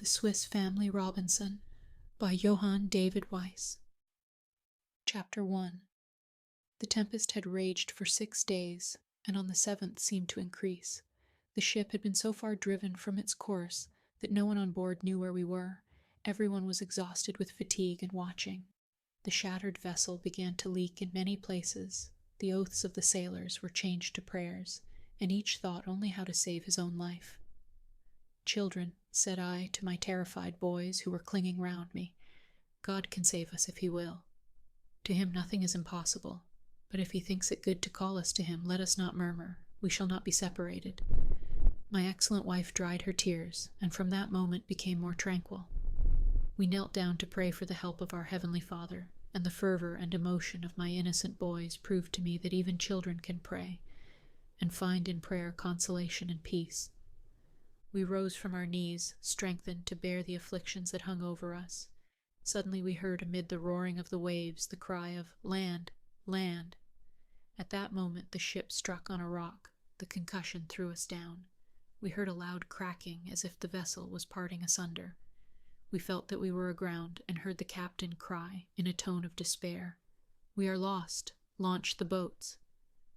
The Swiss Family Robinson by Johann Wyss. Chapter 1. The tempest had raged for 6 days, and on the 7th seemed to increase. The ship had been so far driven from its course that no one on board knew where we were. Everyone was exhausted with fatigue and watching. The shattered vessel began to leak in many places. The oaths of the sailors were changed to prayers, and each thought only how to save his own life. "Children," said I to my terrified boys who were clinging round me, "God can save us if he will. To him nothing is impossible, but if he thinks it good to call us to him, let us not murmur. We shall not be separated." My excellent wife dried her tears, and from that moment became more tranquil. We knelt down to pray for the help of our Heavenly Father, and the fervor and emotion of my innocent boys proved to me that even children can pray, and find in prayer consolation and peace. We rose from our knees, strengthened to bear the afflictions that hung over us. Suddenly we heard amid the roaring of the waves the cry of "Land! Land!" At that moment the ship struck on a rock. The concussion threw us down. We heard a loud cracking as if the vessel was parting asunder. We felt that we were aground and heard the captain cry, in a tone of despair, "We are lost! Launch the boats!"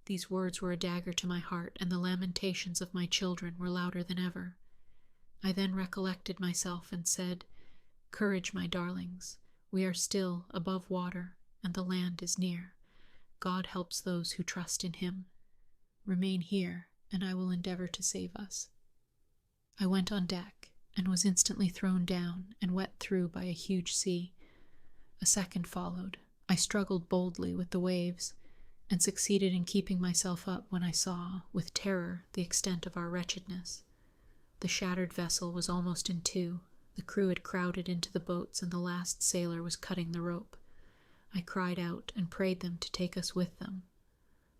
These words were a dagger to my heart, and the lamentations of my children were louder than ever. I then recollected myself and said, "Courage, my darlings. We are still above water, and the land is near. God helps those who trust in him. Remain here, and I will endeavor to save us." I went on deck, and was instantly thrown down and wet through by a huge sea. A second followed. I struggled boldly with the waves, and succeeded in keeping myself up when I saw, with terror, the extent of our wretchedness. The shattered vessel was almost in two. The crew had crowded into the boats, and the last sailor was cutting the rope. I cried out and prayed them to take us with them,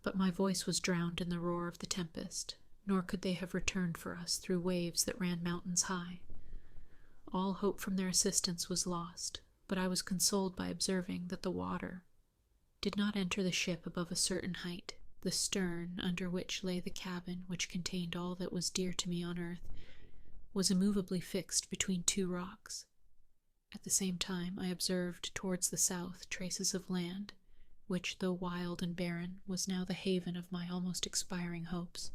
but my voice was drowned in the roar of the tempest, nor could they have returned for us through waves that ran mountains high. All hope from their assistance was lost, but I was consoled by observing that the water did not enter the ship above a certain height. The stern, under which lay the cabin which contained all that was dear to me on earth, was immovably fixed between two rocks. At the same time I observed towards the south traces of land, which, though wild and barren, was now the haven of my almost expiring hopes,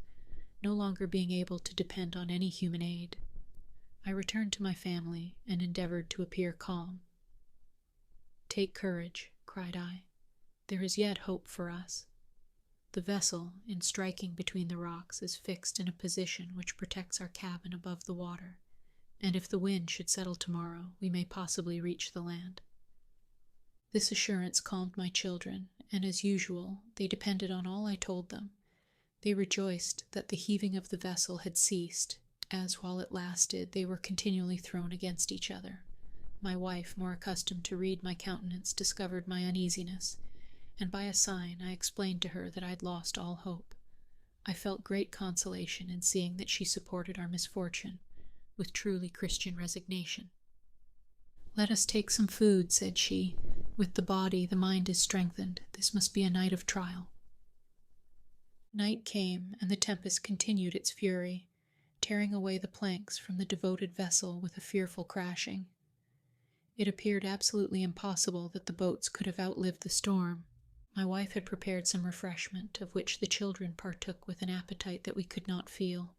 no longer being able to depend on any human aid. I returned to my family, and endeavored to appear calm. "Take courage," cried I. "There is yet hope for us. The vessel, in striking between the rocks, is fixed in a position which protects our cabin above the water, and if the wind should settle tomorrow, we may possibly reach the land." This assurance calmed my children, and as usual, they depended on all I told them. They rejoiced that the heaving of the vessel had ceased, as while it lasted they were continually thrown against each other. My wife, more accustomed to read my countenance, discovered my uneasiness, and by a sign I explained to her that I had lost all hope. I felt great consolation in seeing that she supported our misfortune with truly Christian resignation. "Let us take some food," said she. "With the body the mind is strengthened. This must be a night of trial." Night came, and the tempest continued its fury, tearing away the planks from the devoted vessel with a fearful crashing. It appeared absolutely impossible that the boats could have outlived the storm. My wife had prepared some refreshment, of which the children partook with an appetite that we could not feel.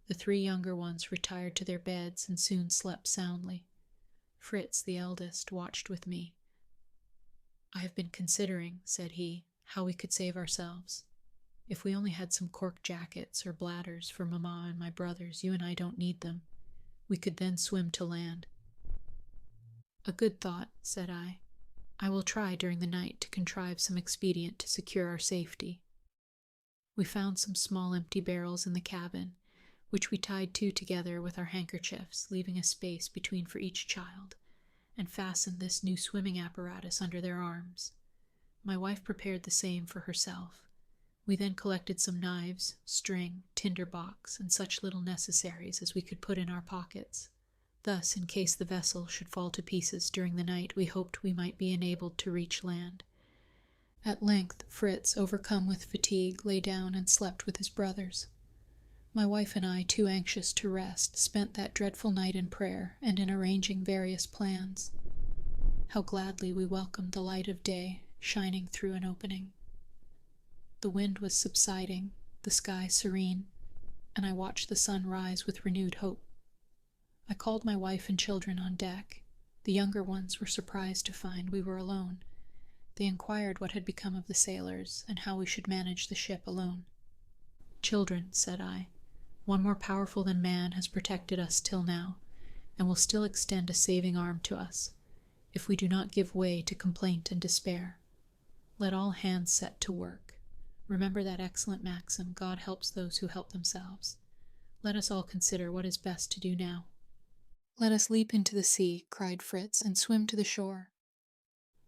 The 3 younger ones retired to their beds and soon slept soundly. Fritz, the eldest, watched with me. "I have been considering," said he, "how we could save ourselves. If we only had some cork jackets or bladders for Mamma and my brothers, you and I don't need them. We could then swim to land." "A good thought," said I. "I will try during the night to contrive some expedient to secure our safety." We found some small empty barrels in the cabin, which we tied 2 together with our handkerchiefs, leaving a space between for each child, and fastened this new swimming apparatus under their arms. My wife prepared the same for herself. We then collected some knives, string, tinder box, and such little necessaries as we could put in our pockets. Thus, in case the vessel should fall to pieces during the night, we hoped we might be enabled to reach land. At length Fritz, overcome with fatigue, lay down and slept with his brothers. My wife and I, too anxious to rest, spent that dreadful night in prayer and in arranging various plans. How gladly we welcomed the light of day shining through an opening. The wind was subsiding, the sky serene, and I watched the sun rise with renewed hope. I called my wife and children on deck. The younger ones were surprised to find we were alone. They inquired what had become of the sailors and how we should manage the ship alone. "Children," said I, "one more powerful than man has protected us till now, and will still extend a saving arm to us, if we do not give way to complaint and despair. Let all hands set to work. Remember that excellent maxim, God helps those who help themselves. Let us all consider what is best to do now." "Let us leap into the sea," cried Fritz, "and swim to the shore."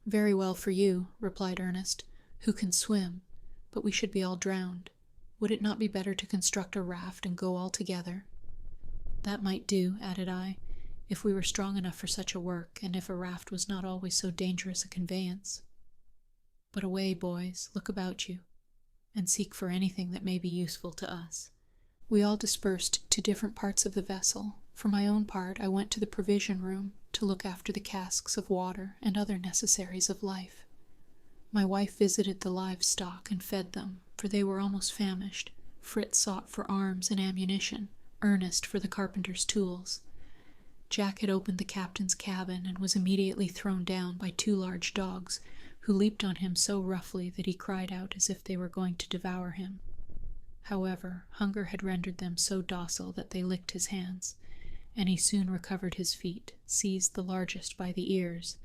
"Very well for you," replied Ernest, "who can swim, but we should be all drowned. Would it not be better to construct a raft and go all together?" "That might do," added I, "if we were strong enough for such a work, and if a raft was not always so dangerous a conveyance. But away, boys, look about you, and seek for anything that may be useful to us." We all dispersed to different parts of the vessel. For my own part, I went to the provision room to look after the casks of water and other necessaries of life. My wife visited the livestock and fed them, for they were almost famished. Fritz sought for arms and ammunition, Ernest for the carpenter's tools. Jack had opened the captain's cabin and was immediately thrown down by 2 large dogs, who leaped on him so roughly that he cried out as if they were going to devour him. However, hunger had rendered them so docile that they licked his hands, and he soon recovered his feet, seized the largest by the ears,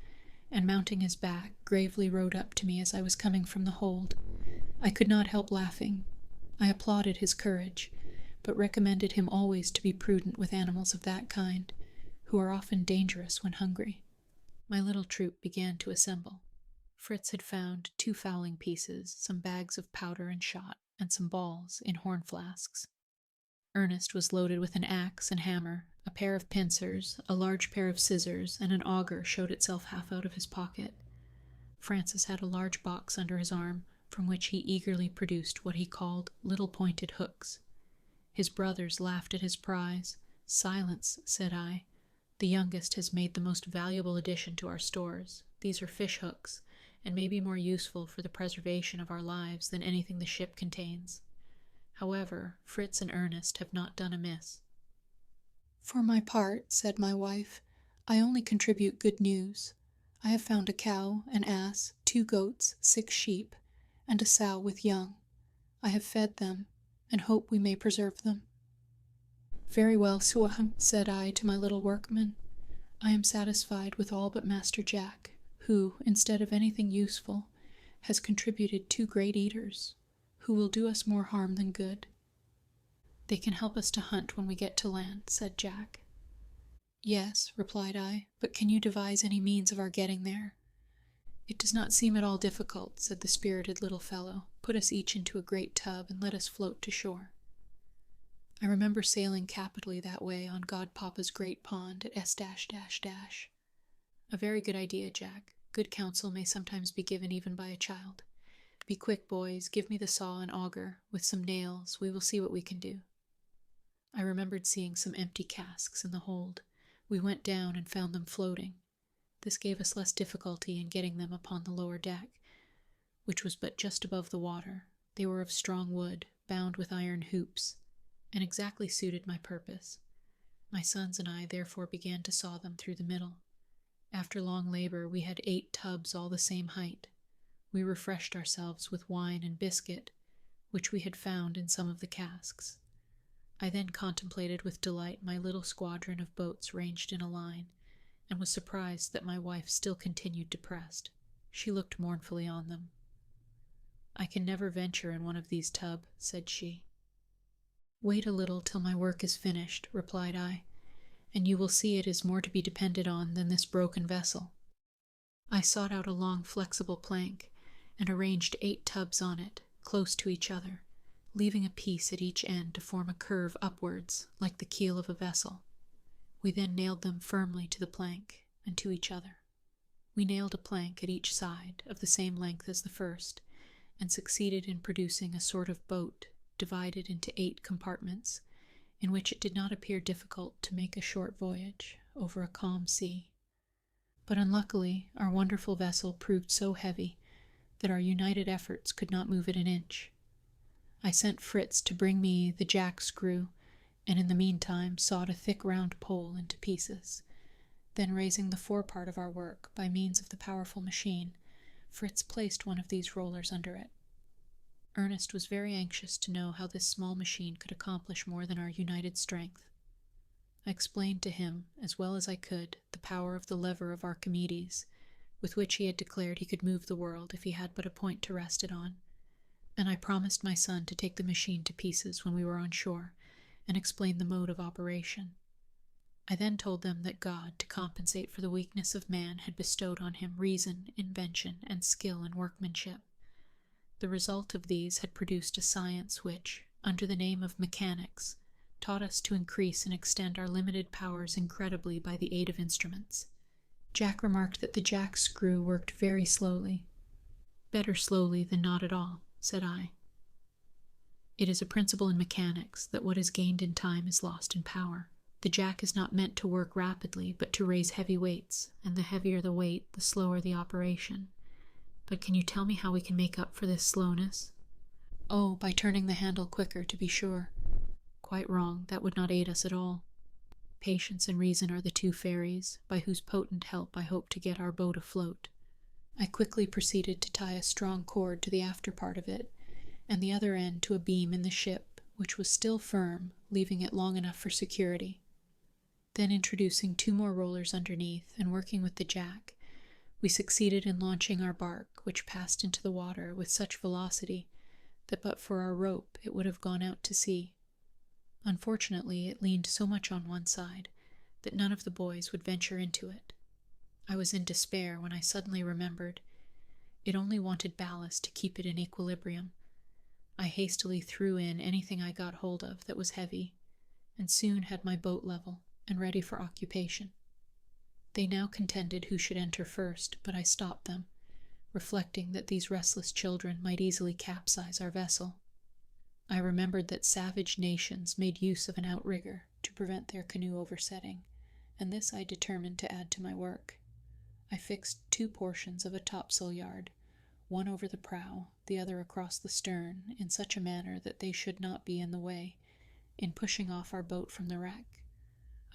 and mounting his back, gravely rode up to me as I was coming from the hold. I could not help laughing. I applauded his courage, but recommended him always to be prudent with animals of that kind, who are often dangerous when hungry. My little troop began to assemble. Fritz had found 2 fowling pieces, some bags of powder and shot, and some balls in horn flasks. Ernest was loaded with an axe and hammer, a pair of pincers, a large pair of scissors, and an auger showed itself half out of his pocket. Francis had a large box under his arm, from which he eagerly produced what he called little pointed hooks. His brothers laughed at his prize. "Silence," said I. "The youngest has made the most valuable addition to our stores. These are fish hooks, and may be more useful for the preservation of our lives than anything the ship contains. However, Fritz and Ernest have not done amiss." "For my part," said my wife, "I only contribute good news. I have found a cow, an ass, 2 goats, 6 sheep, and a sow with young. I have fed them, and hope we may preserve them." "Very well, Johann," said I to my little workman. "I am satisfied with all but Master Jack, who, instead of anything useful, has contributed 2 great eaters, who will do us more harm than good." "They can help us to hunt when we get to land," said Jack. "Yes," replied I, "but can you devise any means of our getting there?" "It does not seem at all difficult," said the spirited little fellow. "Put us each into a great tub and let us float to shore." I remember sailing capitally that way on Godpapa's great pond at S _. "A very good idea, Jack. Good counsel may sometimes be given even by a child. Be quick, boys, give me the saw and auger. With some nails, we will see what we can do." I remembered seeing some empty casks in the hold. We went down and found them floating. This gave us less difficulty in getting them upon the lower deck, which was but just above the water. They were of strong wood, bound with iron hoops, and exactly suited my purpose. My sons and I therefore began to saw them through the middle. After long labor, we had 8 tubs all the same height. We refreshed ourselves with wine and biscuit, which we had found in some of the casks. I then contemplated with delight my little squadron of boats ranged in a line, and was surprised that my wife still continued depressed. She looked mournfully on them. "I can never venture in one of these tubs," said she. "Wait a little till my work is finished," replied I, "and you will see it is more to be depended on than this broken vessel." I sought out a long flexible plank, and arranged 8 tubs on it, close to each other, leaving a piece at each end to form a curve upwards, like the keel of a vessel. We then nailed them firmly to the plank, and to each other. We nailed a plank at each side, of the same length as the first, and succeeded in producing a sort of boat, divided into 8 compartments, in which it did not appear difficult to make a short voyage over a calm sea. But unluckily, our wonderful vessel proved so heavy that our united efforts could not move it an inch. I sent Fritz to bring me the jack screw, and in the meantime sawed a thick round pole into pieces. Then, raising the forepart of our work by means of the powerful machine, Fritz placed one of these rollers under it. Ernest was very anxious to know how this small machine could accomplish more than our united strength. I explained to him, as well as I could, the power of the lever of Archimedes, with which he had declared he could move the world if he had but a point to rest it on, and I promised my son to take the machine to pieces when we were on shore, and explain the mode of operation. I then told them that God, to compensate for the weakness of man, had bestowed on him reason, invention, and skill in workmanship. The result of these had produced a science which, under the name of mechanics, taught us to increase and extend our limited powers incredibly by the aid of instruments. Jack remarked that the jack screw worked very slowly. "Better slowly than not at all," said I. "It is a principle in mechanics that what is gained in time is lost in power. The jack is not meant to work rapidly, but to raise heavy weights, and the heavier the weight, the slower the operation. But can you tell me how we can make up for this slowness?" "Oh, by turning the handle quicker, to be sure." "Quite wrong. That would not aid us at all. Patience and reason are the two fairies, by whose potent help I hope to get our boat afloat." I quickly proceeded to tie a strong cord to the after part of it, and the other end to a beam in the ship, which was still firm, leaving it long enough for security. Then, introducing 2 more rollers underneath, and working with the jack, we succeeded in launching our bark, which passed into the water with such velocity that but for our rope it would have gone out to sea. Unfortunately, it leaned so much on one side that none of the boys would venture into it. I was in despair when I suddenly remembered it only wanted ballast to keep it in equilibrium. I hastily threw in anything I got hold of that was heavy, and soon had my boat level and ready for occupation. They now contended who should enter first, but I stopped them, reflecting that these restless children might easily capsize our vessel. I remembered that savage nations made use of an outrigger to prevent their canoe oversetting, and this I determined to add to my work. I fixed 2 portions of a topsail yard, one over the prow, the other across the stern, in such a manner that they should not be in the way, in pushing off our boat from the wreck.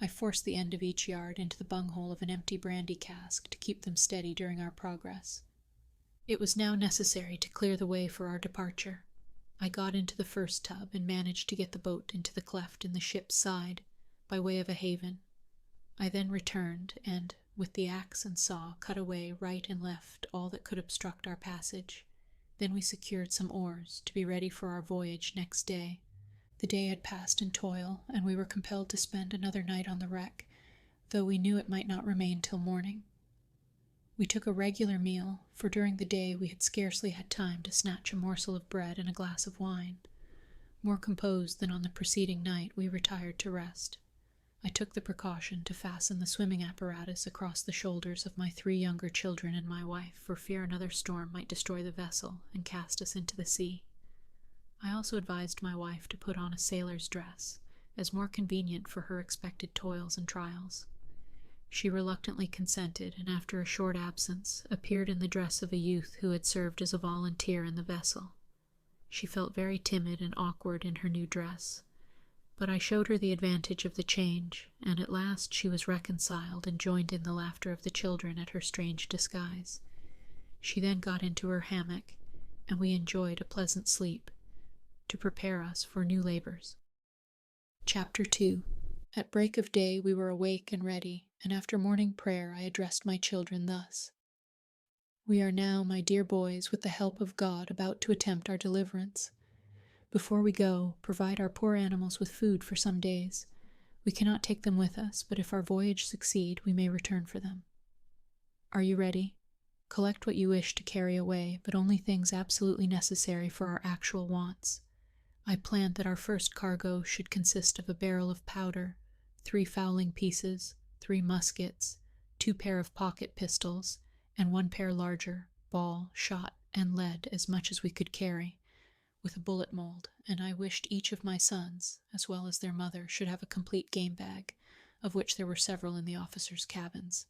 I forced the end of each yard into the bunghole of an empty brandy cask to keep them steady during our progress. It was now necessary to clear the way for our departure. I got into the first tub and managed to get the boat into the cleft in the ship's side, by way of a haven. I then returned, and, with the axe and saw, cut away right and left all that could obstruct our passage. Then we secured some oars, to be ready for our voyage next day. The day had passed in toil, and we were compelled to spend another night on the wreck, though we knew it might not remain till morning. We took a regular meal, for during the day we had scarcely had time to snatch a morsel of bread and a glass of wine. More composed than on the preceding night, we retired to rest. I took the precaution to fasten the swimming apparatus across the shoulders of my 3 younger children and my wife, for fear another storm might destroy the vessel and cast us into the sea. I also advised my wife to put on a sailor's dress, as more convenient for her expected toils and trials. She reluctantly consented, and after a short absence, appeared in the dress of a youth who had served as a volunteer in the vessel. She felt very timid and awkward in her new dress, but I showed her the advantage of the change, and at last she was reconciled and joined in the laughter of the children at her strange disguise. She then got into her hammock, and we enjoyed a pleasant sleep, to prepare us for new labors. Chapter 2. At break of day we were awake and ready, and after morning prayer I addressed my children thus: "We are now, my dear boys, with the help of God, about to attempt our deliverance. Before we go, provide our poor animals with food for some days. We cannot take them with us, but if our voyage succeed, we may return for them. Are you ready? Collect what you wish to carry away, but only things absolutely necessary for our actual wants. I planned that our first cargo should consist of a barrel of powder, 3 fowling pieces, 3 muskets, 2 pair of pocket pistols, and 1 pair larger, ball, shot, and lead, as much as we could carry, with a bullet mold, and I wished each of my sons, as well as their mother, should have a complete game bag, of which there were several in the officers' cabins.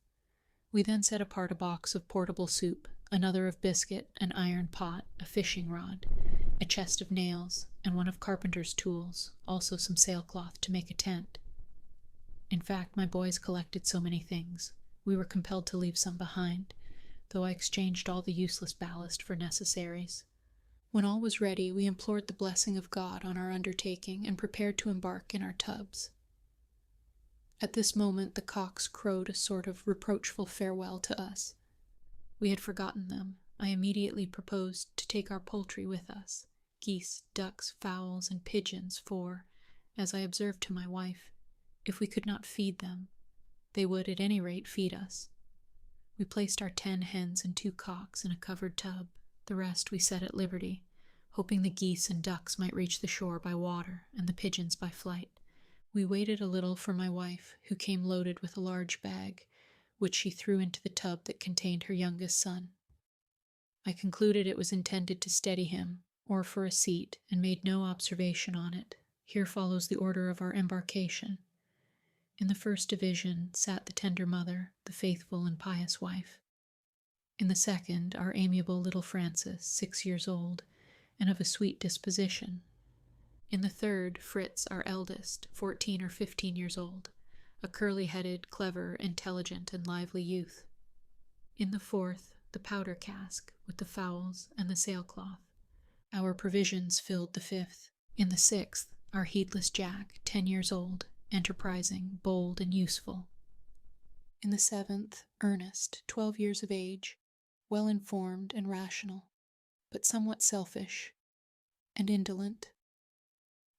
We then set apart a box of portable soup, another of biscuit, an iron pot, a fishing rod, a chest of nails, and one of carpenter's tools, also some sailcloth to make a tent. In fact, my boys collected so many things, we were compelled to leave some behind, though I exchanged all the useless ballast for necessaries. When all was ready, we implored the blessing of God on our undertaking and prepared to embark in our tubs. At this moment the cocks crowed a sort of reproachful farewell to us. We had forgotten them. I immediately proposed to take our poultry with us, geese, ducks, fowls, and pigeons, for, as I observed to my wife, if we could not feed them, they would at any rate feed us. We placed our 10 hens and 2 cocks in a covered tub. The rest we set at liberty, hoping the geese and ducks might reach the shore by water and the pigeons by flight. We waited a little for my wife, who came loaded with a large bag, which she threw into the tub that contained her youngest son. I concluded it was intended to steady him, or for a seat, and made no observation on it. Here follows the order of our embarkation. In the first division sat the tender mother, the faithful and pious wife. In the second, our amiable little Francis, 6 years old, and of a sweet disposition. In the third, Fritz, our eldest, 14 or 15 years old, a curly-headed, clever, intelligent, and lively youth. In the fourth, the powder cask, with the fowls and the sailcloth. Our provisions filled the fifth. In the sixth, our heedless Jack, 10 years old, enterprising, bold, and useful. In the seventh, Ernest, 12 years of age, well-informed and rational, but somewhat selfish and indolent.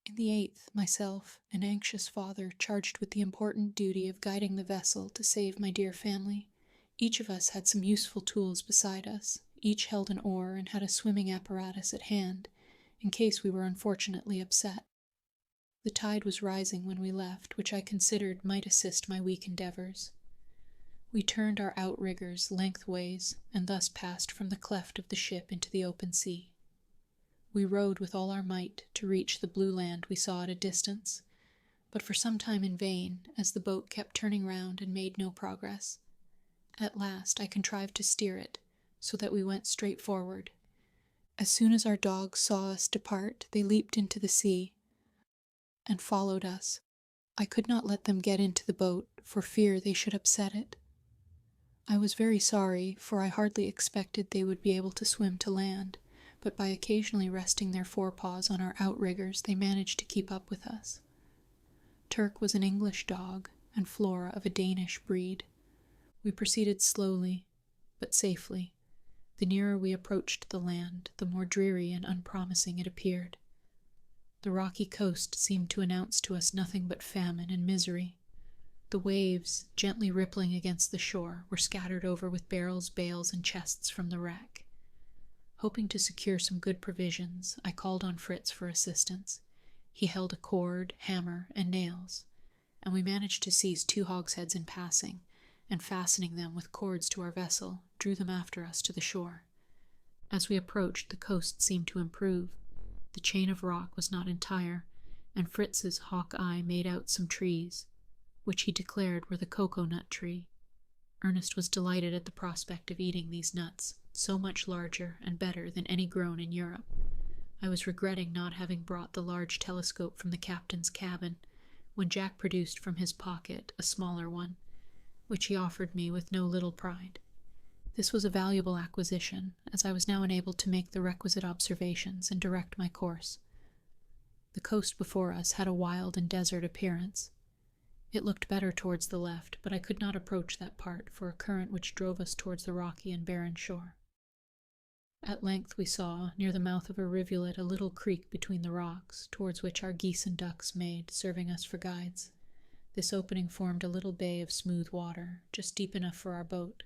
In the eighth, myself, an anxious father charged with the important duty of guiding the vessel to save my dear family. Each of us had some useful tools beside us. Each held an oar and had a swimming apparatus at hand, in case we were unfortunately upset. The tide was rising when we left, which I considered might assist my weak endeavors. We turned our outriggers lengthways, and thus passed from the cleft of the ship into the open sea. We rowed with all our might to reach the blue land we saw at a distance, but for some time in vain, as the boat kept turning round and made no progress. At last I contrived to steer it, so that we went straight forward. As soon as our dogs saw us depart, they leaped into the sea and followed us. I could not let them get into the boat, for fear they should upset it. I was very sorry, for I hardly expected they would be able to swim to land, but by occasionally resting their forepaws on our outriggers, they managed to keep up with us. Turk was an English dog, and Flora of a Danish breed. We proceeded slowly, but safely. The nearer we approached the land, the more dreary and unpromising it appeared. The rocky coast seemed to announce to us nothing but famine and misery. The waves, gently rippling against the shore, were scattered over with barrels, bales, and chests from the wreck. Hoping to secure some good provisions, I called on Fritz for assistance. He held a cord, hammer, and nails, and we managed to seize 2 hogsheads in passing, and fastening them with cords to our vessel, drew them after us to the shore. As we approached, the coast seemed to improve. The chain of rock was not entire, and Fritz's hawk eye made out some trees, which he declared were the cocoa-nut tree. Ernest was delighted at the prospect of eating these nuts, so much larger and better than any grown in Europe. I was regretting not having brought the large telescope from the captain's cabin, when Jack produced from his pocket a smaller one, which he offered me with no little pride. This was a valuable acquisition, as I was now enabled to make the requisite observations and direct my course. The coast before us had a wild and desert appearance. It looked better towards the left, but I could not approach that part for a current which drove us towards the rocky and barren shore. At length we saw, near the mouth of a rivulet, a little creek between the rocks, towards which our geese and ducks made, serving us for guides. This opening formed a little bay of smooth water, just deep enough for our boat.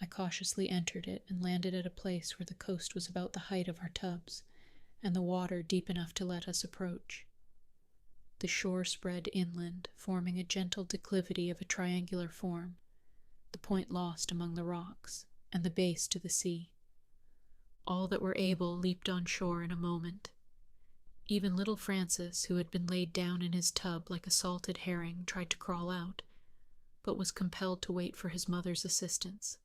I cautiously entered it and landed at a place where the coast was about the height of our tubs, and the water deep enough to let us approach. The shore spread inland, forming a gentle declivity of a triangular form, the point lost among the rocks, and the base to the sea. All that were able leaped on shore in a moment. Even little Francis, who had been laid down in his tub like a salted herring, tried to crawl out, but was compelled to wait for his mother's assistance.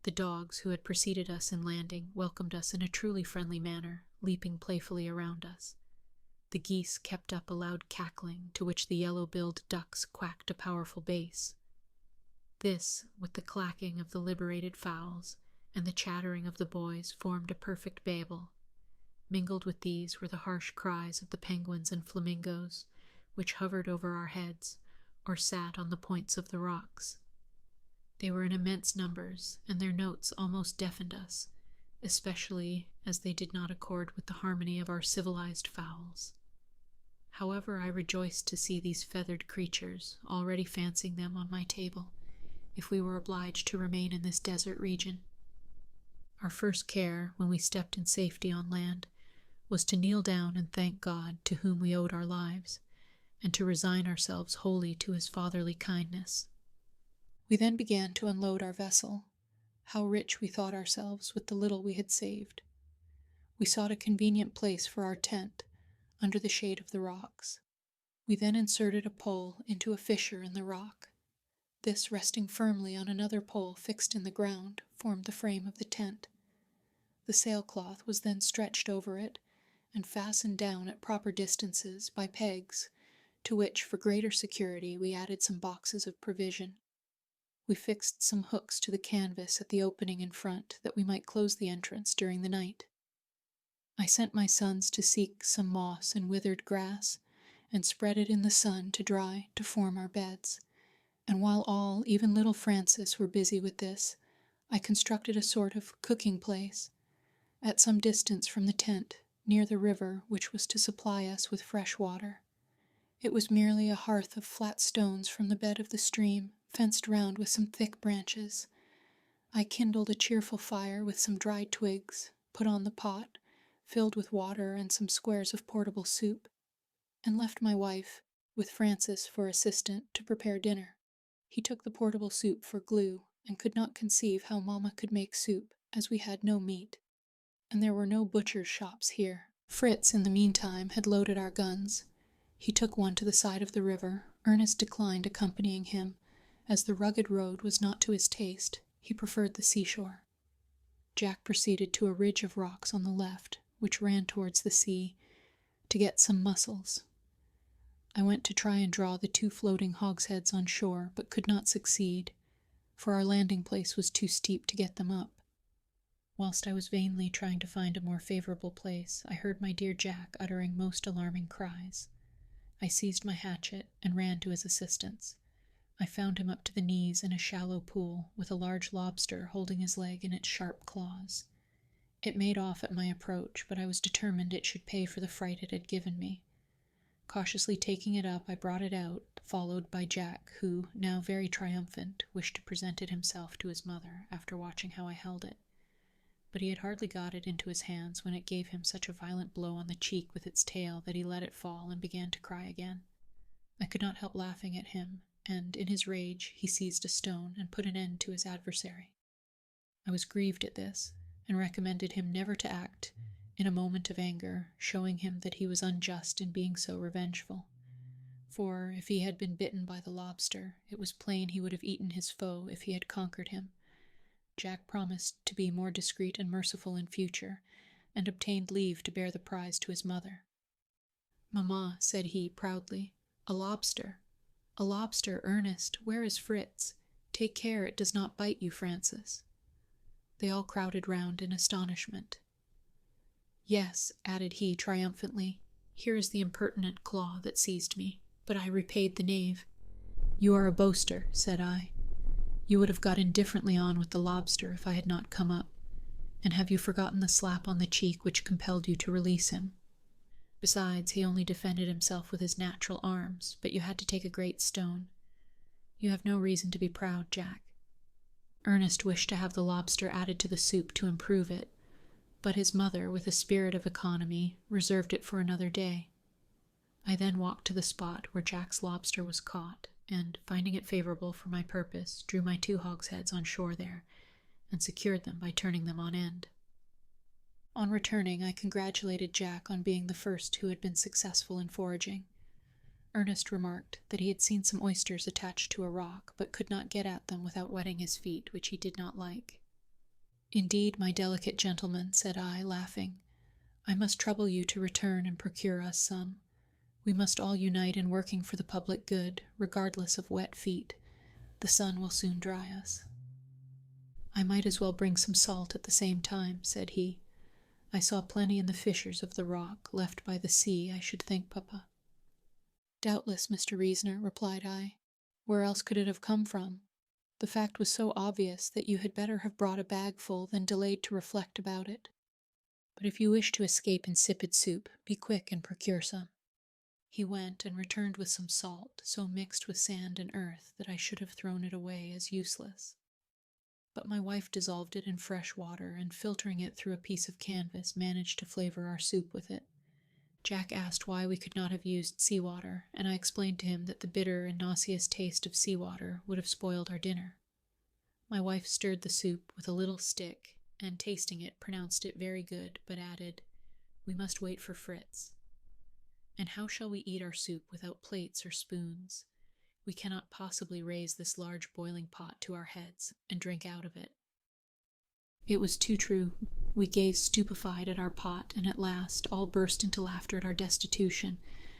The dogs, who had preceded us in landing, welcomed us in a truly friendly manner, leaping playfully around us. The geese kept up a loud cackling, to which the yellow-billed ducks quacked a powerful bass. This, with the clacking of the liberated fowls, and the chattering of the boys, formed a perfect babel. Mingled with these were the harsh cries of the penguins and flamingos, which hovered over our heads, or sat on the points of the rocks. They were in immense numbers, and their notes almost deafened us, especially as they did not accord with the harmony of our civilized fowls. However, I rejoiced to see these feathered creatures, already fancying them on my table, if we were obliged to remain in this desert region. Our first care, when we stepped in safety on land, was to kneel down and thank God, to whom we owed our lives, and to resign ourselves wholly to his fatherly kindness. We then began to unload our vessel. How rich we thought ourselves with the little we had saved. We sought a convenient place for our tent, under the shade of the rocks. We then inserted a pole into a fissure in the rock. This, resting firmly on another pole fixed in the ground, formed the frame of the tent. The sailcloth was then stretched over it, and fastened down at proper distances by pegs, to which, for greater security, we added some boxes of provision. We fixed some hooks to the canvas at the opening in front, that we might close the entrance during the night. I sent my sons to seek some moss and withered grass, and spread it in the sun to dry, to form our beds. And while all, even little Francis, were busy with this, I constructed a sort of cooking place, at some distance from the tent, near the river, which was to supply us with fresh water. It was merely a hearth of flat stones from the bed of the stream, fenced round with some thick branches. I kindled a cheerful fire with some dried twigs, put on the pot, filled with water and some squares of portable soup, and left my wife, with Francis for assistant, to prepare dinner. He took the portable soup for glue, and could not conceive how Mamma could make soup, as we had no meat, and there were no butcher's shops here. Fritz, in the meantime, had loaded our guns. He took one to the side of the river. Ernest declined accompanying him, as the rugged road was not to his taste. He preferred the seashore. Jack proceeded to a ridge of rocks on the left, which ran towards the sea, to get some mussels. I went to try and draw the 2 floating hogsheads on shore, but could not succeed, for our landing place was too steep to get them up. Whilst I was vainly trying to find a more favorable place, I heard my dear Jack uttering most alarming cries. I seized my hatchet and ran to his assistance. I found him up to the knees in a shallow pool, with a large lobster holding his leg in its sharp claws. It made off at my approach, but I was determined it should pay for the fright it had given me. Cautiously taking it up, I brought it out, followed by Jack, who, now very triumphant, wished to present it himself to his mother, after watching how I held it. But he had hardly got it into his hands when it gave him such a violent blow on the cheek with its tail that he let it fall and began to cry again. I could not help laughing at him, and, in his rage, he seized a stone and put an end to his adversary. I was grieved at this, and recommended him never to act in a moment of anger, showing him that he was unjust in being so revengeful. For, if he had been bitten by the lobster, it was plain he would have eaten his foe if he had conquered him. Jack promised to be more discreet and merciful in future, and obtained leave to bear the prize to his mother. "Mamma," said he proudly, "a lobster! A lobster, Ernest! Where is Fritz? Take care it does not bite you, Francis." They all crowded round in astonishment. "Yes," added he triumphantly, "here is the impertinent claw that seized me, but I repaid the knave." "You are a boaster," said I. "You would have got indifferently on with the lobster if I had not come up. And have you forgotten the slap on the cheek which compelled you to release him? Besides, he only defended himself with his natural arms, but you had to take a great stone. You have no reason to be proud, Jack." Ernest wished to have the lobster added to the soup to improve it, but his mother, with a spirit of economy, reserved it for another day. I then walked to the spot where Jack's lobster was caught, and, finding it favorable for my purpose, drew my 2 hogsheads on shore there, and secured them by turning them on end. On returning, I congratulated Jack on being the first who had been successful in foraging. Ernest remarked that he had seen some oysters attached to a rock, but could not get at them without wetting his feet, which he did not like. "Indeed, my delicate gentleman," said I, laughing, "I must trouble you to return and procure us some. We must all unite in working for the public good, regardless of wet feet. The sun will soon dry us." "I might as well bring some salt at the same time," said he. "I saw plenty in the fissures of the rock, left by the sea, I should think, Papa." "Doubtless, Mr. Reasoner," replied I. "Where else could it have come from? The fact was so obvious that you had better have brought a bagful than delayed to reflect about it. But if you wish to escape insipid soup, be quick and procure some." He went and returned with some salt, so mixed with sand and earth that I should have thrown it away as useless. But my wife dissolved it in fresh water, and filtering it through a piece of canvas, managed to flavor our soup with it. Jack asked why we could not have used seawater, and I explained to him that the bitter and nauseous taste of seawater would have spoiled our dinner. My wife stirred the soup with a little stick, and tasting it, pronounced it very good, but added, "We must wait for Fritz." And how shall we eat our soup without plates or spoons? We cannot possibly raise this large boiling pot to our heads and drink out of it. It was too true. We gazed stupefied at our pot, and at last all burst into laughter at our destitution,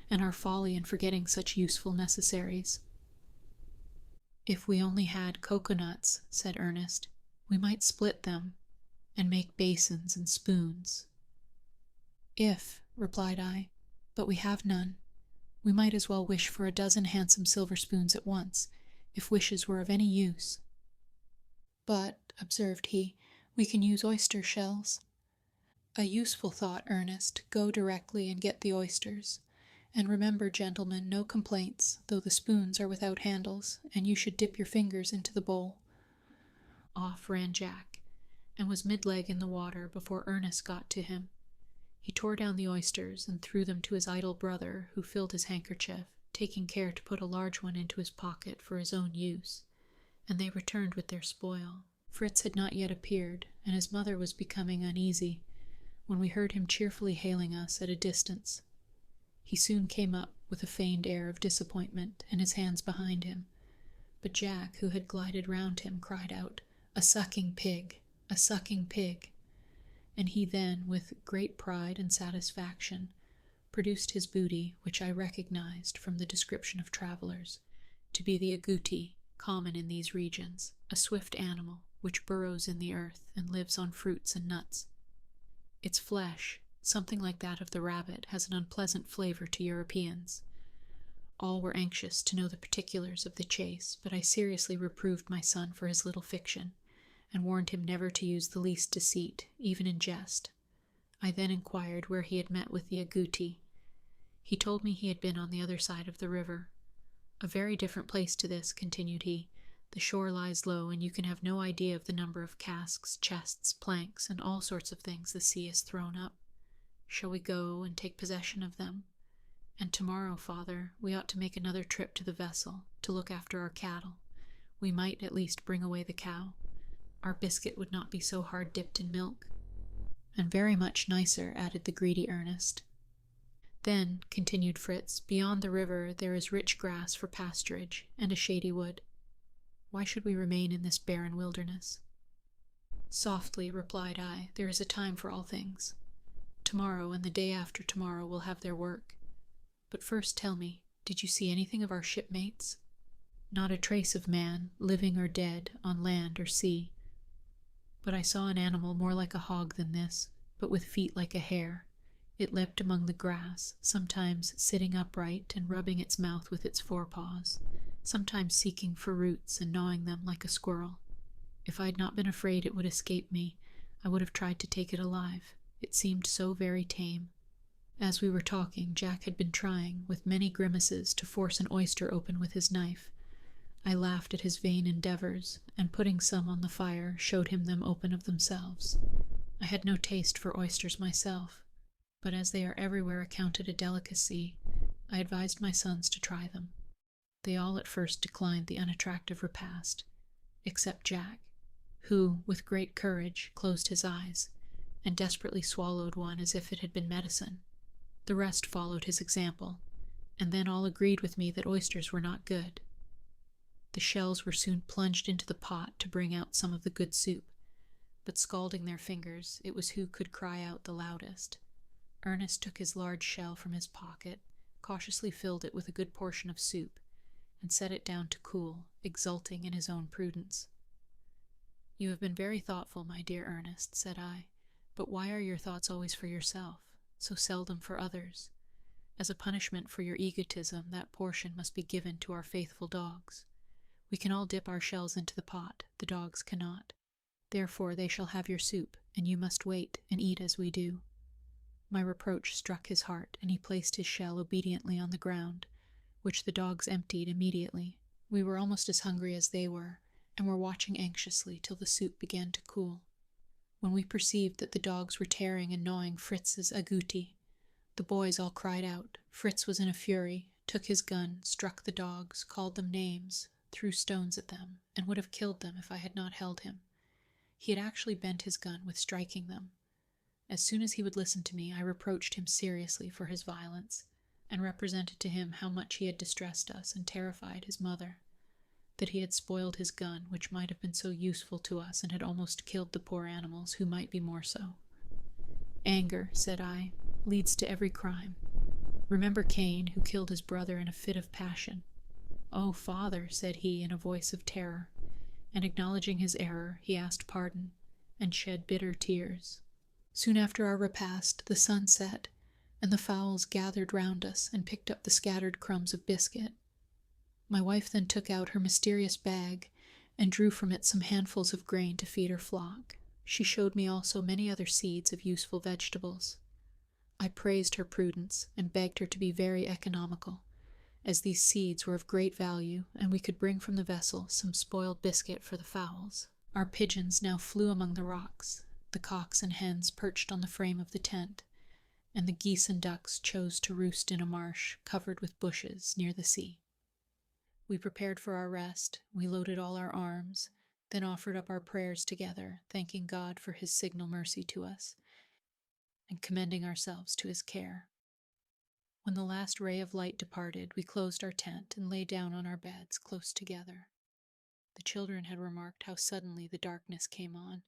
and our folly in forgetting such useful necessaries. "If we only had coconuts," said Ernest, "we might split them, and make basins and spoons." "If," replied I, "but we have none. We might as well wish for a dozen handsome silver spoons at once, if wishes were of any use." "But," observed he, "we can use oyster shells." "A useful thought, Ernest. Go directly and get the oysters. And remember, gentlemen, no complaints, though the spoons are without handles, and you should dip your fingers into the bowl." Off ran Jack, and was mid-leg in the water before Ernest got to him. He tore down the oysters and threw them to his idle brother, who filled his handkerchief, taking care to put a large one into his pocket for his own use, and they returned with their spoil. Fritz had not yet appeared, and his mother was becoming uneasy, when we heard him cheerfully hailing us at a distance. He soon came up with a feigned air of disappointment, and his hands behind him, but Jack, who had glided round him, cried out, "A sucking pig! A sucking pig!" And he then, with great pride and satisfaction, produced his booty, which I recognized from the description of travelers to be the agouti, common in these regions, a swift animal which burrows in the earth and lives on fruits and nuts. Its flesh, something like that of the rabbit, has an unpleasant flavor to Europeans. All were anxious to know the particulars of the chase, but I seriously reproved my son for his little fiction, and warned him never to use the least deceit, even in jest. I then inquired where he had met with the agouti. He told me he had been on the other side of the river. "A very different place to this," continued he. "The shore lies low, and you can have no idea of the number of casks, chests, planks, and all sorts of things the sea has thrown up. Shall we go and take possession of them? And tomorrow, father, we ought to make another trip to the vessel, to look after our cattle. We might at least bring away the cow. Our biscuit would not be so hard dipped in milk." "And very much nicer," added the greedy Ernest. "Then," continued Fritz, "beyond the river there is rich grass for pasturage, and a shady wood. Why should we remain in this barren wilderness?" "Softly," replied I, "there is a time for all things. Tomorrow and the day after tomorrow will have their work. But first tell me, did you see anything of our shipmates?" "Not a trace of man, living or dead, on land or sea. But I saw an animal more like a hog than this, but with feet like a hare. It leapt among the grass, sometimes sitting upright and rubbing its mouth with its forepaws, sometimes seeking for roots and gnawing them like a squirrel. If I had not been afraid it would escape me, I would have tried to take it alive. It seemed so very tame." As we were talking, Jack had been trying, with many grimaces, to force an oyster open with his knife. I laughed at his vain endeavors, and putting some on the fire, showed him them open of themselves. I had no taste for oysters myself, but as they are everywhere accounted a delicacy, I advised my sons to try them. They all at first declined the unattractive repast, except Jack, who, with great courage, closed his eyes, and desperately swallowed one as if it had been medicine. The rest followed his example, and then all agreed with me that oysters were not good. The shells were soon plunged into the pot to bring out some of the good soup, but scalding their fingers, it was who could cry out the loudest. Ernest took his large shell from his pocket, cautiously filled it with a good portion of soup, and set it down to cool, exulting in his own prudence. "You have been very thoughtful, my dear Ernest," said I, "but why are your thoughts always for yourself, so seldom for others? As a punishment for your egotism, that portion must be given to our faithful dogs. We can all dip our shells into the pot, the dogs cannot. Therefore they shall have your soup, and you must wait and eat as we do." My reproach struck his heart, and he placed his shell obediently on the ground, which the dogs emptied immediately. We were almost as hungry as they were, and were watching anxiously till the soup began to cool. When we perceived that the dogs were tearing and gnawing Fritz's agouti, the boys all cried out. Fritz was in a fury, took his gun, struck the dogs, called them names, threw stones at them, and would have killed them if I had not held him. He had actually bent his gun with striking them. As soon as he would listen to me, I reproached him seriously for his violence, and represented to him how much he had distressed us and terrified his mother, that he had spoiled his gun, which might have been so useful to us, and had almost killed the poor animals, who might be more so. "Anger," said I, "leads to every crime. Remember Cain, who killed his brother in a fit of passion." "Oh, father," said he in a voice of terror, and acknowledging his error, he asked pardon, and shed bitter tears. Soon after our repast, the sun set, and the fowls gathered round us and picked up the scattered crumbs of biscuit. My wife then took out her mysterious bag and drew from it some handfuls of grain to feed her flock. She showed me also many other seeds of useful vegetables. I praised her prudence and begged her to be very economical, as these seeds were of great value, and we could bring from the vessel some spoiled biscuit for the fowls. Our pigeons now flew among the rocks, the cocks and hens perched on the frame of the tent, and the geese and ducks chose to roost in a marsh covered with bushes near the sea. We prepared for our rest, we loaded all our arms, then offered up our prayers together, thanking God for his signal mercy to us, and commending ourselves to his care. When the last ray of light departed, we closed our tent and lay down on our beds close together. The children had remarked how suddenly the darkness came on,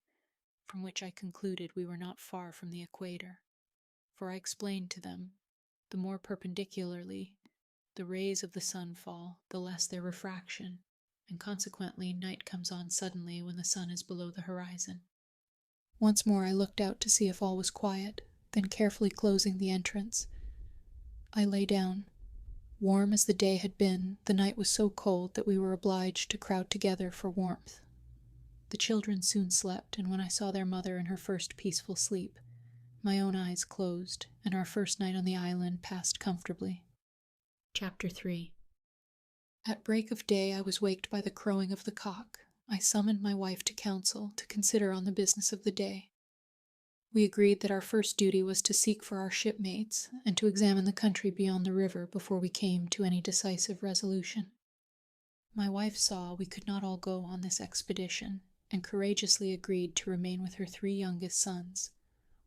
from which I concluded we were not far from the equator, for I explained to them, the more perpendicularly the rays of the sun fall, the less their refraction, and consequently night comes on suddenly when the sun is below the horizon. Once more I looked out to see if all was quiet, then carefully closing the entrance, I lay down. Warm as the day had been, the night was so cold that we were obliged to crowd together for warmth. The children soon slept, and when I saw their mother in her first peaceful sleep, my own eyes closed, and our first night on the island passed comfortably. Chapter 3. At break of day I was waked by the crowing of the cock. I summoned my wife to council to consider on the business of the day. We agreed that our first duty was to seek for our shipmates, and to examine the country beyond the river before we came to any decisive resolution. My wife saw we could not all go on this expedition, and courageously agreed to remain with her 3 youngest sons,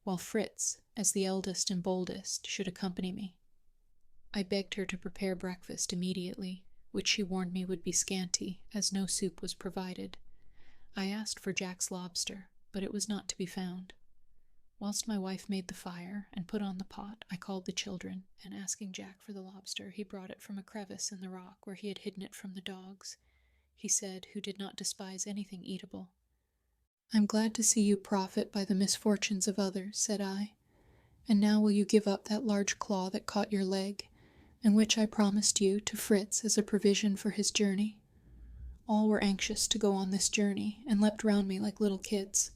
while Fritz, as the eldest and boldest, should accompany me. I begged her to prepare breakfast immediately, which she warned me would be scanty, as no soup was provided. I asked for Jack's lobster, but it was not to be found. Whilst my wife made the fire and put on the pot, I called the children, and asking Jack for the lobster, he brought it from a crevice in the rock where he had hidden it from the dogs, he said, who did not despise anything eatable. "I'm glad to see you profit by the misfortunes of others," said I. "And now will you give up that large claw that caught your leg, and which I promised you to Fritz as a provision for his journey?" All were anxious to go on this journey, and leapt round me like little kids.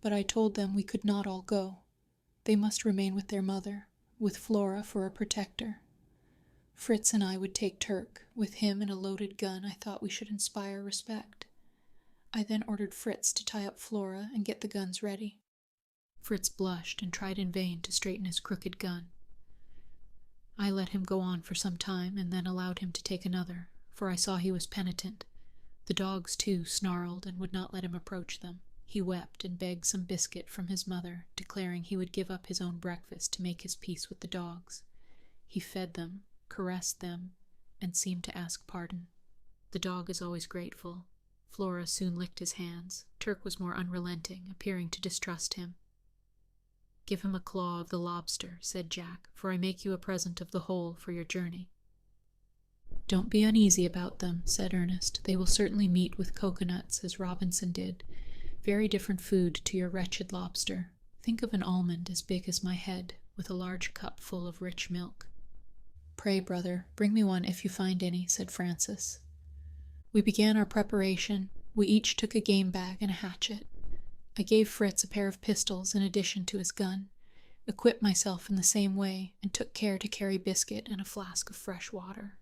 But I told them we could not all go. They must remain with their mother, with Flora for a protector. Fritz and I would take Turk. With him and a loaded gun, I thought we should inspire respect. I then ordered Fritz to tie up Flora and get the guns ready. Fritz blushed and tried in vain to straighten his crooked gun. I let him go on for some time, and then allowed him to take another, for I saw he was penitent. The dogs, too, snarled and would not let him approach them. He wept and begged some biscuit from his mother, declaring he would give up his own breakfast to make his peace with the dogs. He fed them, caressed them, and seemed to ask pardon. The dog is always grateful. Flora soon licked his hands. Turk was more unrelenting, appearing to distrust him. "Give him a claw of the lobster," said Jack, "for I make you a present of the whole for your journey." "Don't be uneasy about them," said Ernest. "They will certainly meet with coconuts, as Robinson did. Very different food to your wretched lobster. Think of an almond as big as my head, with a large cup full of rich milk." "Pray, brother, bring me one if you find any," said Francis. We began our preparation. We each took a game bag and a hatchet. I gave Fritz a pair of pistols in addition to his gun, equipped myself in the same way, and took care to carry biscuit and a flask of fresh water.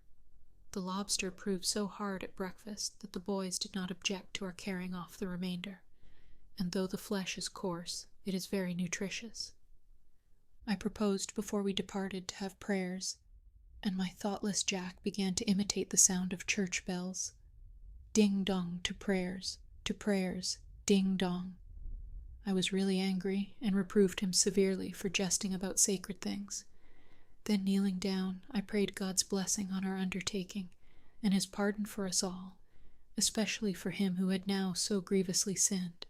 The lobster proved so hard at breakfast that the boys did not object to our carrying off the remainder, and though the flesh is coarse, it is very nutritious. I proposed before we departed to have prayers, and my thoughtless Jack began to imitate the sound of church bells. Ding-dong to prayers, ding-dong. I was really angry, and reproved him severely for jesting about sacred things. Then, kneeling down, I prayed God's blessing on our undertaking, and his pardon for us all, especially for him who had now so grievously sinned.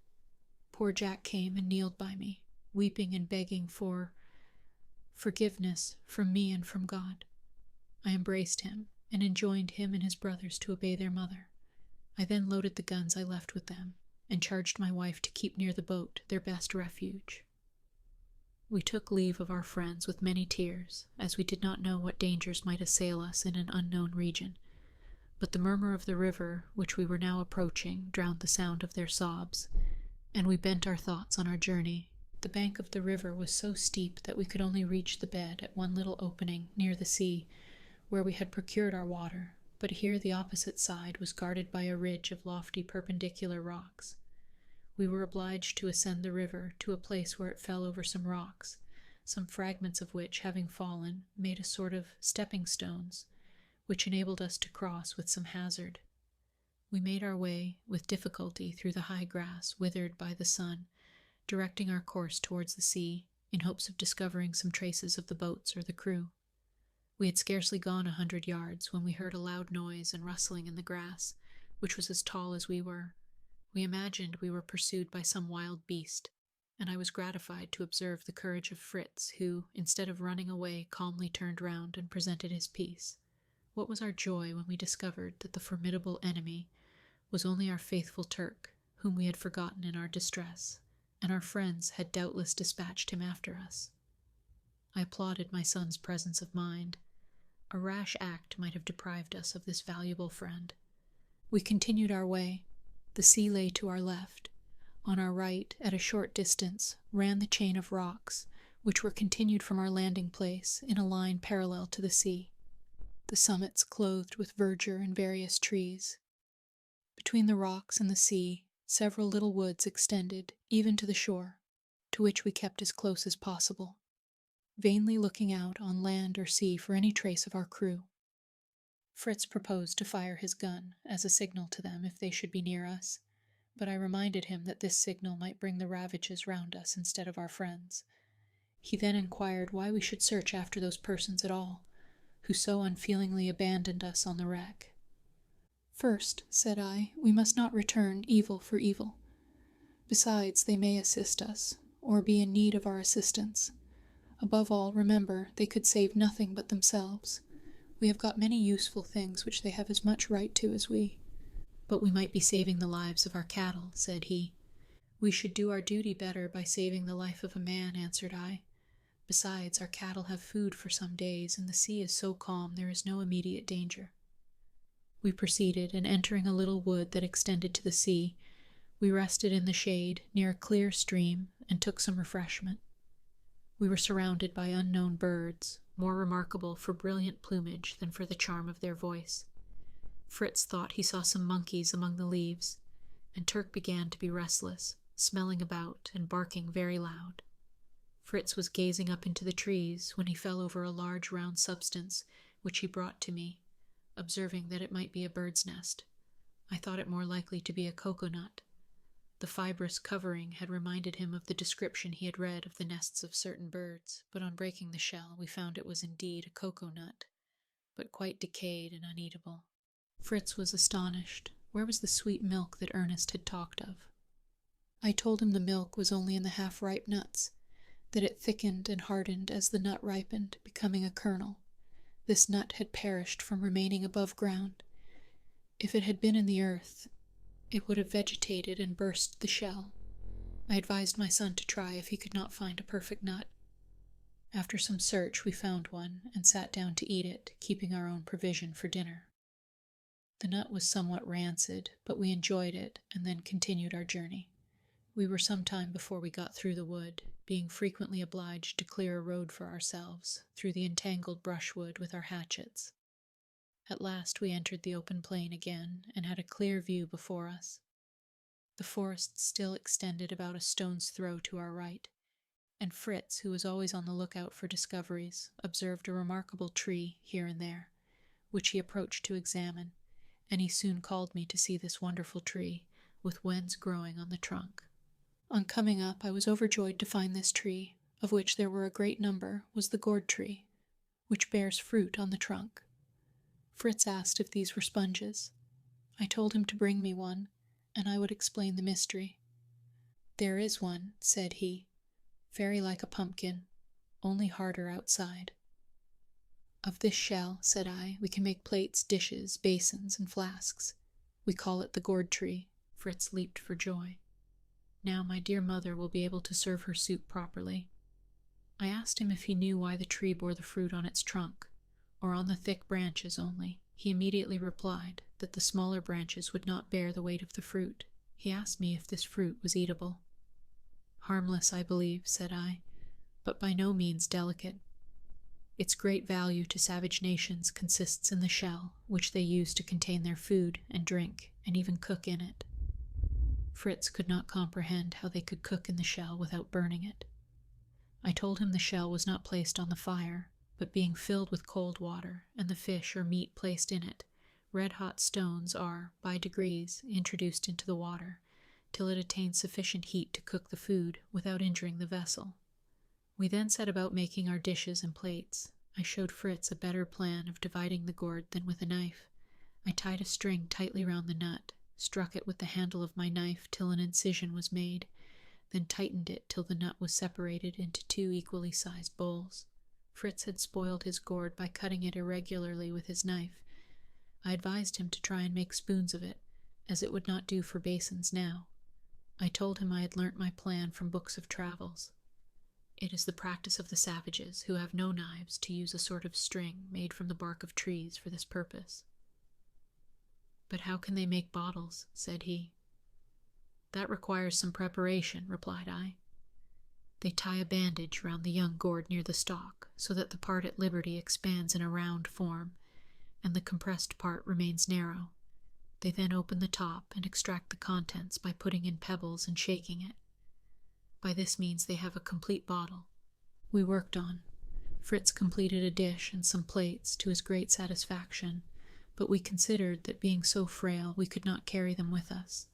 Poor Jack came and kneeled by me, weeping and begging for forgiveness from me and from God. I embraced him, and enjoined him and his brothers to obey their mother. I then loaded the guns I left with them, and charged my wife to keep near the boat, their best refuge. We took leave of our friends with many tears, as we did not know what dangers might assail us in an unknown region, but the murmur of the river, which we were now approaching, drowned the sound of their sobs, and we bent our thoughts on our journey. The bank of the river was so steep that we could only reach the bed at one little opening near the sea, where we had procured our water, but here the opposite side was guarded by a ridge of lofty perpendicular rocks. We were obliged to ascend the river to a place where it fell over some rocks, some fragments of which, having fallen, made a sort of stepping stones, which enabled us to cross with some hazard. We made our way with difficulty through the high grass withered by the sun, directing our course towards the sea, in hopes of discovering some traces of the boats or the crew. We had scarcely gone 100 yards when we heard a loud noise and rustling in the grass, which was as tall as we were. We imagined we were pursued by some wild beast, and I was gratified to observe the courage of Fritz, who, instead of running away, calmly turned round and presented his piece. What was our joy when we discovered that the formidable enemy was only our faithful Turk, whom we had forgotten in our distress, and our friends had doubtless dispatched him after us. I applauded my son's presence of mind. A rash act might have deprived us of this valuable friend. We continued our way. The sea lay to our left. On our right, at a short distance, ran the chain of rocks, which were continued from our landing place in a line parallel to the sea, the summits clothed with verdure and various trees. Between the rocks and the sea, several little woods extended, even to the shore, to which we kept as close as possible, vainly looking out on land or sea for any trace of our crew. Fritz proposed to fire his gun as a signal to them if they should be near us, but I reminded him that this signal might bring the ravages round us instead of our friends. He then inquired why we should search after those persons at all, who so unfeelingly abandoned us on the wreck. "First," said I, "we must not return evil for evil. Besides, they may assist us, or be in need of our assistance. Above all, remember, they could save nothing but themselves. We have got many useful things which they have as much right to as we." "But we might be saving the lives of our cattle," said he. "We should do our duty better by saving the life of a man," answered I. "Besides, our cattle have food for some days, and the sea is so calm there is no immediate danger." We proceeded, and entering a little wood that extended to the sea, we rested in the shade near a clear stream and took some refreshment. We were surrounded by unknown birds, more remarkable for brilliant plumage than for the charm of their voice. Fritz thought he saw some monkeys among the leaves, and Turk began to be restless, smelling about and barking very loud. Fritz was gazing up into the trees when he fell over a large round substance which he brought to me, observing that it might be a bird's nest. I thought it more likely to be a cocoa-nut. The fibrous covering had reminded him of the description he had read of the nests of certain birds, but on breaking the shell we found it was indeed a cocoa nut, but quite decayed and uneatable. Fritz was astonished. Where was the sweet milk that Ernest had talked of? I told him the milk was only in the half-ripe nuts, that it thickened and hardened as the nut ripened, becoming a kernel. This nut had perished from remaining above ground. If it had been in the earth, it would have vegetated and burst the shell. I advised my son to try if he could not find a perfect nut. After some search we found one, and sat down to eat it, keeping our own provision for dinner. The nut was somewhat rancid, but we enjoyed it, and then continued our journey. We were some time before we got through the wood, being frequently obliged to clear a road for ourselves, through the entangled brushwood with our hatchets. At last we entered the open plain again, and had a clear view before us. The forest still extended about a stone's throw to our right, and Fritz, who was always on the lookout for discoveries, observed a remarkable tree here and there, which he approached to examine, and he soon called me to see this wonderful tree, with wens growing on the trunk. On coming up, I was overjoyed to find this tree, of which there were a great number, was the gourd tree, which bears fruit on the trunk. Fritz asked if these were sponges. I told him to bring me one, and I would explain the mystery. "There is one," said he, "very like a pumpkin, only harder outside." "Of this shell," said I, "we can make plates, dishes, basins, and flasks. We call it the gourd tree." Fritz leaped for joy. "Now my dear mother will be able to serve her soup properly." I asked him if he knew why the tree bore the fruit on its trunk, or on the thick branches only. He immediately replied that the smaller branches would not bear the weight of the fruit. He asked me if this fruit was eatable. "Harmless, I believe," said I, "but by no means delicate. Its great value to savage nations consists in the shell, which they use to contain their food and drink, and even cook in it." Fritz could not comprehend how they could cook in the shell without burning it. I told him the shell was not placed on the fire, but being filled with cold water, and the fish or meat placed in it, red-hot stones are, by degrees, introduced into the water, till it attains sufficient heat to cook the food without injuring the vessel. We then set about making our dishes and plates. I showed Fritz a better plan of dividing the gourd than with a knife. I tied a string tightly round the nut, struck it with the handle of my knife till an incision was made, then tightened it till the nut was separated into 2 equally sized bowls. Fritz had spoiled his gourd by cutting it irregularly with his knife. I advised him to try and make spoons of it, as it would not do for basins now. I told him I had learnt my plan from books of travels. It is the practice of the savages, who have no knives, to use a sort of string made from the bark of trees for this purpose. "But how can they make bottles?" said he. "That requires some preparation," replied I. "They tie a bandage round the young gourd near the stalk, so that the part at liberty expands in a round form, and the compressed part remains narrow. They then open the top and extract the contents by putting in pebbles and shaking it. By this means they have a complete bottle." We worked on. Fritz completed a dish and some plates to his great satisfaction, but we considered that being so frail we could not carry them with us.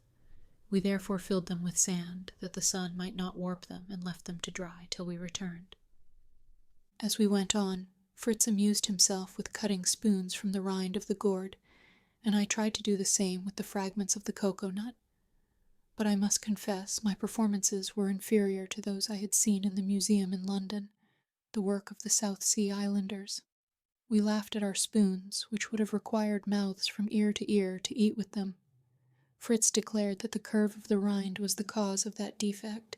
We therefore filled them with sand, that the sun might not warp them, and left them to dry till we returned. As we went on, Fritz amused himself with cutting spoons from the rind of the gourd, and I tried to do the same with the fragments of the cocoa nut. But I must confess my performances were inferior to those I had seen in the museum in London, the work of the South Sea Islanders. We laughed at our spoons, which would have required mouths from ear to ear to eat with them. Fritz declared that the curve of the rind was the cause of that defect.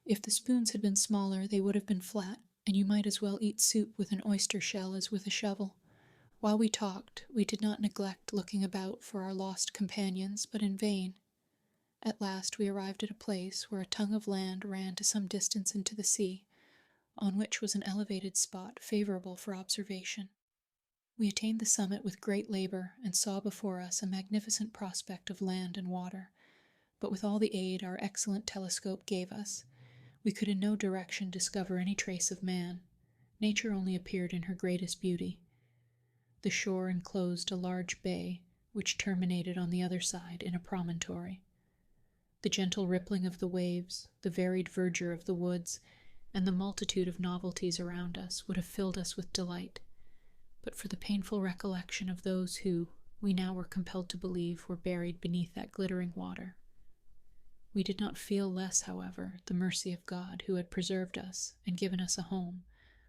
If the spoons had been smaller, they would have been flat, and you might as well eat soup with an oyster shell as with a shovel. While we talked, we did not neglect looking about for our lost companions, but in vain. At last we arrived at a place where a tongue of land ran to some distance into the sea, on which was an elevated spot favorable for observation. We attained the summit with great labor, and saw before us a magnificent prospect of land and water, but with all the aid our excellent telescope gave us, we could in no direction discover any trace of man. Nature only appeared in her greatest beauty. The shore enclosed a large bay, which terminated on the other side in a promontory. The gentle rippling of the waves, the varied verdure of the woods, and the multitude of novelties around us would have filled us with delight, but for the painful recollection of those who, we now were compelled to believe, were buried beneath that glittering water. We did not feel less, however, the mercy of God, who had preserved us and given us a home,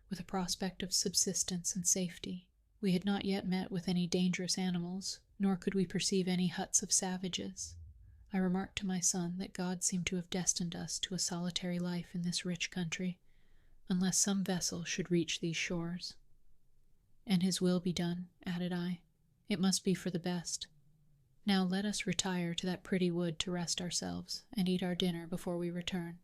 with a prospect of subsistence and safety. We had not yet met with any dangerous animals, nor could we perceive any huts of savages. I remarked to my son that God seemed to have destined us to a solitary life in this rich country, unless some vessel should reach these shores. "And his will be done," added I. "It must be for the best. Now let us retire to that pretty wood to rest ourselves, and eat our dinner before we return."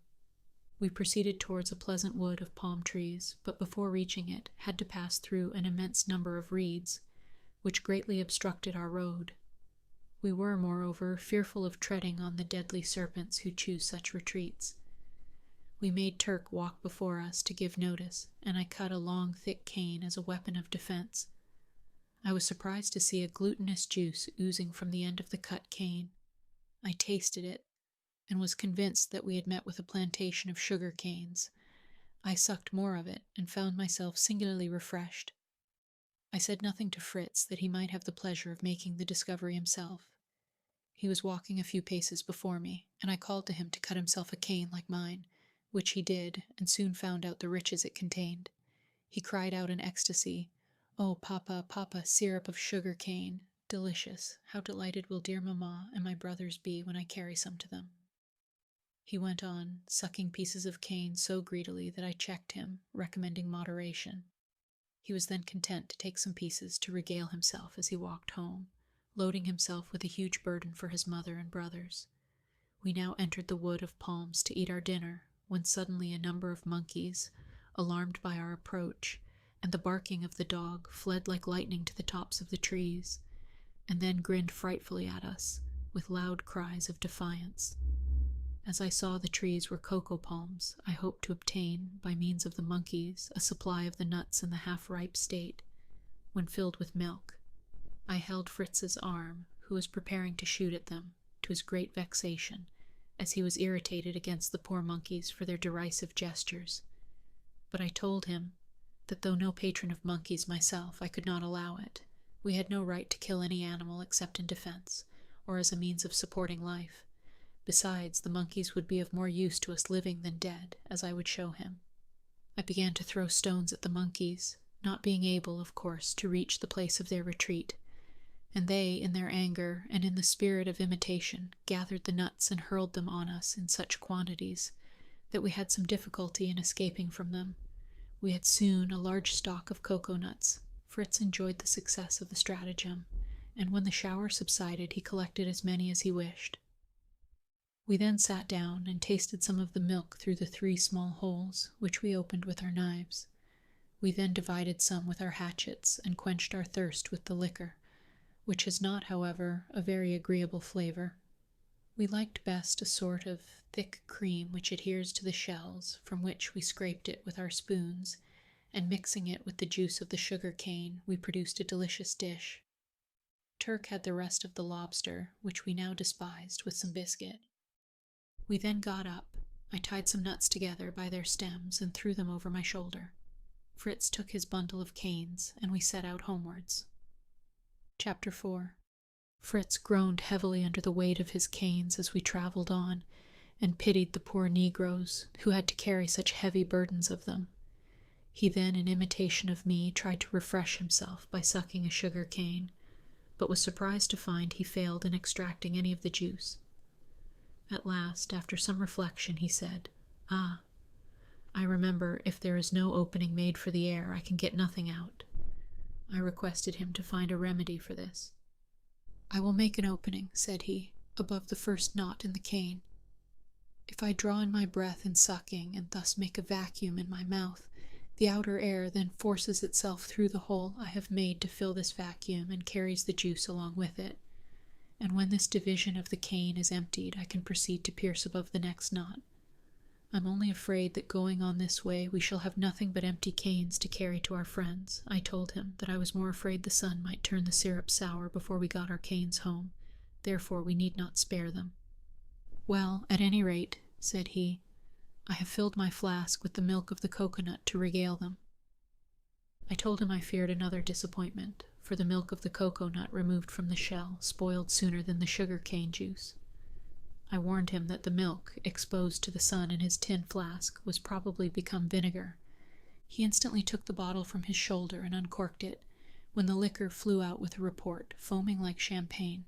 We proceeded towards a pleasant wood of palm trees, but before reaching it had to pass through an immense number of reeds, which greatly obstructed our road. We were, moreover, fearful of treading on the deadly serpents who choose such retreats. We made Turk walk before us to give notice, and I cut a long, thick cane as a weapon of defense. I was surprised to see a glutinous juice oozing from the end of the cut cane. I tasted it, and was convinced that we had met with a plantation of sugar canes. I sucked more of it, and found myself singularly refreshed. I said nothing to Fritz, that he might have the pleasure of making the discovery himself. He was walking a few paces before me, and I called to him to cut himself a cane like mine, which he did, and soon found out the riches it contained. He cried out in ecstasy, "Oh, papa, papa, syrup of sugar cane! Delicious! How delighted will dear mamma and my brothers be when I carry some to them." He went on, sucking pieces of cane so greedily that I checked him, recommending moderation. He was then content to take some pieces to regale himself as he walked home, loading himself with a huge burden for his mother and brothers. We now entered the wood of palms to eat our dinner, when suddenly a number of monkeys, alarmed by our approach, and the barking of the dog, fled like lightning to the tops of the trees, and then grinned frightfully at us, with loud cries of defiance. As I saw the trees were cocoa palms, I hoped to obtain, by means of the monkeys, a supply of the nuts in the half-ripe state, when filled with milk. I held Fritz's arm, who was preparing to shoot at them, to his great vexation, as he was irritated against the poor monkeys for their derisive gestures. But I told him that though no patron of monkeys myself, I could not allow it. We had no right to kill any animal except in defense, or as a means of supporting life. Besides, the monkeys would be of more use to us living than dead, as I would show him. I began to throw stones at the monkeys, not being able, of course, to reach the place of their retreat, and they, in their anger and in the spirit of imitation, gathered the nuts and hurled them on us in such quantities that we had some difficulty in escaping from them. We had soon a large stock of cocoa nuts. Fritz enjoyed the success of the stratagem, and when the shower subsided he collected as many as he wished. We then sat down and tasted some of the milk through the 3 small holes, which we opened with our knives. We then divided some with our hatchets and quenched our thirst with the liquor, which has not, however, a very agreeable flavor. We liked best a sort of thick cream which adheres to the shells, from which we scraped it with our spoons, and mixing it with the juice of the sugar cane, we produced a delicious dish. Turk had the rest of the lobster, which we now despised, with some biscuit. We then got up. I tied some nuts together by their stems and threw them over my shoulder. Fritz took his bundle of canes, and we set out homewards. Chapter 4. Fritz groaned heavily under the weight of his canes as we traveled on, and pitied the poor negroes, who had to carry such heavy burdens of them. He then, in imitation of me, tried to refresh himself by sucking a sugar cane, but was surprised to find he failed in extracting any of the juice. At last, after some reflection, he said, "Ah, I remember, if there is no opening made for the air, I can get nothing out." I requested him to find a remedy for this. "I will make an opening," said he, "above the first knot in the cane. If I draw in my breath in sucking, and thus make a vacuum in my mouth, the outer air then forces itself through the hole I have made to fill this vacuum and carries the juice along with it. And when this division of the cane is emptied, I can proceed to pierce above the next knot. I'm only afraid that going on this way we shall have nothing but empty canes to carry to our friends." I told him that I was more afraid the sun might turn the syrup sour before we got our canes home, therefore we need not spare them. "Well, at any rate," said he, "I have filled my flask with the milk of the coconut to regale them." I told him I feared another disappointment, for the milk of the coconut removed from the shell spoiled sooner than the sugar cane juice. I warned him that the milk, exposed to the sun in his tin flask, was probably become vinegar. He instantly took the bottle from his shoulder and uncorked it, when the liquor flew out with a report, foaming like champagne.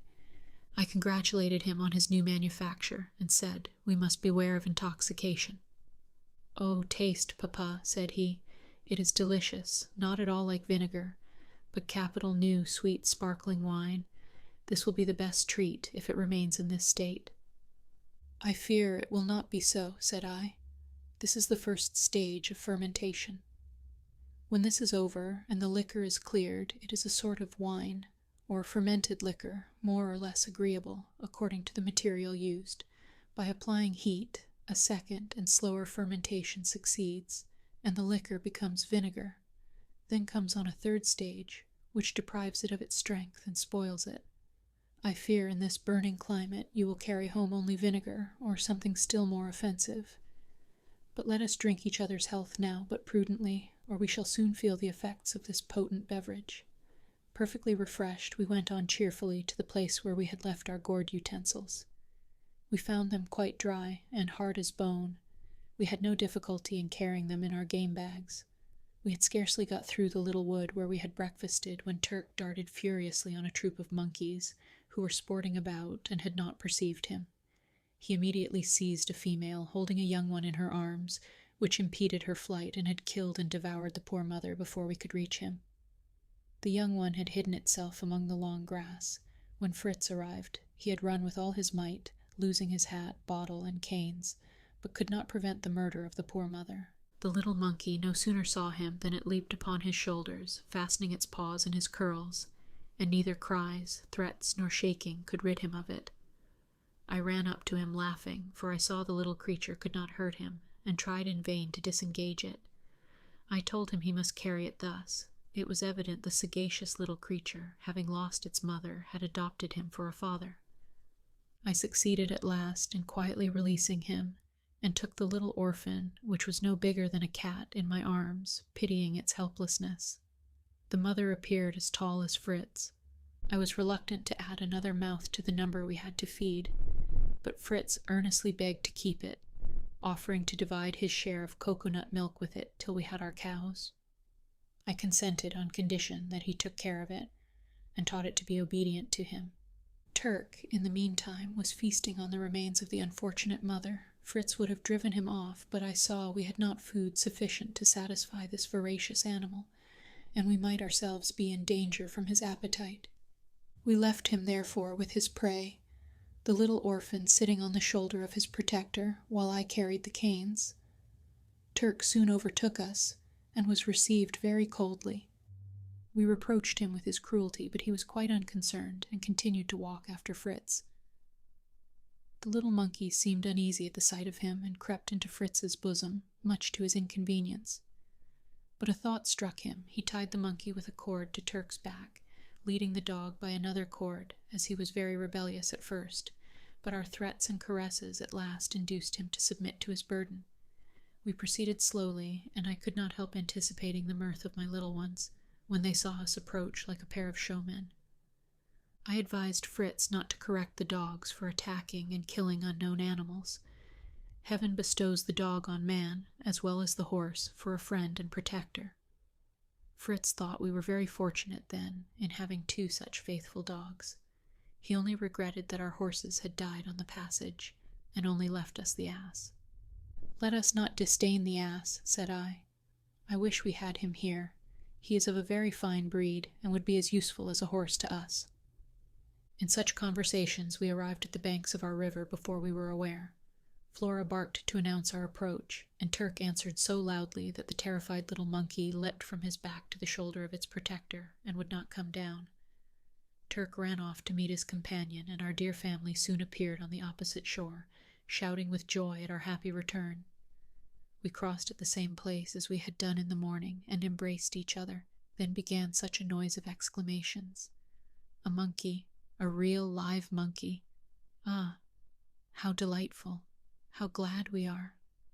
I congratulated him on his new manufacture, and said, "We must beware of intoxication." "Oh, taste, papa," said he. "It is delicious, not at all like vinegar, but capital new, sweet, sparkling wine. This will be the best treat, if it remains in this state." "I fear it will not be so," said I. "This is the first stage of fermentation. When this is over, and the liquor is cleared, it is a sort of wine, or fermented liquor, more or less agreeable, according to the material used. By applying heat, a second and slower fermentation succeeds, and the liquor becomes vinegar. Then comes on a third stage, which deprives it of its strength and spoils it. I fear in this burning climate you will carry home only vinegar, or something still more offensive. But let us drink each other's health now, but prudently, or we shall soon feel the effects of this potent beverage." Perfectly refreshed, we went on cheerfully to the place where we had left our gourd utensils. We found them quite dry and hard as bone. We had no difficulty in carrying them in our game bags. We had scarcely got through the little wood where we had breakfasted when Turk darted furiously on a troop of monkeys, who were sporting about and had not perceived him. He immediately seized a female, holding a young one in her arms, which impeded her flight and had killed and devoured the poor mother before we could reach him. The young one had hidden itself among the long grass. When Fritz arrived, he had run with all his might, losing his hat, bottle, and canes, but could not prevent the murder of the poor mother. The little monkey no sooner saw him than it leaped upon his shoulders, fastening its paws in his curls, and neither cries, threats, nor shaking could rid him of it. I ran up to him laughing, for I saw the little creature could not hurt him, and tried in vain to disengage it. I told him he must carry it thus. It was evident the sagacious little creature, having lost its mother, had adopted him for a father. I succeeded at last in quietly releasing him, and took the little orphan, which was no bigger than a cat, in my arms, pitying its helplessness. The mother appeared as tall as Fritz. I was reluctant to add another mouth to the number we had to feed, but Fritz earnestly begged to keep it, offering to divide his share of coconut milk with it till we had our cows. I consented on condition that he took care of it, and taught it to be obedient to him. Turk, in the meantime, was feasting on the remains of the unfortunate mother. Fritz would have driven him off, but I saw we had not food sufficient to satisfy this voracious animal, and we might ourselves be in danger from his appetite. We left him, therefore, with his prey, the little orphan sitting on the shoulder of his protector, while I carried the canes. Turk soon overtook us, and was received very coldly. We reproached him with his cruelty, but he was quite unconcerned, and continued to walk after Fritz. The little monkey seemed uneasy at the sight of him, and crept into Fritz's bosom, much to his inconvenience. But a thought struck him. He tied the monkey with a cord to Turk's back, leading the dog by another cord, as he was very rebellious at first, but our threats and caresses at last induced him to submit to his burden. We proceeded slowly, and I could not help anticipating the mirth of my little ones, when they saw us approach like a pair of showmen. I advised Fritz not to correct the dogs for attacking and killing unknown animals. Heaven bestows the dog on man, as well as the horse, for a friend and protector. Fritz thought we were very fortunate, then, in having two such faithful dogs. He only regretted that our horses had died on the passage, and only left us the ass. "Let us not disdain the ass," said I. "I wish we had him here. He is of a very fine breed, and would be as useful as a horse to us." In such conversations we arrived at the banks of our river before we were aware. Flora barked to announce our approach, and Turk answered so loudly that the terrified little monkey leapt from his back to the shoulder of its protector, and would not come down. Turk ran off to meet his companion, and our dear family soon appeared on the opposite shore, shouting with joy at our happy return. We crossed at the same place as we had done in the morning, and embraced each other. Then began such a noise of exclamations. A monkey, a real live monkey. Ah, How delightful. How glad we are.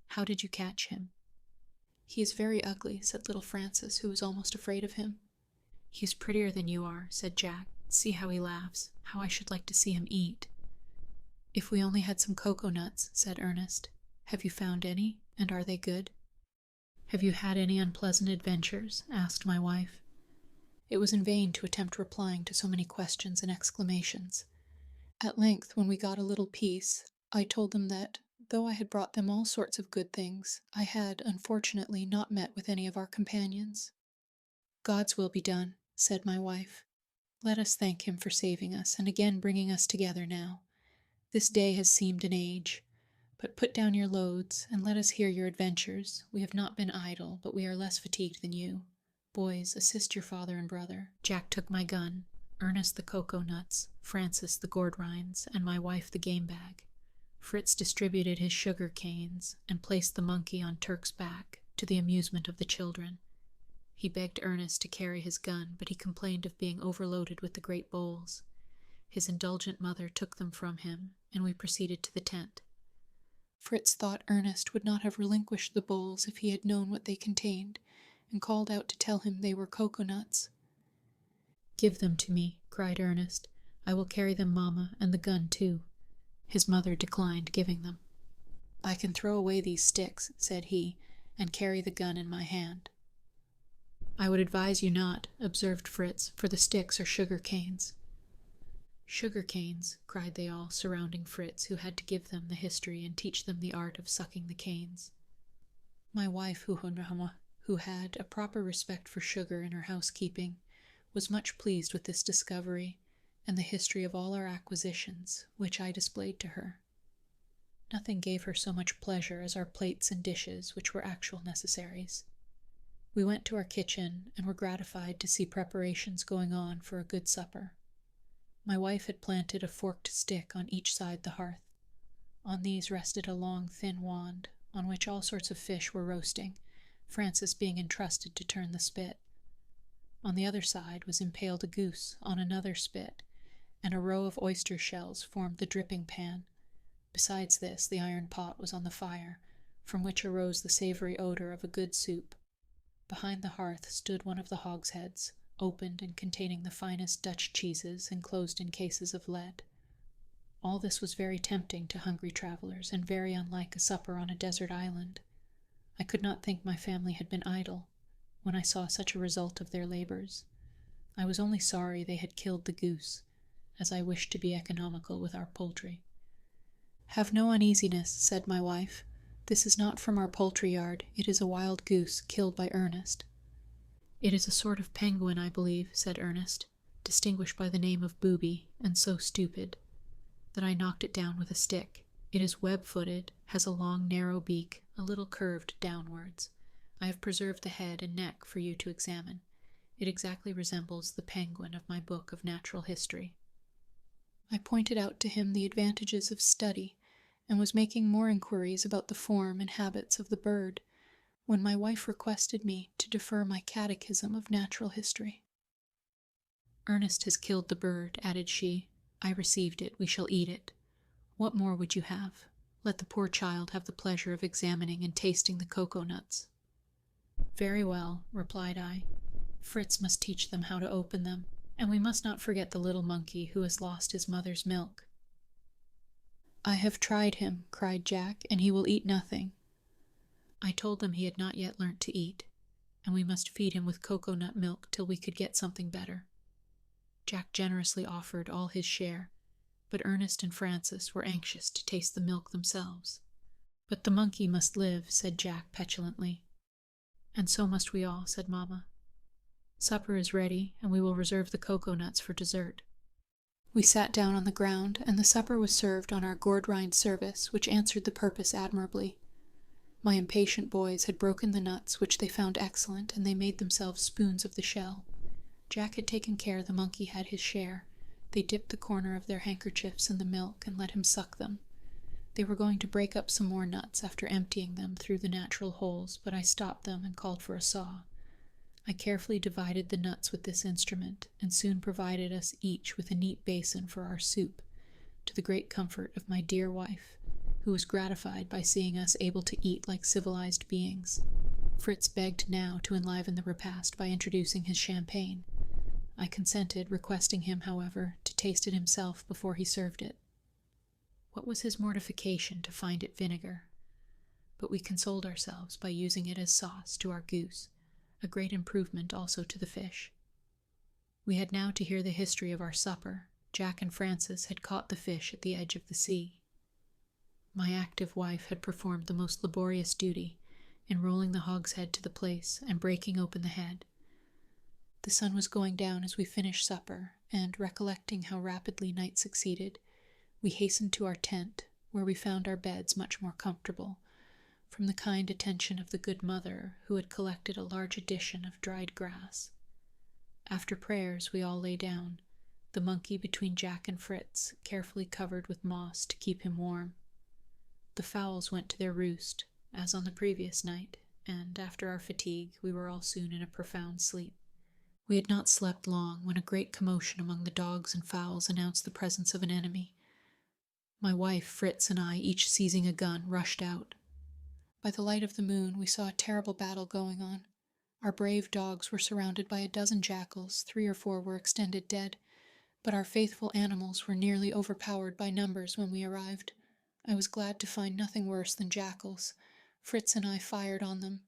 How did you catch him? He is very ugly, said little Frances, who was almost afraid of him. He is prettier than you are, said Jack. See how he laughs. How I should like to see him eat. If we only had some cocoa nuts, said Ernest. Have you found any, and are they good? Have you had any unpleasant adventures? Asked my wife. It was in vain to attempt replying to so many questions and exclamations. At length, when we got a little peace, I told them that, though I had brought them all sorts of good things, I had, unfortunately, not met with any of our companions. God's will be done, said my wife. Let us thank him for saving us and again bringing us together now. This day has seemed an age. But put down your loads, and let us hear your adventures. We have not been idle, but we are less fatigued than you. Boys, assist your father and brother. Jack took my gun, Ernest the cocoa nuts, Frances the gourd rinds, and my wife the game bag. Fritz distributed his sugar canes, and placed the monkey on Turk's back, to the amusement of the children. He begged Ernest to carry his gun, but he complained of being overloaded with the great bowls. His indulgent mother took them from him, and we proceeded to the tent. Fritz thought Ernest would not have relinquished the bowls if he had known what they contained, and called out to tell him they were cocoa-nuts. Give them to me, cried Ernest. I will carry them, Mamma, and the gun too. His mother declined giving them. I can throw away these sticks, said he, and carry the gun in my hand. I would advise you not, observed Fritz, for the sticks are sugar canes. Sugar canes, cried they all, surrounding Fritz, who had to give them the history and teach them the art of sucking the canes. My wife, who had a proper respect for sugar in her housekeeping, was much pleased with this discovery and the history of all our acquisitions, which I displayed to her. Nothing gave her so much pleasure as our plates and dishes, which were actual necessaries. We went to our kitchen and were gratified to see preparations going on for a good supper. My wife had planted a forked stick on each side the hearth. On these rested a long, thin wand, on which all sorts of fish were roasting, Frances being entrusted to turn the spit. On the other side was impaled a goose on another spit, and a row of oyster shells formed the dripping pan. Besides this, the iron pot was on the fire, from which arose the savory odor of a good soup. Behind the hearth stood one of the hogsheads, opened and containing the finest Dutch cheeses enclosed in cases of lead. All this was very tempting to hungry travelers, and very unlike a supper on a desert island. I could not think my family had been idle, when I saw such a result of their labors. I was only sorry they had killed the goose, as I wished to be economical with our poultry. Have no uneasiness, said my wife. This is not from our poultry yard. It is a wild goose killed by Ernest. It is a sort of penguin, I believe, said Ernest, distinguished by the name of Booby, and so stupid, that I knocked it down with a stick. It is web-footed, has a long, narrow beak, a little curved downwards. I have preserved the head and neck for you to examine. It exactly resembles the penguin of my book of natural history. I pointed out to him the advantages of study, and was making more inquiries about the form and habits of the bird, when my wife requested me to defer my catechism of natural history. Ernest has killed the bird, added she. I received it. We shall eat it. What more would you have? Let the poor child have the pleasure of examining and tasting the cocoa nuts. Very well, replied I. Fritz must teach them how to open them, and we must not forget the little monkey who has lost his mother's milk. I have tried him, cried Jack, and he will eat nothing. I told them he had not yet learnt to eat, and we must feed him with cocoa-nut milk till we could get something better. Jack generously offered all his share, but Ernest and Frances were anxious to taste the milk themselves. But the monkey must live, said Jack petulantly. And so must we all, said Mamma. Supper is ready, and we will reserve the cocoa-nuts for dessert. We sat down on the ground, and the supper was served on our gourd-rind service, which answered the purpose admirably. My impatient boys had broken the nuts, which they found excellent, and they made themselves spoons of the shell. Jack had taken care the monkey had his share. They dipped the corner of their handkerchiefs in the milk and let him suck them. They were going to break up some more nuts after emptying them through the natural holes, but I stopped them and called for a saw. I carefully divided the nuts with this instrument, and soon provided us each with a neat basin for our soup, to the great comfort of my dear wife, who was gratified by seeing us able to eat like civilized beings. Fritz begged now to enliven the repast by introducing his champagne. I consented, requesting him, however, to taste it himself before he served it. What was his mortification to find it vinegar? But we consoled ourselves by using it as sauce to our goose, a great improvement also to the fish. We had now to hear the history of our supper. Jack and Francis had caught the fish at the edge of the sea. My active wife had performed the most laborious duty in rolling the hogshead to the place and breaking open the head. The sun was going down as we finished supper, and recollecting how rapidly night succeeded, we hastened to our tent, where we found our beds much more comfortable, from the kind attention of the good mother, who had collected a large edition of dried grass. After prayers we all lay down, the monkey between Jack and Fritz, carefully covered with moss to keep him warm. The fowls went to their roost, as on the previous night, and after our fatigue we were all soon in a profound sleep. We had not slept long when a great commotion among the dogs and fowls announced the presence of an enemy. My wife, Fritz, and I, each seizing a gun, rushed out. By the light of the moon we saw a terrible battle going on. Our brave dogs were surrounded by a dozen jackals, 3 or 4 were extended dead, but our faithful animals were nearly overpowered by numbers when we arrived. I was glad to find nothing worse than jackals. Fritz and I fired on them.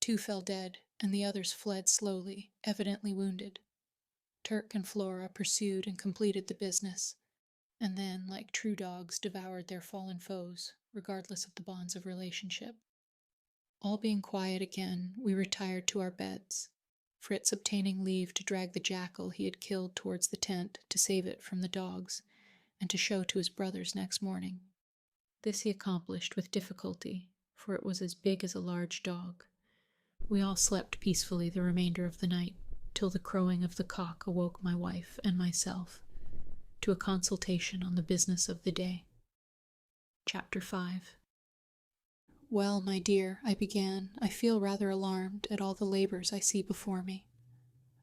2 fell dead, and the others fled slowly, evidently wounded. Turk and Flora pursued and completed the business, and then, like true dogs, devoured their fallen foes, regardless of the bonds of relationship. All being quiet again, we retired to our beds, Fritz obtaining leave to drag the jackal he had killed towards the tent to save it from the dogs, and to show to his brothers next morning. This he accomplished with difficulty, for it was as big as a large dog. We all slept peacefully the remainder of the night, till the crowing of the cock awoke my wife and myself to a consultation on the business of the day. Chapter 5. Well, my dear, I began, I feel rather alarmed at all the labors I see before me.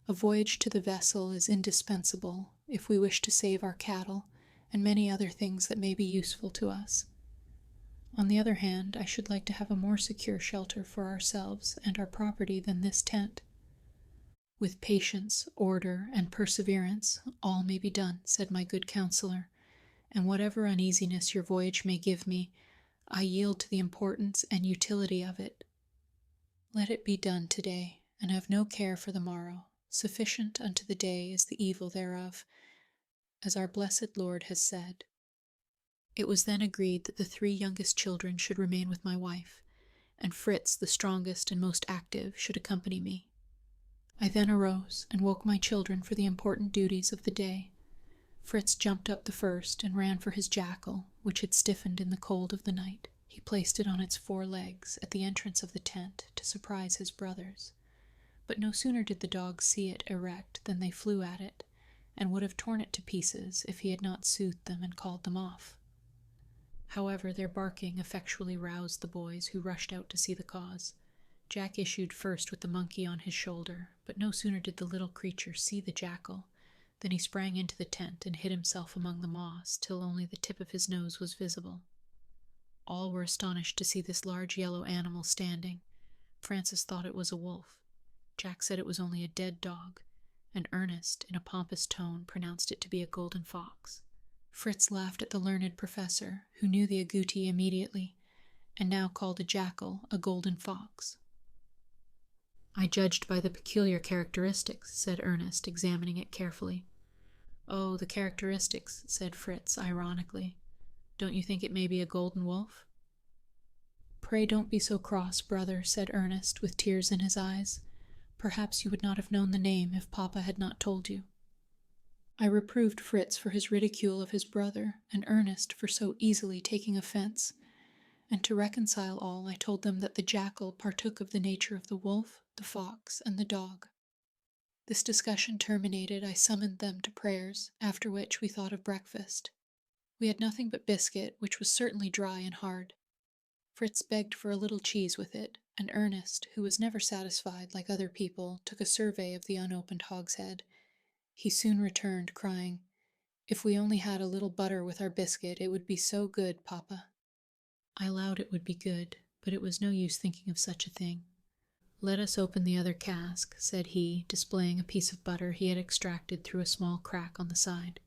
A voyage to the vessel is indispensable if we wish to save our cattle and many other things that may be useful to us. On the other hand, I should like to have a more secure shelter for ourselves and our property than this tent. With patience, order, and perseverance, all may be done, said my good counselor, and whatever uneasiness your voyage may give me, I yield to the importance and utility of it. Let it be done today, and have no care for the morrow. Sufficient unto the day is the evil thereof, as our blessed Lord has said. It was then agreed that the 3 youngest children should remain with my wife, and Fritz, the strongest and most active, should accompany me. I then arose and woke my children for the important duties of the day. Fritz jumped up the first and ran for his jackal, which had stiffened in the cold of the night. He placed it on its 4 legs at the entrance of the tent to surprise his brothers. But no sooner did the dogs see it erect than they flew at it, and would have torn it to pieces if he had not soothed them and called them off. However, their barking effectually roused the boys, who rushed out to see the cause. Jack issued first with the monkey on his shoulder, but no sooner did the little creature see the jackal than he sprang into the tent and hid himself among the moss till only the tip of his nose was visible. All were astonished to see this large yellow animal standing. Francis thought it was a wolf. Jack said it was only a dead dog, and Ernest, in a pompous tone, pronounced it to be a golden fox. Fritz laughed at the learned professor, who knew the agouti immediately, and now called a jackal a golden fox. I judged by the peculiar characteristics, said Ernest, examining it carefully. Oh, the characteristics, said Fritz, ironically. Don't you think it may be a golden wolf? Pray don't be so cross, brother, said Ernest, with tears in his eyes. Perhaps you would not have known the name if Papa had not told you. I reproved Fritz for his ridicule of his brother, and Ernest for so easily taking offense, and to reconcile all I told them that the jackal partook of the nature of the wolf, the fox, and the dog. This discussion terminated, I summoned them to prayers, after which we thought of breakfast. We had nothing but biscuit, which was certainly dry and hard. Fritz begged for a little cheese with it, and Ernest, who was never satisfied like other people, took a survey of the unopened hogshead. He soon returned, crying, If we only had a little butter with our biscuit, it would be so good, Papa. I allowed it would be good, but it was no use thinking of such a thing. Let us open the other cask, said he, displaying a piece of butter he had extracted through a small crack on the side.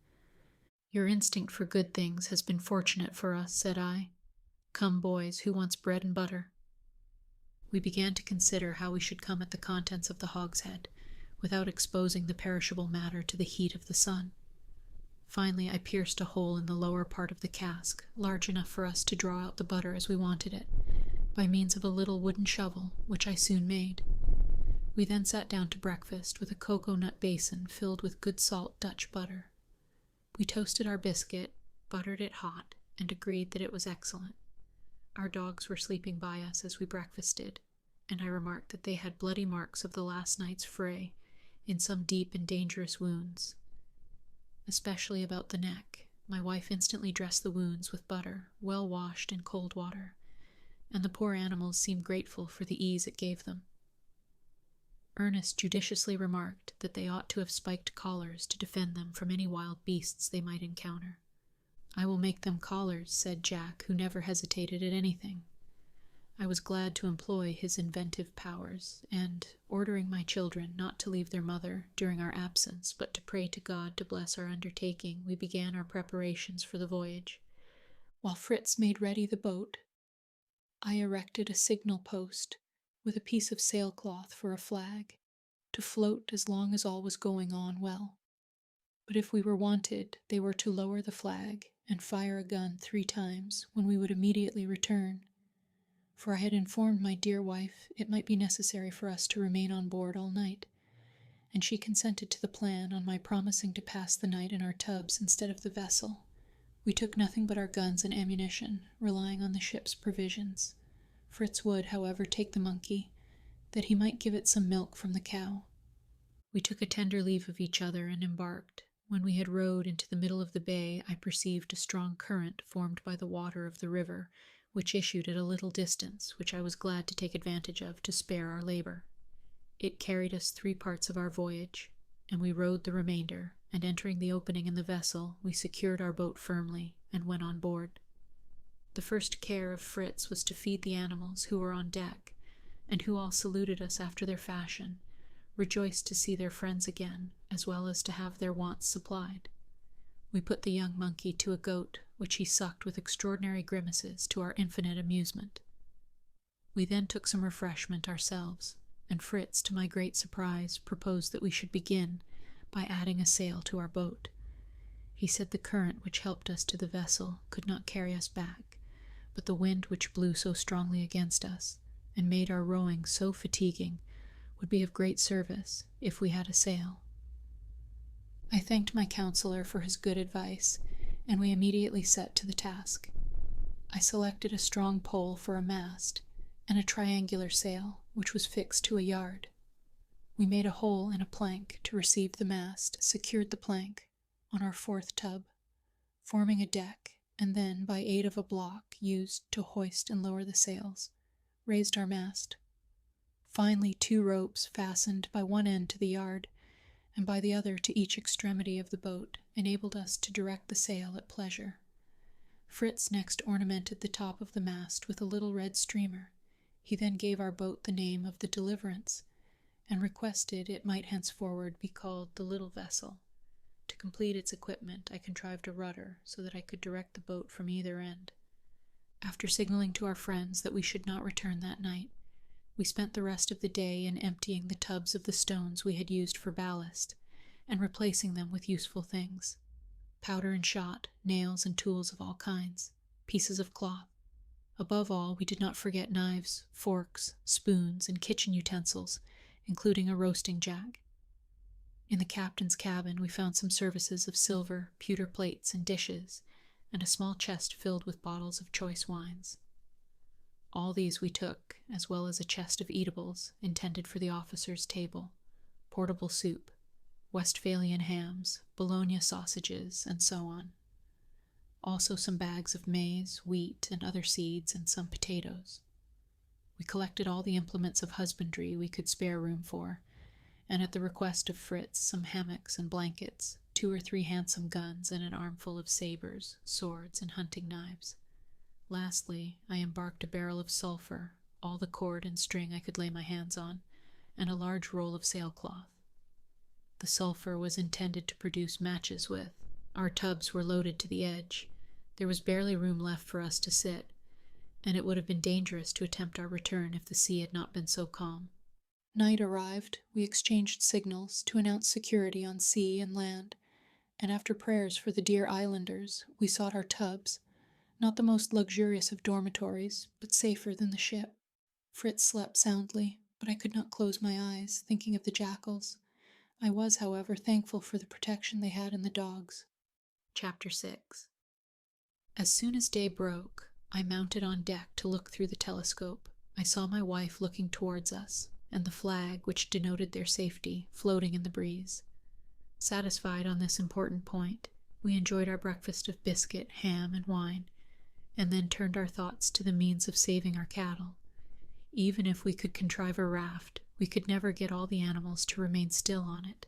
Your instinct for good things has been fortunate for us, said I. Come, boys, who wants bread and butter? We began to consider how we should come at the contents of the hogshead, without exposing the perishable matter to the heat of the sun. Finally, I pierced a hole in the lower part of the cask, large enough for us to draw out the butter as we wanted it, by means of a little wooden shovel, which I soon made. We then sat down to breakfast with a cocoa-nut basin filled with good salt Dutch butter. We toasted our biscuit, buttered it hot, and agreed that it was excellent. Our dogs were sleeping by us as we breakfasted, and I remarked that they had bloody marks of the last night's fray, in some deep and dangerous wounds, especially about the neck. My wife instantly dressed the wounds with butter, well washed in cold water, and the poor animals seemed grateful for the ease it gave them. Ernest judiciously remarked that they ought to have spiked collars to defend them from any wild beasts they might encounter. I will make them collars, said Jack, who never hesitated at anything. I was glad to employ his inventive powers, and, ordering my children not to leave their mother during our absence, but to pray to God to bless our undertaking, we began our preparations for the voyage. While Fritz made ready the boat, I erected a signal post with a piece of sailcloth for a flag, to float as long as all was going on well. But if we were wanted, they were to lower the flag and fire a gun 3 times, when we would immediately return, for I had informed my dear wife it might be necessary for us to remain on board all night, and she consented to the plan on my promising to pass the night in our tubs instead of the vessel. We took nothing but our guns and ammunition, relying on the ship's provisions. Fritz would, however, take the monkey, that he might give it some milk from the cow. We took a tender leave of each other and embarked. When we had rowed into the middle of the bay, I perceived a strong current formed by the water of the river, which issued at a little distance, which I was glad to take advantage of to spare our labor. It carried us 3 parts of our voyage, and we rowed the remainder, and entering the opening in the vessel, we secured our boat firmly and went on board. The first care of Fritz was to feed the animals who were on deck, and who all saluted us after their fashion, rejoiced to see their friends again, as well as to have their wants supplied. We put the young monkey to a goat, which he sucked with extraordinary grimaces, to our infinite amusement. We then took some refreshment ourselves, and Fritz, to my great surprise, proposed that we should begin by adding a sail to our boat. He said the current which helped us to the vessel could not carry us back, but the wind which blew so strongly against us, and made our rowing so fatiguing, would be of great service if we had a sail. I thanked my counselor for his good advice, and we immediately set to the task. I selected a strong pole for a mast, and a triangular sail, which was fixed to a yard. We made a hole in a plank to receive the mast, secured the plank on our 4th tub, forming a deck, and then, by aid of a block used to hoist and lower the sails, raised our mast. Finally, 2 ropes fastened by one end to the yard, and by the other to each extremity of the boat, enabled us to direct the sail at pleasure. Fritz next ornamented the top of the mast with a little red streamer. He then gave our boat the name of the Deliverance, and requested it might henceforward be called the Little Vessel. To complete its equipment, I contrived a rudder, so that I could direct the boat from either end. After signaling to our friends that we should not return that night, we spent the rest of the day in emptying the tubs of the stones we had used for ballast, and replacing them with useful things: powder and shot, nails and tools of all kinds, pieces of cloth. Above all, we did not forget knives, forks, spoons, and kitchen utensils, including a roasting jack. In the captain's cabin we found some services of silver, pewter plates, and dishes, and a small chest filled with bottles of choice wines. All these we took, as well as a chest of eatables intended for the officers' table, portable soup, Westphalian hams, Bologna sausages, and so on. Also some bags of maize, wheat, and other seeds, and some potatoes. We collected all the implements of husbandry we could spare room for, and at the request of Fritz, some hammocks and blankets, 2 or 3 handsome guns and an armful of sabers, swords, and hunting knives. Lastly, I embarked a barrel of sulphur, all the cord and string I could lay my hands on, and a large roll of sailcloth. The sulphur was intended to produce matches with. Our tubs were loaded to the edge. There was barely room left for us to sit, and it would have been dangerous to attempt our return if the sea had not been so calm. Night arrived, we exchanged signals to announce security on sea and land, and after prayers for the dear islanders, we sought our tubs, not the most luxurious of dormitories, but safer than the ship. Fritz slept soundly, but I could not close my eyes, thinking of the jackals. I was, however, thankful for the protection they had in the dogs. Chapter 6. As soon as day broke, I mounted on deck to look through the telescope. I saw my wife looking towards us, and the flag, which denoted their safety, floating in the breeze. Satisfied on this important point, we enjoyed our breakfast of biscuit, ham, and wine, and then turned our thoughts to the means of saving our cattle. Even if we could contrive a raft, we could never get all the animals to remain still on it.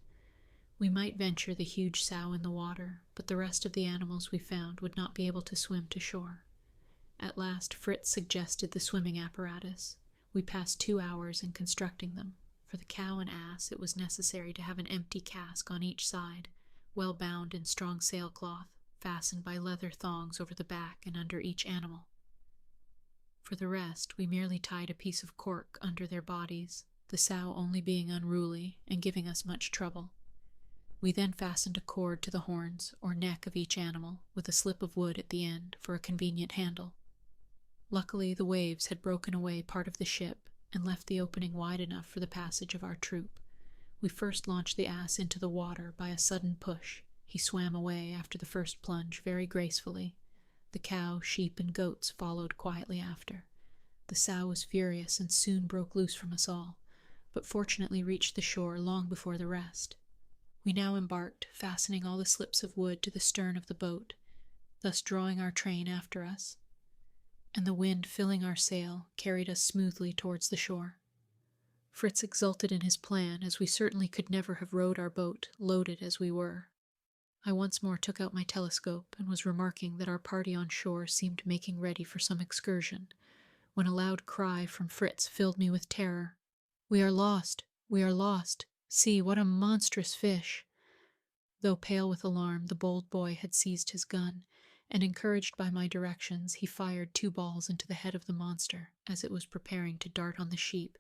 We might venture the huge sow in the water, but the rest of the animals we found would not be able to swim to shore. At last Fritz suggested the swimming apparatus. We passed 2 hours in constructing them. For the cow and ass it was necessary to have an empty cask on each side, well bound in strong sailcloth, fastened by leather thongs over the back and under each animal. For the rest, we merely tied a piece of cork under their bodies, the sow only being unruly and giving us much trouble. We then fastened a cord to the horns or neck of each animal, with a slip of wood at the end for a convenient handle. Luckily, the waves had broken away part of the ship and left the opening wide enough for the passage of our troop. We first launched the ass into the water by a sudden push. He swam away after the first plunge very gracefully. The cow, sheep, and goats followed quietly after. The sow was furious and soon broke loose from us all, but fortunately reached the shore long before the rest. We now embarked, fastening all the slips of wood to the stern of the boat, thus drawing our train after us, and the wind filling our sail carried us smoothly towards the shore. Fritz exulted in his plan, as we certainly could never have rowed our boat, loaded as we were. I once more took out my telescope and was remarking that our party on shore seemed making ready for some excursion, when a loud cry from Fritz filled me with terror. "We are lost! We are lost! See, what a monstrous fish!" Though pale with alarm, the bold boy had seized his gun, and encouraged by my directions, he fired 2 balls into the head of the monster as it was preparing to dart on the sheep.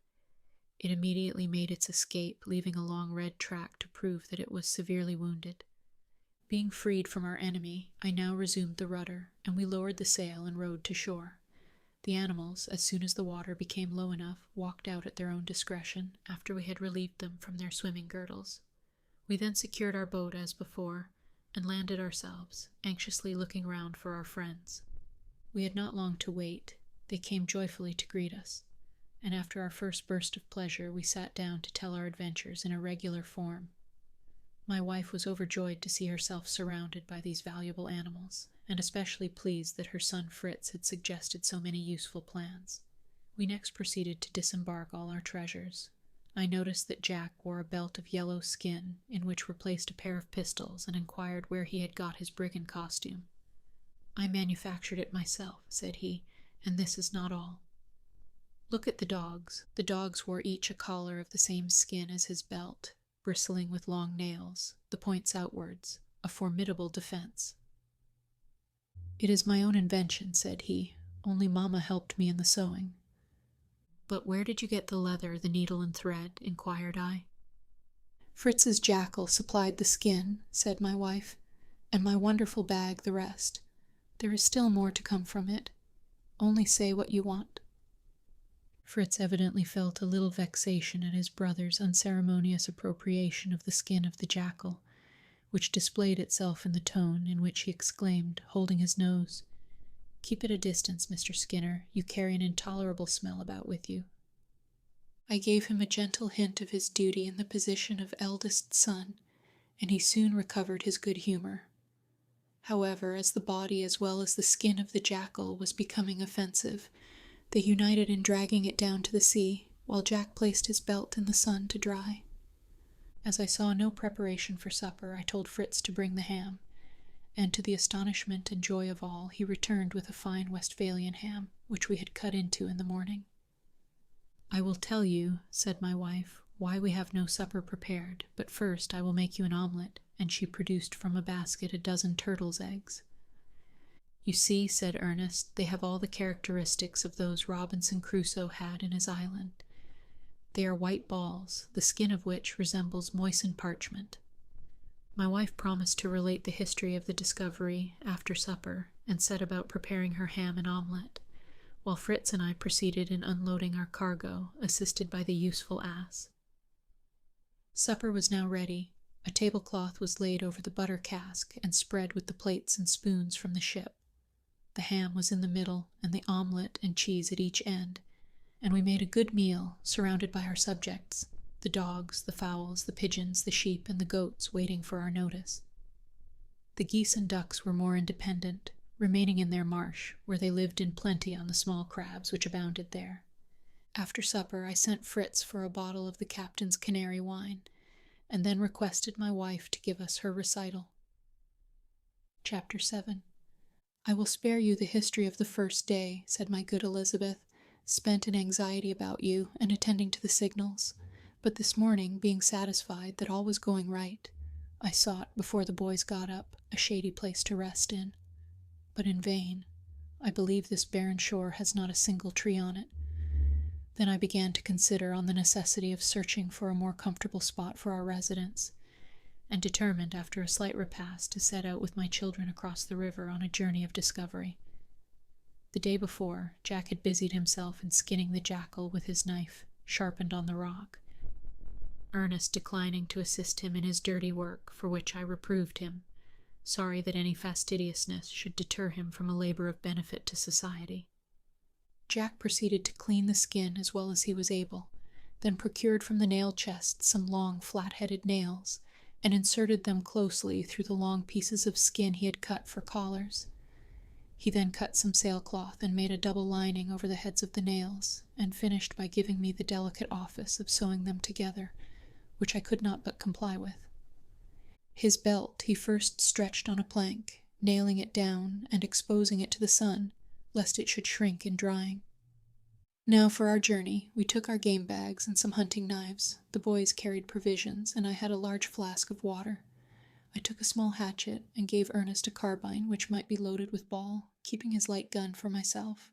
It immediately made its escape, leaving a long red track to prove that it was severely wounded. Being freed from our enemy, I now resumed the rudder, and we lowered the sail and rowed to shore. The animals, as soon as the water became low enough, walked out at their own discretion, after we had relieved them from their swimming girdles. We then secured our boat as before, and landed ourselves, anxiously looking round for our friends. We had not long to wait. They came joyfully to greet us, and after our first burst of pleasure, we sat down to tell our adventures in a regular form. My wife was overjoyed to see herself surrounded by these valuable animals, and especially pleased that her son Fritz had suggested so many useful plans. We next proceeded to disembark all our treasures. I noticed that Jack wore a belt of yellow skin, in which were placed a pair of pistols, and inquired where he had got his brigand costume. "I manufactured it myself," said he, "and this is not all. Look at the dogs." The dogs wore each a collar of the same skin as his belt, bristling with long nails, the points outwards, a formidable defense. "It is my own invention," said he, "only Mamma helped me in the sewing." "But where did you get the leather, the needle and thread?" inquired I. "Fritz's jackal supplied the skin," said my wife, "and my wonderful bag the rest. There is still more to come from it. Only say what you want." Fritz evidently felt a little vexation at his brother's unceremonious appropriation of the skin of the jackal, which displayed itself in the tone in which he exclaimed, holding his nose, "Keep at a distance, Mr. Skinner. You carry an intolerable smell about with you." I gave him a gentle hint of his duty in the position of eldest son, and he soon recovered his good humor. However, as the body as well as the skin of the jackal was becoming offensive, they united in dragging it down to the sea, while Jack placed his belt in the sun to dry. As I saw no preparation for supper, I told Fritz to bring the ham, and to the astonishment and joy of all, he returned with a fine Westphalian ham, which we had cut into in the morning. "I will tell you," said my wife, "why we have no supper prepared, but first I will make you an omelette," and she produced from a basket a dozen turtles' eggs. "You see," said Ernest, "they have all the characteristics of those Robinson Crusoe had in his island. They are white balls, the skin of which resembles moistened parchment." My wife promised to relate the history of the discovery after supper, and set about preparing her ham and omelette, while Fritz and I proceeded in unloading our cargo, assisted by the useful ass. Supper was now ready. A tablecloth was laid over the butter cask, and spread with the plates and spoons from the ship. The ham was in the middle, and the omelette and cheese at each end, and we made a good meal, surrounded by our subjects, the dogs, the fowls, the pigeons, the sheep, and the goats waiting for our notice. The geese and ducks were more independent, remaining in their marsh, where they lived in plenty on the small crabs which abounded there. After supper I sent Fritz for a bottle of the captain's canary wine, and then requested my wife to give us her recital. Chapter 7. "I will spare you the history of the first day," said my good Elizabeth, "spent in anxiety about you and attending to the signals. But this morning, being satisfied that all was going right, I sought, before the boys got up, a shady place to rest in. But in vain. I believe this barren shore has not a single tree on it. Then I began to consider on the necessity of searching for a more comfortable spot for our residence, and determined, after a slight repast, to set out with my children across the river on a journey of discovery. The day before, Jack had busied himself in skinning the jackal with his knife, sharpened on the rock, Ernest declining to assist him in his dirty work, for which I reproved him, sorry that any fastidiousness should deter him from a labor of benefit to society. Jack proceeded to clean the skin as well as he was able, then procured from the nail chest some long flat-headed nails, and inserted them closely through the long pieces of skin he had cut for collars. He then cut some sailcloth and made a double lining over the heads of the nails, and finished by giving me the delicate office of sewing them together, which I could not but comply with. His belt he first stretched on a plank, nailing it down and exposing it to the sun, lest it should shrink in drying. Now for our journey. We took our game bags and some hunting knives. The boys carried provisions, and I had a large flask of water. I took a small hatchet and gave Ernest a carbine which might be loaded with ball, keeping his light gun for myself.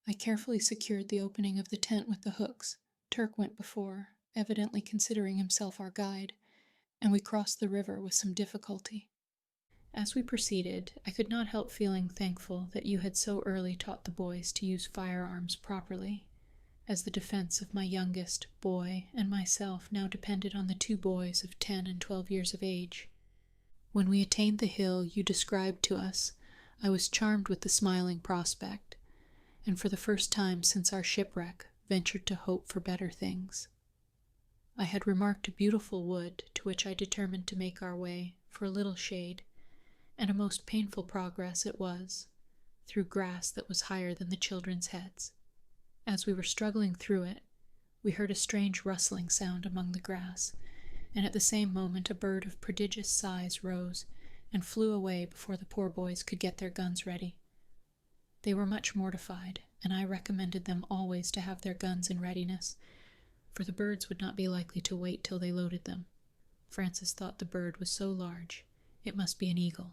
I carefully secured the opening of the tent with the hooks. Turk went before, evidently considering himself our guide, and we crossed the river with some difficulty. As we proceeded, I could not help feeling thankful that you had so early taught the boys to use firearms properly, as the defense of my youngest boy and myself now depended on the two boys of 10 and 12 years of age. When we attained the hill you described to us, I was charmed with the smiling prospect, and for the first time since our shipwreck ventured to hope for better things. I had remarked a beautiful wood, to which I determined to make our way, for a little shade, and a most painful progress it was, through grass that was higher than the children's heads. As we were struggling through it, we heard a strange rustling sound among the grass, and at the same moment a bird of prodigious size rose, and flew away before the poor boys could get their guns ready. They were much mortified, and I recommended them always to have their guns in readiness, for the birds would not be likely to wait till they loaded them. Francis thought the bird was so large, it must be an eagle,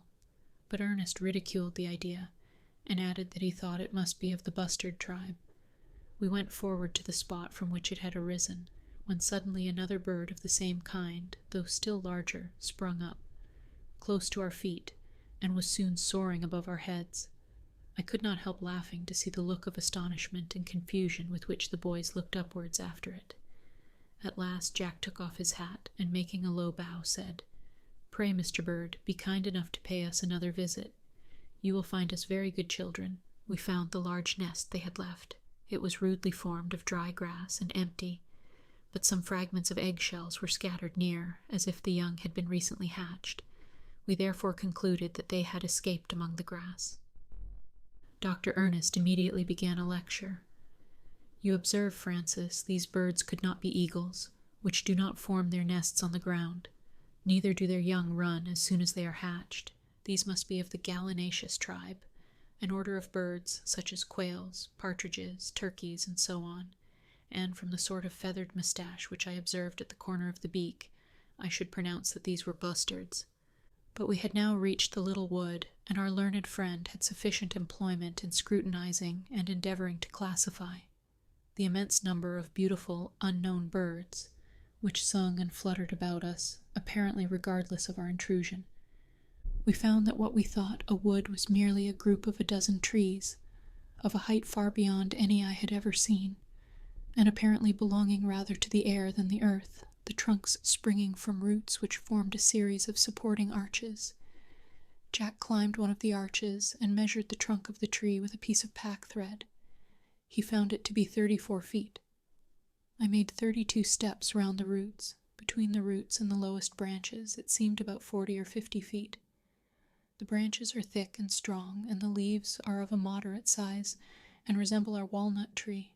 but Ernest ridiculed the idea, and added that he thought it must be of the bustard tribe. We went forward to the spot from which it had arisen, when suddenly another bird of the same kind, though still larger, sprung up, close to our feet, and was soon soaring above our heads. I could not help laughing to see the look of astonishment and confusion with which the boys looked upwards after it. At last Jack took off his hat, and making a low bow, said, "Pray, Mr. Bird, be kind enough to pay us another visit. You will find us very good children. We found the large nest they had left. It was rudely formed of dry grass and empty, but some fragments of eggshells were scattered near, as if the young had been recently hatched. We therefore concluded that they had escaped among the grass." Dr. Ernest immediately began a lecture. "You observe, Francis, these birds could not be eagles. which do not form their nests on the ground, neither do their young run as soon as they are hatched. These must be of the gallinaceous tribe, an order of birds such as quails, partridges, turkeys, and so on, and from the sort of feathered moustache which I observed at the corner of the beak, I should pronounce that these were bustards. But we had now reached the little wood, and our learned friend had sufficient employment in scrutinizing and endeavoring to classify the immense number of beautiful, unknown birds, which sung and fluttered about us, apparently regardless of our intrusion. We found that what we thought a wood was merely a group of a dozen trees, of a height far beyond any I had ever seen, and apparently belonging rather to the air than the earth, the trunks springing from roots which formed a series of supporting arches. Jack climbed one of the arches and measured the trunk of the tree with a piece of pack thread. He found it to be 34 feet. I made 32 steps round the roots. Between the roots and the lowest branches it seemed about 40 or 50 feet. The branches are thick and strong, and the leaves are of a moderate size and resemble our walnut tree.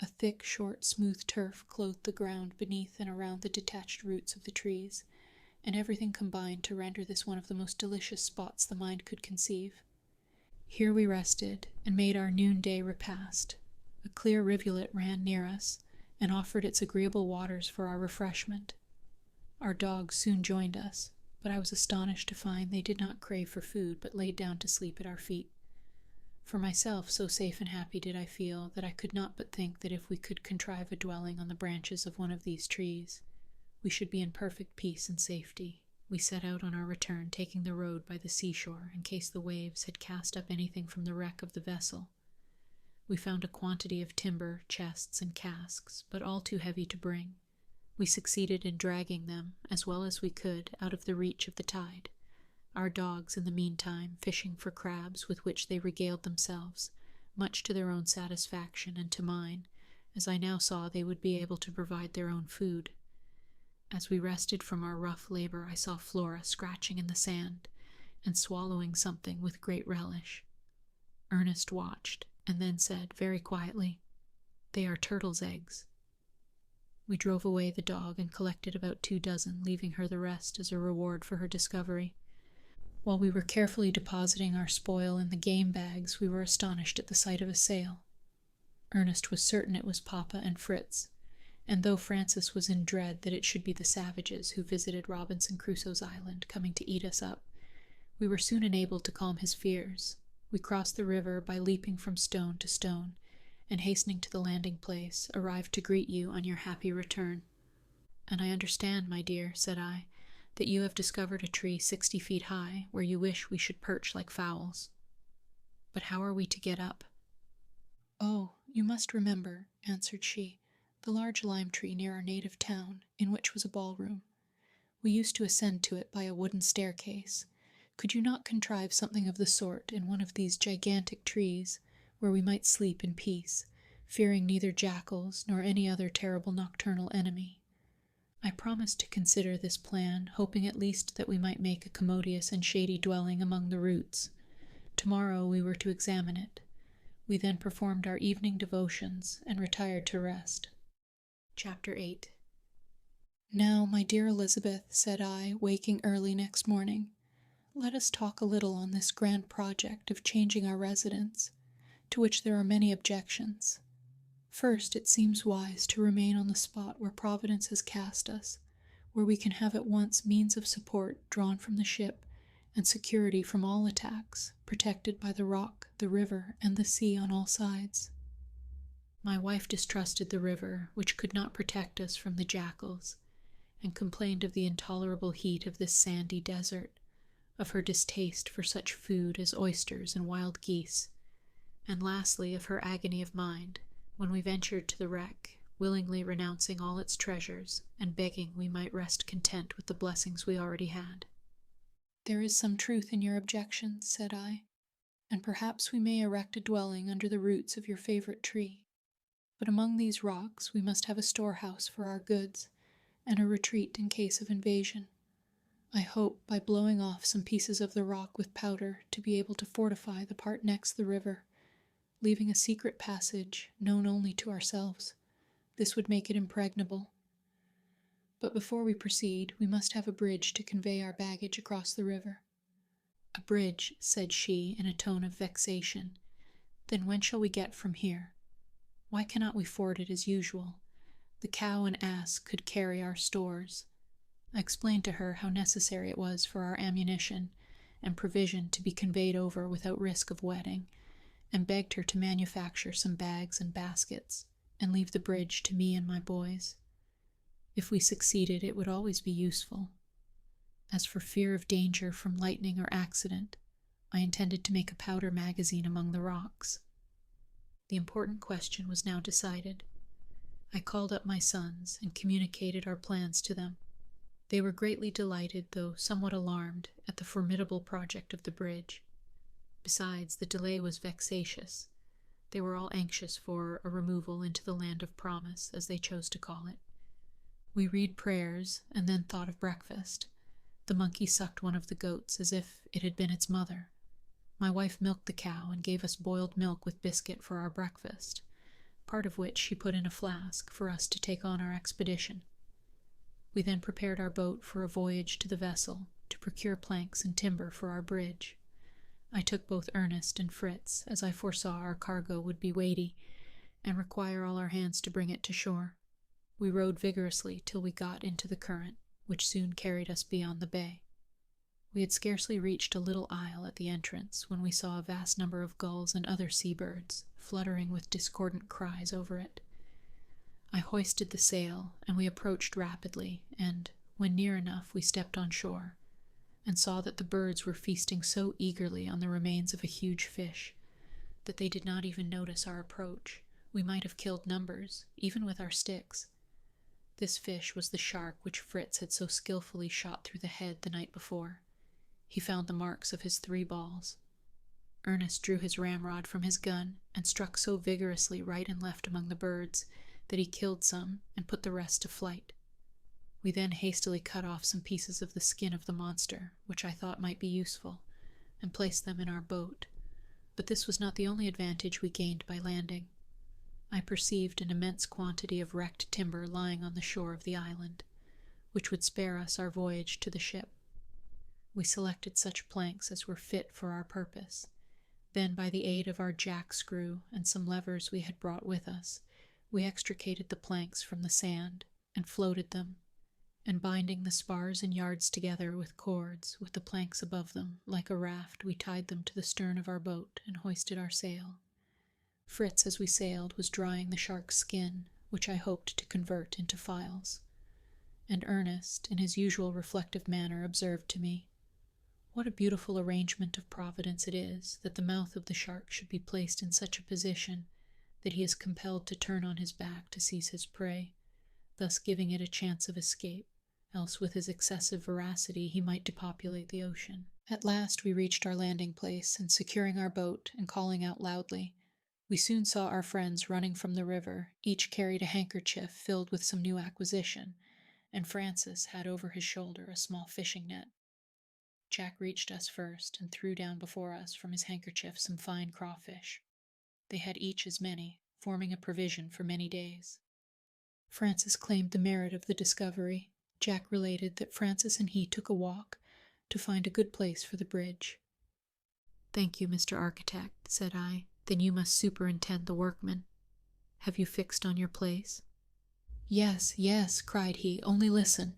A thick, short, smooth turf clothed the ground beneath and around the detached roots of the trees, and everything combined to render this one of the most delicious spots the mind could conceive. Here we rested and made our noonday repast. A clear rivulet ran near us, and offered its agreeable waters for our refreshment. Our dogs soon joined us, but I was astonished to find they did not crave for food, but laid down to sleep at our feet. For myself, so safe and happy did I feel, that I could not but think that if we could contrive a dwelling on the branches of one of these trees, we should be in perfect peace and safety. We set out on our return, taking the road by the seashore, in case the waves had cast up anything from the wreck of the vessel. We found a quantity of timber, chests, and casks, but all too heavy to bring. We succeeded in dragging them, as well as we could, out of the reach of the tide, our dogs in the meantime fishing for crabs with which they regaled themselves, much to their own satisfaction and to mine, as I now saw they would be able to provide their own food. As we rested from our rough labor, I saw Flora scratching in the sand and swallowing something with great relish. Ernest watched, and then said very quietly, "They are turtles' eggs." We drove away the dog and collected about 2 dozen, leaving her the rest as a reward for her discovery. While we were carefully depositing our spoil in the game bags, we were astonished at the sight of a sail. Ernest was certain it was Papa and Fritz, and though Francis was in dread that it should be the savages who visited Robinson Crusoe's island coming to eat us up, we were soon enabled to calm his fears. We crossed the river by leaping from stone to stone, and hastening to the landing place, arrived to greet you on your happy return. "And I understand, my dear," said I, "that you have discovered a tree 60 feet high, where you wish we should perch like fowls. But how are we to get up?" "Oh, you must remember," answered she, "the large lime tree near our native town, in which was a ballroom. We used to ascend to it by a wooden staircase. Could you not contrive something of the sort in one of these gigantic trees, where we might sleep in peace, fearing neither jackals nor any other terrible nocturnal enemy?" I promised to consider this plan, hoping at least that we might make a commodious and shady dwelling among the roots. Tomorrow we were to examine it. We then performed our evening devotions and retired to rest. Chapter 8. "Now, my dear Elizabeth," said I, waking early next morning, "let us talk a little on this grand project of changing our residence, to which there are many objections. First, it seems wise to remain on the spot where Providence has cast us, where we can have at once means of support drawn from the ship, and security from all attacks, protected by the rock, the river, and the sea on all sides." My wife distrusted the river, which could not protect us from the jackals, and complained of the intolerable heat of this sandy desert, of her distaste for such food as oysters and wild geese, and lastly of her agony of mind when we ventured to the wreck, willingly renouncing all its treasures, and begging we might rest content with the blessings we already had. "There is some truth in your objections," said I, "and perhaps we may erect a dwelling under the roots of your favorite tree. But among these rocks we must have a storehouse for our goods, and a retreat in case of invasion. I hope, by blowing off some pieces of the rock with powder, to be able to fortify the part next the river, leaving a secret passage known only to ourselves. This would make it impregnable. But before we proceed, we must have a bridge to convey our baggage across the river." "A bridge," said she in a tone of vexation. "Then when shall we get from here? Why cannot we ford it as usual? The cow and ass could carry our stores." I explained to her how necessary it was for our ammunition and provision to be conveyed over without risk of wetting, and begged her to manufacture some bags and baskets, and leave the bridge to me and my boys. If we succeeded, it would always be useful. As for fear of danger from lightning or accident, I intended to make a powder magazine among the rocks. The important question was now decided. I called up my sons and communicated our plans to them. They were greatly delighted, though somewhat alarmed, at the formidable project of the bridge. Besides, the delay was vexatious. They were all anxious for a removal into the land of promise, as they chose to call it. We read prayers, and then thought of breakfast. The monkey sucked one of the goats as if it had been its mother. My wife milked the cow and gave us boiled milk with biscuit for our breakfast, part of which she put in a flask for us to take on our expedition. We then prepared our boat for a voyage to the vessel to procure planks and timber for our bridge. I took both Ernest and Fritz, as I foresaw our cargo would be weighty and require all our hands to bring it to shore. We rowed vigorously till we got into the current, which soon carried us beyond the bay. We had scarcely reached a little isle at the entrance when we saw a vast number of gulls and other seabirds fluttering with discordant cries over it. I hoisted the sail, and we approached rapidly, and, when near enough, we stepped on shore, and saw that the birds were feasting so eagerly on the remains of a huge fish that they did not even notice our approach. We might have killed numbers, even with our sticks. This fish was the shark which Fritz had so skillfully shot through the head the night before. He found the marks of his 3 balls. Ernest drew his ramrod from his gun and struck so vigorously right and left among the birds that he killed some and put the rest to flight. We then hastily cut off some pieces of the skin of the monster, which I thought might be useful, and placed them in our boat. But this was not the only advantage we gained by landing. I perceived an immense quantity of wrecked timber lying on the shore of the island, which would spare us our voyage to the ship. We selected such planks as were fit for our purpose. Then, by the aid of our jack-screw and some levers we had brought with us, we extricated the planks from the sand and floated them, and binding the spars and yards together with cords, with the planks above them, like a raft, we tied them to the stern of our boat and hoisted our sail. Fritz, as we sailed, was drying the shark's skin, which I hoped to convert into files. And Ernest, in his usual reflective manner, observed to me, "What a beautiful arrangement of Providence it is that the mouth of the shark should be placed in such a position that he is compelled to turn on his back to seize his prey, thus giving it a chance of escape, else with his excessive voracity he might depopulate the ocean." At last we reached our landing place, and securing our boat and calling out loudly, we soon saw our friends running from the river. Each carried a handkerchief filled with some new acquisition, and Francis had over his shoulder a small fishing net. Jack reached us first and threw down before us from his handkerchief some fine crawfish. They had each as many, forming a provision for many days. Francis claimed the merit of the discovery. Jack related that Francis and he took a walk to find a good place for the bridge. "Thank you, Mr. Architect," said I. "Then you must superintend the workmen. Have you fixed on your place?" "Yes, yes," cried he. "Only listen."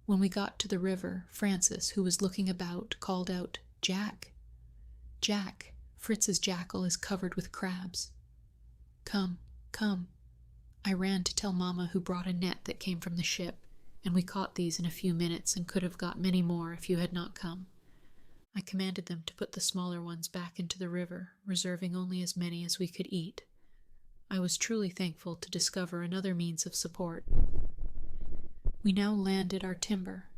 When we got to the river, Francis, who was looking about, called out, "Jack! Jack! Fritz's jackal is covered with crabs." "Come, come." I ran to tell Mamma, who brought a net that came from the ship, and we caught these in a few minutes and could have got many more if you had not come. I commanded them to put the smaller ones back into the river, reserving only as many as we could eat. I was truly thankful to discover another means of support. We now landed our timber.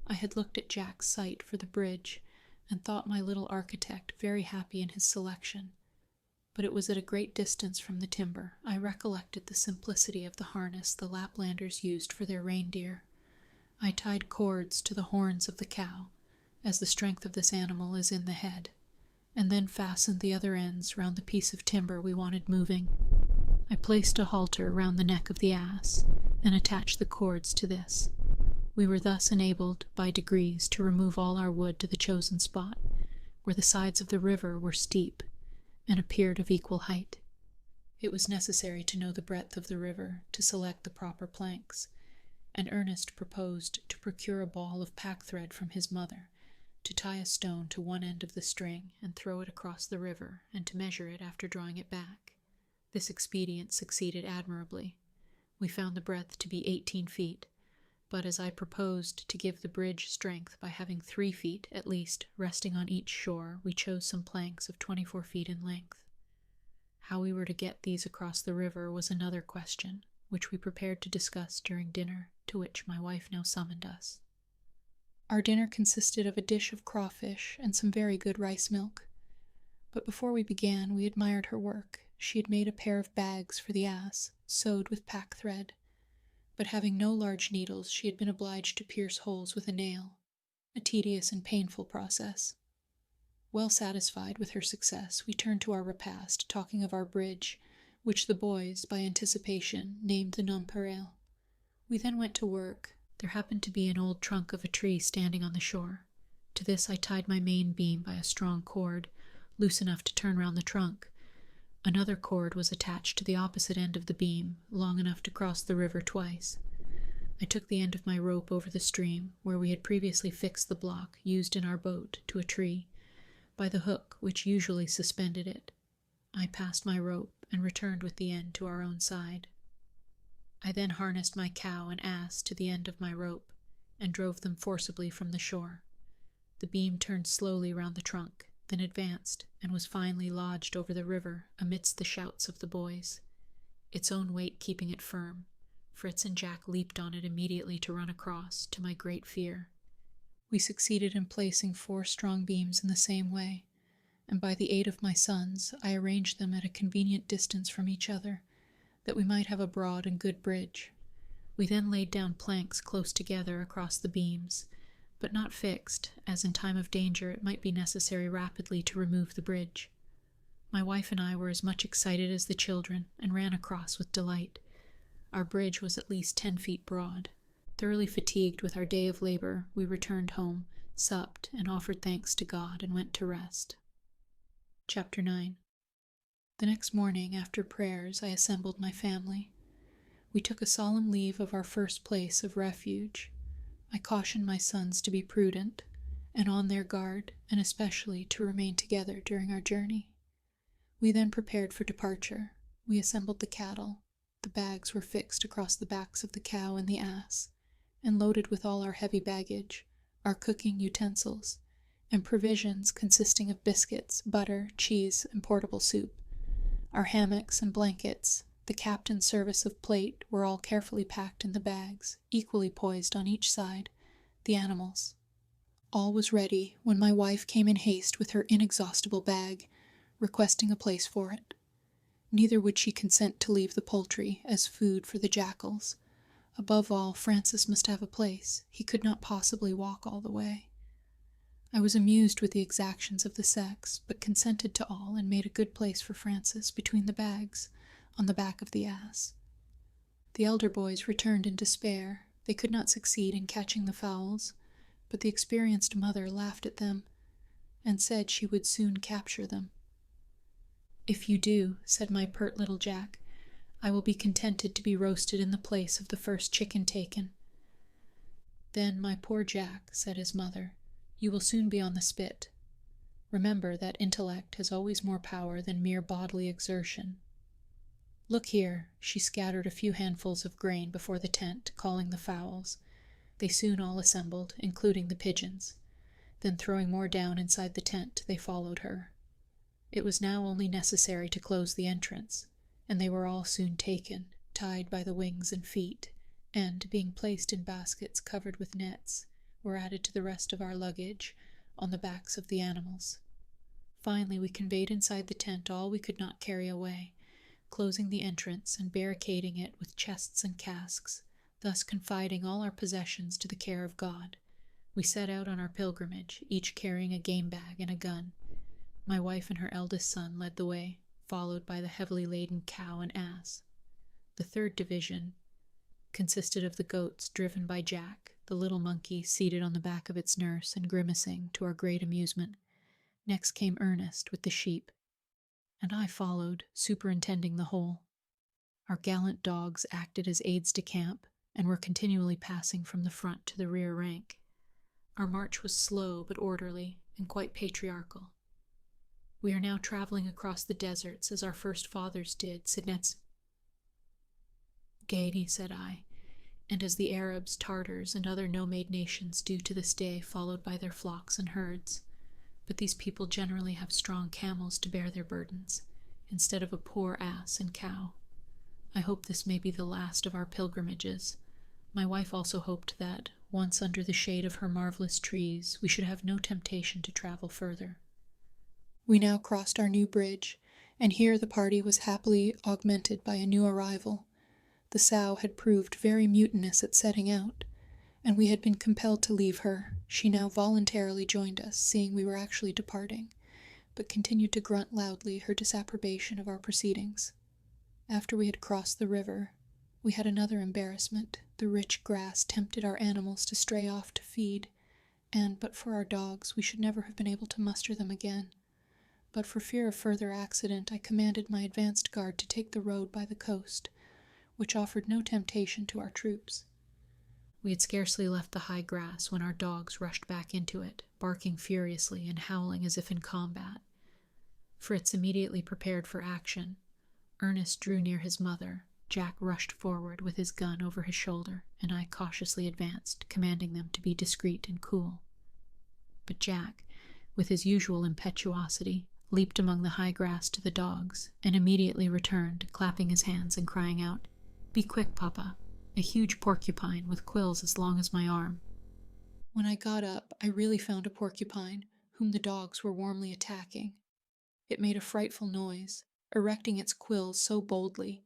I had looked at Jack's site for the bridge, and thought my little architect very happy in his selection. But it was at a great distance from the timber. I recollected the simplicity of the harness the Laplanders used for their reindeer. I tied cords to the horns of the cow, as the strength of this animal is in the head, and then fastened the other ends round the piece of timber we wanted moving. I placed a halter round the neck of the ass, and attached the cords to this. We were thus enabled, by degrees, to remove all our wood to the chosen spot, where the sides of the river were steep and appeared of equal height. It was necessary to know the breadth of the river to select the proper planks, and Ernest proposed to procure a ball of pack-thread from his mother, to tie a stone to one end of the string and throw it across the river, and to measure it after drawing it back. This expedient succeeded admirably. We found the breadth to be 18 feet, but as I proposed to give the bridge strength by having 3 feet, at least, resting on each shore, we chose some planks of 24 feet in length. How we were to get these across the river was another question, which we prepared to discuss during dinner, to which my wife now summoned us. Our dinner consisted of a dish of crawfish and some very good rice milk. But before we began, we admired her work. She had made a pair of bags for the ass, sewed with pack thread, but having no large needles, she had been obliged to pierce holes with a nail, a tedious and painful process. Well satisfied with her success, we turned to our repast, talking of our bridge, which the boys, by anticipation, named the nonpareil. We then went to work. There happened to be an old trunk of a tree standing on the shore. To this I tied my main beam by a strong cord, loose enough to turn round the trunk. Another cord was attached to the opposite end of the beam, long enough to cross the river twice. I took the end of my rope over the stream, where we had previously fixed the block used in our boat, to a tree, by the hook which usually suspended it. I passed my rope and returned with the end to our own side. I then harnessed my cow and ass to the end of my rope, and drove them forcibly from the shore. The beam turned slowly round the trunk, then advanced, and was finally lodged over the river amidst the shouts of the boys, its own weight keeping it firm. Fritz and Jack leaped on it immediately to run across, to my great fear. We succeeded in placing 4 strong beams in the same way, and by the aid of my sons I arranged them at a convenient distance from each other, that we might have a broad and good bridge. We then laid down planks close together across the beams, but not fixed, as in time of danger it might be necessary rapidly to remove the bridge. My wife and I were as much excited as the children, and ran across with delight. Our bridge was at least 10 feet broad. Thoroughly fatigued with our day of labor, we returned home, supped, and offered thanks to God, and went to rest. Chapter 9. The next morning, after prayers, I assembled my family. We took a solemn leave of our first place of refuge. I cautioned my sons to be prudent, and on their guard, and especially to remain together during our journey. We then prepared for departure. We assembled the cattle. The bags were fixed across the backs of the cow and the ass, and loaded with all our heavy baggage, our cooking utensils, and provisions consisting of biscuits, butter, cheese, and portable soup. Our hammocks and blankets, the captain's service of plate, were all carefully packed in the bags, equally poised on each side, the animals. All was ready when my wife came in haste with her inexhaustible bag, requesting a place for it. Neither would she consent to leave the poultry as food for the jackals. Above all, Francis must have a place. He could not possibly walk all the way. I was amused with the exactions of the sex, but consented to all, and made a good place for Francis between the bags, on the back of the ass. The elder boys returned in despair. They could not succeed in catching the fowls, but the experienced mother laughed at them, and said she would soon capture them. "If you do," said my pert little Jack, "I will be contented to be roasted in the place of the first chicken taken." "Then, my poor Jack," said his mother, "you will soon be on the spit. Remember that intellect has always more power than mere bodily exertion. Look here." She scattered a few handfuls of grain before the tent, calling the fowls. They soon all assembled, including the pigeons. Then, throwing more down inside the tent, they followed her. It was now only necessary to close the entrance, and they were all soon taken, tied by the wings and feet, and, being placed in baskets covered with nets, were added to the rest of our luggage on the backs of the animals. Finally, we conveyed inside the tent all we could not carry away, closing the entrance and barricading it with chests and casks, thus confiding all our possessions to the care of God. We set out on our pilgrimage, each carrying a game bag and a gun. My wife and her eldest son led the way, followed by the heavily laden cow and ass. The third division, consisted of the goats driven by Jack, the little monkey seated on the back of its nurse and grimacing to our great amusement. Next came Ernest with the sheep, and I followed, superintending the whole. Our gallant dogs acted as aides de camp, and were continually passing from the front to the rear rank. Our march was slow but orderly, and quite patriarchal. We are now traveling across the deserts as our first fathers did, Sidnet's. Gaiety, said I, and as the Arabs, Tartars, and other nomade nations do to this day, followed by their flocks and herds. But these people generally have strong camels to bear their burdens, instead of a poor ass and cow. I hope this may be the last of our pilgrimages. My wife also hoped that, once under the shade of her marvelous trees, we should have no temptation to travel further. We now crossed our new bridge, and here the party was happily augmented by a new arrival. The sow had proved very mutinous at setting out, and we had been compelled to leave her. She now voluntarily joined us, seeing we were actually departing, but continued to grunt loudly her disapprobation of our proceedings. After we had crossed the river, we had another embarrassment. The rich grass tempted our animals to stray off to feed, and, but for our dogs, we should never have been able to muster them again. But for fear of further accident, I commanded my advanced guard to take the road by the coast, which offered no temptation to our troops. We had scarcely left the high grass when our dogs rushed back into it, barking furiously and howling as if in combat. Fritz immediately prepared for action. Ernest drew near his mother. Jack rushed forward with his gun over his shoulder, and I cautiously advanced, commanding them to be discreet and cool. But Jack, with his usual impetuosity, leaped among the high grass to the dogs, and immediately returned, clapping his hands and crying out, "Be quick, Papa!" A huge porcupine with quills as long as my arm. When I got up, I really found a porcupine, whom the dogs were warmly attacking. It made a frightful noise, erecting its quills so boldly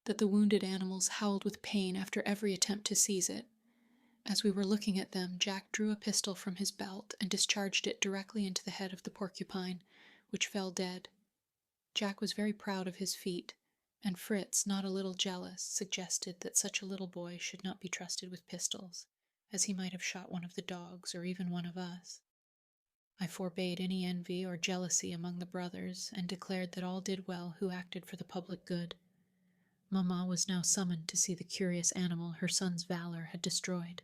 that the wounded animals howled with pain after every attempt to seize it. As we were looking at them, Jack drew a pistol from his belt and discharged it directly into the head of the porcupine, which fell dead. Jack was very proud of his feat, and Fritz, not a little jealous, suggested that such a little boy should not be trusted with pistols, as he might have shot one of the dogs or even one of us. I forbade any envy or jealousy among the brothers, and declared that all did well who acted for the public good. Mamma was now summoned to see the curious animal her son's valor had destroyed.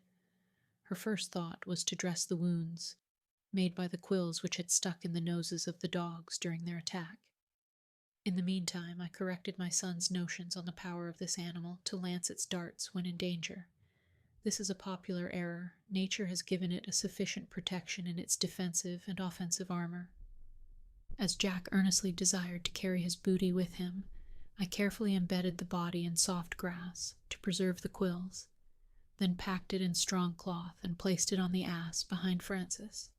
Her first thought was to dress the wounds, made by the quills which had stuck in the noses of the dogs during their attack. In the meantime, I corrected my son's notions on the power of this animal to lance its darts when in danger. This is a popular error. Nature has given it a sufficient protection in its defensive and offensive armor. As Jack earnestly desired to carry his booty with him, I carefully embedded the body in soft grass to preserve the quills, then packed it in strong cloth and placed it on the ass behind Francis.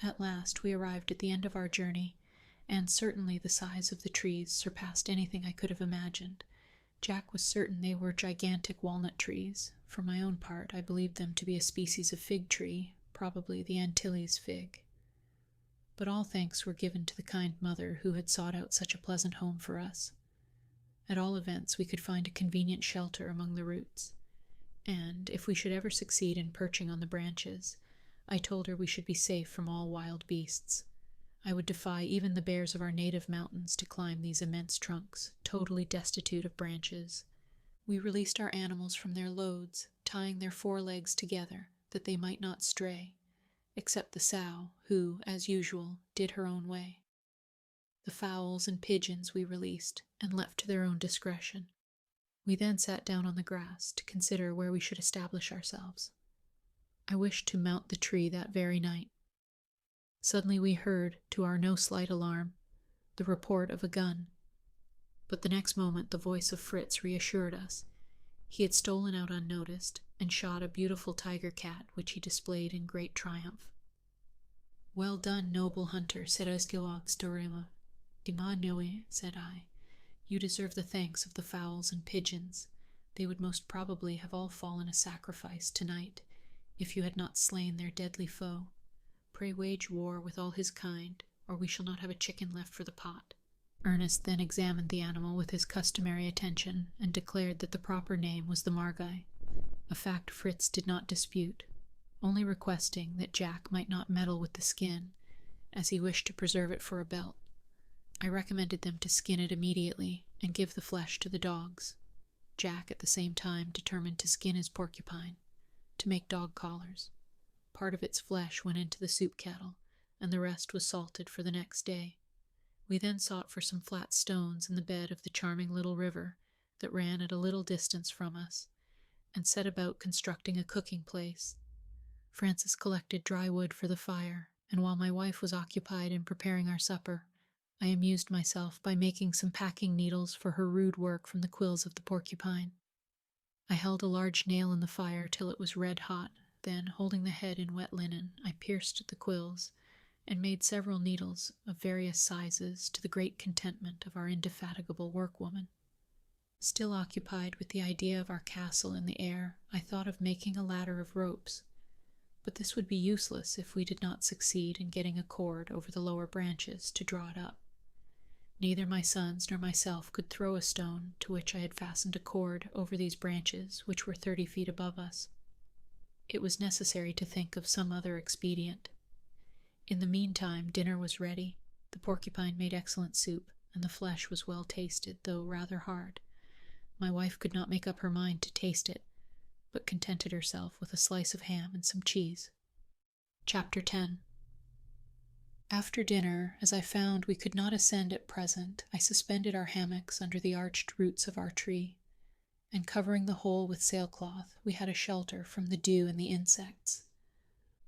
At last we arrived at the end of our journey, and certainly the size of the trees surpassed anything I could have imagined. Jack was certain they were gigantic walnut trees. For my own part, I believed them to be a species of fig tree, probably the Antilles fig. But all thanks were given to the kind mother who had sought out such a pleasant home for us. At all events, we could find a convenient shelter among the roots, and, if we should ever succeed in perching on the branches, I told her we should be safe from all wild beasts. I would defy even the bears of our native mountains to climb these immense trunks, totally destitute of branches. We released our animals from their loads, tying their forelegs together, that they might not stray, except the sow, who, as usual, did her own way. The fowls and pigeons we released, and left to their own discretion. We then sat down on the grass to consider where we should establish ourselves. I wished to mount the tree that very night. Suddenly we heard, to our no slight alarm, the report of a gun. But the next moment the voice of Fritz reassured us. He had stolen out unnoticed, and shot a beautiful tiger cat, which he displayed in great triumph. "Well done, noble hunter," said Esgilog "Dimanoe," said I. "You deserve the thanks of the fowls and pigeons. They would most probably have all fallen a sacrifice tonight, if you had not slain their deadly foe. Pray wage war with all his kind, or we shall not have a chicken left for the pot." Ernest then examined the animal with his customary attention and declared that the proper name was the margai, a fact Fritz did not dispute, only requesting that Jack might not meddle with the skin, as he wished to preserve it for a belt. I recommended them to skin it immediately and give the flesh to the dogs. Jack at the same time determined to skin his porcupine, to make dog collars. Part of its flesh went into the soup kettle, and the rest was salted for the next day. We then sought for some flat stones in the bed of the charming little river that ran at a little distance from us, and set about constructing a cooking place. Francis collected dry wood for the fire, and while my wife was occupied in preparing our supper, I amused myself by making some packing needles for her rude work from the quills of the porcupine. I held a large nail in the fire till it was red hot, then, holding the head in wet linen, I pierced the quills, and made several needles of various sizes to the great contentment of our indefatigable workwoman. Still occupied with the idea of our castle in the air, I thought of making a ladder of ropes, but this would be useless if we did not succeed in getting a cord over the lower branches to draw it up. Neither my sons nor myself could throw a stone to which I had fastened a cord over these branches, which were 30 feet above us. It was necessary to think of some other expedient. In the meantime, dinner was ready. The porcupine made excellent soup, and the flesh was well tasted, though rather hard. My wife could not make up her mind to taste it, but contented herself with a slice of ham and some cheese. Chapter 10. After dinner, as I found we could not ascend at present, I suspended our hammocks under the arched roots of our tree, and covering the whole with sailcloth, we had a shelter from the dew and the insects.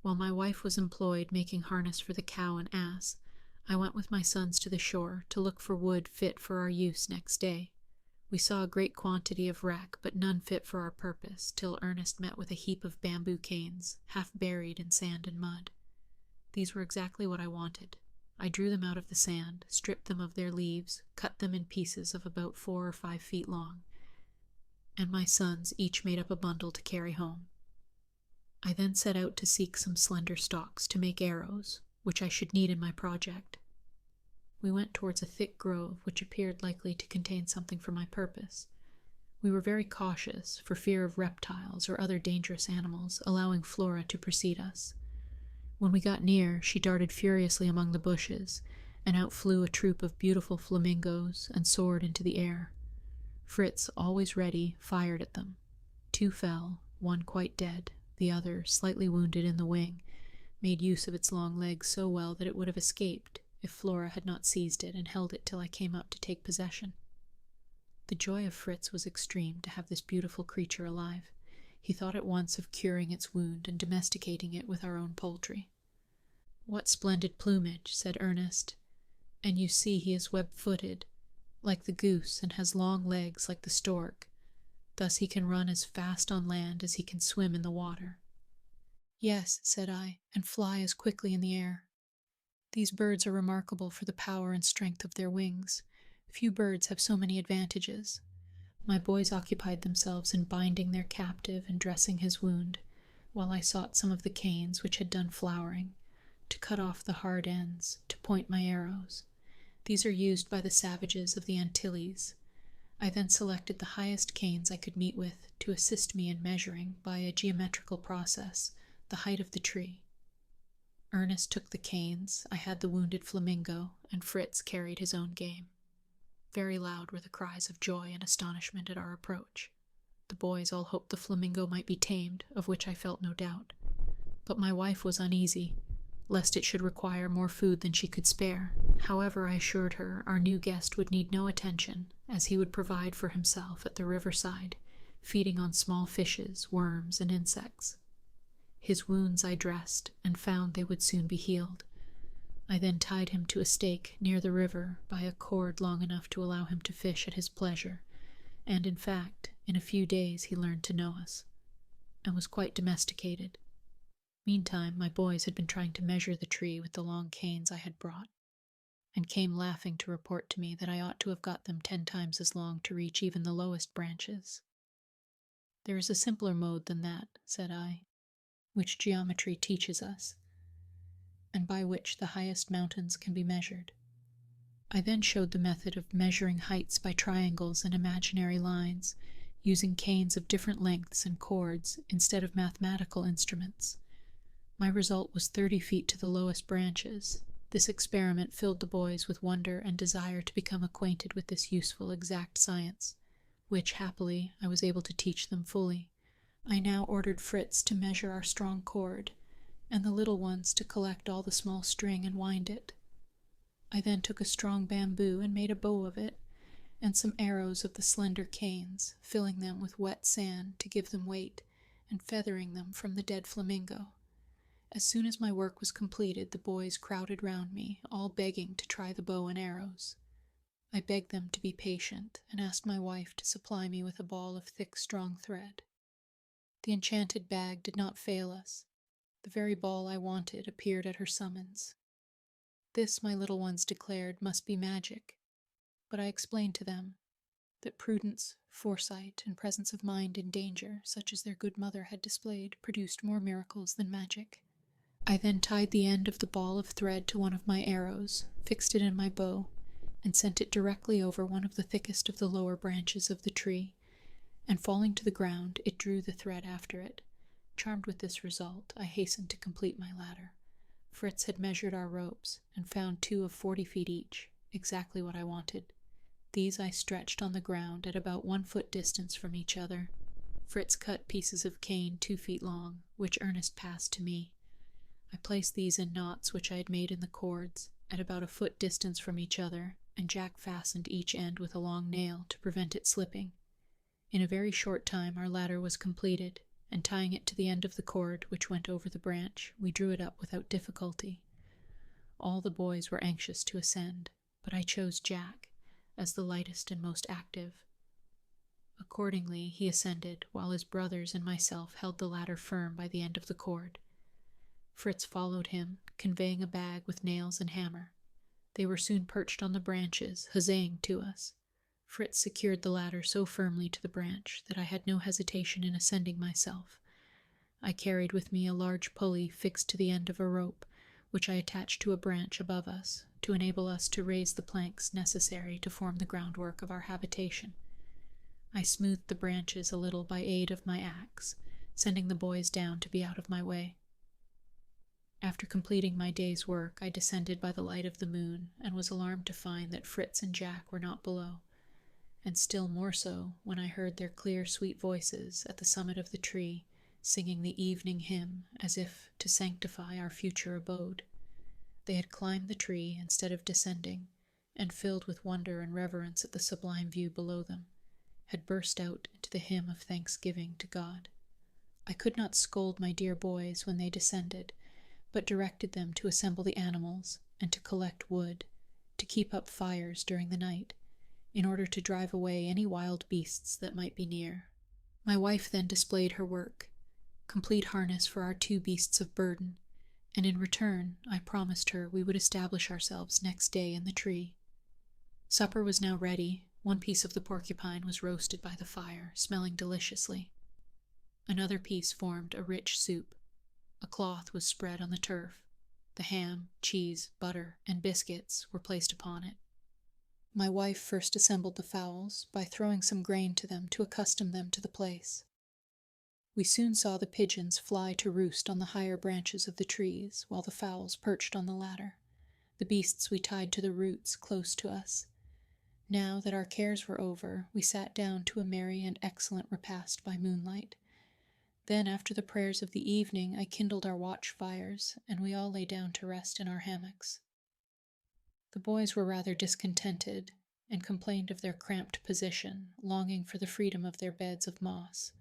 While my wife was employed making harness for the cow and ass, I went with my sons to the shore to look for wood fit for our use next day. We saw a great quantity of wreck, but none fit for our purpose, till Ernest met with a heap of bamboo canes, half buried in sand and mud. These were exactly what I wanted. I drew them out of the sand, stripped them of their leaves, cut them in pieces of about 4 or 5 feet long, and my sons each made up a bundle to carry home. I then set out to seek some slender stalks to make arrows, which I should need in my project. We went towards a thick grove which appeared likely to contain something for my purpose. We were very cautious, for fear of reptiles or other dangerous animals, allowing Flora to precede us. When we got near, she darted furiously among the bushes, and out flew a troop of beautiful flamingos and soared into the air. Fritz, always ready, fired at them. 2 fell, one quite dead, the other, slightly wounded in the wing, made use of its long legs so well that it would have escaped if Flora had not seized it and held it till I came up to take possession. The joy of Fritz was extreme to have this beautiful creature alive. He thought at once of curing its wound and domesticating it with our own poultry. "What splendid plumage," said Ernest, "and you see he is web-footed, like the goose, and has long legs like the stork. Thus he can run as fast on land as he can swim in the water." "Yes," said I, "and fly as quickly in the air. These birds are remarkable for the power and strength of their wings. Few birds have so many advantages." My boys occupied themselves in binding their captive and dressing his wound, while I sought some of the canes which had done flowering, to cut off the hard ends, to point my arrows. These are used by the savages of the Antilles. I then selected the highest canes I could meet with to assist me in measuring, by a geometrical process, the height of the tree. Ernest took the canes, I had the wounded flamingo, and Fritz carried his own game. Very loud were the cries of joy and astonishment at our approach. The boys all hoped the flamingo might be tamed, of which I felt no doubt. But my wife was uneasy, lest it should require more food than she could spare. However, I assured her our new guest would need no attention, as he would provide for himself at the riverside, feeding on small fishes, worms, and insects. His wounds I dressed, and found they would soon be healed. I then tied him to a stake near the river by a cord long enough to allow him to fish at his pleasure, and in fact, in a few days he learned to know us, and was quite domesticated. Meantime, my boys had been trying to measure the tree with the long canes I had brought, and came laughing to report to me that I ought to have got them 10 times as long to reach even the lowest branches. "There is a simpler mode than that," said I, "which geometry teaches us, and by which the highest mountains can be measured. I then showed the method of measuring heights by triangles and imaginary lines, using canes of different lengths and cords instead of mathematical instruments. My result was 30 feet to the lowest branches. This experiment filled the boys with wonder and desire to become acquainted with this useful exact science, which, happily, I was able to teach them fully. I now ordered Fritz to measure our strong cord, and the little ones to collect all the small string and wind it. I then took a strong bamboo and made a bow of it, and some arrows of the slender canes, filling them with wet sand to give them weight, and feathering them from the dead flamingo. As soon as my work was completed, the boys crowded round me, all begging to try the bow and arrows. I begged them to be patient, and asked my wife to supply me with a ball of thick, strong thread. The enchanted bag did not fail us. The very ball I wanted appeared at her summons. This, my little ones declared, must be magic, but I explained to them that prudence, foresight, and presence of mind in danger, such as their good mother had displayed, produced more miracles than magic. I then tied the end of the ball of thread to one of my arrows, fixed it in my bow, and sent it directly over one of the thickest of the lower branches of the tree, and falling to the ground, it drew the thread after it. Charmed with this result, I hastened to complete my ladder. Fritz had measured our ropes, and found 2 of 40 feet each, exactly what I wanted. These I stretched on the ground at about 1 foot distance from each other. Fritz cut pieces of cane 2 feet long, which Ernest passed to me. I placed these in knots which I had made in the cords, at about 1 foot distance from each other, and Jack fastened each end with a long nail to prevent it slipping. In a very short time our ladder was completed, and tying it to the end of the cord which went over the branch, we drew it up without difficulty. All the boys were anxious to ascend, but I chose Jack as the lightest and most active. Accordingly, he ascended, while his brothers and myself held the ladder firm by the end of the cord. Fritz followed him, conveying a bag with nails and hammer. They were soon perched on the branches, huzzaying to us. Fritz secured the ladder so firmly to the branch that I had no hesitation in ascending myself. I carried with me a large pulley fixed to the end of a rope, which I attached to a branch above us, to enable us to raise the planks necessary to form the groundwork of our habitation. I smoothed the branches a little by aid of my axe, sending the boys down to be out of my way. After completing my day's work, I descended by the light of the moon, and was alarmed to find that Fritz and Jack were not below, and still more so when I heard their clear, sweet voices at the summit of the tree, singing the evening hymn as if to sanctify our future abode. They had climbed the tree instead of descending, and filled with wonder and reverence at the sublime view below them, had burst out into the hymn of thanksgiving to God. I could not scold my dear boys when they descended, but directed them to assemble the animals and to collect wood, to keep up fires during the night, in order to drive away any wild beasts that might be near. My wife then displayed her work, complete harness for our 2 beasts of burden, and in return I promised her we would establish ourselves next day in the tree. Supper was now ready. 1 piece of the porcupine was roasted by the fire, smelling deliciously. Another piece formed a rich soup. A cloth was spread on the turf. The ham, cheese, butter, and biscuits were placed upon it. My wife first assembled the fowls by throwing some grain to them to accustom them to the place. We soon saw the pigeons fly to roost on the higher branches of the trees, while the fowls perched on the ladder. The beasts we tied to the roots close to us. Now that our cares were over, we sat down to a merry and excellent repast by moonlight. Then, after the prayers of the evening, I kindled our watch fires, and we all lay down to rest in our hammocks. The boys were rather discontented, and complained of their cramped position, longing for the freedom of their beds of moss.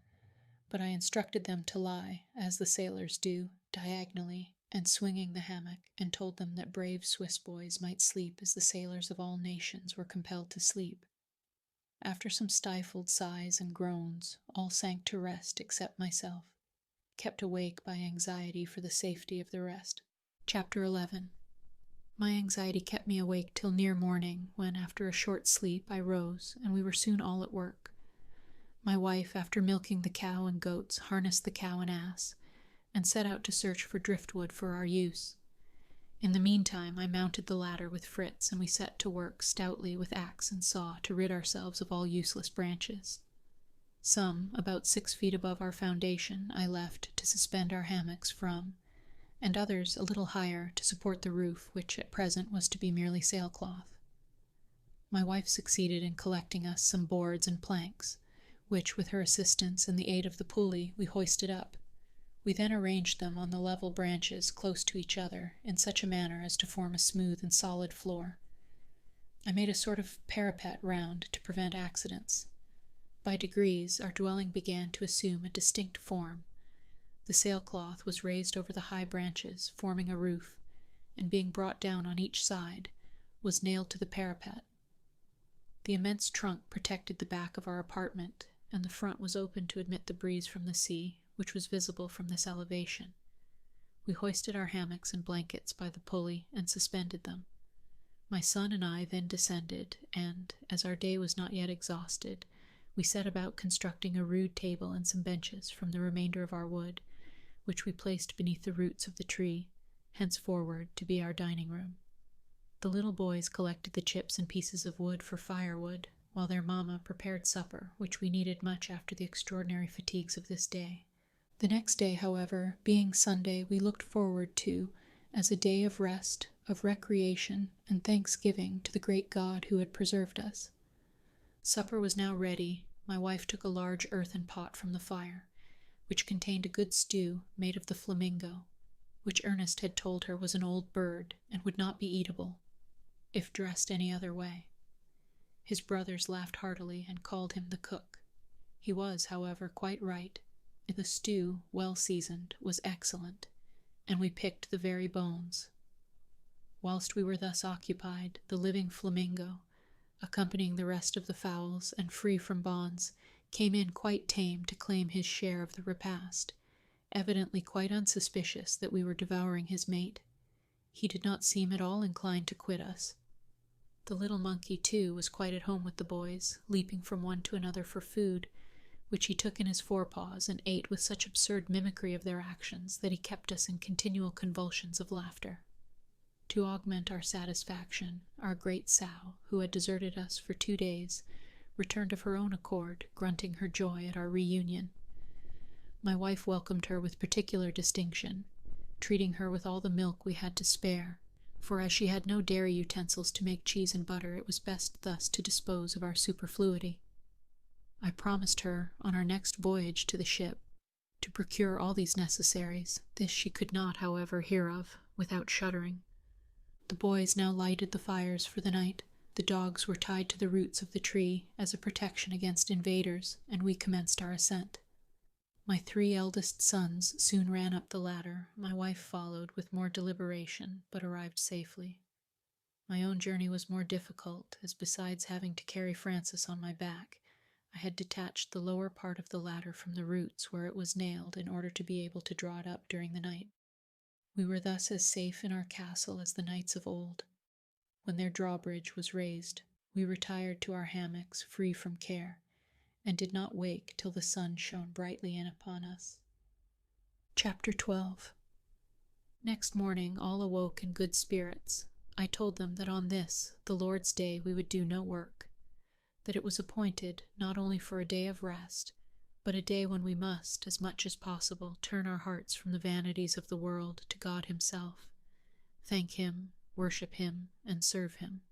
But I instructed them to lie, as the sailors do, diagonally, and swinging the hammock, and told them that brave Swiss boys might sleep as the sailors of all nations were compelled to sleep. After some stifled sighs and groans, all sank to rest except myself, kept awake by anxiety for the safety of the rest. Chapter 11. My anxiety kept me awake till near morning, when, after a short sleep, I rose, and we were soon all at work. My wife, after milking the cow and goats, harnessed the cow and ass, and set out to search for driftwood for our use. In the meantime, I mounted the ladder with Fritz, and we set to work stoutly with axe and saw to rid ourselves of all useless branches. Some, about 6 feet above our foundation, I left to suspend our hammocks from, and others a little higher to support the roof, which at present was to be merely sailcloth. My wife succeeded in collecting us some boards and planks, which, with her assistance and the aid of the pulley, we hoisted up. We then arranged them on the level branches close to each other in such a manner as to form a smooth and solid floor. I made a sort of parapet round to prevent accidents. By degrees, our dwelling began to assume a distinct form. The sailcloth was raised over the high branches, forming a roof, and being brought down on each side, was nailed to the parapet. The immense trunk protected the back of our apartment, and the front was open to admit the breeze from the sea, which was visible from this elevation. We hoisted our hammocks and blankets by the pulley and suspended them. My son and I then descended, and, as our day was not yet exhausted, we set about constructing a rude table and some benches from the remainder of our wood, which we placed beneath the roots of the tree, henceforward to be our dining room. The little boys collected the chips and pieces of wood for firewood, while their mamma prepared supper, which we needed much after the extraordinary fatigues of this day. The next day, however, being Sunday, we looked forward to as a day of rest, of recreation, and thanksgiving to the great God who had preserved us. Supper was now ready. My wife took a large earthen pot from the fire, which contained a good stew made of the flamingo, which Ernest had told her was an old bird and would not be eatable, if dressed any other way. His brothers laughed heartily and called him the cook. He was, however, quite right. The stew, well seasoned, was excellent, and we picked the very bones. Whilst we were thus occupied, the living flamingo, accompanying the rest of the fowls and free from bonds, came in quite tame to claim his share of the repast, evidently quite unsuspicious that we were devouring his mate. He did not seem at all inclined to quit us. The little monkey, too, was quite at home with the boys, leaping from one to another for food, which he took in his forepaws and ate with such absurd mimicry of their actions that he kept us in continual convulsions of laughter. To augment our satisfaction, our great sow, who had deserted us for 2 days, returned of her own accord, grunting her joy at our reunion. My wife welcomed her with particular distinction, treating her with all the milk we had to spare, for as she had no dairy utensils to make cheese and butter, it was best thus to dispose of our superfluity. I promised her, on our next voyage to the ship, to procure all these necessaries. This she could not, however, hear of, without shuddering. The boys now lighted the fires for the night. The dogs were tied to the roots of the tree as a protection against invaders, and we commenced our ascent. My 3 eldest sons soon ran up the ladder. My wife followed with more deliberation, but arrived safely. My own journey was more difficult, as besides having to carry Francis on my back, I had detached the lower part of the ladder from the roots where it was nailed in order to be able to draw it up during the night. We were thus as safe in our castle as the knights of old. When their drawbridge was raised, we retired to our hammocks free from care, and did not wake till the sun shone brightly in upon us. Chapter 12. Next morning all awoke in good spirits. I told them that on this, the Lord's day, we would do no work, that it was appointed not only for a day of rest, but a day when we must, as much as possible, turn our hearts from the vanities of the world to God himself, thank him, worship him, and serve him.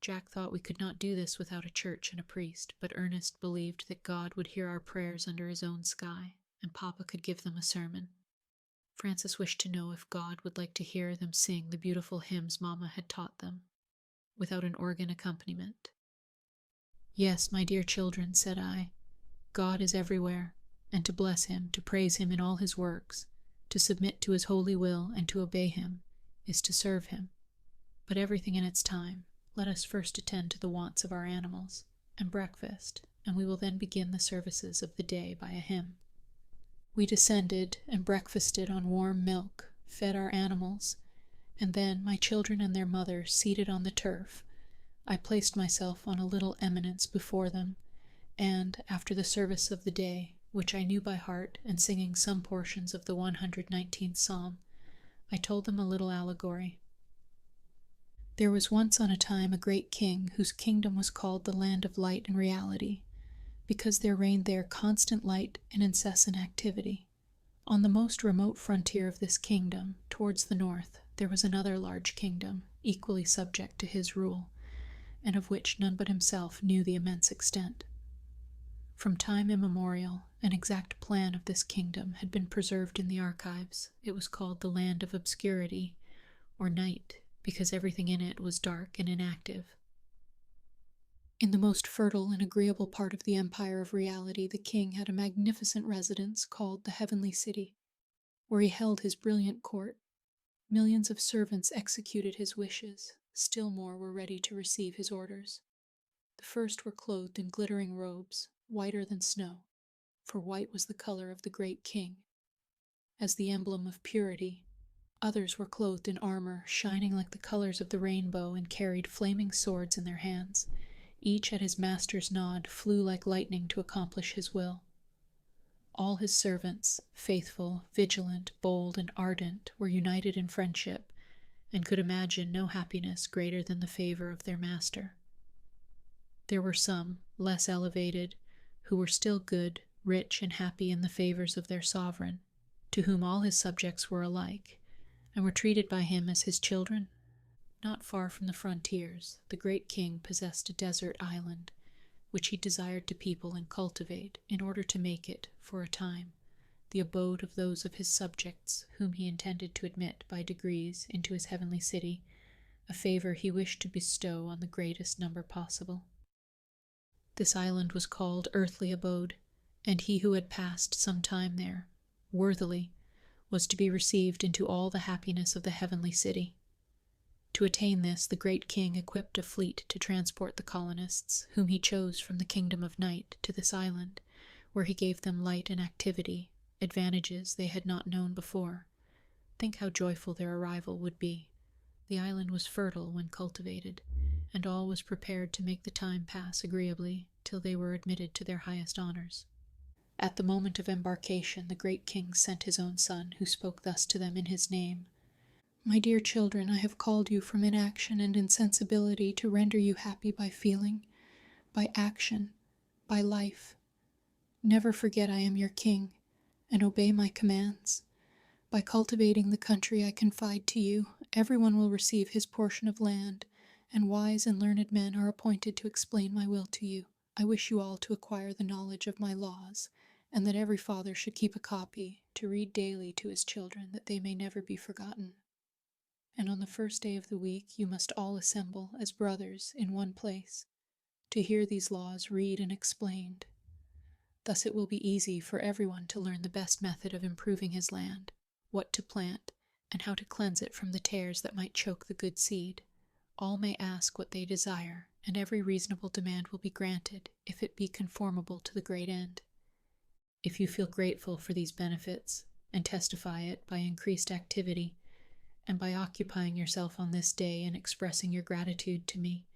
Jack thought we could not do this without a church and a priest, but Ernest believed that God would hear our prayers under his own sky, and Papa could give them a sermon. Francis wished to know if God would like to hear them sing the beautiful hymns Mamma had taught them, without an organ accompaniment. Yes, my dear children, said I, God is everywhere, and to bless him, to praise him in all his works, to submit to his holy will, and to obey him, is to serve him. But everything in its time. Let us first attend to the wants of our animals, and breakfast, and we will then begin the services of the day by a hymn. We descended and breakfasted on warm milk, fed our animals, and then, my children and their mother seated on the turf, I placed myself on a little eminence before them, and, after the service of the day, which I knew by heart, and singing some portions of the 119th Psalm, I told them a little allegory. There was once on a time a great king whose kingdom was called the Land of Light and Reality, because there reigned there constant light and incessant activity. On the most remote frontier of this kingdom, towards the north, there was another large kingdom, equally subject to his rule, and of which none but himself knew the immense extent. From time immemorial, an exact plan of this kingdom had been preserved in the archives. It was called the Land of Obscurity, or Night, because everything in it was dark and inactive. In the most fertile and agreeable part of the Empire of Reality, the king had a magnificent residence called the Heavenly City, where he held his brilliant court. Millions of servants executed his wishes, still more were ready to receive his orders. The first were clothed in glittering robes, whiter than snow, for white was the color of the great king, as the emblem of purity. Others were clothed in armor shining like the colors of the rainbow and carried flaming swords in their hands. Each at his master's nod flew like lightning to accomplish his will. All his servants, faithful, vigilant, bold, and ardent, were united in friendship, and could imagine no happiness greater than the favor of their master. There were some, less elevated, who were still good, rich, and happy in the favors of their sovereign, to whom all his subjects were alike, and were treated by him as his children. Not far from the frontiers, the great king possessed a desert island, which he desired to people and cultivate, in order to make it, for a time, the abode of those of his subjects whom he intended to admit by degrees into his heavenly city, a favor he wished to bestow on the greatest number possible. This island was called Earthly Abode, and he who had passed some time there, worthily, was to be received into all the happiness of the heavenly city. To attain this, the great king equipped a fleet to transport the colonists, whom he chose from the kingdom of night, to this island, where he gave them light and activity, advantages they had not known before. Think how joyful their arrival would be. The island was fertile when cultivated, and all was prepared to make the time pass agreeably till they were admitted to their highest honors. At the moment of embarkation, the great king sent his own son, who spoke thus to them in his name: "My dear children, I have called you from inaction and insensibility to render you happy by feeling, by action, by life. Never forget I am your king, and obey my commands. By cultivating the country I confide to you, everyone will receive his portion of land, and wise and learned men are appointed to explain my will to you. I wish you all to acquire the knowledge of my laws, and that every father should keep a copy, to read daily to his children, that they may never be forgotten. And on the first day of the week you must all assemble as brothers in one place, to hear these laws read and explained. Thus it will be easy for everyone to learn the best method of improving his land, what to plant, and how to cleanse it from the tares that might choke the good seed. All may ask what they desire, and every reasonable demand will be granted, if it be conformable to the great end. If you feel grateful for these benefits, and testify it by increased activity, and by occupying yourself on this day in expressing your gratitude to me,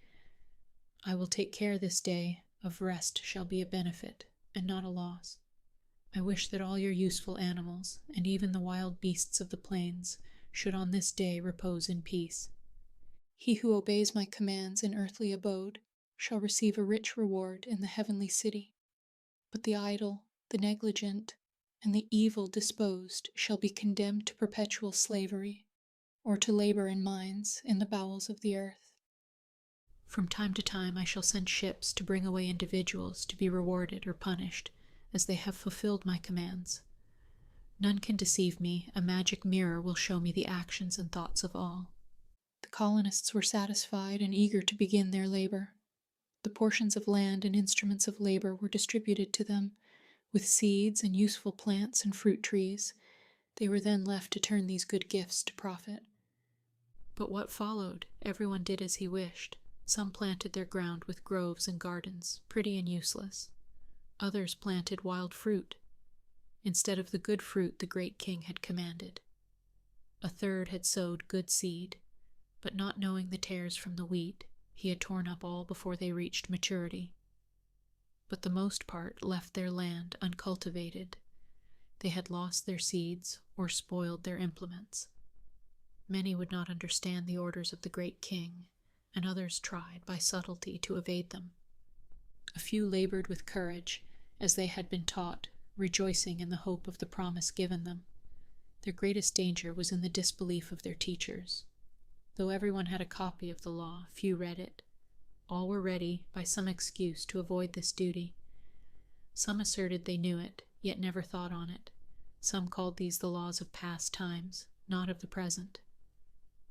I will take care this day of rest shall be a benefit, and not a loss. I wish that all your useful animals, and even the wild beasts of the plains, should on this day repose in peace. He who obeys my commands in earthly abode shall receive a rich reward in the heavenly city, but the idle, the negligent, and the evil disposed shall be condemned to perpetual slavery, or to labor in mines in the bowels of the earth. From time to time I shall send ships to bring away individuals to be rewarded or punished, as they have fulfilled my commands. None can deceive me. A magic mirror will show me the actions and thoughts of all." The colonists were satisfied and eager to begin their labor. The portions of land and instruments of labor were distributed to them, with seeds and useful plants and fruit trees. They were then left to turn these good gifts to profit. But what followed? Everyone did as he wished. Some planted their ground with groves and gardens, pretty and useless. Others planted wild fruit, instead of the good fruit the great king had commanded. A third had sowed good seed, but not knowing the tares from the wheat, he had torn up all before they reached maturity. But the most part left their land uncultivated. They had lost their seeds or spoiled their implements. Many would not understand the orders of the great king, and others tried by subtlety to evade them. A few labored with courage, as they had been taught, rejoicing in the hope of the promise given them. Their greatest danger was in the disbelief of their teachers. Though everyone had a copy of the law, few read it. All were ready, by some excuse, to avoid this duty. Some asserted they knew it, yet never thought on it. Some called these the laws of past times, not of the present.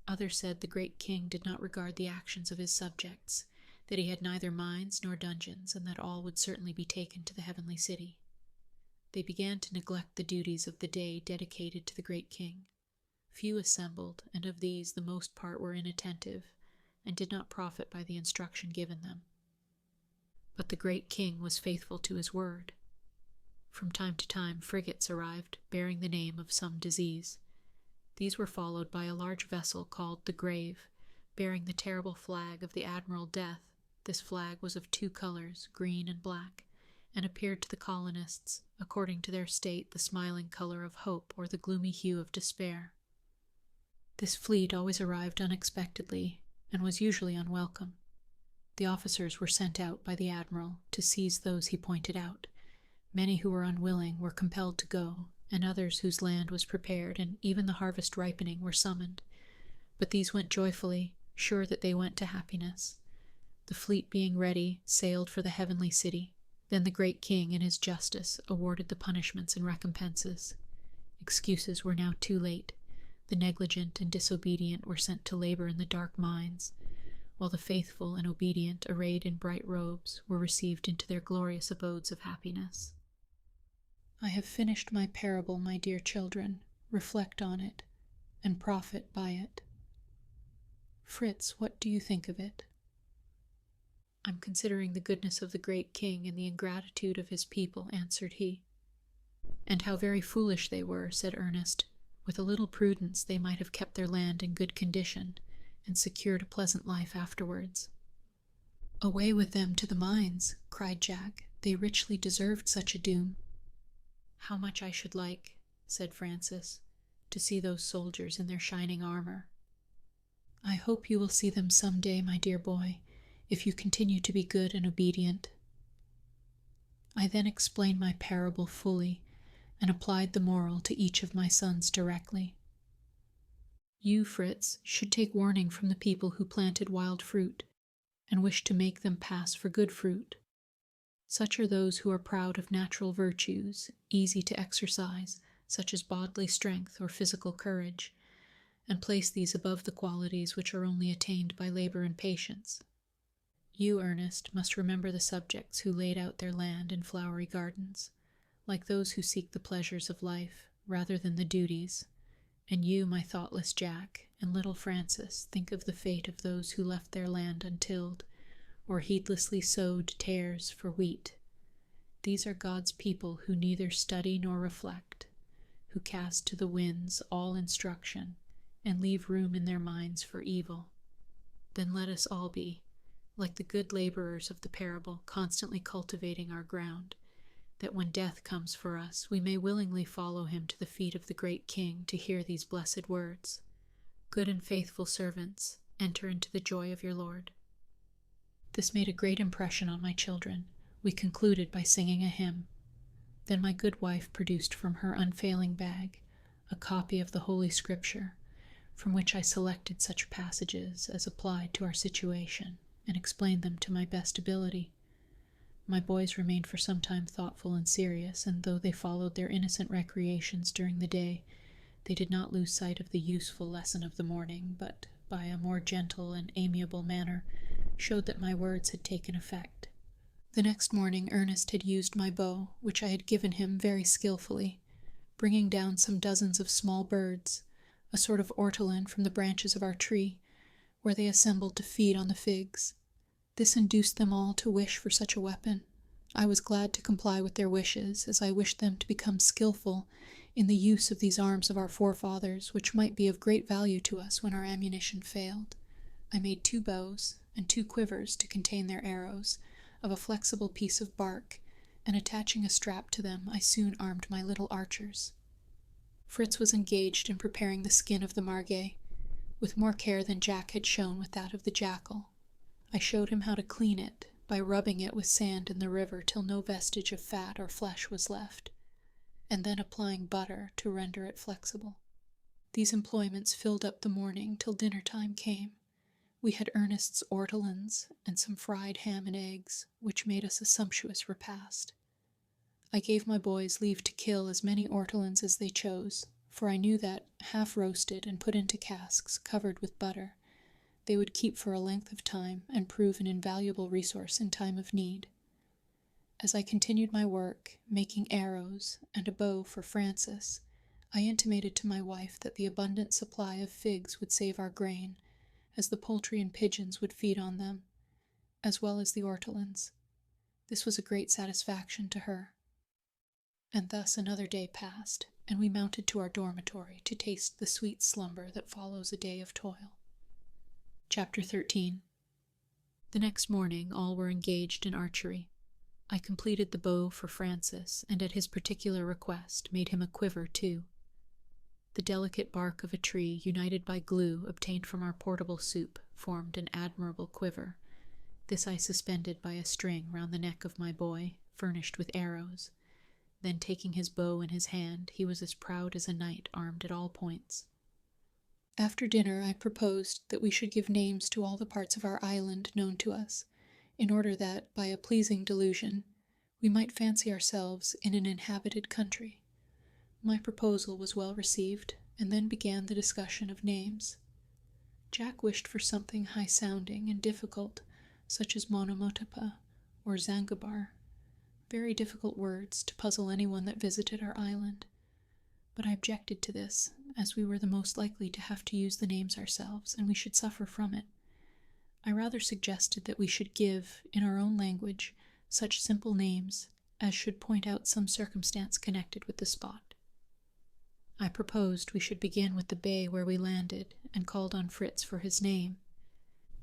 Others said the great king did not regard the actions of his subjects, that he had neither mines nor dungeons, and that all would certainly be taken to the heavenly city. They began to neglect the duties of the day dedicated to the great king. Few assembled, and of these the most part were inattentive, and did not profit by the instruction given them. But the great king was faithful to his word. From time to time frigates arrived, bearing the name of some disease. These were followed by a large vessel called the Grave, bearing the terrible flag of the Admiral Death. This flag was of two colors, green and black, and appeared to the colonists, according to their state, the smiling color of hope or the gloomy hue of despair. This fleet always arrived unexpectedly, and was usually unwelcome. The officers were sent out by the admiral to seize those he pointed out. Many who were unwilling were compelled to go, and others whose land was prepared, and even the harvest ripening, were summoned. But these went joyfully, sure that they went to happiness. The fleet being ready, sailed for the heavenly city. Then the great king, in his justice, awarded the punishments and recompenses. Excuses were now too late. The negligent and disobedient were sent to labor in the dark mines, while the faithful and obedient, arrayed in bright robes, were received into their glorious abodes of happiness. I have finished my parable, my dear children. Reflect on it, and profit by it. Fritz, what do you think of it? I'm considering the goodness of the great king and the ingratitude of his people, answered he. And how very foolish they were, said Ernest. With a little prudence they might have kept their land in good condition, and secured a pleasant life afterwards. Away with them to the mines, cried Jack. They richly deserved such a doom. How much I should like, said Francis, to see those soldiers in their shining armor. I hope you will see them some day, my dear boy, if you continue to be good and obedient. I then explained my parable fully, and applied the moral to each of my sons directly. You, Fritz, should take warning from the people who planted wild fruit, and wish to make them pass for good fruit. Such are those who are proud of natural virtues, easy to exercise, such as bodily strength or physical courage, and place these above the qualities which are only attained by labor and patience. You, Ernest, must remember the subjects who laid out their land in flowery gardens, like those who seek the pleasures of life rather than the duties. And you, my thoughtless Jack, and little Francis, think of the fate of those who left their land untilled, or heedlessly sowed tares for wheat. These are God's people who neither study nor reflect, who cast to the winds all instruction, and leave room in their minds for evil. Then let us all be, like the good laborers of the parable, constantly cultivating our ground, that when death comes for us, we may willingly follow him to the feet of the great king to hear these blessed words. Good and faithful servants, enter into the joy of your Lord. This made a great impression on my children. We concluded by singing a hymn. Then my good wife produced from her unfailing bag a copy of the Holy Scripture, from which I selected such passages as applied to our situation, and explained them to my best ability. My boys remained for some time thoughtful and serious, and though they followed their innocent recreations during the day, they did not lose sight of the useful lesson of the morning, but, by a more gentle and amiable manner, showed that my words had taken effect. The next morning Ernest had used my bow, which I had given him very skillfully, bringing down some dozens of small birds, a sort of ortolan from the branches of our tree, where they assembled to feed on the figs. This induced them all to wish for such a weapon. I was glad to comply with their wishes, as I wished them to become skillful in the use of these arms of our forefathers, which might be of great value to us when our ammunition failed. I made 2 bows and 2 quivers to contain their arrows, of a flexible piece of bark, and attaching a strap to them, I soon armed my little archers. Fritz was engaged in preparing the skin of the margay, with more care than Jack had shown with that of the jackal, I showed him how to clean it by rubbing it with sand in the river till no vestige of fat or flesh was left, and then applying butter to render it flexible. These employments filled up the morning till dinner time came. We had Ernest's ortolans and some fried ham and eggs, which made us a sumptuous repast. I gave my boys leave to kill as many ortolans as they chose, for I knew that, half roasted and put into casks covered with butter, they would keep for a length of time and prove an invaluable resource in time of need. As I continued my work, making arrows and a bow for Francis, I intimated to my wife that the abundant supply of figs would save our grain, as the poultry and pigeons would feed on them, as well as the ortolans. This was a great satisfaction to her. And thus another day passed, and we mounted to our dormitory to taste the sweet slumber that follows a day of toil. Chapter 13. The next morning all were engaged in archery. I completed the bow for Francis, and at his particular request made him a quiver too. The delicate bark of a tree, united by glue obtained from our portable soup, formed an admirable quiver. This I suspended by a string round the neck of my boy, furnished with arrows. Then, taking his bow in his hand, he was as proud as a knight armed at all points. After dinner I proposed that we should give names to all the parts of our island known to us, in order that, by a pleasing delusion, we might fancy ourselves in an inhabited country. My proposal was well received, and then began the discussion of names. Jack wished for something high-sounding and difficult, such as Monomotopa or Zanzibar, very difficult words to puzzle anyone that visited our island. But I objected to this, as we were the most likely to have to use the names ourselves, and we should suffer from it. I rather suggested that we should give, in our own language, such simple names as should point out some circumstance connected with the spot. I proposed we should begin with the bay where we landed, and called on Fritz for his name.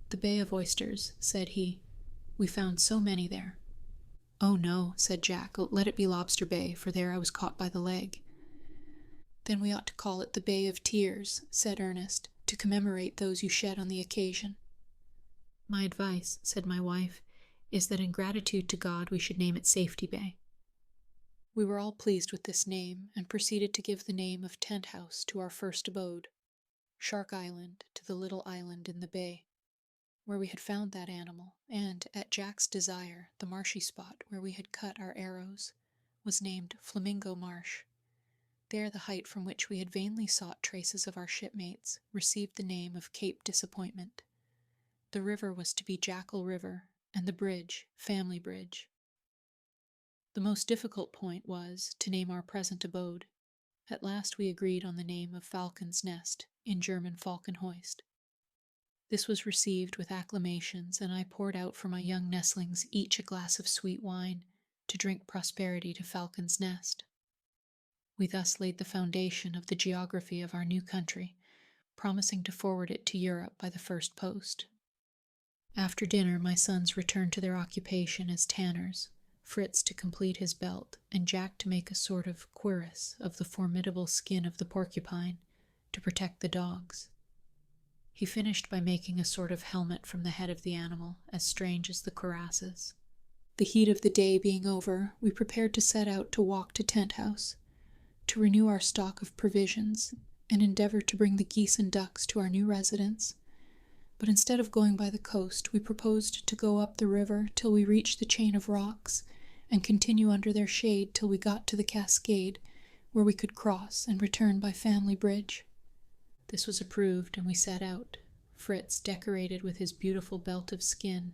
"The Bay of Oysters," said he. "We found so many there." "Oh no," said Jack, "let it be Lobster Bay, for there I was caught by the leg." "Then we ought to call it the Bay of Tears," said Ernest, "to commemorate those you shed on the occasion." "My advice," said my wife, "is that in gratitude to God we should name it Safety Bay." We were all pleased with this name, and proceeded to give the name of Tent House to our first abode, Shark Island to the little island in the bay, where we had found that animal, and, at Jack's desire, the marshy spot where we had cut our arrows was named Flamingo Marsh. There the height from which we had vainly sought traces of our shipmates received the name of Cape Disappointment. The river was to be Jackal River, and the bridge, Family Bridge. The most difficult point was to name our present abode. At last we agreed on the name of Falcon's Nest, in German Falkenhoist. This was received with acclamations, and I poured out for my young nestlings each a glass of sweet wine, to drink prosperity to Falcon's Nest. We thus laid the foundation of the geography of our new country, promising to forward it to Europe by the first post. After dinner my sons returned to their occupation as tanners, Fritz to complete his belt, and Jack to make a sort of cuirass of the formidable skin of the porcupine, to protect the dogs. He finished by making a sort of helmet from the head of the animal, as strange as the cuirasses. The heat of the day being over, we prepared to set out to walk to Tent House, to renew our stock of provisions, and endeavor to bring the geese and ducks to our new residence. But instead of going by the coast, we proposed to go up the river till we reached the chain of rocks, and continue under their shade till we got to the cascade, where we could cross and return by Family Bridge. This was approved, and we set out, Fritz decorated with his beautiful belt of skin,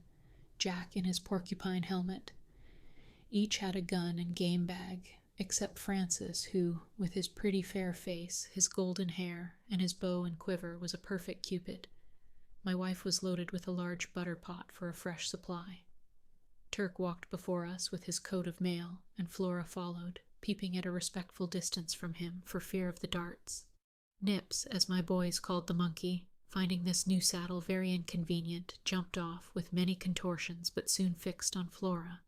Jack in his porcupine helmet. Each had a gun and game bag, except Francis, who, with his pretty fair face, his golden hair, and his bow and quiver, was a perfect Cupid. My wife was loaded with a large butter pot for a fresh supply. Turk walked before us with his coat of mail, and Flora followed, peeping at a respectful distance from him for fear of the darts. Nips, as my boys called the monkey, finding this new saddle very inconvenient, jumped off with many contortions, but soon fixed on Flora,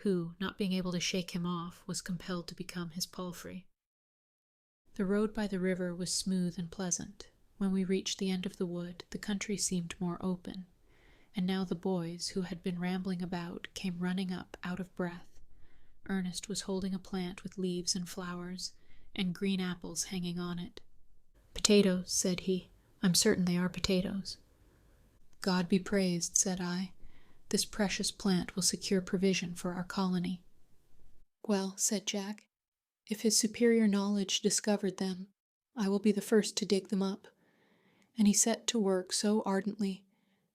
who, not being able to shake him off, was compelled to become his palfrey. The road by the river was smooth and pleasant. When we reached the end of the wood, the country seemed more open, and now the boys, who had been rambling about, came running up out of breath. Ernest was holding a plant with leaves and flowers, and green apples hanging on it. "Potatoes," said he. "I'm certain they are potatoes." "God be praised," said I. "This precious plant will secure provision for our colony." "Well," said Jack, "if his superior knowledge discovered them, I will be the first to dig them up." And he set to work so ardently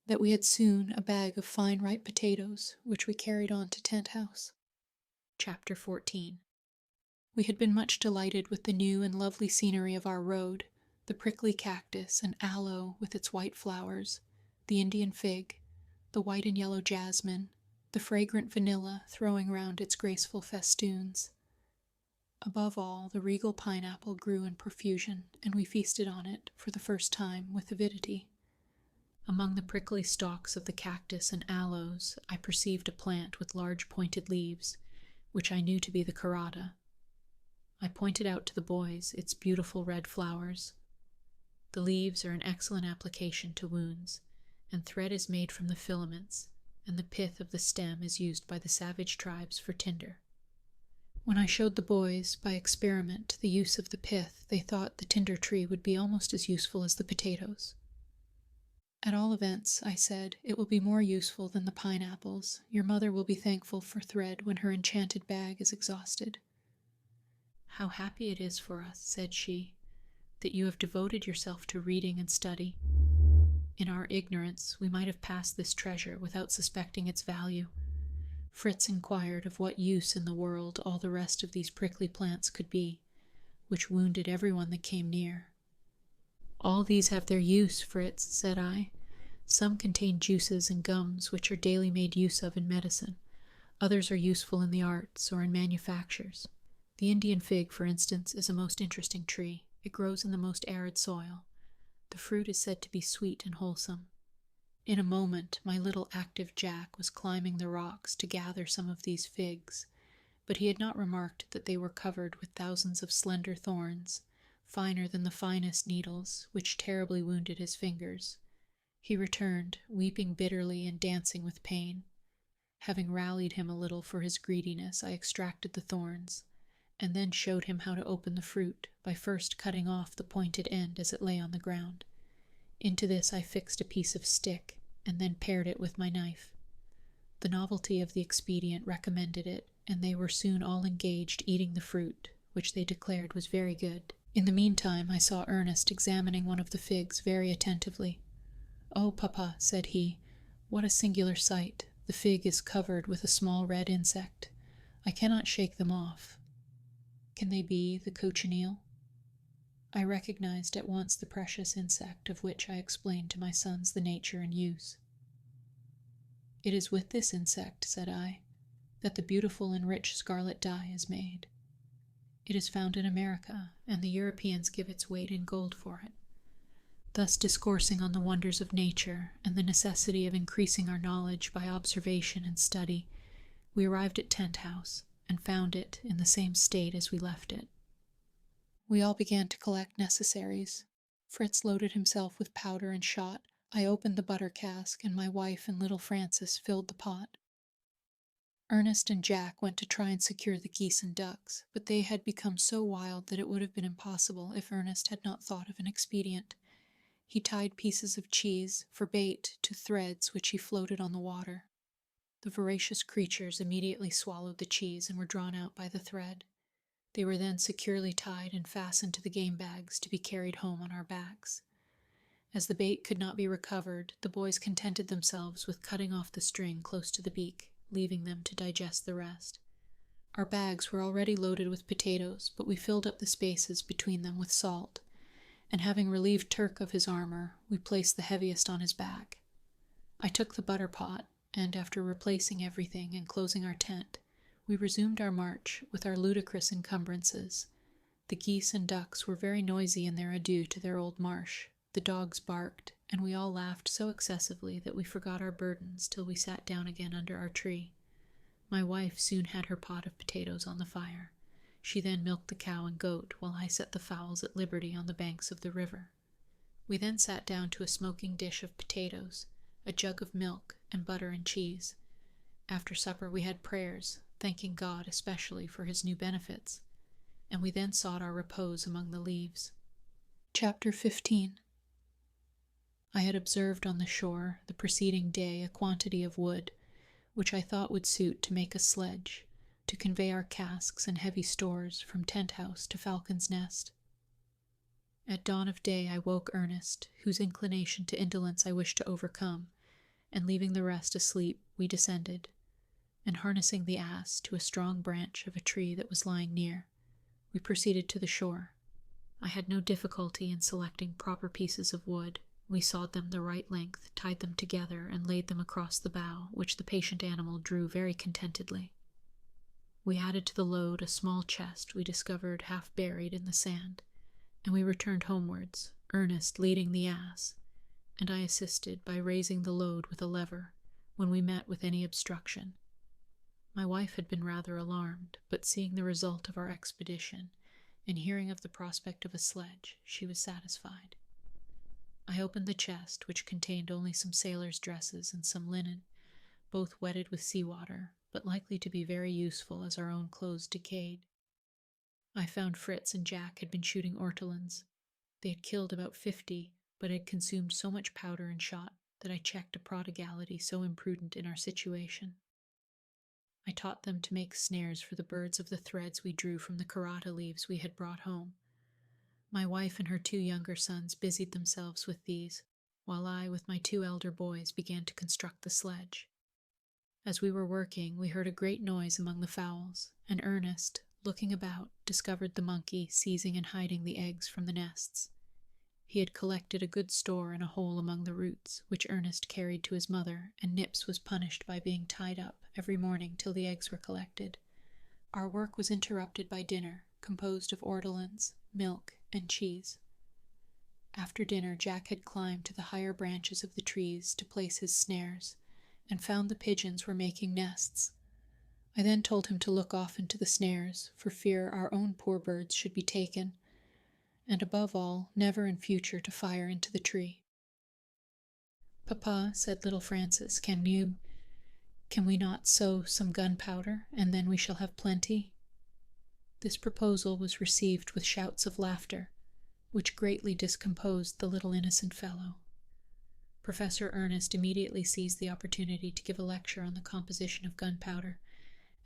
that we had soon a bag of fine ripe potatoes, which we carried on to Tent House. Chapter 14. We had been much delighted with the new and lovely scenery of our road, the prickly cactus and aloe with its white flowers, the Indian fig, the white and yellow jasmine, the fragrant vanilla throwing round its graceful festoons. Above all, the regal pineapple grew in profusion, and we feasted on it, for the first time, with avidity. Among the prickly stalks of the cactus and aloes, I perceived a plant with large pointed leaves, which I knew to be the carrata. I pointed out to the boys its beautiful red flowers. The leaves are an excellent application to wounds, and thread is made from the filaments, and the pith of the stem is used by the savage tribes for tinder. When I showed the boys, by experiment, the use of the pith, they thought the tinder tree would be almost as useful as the potatoes. "At all events," I said, "it will be more useful than the pineapples. Your mother will be thankful for thread when her enchanted bag is exhausted." "How happy it is for us," said she, "that you have devoted yourself to reading and study. In our ignorance, we might have passed this treasure without suspecting its value." Fritz inquired of what use in the world all the rest of these prickly plants could be, which wounded everyone that came near. "All these have their use, Fritz," said I. "Some contain juices and gums which are daily made use of in medicine. Others are useful in the arts or in manufactures. The Indian fig, for instance, is a most interesting tree. It grows in the most arid soil. The fruit is said to be sweet and wholesome. In a moment, my little active Jack was climbing the rocks to gather some of these figs, but he had not remarked that they were covered with thousands of slender thorns, finer than the finest needles, which terribly wounded his fingers. He returned, weeping bitterly and dancing with pain. Having rallied him a little for his greediness, I extracted the thorns, and then showed him how to open the fruit by first cutting off the pointed end as it lay on the ground. Into this I fixed a piece of stick, and then pared it with my knife. The novelty of the expedient recommended it, and they were soon all engaged eating the fruit, which they declared was very good. In the meantime I saw Ernest examining one of the figs very attentively. "Oh, papa," said he, "what a singular sight! The fig is covered with a small red insect. I cannot shake them off. Can they be the cochineal?" I recognized at once the precious insect, of which I explained to my sons the nature and use. "It is with this insect," said I, "that the beautiful and rich scarlet dye is made. It is found in America, and the Europeans give its weight in gold for it." Thus discoursing on the wonders of nature and the necessity of increasing our knowledge by observation and study, we arrived at Tent House, and found it in the same state as we left it. We all began to collect necessaries. Fritz loaded himself with powder and shot. I opened the butter cask, and my wife and little Francis filled the pot. Ernest and Jack went to try and secure the geese and ducks, but they had become so wild that it would have been impossible if Ernest had not thought of an expedient. He tied pieces of cheese, for bait, to threads which he floated on the water. The voracious creatures immediately swallowed the cheese and were drawn out by the thread. They were then securely tied and fastened to the game bags to be carried home on our backs. As the bait could not be recovered, the boys contented themselves with cutting off the string close to the beak, leaving them to digest the rest. Our bags were already loaded with potatoes, but we filled up the spaces between them with salt, and having relieved Turk of his armor, we placed the heaviest on his back. I took the butter pot, and after replacing everything and closing our tent, we resumed our march with our ludicrous encumbrances. The geese and ducks were very noisy in their adieu to their old marsh. The dogs barked, and we all laughed so excessively that we forgot our burdens till we sat down again under our tree. My wife soon had her pot of potatoes on the fire. She then milked the cow and goat, while I set the fowls at liberty on the banks of the river. We then sat down to a smoking dish of potatoes, a jug of milk, and butter and cheese. After supper we had prayers, thanking God especially for his new benefits, and we then sought our repose among the leaves. Chapter 15. I had observed on the shore the preceding day a quantity of wood, which I thought would suit to make a sledge, to convey our casks and heavy stores from tent house to Falcon's Nest. At dawn of day I woke Ernest, whose inclination to indolence I wished to overcome, and leaving the rest asleep, we descended, and harnessing the ass to a strong branch of a tree that was lying near, we proceeded to the shore. I had no difficulty in selecting proper pieces of wood. We sawed them the right length, tied them together, and laid them across the bow, which the patient animal drew very contentedly. We added to the load a small chest we discovered half buried in the sand, and we returned homewards, Ernest leading the ass, and I assisted by raising the load with a lever when we met with any obstruction. My wife had been rather alarmed, but seeing the result of our expedition, and hearing of the prospect of a sledge, she was satisfied. I opened the chest, which contained only some sailors' dresses and some linen, both wetted with sea-water, but likely to be very useful as our own clothes decayed. I found Fritz and Jack had been shooting ortolans. They had killed about 50, but had consumed so much powder and shot that I checked a prodigality so imprudent in our situation. I taught them to make snares for the birds of the threads we drew from the karata leaves we had brought home. My wife and her 2 younger sons busied themselves with these, while I, with my 2 elder boys, began to construct the sledge. As we were working, we heard a great noise among the fowls, and Ernest, looking about, discovered the monkey seizing and hiding the eggs from the nests. He had collected a good store in a hole among the roots, which Ernest carried to his mother, and Nips was punished by being tied up every morning till the eggs were collected. Our work was interrupted by dinner, composed of ortolans, milk, and cheese. After dinner, Jack had climbed to the higher branches of the trees to place his snares, and found the pigeons were making nests. I then told him to look off into the snares, for fear our own poor birds should be taken, and above all, never in future to fire into the tree. "Papa," said little Francis, can we not sow some gunpowder, and then we shall have plenty?" This proposal was received with shouts of laughter, which greatly discomposed the little innocent fellow. Professor Ernest immediately seized the opportunity to give a lecture on the composition of gunpowder.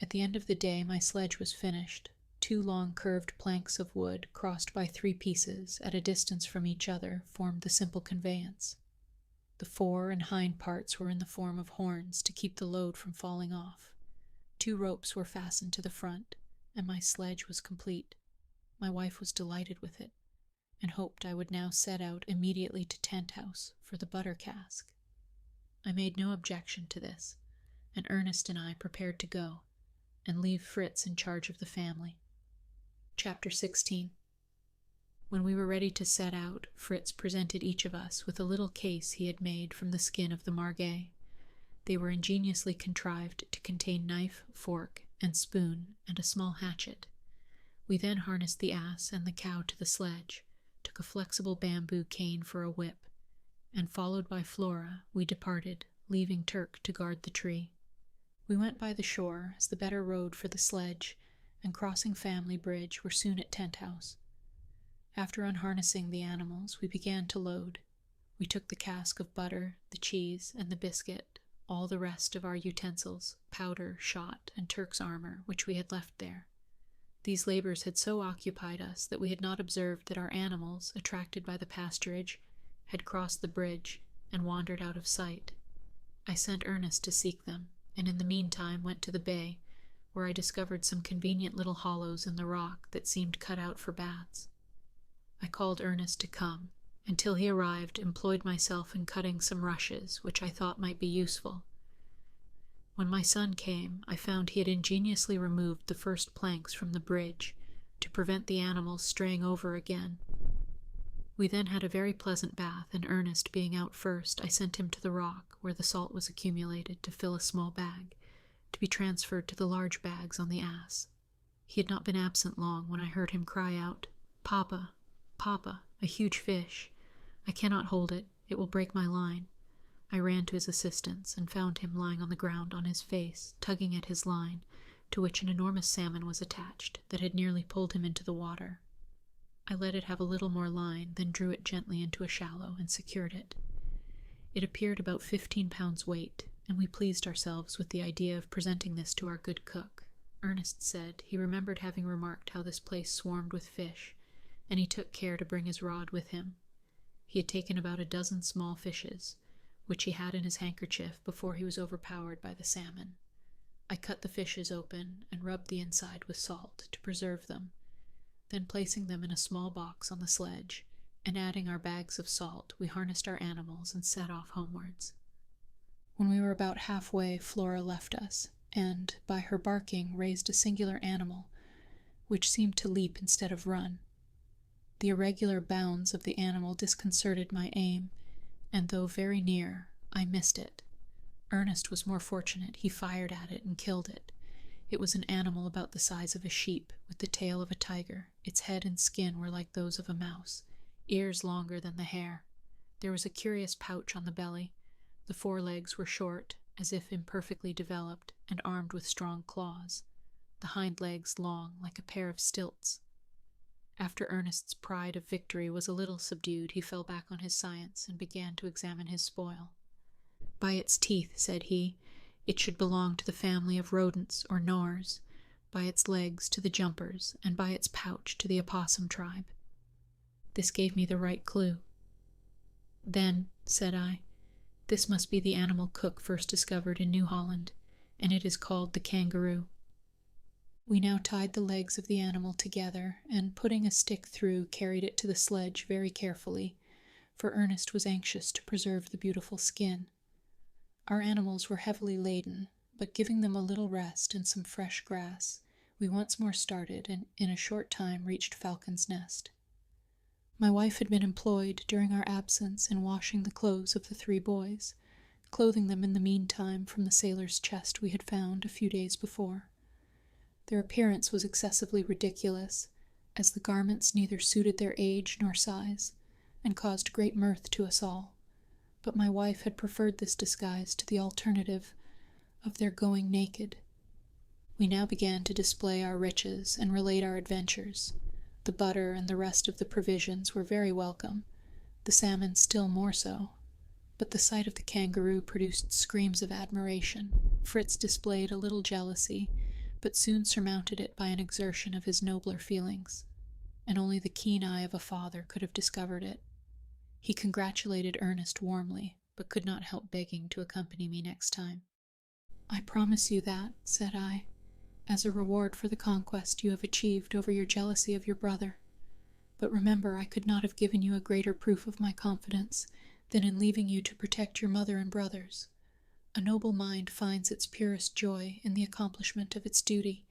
At the end of the day my sledge was finished. 2 long curved planks of wood, crossed by 3 pieces, at a distance from each other, formed the simple conveyance. The fore and hind parts were in the form of horns to keep the load from falling off. 2 ropes were fastened to the front, and my sledge was complete. My wife was delighted with it, and hoped I would now set out immediately to tent house for the butter cask. I made no objection to this, and Ernest and I prepared to go, and leave Fritz in charge of the family. Chapter 16. When we were ready to set out, Fritz presented each of us with a little case he had made from the skin of the margay. They were ingeniously contrived to contain knife, fork, and spoon, and a small hatchet. We then harnessed the ass and the cow to the sledge, took a flexible bamboo cane for a whip, and followed by Flora, we departed, leaving Turk to guard the tree. We went by the shore as the better road for the sledge, and crossing Family Bridge were soon at tent house. After unharnessing the animals, we began to load. We took the cask of butter, the cheese, and the biscuit, all the rest of our utensils, powder, shot, and Turk's armor, which we had left there. These labors had so occupied us that we had not observed that our animals, attracted by the pasturage, had crossed the bridge and wandered out of sight. I sent Ernest to seek them, and in the meantime went to the bay, where I discovered some convenient little hollows in the rock that seemed cut out for baths. I called Ernest to come, and till he arrived employed myself in cutting some rushes, which I thought might be useful. When my son came, I found he had ingeniously removed the first planks from the bridge, to prevent the animals straying over again. We then had a very pleasant bath, and Ernest being out first, I sent him to the rock, where the salt was accumulated, to fill a small bag, to be transferred to the large bags on the ass. He had not been absent long when I heard him cry out, "Papa, Papa, a huge fish. I cannot hold it. It will break my line." I ran to his assistance and found him lying on the ground on his face, tugging at his line, to which an enormous salmon was attached that had nearly pulled him into the water. I let it have a little more line, then drew it gently into a shallow and secured it. It appeared about 15 pounds weight, and we pleased ourselves with the idea of presenting this to our good cook. Ernest said he remembered having remarked how this place swarmed with fish, and he took care to bring his rod with him. He had taken about a dozen small fishes, which he had in his handkerchief before he was overpowered by the salmon. I cut the fishes open and rubbed the inside with salt to preserve them, then placing them in a small box on the sledge, and adding our bags of salt, we harnessed our animals and set off homewards. When we were about halfway, Flora left us, and, by her barking, raised a singular animal, which seemed to leap instead of run. The irregular bounds of the animal disconcerted my aim, and though very near, I missed it. Ernest was more fortunate. He fired at it and killed it. It was an animal about the size of a sheep, with the tail of a tiger. Its head and skin were like those of a mouse, ears longer than the hair. There was a curious pouch on the belly. The forelegs were short, as if imperfectly developed, and armed with strong claws. The hind legs long, like a pair of stilts. After Ernest's pride of victory was a little subdued, he fell back on his science and began to examine his spoil. "By its teeth," said he, "it should belong to the family of rodents or gnawers, by its legs to the jumpers, and by its pouch to the opossum tribe." This gave me the right clue. "Then," said I, "this must be the animal Cook first discovered in New Holland, and it is called the kangaroo." We now tied the legs of the animal together, and putting a stick through, carried it to the sledge very carefully, for Ernest was anxious to preserve the beautiful skin. Our animals were heavily laden, but giving them a little rest and some fresh grass, we once more started, and in a short time reached Falcon's Nest. My wife had been employed during our absence in washing the clothes of the 3 boys, clothing them in the meantime from the sailor's chest we had found a few days before. Their appearance was excessively ridiculous, as the garments neither suited their age nor size, and caused great mirth to us all, but my wife had preferred this disguise to the alternative of their going naked. We now began to display our riches and relate our adventures. The butter and the rest of the provisions were very welcome, the salmon still more so, but the sight of the kangaroo produced screams of admiration. Fritz displayed a little jealousy, but soon surmounted it by an exertion of his nobler feelings, and only the keen eye of a father could have discovered it. He congratulated Ernest warmly, but could not help begging to accompany me next time. "I promise you that," said I, "as a reward for the conquest you have achieved over your jealousy of your brother. But remember, I could not have given you a greater proof of my confidence than in leaving you to protect your mother and brothers. A noble mind finds its purest joy in the accomplishment of its duty,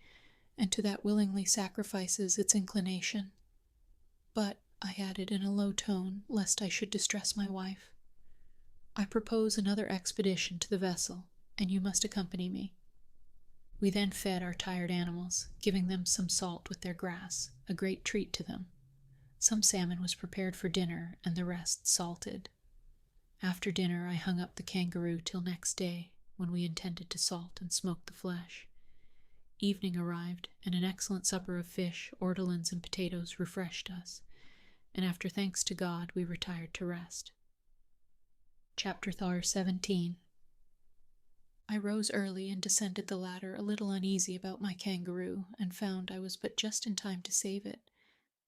and to that willingly sacrifices its inclination. But," I added in a low tone, lest I should distress my wife, "I propose another expedition to the vessel, and you must accompany me." We then fed our tired animals, giving them some salt with their grass, a great treat to them. Some salmon was prepared for dinner, and the rest salted. After dinner I hung up the kangaroo till next day, when we intended to salt and smoke the flesh. Evening arrived, and an excellent supper of fish, ortolans, and potatoes refreshed us, and after thanks to God we retired to rest. Chapter 17. I rose early and descended the ladder, a little uneasy about my kangaroo, and found I was but just in time to save it,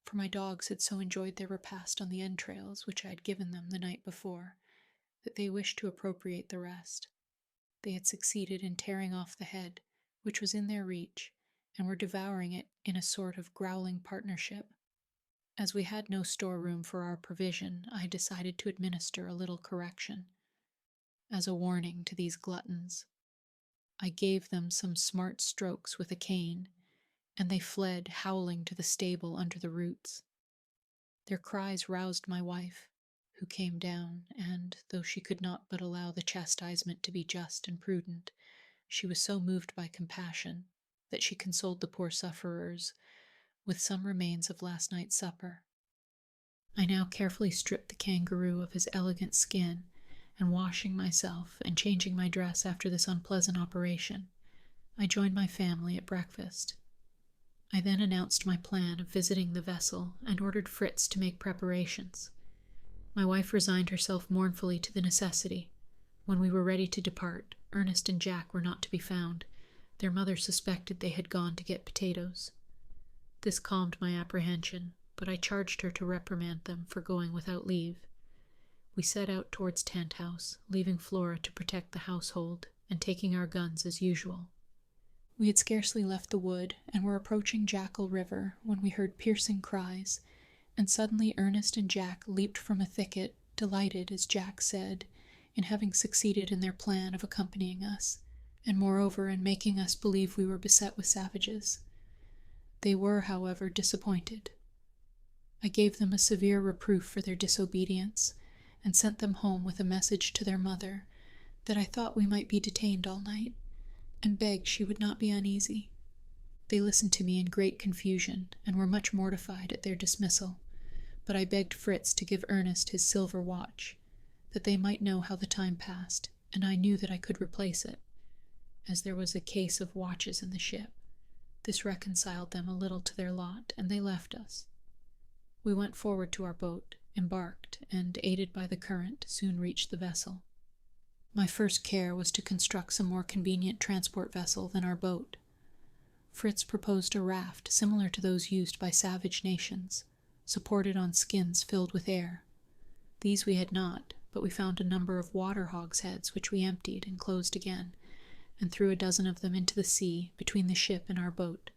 for my dogs had so enjoyed their repast on the entrails which I had given them the night before, that they wished to appropriate the rest. They had succeeded in tearing off the head, which was in their reach, and were devouring it in a sort of growling partnership. As we had no storeroom for our provision, I decided to administer a little correction, as a warning to these gluttons. I gave them some smart strokes with a cane, and they fled howling to the stable under the roots. Their cries roused my wife, who came down, and, though she could not but allow the chastisement to be just and prudent, she was so moved by compassion that she consoled the poor sufferers with some remains of last night's supper. I now carefully stripped the kangaroo of his elegant skin, and washing myself and changing my dress after this unpleasant operation, I joined my family at breakfast. I then announced my plan of visiting the vessel and ordered Fritz to make preparations. My wife resigned herself mournfully to the necessity. When we were ready to depart, Ernest and Jack were not to be found. Their mother suspected they had gone to get potatoes. This calmed my apprehension, but I charged her to reprimand them for going without leave. We set out towards Tent House, leaving Flora to protect the household and taking our guns as usual. We had scarcely left the wood and were approaching Jackal River when we heard piercing cries, and suddenly Ernest and Jack leaped from a thicket, delighted, as Jack said, in having succeeded in their plan of accompanying us, and moreover in making us believe we were beset with savages. They were, however, disappointed. I gave them a severe reproof for their disobedience, and sent them home with a message to their mother that I thought we might be detained all night, and begged she would not be uneasy. They listened to me in great confusion, and were much mortified at their dismissal, but I begged Fritz to give Ernest his silver watch, that they might know how the time passed, and I knew that I could replace it, as there was a case of watches in the ship. This reconciled them a little to their lot, and they left us. We went forward to our boat, embarked, and, aided by the current, soon reached the vessel. My first care was to construct some more convenient transport vessel than our boat. Fritz proposed a raft similar to those used by savage nations, supported on skins filled with air. These we had not, but we found a number of water hogsheads which we emptied and closed again, and threw a dozen of them into the sea between the ship and our boat.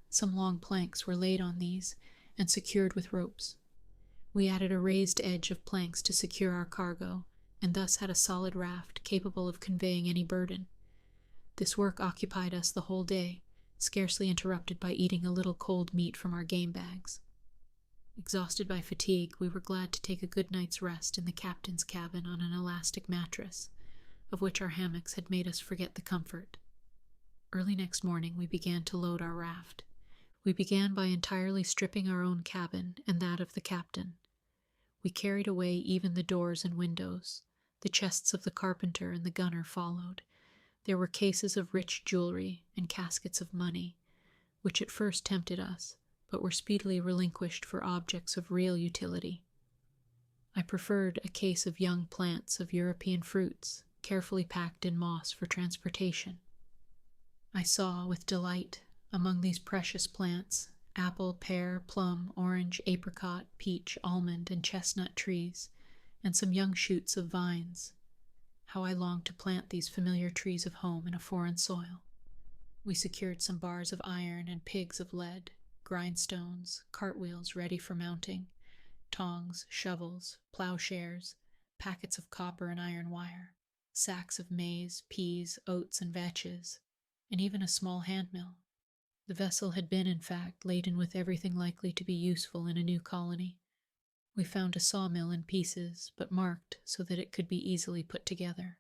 Some long planks were laid on these and secured with ropes. We added a raised edge of planks to secure our cargo, and thus had a solid raft capable of conveying any burden. This work occupied us the whole day, scarcely interrupted by eating a little cold meat from our game bags. Exhausted by fatigue, we were glad to take a good night's rest in the captain's cabin on an elastic mattress, of which our hammocks had made us forget the comfort. Early next morning we began to load our raft. We began by entirely stripping our own cabin and that of the captain. We carried away even the doors and windows. The chests of the carpenter and the gunner followed. There were cases of rich jewelry and caskets of money, which at first tempted us, but were speedily relinquished for objects of real utility. I preferred a case of young plants of European fruits, carefully packed in moss for transportation. I saw, with delight, among these precious plants, apple, pear, plum, orange, apricot, peach, almond, and chestnut trees, and some young shoots of vines. How I longed to plant these familiar trees of home in a foreign soil. We secured some bars of iron and pigs of lead, grindstones, cartwheels ready for mounting, tongs, shovels, plowshares, packets of copper and iron wire, sacks of maize, peas, oats, and vetches, and even a small handmill. The vessel had been, in fact, laden with everything likely to be useful in a new colony. We found a sawmill in pieces, but marked so that it could be easily put together.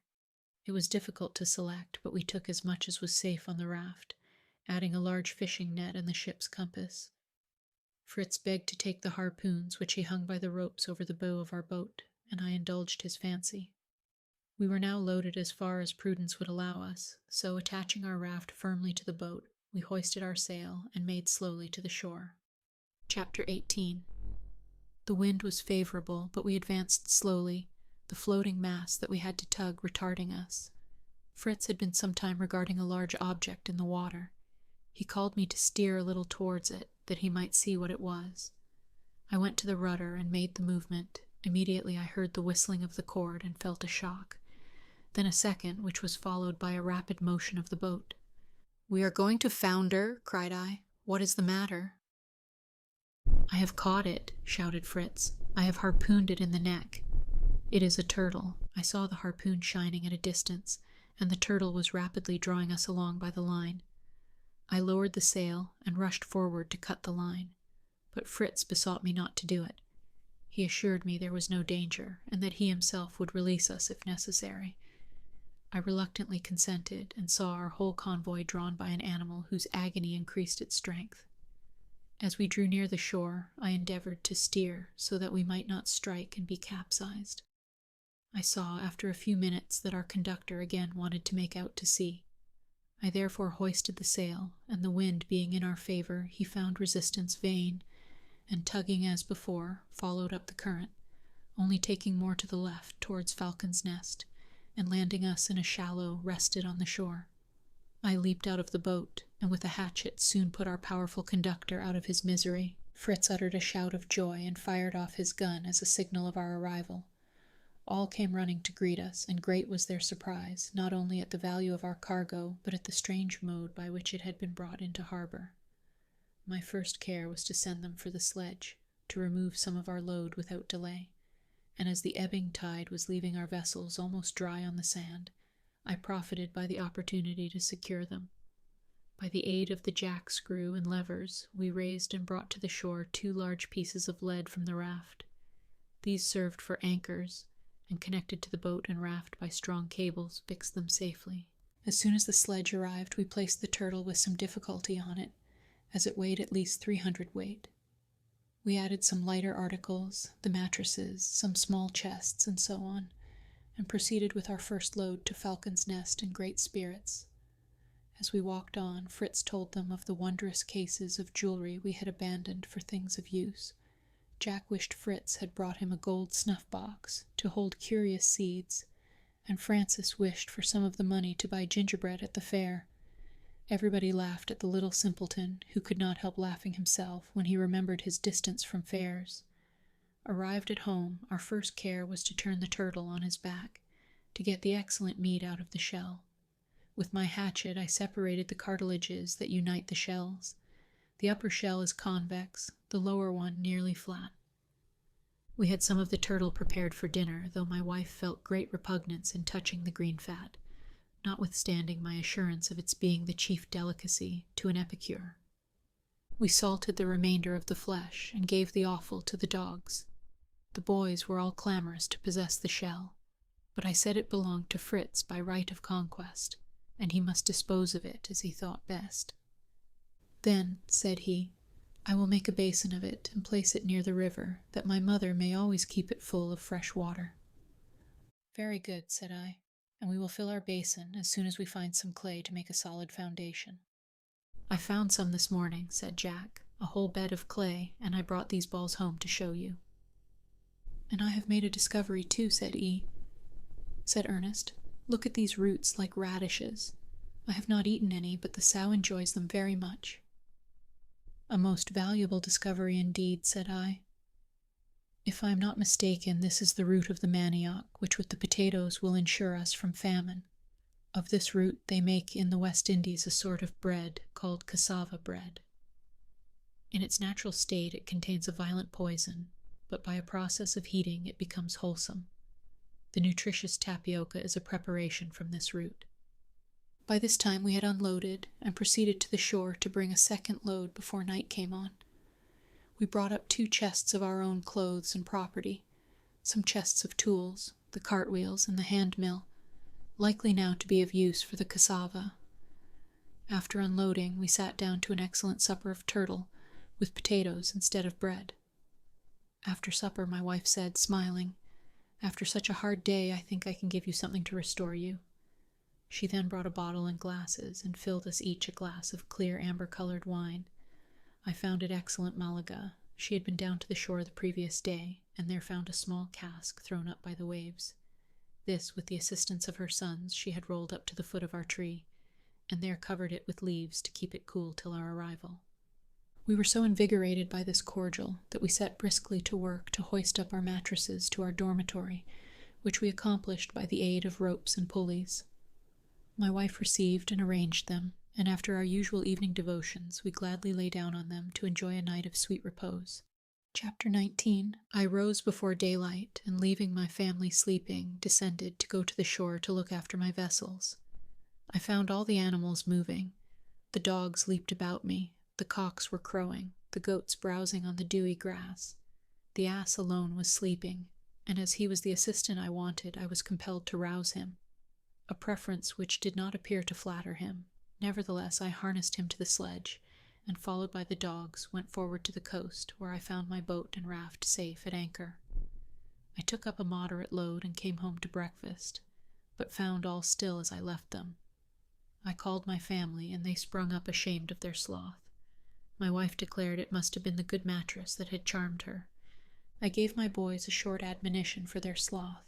It was difficult to select, but we took as much as was safe on the raft, adding a large fishing net and the ship's compass. Fritz begged to take the harpoons which he hung by the ropes over the bow of our boat, and I indulged his fancy. We were now loaded as far as prudence would allow us, so attaching our raft firmly to the boat, we hoisted our sail and made slowly to the shore. Chapter 18. The wind was favorable, but we advanced slowly, the floating mass that we had to tug retarding us. Fritz had been some time regarding a large object in the water. He called me to steer a little towards it, that he might see what it was. I went to the rudder and made the movement. Immediately I heard the whistling of the cord and felt a shock. Then a second, which was followed by a rapid motion of the boat. "We are going to founder," cried I. "What is the matter?" "I have caught it," shouted Fritz. "I have harpooned it in the neck. It is a turtle." I saw the harpoon shining at a distance, and the turtle was rapidly drawing us along by the line. I lowered the sail and rushed forward to cut the line, but Fritz besought me not to do it. He assured me there was no danger, and that he himself would release us if necessary. I reluctantly consented, and saw our whole convoy drawn by an animal whose agony increased its strength. As we drew near the shore, I endeavored to steer so that we might not strike and be capsized. I saw after a few minutes that our conductor again wanted to make out to sea. I therefore hoisted the sail, and the wind being in our favor, he found resistance vain, and tugging as before, followed up the current, only taking more to the left towards Falcon's Nest, and landing us in a shallow, rested on the shore. I leaped out of the boat, and with a hatchet soon put our powerful conductor out of his misery. Fritz uttered a shout of joy and fired off his gun as a signal of our arrival. All came running to greet us, and great was their surprise, not only at the value of our cargo, but at the strange mode by which it had been brought into harbor. My first care was to send them for the sledge, to remove some of our load without delay, and as the ebbing tide was leaving our vessels almost dry on the sand, I profited by the opportunity to secure them. By the aid of the jack screw and levers, we raised and brought to the shore 2 large pieces of lead from the raft. These served for anchors, and connected to the boat and raft by strong cables, fixed them safely. As soon as the sledge arrived, we placed the turtle with some difficulty on it, as it weighed at least 300 weight. We added some lighter articles, the mattresses, some small chests, and so on, and proceeded with our first load to Falcon's Nest in great spirits. As we walked on, Fritz told them of the wondrous cases of jewelry we had abandoned for things of use. Jack wished Fritz had brought him a gold snuff-box to hold curious seeds, and Francis wished for some of the money to buy gingerbread at the fair. Everybody laughed at the little simpleton, who could not help laughing himself when he remembered his distance from fairs. Arrived at home, our first care was to turn the turtle on his back, to get the excellent meat out of the shell. With my hatchet I separated the cartilages that unite the shells. The upper shell is convex, the lower one nearly flat. We had some of the turtle prepared for dinner, though my wife felt great repugnance in touching the green fat, notwithstanding my assurance of its being the chief delicacy to an epicure. We salted the remainder of the flesh, and gave the offal to the dogs. The boys were all clamorous to possess the shell, but I said it belonged to Fritz by right of conquest, and he must dispose of it as he thought best. Then, said he, I will make a basin of it and place it near the river, that my mother may always keep it full of fresh water. Very good, said I, and we will fill our basin as soon as we find some clay to make a solid foundation. I found some this morning, said Jack, a whole bed of clay, and I brought these balls home to show you. And I have made a discovery too, said Ernest. Look at these roots like radishes. I have not eaten any, but the sow enjoys them very much. A most valuable discovery indeed, said I. If I am not mistaken, this is the root of the manioc, which with the potatoes will insure us from famine. Of this root they make in the West Indies a sort of bread called cassava bread. In its natural state it contains a violent poison, but by a process of heating it becomes wholesome. The nutritious tapioca is a preparation from this root. By this time we had unloaded and proceeded to the shore to bring a second load before night came on. We brought up 2 chests of our own clothes and property, some chests of tools, the cartwheels and the hand mill, likely now to be of use for the cassava. After unloading, we sat down to an excellent supper of turtle, with potatoes instead of bread. After supper my wife said, smiling, After such a hard day, I think I can give you something to restore you. She then brought a bottle and glasses, and filled us each a glass of clear amber-colored wine. I found it excellent Malaga. She had been down to the shore the previous day, and there found a small cask thrown up by the waves. This, with the assistance of her sons, she had rolled up to the foot of our tree, and there covered it with leaves to keep it cool till our arrival. We were so invigorated by this cordial that we set briskly to work to hoist up our mattresses to our dormitory, which we accomplished by the aid of ropes and pulleys. My wife received and arranged them, and after our usual evening devotions we gladly lay down on them to enjoy a night of sweet repose. Chapter 19. I rose before daylight, and leaving my family sleeping, descended to go to the shore to look after my vessels. I found all the animals moving. The dogs leaped about me, the cocks were crowing, the goats browsing on the dewy grass. The ass alone was sleeping, and as he was the assistant I wanted, I was compelled to rouse him, a preference which did not appear to flatter him. Nevertheless, I harnessed him to the sledge, and followed by the dogs, went forward to the coast, where I found my boat and raft safe at anchor. I took up a moderate load and came home to breakfast, but found all still as I left them. I called my family, and they sprung up ashamed of their sloth. My wife declared it must have been the good mattress that had charmed her. I gave my boys a short admonition for their sloth.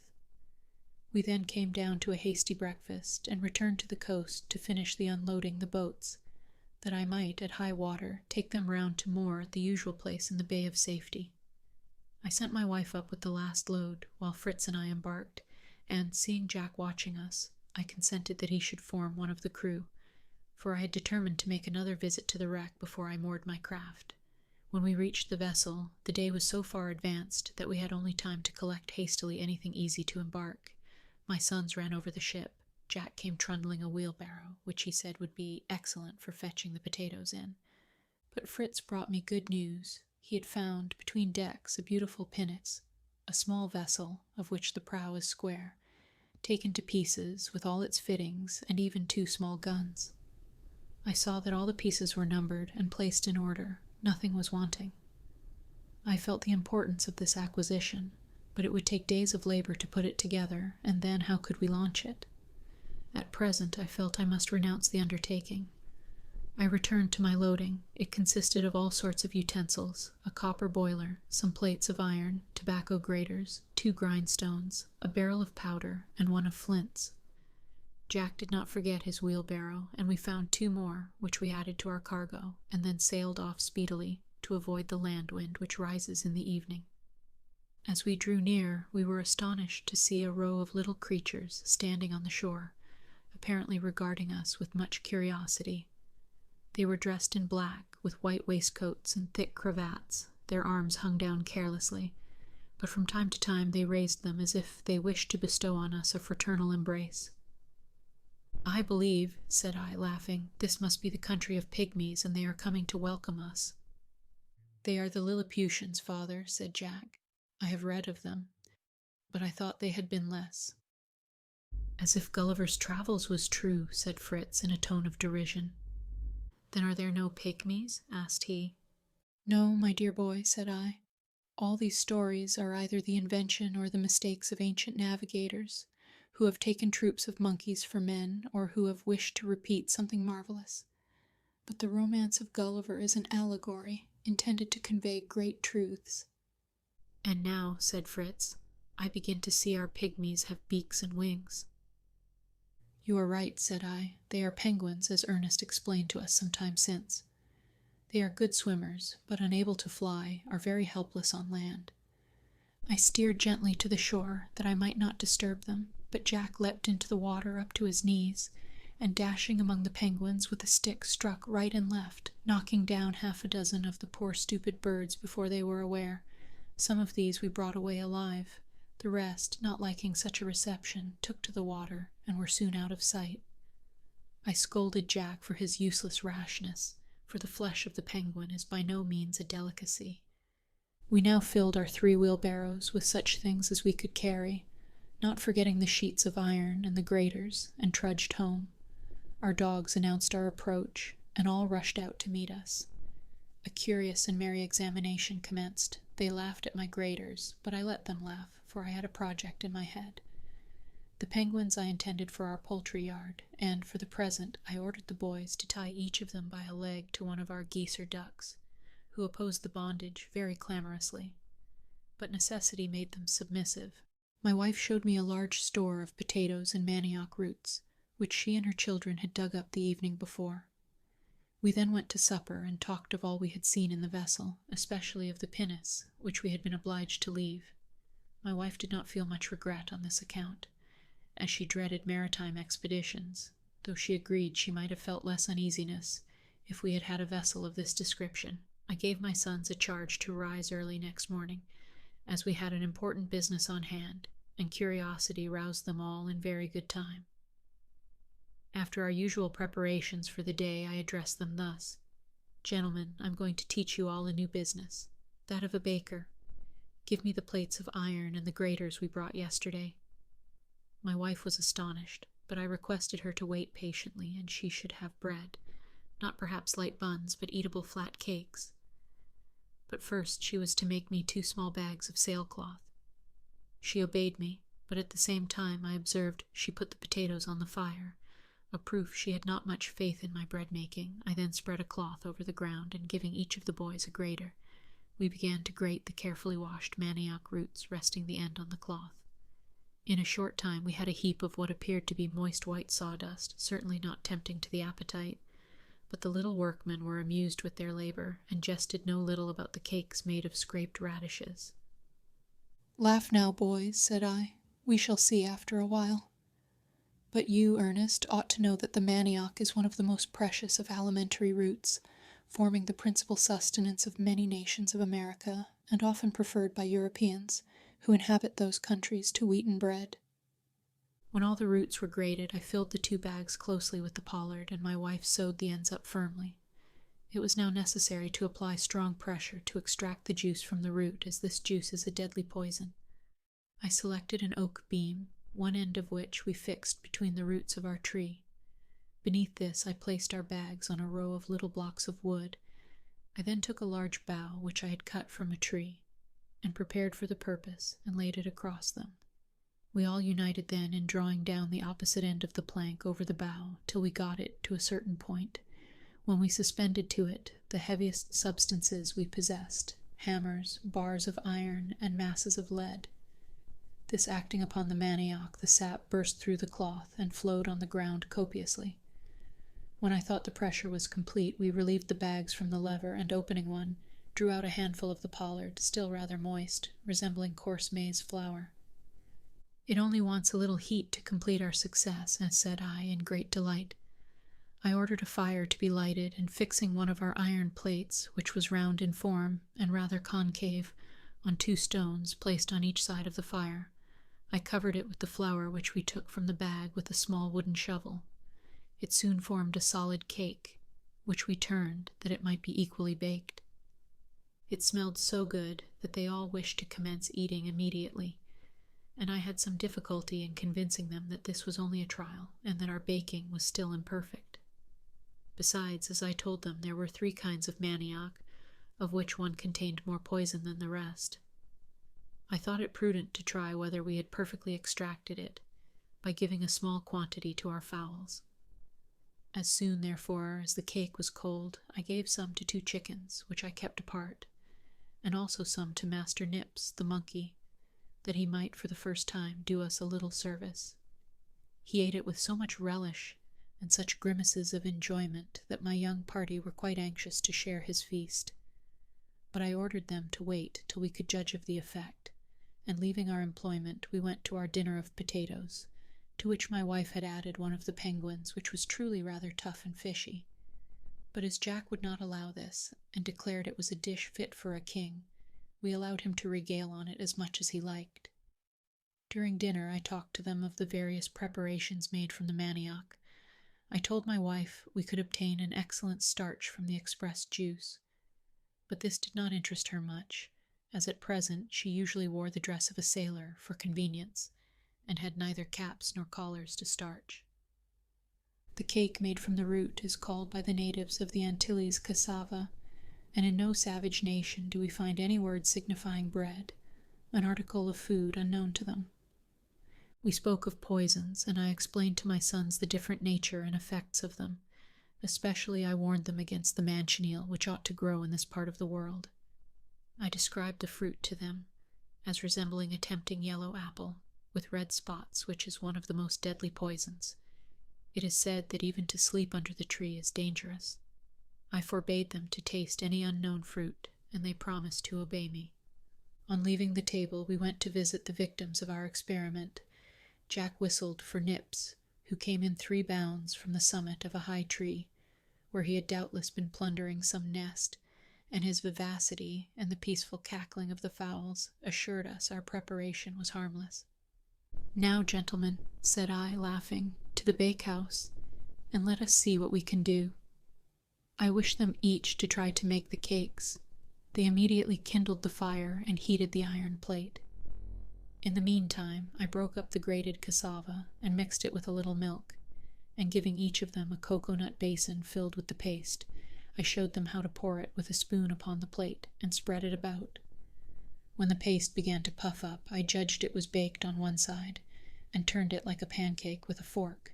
We then came down to a hasty breakfast and returned to the coast to finish the unloading the boats, that I might, at high water, take them round to moor at the usual place in the bay of safety. I sent my wife up with the last load, while Fritz and I embarked, and, seeing Jack watching us, I consented that he should form one of the crew, for I had determined to make another visit to the wreck before I moored my craft. When we reached the vessel, the day was so far advanced that we had only time to collect hastily anything easy to embark. My sons ran over the ship. Jack came trundling a wheelbarrow, which he said would be excellent for fetching the potatoes in. But Fritz brought me good news. He had found, between decks, a beautiful pinnace, a small vessel, of which the prow is square, taken to pieces, with all its fittings, and even 2 small guns. I saw that all the pieces were numbered and placed in order. Nothing was wanting. I felt the importance of this acquisition, but it would take days of labor to put it together, and then how could we launch it? At present I felt I must renounce the undertaking. I returned to my loading. It consisted of all sorts of utensils, a copper boiler, some plates of iron, tobacco graters, 2 grindstones, a barrel of powder, and 1 of flints. Jack did not forget his wheelbarrow, and we found 2 more, which we added to our cargo, and then sailed off speedily, to avoid the land wind which rises in the evening. As we drew near, we were astonished to see a row of little creatures standing on the shore, apparently regarding us with much curiosity. They were dressed in black, with white waistcoats and thick cravats. Their arms hung down carelessly, but from time to time they raised them as if they wished to bestow on us a fraternal embrace. "I believe," said I, laughing, "this must be the country of pygmies, and they are coming to welcome us." "They are the Lilliputians, father," said Jack. "I have read of them, but I thought they had been less." "As if Gulliver's Travels was true," said Fritz in a tone of derision. "Then are there no pygmies?" asked he. "No, my dear boy," said I. "All these stories are either the invention or the mistakes of ancient navigators, who have taken troops of monkeys for men, or who have wished to repeat something marvelous. But the romance of Gulliver is an allegory, intended to convey great truths." "And now," said Fritz, "I begin to see our pygmies have beaks and wings." "You are right," said I. "They are penguins, as Ernest explained to us some time since. They are good swimmers, but unable to fly, are very helpless on land." I steered gently to the shore, that I might not disturb them, but Jack leapt into the water up to his knees, and dashing among the penguins with a stick struck right and left, knocking down 6 of the poor stupid birds before they were aware. Some of these we brought away alive. The rest, not liking such a reception, took to the water, and were soon out of sight. I scolded Jack for his useless rashness, for the flesh of the penguin is by no means a delicacy. We now filled our 3 wheelbarrows with such things as we could carry, not forgetting the sheets of iron and the graters, and trudged home. Our dogs announced our approach, and all rushed out to meet us. A curious and merry examination commenced. They laughed at my graters, but I let them laugh, for I had a project in my head. The penguins I intended for our poultry yard, and, for the present, I ordered the boys to tie each of them by a leg to one of our geese or ducks, who opposed the bondage very clamorously. But necessity made them submissive. My wife showed me a large store of potatoes and manioc roots, which she and her children had dug up the evening before. We then went to supper and talked of all we had seen in the vessel, especially of the pinnace, which we had been obliged to leave. My wife did not feel much regret on this account, as she dreaded maritime expeditions, though she agreed she might have felt less uneasiness if we had had a vessel of this description. I gave my sons a charge to rise early next morning, as we had an important business on hand, and curiosity roused them all in very good time. After our usual preparations for the day, I addressed them thus: "Gentlemen, I'm going to teach you all a new business, that of a baker. Give me the plates of iron and the graters we brought yesterday." My wife was astonished, but I requested her to wait patiently, and she should have bread, not perhaps light buns, but eatable flat cakes. But first she was to make me 2 small bags of sailcloth. She obeyed me, but at the same time I observed she put the potatoes on the fire, a proof she had not much faith in my bread-making. I then spread a cloth over the ground, and giving each of the boys a grater, we began to grate the carefully washed manioc roots, resting the end on the cloth. In a short time we had a heap of what appeared to be moist white sawdust, certainly not tempting to the appetite, but the little workmen were amused with their labor, and jested no little about the cakes made of scraped radishes. "Laugh now, boys," said I. "We shall see after a while. But you, Ernest, ought to know that the manioc is one of the most precious of alimentary roots, forming the principal sustenance of many nations of America, and often preferred by Europeans, who inhabit those countries, to wheaten bread." When all the roots were grated, I filled the 2 bags closely with the pollard, and my wife sewed the ends up firmly. It was now necessary to apply strong pressure to extract the juice from the root, as this juice is a deadly poison. I selected an oak beam, one end of which we fixed between the roots of our tree. Beneath this I placed our bags on a row of little blocks of wood. I then took a large bough, which I had cut from a tree, and prepared for the purpose, and laid it across them. We all united then in drawing down the opposite end of the plank over the bough till we got it to a certain point, when we suspended to it the heaviest substances we possessed, hammers, bars of iron, and masses of lead. This acting upon the manioc, the sap burst through the cloth and flowed on the ground copiously. When I thought the pressure was complete, we relieved the bags from the lever, and opening one, drew out a handful of the pollard, still rather moist, resembling coarse maize flour. "It only wants a little heat to complete our success," as said I, in great delight. I ordered a fire to be lighted, and fixing one of our iron plates, which was round in form and rather concave, on 2 stones placed on each side of the fire, I covered it with the flour which we took from the bag with a small wooden shovel. It soon formed a solid cake, which we turned that it might be equally baked. It smelled so good that they all wished to commence eating immediately, and I had some difficulty in convincing them that this was only a trial, and that our baking was still imperfect. Besides, as I told them, there were 3 kinds of manioc, of which one contained more poison than the rest. I thought it prudent to try whether we had perfectly extracted it, by giving a small quantity to our fowls. As soon, therefore, as the cake was cold, I gave some to 2 chickens, which I kept apart, and also some to Master Nips, the monkey, that he might for the first time do us a little service. He ate it with so much relish and such grimaces of enjoyment that my young party were quite anxious to share his feast. But I ordered them to wait till we could judge of the effect, and leaving our employment, we went to our dinner of potatoes, to which my wife had added one of the penguins, which was truly rather tough and fishy. But as Jack would not allow this, and declared it was a dish fit for a king, we allowed him to regale on it as much as he liked. During dinner I talked to them of the various preparations made from the manioc. I told my wife we could obtain an excellent starch from the expressed juice, but this did not interest her much, as at present she usually wore the dress of a sailor for convenience, and had neither caps nor collars to starch. The cake made from the root is called by the natives of the Antilles cassava, and in no savage nation do we find any word signifying bread, an article of food unknown to them. We spoke of poisons, and I explained to my sons the different nature and effects of them. Especially I warned them against the manchineel, which ought to grow in this part of the world. I described the fruit to them as resembling a tempting yellow apple, with red spots, which is one of the most deadly poisons. It is said that even to sleep under the tree is dangerous. I forbade them to taste any unknown fruit, and they promised to obey me. On leaving the table, we went to visit the victims of our experiment. Jack whistled for Nips, who came in 3 bounds from the summit of a high tree, where he had doubtless been plundering some nest, and his vivacity and the peaceful cackling of the fowls assured us our preparation was harmless. "Now, gentlemen," said I, laughing, "to the bakehouse, and let us see what we can do." I wished them each to try to make the cakes. They immediately kindled the fire and heated the iron plate. In the meantime, I broke up the grated cassava and mixed it with a little milk, and giving each of them a cocoa-nut basin filled with the paste, I showed them how to pour it with a spoon upon the plate and spread it about. When the paste began to puff up, I judged it was baked on one side, and turned it like a pancake with a fork.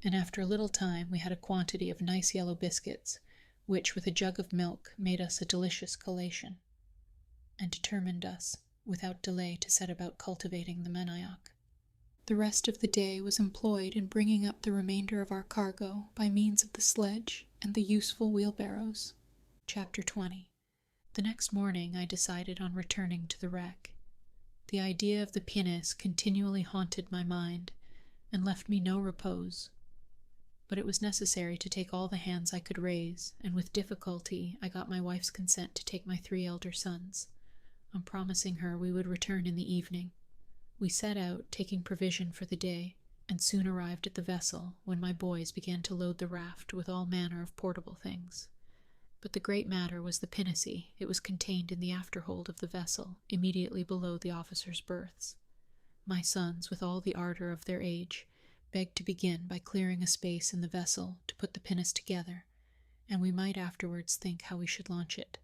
And after a little time we had a quantity of nice yellow biscuits, which with a jug of milk made us a delicious collation, and determined us, without delay, to set about cultivating the manioc. The rest of the day was employed in bringing up the remainder of our cargo by means of the sledge and the useful wheelbarrows. Chapter 20. The next morning I decided on returning to the wreck. The idea of the pinnace continually haunted my mind, and left me no repose. But it was necessary to take all the hands I could raise, and with difficulty I got my wife's consent to take my 3 elder sons, on promising her we would return in the evening. We set out, taking provision for the day, and soon arrived at the vessel, when my boys began to load the raft with all manner of portable things. But the great matter was the pinnace. It was contained in the afterhold of the vessel, immediately below the officers' berths. My sons, with all the ardor of their age, begged to begin by clearing a space in the vessel to put the pinnace together, and we might afterwards think how we should launch it.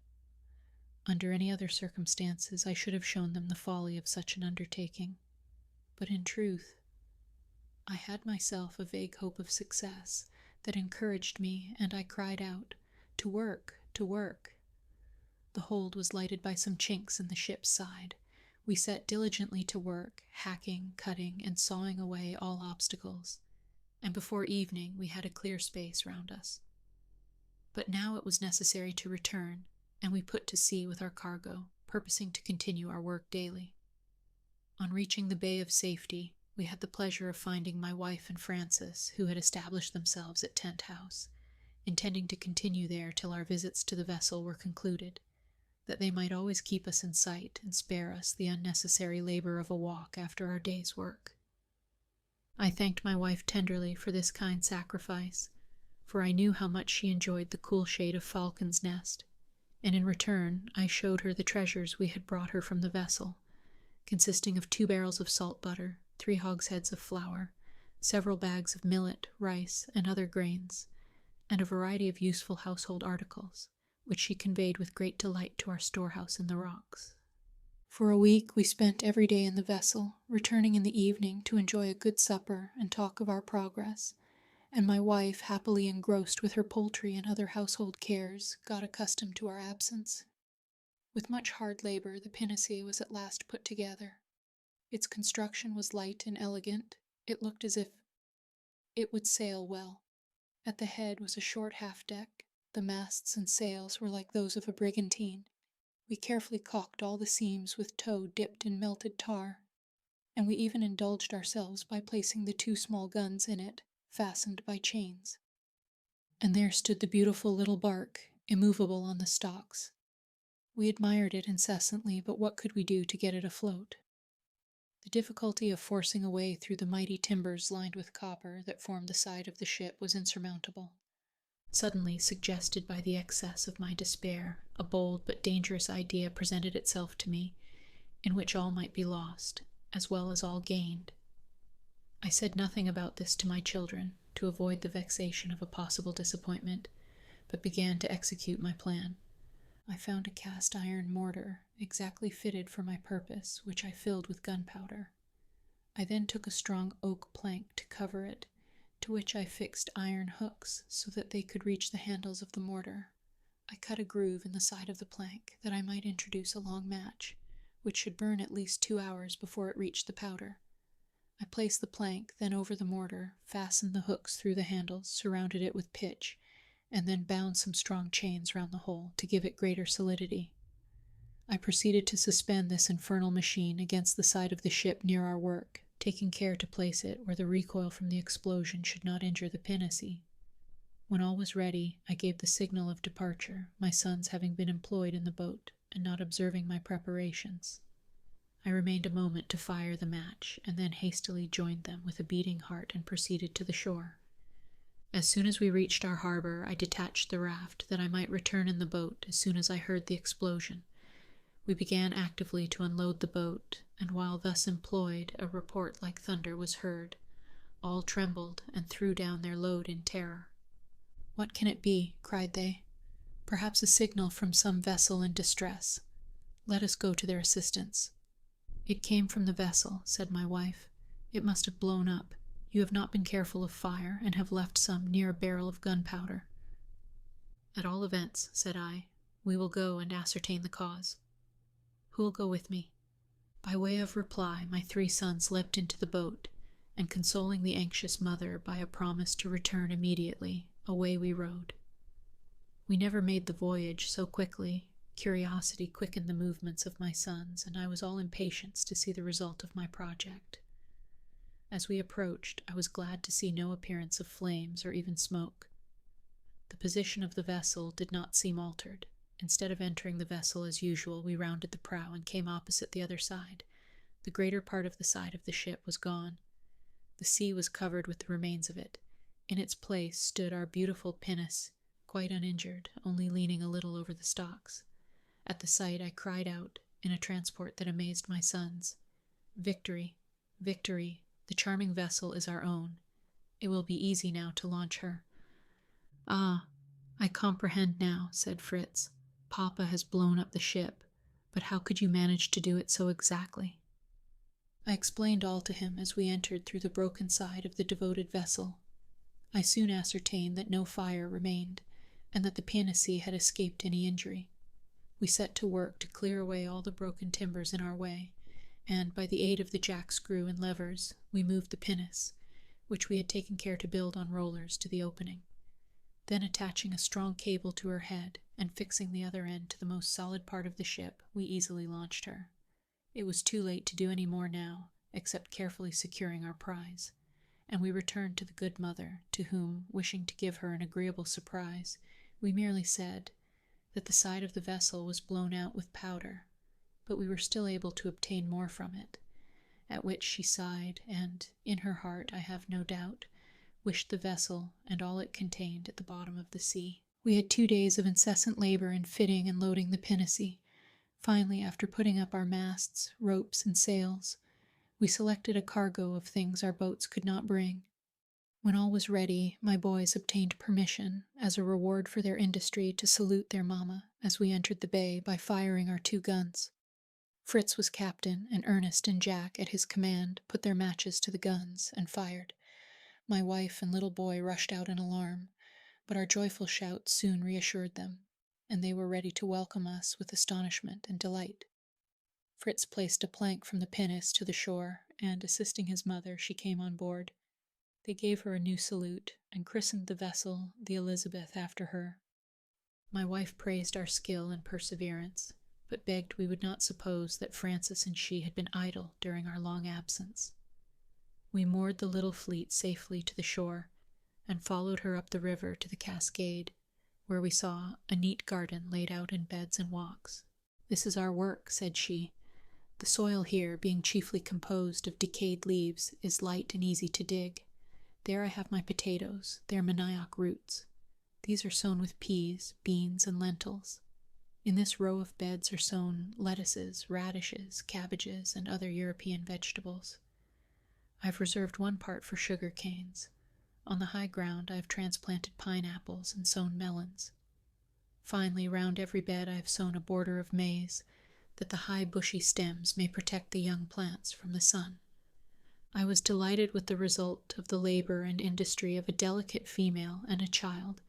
Under any other circumstances I should have shown them the folly of such an undertaking, but in truth I had myself a vague hope of success that encouraged me, and I cried out, "To work, to work!" The hold was lighted by some chinks in the ship's side. We set diligently to work, hacking, cutting, and sawing away all obstacles, and before evening we had a clear space round us. But now it was necessary to return, and we put to sea with our cargo, purposing to continue our work daily. On reaching the Bay of Safety, we had the pleasure of finding my wife and Francis, who had established themselves at Tent House, intending to continue there till our visits to the vessel were concluded, that they might always keep us in sight and spare us the unnecessary labor of a walk after our day's work. I thanked my wife tenderly for this kind sacrifice, for I knew how much she enjoyed the cool shade of Falcon's Nest, and in return I showed her the treasures we had brought her from the vessel, consisting of 2 barrels of salt butter, 3 hogsheads of flour, several bags of millet, rice, and other grains, and a variety of useful household articles, which she conveyed with great delight to our storehouse in the rocks. For a week we spent every day in the vessel, returning in the evening to enjoy a good supper and talk of our progress, and my wife, happily engrossed with her poultry and other household cares, got accustomed to our absence. With much hard labor the pinnace was at last put together. Its construction was light and elegant. It looked as if it would sail well. At the head was a short half-deck. The masts and sails were like those of a brigantine. We carefully caulked all the seams with tow dipped in melted tar, and we even indulged ourselves by placing the 2 small guns in it, fastened by chains. And there stood the beautiful little bark, immovable on the stocks. We admired it incessantly, but what could we do to get it afloat? The difficulty of forcing a way through the mighty timbers lined with copper that formed the side of the ship was insurmountable. Suddenly, suggested by the excess of my despair, a bold but dangerous idea presented itself to me, in which all might be lost, as well as all gained. I said nothing about this to my children, to avoid the vexation of a possible disappointment, but began to execute my plan. I found a cast-iron mortar, exactly fitted for my purpose, which I filled with gunpowder. I then took a strong oak plank to cover it, to which I fixed iron hooks so that they could reach the handles of the mortar. I cut a groove in the side of the plank that I might introduce a long match, which should burn at least 2 hours before it reached the powder. I placed the plank then over the mortar, fastened the hooks through the handles, surrounded it with pitch, and then bound some strong chains round the whole to give it greater solidity. I proceeded to suspend this infernal machine against the side of the ship near our work, taking care to place it where the recoil from the explosion should not injure the pinnace. When all was ready, I gave the signal of departure, my sons having been employed in the boat, and not observing my preparations. I remained a moment to fire the match, and then hastily joined them with a beating heart and proceeded to the shore. As soon as we reached our harbor, I detached the raft, that I might return in the boat as soon as I heard the explosion. We began actively to unload the boat, and while thus employed, a report like thunder was heard. All trembled, and threw down their load in terror. "What can it be?" cried they. "Perhaps a signal from some vessel in distress. Let us go to their assistance." "It came from the vessel," said my wife. "It must have blown up. You have not been careful of fire, and have left some near a barrel of gunpowder." "At all events," said I, "we will go and ascertain the cause." "Who will go with me?" By way of reply, my 3 sons leapt into the boat, and consoling the anxious mother by a promise to return immediately, away we rowed. We never made the voyage so quickly. Curiosity quickened the movements of my sons, and I was all impatience to see the result of my project. As we approached, I was glad to see no appearance of flames or even smoke. The position of the vessel did not seem altered. Instead of entering the vessel as usual, we rounded the prow and came opposite the other side. The greater part of the side of the ship was gone. The sea was covered with the remains of it. In its place stood our beautiful pinnace, quite uninjured, only leaning a little over the stocks. At the sight I cried out, in a transport that amazed my sons, "Victory! Victory! The charming vessel is our own. It will be easy now to launch her." "Ah, I comprehend now," said Fritz. "Papa has blown up the ship, but how could you manage to do it so exactly?" I explained all to him as we entered through the broken side of the devoted vessel. I soon ascertained that no fire remained, and that the pinnace had escaped any injury. We set to work to clear away all the broken timbers in our way, and by the aid of the jack-screw and levers, we moved the pinnace, which we had taken care to build on rollers, to the opening. Then, attaching a strong cable to her head and fixing the other end to the most solid part of the ship, we easily launched her. It was too late to do any more now, except carefully securing our prize, and we returned to the good mother, to whom, wishing to give her an agreeable surprise, we merely said that the side of the vessel was blown out with powder, but we were still able to obtain more from it, at which she sighed, and, in her heart, I have no doubt, wished the vessel and all it contained at the bottom of the sea. We had 2 days of incessant labor in fitting and loading the pinnace. Finally, after putting up our masts, ropes, and sails, we selected a cargo of things our boats could not bring. When all was ready, my boys obtained permission, as a reward for their industry, to salute their mamma as we entered the bay by firing our 2 guns. Fritz was captain, and Ernest and Jack, at his command, put their matches to the guns and fired. My wife and little boy rushed out in alarm, but our joyful shouts soon reassured them, and they were ready to welcome us with astonishment and delight. Fritz placed a plank from the pinnace to the shore, and, assisting his mother, she came on board. They gave her a new salute, and christened the vessel the Elizabeth after her. My wife praised our skill and perseverance, but begged we would not suppose that Francis and she had been idle during our long absence. We moored the little fleet safely to the shore, and followed her up the river to the cascade, where we saw a neat garden laid out in beds and walks. "This is our work," said she. "The soil here, being chiefly composed of decayed leaves, is light and easy to dig. There I have my potatoes, they are manioc roots. These are sown with peas, beans, and lentils. In this row of beds are sown lettuces, radishes, cabbages, and other European vegetables. I have reserved one part for sugar canes. On the high ground I have transplanted pineapples and sown melons. Finally, round every bed I have sown a border of maize, that the high bushy stems may protect the young plants from the sun." I was delighted with the result of the labor and industry of a delicate female and a child,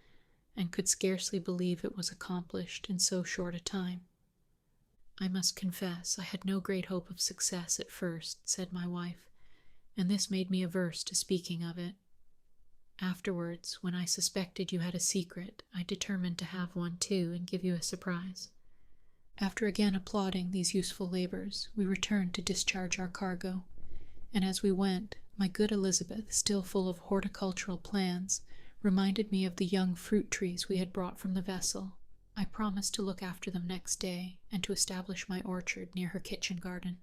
and could scarcely believe it was accomplished in so short a time. "I must confess I had no great hope of success at first," said my wife, "and this made me averse to speaking of it. Afterwards, when I suspected you had a secret, I determined to have one too and give you a surprise." After again applauding these useful labors, we returned to discharge our cargo, and as we went, my good Elizabeth, still full of horticultural plans, reminded me of the young fruit trees we had brought from the vessel. I promised to look after them next day, and to establish my orchard near her kitchen garden.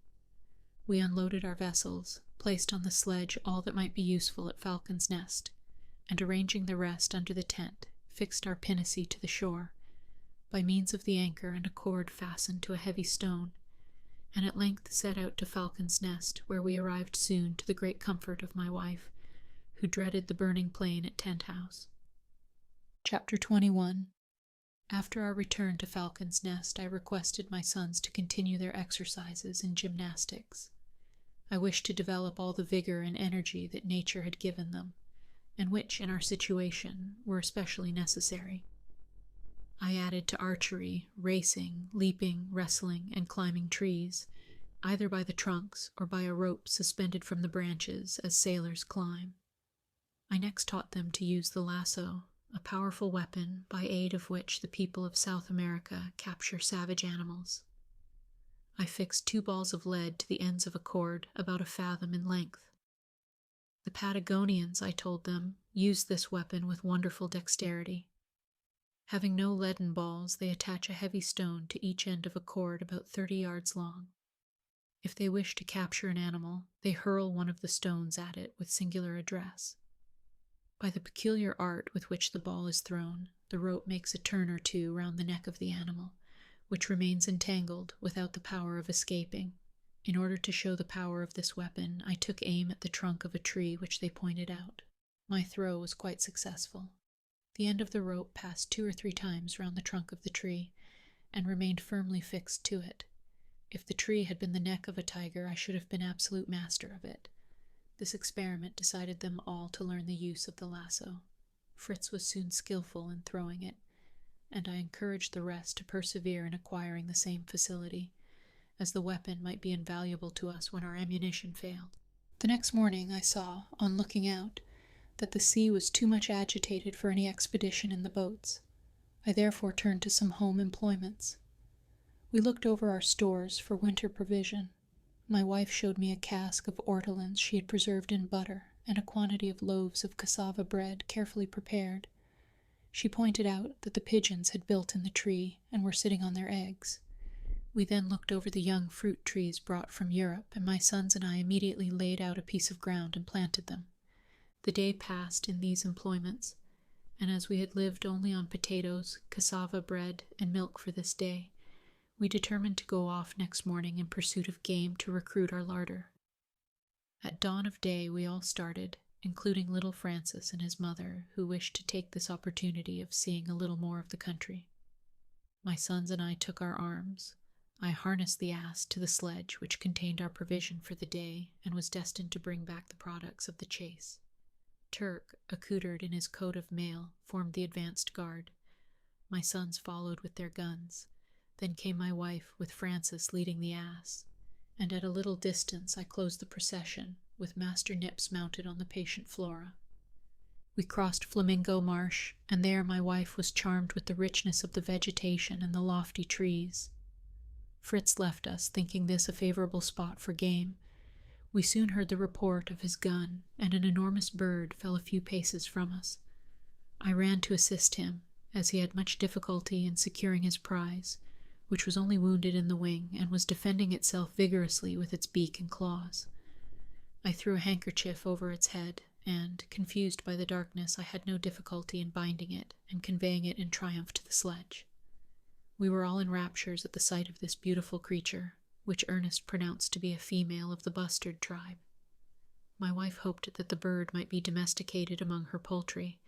We unloaded our vessels, placed on the sledge all that might be useful at Falcon's Nest, and arranging the rest under the tent, fixed our pinnace to the shore, by means of the anchor and a cord fastened to a heavy stone, and at length set out to Falcon's Nest, where we arrived soon, to the great comfort of my wife, who dreaded the burning plain at Tent House. Chapter 21. After our return to Falcon's Nest, I requested my sons to continue their exercises in gymnastics. I wished to develop all the vigor and energy that nature had given them, and which, in our situation, were especially necessary. I added to archery, racing, leaping, wrestling, and climbing trees, either by the trunks or by a rope suspended from the branches as sailors climb. I next taught them to use the lasso, a powerful weapon by aid of which the people of South America capture savage animals. I fixed 2 balls of lead to the ends of a cord about a fathom in length. The Patagonians, I told them, use this weapon with wonderful dexterity. Having no leaden balls, they attach a heavy stone to each end of a cord about 30 yards long. If they wish to capture an animal, they hurl one of the stones at it with singular address. By the peculiar art with which the ball is thrown, the rope makes a turn or two round the neck of the animal, which remains entangled without the power of escaping. In order to show the power of this weapon, I took aim at the trunk of a tree which they pointed out. My throw was quite successful. The end of the rope passed 2 or 3 times round the trunk of the tree, and remained firmly fixed to it. If the tree had been the neck of a tiger, I should have been absolute master of it. This experiment decided them all to learn the use of the lasso. Fritz was soon skillful in throwing it, and I encouraged the rest to persevere in acquiring the same facility, as the weapon might be invaluable to us when our ammunition failed. The next morning I saw, on looking out, that the sea was too much agitated for any expedition in the boats. I therefore turned to some home employments. We looked over our stores for winter provision. My wife showed me a cask of ortolans she had preserved in butter, and a quantity of loaves of cassava bread carefully prepared. She pointed out that the pigeons had built in the tree and were sitting on their eggs. We then looked over the young fruit trees brought from Europe, and my sons and I immediately laid out a piece of ground and planted them. The day passed in these employments, and as we had lived only on potatoes, cassava bread, and milk for this day, we determined to go off next morning in pursuit of game to recruit our larder. At dawn of day we all started, including little Francis and his mother, who wished to take this opportunity of seeing a little more of the country. My sons and I took our arms. I harnessed the ass to the sledge which contained our provision for the day and was destined to bring back the products of the chase. Turk, accoutred in his coat of mail, formed the advanced guard. My sons followed with their guns. Then came my wife, with Francis leading the ass, and at a little distance I closed the procession, with Master Nips mounted on the patient Flora. We crossed Flamingo Marsh, and there my wife was charmed with the richness of the vegetation and the lofty trees. Fritz left us, thinking this a favorable spot for game. We soon heard the report of his gun, and an enormous bird fell a few paces from us. I ran to assist him, as he had much difficulty in securing his prize, which was only wounded in the wing and was defending itself vigorously with its beak and claws. I threw a handkerchief over its head, and, confused by the darkness, I had no difficulty in binding it and conveying it in triumph to the sledge. We were all in raptures at the sight of this beautiful creature, which Ernest pronounced to be a female of the bustard tribe. My wife hoped that the bird might be domesticated among her poultry,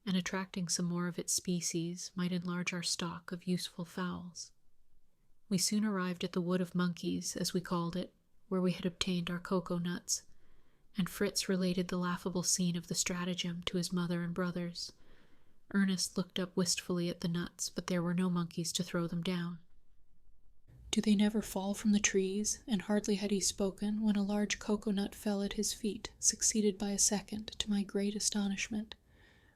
and attracting some more of its species might enlarge our stock of useful fowls. We soon arrived at the Wood of Monkeys, as we called it, where we had obtained our cocoa nuts, and Fritz related the laughable scene of the stratagem to his mother and brothers. Ernest looked up wistfully at the nuts, but there were no monkeys to throw them down. "Do they never fall from the trees?" And hardly had he spoken when a large cocoa-nut fell at his feet, succeeded by a second, to my great astonishment,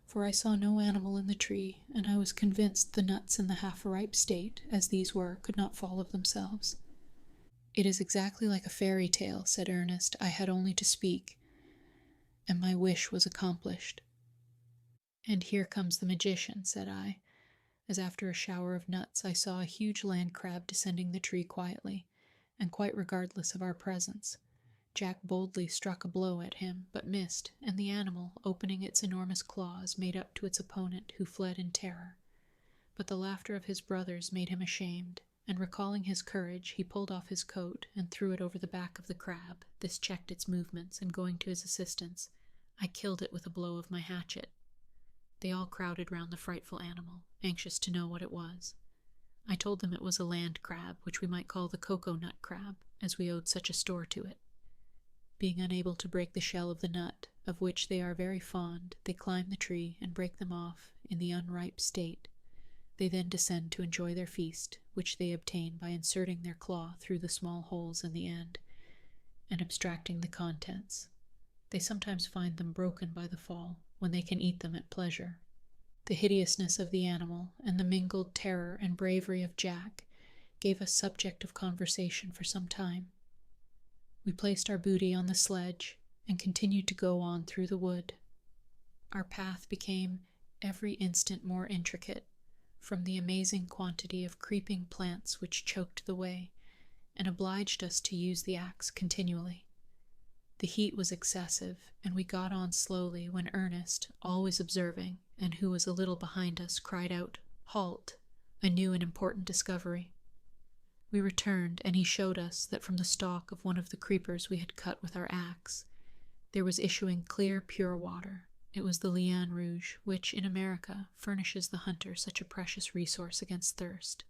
for I saw no animal in the tree, and I was convinced the nuts in the half-ripe state, as these were, could not fall of themselves. "It is exactly like a fairy tale," said Ernest. "I had only to speak, and my wish was accomplished." "And here comes the magician," said I, as after a shower of nuts I saw a huge land crab descending the tree quietly, and quite regardless of our presence. Jack boldly struck a blow at him, but missed, and the animal, opening its enormous claws, made up to its opponent, who fled in terror. But the laughter of his brothers made him ashamed, and recalling his courage, he pulled off his coat and threw it over the back of the crab. This checked its movements, and going to his assistance, I killed it with a blow of my hatchet. They all crowded round the frightful animal, anxious to know what it was. I told them it was a land crab, which we might call the cocoa-nut crab, as we owed such a store to it. Being unable to break the shell of the nut, of which they are very fond, they climb the tree and break them off in the unripe state. They then descend to enjoy their feast, which they obtain by inserting their claw through the small holes in the end, and abstracting the contents. They sometimes find them broken by the fall, when they can eat them at pleasure. The hideousness of the animal, and the mingled terror and bravery of Jack, gave us subject of conversation for some time. We placed our booty on the sledge, and continued to go on through the wood. Our path became every instant more intricate, from the amazing quantity of creeping plants which choked the way, and obliged us to use the axe continually. The heat was excessive, and we got on slowly when Ernest, always observing, and who was a little behind us, cried out, "Halt!" a new and important discovery. We returned, and he showed us that from the stalk of one of the creepers we had cut with our axe, there was issuing clear, pure water. It was the liane rouge, which, in America, furnishes the hunter such a precious resource against thirst.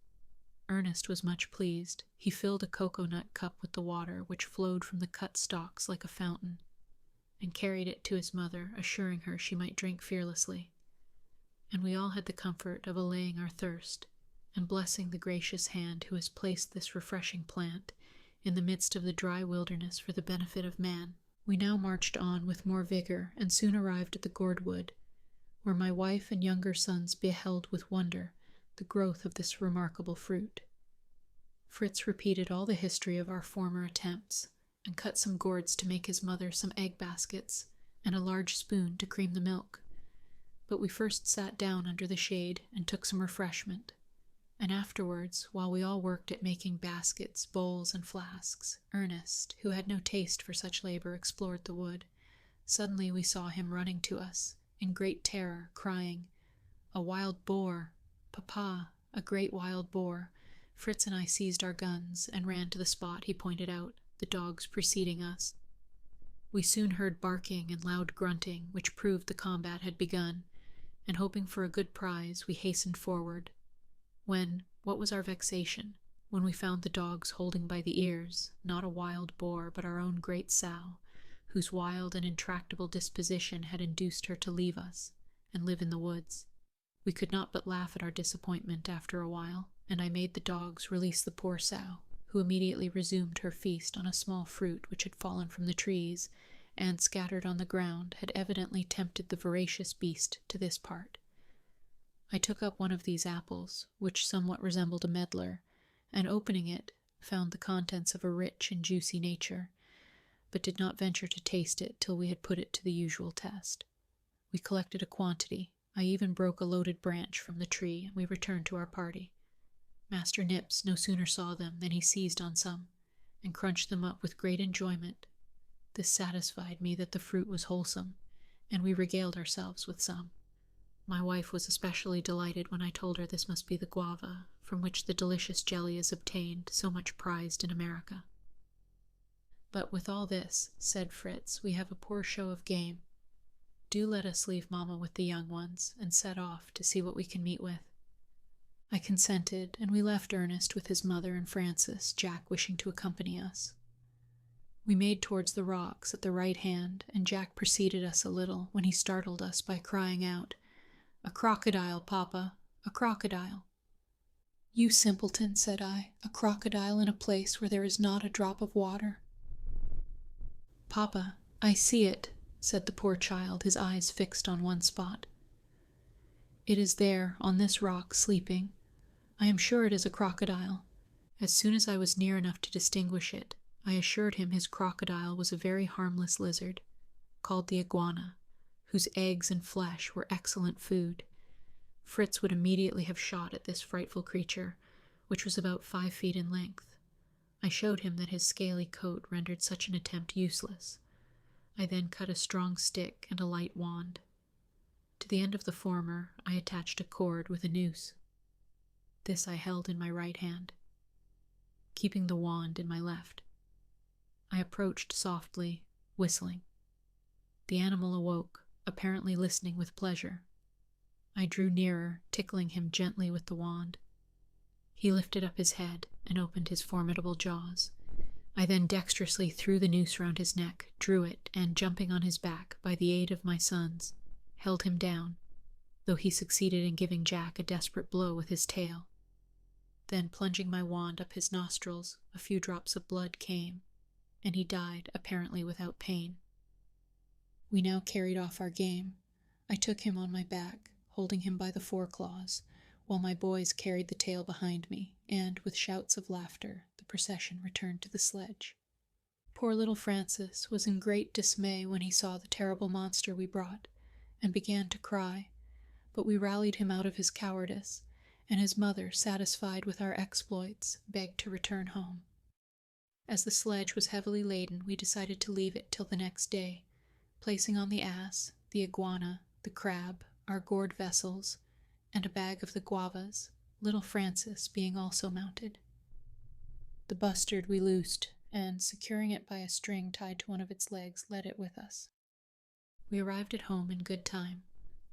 Ernest was much pleased. He filled a cocoa-nut cup with the water, which flowed from the cut stalks like a fountain, and carried it to his mother, assuring her she might drink fearlessly. And we all had the comfort of allaying our thirst, and blessing the gracious hand who has placed this refreshing plant in the midst of the dry wilderness for the benefit of man. We now marched on with more vigor, and soon arrived at the gourd wood, where my wife and younger sons beheld with wonder the growth of this remarkable fruit. Fritz repeated all the history of our former attempts, and cut some gourds to make his mother some egg baskets, and a large spoon to cream the milk. But we first sat down under the shade and took some refreshment, and afterwards, while we all worked at making baskets, bowls, and flasks, Ernest, who had no taste for such labor, explored the wood. Suddenly we saw him running to us, in great terror, crying, "A wild boar! Papa, a great wild boar!" Fritz and I seized our guns, and ran to the spot he pointed out, the dogs preceding us. We soon heard barking and loud grunting, which proved the combat had begun, and hoping for a good prize, we hastened forward. When, what was our vexation, when we found the dogs holding by the ears, not a wild boar, but our own great sow, whose wild and intractable disposition had induced her to leave us, and live in the woods. We could not but laugh at our disappointment after a while, and I made the dogs release the poor sow, who immediately resumed her feast on a small fruit which had fallen from the trees, and, scattered on the ground, had evidently tempted the voracious beast to this part. I took up one of these apples, which somewhat resembled a medlar, and opening it, found the contents of a rich and juicy nature, but did not venture to taste it till we had put it to the usual test. We collected a quantity. I even broke a loaded branch from the tree, and we returned to our party. Master Nips no sooner saw them than he seized on some, and crunched them up with great enjoyment. This satisfied me that the fruit was wholesome, and we regaled ourselves with some. My wife was especially delighted when I told her this must be the guava, from which the delicious jelly is obtained, so much prized in America. "But with all this," said Fritz, "we have a poor show of game. Do let us leave Mamma with the young ones, and set off to see what we can meet with." I consented, and we left Ernest with his mother and Francis, Jack wishing to accompany us. We made towards the rocks at the right hand, and Jack preceded us a little, when he startled us by crying out, "A crocodile, Papa, a crocodile!" "You simpleton," said I, "a crocodile in a place where there is not a drop of water." "Papa, I see it," said the poor child, his eyes fixed on one spot. "It is there, on this rock, sleeping. I am sure it is a crocodile." As soon as I was near enough to distinguish it, I assured him his crocodile was a very harmless lizard, called the iguana, whose eggs and flesh were excellent food. Fritz would immediately have shot at this frightful creature, which was about 5 feet in length. I showed him that his scaly coat rendered such an attempt useless. I then cut a strong stick and a light wand. To the end of the former I attached a cord with a noose. This I held in my right hand, keeping the wand in my left. I approached softly, whistling. The animal awoke, apparently listening with pleasure. I drew nearer, tickling him gently with the wand. He lifted up his head and opened his formidable jaws. I then dexterously threw the noose round his neck, drew it, and, jumping on his back by the aid of my sons, held him down, though he succeeded in giving Jack a desperate blow with his tail. Then, plunging my wand up his nostrils, a few drops of blood came, and he died, apparently without pain. We now carried off our game. I took him on my back, holding him by the foreclaws, while my boys carried the tail behind me, and, with shouts of laughter, the procession returned to the sledge. Poor little Francis was in great dismay when he saw the terrible monster we brought, and began to cry, but we rallied him out of his cowardice, and his mother, satisfied with our exploits, begged to return home. As the sledge was heavily laden, we decided to leave it till the next day, placing on the ass, the iguana, the crab, our gourd vessels, and a bag of the guavas, little Francis being also mounted. The bustard we loosed, and, securing it by a string tied to one of its legs, led it with us. We arrived at home in good time.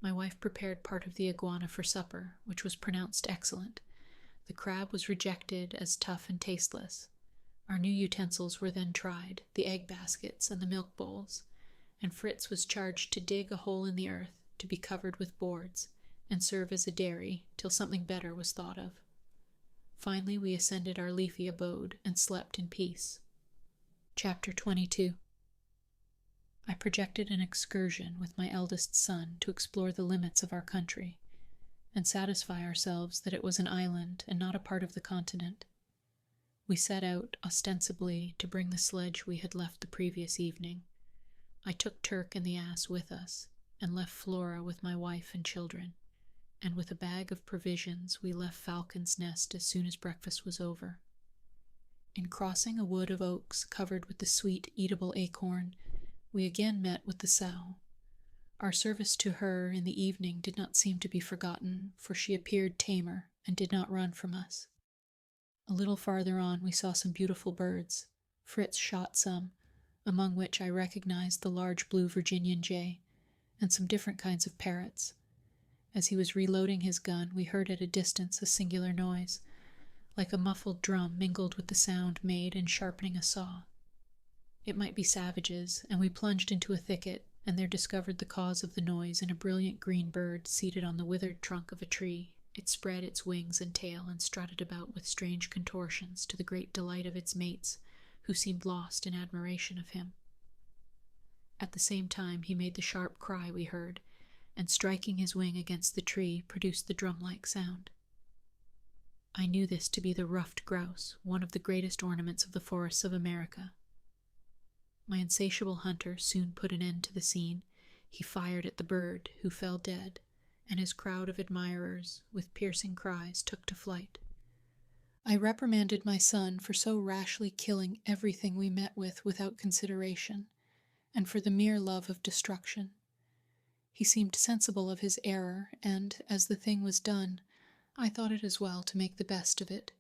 My wife prepared part of the iguana for supper, which was pronounced excellent. The crab was rejected as tough and tasteless. Our new utensils were then tried, the egg baskets and the milk bowls, and Fritz was charged to dig a hole in the earth, to be covered with boards, and serve as a dairy till something better was thought of. Finally, we ascended our leafy abode and slept in peace. Chapter 22. I projected an excursion with my eldest son to explore the limits of our country, and satisfy ourselves that it was an island and not a part of the continent. We set out, ostensibly, to bring the sledge we had left the previous evening. I took Turk and the ass with us, and left Flora with my wife and children, and with a bag of provisions we left Falcon's Nest as soon as breakfast was over. In crossing a wood of oaks covered with the sweet, eatable acorn, we again met with the sow. Our service to her in the evening did not seem to be forgotten, for she appeared tamer and did not run from us. A little farther on we saw some beautiful birds. Fritz shot some, among which I recognized the large blue Virginian jay, and some different kinds of parrots. As he was reloading his gun, we heard at a distance a singular noise, like a muffled drum mingled with the sound made in sharpening a saw. It might be savages, and we plunged into a thicket, and there discovered the cause of the noise in a brilliant green bird seated on the withered trunk of a tree. It spread its wings and tail and strutted about with strange contortions to the great delight of its mates, who seemed lost in admiration of him. At the same time he made the sharp cry we heard, and striking his wing against the tree, produced the drum-like sound. I knew this to be the ruffed grouse, one of the greatest ornaments of the forests of America. My insatiable hunter soon put an end to the scene. He fired at the bird, who fell dead, and his crowd of admirers, with piercing cries, took to flight. I reprimanded my son for so rashly killing everything we met with without consideration, and for the mere love of destruction. He seemed sensible of his error, and, as the thing was done, I thought it as well to make the best of it,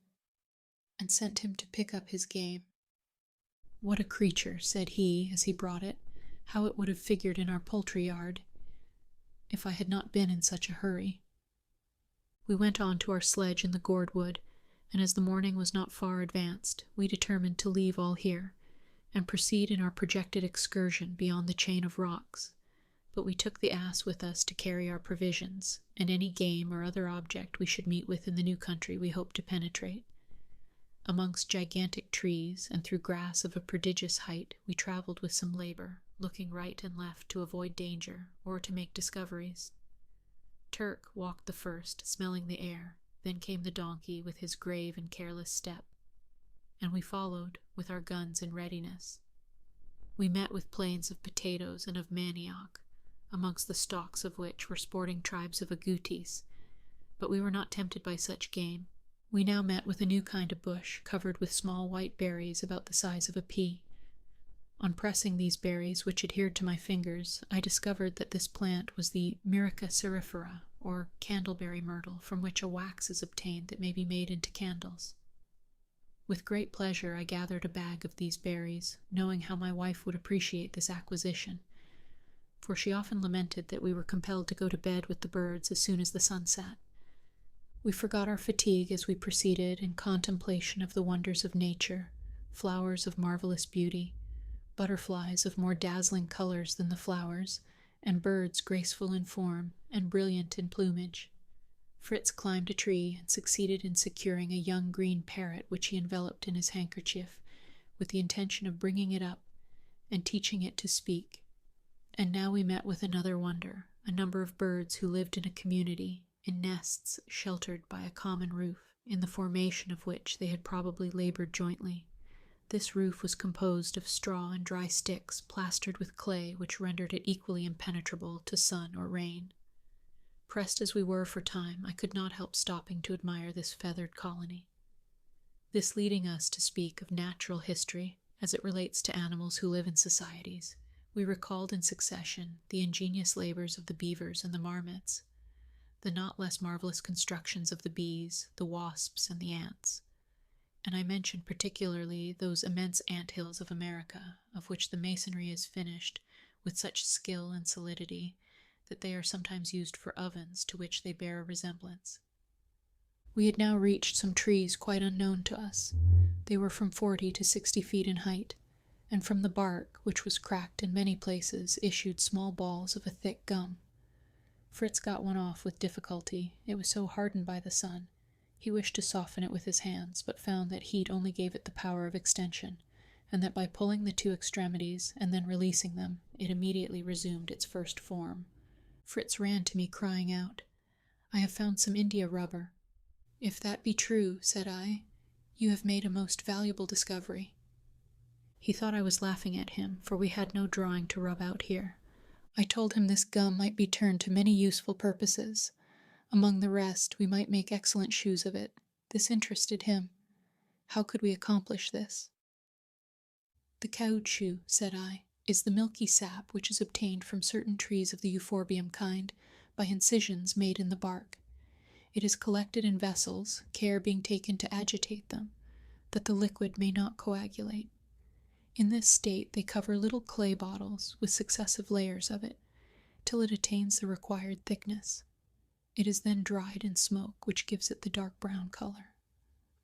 and sent him to pick up his game. "What a creature," said he, as he brought it. "How it would have figured in our poultry yard, if I had not been in such a hurry." We went on to our sledge in the gourd wood, and as the morning was not far advanced, we determined to leave all here, and proceed in our projected excursion beyond the chain of rocks. But we took the ass with us to carry our provisions, and any game or other object we should meet with in the new country we hoped to penetrate. Amongst gigantic trees, and through grass of a prodigious height, we traveled with some labor, looking right and left to avoid danger, or to make discoveries. Turk walked the first, smelling the air, then came the donkey with his grave and careless step, and we followed, with our guns in readiness. We met with plains of potatoes and of manioc, amongst the stalks of which were sporting tribes of agoutis, but we were not tempted by such game. We now met with a new kind of bush, covered with small white berries about the size of a pea. On pressing these berries, which adhered to my fingers, I discovered that this plant was the Myrica cerifera, or candleberry myrtle, from which a wax is obtained that may be made into candles. With great pleasure I gathered a bag of these berries, knowing how my wife would appreciate this acquisition. for she often lamented that we were compelled to go to bed with the birds as soon as the sun set. We forgot our fatigue as we proceeded in contemplation of the wonders of nature, flowers of marvelous beauty, butterflies of more dazzling colors than the flowers, and birds graceful in form and brilliant in plumage. Fritz climbed a tree and succeeded in securing a young green parrot which he enveloped in his handkerchief, with the intention of bringing it up and teaching it to speak. And now we met with another wonder, a number of birds who lived in a community, in nests sheltered by a common roof, in the formation of which they had probably labored jointly. This roof was composed of straw and dry sticks plastered with clay, which rendered it equally impenetrable to sun or rain. Pressed as we were for time, I could not help stopping to admire this feathered colony. This leading us to speak of natural history as it relates to animals who live in societies, we recalled in succession the ingenious labors of the beavers and the marmots, the not less marvelous constructions of the bees, the wasps, and the ants. And I mentioned particularly those immense ant-hills of America, of which the masonry is finished with such skill and solidity that they are sometimes used for ovens to which they bear a resemblance. We had now reached some trees quite unknown to us. They were from 40 to 60 feet in height, and from the bark, which was cracked in many places, issued small balls of a thick gum. Fritz got one off with difficulty. It was so hardened by the sun. He wished to soften it with his hands, but found that heat only gave it the power of extension, and that by pulling the two extremities and then releasing them, it immediately resumed its first form. Fritz ran to me crying out, "I have found some India rubber." "If that be true," said I, "you have made a most valuable discovery." He thought I was laughing at him, for we had no drawing to rub out here. I told him this gum might be turned to many useful purposes. Among the rest, we might make excellent shoes of it. This interested him. How could we accomplish this? "The caoutchouc," said I, "is the milky sap which is obtained from certain trees of the euphorbium kind by incisions made in the bark. It is collected in vessels, care being taken to agitate them, that the liquid may not coagulate. In this state they cover little clay bottles with successive layers of it, till it attains the required thickness. It is then dried in smoke, which gives it the dark brown color.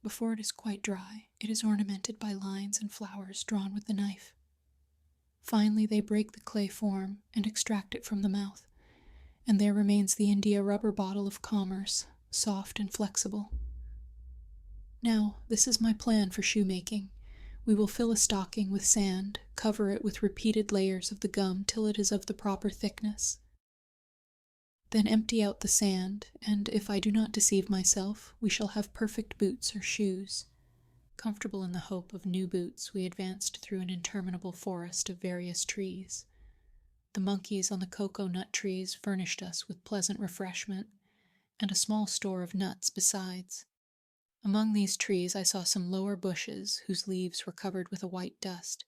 Before it is quite dry, it is ornamented by lines and flowers drawn with the knife. Finally, they break the clay form and extract it from the mouth, and there remains the India rubber bottle of commerce, soft and flexible. Now, this is my plan for shoemaking. We will fill a stocking with sand, cover it with repeated layers of the gum till it is of the proper thickness. Then empty out the sand, and, if I do not deceive myself, we shall have perfect boots or shoes. Comfortable in the hope of new boots, we advanced through an interminable forest of various trees. The monkeys on the cocoa nut trees furnished us with pleasant refreshment, and a small store of nuts besides. Among these trees I saw some lower bushes whose leaves were covered with a white dust.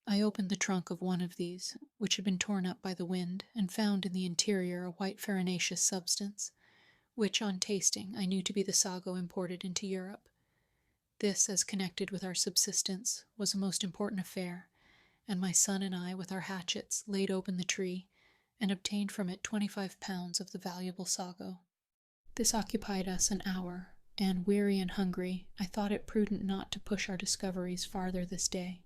I opened the trunk of one of these, which had been torn up by the wind, and found in the interior a white farinaceous substance, which, on tasting, I knew to be the sago imported into Europe. This, as connected with our subsistence, was a most important affair, and my son and I, with our hatchets, laid open the tree, and obtained from it 25 pounds of the valuable sago. This occupied us an hour, and, weary and hungry, I thought it prudent not to push our discoveries farther this day.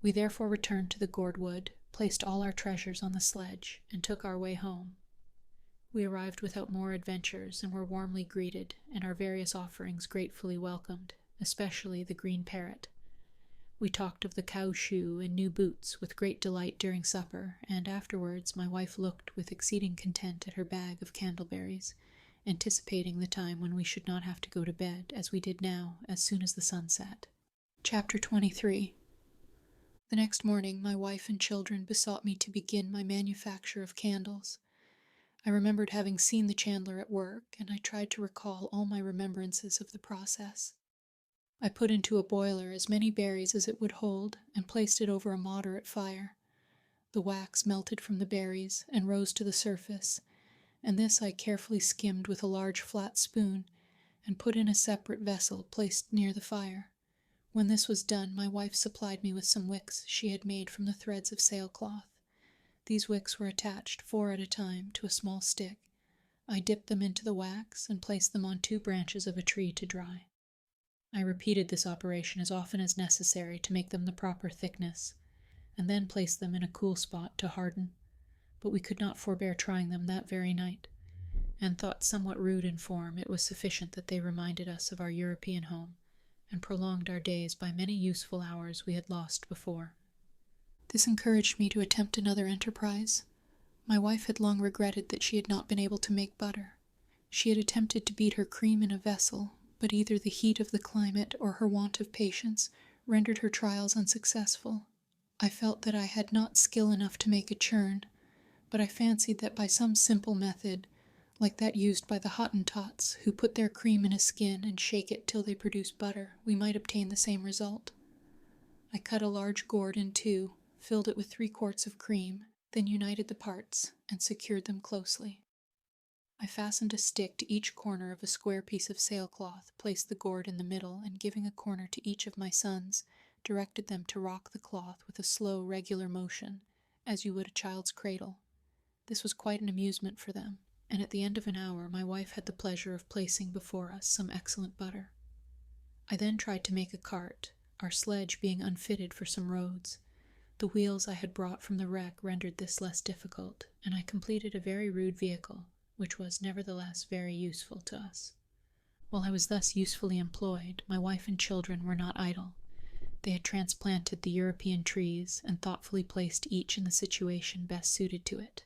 We therefore returned to the gourd wood, placed all our treasures on the sledge, and took our way home. We arrived without more adventures, and were warmly greeted, and our various offerings gratefully welcomed, especially the green parrot. We talked of the caoutchouc and new boots with great delight during supper, and afterwards my wife looked with exceeding content at her bag of candleberries, anticipating the time when we should not have to go to bed, as we did now, as soon as the sun set. Chapter 23. The next morning my wife and children besought me to begin my manufacture of candles. I remembered having seen the chandler at work, and I tried to recall all my remembrances of the process. I put into a boiler as many berries as it would hold, and placed it over a moderate fire. The wax melted from the berries and rose to the surface, and this I carefully skimmed with a large flat spoon, and put in a separate vessel placed near the fire. When this was done, my wife supplied me with some wicks she had made from the threads of sailcloth. These wicks were attached 4 at a time to a small stick. I dipped them into the wax and placed them on 2 branches of a tree to dry. I repeated this operation as often as necessary to make them the proper thickness, and then placed them in a cool spot to harden, but we could not forbear trying them that very night, and thought somewhat rude in form it was sufficient that they reminded us of our European home, and prolonged our days by many useful hours we had lost before. This encouraged me to attempt another enterprise. My wife had long regretted that she had not been able to make butter. She had attempted to beat her cream in a vessel, but either the heat of the climate or her want of patience rendered her trials unsuccessful. I felt that I had not skill enough to make a churn, but I fancied that by some simple method, like that used by the Hottentots, who put their cream in a skin and shake it till they produce butter, we might obtain the same result. I cut a large gourd in 2, filled it with 3 quarts of cream, then united the parts and secured them closely. I fastened a stick to each corner of a square piece of sailcloth, placed the gourd in the middle, and giving a corner to each of my sons, directed them to rock the cloth with a slow, regular motion, as you would a child's cradle. This was quite an amusement for them, and at the end of an hour my wife had the pleasure of placing before us some excellent butter. I then tried to make a cart, our sledge being unfitted for some roads. The wheels I had brought from the wreck rendered this less difficult, and I completed a very rude vehicle, which was nevertheless very useful to us. While I was thus usefully employed, my wife and children were not idle. They had transplanted the European trees and thoughtfully placed each in the situation best suited to it.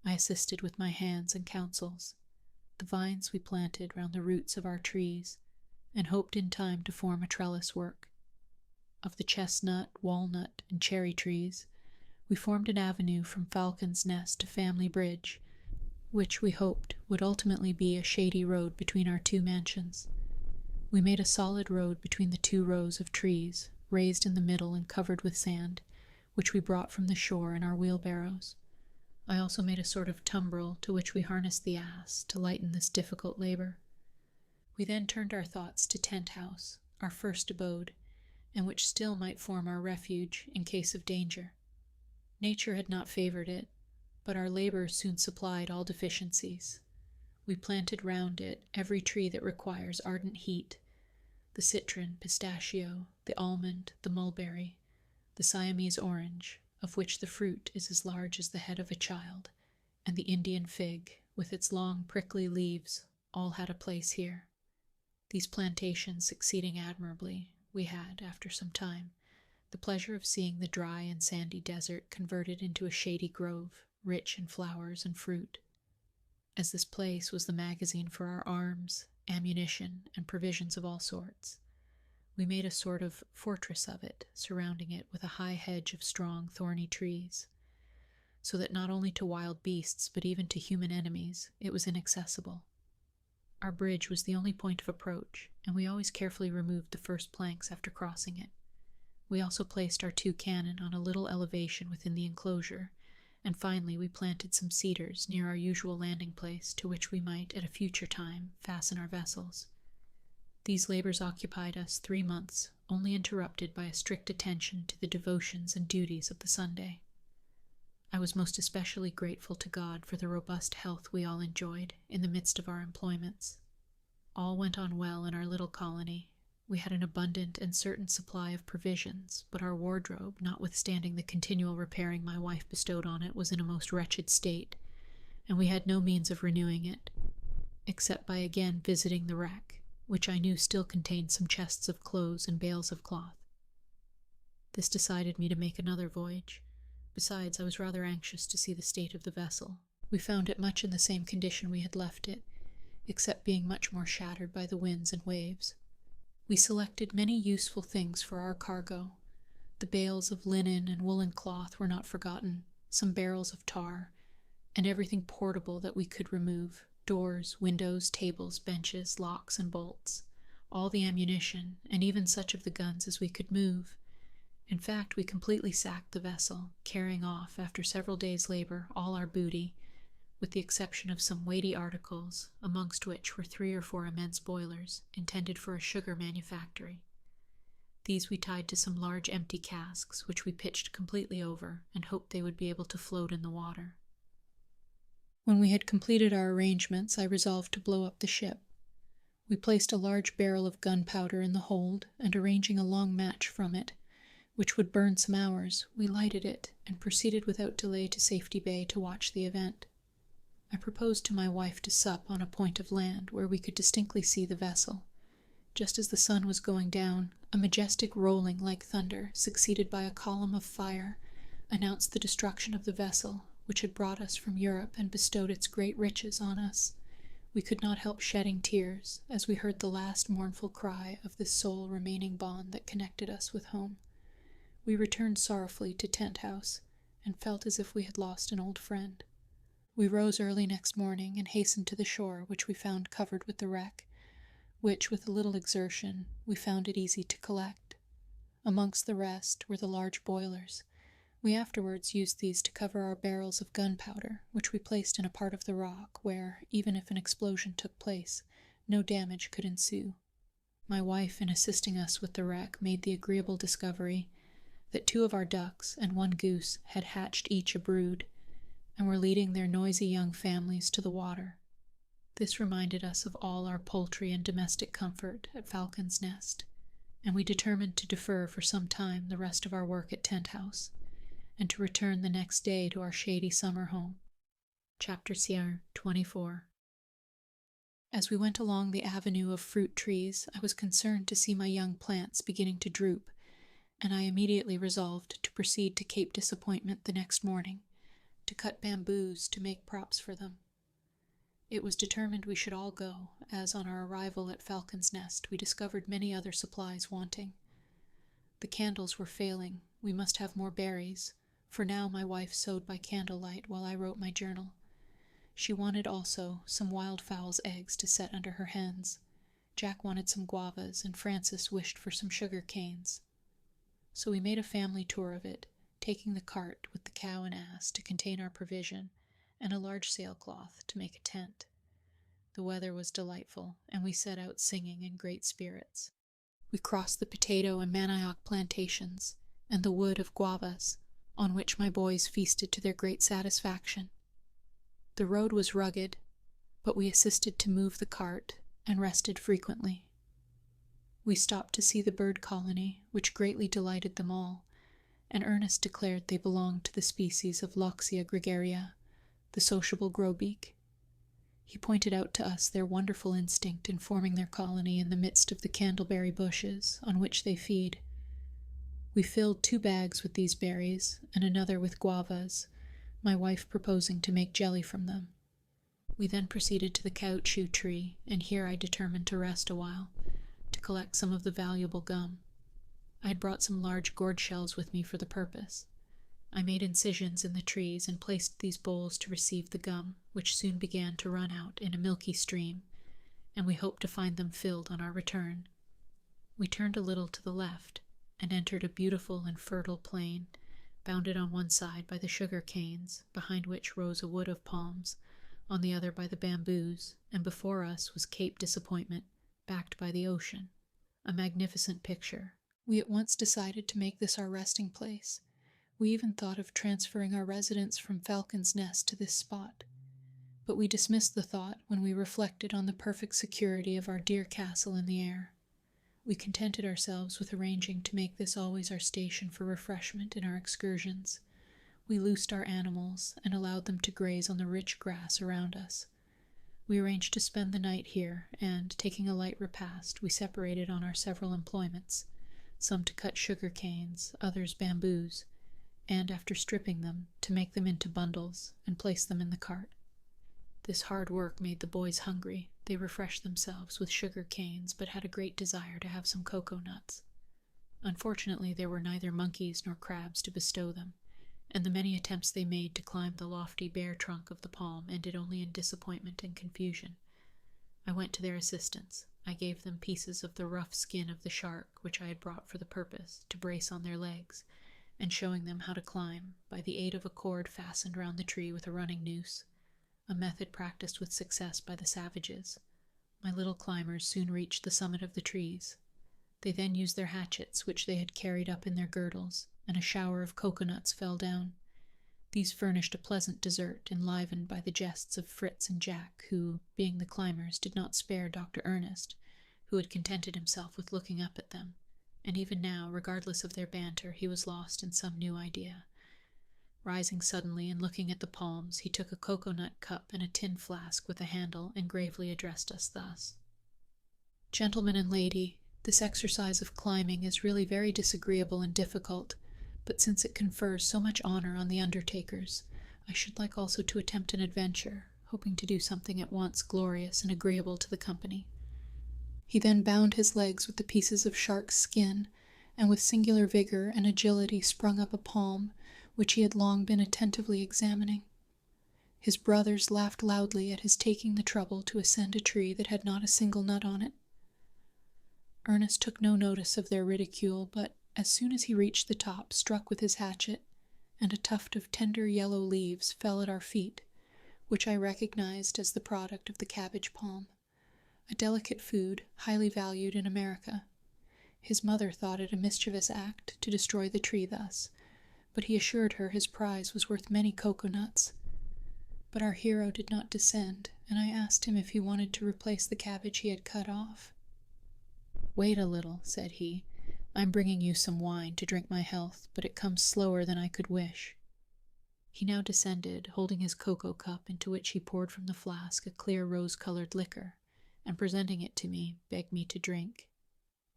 I assisted with my hands and counsels. The vines we planted round the roots of our trees, and hoped in time to form a trellis work. Of the chestnut, walnut, and cherry trees, we formed an avenue from Falcon's Nest to Family Bridge, which we hoped would ultimately be a shady road between our 2 mansions. We made a solid road between the 2 rows of trees, raised in the middle and covered with sand, which we brought from the shore in our wheelbarrows. I also made a sort of tumbril to which we harnessed the ass to lighten this difficult labor. We then turned our thoughts to Tent House, our first abode, and which still might form our refuge in case of danger. Nature had not favored it, but our labor soon supplied all deficiencies. We planted round it every tree that requires ardent heat, the citron, pistachio, the almond, the mulberry, the Siamese orange, of which the fruit is as large as the head of a child, and the Indian fig, with its long prickly leaves, all had a place here. These plantations succeeding admirably, we had, after some time, the pleasure of seeing the dry and sandy desert converted into a shady grove, rich in flowers and fruit. As this place was the magazine for our arms, ammunition, and provisions of all sorts, we made a sort of fortress of it, surrounding it with a high hedge of strong, thorny trees, so that not only to wild beasts, but even to human enemies, it was inaccessible. Our bridge was the only point of approach, and we always carefully removed the first planks after crossing it. We also placed our 2 cannon on a little elevation within the enclosure, and finally we planted some cedars near our usual landing place, to which we might, at a future time, fasten our vessels. These labors occupied us 3 months, only interrupted by a strict attention to the devotions and duties of the Sunday. I was most especially grateful to God for the robust health we all enjoyed in the midst of our employments. All went on well in our little colony. We had an abundant and certain supply of provisions, but our wardrobe, notwithstanding the continual repairing my wife bestowed on it, was in a most wretched state, and we had no means of renewing it, except by again visiting the wreck, which I knew still contained some chests of clothes and bales of cloth. This decided me to make another voyage. Besides, I was rather anxious to see the state of the vessel. We found it much in the same condition we had left it, except being much more shattered by the winds and waves. We selected many useful things for our cargo. The bales of linen and woolen cloth were not forgotten, some barrels of tar, and everything portable that we could remove, doors, windows, tables, benches, locks, and bolts, all the ammunition, and even such of the guns as we could move. In fact, we completely sacked the vessel, carrying off, after several days' labor, all our booty, with the exception of some weighty articles, amongst which were 3 or 4 immense boilers, intended for a sugar manufactory. These we tied to some large empty casks, which we pitched completely over, and hoped they would be able to float in the water. When we had completed our arrangements, I resolved to blow up the ship. We placed a large barrel of gunpowder in the hold, and arranging a long match from it, which would burn some hours, we lighted it and proceeded without delay to Safety Bay to watch the event. I proposed to my wife to sup on a point of land where we could distinctly see the vessel. Just as the sun was going down, a majestic rolling like thunder, succeeded by a column of fire, announced the destruction of the vessel, which had brought us from Europe and bestowed its great riches on us. We could not help shedding tears as we heard the last mournful cry of this sole remaining bond that connected us with home. We returned sorrowfully to Tent House, and felt as if we had lost an old friend. We rose early next morning and hastened to the shore, which we found covered with the wreck, which, with a little exertion, we found it easy to collect. Amongst the rest were the large boilers. We afterwards used these to cover our barrels of gunpowder, which we placed in a part of the rock where, even if an explosion took place, no damage could ensue. My wife, in assisting us with the wreck, made the agreeable discovery that 2 of our ducks and 1 goose had hatched each a brood, and were leading their noisy young families to the water. This reminded us of all our poultry and domestic comfort at Falcon's Nest, and we determined to defer for some time the rest of our work at Tent House, and to return the next day to our shady summer home. Chapter 24. As we went along the avenue of fruit trees, I was concerned to see my young plants beginning to droop, and I immediately resolved to proceed to Cape Disappointment the next morning, to cut bamboos to make props for them. It was determined we should all go, as on our arrival at Falcon's Nest we discovered many other supplies wanting. The candles were failing. We must have more berries, for now my wife sewed by candlelight while I wrote my journal. She wanted also some wildfowl's eggs to set under her hens. Jack wanted some guavas, and Francis wished for some sugar canes. So we made a family tour of it, taking the cart with the cow and ass to contain our provision, and a large sailcloth to make a tent. The weather was delightful, and we set out singing in great spirits. We crossed the potato and manioc plantations, and the wood of guavas, on which my boys feasted to their great satisfaction. The road was rugged, but we assisted to move the cart, and rested frequently. We stopped to see the bird colony, which greatly delighted them all, and Ernest declared they belonged to the species of Loxia gregaria, the sociable grosbeak. He pointed out to us their wonderful instinct in forming their colony in the midst of the candleberry bushes on which they feed. We filled 2 bags with these berries, and another with guavas, my wife proposing to make jelly from them. We then proceeded to the caoutchouc tree, and here I determined to rest a while, to collect some of the valuable gum. I had brought some large gourd shells with me for the purpose. I made incisions in the trees and placed these bowls to receive the gum, which soon began to run out in a milky stream, and we hoped to find them filled on our return. We turned a little to the left, and entered a beautiful and fertile plain, bounded on one side by the sugar canes, behind which rose a wood of palms, on the other by the bamboos, and before us was Cape Disappointment, backed by the ocean. A magnificent picture. We at once decided to make this our resting place. We even thought of transferring our residence from Falcon's Nest to this spot, but we dismissed the thought when we reflected on the perfect security of our dear castle in the air. We contented ourselves with arranging to make this always our station for refreshment in our excursions. We loosed our animals and allowed them to graze on the rich grass around us. We arranged to spend the night here, and, taking a light repast, we separated on our several employments, some to cut sugar canes, others bamboos, and, after stripping them, to make them into bundles and place them in the cart. This hard work made the boys hungry. They refreshed themselves with sugar canes, but had a great desire to have some cocoa nuts. Unfortunately, there were neither monkeys nor crabs to bestow them, and the many attempts they made to climb the lofty bare trunk of the palm ended only in disappointment and confusion. I went to their assistance. I gave them pieces of the rough skin of the shark, which I had brought for the purpose, to brace on their legs, and showing them how to climb, by the aid of a cord fastened round the tree with a running noose, a method practiced with success by the savages. My little climbers soon reached the summit of the trees. They then used their hatchets, which they had carried up in their girdles, and a shower of coconuts fell down. These furnished a pleasant dessert, enlivened by the jests of Fritz and Jack, who, being the climbers, did not spare Dr. Ernest, who had contented himself with looking up at them, and even now, regardless of their banter, he was lost in some new idea. Rising suddenly and looking at the palms, he took a cocoa-nut cup and a tin flask with a handle, and gravely addressed us thus: "Gentleman and lady, this exercise of climbing is really very disagreeable and difficult, but since it confers so much honor on the undertakers, I should like also to attempt an adventure, hoping to do something at once glorious and agreeable to the company." He then bound his legs with the pieces of shark's skin, and with singular vigor and agility sprung up a palm, which he had long been attentively examining. His brothers laughed loudly at his taking the trouble to ascend a tree that had not a single nut on it. Ernest took no notice of their ridicule, but as soon as he reached the top, struck with his hatchet, and a tuft of tender yellow leaves fell at our feet, which I recognized as the product of the cabbage palm, a delicate food highly valued in America. His mother thought it a mischievous act to destroy the tree thus, but he assured her his prize was worth many coconuts. But our hero did not descend, and I asked him if he wanted to replace the cabbage he had cut off. "Wait a little," said he. "I'm bringing you some wine to drink my health, but it comes slower than I could wish." He now descended, holding his cocoa cup, into which he poured from the flask a clear rose-colored liquor, and presenting it to me, begged me to drink.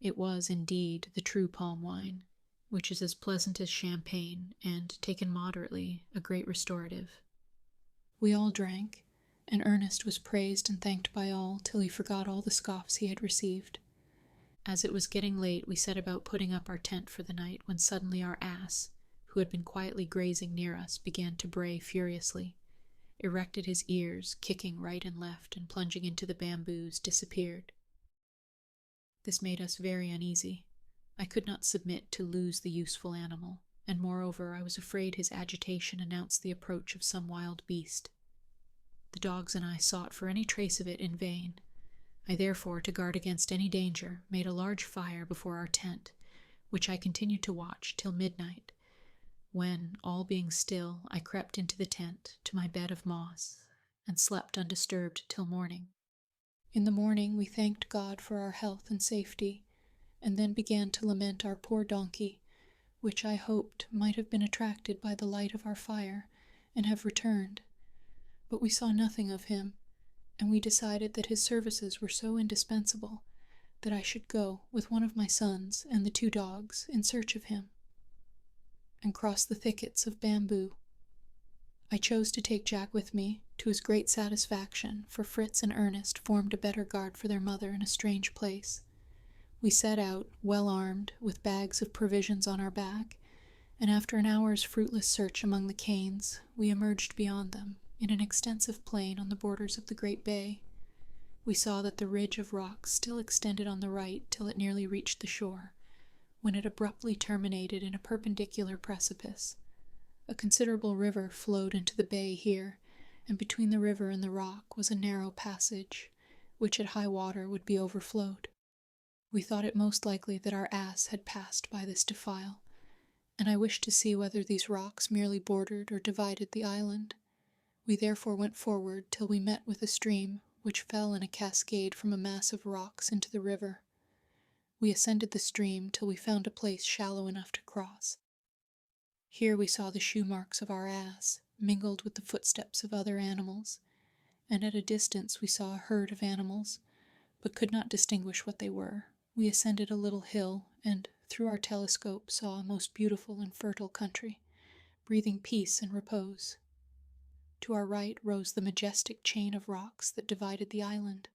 It was, indeed, the true palm wine, which is as pleasant as champagne, and, taken moderately, a great restorative. We all drank, and Ernest was praised and thanked by all till he forgot all the scoffs he had received. As it was getting late, we set about putting up our tent for the night, when suddenly our ass, who had been quietly grazing near us, began to bray furiously, erected his ears, kicking right and left, and plunging into the bamboos, disappeared. This made us very uneasy. I could not submit to lose the useful animal, and moreover I was afraid his agitation announced the approach of some wild beast. The dogs and I sought for any trace of it in vain. I therefore, to guard against any danger, made a large fire before our tent, which I continued to watch till midnight, when, all being still, I crept into the tent, to my bed of moss, and slept undisturbed till morning. In the morning we thanked God for our health and safety, and then began to lament our poor donkey, which I hoped might have been attracted by the light of our fire, and have returned. But we saw nothing of him, and we decided that his services were so indispensable that I should go with one of my sons and the 2 dogs in search of him, and cross the thickets of bamboo. I chose to take Jack with me, to his great satisfaction, for Fritz and Ernest formed a better guard for their mother in a strange place. We set out, well armed, with bags of provisions on our back, and after an hour's fruitless search among the canes, we emerged beyond them, in an extensive plain on the borders of the great bay. We saw that the ridge of rocks still extended on the right till it nearly reached the shore, when it abruptly terminated in a perpendicular precipice. A considerable river flowed into the bay here, and between the river and the rock was a narrow passage, which at high water would be overflowed. We thought it most likely that our ass had passed by this defile, and I wished to see whether these rocks merely bordered or divided the island. We therefore went forward till we met with a stream, which fell in a cascade from a mass of rocks into the river. We ascended the stream till we found a place shallow enough to cross. Here we saw the shoe marks of our ass, mingled with the footsteps of other animals, and at a distance we saw a herd of animals, but could not distinguish what they were. We ascended a little hill, and, through our telescope, saw a most beautiful and fertile country, breathing peace and repose. To our right rose the majestic chain of rocks that divided the island.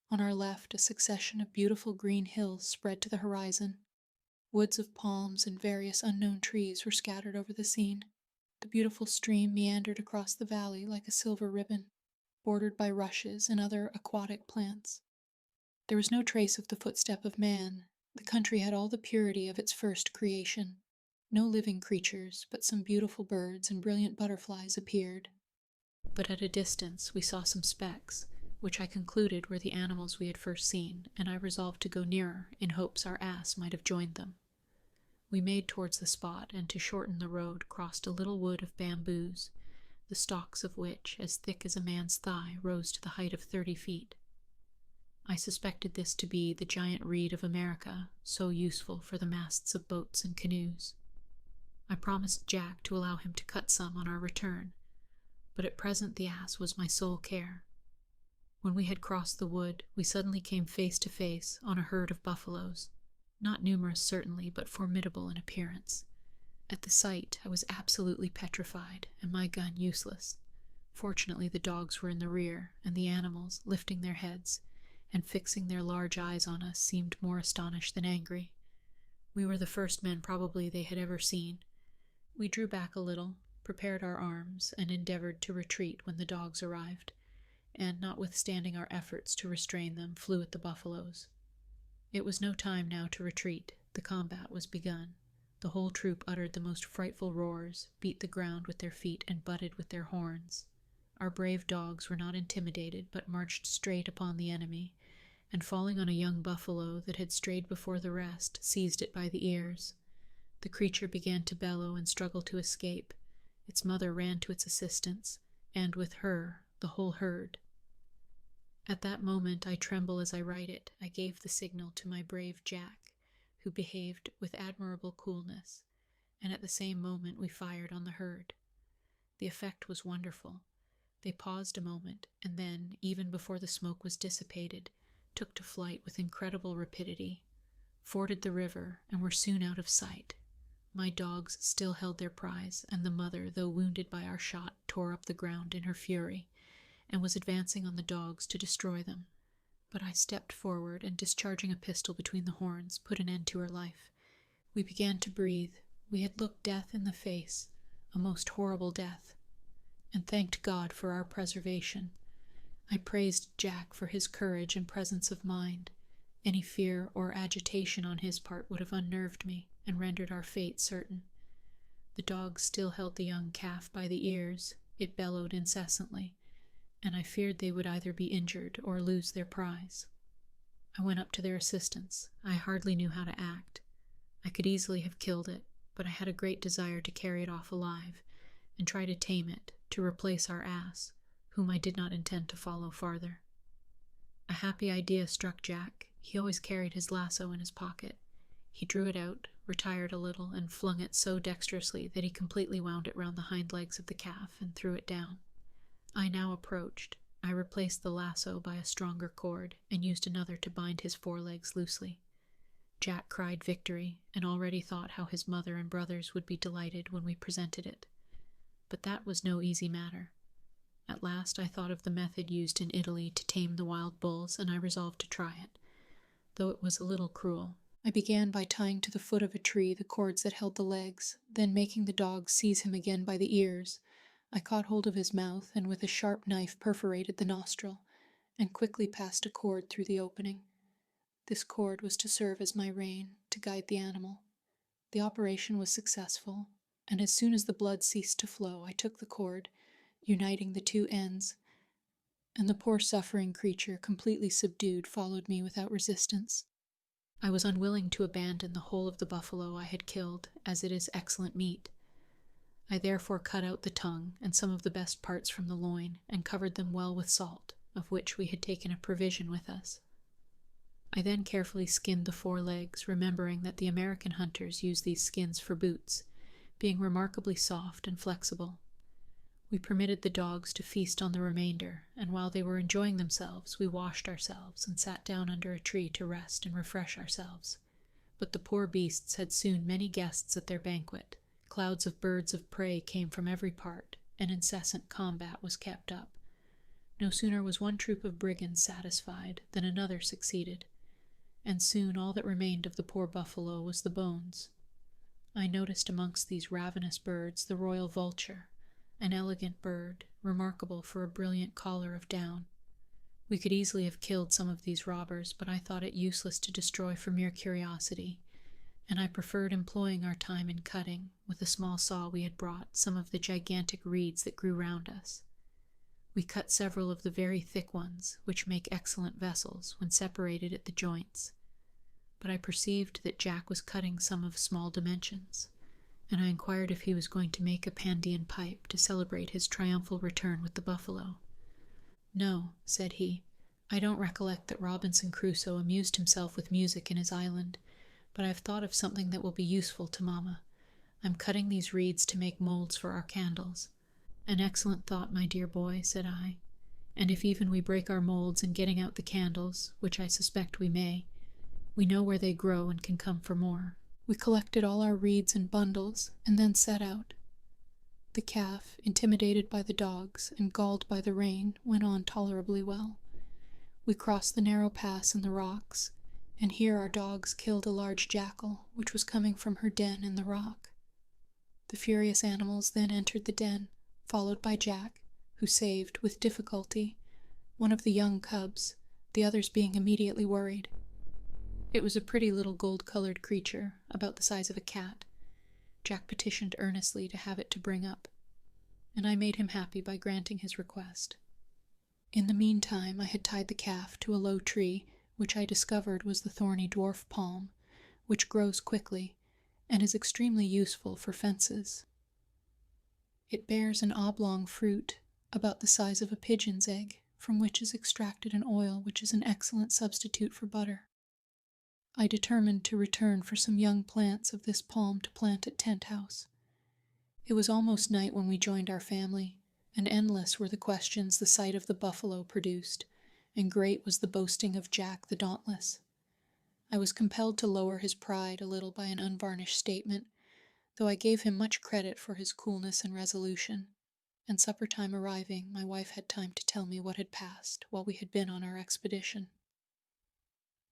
On our left, a succession of beautiful green hills spread to the horizon. Woods of palms and various unknown trees were scattered over the scene. The beautiful stream meandered across the valley like a silver ribbon, bordered by rushes and other aquatic plants. There was no trace of the footstep of man. The country had all the purity of its first creation. No living creatures, but some beautiful birds and brilliant butterflies appeared. But at a distance we saw some specks, which I concluded were the animals we had first seen, and I resolved to go nearer in hopes our ass might have joined them. We made towards the spot, and to shorten the road crossed a little wood of bamboos, the stalks of which, as thick as a man's thigh, rose to the height of 30 feet. I suspected this to be the giant reed of America, so useful for the masts of boats and canoes. I promised Jack to allow him to cut some on our return, but at present the ass was my sole care. When we had crossed the wood, we suddenly came face to face on a herd of buffaloes, not numerous certainly, but formidable in appearance. At the sight, I was absolutely petrified, and my gun useless. Fortunately, the dogs were in the rear, and the animals, lifting their heads and fixing their large eyes on us, seemed more astonished than angry. We were the first men probably they had ever seen. We drew back a little, prepared our arms, and endeavored to retreat when the dogs arrived, and, notwithstanding our efforts to restrain them, flew at the buffaloes. It was no time now to retreat. The combat was begun. The whole troop uttered the most frightful roars, beat the ground with their feet, and butted with their horns. Our brave dogs were not intimidated, but marched straight upon the enemy, and falling on a young buffalo that had strayed before the rest, seized it by the ears. The creature began to bellow and struggle to escape. Its mother ran to its assistance, and with her, the whole herd. At that moment, I tremble as I write it, I gave the signal to my brave Jack, who behaved with admirable coolness, and at the same moment we fired on the herd. The effect was wonderful. They paused a moment, and then, even before the smoke was dissipated, took to flight with incredible rapidity, forded the river, and were soon out of sight. My dogs still held their prize, and the mother, though wounded by our shot, tore up the ground in her fury, and was advancing on the dogs to destroy them. But I stepped forward, and discharging a pistol between the horns, put an end to her life. We began to breathe. We had looked death in the face, a most horrible death, and thanked God for our preservation. I praised Jack for his courage and presence of mind. Any fear or agitation on his part would have unnerved me and rendered our fate certain. The dogs still held the young calf by the ears. It bellowed incessantly, and I feared they would either be injured or lose their prize. I went up to their assistance. I hardly knew how to act. I could easily have killed it, but I had a great desire to carry it off alive and try to tame it, to replace our ass, whom I did not intend to follow farther. A happy idea struck Jack. He always carried his lasso in his pocket. He drew it out, retired a little, and flung it so dexterously that he completely wound it round the hind legs of the calf and threw it down. I now approached. I replaced the lasso by a stronger cord, and used another to bind his forelegs loosely. Jack cried victory, and already thought how his mother and brothers would be delighted when we presented it. But that was no easy matter. At last I thought of the method used in Italy to tame the wild bulls, and I resolved to try it, though it was a little cruel. I began by tying to the foot of a tree the cords that held the legs, then making the dog seize him again by the ears. I caught hold of his mouth, and with a sharp knife perforated the nostril, and quickly passed a cord through the opening. This cord was to serve as my rein, to guide the animal. The operation was successful, and as soon as the blood ceased to flow, I took the cord, uniting the two ends, and the poor suffering creature, completely subdued, followed me without resistance. I was unwilling to abandon the whole of the buffalo I had killed, as it is excellent meat. I therefore cut out the tongue and some of the best parts from the loin, and covered them well with salt, of which we had taken a provision with us. I then carefully skinned the forelegs, remembering that the American hunters use these skins for boots, being remarkably soft and flexible. We permitted the dogs to feast on the remainder, and while they were enjoying themselves, we washed ourselves and sat down under a tree to rest and refresh ourselves. But the poor beasts had soon many guests at their banquet. Clouds of birds of prey came from every part, and incessant combat was kept up. No sooner was one troop of brigands satisfied than another succeeded, and soon all that remained of the poor buffalo was the bones. I noticed amongst these ravenous birds the royal vulture, an elegant bird, remarkable for a brilliant collar of down. We could easily have killed some of these robbers, but I thought it useless to destroy for mere curiosity, and I preferred employing our time in cutting, with a small saw we had brought, some of the gigantic reeds that grew round us. We cut several of the very thick ones, which make excellent vessels when separated at the joints. But I perceived that Jack was cutting some of small dimensions, and I inquired if he was going to make a Pandean pipe to celebrate his triumphal return with the buffalo. "No," said he, "I don't recollect that Robinson Crusoe amused himself with music in his island, but I've thought of something that will be useful to Mamma. I'm cutting these reeds to make molds for our candles." "An excellent thought, my dear boy," said I, "and if even we break our molds in getting out the candles, which I suspect we may, we know where they grow and can come for more." We collected all our reeds in bundles and then set out. The calf, intimidated by the dogs and galled by the rain, went on tolerably well. We crossed the narrow pass in the rocks, and here our dogs killed a large jackal which was coming from her den in the rock. The furious animals then entered the den, followed by Jack, who saved, with difficulty, one of the young cubs, the others being immediately worried. It was a pretty little gold-colored creature, about the size of a cat. Jack petitioned earnestly to have it to bring up, and I made him happy by granting his request. In the meantime I had tied the calf to a low tree, which I discovered was the thorny dwarf palm, which grows quickly, and is extremely useful for fences. It bears an oblong fruit, about the size of a pigeon's egg, from which is extracted an oil which is an excellent substitute for butter. I determined to return for some young plants of this palm to plant at Tent House. It was almost night when we joined our family, and endless were the questions the sight of the buffalo produced, and great was the boasting of Jack the Dauntless. I was compelled to lower his pride a little by an unvarnished statement, though I gave him much credit for his coolness and resolution, and supper time arriving, my wife had time to tell me what had passed while we had been on our expedition.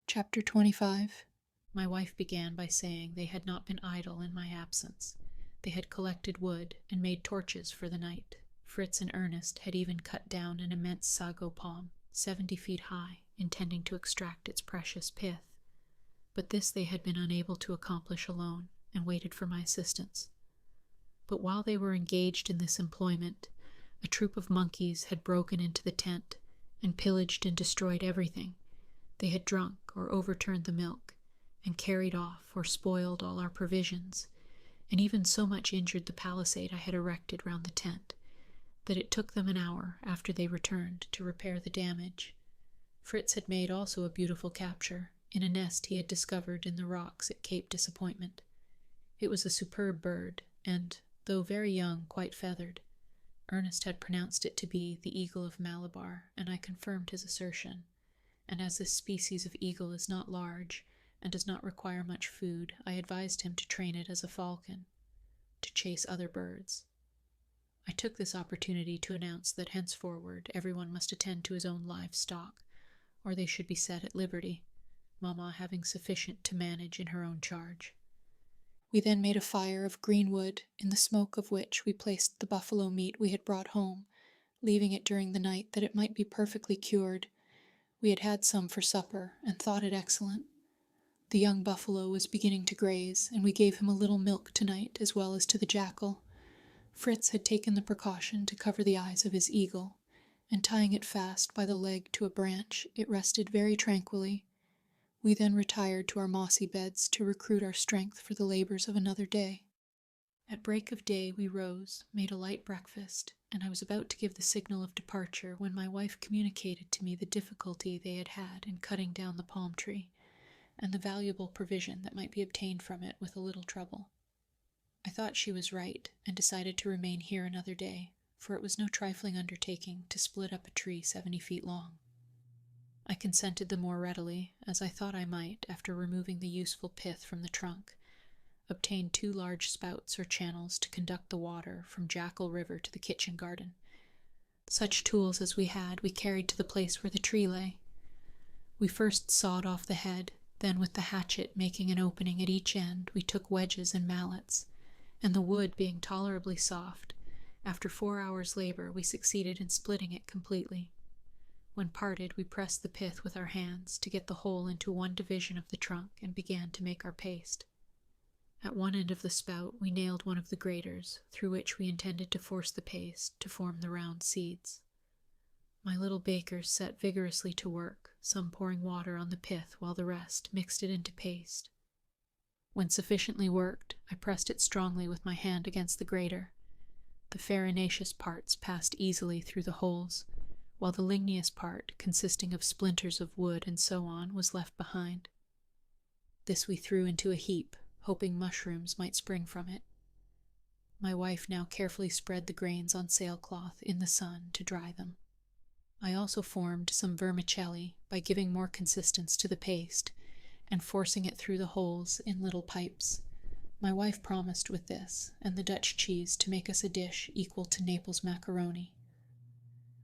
Chapter 25. My wife began by saying they had not been idle in my absence. They had collected wood and made torches for the night. Fritz and Ernest had even cut down an immense sago palm, 70 feet high, intending to extract its precious pith. But this they had been unable to accomplish alone, and waited for my assistance. But while they were engaged in this employment, a troop of monkeys had broken into the tent, and pillaged and destroyed everything. They had drunk or overturned the milk, and carried off or spoiled all our provisions, and even so much injured the palisade I had erected round the tent, that it took them an hour after they returned to repair the damage. Fritz had made also a beautiful capture, in a nest he had discovered in the rocks at Cape Disappointment. It was a superb bird, and, though very young, quite feathered. Ernest had pronounced it to be the eagle of Malabar, and I confirmed his assertion. And as this species of eagle is not large, and does not require much food, I advised him to train it as a falcon, to chase other birds. I took this opportunity to announce that henceforward everyone must attend to his own livestock, or they should be set at liberty, Mamma having sufficient to manage in her own charge. We then made a fire of green wood, in the smoke of which we placed the buffalo meat we had brought home, leaving it during the night that it might be perfectly cured. We had had some for supper, and thought it excellent. The young buffalo was beginning to graze, and we gave him a little milk tonight as well as to the jackal. Fritz had taken the precaution to cover the eyes of his eagle, and tying it fast by the leg to a branch, it rested very tranquilly. We then retired to our mossy beds to recruit our strength for the labors of another day. At break of day we rose, made a light breakfast, and I was about to give the signal of departure when my wife communicated to me the difficulty they had had in cutting down the palm tree, and the valuable provision that might be obtained from it with a little trouble. I thought she was right, and decided to remain here another day, for it was no trifling undertaking to split up a tree 70 feet long. I consented the more readily, as I thought I might, after removing the useful pith from the trunk, obtain 2 large spouts or channels to conduct the water from Jackal River to the kitchen garden. Such tools as we had we carried to the place where the tree lay. We first sawed off the head, then with the hatchet making an opening at each end, we took wedges and mallets, and the wood being tolerably soft, after 4 hours' labor we succeeded in splitting it completely. When parted, we pressed the pith with our hands to get the whole into one division of the trunk and began to make our paste. At one end of the spout we nailed one of the graters, through which we intended to force the paste to form the round seeds. My little bakers set vigorously to work, some pouring water on the pith while the rest mixed it into paste. When sufficiently worked, I pressed it strongly with my hand against the grater. The farinaceous parts passed easily through the holes, while the ligneous part, consisting of splinters of wood and so on, was left behind. This we threw into a heap, hoping mushrooms might spring from it. My wife now carefully spread the grains on sailcloth in the sun to dry them. I also formed some vermicelli by giving more consistence to the paste and forcing it through the holes in little pipes. My wife promised with this and the Dutch cheese to make us a dish equal to Naples macaroni.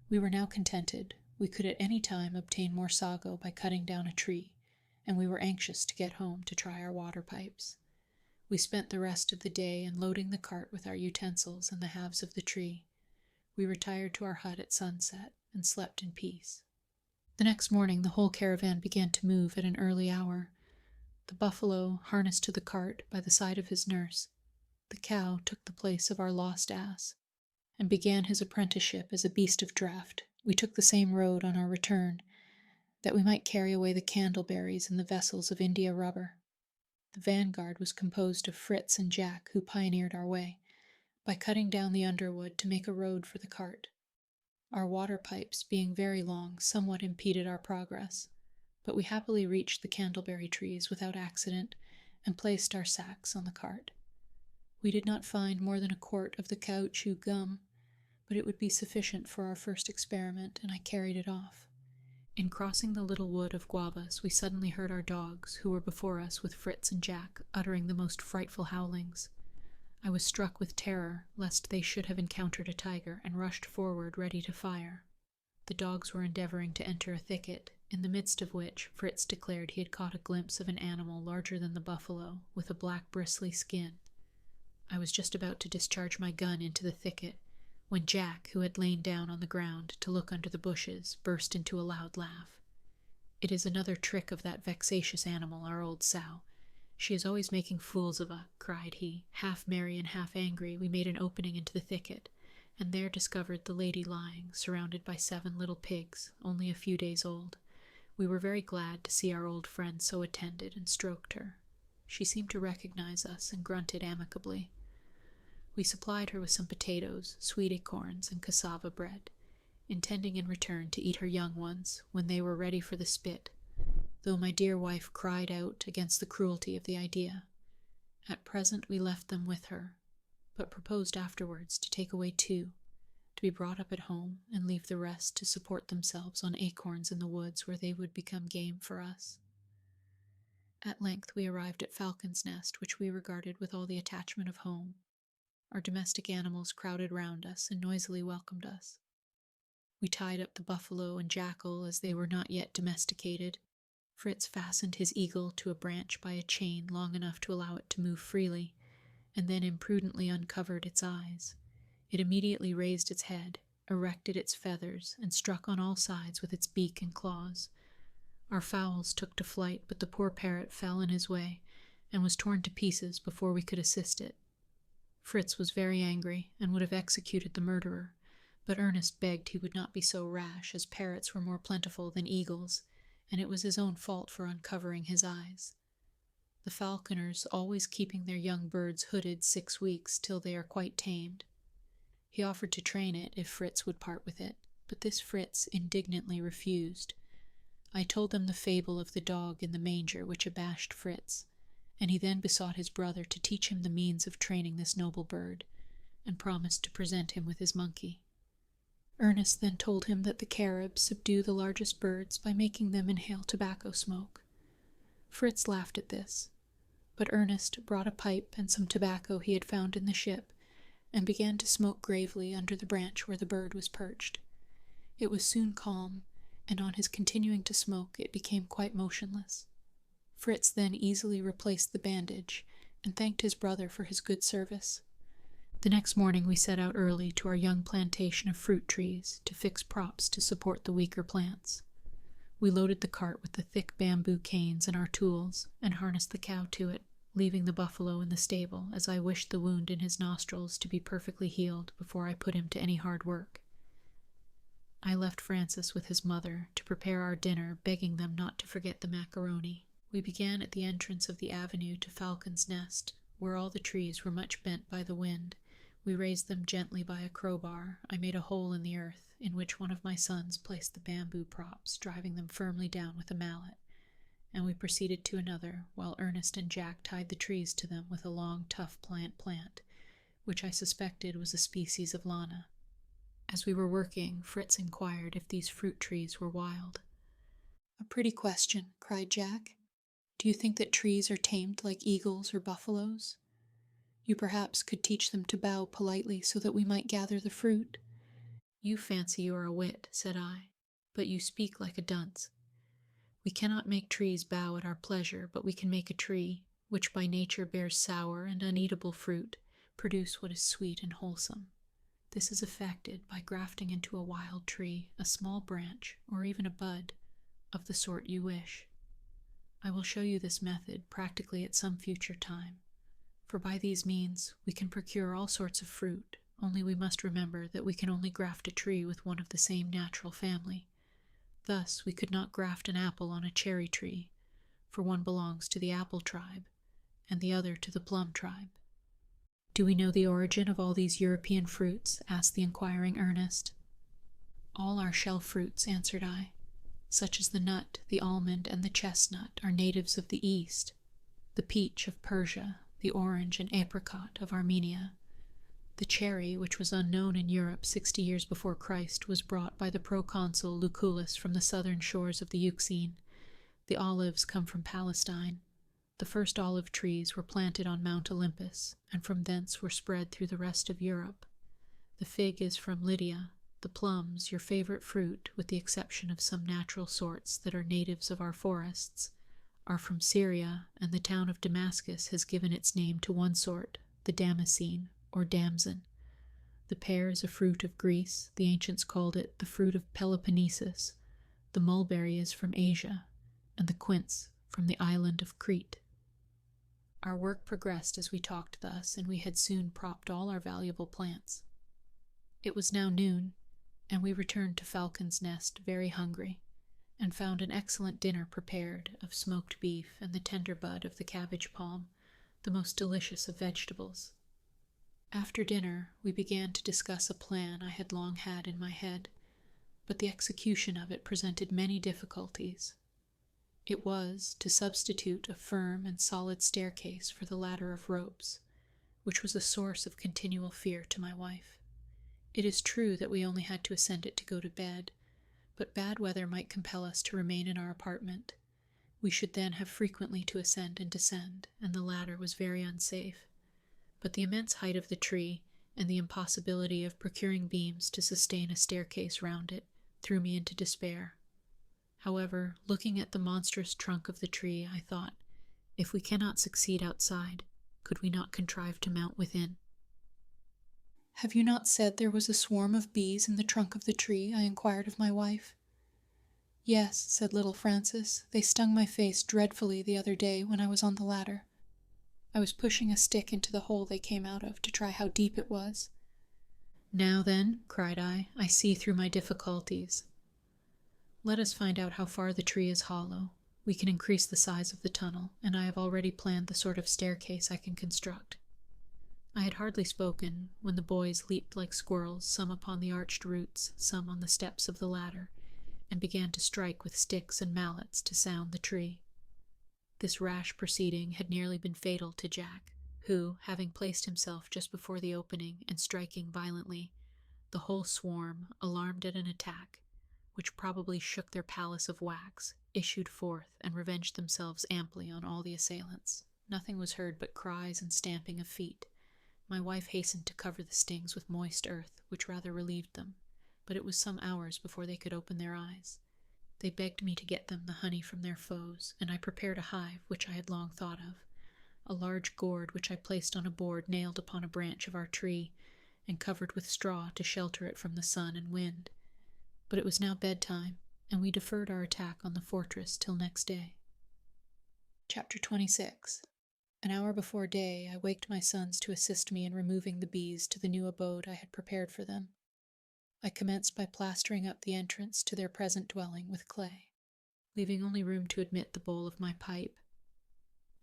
We were now contented. We could at any time obtain more sago by cutting down a tree, and we were anxious to get home to try our water pipes. We spent the rest of the day in loading the cart with our utensils and the halves of the tree. We retired to our hut at sunset and slept in peace. The next morning the whole caravan began to move at an early hour. The buffalo harnessed to the cart by the side of his nurse. The cow took the place of our lost ass, and began his apprenticeship as a beast of draught. We took the same road on our return, that we might carry away the candleberries and the vessels of India rubber. The vanguard was composed of Fritz and Jack, who pioneered our way, by cutting down the underwood to make a road for the cart. Our water pipes, being very long, somewhat impeded our progress, but we happily reached the candleberry trees without accident and placed our sacks on the cart. We did not find more than a quart of the caoutchouc gum, but it would be sufficient for our first experiment, and I carried it off. In crossing the little wood of guavas, we suddenly heard our dogs, who were before us with Fritz and Jack, uttering the most frightful howlings. I was struck with terror lest they should have encountered a tiger, and rushed forward ready to fire. The dogs were endeavoring to enter a thicket, in the midst of which Fritz declared he had caught a glimpse of an animal larger than the buffalo, with a black bristly skin. I was just about to discharge my gun into the thicket, when Jack, who had lain down on the ground to look under the bushes, burst into a loud laugh. "It is another trick of that vexatious animal, our old sow. She is always making fools of us," cried he. Half merry and half angry, we made an opening into the thicket, and there discovered the lady lying, surrounded by 7 little pigs, only a few days old. We were very glad to see our old friend so attended, and stroked her. She seemed to recognize us, and grunted amicably. We supplied her with some potatoes, sweet acorns, and cassava bread, intending in return to eat her young ones when they were ready for the spit, though my dear wife cried out against the cruelty of the idea. At present we left them with her, but proposed afterwards to take away 2, to be brought up at home, and leave the rest to support themselves on acorns in the woods where they would become game for us. At length we arrived at Falcon's Nest, which we regarded with all the attachment of home. Our domestic animals crowded round us and noisily welcomed us. We tied up the buffalo and jackal as they were not yet domesticated. Fritz fastened his eagle to a branch by a chain long enough to allow it to move freely, and then imprudently uncovered its eyes. It immediately raised its head, erected its feathers, and struck on all sides with its beak and claws. Our fowls took to flight, but the poor parrot fell in his way, and was torn to pieces before we could assist it. Fritz was very angry, and would have executed the murderer, but Ernest begged he would not be so rash, as parrots were more plentiful than eagles, and it was his own fault for uncovering his eyes. The falconers always keeping their young birds hooded 6 weeks till they are quite tamed. He offered to train it if Fritz would part with it, but this Fritz indignantly refused. I told them the fable of the dog in the manger which abashed Fritz, and he then besought his brother to teach him the means of training this noble bird, and promised to present him with his monkey. Ernest then told him that the Caribs subdue the largest birds by making them inhale tobacco smoke. Fritz laughed at this, but Ernest brought a pipe and some tobacco he had found in the ship, and began to smoke gravely under the branch where the bird was perched. It was soon calm, and on his continuing to smoke it became quite motionless. Fritz then easily replaced the bandage, and thanked his brother for his good service. The next morning we set out early to our young plantation of fruit trees to fix props to support the weaker plants. We loaded the cart with the thick bamboo canes and our tools, and harnessed the cow to it, leaving the buffalo in the stable, as I wished the wound in his nostrils to be perfectly healed before I put him to any hard work. I left Francis with his mother to prepare our dinner, begging them not to forget the macaroni. We began at the entrance of the avenue to Falcon's Nest, where all the trees were much bent by the wind. We raised them gently by a crowbar. I made a hole in the earth, in which one of my sons placed the bamboo props, driving them firmly down with a mallet, and we proceeded to another, while Ernest and Jack tied the trees to them with a long, tough plant, which I suspected was a species of lana. As we were working, Fritz inquired if these fruit trees were wild. "A pretty question," cried Jack. "Do you think that trees are tamed like eagles or buffaloes? You perhaps could teach them to bow politely so that we might gather the fruit." "You fancy you are a wit," said I, "but you speak like a dunce. We cannot make trees bow at our pleasure, but we can make a tree, which by nature bears sour and uneatable fruit, produce what is sweet and wholesome. This is effected by grafting into a wild tree a small branch, or even a bud, of the sort you wish. I will show you this method practically at some future time, for by these means we can procure all sorts of fruit, only we must remember that we can only graft a tree with one of the same natural family. Thus we could not graft an apple on a cherry tree, for one belongs to the apple tribe, and the other to the plum tribe." "Do we know the origin of all these European fruits?" asked the inquiring Ernest. "All our shell fruits," answered I, "such as the nut, the almond, and the chestnut, are natives of the East, the peach of Persia, the orange and apricot of Armenia. The cherry, which was unknown in Europe 60 years before Christ, was brought by the proconsul Lucullus from the southern shores of the Euxine. The olives come from Palestine. The first olive trees were planted on Mount Olympus, and from thence were spread through the rest of Europe. The fig is from Lydia. The plums, your favorite fruit, with the exception of some natural sorts that are natives of our forests, are from Syria, and the town of Damascus has given its name to one sort, the Damascene, or damson. The pear is a fruit of Greece. The ancients called it the fruit of Peloponnesus. The mulberry is from Asia, and the quince from the island of Crete." Our work progressed as we talked thus, and we had soon propped all our valuable plants. It was now noon, and we returned to Falcon's Nest very hungry, and found an excellent dinner prepared of smoked beef and the tender bud of the cabbage palm, the most delicious of vegetables. After dinner, we began to discuss a plan I had long had in my head, but the execution of it presented many difficulties. It was to substitute a firm and solid staircase for the ladder of ropes, which was a source of continual fear to my wife. It is true that we only had to ascend it to go to bed, but bad weather might compel us to remain in our apartment. We should then have frequently to ascend and descend, and the ladder was very unsafe. But the immense height of the tree, and the impossibility of procuring beams to sustain a staircase round it, threw me into despair. However, looking at the monstrous trunk of the tree, I thought, if we cannot succeed outside, could we not contrive to mount within? "Have you not said there was a swarm of bees in the trunk of the tree?" I inquired of my wife. "Yes," said little Francis. "They stung my face dreadfully the other day when I was on the ladder. I was pushing a stick into the hole they came out of to try how deep it was." "Now then," cried I see through my difficulties. Let us find out how far the tree is hollow. We can increase the size of the tunnel, and I have already planned the sort of staircase I can construct." I had hardly spoken when the boys leaped like squirrels, some upon the arched roots, some on the steps of the ladder, and began to strike with sticks and mallets to sound the tree. This rash proceeding had nearly been fatal to Jack, who, having placed himself just before the opening and striking violently, the whole swarm, alarmed at an attack, which probably shook their palace of wax, issued forth and revenged themselves amply on all the assailants. Nothing was heard but cries and stamping of feet. My wife hastened to cover the stings with moist earth, which rather relieved them, but it was some hours before they could open their eyes. They begged me to get them the honey from their foes, and I prepared a hive which I had long thought of, a large gourd which I placed on a board nailed upon a branch of our tree, and covered with straw to shelter it from the sun and wind. But it was now bedtime, and we deferred our attack on the fortress till next day. Chapter 26. An hour before day, I waked my sons to assist me in removing the bees to the new abode I had prepared for them. I commenced by plastering up the entrance to their present dwelling with clay, leaving only room to admit the bowl of my pipe.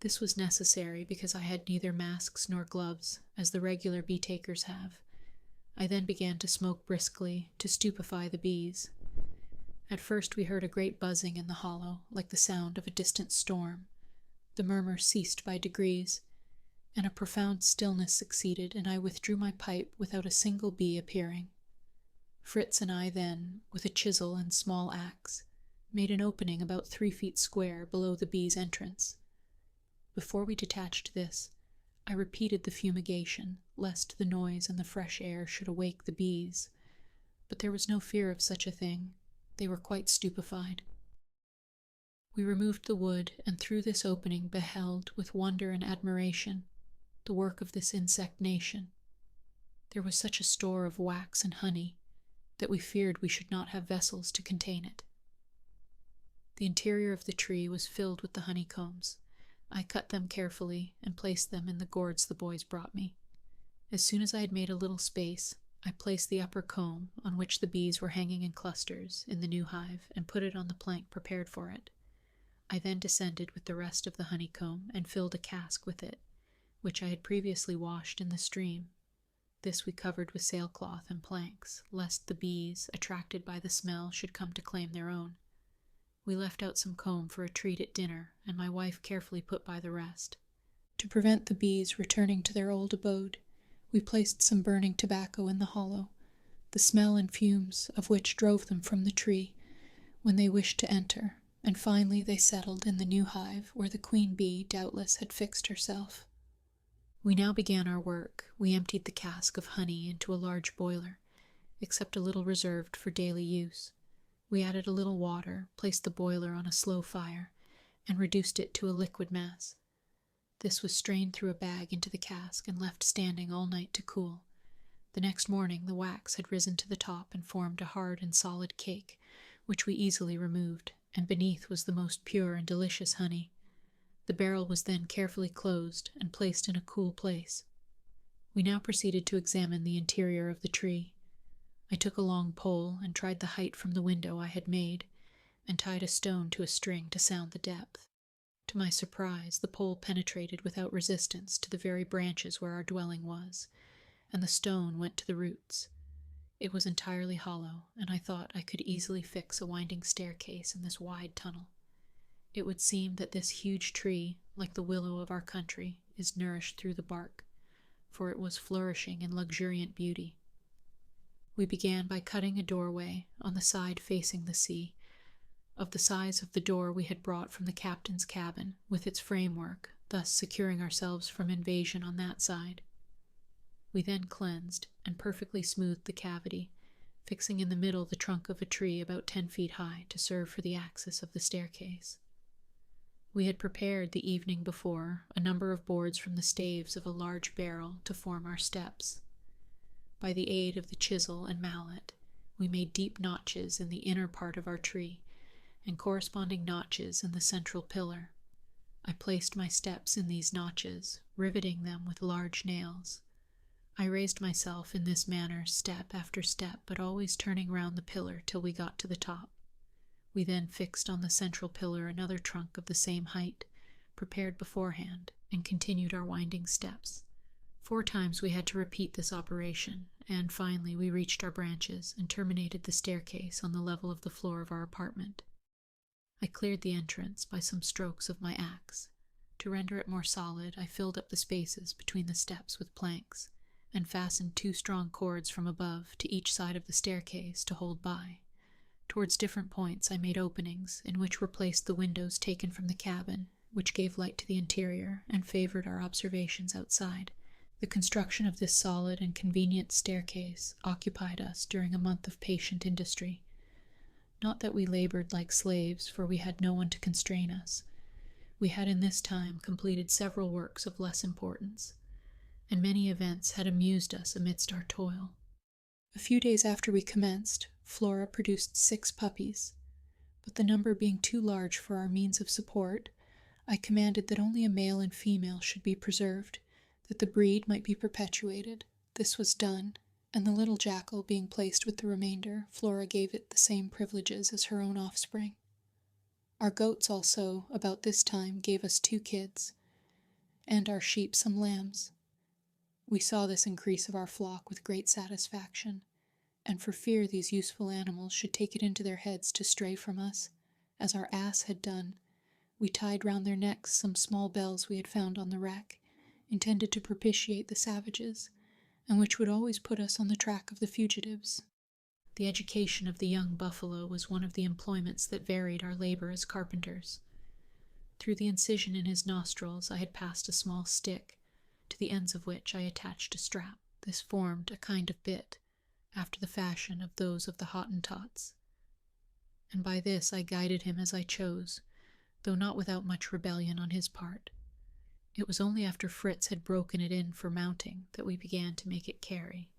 This was necessary because I had neither masks nor gloves, as the regular bee-takers have. I then began to smoke briskly, to stupefy the bees. At first we heard a great buzzing in the hollow, like the sound of a distant storm. The murmur ceased by degrees, and a profound stillness succeeded, and I withdrew my pipe without a single bee appearing. Fritz and I then, with a chisel and small axe, made an opening about 3 feet square below the bees' entrance. Before we detached this, I repeated the fumigation, lest the noise and the fresh air should awake the bees, but there was no fear of such a thing. They were quite stupefied. We removed the wood, and through this opening beheld, with wonder and admiration, the work of this insect nation. There was such a store of wax and honey that we feared we should not have vessels to contain it. The interior of the tree was filled with the honeycombs. I cut them carefully and placed them in the gourds the boys brought me. As soon as I had made a little space, I placed the upper comb, on which the bees were hanging in clusters, in the new hive, and put it on the plank prepared for it. I then descended with the rest of the honeycomb and filled a cask with it, which I had previously washed in the stream. This we covered with sailcloth and planks, lest the bees, attracted by the smell, should come to claim their own. We left out some comb for a treat at dinner, and my wife carefully put by the rest. To prevent the bees returning to their old abode, we placed some burning tobacco in the hollow, the smell and fumes of which drove them from the tree when they wished to enter, and finally they settled in the new hive where the queen bee doubtless had fixed herself. We now began our work. We emptied the cask of honey into a large boiler, except a little reserved for daily use. We added a little water, placed the boiler on a slow fire, and reduced it to a liquid mass. This was strained through a bag into the cask and left standing all night to cool. The next morning the wax had risen to the top and formed a hard and solid cake, which we easily removed, and beneath was the most pure and delicious honey. The barrel was then carefully closed and placed in a cool place. We now proceeded to examine the interior of the tree. I took a long pole and tried the height from the window I had made, and tied a stone to a string to sound the depth. To my surprise, the pole penetrated without resistance to the very branches where our dwelling was, and the stone went to the roots. It was entirely hollow, and I thought I could easily fix a winding staircase in this wide tunnel. It would seem that this huge tree, like the willow of our country, is nourished through the bark, for it was flourishing in luxuriant beauty. We began by cutting a doorway on the side facing the sea, of the size of the door we had brought from the captain's cabin, with its framework, thus securing ourselves from invasion on that side. We then cleansed and perfectly smoothed the cavity, fixing in the middle the trunk of a tree about 10 feet high to serve for the axis of the staircase. We had prepared the evening before a number of boards from the staves of a large barrel to form our steps. By the aid of the chisel and mallet, we made deep notches in the inner part of our tree, and corresponding notches in the central pillar. I placed my steps in these notches, riveting them with large nails. I raised myself in this manner step after step, but always turning round the pillar till we got to the top. We then fixed on the central pillar another trunk of the same height, prepared beforehand, and continued our winding steps. 4 times we had to repeat this operation, and finally we reached our branches and terminated the staircase on the level of the floor of our apartment. I cleared the entrance by some strokes of my axe. To render it more solid, I filled up the spaces between the steps with planks, and fastened 2 strong cords from above to each side of the staircase to hold by. Towards different points I made openings, in which were placed the windows taken from the cabin, which gave light to the interior and favored our observations outside. The construction of this solid and convenient staircase occupied us during a month of patient industry. Not that we labored like slaves, for we had no one to constrain us. We had in this time completed several works of less importance, and many events had amused us amidst our toil. A few days after we commenced, Flora produced 6 puppies, but the number being too large for our means of support, I commanded that only a male and female should be preserved, that the breed might be perpetuated. This was done, and the little jackal being placed with the remainder, Flora gave it the same privileges as her own offspring. Our goats also, about this time, gave us 2 kids, and our sheep some lambs. We saw this increase of our flock with great satisfaction, and for fear these useful animals should take it into their heads to stray from us, as our ass had done, we tied round their necks some small bells we had found on the wreck, intended to propitiate the savages, and which would always put us on the track of the fugitives. The education of the young buffalo was one of the employments that varied our labor as carpenters. Through the incision in his nostrils I had passed a small stick, to the ends of which I attached a strap. This formed a kind of bit, after the fashion of those of the Hottentots, and by this I guided him as I chose, though not without much rebellion on his part. It was only after Fritz had broken it in for mounting that we began to make it carry.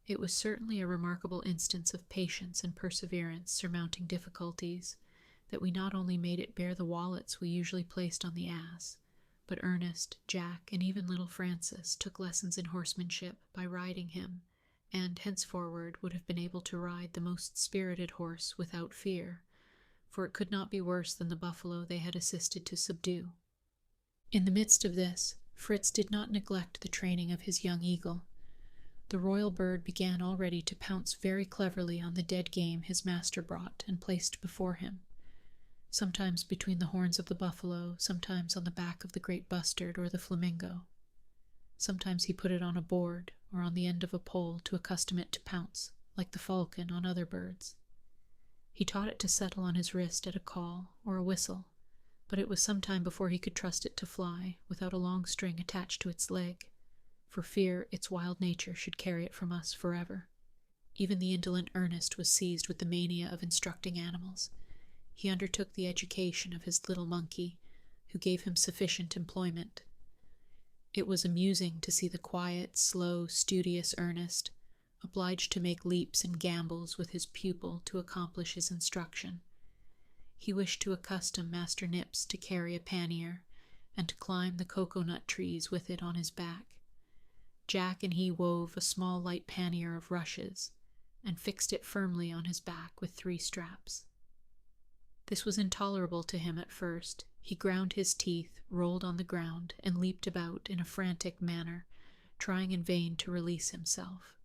It was certainly a remarkable instance of patience and perseverance surmounting difficulties, that we not only made it bear the wallets we usually placed on the ass, but Ernest, Jack, and even little Francis took lessons in horsemanship by riding him, and henceforward would have been able to ride the most spirited horse without fear, for it could not be worse than the buffalo they had assisted to subdue. In the midst of this, Fritz did not neglect the training of his young eagle. The royal bird began already to pounce very cleverly on the dead game his master brought and placed before him, sometimes between the horns of the buffalo, sometimes on the back of the great bustard or the flamingo. Sometimes he put it on a board or on the end of a pole to accustom it to pounce, like the falcon on other birds. He taught it to settle on his wrist at a call or a whistle, but it was some time before he could trust it to fly without a long string attached to its leg, for fear its wild nature should carry it from us forever. Even the indolent Ernest was seized with the mania of instructing animals. He undertook the education of his little monkey, who gave him sufficient employment. It was amusing to see the quiet, slow, studious Ernest, obliged to make leaps and gambols with his pupil to accomplish his instruction. He wished to accustom Master Nips to carry a pannier, and to climb the cocoa-nut trees with it on his back. Jack and he wove a small light pannier of rushes, and fixed it firmly on his back with 3 straps. This was intolerable to him at first. He ground his teeth, rolled on the ground, and leaped about in a frantic manner, trying in vain to release himself.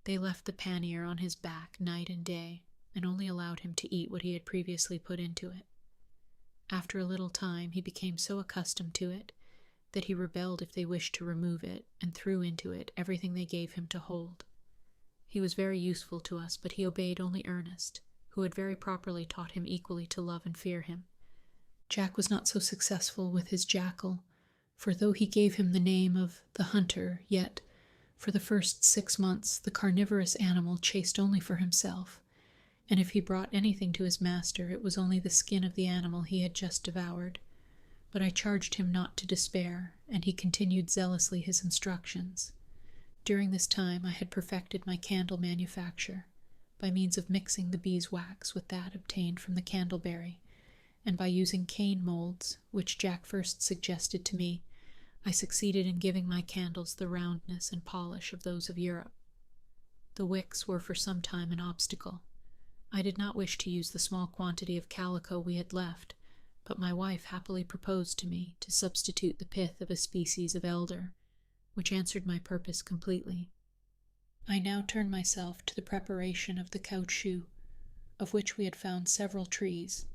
They left the pannier on his back night and day, and only allowed him to eat what he had previously put into it. After a little time he became so accustomed to it that he rebelled if they wished to remove it, and threw into it everything they gave him to hold. He was very useful to us, but he obeyed only Ernest, who had very properly taught him equally to love and fear him. Jack was not so successful with his jackal, for though he gave him the name of the hunter, yet, for the first 6 months, the carnivorous animal chased only for himself, and if he brought anything to his master, it was only the skin of the animal he had just devoured. But I charged him not to despair, and he continued zealously his instructions. During this time I had perfected my candle manufacture, by means of mixing the beeswax with that obtained from the candleberry, and by using cane molds, which Jack first suggested to me, I succeeded in giving my candles the roundness and polish of those of Europe. The wicks were for some time an obstacle. I did not wish to use the small quantity of calico we had left, but my wife happily proposed to me to substitute the pith of a species of elder, which answered my purpose completely. I now turned myself to the preparation of the caoutchouc, of which we had found several trees.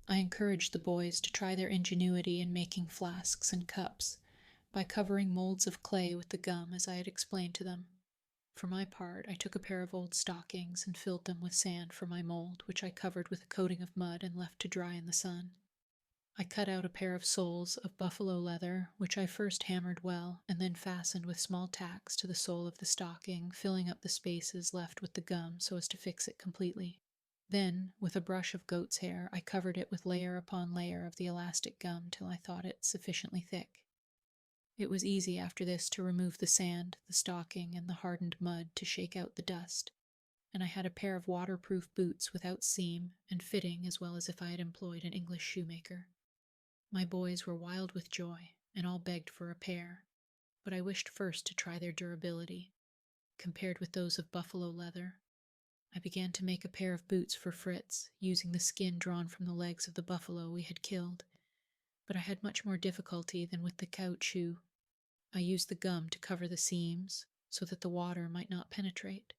I encouraged the boys to try their ingenuity in making flasks and cups, by covering molds of clay with the gum as I had explained to them. For my part, I took a pair of old stockings and filled them with sand for my mold, which I covered with a coating of mud and left to dry in the sun. I cut out a pair of soles of buffalo leather, which I first hammered well, and then fastened with small tacks to the sole of the stocking, filling up the spaces left with the gum so as to fix it completely. Then, with a brush of goat's hair, I covered it with layer upon layer of the elastic gum till I thought it sufficiently thick. It was easy after this to remove the sand, the stocking, and the hardened mud to shake out the dust, and I had a pair of waterproof boots without seam and fitting as well as if I had employed an English shoemaker. My boys were wild with joy, and all begged for a pair, but I wished first to try their durability. compared with those of buffalo leather. I began to make a pair of boots for Fritz, using the skin drawn from the legs of the buffalo we had killed, but I had much more difficulty than with the caoutchouc. I used the gum to cover the seams, so that the water might not penetrate.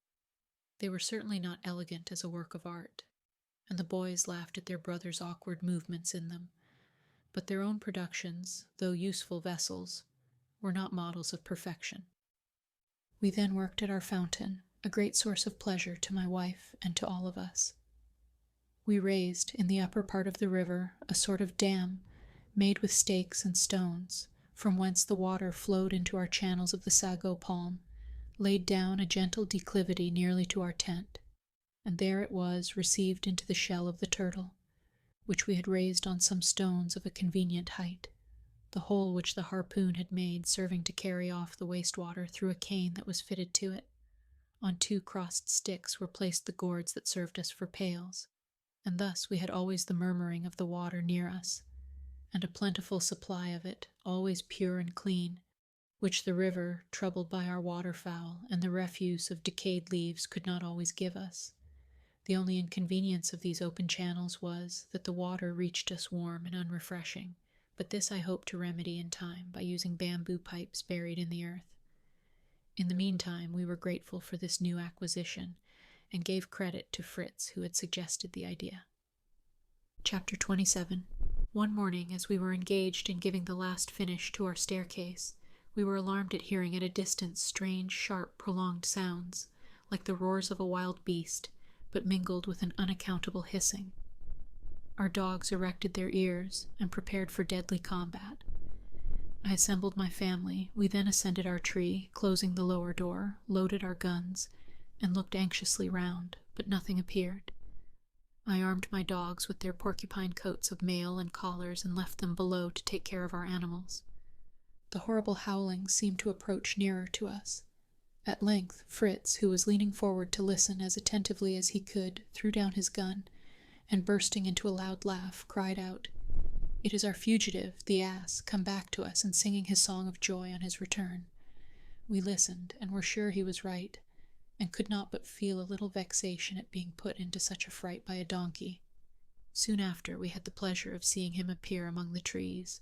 They were certainly not elegant as a work of art, and the boys laughed at their brother's awkward movements in them, but their own productions, though useful vessels, were not models of perfection. We then worked at our fountain, a great source of pleasure to my wife and to all of us. We raised, in the upper part of the river, a sort of dam, made with stakes and stones, from whence the water flowed into our channels of the sago palm, laid down a gentle declivity nearly to our tent, and there it was received into the shell of the turtle, which we had raised on some stones of a convenient height, the hole which the harpoon had made serving to carry off the waste water through a cane that was fitted to it. On 2 crossed sticks were placed the gourds that served us for pails, and thus we had always the murmuring of the water near us, and a plentiful supply of it, always pure and clean, which the river, troubled by our waterfowl and the refuse of decayed leaves, could not always give us. The only inconvenience of these open channels was that the water reached us warm and unrefreshing, but this I hope to remedy in time by using bamboo pipes buried in the earth. In the meantime, we were grateful for this new acquisition, and gave credit to Fritz, who had suggested the idea. Chapter 27. One morning, as we were engaged in giving the last finish to our staircase, we were alarmed at hearing at a distance strange, sharp, prolonged sounds, like the roars of a wild beast, but mingled with an unaccountable hissing. Our dogs erected their ears, and prepared for deadly combat. I assembled my family. We then ascended our tree, closing the lower door, loaded our guns, and looked anxiously round, but nothing appeared. I armed my dogs with their porcupine coats of mail and collars and left them below to take care of our animals. The horrible howling seemed to approach nearer to us. At length, Fritz, who was leaning forward to listen as attentively as he could, threw down his gun, and bursting into a loud laugh, cried out, "It is our fugitive, the ass, come back to us and singing his song of joy on his return." We listened, and were sure he was right, and could not but feel a little vexation at being put into such a fright by a donkey. Soon after, we had the pleasure of seeing him appear among the trees,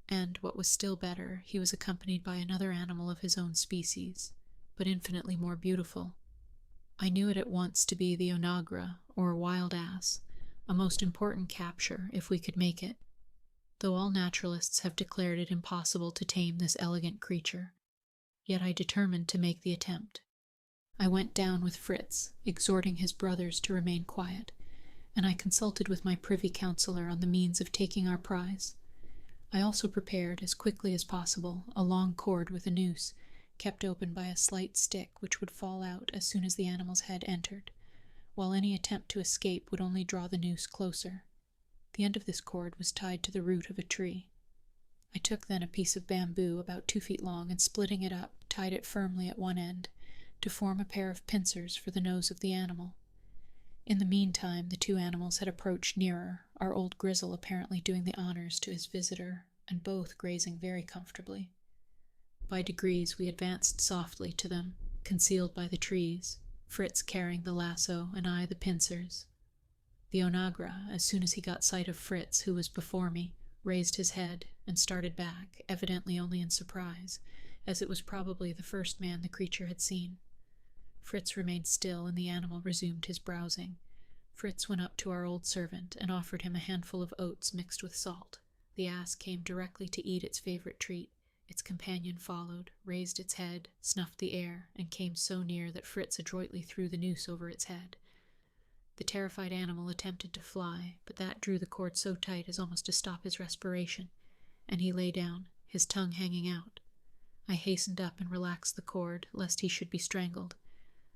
and, what was still better, he was accompanied by another animal of his own species, but infinitely more beautiful. I knew it at once to be the onagra, or wild ass, a most important capture, if we could make it. Though all naturalists have declared it impossible to tame this elegant creature, yet I determined to make the attempt. I went down with Fritz, exhorting his brothers to remain quiet, and I consulted with my privy councillor on the means of taking our prize. I also prepared, as quickly as possible, a long cord with a noose, kept open by a slight stick which would fall out as soon as the animal's head entered, while any attempt to escape would only draw the noose closer. The end of this cord was tied to the root of a tree. I took then a piece of bamboo about 2 feet long, and splitting it up, tied it firmly at one end, to form a pair of pincers for the nose of the animal. In the meantime, the 2 animals had approached nearer, our old Grizzle apparently doing the honors to his visitor, and both grazing very comfortably. By degrees we advanced softly to them, concealed by the trees, Fritz carrying the lasso and I the pincers. The onagra, as soon as he got sight of Fritz, who was before me, raised his head and started back, evidently only in surprise, as it was probably the first man the creature had seen. Fritz remained still, and the animal resumed his browsing. Fritz went up to our old servant and offered him a handful of oats mixed with salt. The ass came directly to eat its favorite treat. Its companion followed, raised its head, snuffed the air, and came so near that Fritz adroitly threw the noose over its head. The terrified animal attempted to fly, but that drew the cord so tight as almost to stop his respiration, and he lay down, his tongue hanging out. I hastened up and relaxed the cord, lest he should be strangled.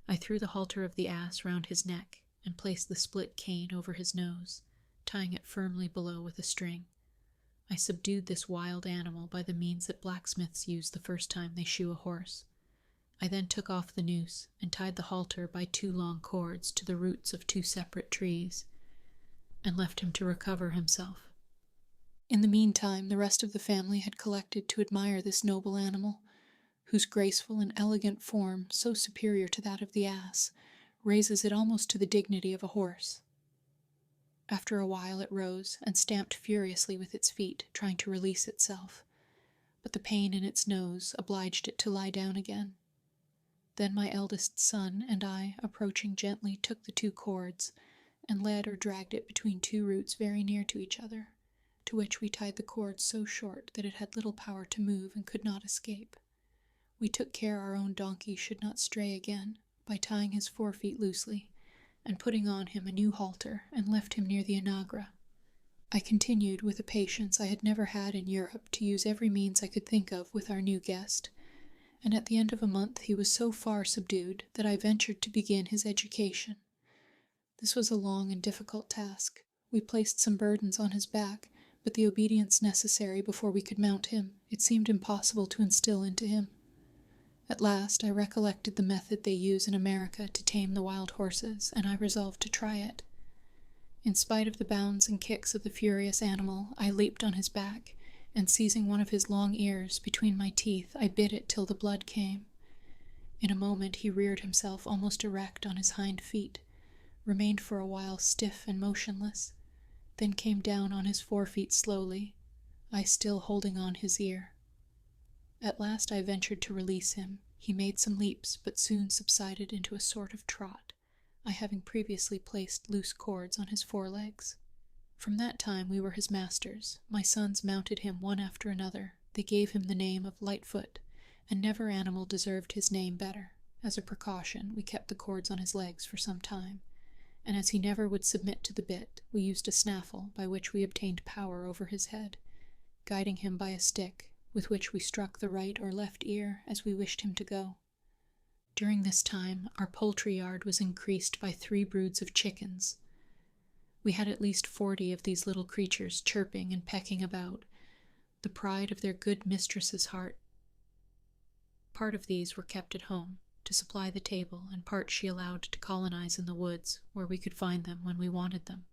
I threw the halter of the ass round his neck, and placed the split cane over his nose, tying it firmly below with a string. I subdued this wild animal by the means that blacksmiths use the first time they shoe a horse. I then took off the noose, and tied the halter by 2 long cords to the roots of 2 separate trees, and left him to recover himself. In the meantime, the rest of the family had collected to admire this noble animal, whose graceful and elegant form, so superior to that of the ass, raises it almost to the dignity of a horse. After a while it rose and stamped furiously with its feet, trying to release itself, but the pain in its nose obliged it to lie down again. Then my eldest son and I, approaching gently, took the 2 cords, and led or dragged it between 2 roots very near to each other, to which we tied the cords so short that it had little power to move and could not escape. We took care our own donkey should not stray again, by tying his 4 feet loosely, and putting on him a new halter, and left him near the Anagra. I continued, with a patience I had never had in Europe, to use every means I could think of with our new guest, and at the end of a month he was so far subdued that I ventured to begin his education. This was a long and difficult task. We placed some burdens on his back, but the obedience necessary before we could mount him, it seemed impossible to instill into him. At last I recollected the method they use in America to tame the wild horses, and I resolved to try it. In spite of the bounds and kicks of the furious animal, I leaped on his back, and seizing one of his long ears between my teeth, I bit it till the blood came. In a moment he reared himself almost erect on his hind feet, remained for a while stiff and motionless, then came down on his 4 feet slowly, I still holding on his ear. At last I ventured to release him. He made some leaps, but soon subsided into a sort of trot, I having previously placed loose cords on his 4 legs. From that time we were his masters. My sons mounted him one after another. They gave him the name of Lightfoot, and never animal deserved his name better. As a precaution, we kept the cords on his legs for some time, and as he never would submit to the bit, we used a snaffle by which we obtained power over his head, guiding him by a stick, with which we struck the right or left ear as we wished him to go. During this time, our poultry yard was increased by 3 broods of chickens. We had at least 40 of these little creatures chirping and pecking about, the pride of their good mistress's heart. Part of these were kept at home, to supply the table, and part she allowed to colonize in the woods, where we could find them when we wanted them.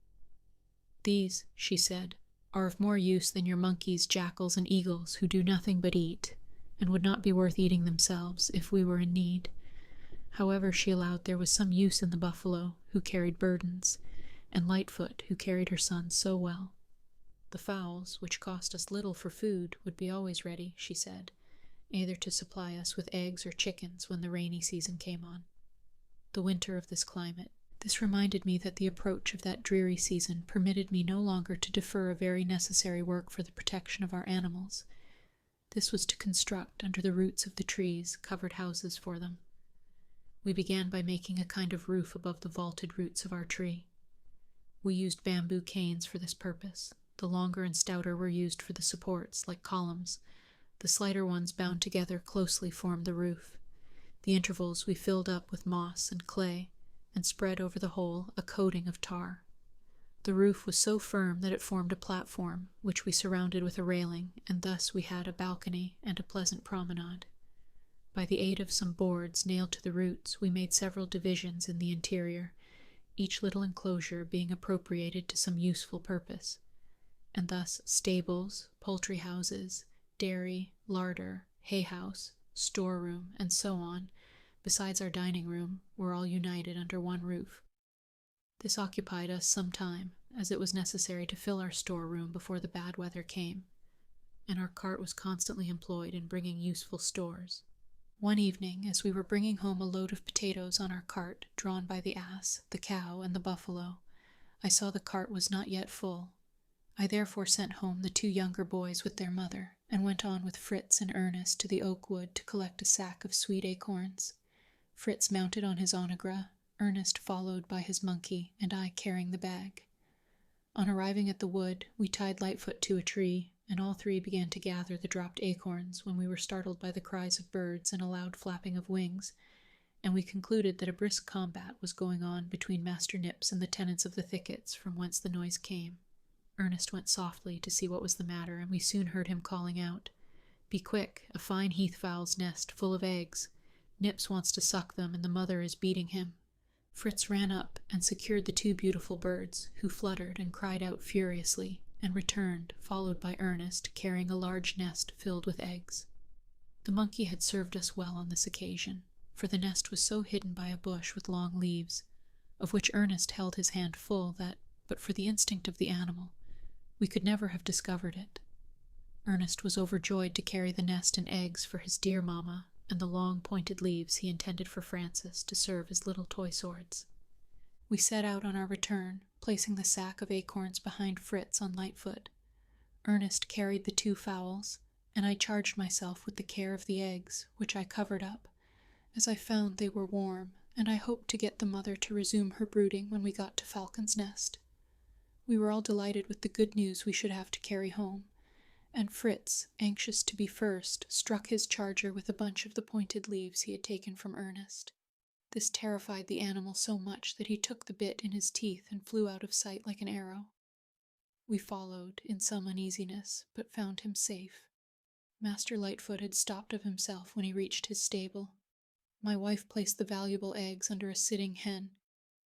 These, she said, are of more use than your monkeys, jackals, and eagles, who do nothing but eat, and would not be worth eating themselves if we were in need. However, she allowed there was some use in the buffalo, who carried burdens, and Lightfoot, who carried her son so well. The fowls, which cost us little for food, would be always ready, she said, either to supply us with eggs or chickens when the rainy season came on. The winter of this climate. This reminded me that the approach of that dreary season permitted me no longer to defer a very necessary work for the protection of our animals. This was to construct, under the roots of the trees, covered houses for them. We began by making a kind of roof above the vaulted roots of our tree. We used bamboo canes for this purpose. The longer and stouter were used for the supports, like columns. The slighter ones bound together closely formed the roof. The intervals we filled up with moss and clay, and spread over the whole a coating of tar. The roof was so firm that it formed a platform, which we surrounded with a railing, and thus we had a balcony and a pleasant promenade. By the aid of some boards nailed to the roots, we made several divisions in the interior, each little enclosure being appropriated to some useful purpose, and thus stables, poultry houses, dairy, larder, hay-house, storeroom, and so on, besides our dining room, were all united under one roof. This occupied us some time, as it was necessary to fill our storeroom before the bad weather came, and our cart was constantly employed in bringing useful stores. One evening, as we were bringing home a load of potatoes on our cart, drawn by the ass, the cow, and the buffalo, I saw the cart was not yet full. I therefore sent home the 2 younger boys with their mother, and went on with Fritz and Ernest to the oak wood to collect a sack of sweet acorns. Fritz mounted on his onagra, Ernest followed by his monkey, and I carrying the bag. On arriving at the wood, we tied Lightfoot to a tree, and all 3 began to gather the dropped acorns when we were startled by the cries of birds and a loud flapping of wings, and we concluded that a brisk combat was going on between Master Nips and the tenants of the thickets from whence the noise came. Ernest went softly to see what was the matter, and we soon heard him calling out, "Be quick, a fine heath-fowl's nest full of eggs. Nips wants to suck them, and the mother is beating him." Fritz ran up and secured the 2 beautiful birds, who fluttered and cried out furiously, and returned, followed by Ernest, carrying a large nest filled with eggs. The monkey had served us well on this occasion, for the nest was so hidden by a bush with long leaves, of which Ernest held his hand full, that, but for the instinct of the animal, we could never have discovered it. Ernest was overjoyed to carry the nest and eggs for his dear mamma, and the long pointed leaves he intended for Francis to serve as little toy swords. We set out on our return, placing the sack of acorns behind Fritz on Lightfoot. Ernest carried the 2 fowls, and I charged myself with the care of the eggs, which I covered up, as I found they were warm, and I hoped to get the mother to resume her brooding when we got to Falcon's Nest. We were all delighted with the good news we should have to carry home, and Fritz, anxious to be first, struck his charger with a bunch of the pointed leaves he had taken from Ernest. This terrified the animal so much that he took the bit in his teeth and flew out of sight like an arrow. We followed, in some uneasiness, but found him safe. Master Lightfoot had stopped of himself when he reached his stable. My wife placed the valuable eggs under a sitting hen,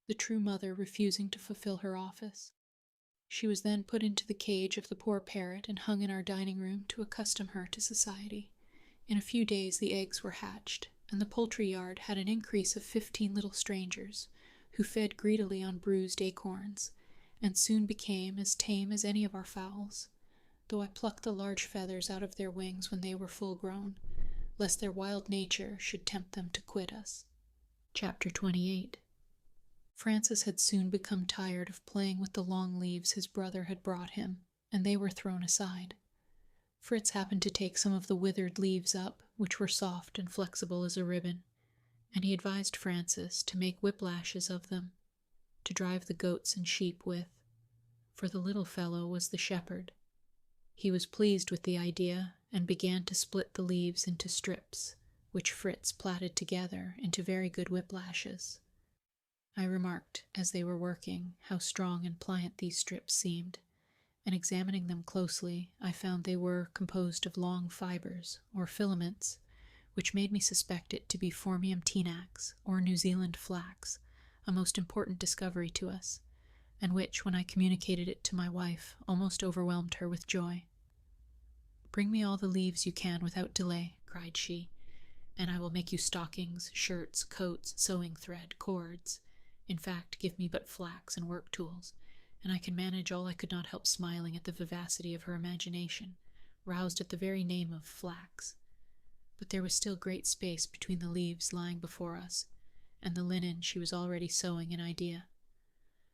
the true mother refusing to fulfill her office. She was then put into the cage of the poor parrot and hung in our dining room to accustom her to society. In a few days the eggs were hatched, and the poultry yard had an increase of 15 little strangers, who fed greedily on bruised acorns, and soon became as tame as any of our fowls, though I plucked the large feathers out of their wings when they were full grown, lest their wild nature should tempt them to quit us. Chapter 28. Francis had soon become tired of playing with the long leaves his brother had brought him, and they were thrown aside. Fritz happened to take some of the withered leaves up, which were soft and flexible as a ribbon, and he advised Francis to make whiplashes of them, to drive the goats and sheep with, for the little fellow was the shepherd. He was pleased with the idea, and began to split the leaves into strips, which Fritz plaited together into very good whiplashes. I remarked, as they were working, how strong and pliant these strips seemed, and examining them closely, I found they were composed of long fibers, or filaments, which made me suspect it to be Phormium tenax, or New Zealand flax, a most important discovery to us, and which, when I communicated it to my wife, almost overwhelmed her with joy. "Bring me all the leaves you can without delay," cried she, "and I will make you stockings, shirts, coats, sewing thread, cords. In fact, give me but flax and work tools, and I can manage all." I could not help smiling at the vivacity of her imagination, roused at the very name of flax. But there was still great space between the leaves lying before us, and the linen she was already sewing an idea.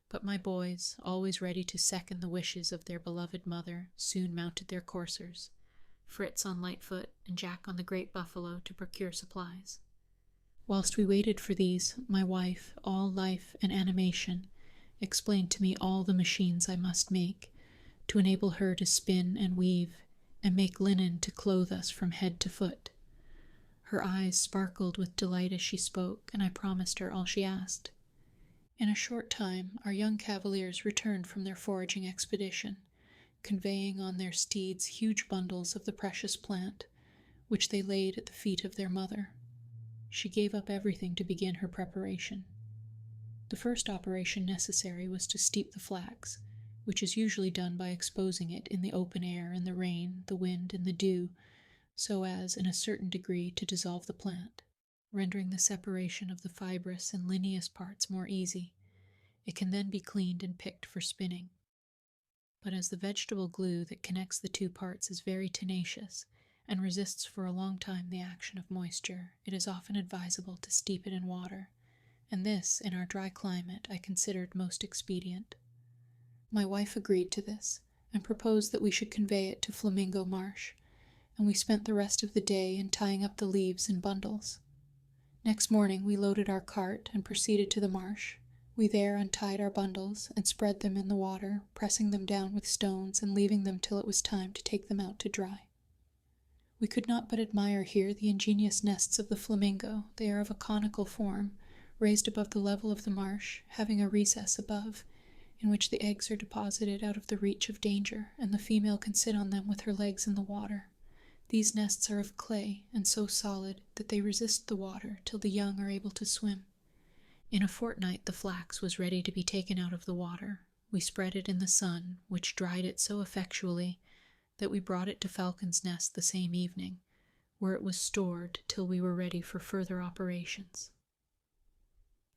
But my boys, always ready to second the wishes of their beloved mother, soon mounted their coursers, Fritz on Lightfoot and Jack on the great buffalo, to procure supplies. Whilst we waited for these, my wife, all life and animation, explained to me all the machines I must make, to enable her to spin and weave, and make linen to clothe us from head to foot. Her eyes sparkled with delight as she spoke, and I promised her all she asked. In a short time our young cavaliers returned from their foraging expedition, conveying on their steeds huge bundles of the precious plant, which they laid at the feet of their mother. She gave up everything to begin her preparation. The first operation necessary was to steep the flax, which is usually done by exposing it in the open air in the rain, the wind, and the dew, so as, in a certain degree, to dissolve the plant, rendering the separation of the fibrous and lineous parts more easy. It can then be cleaned and picked for spinning. But as the vegetable glue that connects the 2 parts is very tenacious, and resists for a long time the action of moisture, it is often advisable to steep it in water, and this, in our dry climate, I considered most expedient. My wife agreed to this, and proposed that we should convey it to Flamingo Marsh, and we spent the rest of the day in tying up the leaves in bundles. Next morning we loaded our cart and proceeded to the marsh. We there untied our bundles and spread them in the water, pressing them down with stones and leaving them till it was time to take them out to dry. We could not but admire here the ingenious nests of the flamingo. They are of a conical form, raised above the level of the marsh, having a recess above, in which the eggs are deposited out of the reach of danger, and the female can sit on them with her legs in the water. These nests are of clay, and so solid that they resist the water till the young are able to swim. In a fortnight the flax was ready to be taken out of the water. We spread it in the sun, which dried it so effectually that we brought it to Falcon's Nest the same evening, where it was stored till we were ready for further operations.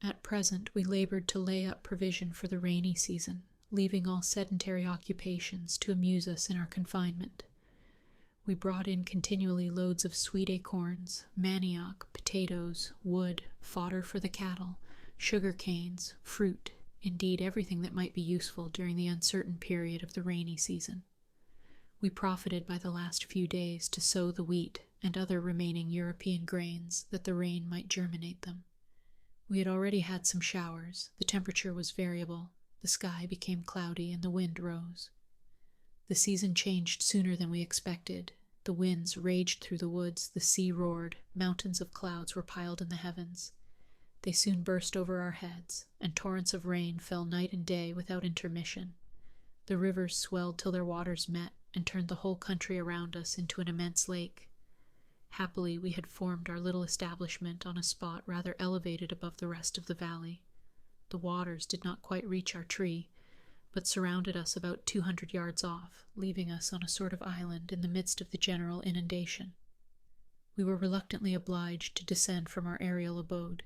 At present, we labored to lay up provision for the rainy season, leaving all sedentary occupations to amuse us in our confinement. We brought in continually loads of sweet acorns, manioc, potatoes, wood, fodder for the cattle, sugar canes, fruit, indeed everything that might be useful during the uncertain period of the rainy season. We profited by the last few days to sow the wheat and other remaining European grains that the rain might germinate them. We had already had some showers, the temperature was variable, the sky became cloudy, and the wind rose. The season changed sooner than we expected. The winds raged through the woods, the sea roared, mountains of clouds were piled in the heavens. They soon burst over our heads, and torrents of rain fell night and day without intermission. The rivers swelled till their waters met, and turned the whole country around us into an immense lake. Happily, we had formed our little establishment on a spot rather elevated above the rest of the valley. The waters did not quite reach our tree, but surrounded us about 200 yards off, leaving us on a sort of island in the midst of the general inundation. We were reluctantly obliged to descend from our aerial abode.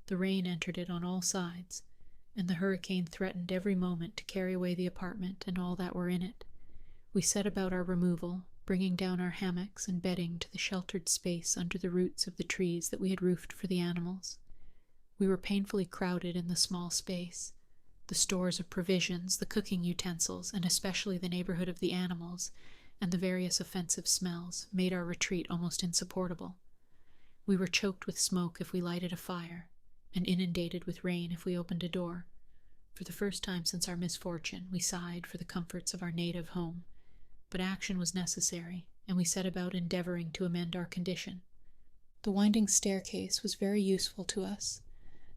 The rain entered it on all sides, and the hurricane threatened every moment to carry away the apartment and all that were in it. We set about our removal, bringing down our hammocks and bedding to the sheltered space under the roots of the trees that we had roofed for the animals. We were painfully crowded in the small space. The stores of provisions, the cooking utensils, and especially the neighborhood of the animals, and the various offensive smells, made our retreat almost insupportable. We were choked with smoke if we lighted a fire, and inundated with rain if we opened a door. For the first time since our misfortune, we sighed for the comforts of our native home. But action was necessary, and we set about endeavoring to amend our condition. The winding staircase was very useful to us.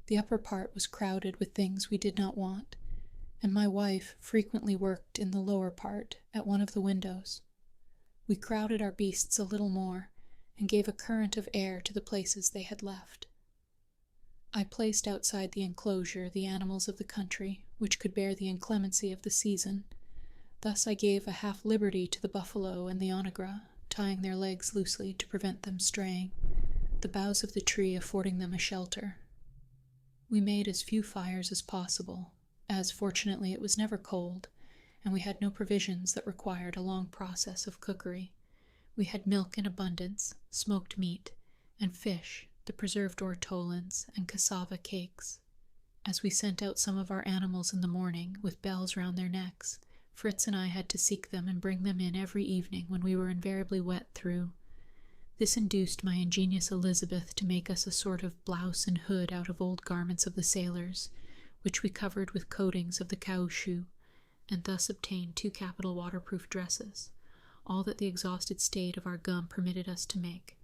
The upper part was crowded with things we did not want, and my wife frequently worked in the lower part at one of the windows. We crowded our beasts a little more, and gave a current of air to the places they had left. I placed outside the enclosure the animals of the country, which could bear the inclemency of the season. Thus I gave a half liberty to the buffalo and the onagra, tying their legs loosely to prevent them straying, the boughs of the tree affording them a shelter. We made as few fires as possible, as fortunately it was never cold, and we had no provisions that required a long process of cookery. We had milk in abundance, smoked meat, and fish, the preserved ortolans, and cassava cakes. As we sent out some of our animals in the morning, with bells round their necks, Fritz and I had to seek them and bring them in every evening when we were invariably wet through. This induced my ingenious Elizabeth to make us a sort of blouse and hood out of old garments of the sailors, which we covered with coatings of the caoutchouc, and thus obtained 2 capital waterproof dresses, all that the exhausted state of our gum permitted us to make.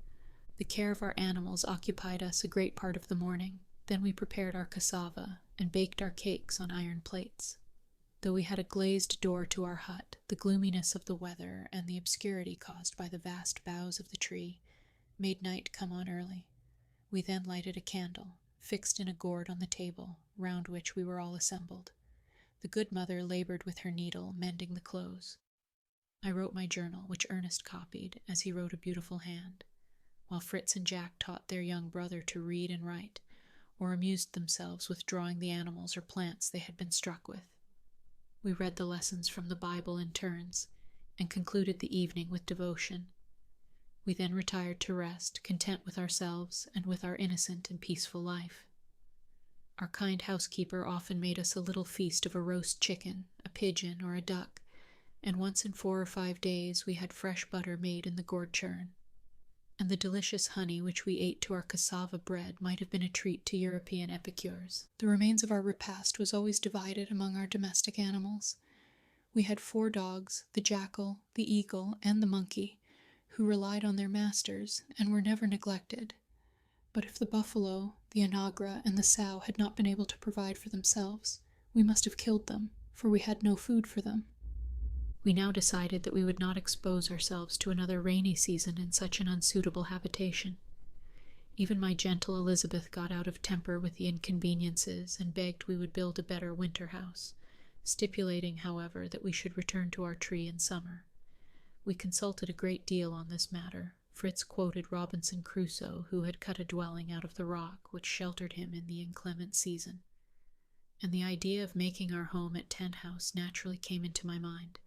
The care of our animals occupied us a great part of the morning. Then we prepared our cassava, and baked our cakes on iron plates. Though we had a glazed door to our hut, the gloominess of the weather and the obscurity caused by the vast boughs of the tree made night come on early. We then lighted a candle, fixed in a gourd on the table, round which we were all assembled. The good mother labored with her needle, mending the clothes. I wrote my journal, which Ernest copied, as he wrote a beautiful hand, while Fritz and Jack taught their young brother to read and write, or amused themselves with drawing the animals or plants they had been struck with. We read the lessons from the Bible in turns, and concluded the evening with devotion. We then retired to rest, content with ourselves and with our innocent and peaceful life. Our kind housekeeper often made us a little feast of a roast chicken, a pigeon, or a duck, and once in 4 or 5 days we had fresh butter made in the gourd churn. And the delicious honey which we ate to our cassava bread might have been a treat to European epicures. The remains of our repast was always divided among our domestic animals. We had 4 dogs, the jackal, the eagle, and the monkey, who relied on their masters and were never neglected. But if the buffalo, the onagra, and the sow had not been able to provide for themselves, we must have killed them, for we had no food for them. We now decided that we would not expose ourselves to another rainy season in such an unsuitable habitation. Even my gentle Elizabeth got out of temper with the inconveniences and begged we would build a better winter house, stipulating, however, that we should return to our tree in summer. We consulted a great deal on this matter, Fritz quoted Robinson Crusoe, who had cut a dwelling out of the rock which sheltered him in the inclement season, and the idea of making our home at Tent House naturally came into my mind.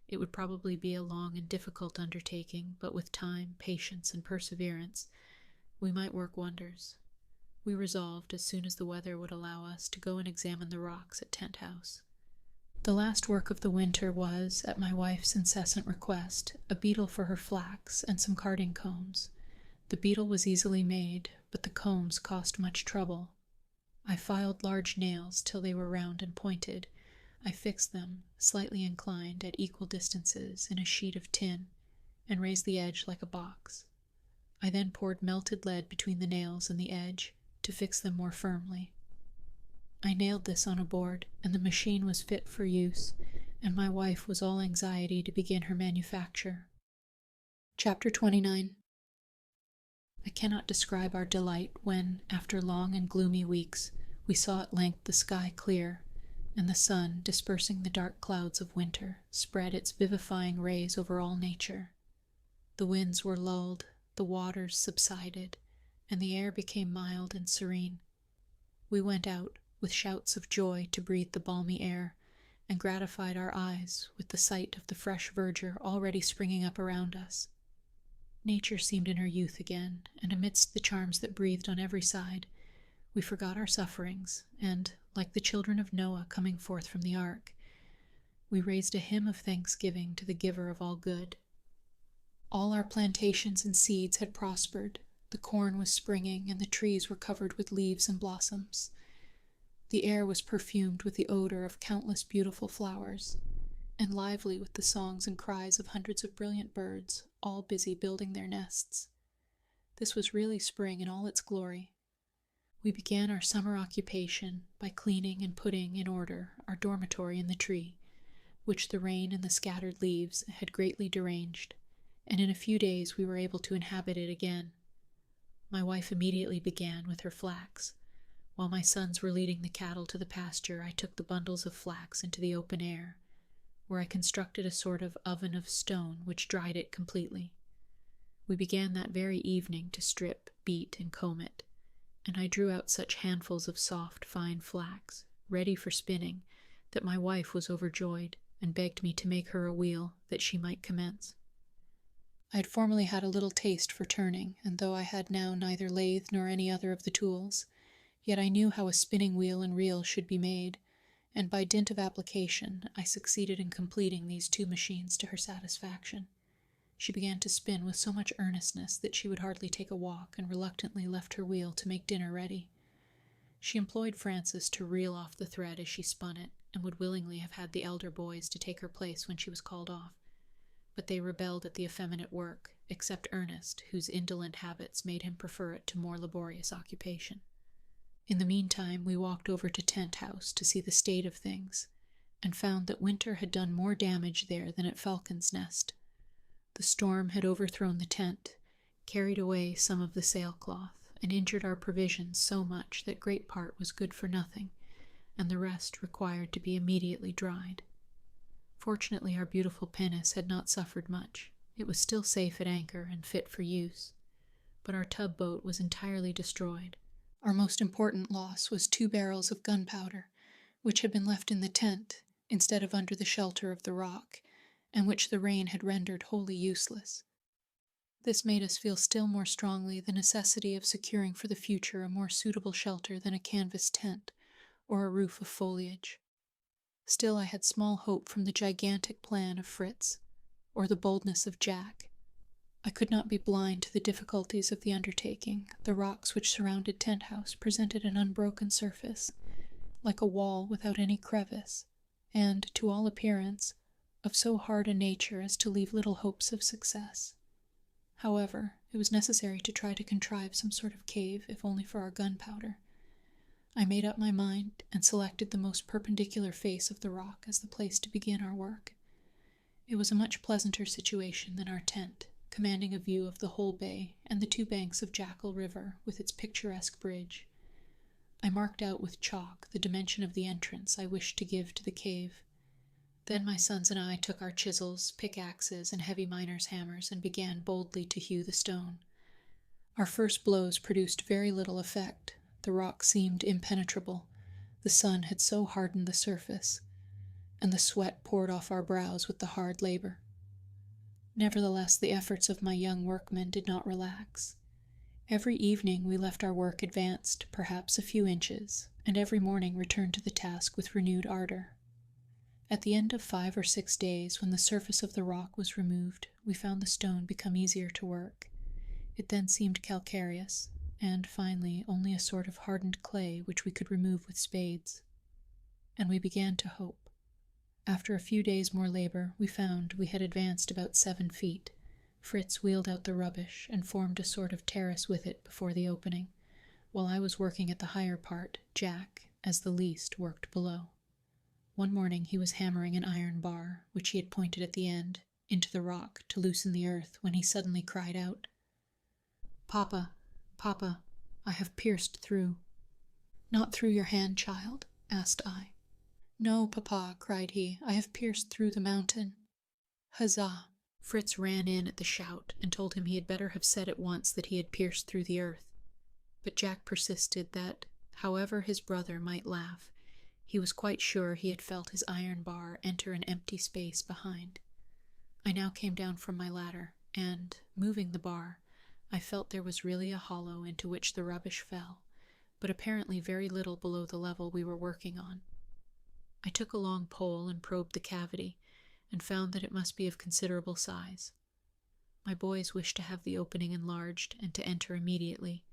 It would probably be a long and difficult undertaking, but with time, patience, and perseverance, we might work wonders. We resolved, as soon as the weather would allow us, to go and examine the rocks at Tent House. The last work of the winter was, at my wife's incessant request, a beetle for her flax and some carding combs. The beetle was easily made, but the combs cost much trouble. I filed large nails till they were round and pointed. I fixed them, slightly inclined, at equal distances, in a sheet of tin, and raised the edge like a box. I then poured melted lead between the nails and the edge, to fix them more firmly. I nailed this on a board, and the machine was fit for use, and my wife was all anxiety to begin her manufacture. Chapter 29. I cannot describe our delight when, after long and gloomy weeks, we saw at length the sky clear, and the sun, dispersing the dark clouds of winter, spread its vivifying rays over all nature. The winds were lulled, the waters subsided, and the air became mild and serene. We went out, with shouts of joy, to breathe the balmy air, and gratified our eyes with the sight of the fresh verdure already springing up around us. Nature seemed in her youth again, and amidst the charms that breathed on every side, we forgot our sufferings, and, like the children of Noah coming forth from the ark, we raised a hymn of thanksgiving to the Giver of all good. All our plantations and seeds had prospered, the corn was springing, and the trees were covered with leaves and blossoms. The air was perfumed with the odor of countless beautiful flowers, and lively with the songs and cries of hundreds of brilliant birds, all busy building their nests. This was really spring in all its glory. We began our summer occupation by cleaning and putting in order our dormitory in the tree, which the rain and the scattered leaves had greatly deranged, and in a few days we were able to inhabit it again. My wife immediately began with her flax. While my sons were leading the cattle to the pasture, I took the bundles of flax into the open air, where I constructed a sort of oven of stone which dried it completely. We began that very evening to strip, beat, and comb it, and I drew out such handfuls of soft, fine flax, ready for spinning, that my wife was overjoyed, and begged me to make her a wheel, that she might commence. I had formerly had a little taste for turning, and though I had now neither lathe nor any other of the tools, yet I knew how a spinning wheel and reel should be made, and by dint of application I succeeded in completing these two machines to her satisfaction. She began to spin with so much earnestness that she would hardly take a walk, and reluctantly left her wheel to make dinner ready. She employed Francis to reel off the thread as she spun it, and would willingly have had the elder boys to take her place when she was called off, but they rebelled at the effeminate work, except Ernest, whose indolent habits made him prefer it to more laborious occupation. In the meantime, we walked over to Tent House to see the state of things, and found that winter had done more damage there than at Falcon's Nest. The storm had overthrown the tent, carried away some of the sailcloth, and injured our provisions so much that great part was good for nothing, and the rest required to be immediately dried. Fortunately, our beautiful pinnace had not suffered much. It was still safe at anchor and fit for use, but our tub-boat was entirely destroyed. Our most important loss was 2 barrels of gunpowder, which had been left in the tent instead of under the shelter of the rock, and which the rain had rendered wholly useless. This made us feel still more strongly the necessity of securing for the future a more suitable shelter than a canvas tent or a roof of foliage. Still, I had small hope from the gigantic plan of Fritz, or the boldness of Jack. I could not be blind to the difficulties of the undertaking. The rocks which surrounded Tent House presented an unbroken surface, like a wall without any crevice, and, to all appearance, of so hard a nature as to leave little hopes of success. However, it was necessary to try to contrive some sort of cave, if only for our gunpowder. I made up my mind, and selected the most perpendicular face of the rock as the place to begin our work. It was a much pleasanter situation than our tent, commanding a view of the whole bay and the 2 banks of Jackal River with its picturesque bridge. I marked out with chalk the dimension of the entrance I wished to give to the cave. Then my sons and I took our chisels, pickaxes, and heavy miner's hammers and began boldly to hew the stone. Our first blows produced very little effect. The rock seemed impenetrable. The sun had so hardened the surface, and the sweat poured off our brows with the hard labor. Nevertheless, the efforts of my young workmen did not relax. Every evening we left our work advanced perhaps a few inches, and every morning returned to the task with renewed ardor. At the end of 5 or 6 days, when the surface of the rock was removed, we found the stone become easier to work. It then seemed calcareous, and finally only a sort of hardened clay which we could remove with spades. And we began to hope. After a few days more labor, we found we had advanced about 7 feet. Fritz wheeled out the rubbish and formed a sort of terrace with it before the opening, while I was working at the higher part. Jack, as the least, worked below. One morning he was hammering an iron bar, which he had pointed at the end, into the rock to loosen the earth, when he suddenly cried out, "Papa, Papa, I have pierced through." "Not through your hand, child?" asked I. "No, Papa," cried he, "I have pierced through the mountain." Huzzah! Fritz ran in at the shout, and told him he had better have said at once that he had pierced through the earth. But Jack persisted that, however his brother might laugh, he was quite sure he had felt his iron bar enter an empty space behind. I now came down from my ladder, and, moving the bar, I felt there was really a hollow into which the rubbish fell, but apparently very little below the level we were working on. I took a long pole and probed the cavity, and found that it must be of considerable size. My boys wished to have the opening enlarged and to enter immediately,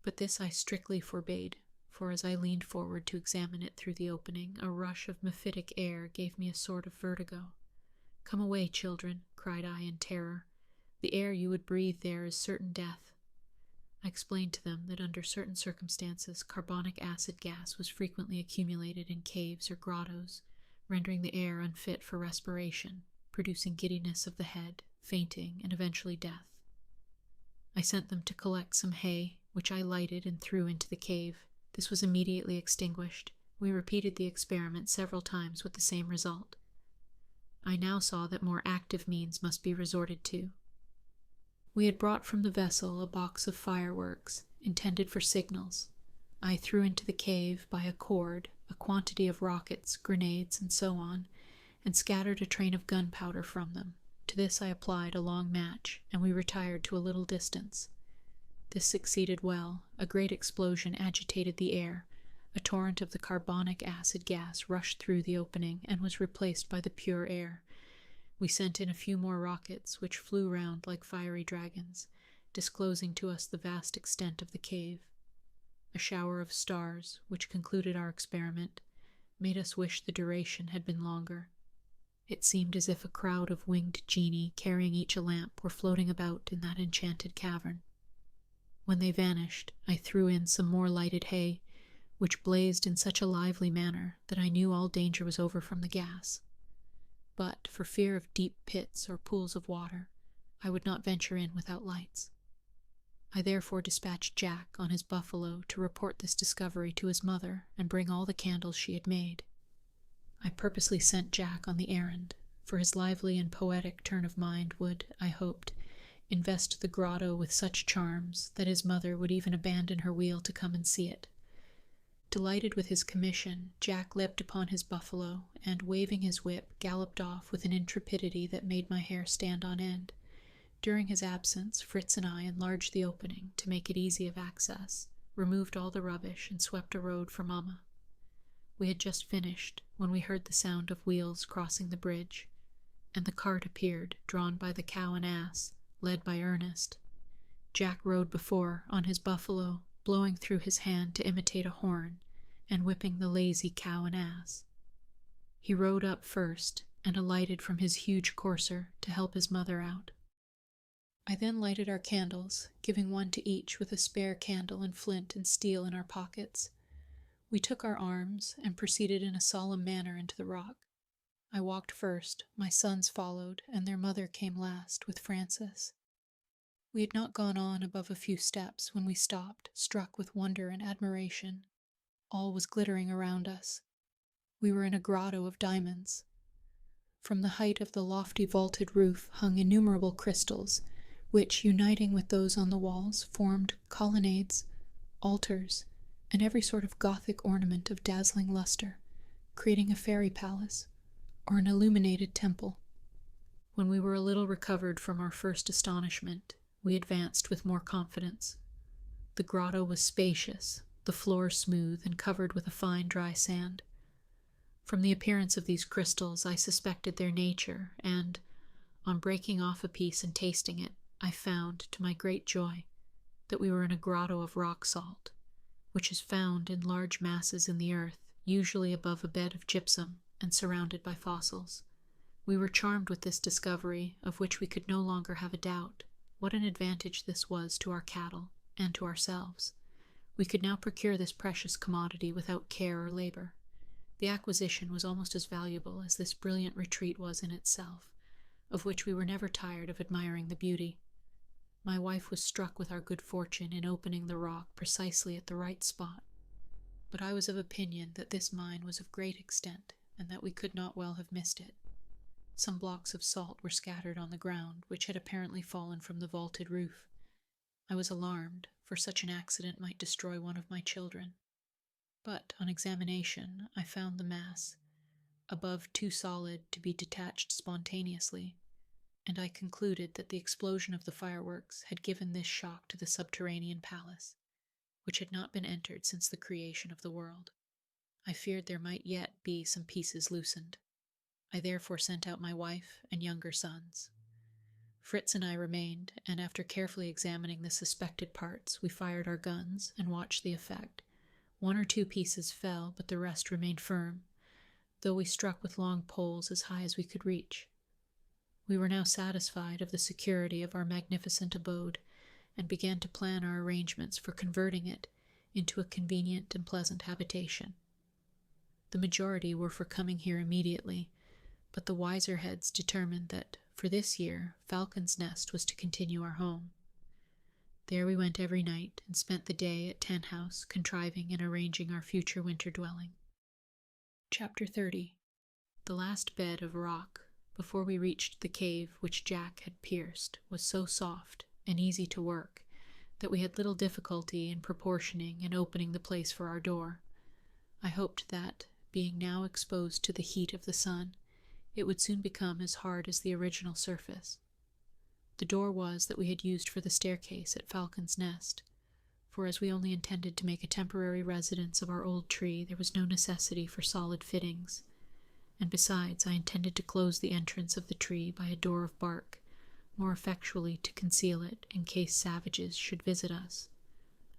but this I strictly forbade, for as I leaned forward to examine it through the opening, a rush of mephitic air gave me a sort of vertigo. "Come away, children," cried I in terror. "The air you would breathe there is certain death." I explained to them that under certain circumstances carbonic acid gas was frequently accumulated in caves or grottos, rendering the air unfit for respiration, producing giddiness of the head, fainting, and eventually death. I sent them to collect some hay, which I lighted and threw into the cave. This was immediately extinguished. We repeated the experiment several times with the same result. I now saw that more active means must be resorted to. We had brought from the vessel a box of fireworks, intended for signals. I threw into the cave, by a cord, a quantity of rockets, grenades, and so on, and scattered a train of gunpowder from them. To this I applied a long match, and we retired to a little distance. This succeeded well. A great explosion agitated the air. A torrent of the carbonic acid gas rushed through the opening and was replaced by the pure air. We sent in a few more rockets, which flew round like fiery dragons, disclosing to us the vast extent of the cave. A shower of stars, which concluded our experiment, made us wish the duration had been longer. It seemed as if a crowd of winged genii carrying each a lamp were floating about in that enchanted cavern. When they vanished, I threw in some more lighted hay, which blazed in such a lively manner that I knew all danger was over from the gas. But, for fear of deep pits or pools of water, I would not venture in without lights. I therefore dispatched Jack on his buffalo to report this discovery to his mother and bring all the candles she had made. I purposely sent Jack on the errand, for his lively and poetic turn of mind would, I hoped, invest the grotto with such charms that his mother would even abandon her wheel to come and see it. Delighted with his commission, Jack leapt upon his buffalo, and, waving his whip, galloped off with an intrepidity that made my hair stand on end. During his absence, Fritz and I enlarged the opening to make it easy of access, removed all the rubbish, and swept a road for Mamma. We had just finished when we heard the sound of wheels crossing the bridge, and the cart appeared, drawn by the cow and ass, led by Ernest. Jack rode before, on his buffalo, blowing through his hand to imitate a horn, and whipping the lazy cow and ass. He rode up first, and alighted from his huge courser to help his mother out. I then lighted our candles, giving one to each with a spare candle and flint and steel in our pockets. We took our arms, and proceeded in a solemn manner into the rock. I walked first, my sons followed, and their mother came last, with Francis. We had not gone on above a few steps when we stopped, struck with wonder and admiration. All was glittering around us. We were in a grotto of diamonds. From the height of the lofty vaulted roof hung innumerable crystals, which, uniting with those on the walls, formed colonnades, altars, and every sort of Gothic ornament of dazzling luster, creating a fairy palace, or an illuminated temple. When we were a little recovered from our first astonishment, we advanced with more confidence. The grotto was spacious, the floor smooth and covered with a fine dry sand. From the appearance of these crystals, I suspected their nature, and, on breaking off a piece and tasting it, I found, to my great joy, that we were in a grotto of rock salt, which is found in large masses in the earth, usually above a bed of gypsum and surrounded by fossils. We were charmed with this discovery, of which we could no longer have a doubt. What an advantage this was to our cattle and to ourselves. We could now procure this precious commodity without care or labor. The acquisition was almost as valuable as this brilliant retreat was in itself, of which we were never tired of admiring the beauty. My wife was struck with our good fortune in opening the rock precisely at the right spot, but I was of opinion that this mine was of great extent, and that we could not well have missed it. Some blocks of salt were scattered on the ground, which had apparently fallen from the vaulted roof. I was alarmed, for such an accident might destroy one of my children. But, on examination, I found the mass, above too solid to be detached spontaneously, and I concluded that the explosion of the fireworks had given this shock to the subterranean palace, which had not been entered since the creation of the world. I feared there might yet be some pieces loosened. I therefore sent out my wife and younger sons. Fritz and I remained, and after carefully examining the suspected parts, we fired our guns and watched the effect. 1 or 2 pieces fell, but the rest remained firm, though we struck with long poles as high as we could reach. We were now satisfied of the security of our magnificent abode, and began to plan our arrangements for converting it into a convenient and pleasant habitation. The majority were for coming here immediately, but the wiser heads determined that, for this year, Falcon's Nest was to continue our home. There we went every night, and spent the day at Tent House, contriving and arranging our future winter dwelling. Chapter 30. The last bed of rock, before we reached the cave which Jack had pierced, was so soft and easy to work, that we had little difficulty in proportioning and opening the place for our door. I hoped that, being now exposed to the heat of the sun, it would soon become as hard as the original surface. The door was that we had used for the staircase at Falcon's Nest, for as we only intended to make a temporary residence of our old tree, there was no necessity for solid fittings, and besides I intended to close the entrance of the tree by a door of bark, more effectually to conceal it in case savages should visit us.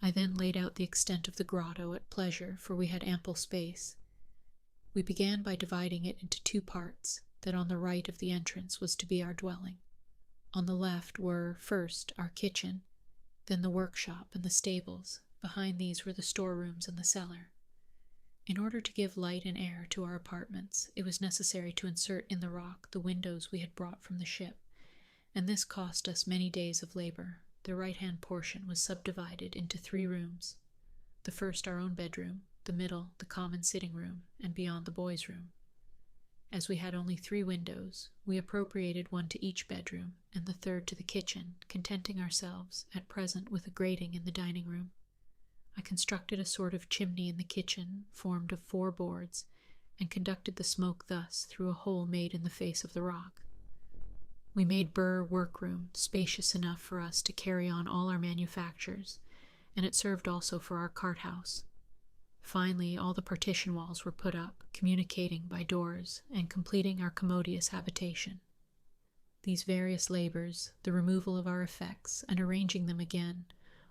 I then laid out the extent of the grotto at pleasure, for we had ample space. We began by dividing it into 2 parts, that on the right of the entrance was to be our dwelling. On the left were, first, our kitchen, then the workshop and the stables. Behind these were the storerooms and the cellar. In order to give light and air to our apartments, it was necessary to insert in the rock the windows we had brought from the ship, and this cost us many days of labor. The right-hand portion was subdivided into 3 rooms. The first our own bedroom, the middle the common sitting room, and beyond the boys' room. As we had only 3 windows, we appropriated 1 to each bedroom, and the third to the kitchen, contenting ourselves, at present, with a grating in the dining room. I constructed a sort of chimney in the kitchen, formed of 4 boards, and conducted the smoke thus through a hole made in the face of the rock. We made Burr workroom, spacious enough for us to carry on all our manufactures, and it served also for our cart-house. Finally, all the partition walls were put up, communicating by doors, and completing our commodious habitation. These various labors, the removal of our effects, and arranging them again,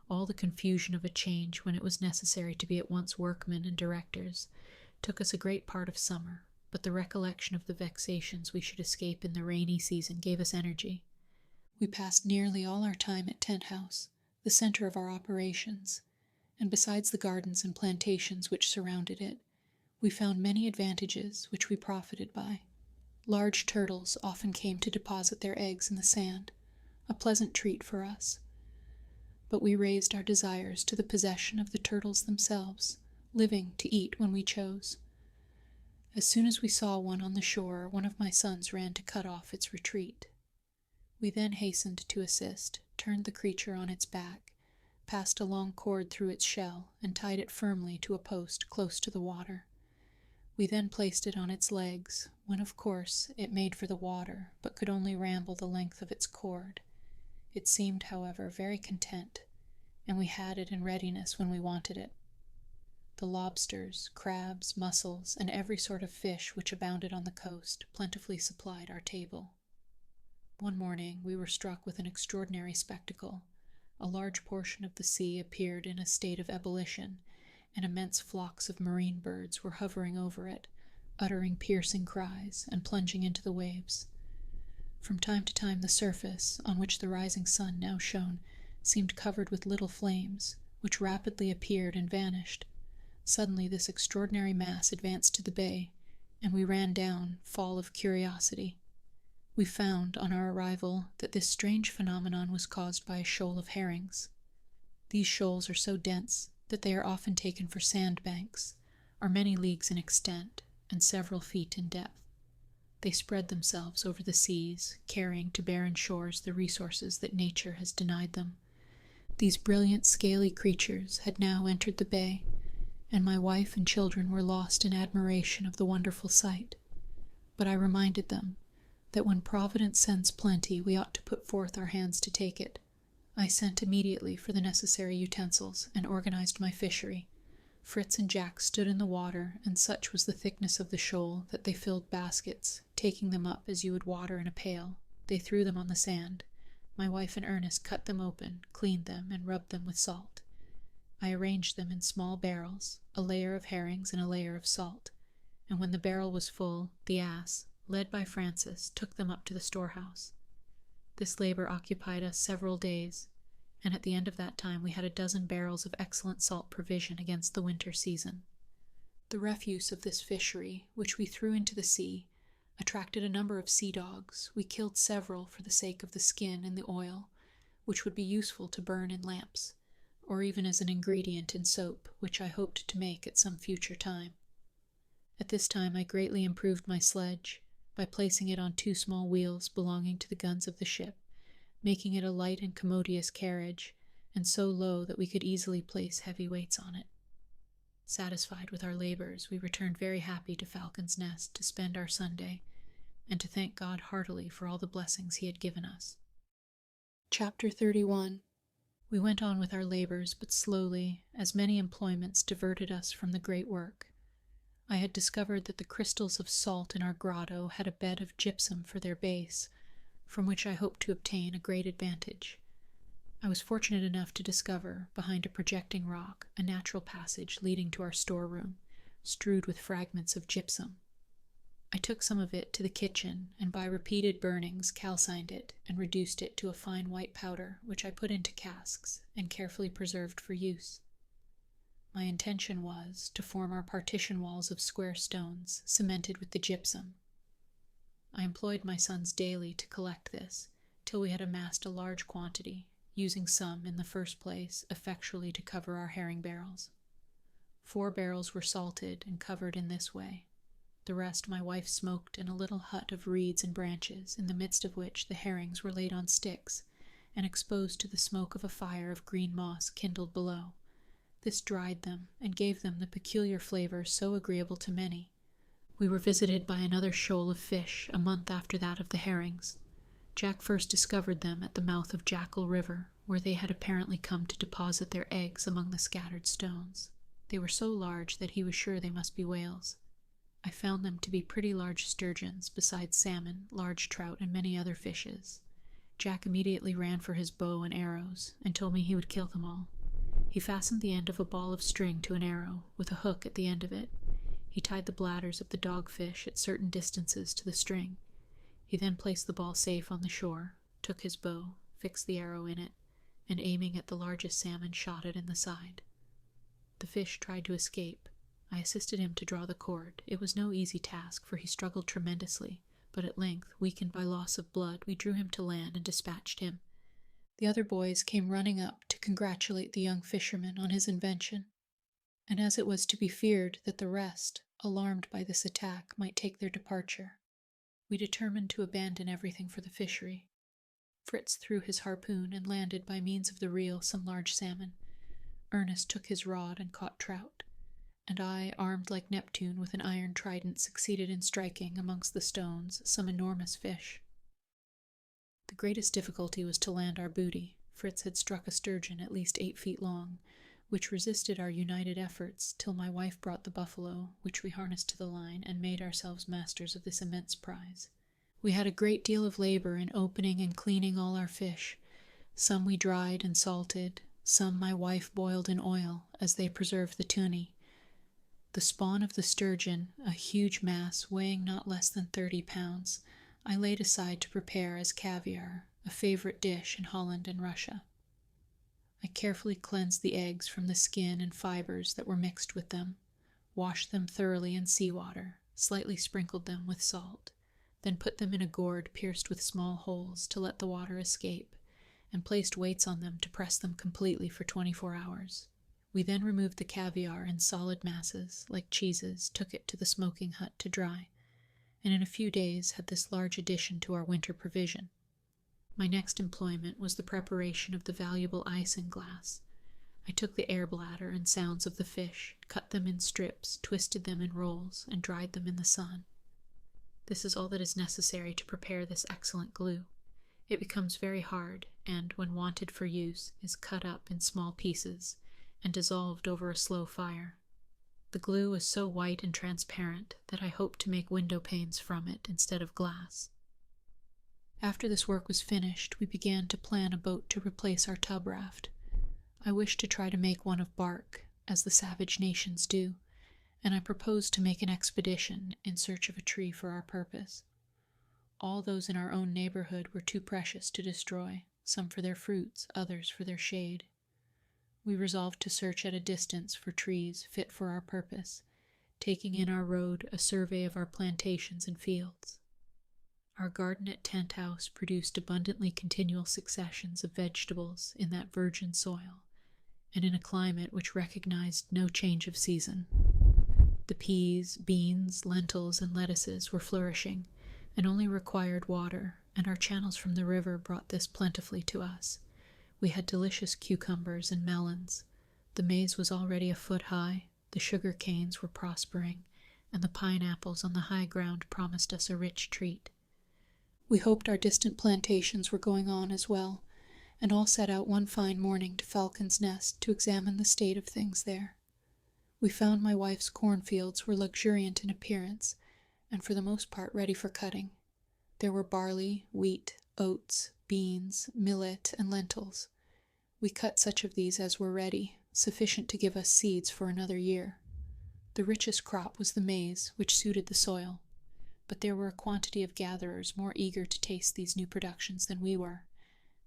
all the confusion of a change when it was necessary to be at once workmen and directors, took us a great part of summer, but the recollection of the vexations we should escape in the rainy season gave us energy. We passed nearly all our time at Tent House, the center of our operations, and besides the gardens and plantations which surrounded it, we found many advantages which we profited by. Large turtles often came to deposit their eggs in the sand, a pleasant treat for us. But we raised our desires to the possession of the turtles themselves, living to eat when we chose. As soon as we saw one on the shore, one of my sons ran to cut off its retreat. We then hastened to assist, turned the creature on its back, passed a long cord through its shell, and tied it firmly to a post close to the water. We then placed it on its legs, when of course it made for the water, but could only ramble the length of its cord. It seemed, however, very content, and we had it in readiness when we wanted it. The lobsters, crabs, mussels, and every sort of fish which abounded on the coast plentifully supplied our table. One morning we were struck with an extraordinary spectacle. A large portion of the sea appeared in a state of ebullition, and immense flocks of marine birds were hovering over it, uttering piercing cries and plunging into the waves. From time to time the surface, on which the rising sun now shone, seemed covered with little flames, which rapidly appeared and vanished. Suddenly this extraordinary mass advanced to the bay, and we ran down, full of curiosity. We found, on our arrival, that this strange phenomenon was caused by a shoal of herrings. These shoals are so dense that they are often taken for sandbanks, are many leagues in extent, and several feet in depth. They spread themselves over the seas, carrying to barren shores the resources that nature has denied them. These brilliant, scaly creatures had now entered the bay, and my wife and children were lost in admiration of the wonderful sight. But I reminded them that when Providence sends plenty, we ought to put forth our hands to take it. I sent immediately for the necessary utensils, and organized my fishery. Fritz and Jack stood in the water, and such was the thickness of the shoal that they filled baskets, taking them up as you would water in a pail. They threw them on the sand. My wife and Ernest cut them open, cleaned them, and rubbed them with salt. I arranged them in small barrels, a layer of herrings and a layer of salt, and when the barrel was full, the ass, led by Francis, took them up to the storehouse. This labor occupied us several days, and at the end of that time we had 12 barrels of excellent salt provision against the winter season. The refuse of this fishery, which we threw into the sea, attracted a number of sea dogs. We killed several for the sake of the skin and the oil, which would be useful to burn in lamps, or even as an ingredient in soap, which I hoped to make at some future time. At this time I greatly improved my sledge, by placing it on 2 small wheels belonging to the guns of the ship, making it a light and commodious carriage, and so low that we could easily place heavy weights on it. Satisfied with our labors, we returned very happy to Falcon's Nest to spend our Sunday, and to thank God heartily for all the blessings he had given us. Chapter 31. We went on with our labors, but slowly, as many employments diverted us from the great work. I had discovered that the crystals of salt in our grotto had a bed of gypsum for their base, from which I hoped to obtain a great advantage. I was fortunate enough to discover, behind a projecting rock, a natural passage leading to our storeroom, strewed with fragments of gypsum. I took some of it to the kitchen, and by repeated burnings calcined it and reduced it to a fine white powder, which I put into casks and carefully preserved for use. My intention was to form our partition walls of square stones, cemented with the gypsum. I employed my sons daily to collect this, till we had amassed a large quantity, using some, in the first place, effectually to cover our herring barrels. 4 barrels were salted and covered in this way. The rest my wife smoked in a little hut of reeds and branches, in the midst of which the herrings were laid on sticks, and exposed to the smoke of a fire of green moss kindled below. This dried them, and gave them the peculiar flavor so agreeable to many. We were visited by another shoal of fish a month after that of the herrings. Jack first discovered them at the mouth of Jackal River, where they had apparently come to deposit their eggs among the scattered stones. They were so large that he was sure they must be whales. I found them to be pretty large sturgeons, besides salmon, large trout, and many other fishes. Jack immediately ran for his bow and arrows, and told me he would kill them all. He fastened the end of a ball of string to an arrow, with a hook at the end of it. He tied the bladders of the dogfish at certain distances to the string. He then placed the ball safe on the shore, took his bow, fixed the arrow in it, and aiming at the largest salmon, shot it in the side. The fish tried to escape. I assisted him to draw the cord. It was no easy task, for he struggled tremendously, but at length, weakened by loss of blood, we drew him to land and dispatched him. The other boys came running up to congratulate the young fisherman on his invention, and as it was to be feared that the rest, alarmed by this attack, might take their departure. We determined to abandon everything for the fishery. Fritz threw his harpoon and landed by means of the reel some large salmon. Ernest took his rod and caught trout, and I, armed like Neptune with an iron trident, succeeded in striking, amongst the stones, some enormous fish. The greatest difficulty was to land our booty. Fritz had struck a sturgeon at least 8 feet long, which resisted our united efforts till my wife brought the buffalo, which we harnessed to the line, and made ourselves masters of this immense prize. We had a great deal of labor in opening and cleaning all our fish. Some we dried and salted, some my wife boiled in oil, as they preserve the tunny. The spawn of the sturgeon, a huge mass weighing not less than 30 pounds, I laid aside to prepare as caviar, a favorite dish in Holland and Russia. I carefully cleansed the eggs from the skin and fibers that were mixed with them, washed them thoroughly in seawater, slightly sprinkled them with salt, then put them in a gourd pierced with small holes to let the water escape, and placed weights on them to press them completely for 24 hours. We then removed the caviar in solid masses, like cheeses, took it to the smoking hut to dry, and in a few days had this large addition to our winter provision. My next employment was the preparation of the valuable isinglass. I took the air bladder and sounds of the fish, cut them in strips, twisted them in rolls, and dried them in the sun. This is all that is necessary to prepare this excellent glue. It becomes very hard, and, when wanted for use, is cut up in small pieces, and dissolved over a slow fire. The glue is so white and transparent that I hope to make window panes from it instead of glass. After this work was finished, we began to plan a boat to replace our tub raft. I wished to try to make one of bark, as the savage nations do, and I proposed to make an expedition in search of a tree for our purpose. All those in our own neighborhood were too precious to destroy, some for their fruits, others for their shade. We resolved to search at a distance for trees fit for our purpose, taking in our road a survey of our plantations and fields. Our garden at Tent House produced abundantly continual successions of vegetables in that virgin soil, and in a climate which recognized no change of season. The peas, beans, lentils, and lettuces were flourishing, and only required water, and our channels from the river brought this plentifully to us. We had delicious cucumbers and melons. The maize was already a foot high, the sugar canes were prospering, and the pineapples on the high ground promised us a rich treat. We hoped our distant plantations were going on as well, and all set out one fine morning to Falcon's Nest to examine the state of things there. We found my wife's cornfields were luxuriant in appearance, and for the most part ready for cutting. There were barley, wheat, oats, beans, millet, and lentils. We cut such of these as were ready, sufficient to give us seeds for another year. The richest crop was the maize, which suited the soil, but there were a quantity of gatherers more eager to taste these new productions than we were.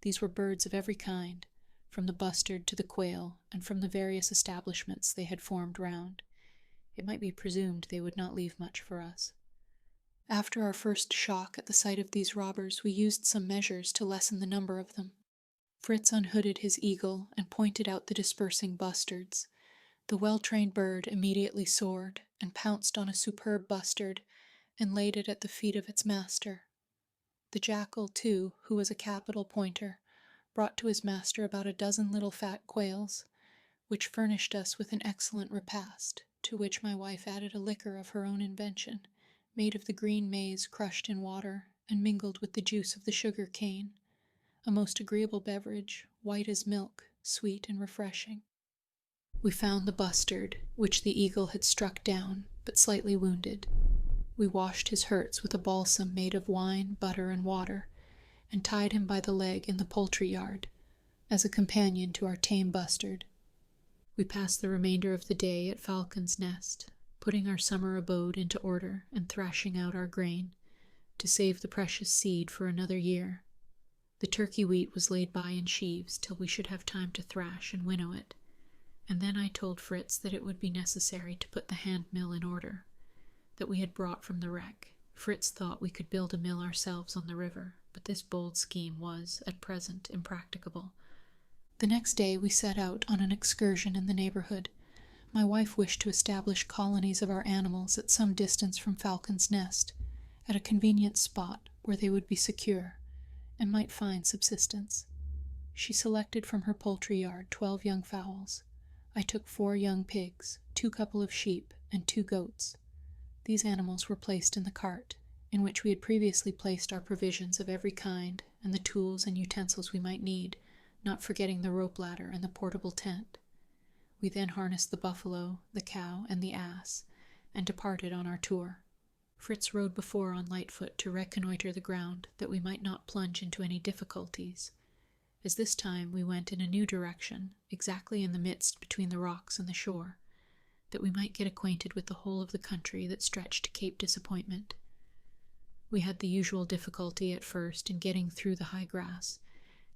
These were birds of every kind, from the bustard to the quail, and from the various establishments they had formed round. It might be presumed they would not leave much for us. After our first shock at the sight of these robbers, we used some measures to lessen the number of them. Fritz unhooded his eagle and pointed out the dispersing bustards. The well-trained bird immediately soared and pounced on a superb bustard and laid it at the feet of its master. The jackal, too, who was a capital pointer, brought to his master about a dozen little fat quails, which furnished us with an excellent repast, to which my wife added a liquor of her own invention, made of the green maize crushed in water and mingled with the juice of the sugar cane, a most agreeable beverage, white as milk, sweet and refreshing. We found the bustard, which the eagle had struck down, but slightly wounded. We washed his hurts with a balsam made of wine, butter, and water, and tied him by the leg in the poultry yard, as a companion to our tame bustard. We passed the remainder of the day at Falcon's Nest, putting our summer abode into order and thrashing out our grain, to save the precious seed for another year. The turkey wheat was laid by in sheaves till we should have time to thrash and winnow it, and then I told Fritz that it would be necessary to put the hand mill in order, that we had brought from the wreck. Fritz thought we could build a mill ourselves on the river, but this bold scheme was, at present, impracticable. The next day we set out on an excursion in the neighborhood. My wife wished to establish colonies of our animals at some distance from Falcon's Nest, at a convenient spot where they would be secure and might find subsistence. She selected from her poultry yard 12 young fowls. I took 4 young pigs, 2 couple of sheep, and 2 goats. These animals were placed in the cart, in which we had previously placed our provisions of every kind and the tools and utensils we might need, not forgetting the rope ladder and the portable tent. We then harnessed the buffalo, the cow, and the ass, and departed on our tour. Fritz rode before on Lightfoot to reconnoiter the ground, that we might not plunge into any difficulties, as this time we went in a new direction, exactly in the midst between the rocks and the shore, that we might get acquainted with the whole of the country that stretched to Cape Disappointment. We had the usual difficulty at first in getting through the high grass,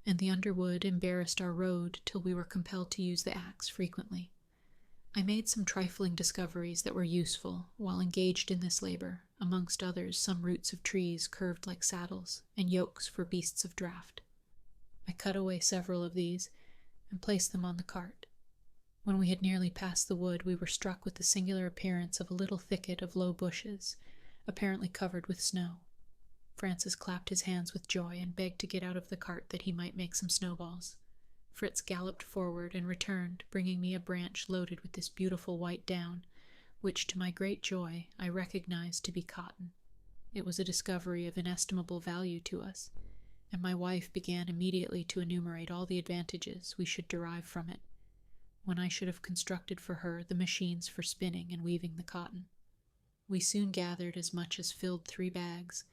and the underwood embarrassed our road till we were compelled to use the axe frequently. I made some trifling discoveries that were useful while engaged in this labor, amongst others some roots of trees curved like saddles, and yokes for beasts of draught. I cut away several of these, and placed them on the cart. When we had nearly passed the wood, we were struck with the singular appearance of a little thicket of low bushes, apparently covered with snow. Francis clapped his hands with joy and begged to get out of the cart that he might make some snowballs. Fritz galloped forward and returned, bringing me a branch loaded with this beautiful white down, which, to my great joy, I recognized to be cotton. It was a discovery of inestimable value to us, and my wife began immediately to enumerate all the advantages we should derive from it, when I should have constructed for her the machines for spinning and weaving the cotton. We soon gathered as much as filled 3 bags,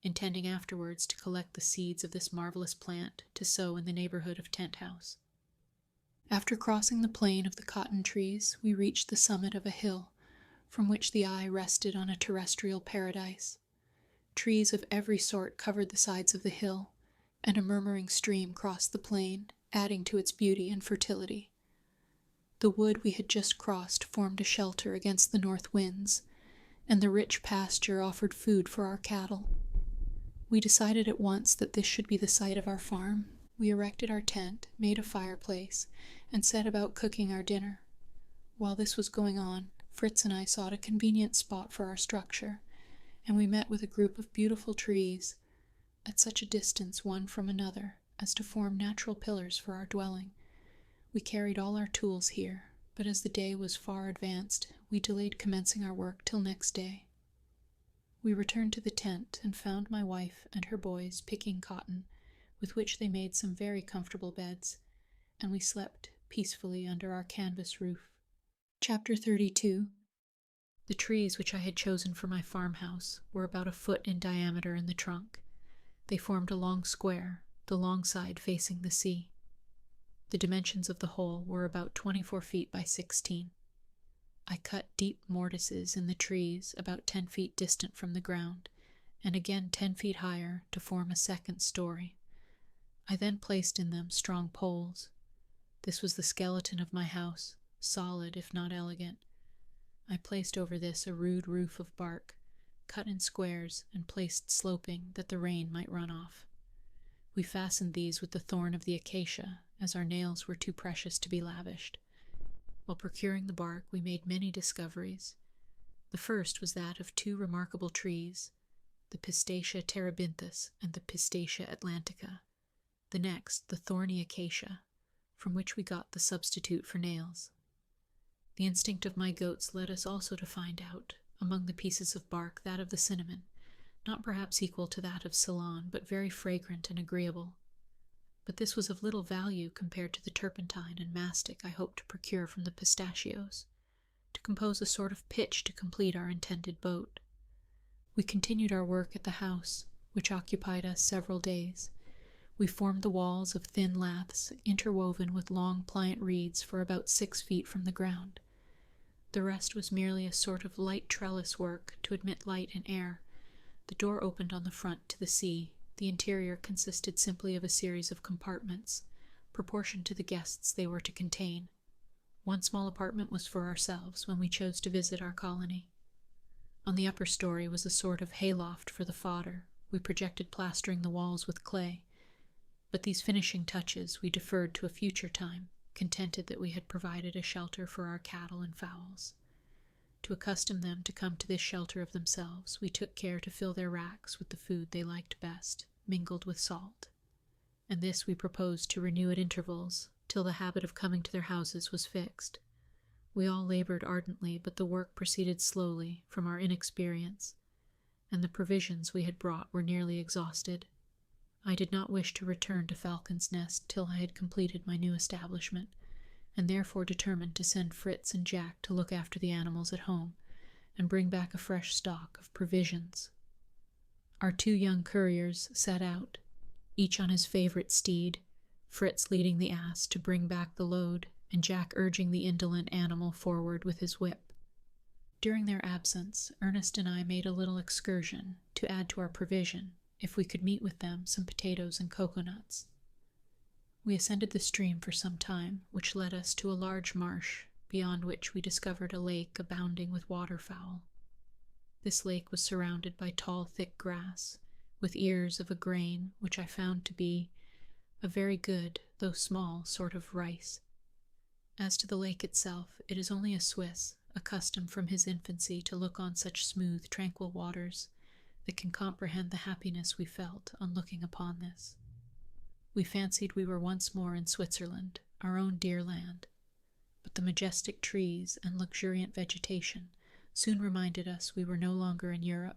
intending afterwards to collect the seeds of this marvelous plant to sow in the neighborhood of Tent House. After crossing the plain of the cotton trees, we reached the summit of a hill, from which the eye rested on a terrestrial paradise. Trees of every sort covered the sides of the hill, and a murmuring stream crossed the plain, adding to its beauty and fertility. The wood we had just crossed formed a shelter against the north winds, and the rich pasture offered food for our cattle. We decided at once that this should be the site of our farm. We erected our tent, made a fireplace, and set about cooking our dinner. While this was going on, Fritz and I sought a convenient spot for our structure, and we met with a group of beautiful trees, at such a distance one from another as to form natural pillars for our dwelling. We carried all our tools here, but as the day was far advanced, we delayed commencing our work till next day. We returned to the tent and found my wife and her boys picking cotton, with which they made some very comfortable beds, and we slept peacefully under our canvas roof. Chapter 32. The trees which I had chosen for my farmhouse were about 1 foot in diameter in the trunk. They formed a long square, the long side facing the sea. The dimensions of the whole were about 24 feet by 16. I cut deep mortises in the trees about 10 feet distant from the ground, and again 10 feet higher to form a second story. I then placed in them strong poles. This was the skeleton of my house, solid if not elegant. I placed over this a rude roof of bark, cut in squares and placed sloping that the rain might run off. We fastened these with the thorn of the acacia, as our nails were too precious to be lavished. While procuring the bark, we made many discoveries. The first was that of 2 remarkable trees, the Pistacia terebinthus and the Pistacia atlantica. The next, the thorny acacia, from which we got the substitute for nails. The instinct of my goats led us also to find out, among the pieces of bark, that of the cinnamon, not perhaps equal to that of Ceylon, but very fragrant and agreeable. But this was of little value compared to the turpentine and mastic I hoped to procure from the pistachios, to compose a sort of pitch to complete our intended boat. We continued our work at the house, which occupied us several days. We formed the walls of thin laths, interwoven with long pliant reeds for about 6 feet from the ground. The rest was merely a sort of light trellis work to admit light and air. The door opened on the front to the sea. The interior consisted simply of a series of compartments, proportioned to the guests they were to contain. One small apartment was for ourselves when we chose to visit our colony. On the upper story was a sort of hayloft for the fodder. We projected plastering the walls with clay, but these finishing touches we deferred to a future time, contented that we had provided a shelter for our cattle and fowls. To accustom them to come to this shelter of themselves, we took care to fill their racks with the food they liked best, mingled with salt. And this we proposed to renew at intervals, till the habit of coming to their houses was fixed. We all labored ardently, but the work proceeded slowly from our inexperience, and the provisions we had brought were nearly exhausted. I did not wish to return to Falcon's Nest till I had completed my new establishment, and therefore determined to send Fritz and Jack to look after the animals at home, and bring back a fresh stock of provisions. Our 2 young couriers set out, each on his favorite steed, Fritz leading the ass to bring back the load, and Jack urging the indolent animal forward with his whip. During their absence, Ernest and I made a little excursion to add to our provision, if we could meet with them some potatoes and coconuts. We ascended the stream for some time, which led us to a large marsh, beyond which we discovered a lake abounding with waterfowl. This lake was surrounded by tall, thick grass, with ears of a grain which I found to be a very good, though small, sort of rice. As to the lake itself, it is only a Swiss, accustomed from his infancy to look on such smooth, tranquil waters, that can comprehend the happiness we felt on looking upon this. We fancied we were once more in Switzerland, our own dear land, but the majestic trees and luxuriant vegetation soon reminded us we were no longer in Europe,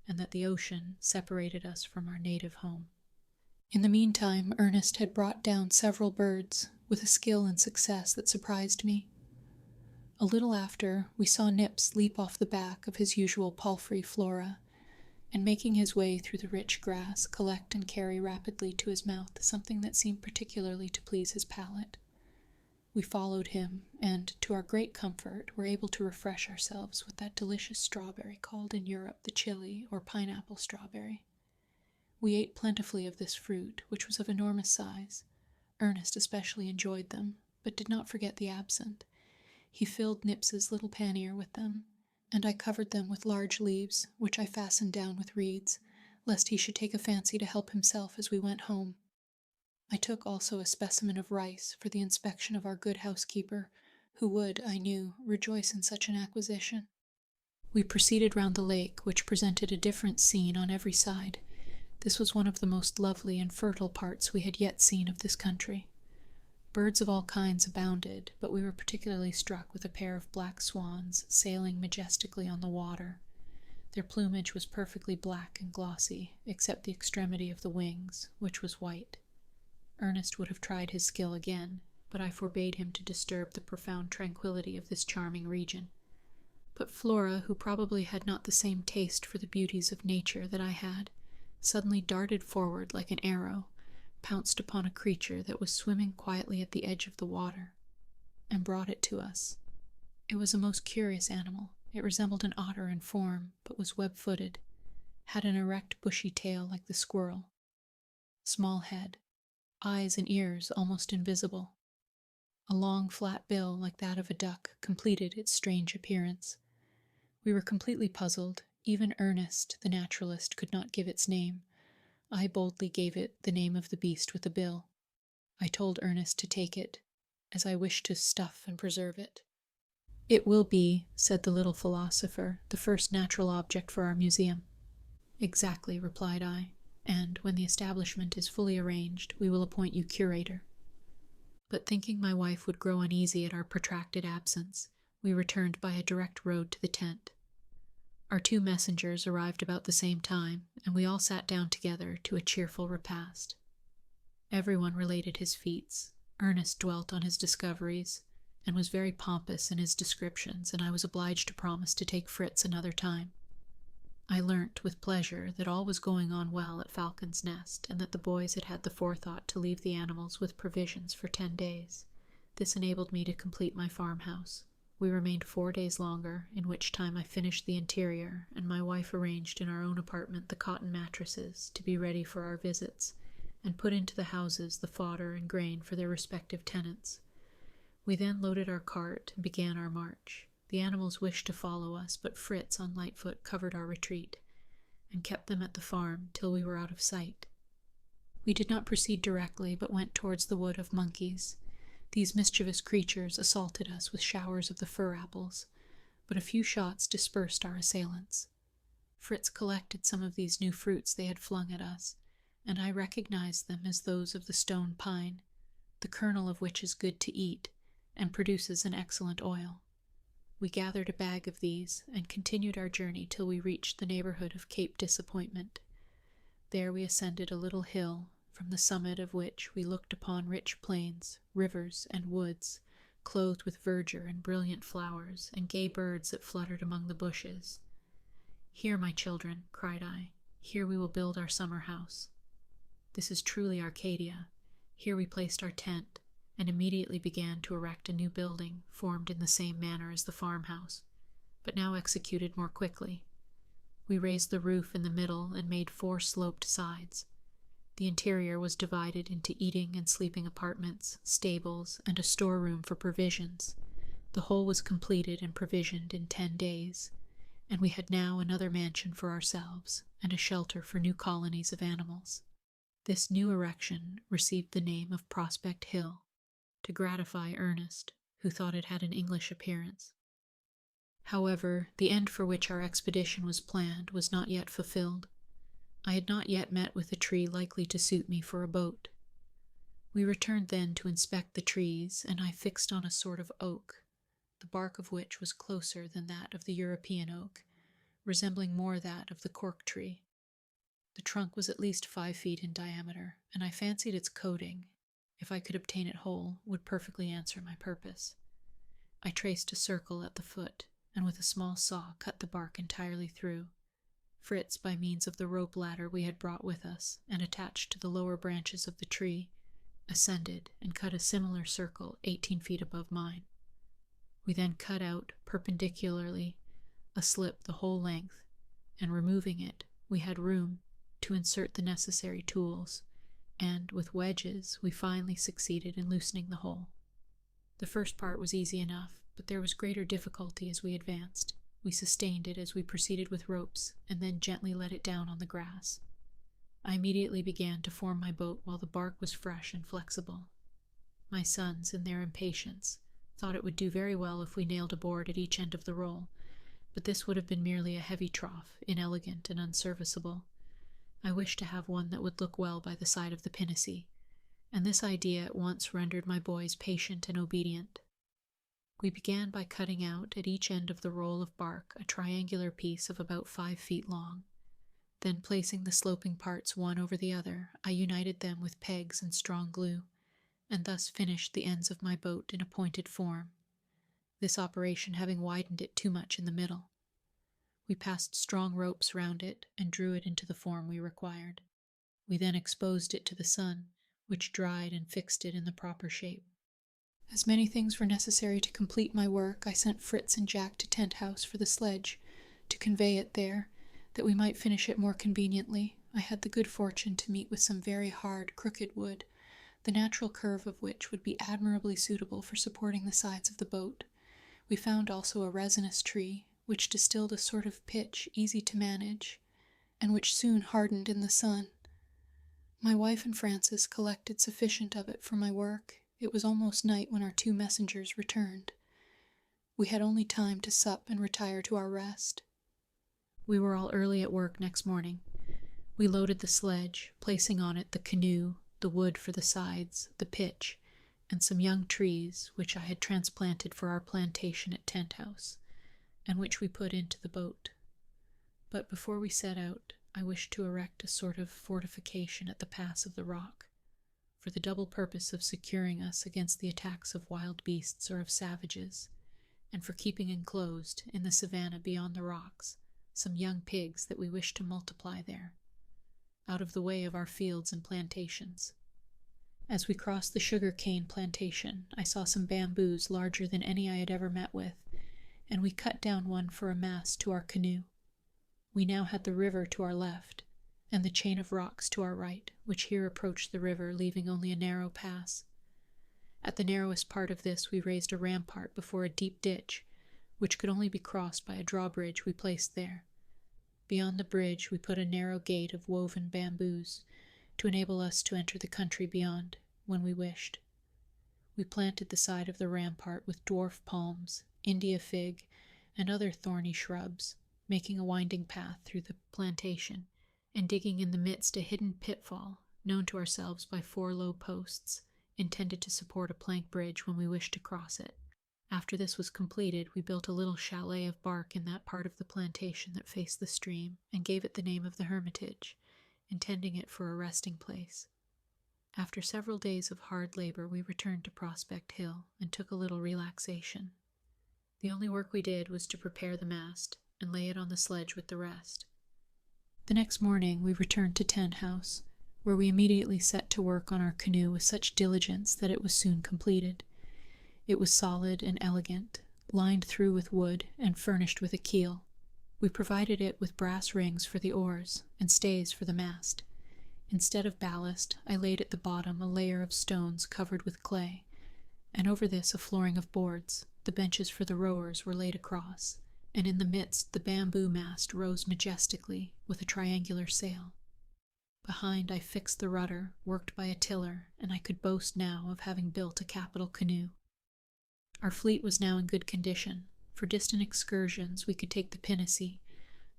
and that the ocean separated us from our native home. In the meantime, Ernest had brought down several birds, with a skill and success that surprised me. A little after, we saw Nips leap off the back of his usual palfrey Flora, and making his way through the rich grass, collect and carry rapidly to his mouth something that seemed particularly to please his palate. We followed him, and, to our great comfort, were able to refresh ourselves with that delicious strawberry called in Europe the chili or pineapple strawberry. We ate plentifully of this fruit, which was of enormous size. Ernest especially enjoyed them, but did not forget the absent. He filled Nips's little pannier with them, and I covered them with large leaves, which I fastened down with reeds, lest he should take a fancy to help himself as we went home. I took also a specimen of rice for the inspection of our good housekeeper, who would, I knew, rejoice in such an acquisition. We proceeded round the lake, which presented a different scene on every side. This was one of the most lovely and fertile parts we had yet seen of this country. Birds of all kinds abounded, but we were particularly struck with a pair of black swans sailing majestically on the water. Their plumage was perfectly black and glossy, except the extremity of the wings, which was white. Ernest would have tried his skill again, but I forbade him to disturb the profound tranquillity of this charming region. But Flora, who probably had not the same taste for the beauties of nature that I had, suddenly darted forward like an arrow, pounced upon a creature that was swimming quietly at the edge of the water, and brought it to us. It was a most curious animal. It resembled an otter in form, but was web-footed, had an erect bushy tail like the squirrel, small head, eyes and ears almost invisible. A long flat bill like that of a duck completed its strange appearance. We were completely puzzled. Even Ernest, the naturalist, could not give its name. I boldly gave it the name of the beast with the bill. I told Ernest to take it, as I wished to stuff and preserve it. "It will be," said the little philosopher, "the first natural object for our museum." "Exactly," replied I, "and, when the establishment is fully arranged, we will appoint you curator." But thinking my wife would grow uneasy at our protracted absence, we returned by a direct road to the tent. Our 2 messengers arrived about the same time, and we all sat down together to a cheerful repast. Everyone related his feats. Ernest dwelt on his discoveries, and was very pompous in his descriptions, and I was obliged to promise to take Fritz another time. I learnt, with pleasure, that all was going on well at Falcon's Nest, and that the boys had had the forethought to leave the animals with provisions for 10 days. This enabled me to complete my farmhouse. We remained 4 days longer, in which time I finished the interior, and my wife arranged in our own apartment the cotton mattresses to be ready for our visits, and put into the houses the fodder and grain for their respective tenants. We then loaded our cart and began our march. The animals wished to follow us, but Fritz on Lightfoot covered our retreat, and kept them at the farm till we were out of sight. We did not proceed directly, but went towards the wood of monkeys. These mischievous creatures assaulted us with showers of the fir apples, but a few shots dispersed our assailants. Fritz collected some of these new fruits they had flung at us, and I recognized them as those of the stone pine, the kernel of which is good to eat, and produces an excellent oil. We gathered a bag of these, and continued our journey till we reached the neighborhood of Cape Disappointment. There we ascended a little hill, from the summit of which we looked upon rich plains, rivers, and woods, clothed with verdure and brilliant flowers, and gay birds that fluttered among the bushes. "Here, my children," cried I, "here we will build our summer house." This is truly Arcadia. Here we placed our tent, and immediately began to erect a new building, formed in the same manner as the farmhouse, but now executed more quickly. We raised the roof in the middle and made 4 sloped sides. The interior was divided into eating and sleeping apartments, stables, and a storeroom for provisions. The whole was completed and provisioned in 10 days, and we had now another mansion for ourselves, and a shelter for new colonies of animals. This new erection received the name of Prospect Hill, to gratify Ernest, who thought it had an English appearance. However, the end for which our expedition was planned was not yet fulfilled. I had not yet met with a tree likely to suit me for a boat. We returned then to inspect the trees, and I fixed on a sort of oak, the bark of which was closer than that of the European oak, resembling more that of the cork tree. The trunk was at least 5 feet in diameter, and I fancied its coating, if I could obtain it whole, would perfectly answer my purpose. I traced a circle at the foot, and with a small saw cut the bark entirely through. Fritz, by means of the rope ladder we had brought with us, and attached to the lower branches of the tree, ascended and cut a similar circle 18 feet above mine. We then cut out, perpendicularly, a slip the whole length, and removing it, we had room to insert the necessary tools, and, with wedges, we finally succeeded in loosening the whole. The first part was easy enough, but there was greater difficulty as we advanced. We sustained it as we proceeded with ropes, and then gently let it down on the grass. I immediately began to form my boat while the bark was fresh and flexible. My sons, in their impatience, thought it would do very well if we nailed a board at each end of the roll, but this would have been merely a heavy trough, inelegant and unserviceable. I wished to have one that would look well by the side of the pinnace, and this idea at once rendered my boys patient and obedient. We began by cutting out at each end of the roll of bark a triangular piece of about 5 feet long. Then, placing the sloping parts one over the other, I united them with pegs and strong glue, and thus finished the ends of my boat in a pointed form, this operation having widened it too much in the middle. We passed strong ropes round it and drew it into the form we required. We then exposed it to the sun, which dried and fixed it in the proper shape. As many things were necessary to complete my work, I sent Fritz and Jack to Tent House for the sledge, to convey it there, that we might finish it more conveniently. I had the good fortune to meet with some very hard, crooked wood, the natural curve of which would be admirably suitable for supporting the sides of the boat. We found also a resinous tree, which distilled a sort of pitch easy to manage, and which soon hardened in the sun. My wife and Francis collected sufficient of it for my work. It was almost night when our 2 messengers returned. We had only time to sup and retire to our rest. We were all early at work next morning. We loaded the sledge, placing on it the canoe, the wood for the sides, the pitch, and some young trees which I had transplanted for our plantation at Tent House, and which we put into the boat. But before we set out, I wished to erect a sort of fortification at the pass of the rock, for the double purpose of securing us against the attacks of wild beasts or of savages, and for keeping enclosed, in the savannah beyond the rocks, some young pigs that we wished to multiply there, out of the way of our fields and plantations. As we crossed the sugar cane plantation, I saw some bamboos larger than any I had ever met with, and we cut down one for a mast to our canoe. We now had the river to our left, and the chain of rocks to our right, which here approached the river, leaving only a narrow pass. At the narrowest part of this we raised a rampart before a deep ditch, which could only be crossed by a drawbridge we placed there. Beyond the bridge we put a narrow gate of woven bamboos, to enable us to enter the country beyond, when we wished. We planted the side of the rampart with dwarf palms, India fig, and other thorny shrubs, making a winding path through the plantation, and digging in the midst a hidden pitfall, known to ourselves by 4 low posts, intended to support a plank bridge when we wished to cross it. After this was completed, we built a little chalet of bark in that part of the plantation that faced the stream, and gave it the name of the Hermitage, intending it for a resting place. After several days of hard labor, we returned to Prospect Hill and took a little relaxation. The only work we did was to prepare the mast and lay it on the sledge with the rest. The next morning we returned to Tent House, where we immediately set to work on our canoe with such diligence that it was soon completed. It was solid and elegant, lined through with wood and furnished with a keel. We provided it with brass rings for the oars and stays for the mast. Instead of ballast, I laid at the bottom a layer of stones covered with clay, and over this a flooring of boards. The benches for the rowers were laid across, and in the midst the bamboo mast rose majestically with a triangular sail. Behind I fixed the rudder, worked by a tiller, and I could boast now of having built a capital canoe. Our fleet was now in good condition. For distant excursions we could take the pinnace,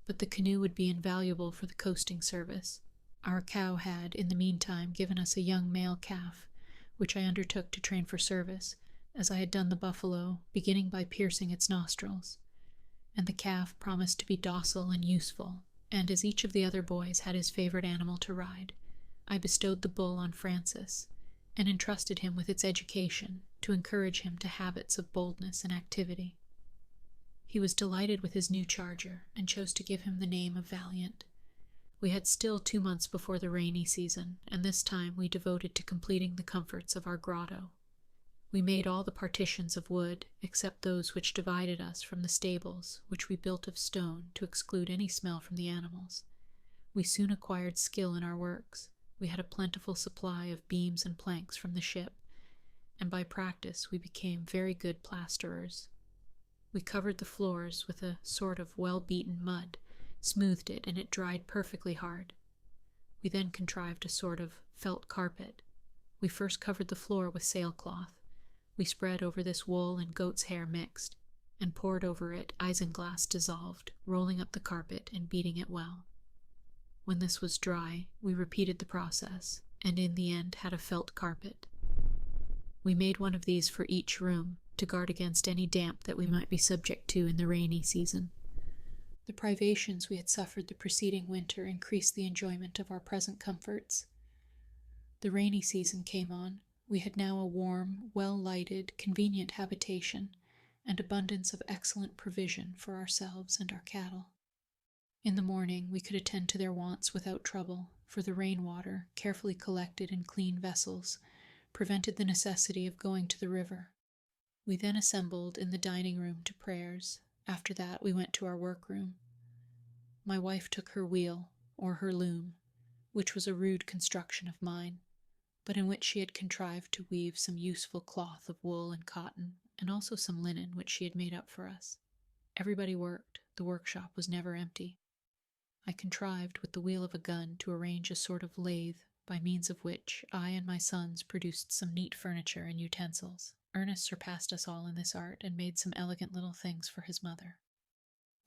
but the canoe would be invaluable for the coasting service. Our cow had, in the meantime, given us a young male calf, which I undertook to train for service, as I had done the buffalo, beginning by piercing its nostrils. And the calf promised to be docile and useful, and as each of the other boys had his favorite animal to ride, I bestowed the bull on Francis, and entrusted him with its education, to encourage him to habits of boldness and activity. He was delighted with his new charger, and chose to give him the name of Valiant. We had still 2 months before the rainy season, and this time we devoted to completing the comforts of our grotto. We made all the partitions of wood, except those which divided us from the stables, which we built of stone to exclude any smell from the animals. We soon acquired skill in our works. We had a plentiful supply of beams and planks from the ship, and by practice we became very good plasterers. We covered the floors with a sort of well-beaten mud, smoothed it, and it dried perfectly hard. We then contrived a sort of felt carpet. We first covered the floor with sailcloth. We spread over this wool and goat's hair mixed, and poured over it isinglass dissolved, rolling up the carpet and beating it well. When this was dry, we repeated the process, and in the end had a felt carpet. We made one of these for each room, to guard against any damp that we might be subject to in the rainy season. The privations we had suffered the preceding winter increased the enjoyment of our present comforts. The rainy season came on. We had now a warm, well-lighted, convenient habitation, and abundance of excellent provision for ourselves and our cattle. In the morning we could attend to their wants without trouble, for the rainwater, carefully collected in clean vessels, prevented the necessity of going to the river. We then assembled in the dining room to prayers. After that we went to our workroom. My wife took her wheel, or her loom, which was a rude construction of mine, but in which she had contrived to weave some useful cloth of wool and cotton, and also some linen which she had made up for us. Everybody worked. The workshop was never empty. I contrived with the wheel of a gun to arrange a sort of lathe, by means of which I and my sons produced some neat furniture and utensils. Ernest surpassed us all in this art, and made some elegant little things for his mother.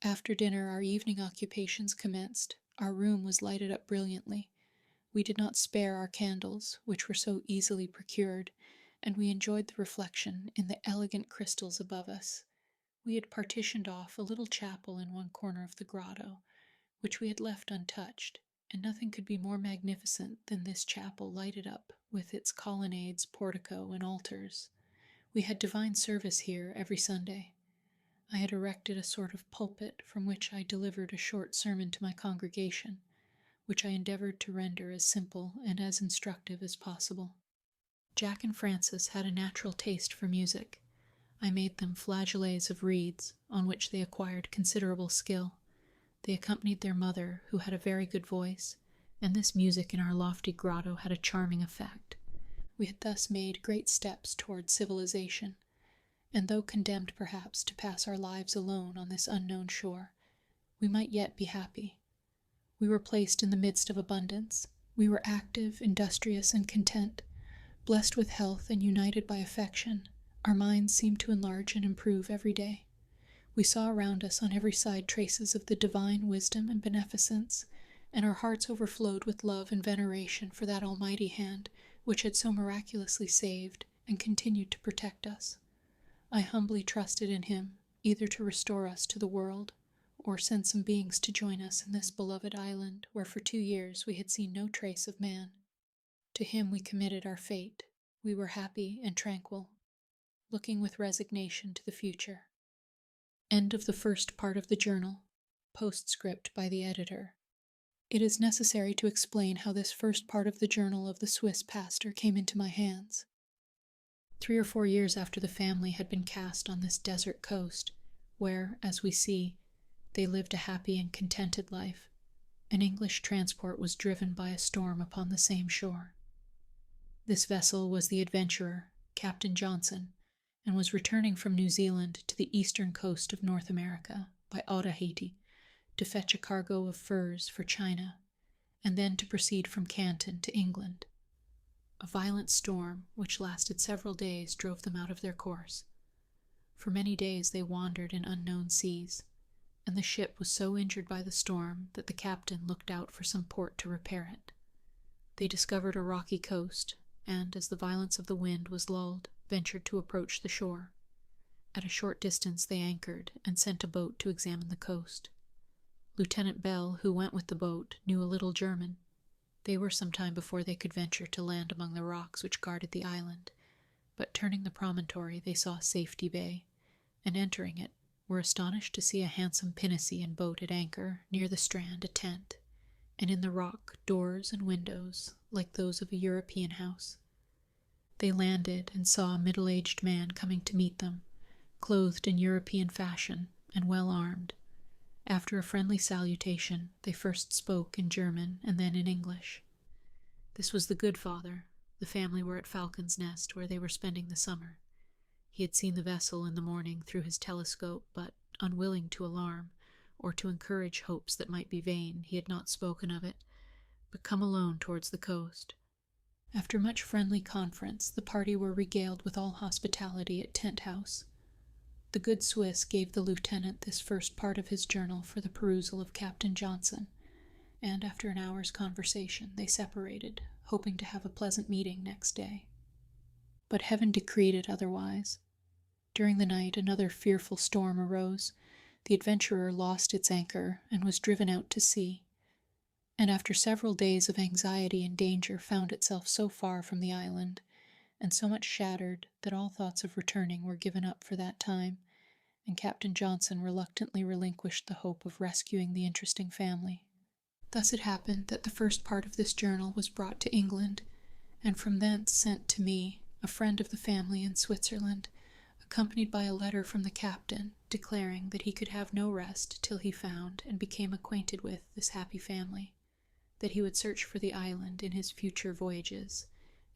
After dinner our evening occupations commenced. Our room was lighted up brilliantly. We did not spare our candles, which were so easily procured, and we enjoyed the reflection in the elegant crystals above us. We had partitioned off a little chapel in one corner of the grotto, which we had left untouched, and nothing could be more magnificent than this chapel lighted up with its colonnades, portico, and altars. We had divine service here every Sunday. I had erected a sort of pulpit from which I delivered a short sermon to my congregation, which I endeavored to render as simple and as instructive as possible. Jack and Francis had a natural taste for music. I made them flageolets of reeds, on which they acquired considerable skill. They accompanied their mother, who had a very good voice, and this music in our lofty grotto had a charming effect. We had thus made great steps toward civilization, and though condemned perhaps to pass our lives alone on this unknown shore, we might yet be happy. We were placed in the midst of abundance. We were active, industrious, and content. Blessed with health and united by affection, our minds seemed to enlarge and improve every day. We saw around us on every side traces of the divine wisdom and beneficence, and our hearts overflowed with love and veneration for that almighty hand which had so miraculously saved and continued to protect us. I humbly trusted in him, either to restore us to the world, or send some beings to join us in this beloved island where for 2 years we had seen no trace of man. To him we committed our fate. We were happy and tranquil, looking with resignation to the future. End of the first part of the journal. Postscript by the editor. It is necessary to explain how this first part of the journal of the Swiss pastor came into my hands. 3 or 4 years after the family had been cast on this desert coast, where, as we see, they lived a happy and contented life, an English transport was driven by a storm upon the same shore. This vessel was the adventurer, Captain Johnson, and was returning from New Zealand to the eastern coast of North America by Otaheite to fetch a cargo of furs for China, and then to proceed from Canton to England. A violent storm, which lasted several days, drove them out of their course. For many days they wandered in unknown seas, and the ship was so injured by the storm that the captain looked out for some port to repair it. They discovered a rocky coast, and, as the violence of the wind was lulled, ventured to approach the shore. At a short distance they anchored, and sent a boat to examine the coast. Lieutenant Bell, who went with the boat, knew a little German. They were some time before they could venture to land among the rocks which guarded the island, but turning the promontory they saw Safety Bay, and entering it, were astonished to see a handsome pinnace and boat at anchor, near the strand a tent, and in the rock doors and windows, like those of a European house. They landed and saw a middle-aged man coming to meet them, clothed in European fashion and well armed. After a friendly salutation, they first spoke in German and then in English. This was the good father. The family were at Falcon's Nest, where they were spending the summer. He had seen the vessel in the morning through his telescope, but, unwilling to alarm, or to encourage hopes that might be vain, he had not spoken of it, but come alone towards the coast. After much friendly conference, the party were regaled with all hospitality at Tent House. The good Swiss gave the lieutenant this first part of his journal for the perusal of Captain Johnson, and after an hour's conversation they separated, hoping to have a pleasant meeting next day. But heaven decreed it otherwise. During the night another fearful storm arose. The adventurer lost its anchor and was driven out to sea, and after several days of anxiety and danger found itself so far from the island, and so much shattered, that all thoughts of returning were given up for that time, and Captain Johnson reluctantly relinquished the hope of rescuing the interesting family. Thus it happened that the first part of this journal was brought to England, and from thence sent to me, a friend of the family in Switzerland, accompanied by a letter from the captain, declaring that he could have no rest till he found and became acquainted with this happy family, that he would search for the island in his future voyages,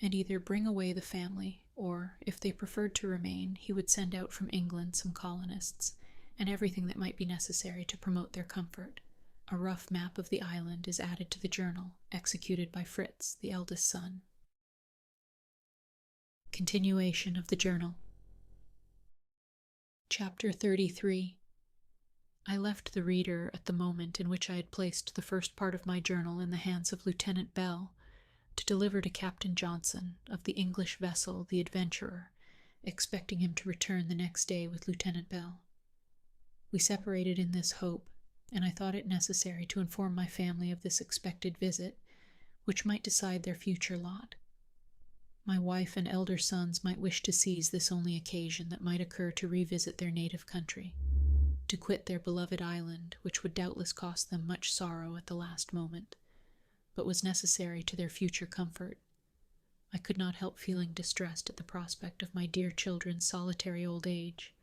and either bring away the family, or, if they preferred to remain, he would send out from England some colonists, and everything that might be necessary to promote their comfort. A rough map of the island is added to the journal, executed by Fritz, the eldest son. Continuation of the journal. Chapter 33. I left the reader at the moment in which I had placed the first part of my journal in the hands of Lieutenant Bell, to deliver to Captain Johnson, of the English vessel the Adventurer, expecting him to return the next day with Lieutenant Bell. We separated in this hope, and I thought it necessary to inform my family of this expected visit, which might decide their future lot. My wife and elder sons might wish to seize this only occasion that might occur to revisit their native country, to quit their beloved island, which would doubtless cost them much sorrow at the last moment, but was necessary to their future comfort. I could not help feeling distressed at the prospect of my dear children's solitary old age,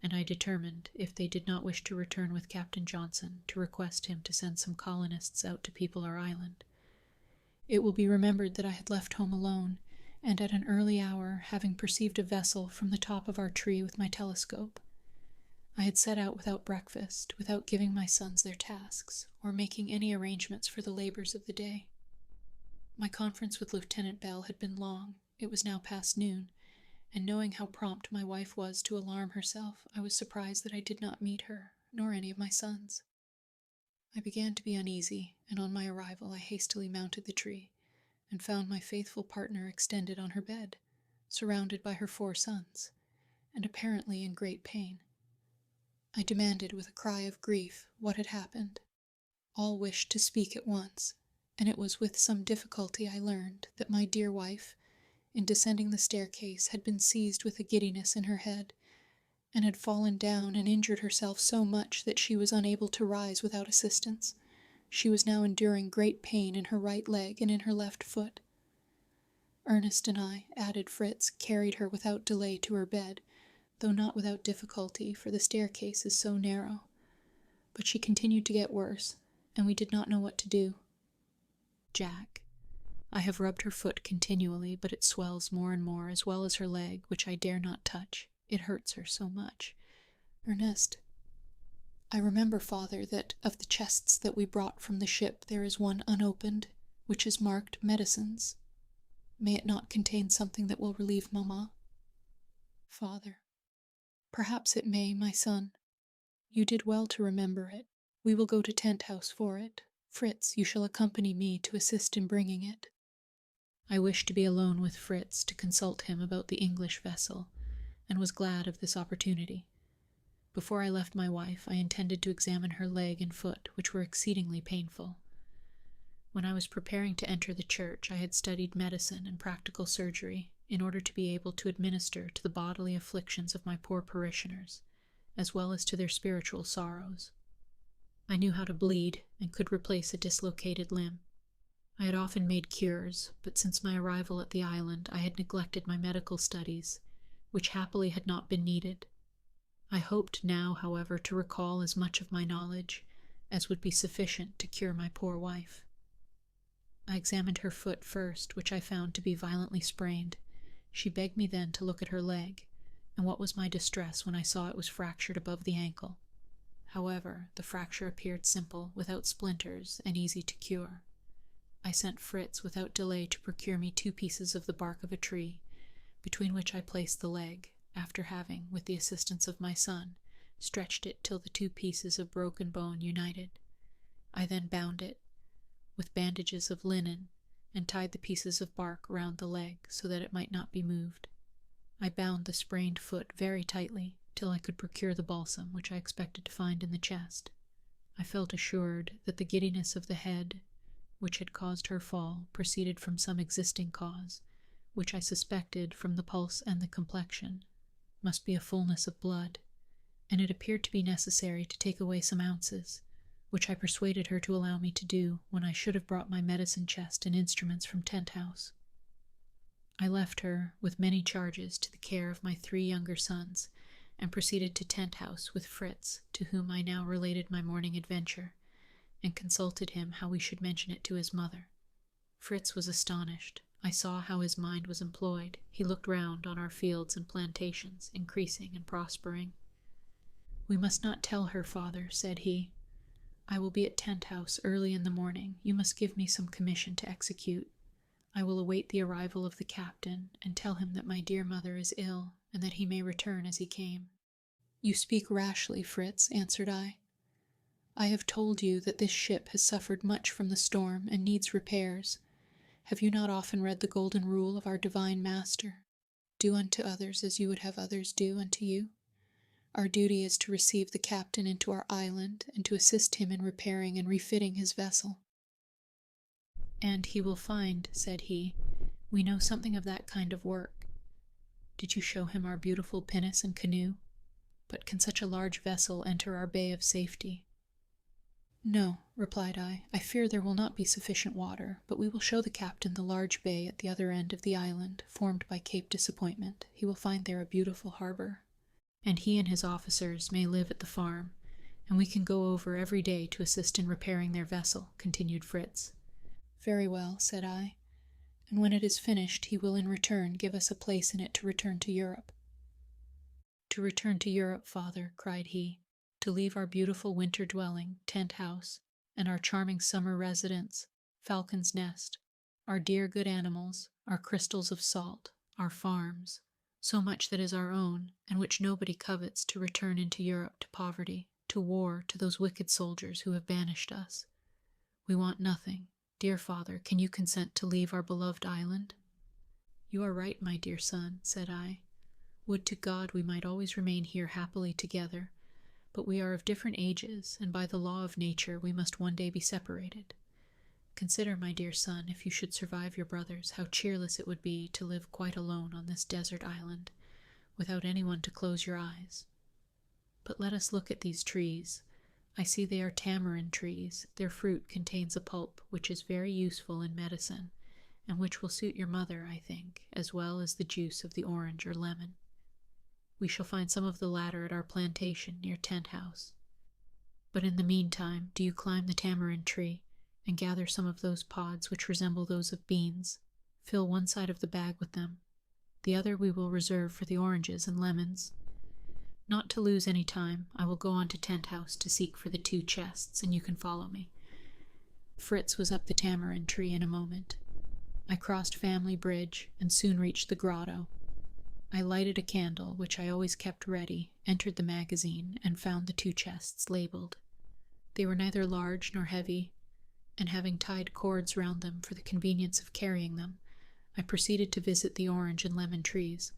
and I determined, if they did not wish to return with Captain Johnson, to request him to send some colonists out to people our island. It will be remembered that I had left home alone, and at an early hour, having perceived a vessel from the top of our tree with my telescope. I had set out without breakfast, without giving my sons their tasks, or making any arrangements for the labors of the day. My conference with Lieutenant Bell had been long, It was now past noon, and knowing how prompt my wife was to alarm herself, I was surprised that I did not meet her, nor any of my sons. I began to be uneasy, and on my arrival I hastily mounted the tree, and found my faithful partner extended on her bed, surrounded by her 4 sons, and apparently in great pain. I demanded with a cry of grief what had happened. All wished to speak at once, and it was with some difficulty I learned that my dear wife, in descending the staircase, had been seized with a giddiness in her head, and had fallen down and injured herself so much that she was unable to rise without assistance. She was now enduring great pain in her right leg and in her left foot. Ernest and I, added Fritz, carried her without delay to her bed, though not without difficulty, for the staircase is so narrow. But she continued to get worse, and we did not know what to do. Jack, I have rubbed her foot continually, but it swells more and more, as well as her leg, which I dare not touch. It hurts her so much. Ernest, I remember, father, that of the chests that we brought from the ship there is one unopened, which is marked medicines. May it not contain something that will relieve Mamma? Father, perhaps it may, my son. You did well to remember it. We will go to Tent House for it. Fritz, you shall accompany me to assist in bringing it. I wished to be alone with Fritz to consult him about the English vessel, and was glad of this opportunity. Before I left my wife, I intended to examine her leg and foot, which were exceedingly painful. When I was preparing to enter the church, I had studied medicine and practical surgery in order to be able to administer to the bodily afflictions of my poor parishioners, as well as to their spiritual sorrows. I knew how to bleed and could replace a dislocated limb. I had often made cures, but since my arrival at the island I had neglected my medical studies, which happily had not been needed. I hoped now, however, to recall as much of my knowledge as would be sufficient to cure my poor wife. I examined her foot first, which I found to be violently sprained. She begged me then to look at her leg, and what was my distress when I saw it was fractured above the ankle. However, the fracture appeared simple, without splinters, and easy to cure. I sent Fritz without delay to procure me 2 pieces of the bark of a tree, between which I placed the leg, after having, with the assistance of my son, stretched it till the 2 pieces of broken bone united. I then bound it with bandages of linen, and tied the pieces of bark round the leg so that it might not be moved. I bound the sprained foot very tightly till I could procure the balsam which I expected to find in the chest. I felt assured that the giddiness of the head which had caused her fall proceeded from some existing cause, which I suspected from the pulse and the complexion must be a fullness of blood, and it appeared to be necessary to take away some ounces, which I persuaded her to allow me to do when I should have brought my medicine chest and instruments from Tent House. I left her, with many charges, to the care of my 3 younger sons, and proceeded to Tent House with Fritz, to whom I now related my morning adventure, and consulted him how we should mention it to his mother. Fritz was astonished. I saw how his mind was employed. He looked round on our fields and plantations, increasing and prospering. "We must not tell her, father," said he. "I will be at Tent House early in the morning. You must give me some commission to execute. I will await the arrival of the captain, and tell him that my dear mother is ill, and that he may return as he came." "You speak rashly, Fritz," answered I. "I have told you that this ship has suffered much from the storm and needs repairs. Have you not often read the golden rule of our divine master? Do unto others as you would have others do unto you. Our duty is to receive the captain into our island and to assist him in repairing and refitting his vessel." "And he will find," said he, "we know something of that kind of work. Did you show him our beautiful pinnace and canoe? But can such a large vessel enter our bay of safety?" "No," replied I. "I fear there will not be sufficient water, but we will show the captain the large bay at the other end of the island, formed by Cape Disappointment. He will find there a beautiful harbor. And he and his officers may live at the farm, and we can go over every day to assist in repairing their vessel," continued Fritz. "Very well," said I, "and when it is finished he will in return give us a place in it to return to Europe." "To return to Europe, father," cried he, "to leave our beautiful winter dwelling, Tent House, and our charming summer residence, Falcon's Nest, our dear good animals, our crystals of salt, our farms, so much that is our own, and which nobody covets to return into Europe to poverty, to war, to those wicked soldiers who have banished us. We want nothing. Dear father, can you consent to leave our beloved island?" "You are right, my dear son," said I. "Would to God we might always remain here happily together, but we are of different ages, and by the law of nature we must one day be separated. Consider, my dear son, if you should survive your brothers, how cheerless it would be to live quite alone on this desert island, without anyone to close your eyes. But let us look at these trees. I see they are tamarind trees. Their fruit contains a pulp which is very useful in medicine, and which will suit your mother, I think, as well as the juice of the orange or lemon. We shall find some of the latter at our plantation near Tent House. But in the meantime, do you climb the tamarind tree, and gather some of those pods which resemble those of beans. Fill one side of the bag with them. The other we will reserve for the oranges and lemons. Not to lose any time, I will go on to Tent House to seek for the 2 chests, and you can follow me." Fritz was up the tamarind tree in a moment. I crossed Family Bridge, and soon reached the grotto. I lighted a candle, which I always kept ready, entered the magazine, and found the 2 chests labeled. They were neither large nor heavy, and having tied cords round them for the convenience of carrying them, I proceeded to visit the orange and lemon trees,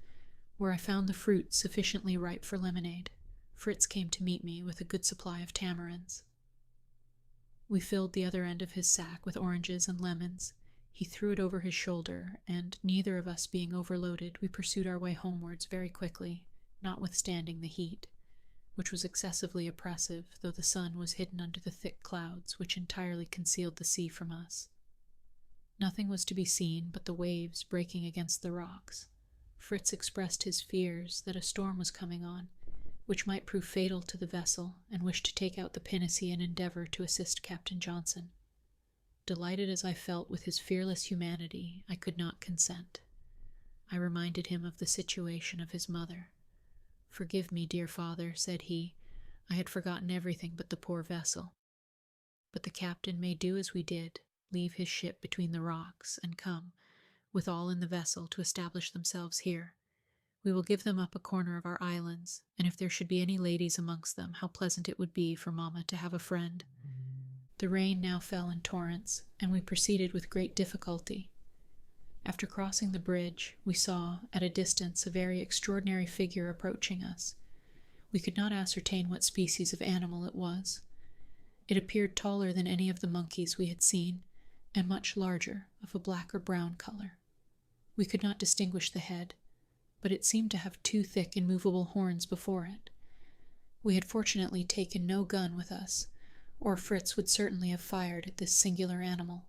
where I found the fruit sufficiently ripe for lemonade. Fritz came to meet me with a good supply of tamarinds. We filled the other end of his sack with oranges and lemons. He threw it over his shoulder, and, neither of us being overloaded, we pursued our way homewards very quickly, notwithstanding the heat, which was excessively oppressive, though the sun was hidden under the thick clouds which entirely concealed the sea from us. Nothing was to be seen but the waves breaking against the rocks. Fritz expressed his fears that a storm was coming on, which might prove fatal to the vessel, and wished to take out the pinnace and endeavor to assist Captain Johnson. Delighted as I felt with his fearless humanity, I could not consent. I reminded him of the situation of his mother. "Forgive me, dear father," said he. "I had forgotten everything but the poor vessel. But the captain may do as we did, leave his ship between the rocks, and come, with all in the vessel, to establish themselves here. We will give them up a corner of our islands, and if there should be any ladies amongst them, how pleasant it would be for mamma to have a friend." The rain now fell in torrents, and we proceeded with great difficulty. After crossing the bridge, we saw, at a distance, a very extraordinary figure approaching us. We could not ascertain what species of animal it was. It appeared taller than any of the monkeys we had seen, and much larger, of a black or brown color. We could not distinguish the head, but it seemed to have 2 thick immovable horns before it. We had fortunately taken no gun with us, or Fritz would certainly have fired at this singular animal.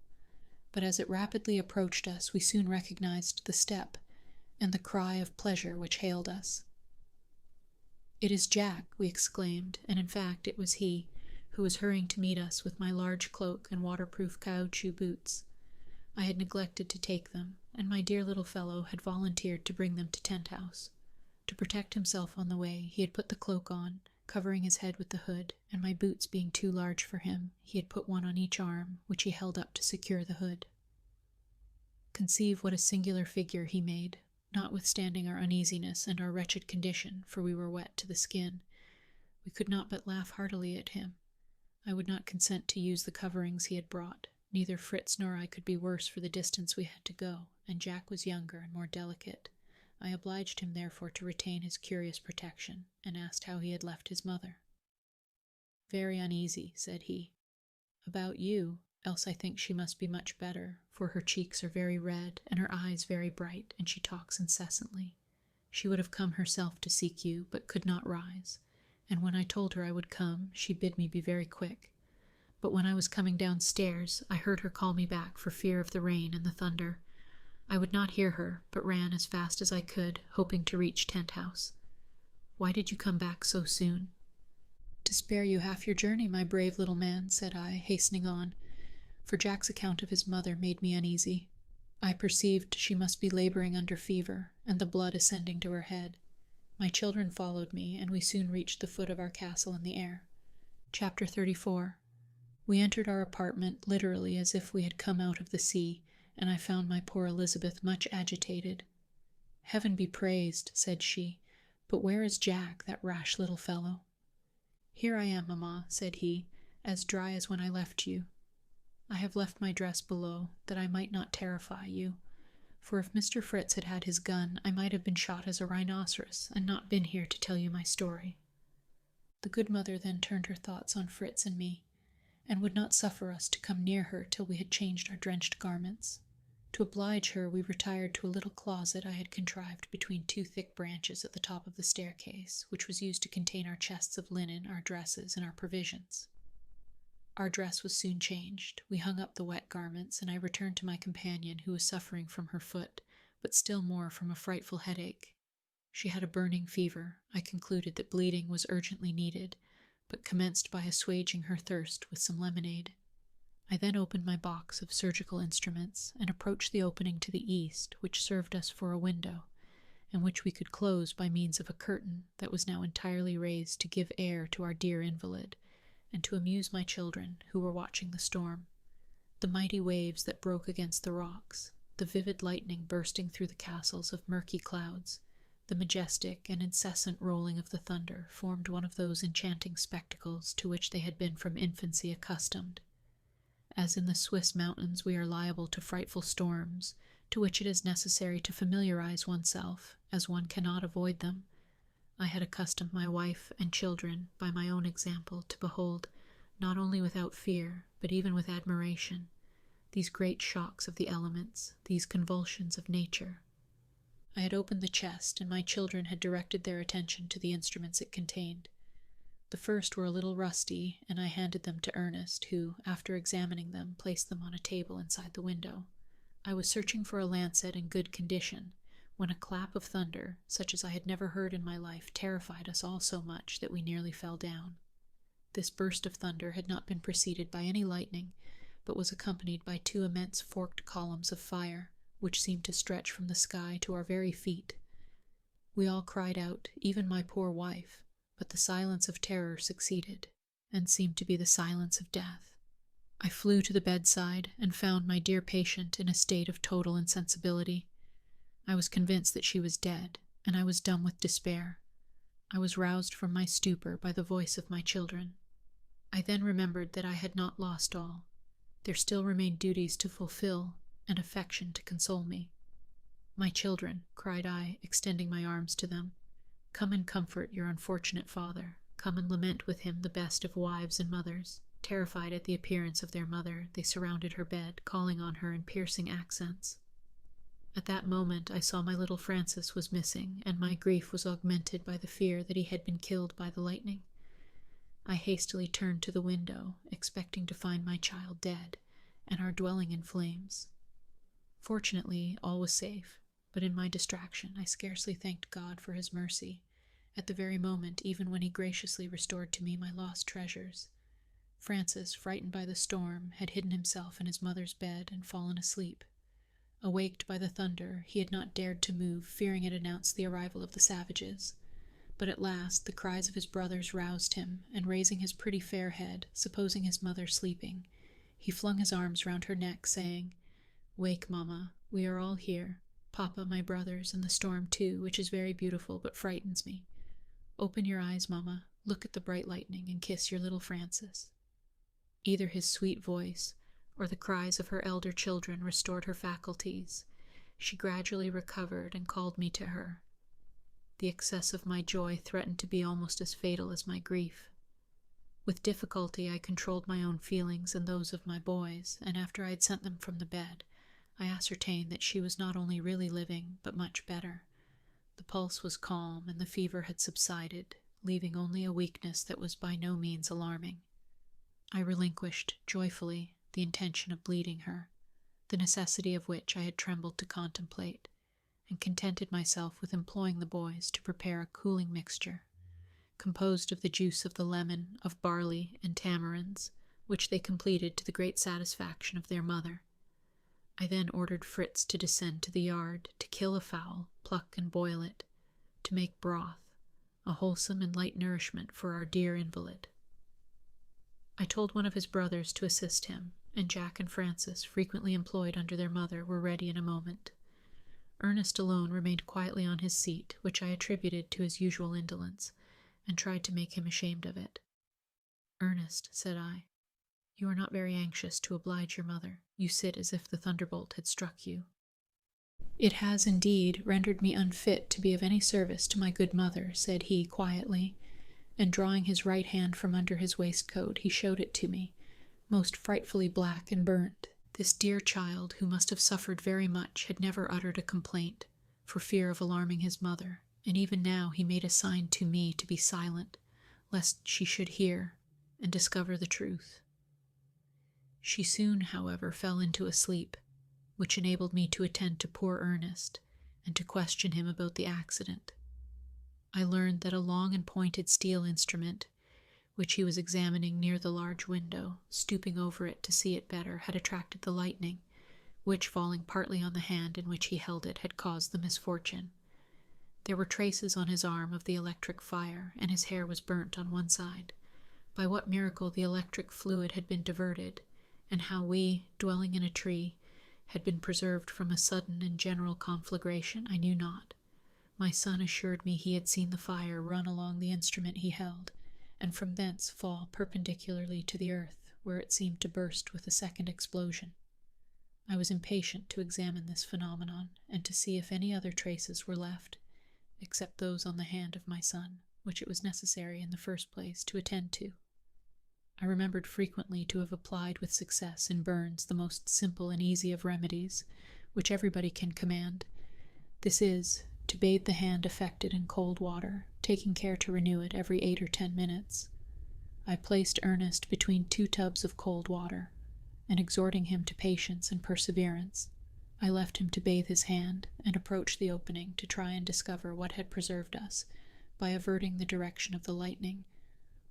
But as it rapidly approached us, we soon recognized the step, and the cry of pleasure which hailed us. "It is Jack," we exclaimed, and in fact it was he, who was hurrying to meet us with my large cloak and waterproof caoutchouc boots. I had neglected to take them, and my dear little fellow had volunteered to bring them to Tent House. To protect himself on the way, he had put the cloak on, covering his head with the hood, and my boots being too large for him, he had put one on each arm, which he held up to secure the hood. Conceive what a singular figure he made, notwithstanding our uneasiness and our wretched condition, for we were wet to the skin. We could not but laugh heartily at him. I would not consent to use the coverings he had brought. Neither Fritz nor I could be worse for the distance we had to go, and Jack was younger and more delicate. I obliged him therefore to retain his curious protection, and asked how he had left his mother. "Very uneasy," said he. "About you, else I think she must be much better, for her cheeks are very red, and her eyes very bright, and she talks incessantly. She would have come herself to seek you, but could not rise, and when I told her I would come, she bid me be very quick. But when I was coming downstairs, I heard her call me back for fear of the rain and the thunder. I would not hear her, but ran as fast as I could, hoping to reach Tent House. Why did you come back so soon?" "To spare you half your journey, my brave little man," said I, hastening on, for Jack's account of his mother made me uneasy. I perceived she must be laboring under fever, and the blood ascending to her head. My children followed me, and we soon reached the foot of our castle in the air. Chapter 34. We entered our apartment literally as if we had come out of the sea, and I found my poor Elizabeth much agitated. "Heaven be praised," said she, "but where is Jack, that rash little fellow?" "Here I am, mamma," said he, "as dry as when I left you. I have left my dress below, that I might not terrify you, for if Mr. Fritz had had his gun, I might have been shot as a rhinoceros, and not been here to tell you my story." The good mother then turned her thoughts on Fritz and me, and would not suffer us to come near her till we had changed our drenched garments. To oblige her, we retired to a little closet I had contrived between two thick branches at the top of the staircase, which was used to contain our chests of linen, our dresses, and our provisions. Our dress was soon changed. We hung up the wet garments, and I returned to my companion, who was suffering from her foot, but still more from a frightful headache. She had a burning fever. I concluded that bleeding was urgently needed, but commenced by assuaging her thirst with some lemonade. I then opened my box of surgical instruments, and approached the opening to the east, which served us for a window, and which we could close by means of a curtain that was now entirely raised to give air to our dear invalid, and to amuse my children, who were watching the storm. The mighty waves that broke against the rocks, the vivid lightning bursting through the castles of murky clouds, the majestic and incessant rolling of the thunder formed one of those enchanting spectacles to which they had been from infancy accustomed. As in the Swiss mountains we are liable to frightful storms, to which it is necessary to familiarize oneself, as one cannot avoid them, I had accustomed my wife and children, by my own example, to behold, not only without fear, but even with admiration, these great shocks of the elements, these convulsions of nature. I had opened the chest, and my children had directed their attention to the instruments it contained. The first were a little rusty, and I handed them to Ernest, who, after examining them, placed them on a table inside the window. I was searching for a lancet in good condition, when a clap of thunder, such as I had never heard in my life, terrified us all so much that we nearly fell down. This burst of thunder had not been preceded by any lightning, but was accompanied by two immense forked columns of fire, which seemed to stretch from the sky to our very feet. We all cried out, even my poor wife, but the silence of terror succeeded, and seemed to be the silence of death. I flew to the bedside, and found my dear patient in a state of total insensibility. I was convinced that she was dead, and I was dumb with despair. I was roused from my stupor by the voice of my children. I then remembered that I had not lost all. There still remained duties to fulfill, and affection to console me. "My children," cried I, extending my arms to them, "come and comfort your unfortunate father. Come and lament with him the best of wives and mothers." Terrified at the appearance of their mother, they surrounded her bed, calling on her in piercing accents. At that moment I saw my little Francis was missing, and my grief was augmented by the fear that he had been killed by the lightning. I hastily turned to the window, expecting to find my child dead, and our dwelling in flames. Fortunately, all was safe, but in my distraction I scarcely thanked God for his mercy, at the very moment even when he graciously restored to me my lost treasures. Francis, frightened by the storm, had hidden himself in his mother's bed and fallen asleep. Awaked by the thunder, he had not dared to move, fearing it announced the arrival of the savages. But at last the cries of his brothers roused him, and raising his pretty fair head, supposing his mother sleeping, he flung his arms round her neck, saying, "Wake, mamma, we are all here, papa, my brothers, and the storm too, which is very beautiful but frightens me. Open your eyes, mamma, look at the bright lightning, and kiss your little Francis." Either his sweet voice, or the cries of her elder children restored her faculties. She gradually recovered and called me to her. The excess of my joy threatened to be almost as fatal as my grief. With difficulty I controlled my own feelings and those of my boys, and after I had sent them from the bed, I ascertained that she was not only really living, but much better. The pulse was calm, and the fever had subsided, leaving only a weakness that was by no means alarming. I relinquished, joyfully, the intention of bleeding her, the necessity of which I had trembled to contemplate, and contented myself with employing the boys to prepare a cooling mixture, composed of the juice of the lemon, of barley, and tamarinds, which they completed to the great satisfaction of their mother. I then ordered Fritz to descend to the yard, to kill a fowl, pluck and boil it, to make broth, a wholesome and light nourishment for our dear invalid. I told one of his brothers to assist him, and Jack and Francis, frequently employed under their mother, were ready in a moment. Ernest alone remained quietly on his seat, which I attributed to his usual indolence, and tried to make him ashamed of it. "Ernest," said I, "you are not very anxious to oblige your mother. You sit as if the thunderbolt had struck you." "It has, indeed, rendered me unfit to be of any service to my good mother," said he quietly, and drawing his right hand from under his waistcoat, he showed it to me, most frightfully black and burnt. This dear child, who must have suffered very much, had never uttered a complaint, for fear of alarming his mother, and even now he made a sign to me to be silent, lest she should hear and discover the truth. She soon, however, fell into a sleep, which enabled me to attend to poor Ernest, and to question him about the accident. I learned that a long and pointed steel instrument, which he was examining near the large window, stooping over it to see it better, had attracted the lightning, which, falling partly on the hand in which he held it, had caused the misfortune. There were traces on his arm of the electric fire, and his hair was burnt on one side. By what miracle the electric fluid had been diverted, and how we, dwelling in a tree, had been preserved from a sudden and general conflagration, I knew not. My son assured me he had seen the fire run along the instrument he held, and from thence fall perpendicularly to the earth, where it seemed to burst with a second explosion. I was impatient to examine this phenomenon, and to see if any other traces were left, except those on the hand of my son, which it was necessary, in the first place, to attend to. I remembered frequently to have applied with success in burns the most simple and easy of remedies, which everybody can command. This is, to bathe the hand affected in cold water, taking care to renew it every 8 or 10 minutes. I placed Ernest between 2 tubs of cold water, and exhorting him to patience and perseverance, I left him to bathe his hand, and approach the opening to try and discover what had preserved us, by averting the direction of the lightning,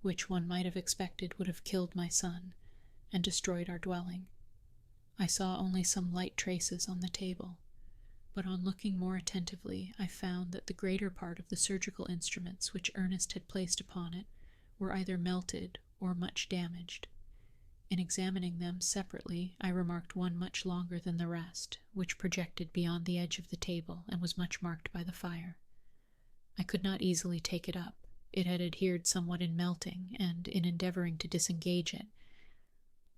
which one might have expected would have killed my son, and destroyed our dwelling. I saw only some light traces on the table, but on looking more attentively I found that the greater part of the surgical instruments which Ernest had placed upon it were either melted or much damaged. In examining them separately, I remarked one much longer than the rest, which projected beyond the edge of the table and was much marked by the fire. I could not easily take it up. It had adhered somewhat in melting, and, in endeavoring to disengage it,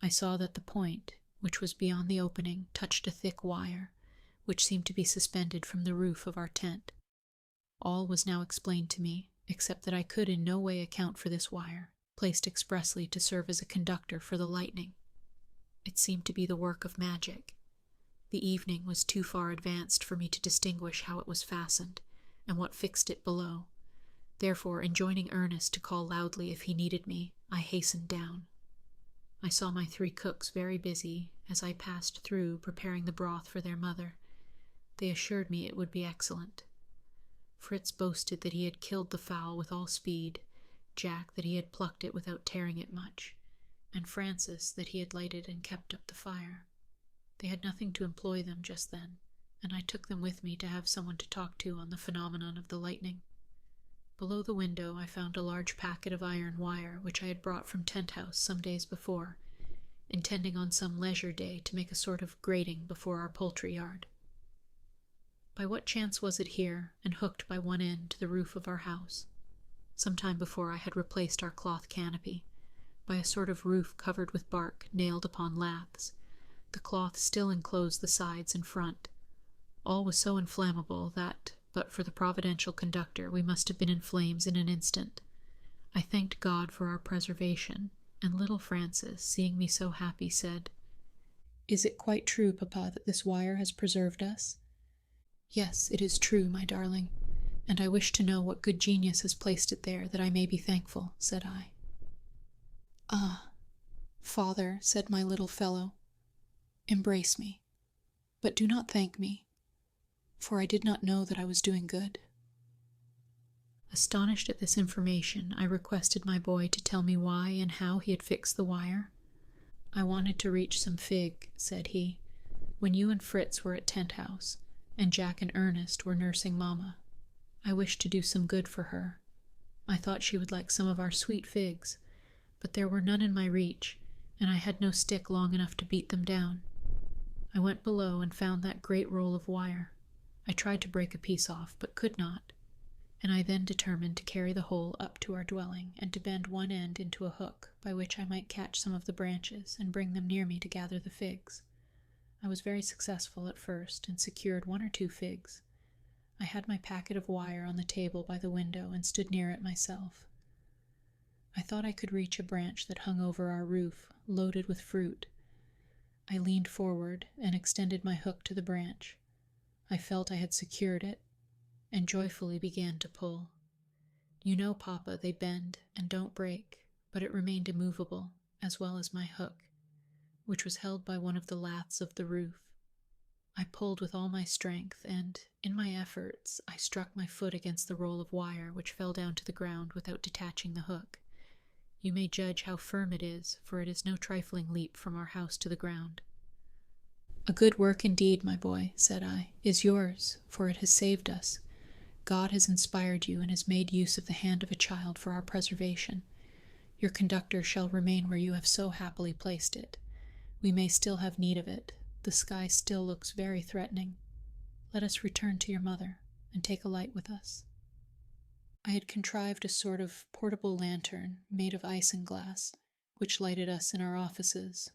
I saw that the point, which was beyond the opening, touched a thick wire, which seemed to be suspended from the roof of our tent. All was now explained to me, except that I could in no way account for this wire, placed expressly to serve as a conductor for the lightning. It seemed to be the work of magic. The evening was too far advanced for me to distinguish how it was fastened, and what fixed it below. Therefore, enjoining Ernest to call loudly if he needed me, I hastened down. I saw my 3 cooks very busy, as I passed through, preparing the broth for their mother. They assured me it would be excellent. Fritz boasted that he had killed the fowl with all speed, Jack that he had plucked it without tearing it much, and Francis that he had lighted and kept up the fire. They had nothing to employ them just then, and I took them with me to have someone to talk to on the phenomenon of the lightning. Below the window I found a large packet of iron wire which I had brought from Tent House some days before, intending on some leisure day to make a sort of grating before our poultry yard. By what chance was it here, and hooked by one end to the roof of our house? Some time before I had replaced our cloth canopy, by a sort of roof covered with bark nailed upon laths. The cloth still enclosed the sides and front. All was so inflammable that, but for the providential conductor, we must have been in flames in an instant. I thanked God for our preservation, and little Francis, seeing me so happy, said, "Is it quite true, Papa, that this wire has preserved us?" "Yes, it is true, my darling, and I wish to know what good genius has placed it there, that I may be thankful," said I. "Ah, Father," said my little fellow, "embrace me, but do not thank me, for I did not know that I was doing good." Astonished at this information, I requested my boy to tell me why and how he had fixed the wire. "I wanted to reach some fig," said he, "when you and Fritz were at Tent House, and Jack and Ernest were nursing Mamma. I wished to do some good for her. I thought she would like some of our sweet figs, but there were none in my reach, and I had no stick long enough to beat them down. I went below and found that great roll of wire. I tried to break a piece off, but could not, and I then determined to carry the whole up to our dwelling, and to bend one end into a hook, by which I might catch some of the branches and bring them near me to gather the figs. I was very successful at first, and secured 1 or 2 figs. I had my packet of wire on the table by the window, and stood near it myself. I thought I could reach a branch that hung over our roof, loaded with fruit. I leaned forward and extended my hook to the branch. I felt I had secured it, and joyfully began to pull. You know, Papa, they bend and don't break, but it remained immovable, as well as my hook, which was held by one of the laths of the roof. I pulled with all my strength, and, in my efforts, I struck my foot against the roll of wire, which fell down to the ground without detaching the hook. You may judge how firm it is, for it is no trifling leap from our house to the ground. "A good work indeed, my boy," said I, "is yours, for it has saved us. God has inspired you and has made use of the hand of a child for our preservation. Your conductor shall remain where you have so happily placed it. We may still have need of it. The sky still looks very threatening. Let us return to your mother, and take a light with us." I had contrived a sort of portable lantern made of isinglass, which lighted us in our offices.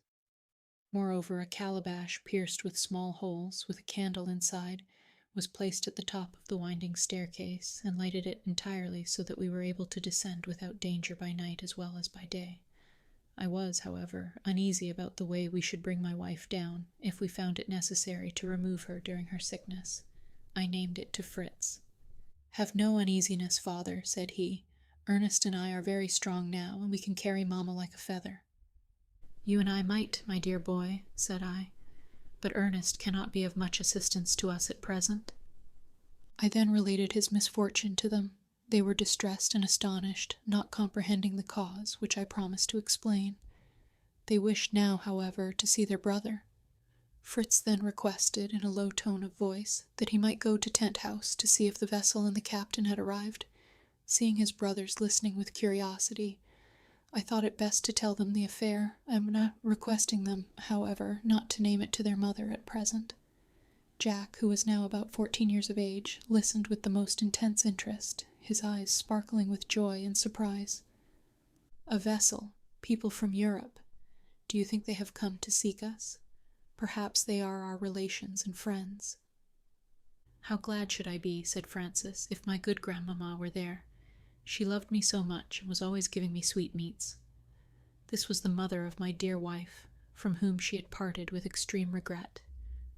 Moreover, a calabash pierced with small holes, with a candle inside, was placed at the top of the winding staircase, and lighted it entirely so that we were able to descend without danger by night as well as by day. I was, however, uneasy about the way we should bring my wife down, if we found it necessary to remove her during her sickness. I named it to Fritz. "Have no uneasiness, father," said he. "Ernest and I are very strong now, and we can carry Mamma like a feather." "You and I might, my dear boy," said I, "but Ernest cannot be of much assistance to us at present." I then related his misfortune to them. They were distressed and astonished, not comprehending the cause, which I promised to explain. They wished now, however, to see their brother. Fritz then requested, in a low tone of voice, that he might go to Tent House to see if the vessel and the captain had arrived. Seeing his brothers listening with curiosity, I thought it best to tell them the affair. I am not requesting them, however, not to name it to their mother at present. Jack, who was now about 14 years of age, listened with the most intense interest, his eyes sparkling with joy and surprise. "A vessel, people from Europe. Do you think they have come to seek us? Perhaps they are our relations and friends." "How glad should I be," said Francis, "if my good grandmamma were there. She loved me so much, and was always giving me sweetmeats." This was the mother of my dear wife, from whom she had parted with extreme regret.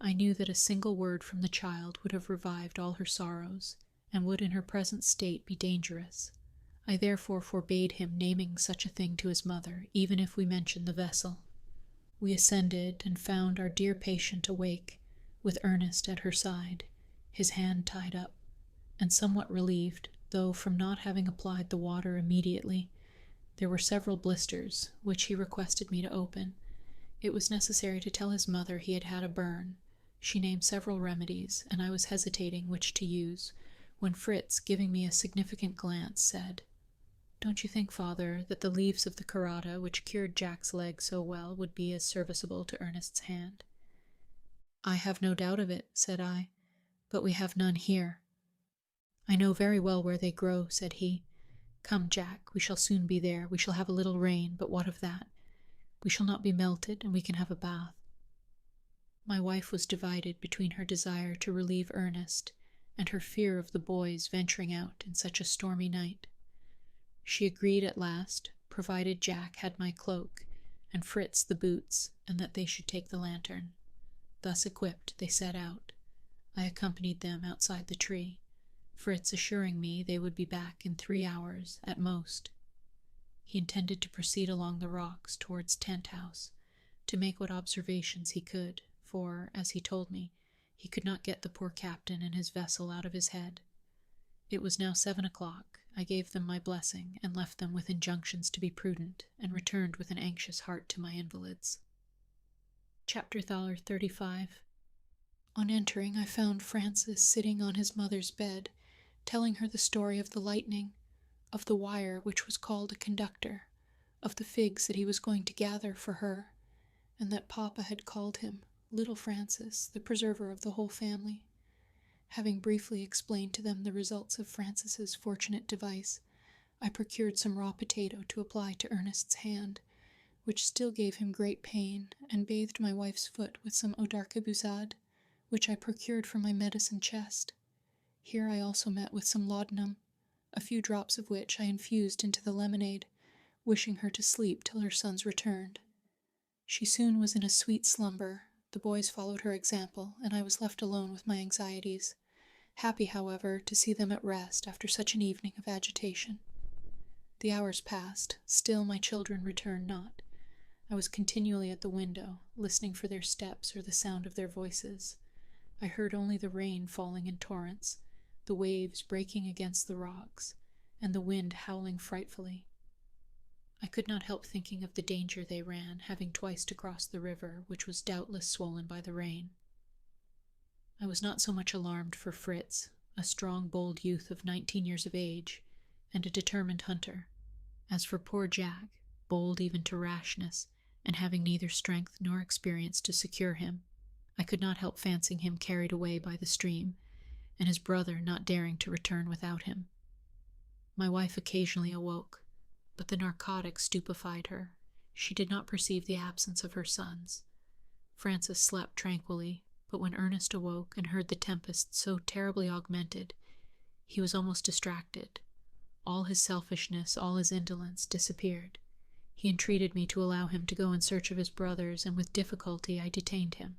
I knew that a single word from the child would have revived all her sorrows, and would in her present state be dangerous. I therefore forbade him naming such a thing to his mother, even if we mentioned the vessel. We ascended, and found our dear patient awake, with Ernest at her side, his hand tied up, and somewhat relieved, though from not having applied the water immediately. There were several blisters, which he requested me to open. It was necessary to tell his mother he had had a burn. She named several remedies, and I was hesitating which to use, when Fritz, giving me a significant glance, said, "Don't you think, father, that the leaves of the carrata, which cured Jack's leg so well, would be as serviceable to Ernest's hand?" "I have no doubt of it," said I, "but we have none here." "I know very well where they grow," said he. "Come, Jack, we shall soon be there. We shall have a little rain, but what of that? We shall not be melted, and we can have a bath." My wife was divided between her desire to relieve Ernest and her fear of the boys venturing out in such a stormy night. She agreed at last, provided Jack had my cloak, and Fritz the boots, and that they should take the lantern. Thus equipped, they set out. I accompanied them outside the tree, Fritz assuring me they would be back in 3 hours at most. He intended to proceed along the rocks towards Tent House, to make what observations he could, for, as he told me, he could not get the poor captain and his vessel out of his head. It was now 7 o'clock. I gave them my blessing, and left them with injunctions to be prudent, and returned with an anxious heart to my invalids. Chapter 35. On entering, I found Francis sitting on his mother's bed, telling her the story of the lightning, of the wire which was called a conductor, of the figs that he was going to gather for her, and that Papa had called him Little Francis, the preserver of the whole family. Having briefly explained to them the results of Francis's fortunate device, I procured some raw potato to apply to Ernest's hand, which still gave him great pain, and bathed my wife's foot with some eau d'arquebusade, which I procured from my medicine chest. Here I also met with some laudanum, a few drops of which I infused into the lemonade, wishing her to sleep till her sons returned. She soon was in a sweet slumber. The boys followed her example, and I was left alone with my anxieties, happy, however, to see them at rest after such an evening of agitation. The hours passed, still my children returned not. I was continually at the window, listening for their steps or the sound of their voices. I heard only the rain falling in torrents, the waves breaking against the rocks, and the wind howling frightfully. I could not help thinking of the danger they ran, having twice to cross the river, which was doubtless swollen by the rain. I was not so much alarmed for Fritz, a strong, bold youth of 19 years of age, and a determined hunter, as for poor Jack, bold even to rashness, and having neither strength nor experience to secure him. I could not help fancying him carried away by the stream, and his brother not daring to return without him. My wife occasionally awoke, but the narcotic stupefied her. She did not perceive the absence of her sons. Francis slept tranquilly, but when Ernest awoke and heard the tempest so terribly augmented, he was almost distracted. All his selfishness, all his indolence disappeared. He entreated me to allow him to go in search of his brothers, and with difficulty I detained him.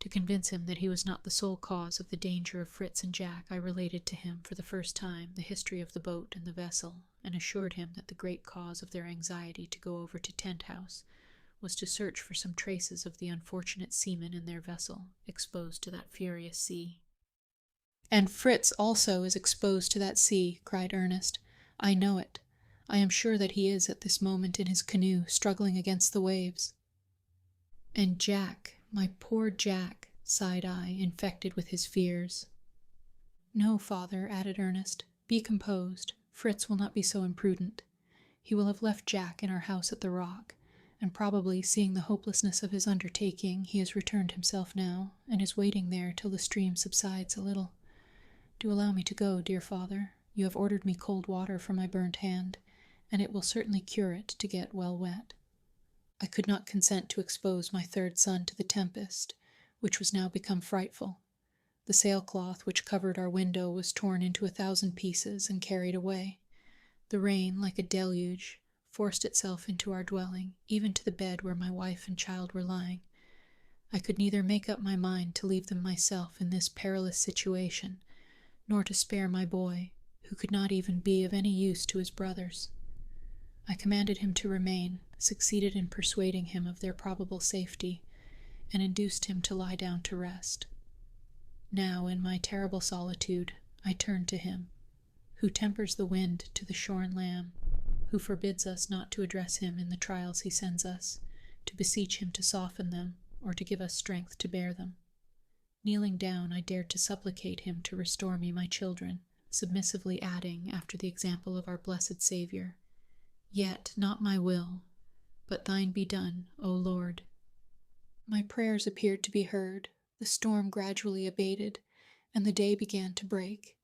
To convince him that he was not the sole cause of the danger of Fritz and Jack, I related to him for the first time the history of the boat and the vessel, and assured him that the great cause of their anxiety to go over to Tent House was to search for some traces of the unfortunate seamen in their vessel, exposed to that furious sea. "And Fritz also is exposed to that sea," cried Ernest. "I know it. I am sure that he is at this moment in his canoe, struggling against the waves." "And Jack, my poor Jack," sighed I, infected with his fears. "No, father," added Ernest. "Be composed. Fritz will not be so imprudent. He will have left Jack in our house at the rock, and probably, seeing the hopelessness of his undertaking, he has returned himself now, and is waiting there till the stream subsides a little. Do allow me to go, dear father. You have ordered me cold water for my burnt hand, and it will certainly cure it to get well wet." I could not consent to expose my third son to the tempest, which was now become frightful. The sailcloth which covered our window was torn into 1,000 pieces and carried away. The rain, like a deluge, forced itself into our dwelling, even to the bed where my wife and child were lying. I could neither make up my mind to leave them myself in this perilous situation, nor to spare my boy, who could not even be of any use to his brothers. I commanded him to remain, succeeded in persuading him of their probable safety, and induced him to lie down to rest. Now, in my terrible solitude, I turned to him, who tempers the wind to the shorn lamb, who forbids us not to address him in the trials he sends us, to beseech him to soften them, or to give us strength to bear them. Kneeling down, I dared to supplicate him to restore me my children, submissively adding, after the example of our blessed Saviour, "Yet not my will, but thine be done, O Lord." My prayers appeared to be heard, the storm gradually abated, and the day began to break.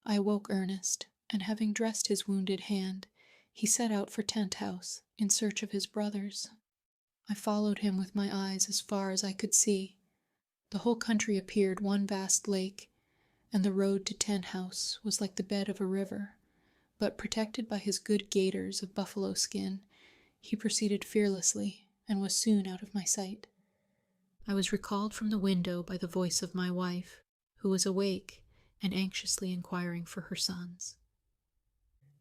I awoke Ernest, and having dressed his wounded hand, he set out for Tent House, in search of his brothers. I followed him with my eyes as far as I could see. The whole country appeared one vast lake, and the road to Tent House was like the bed of a river, but protected by his good gaiters of buffalo skin, he proceeded fearlessly, and was soon out of my sight. I was recalled from the window by the voice of my wife, who was awake and anxiously inquiring for her sons.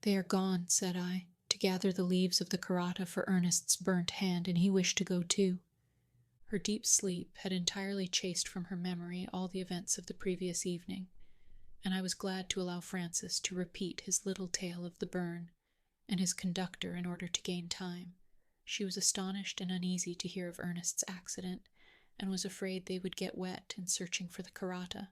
"They are gone," said I, "to gather the leaves of the karata for Ernest's burnt hand, and he wished to go too." Her deep sleep had entirely chased from her memory all the events of the previous evening, and I was glad to allow Francis to repeat his little tale of the burn, and his conductor in order to gain time. She was astonished and uneasy to hear of Ernest's accident, and was afraid they would get wet in searching for the karata,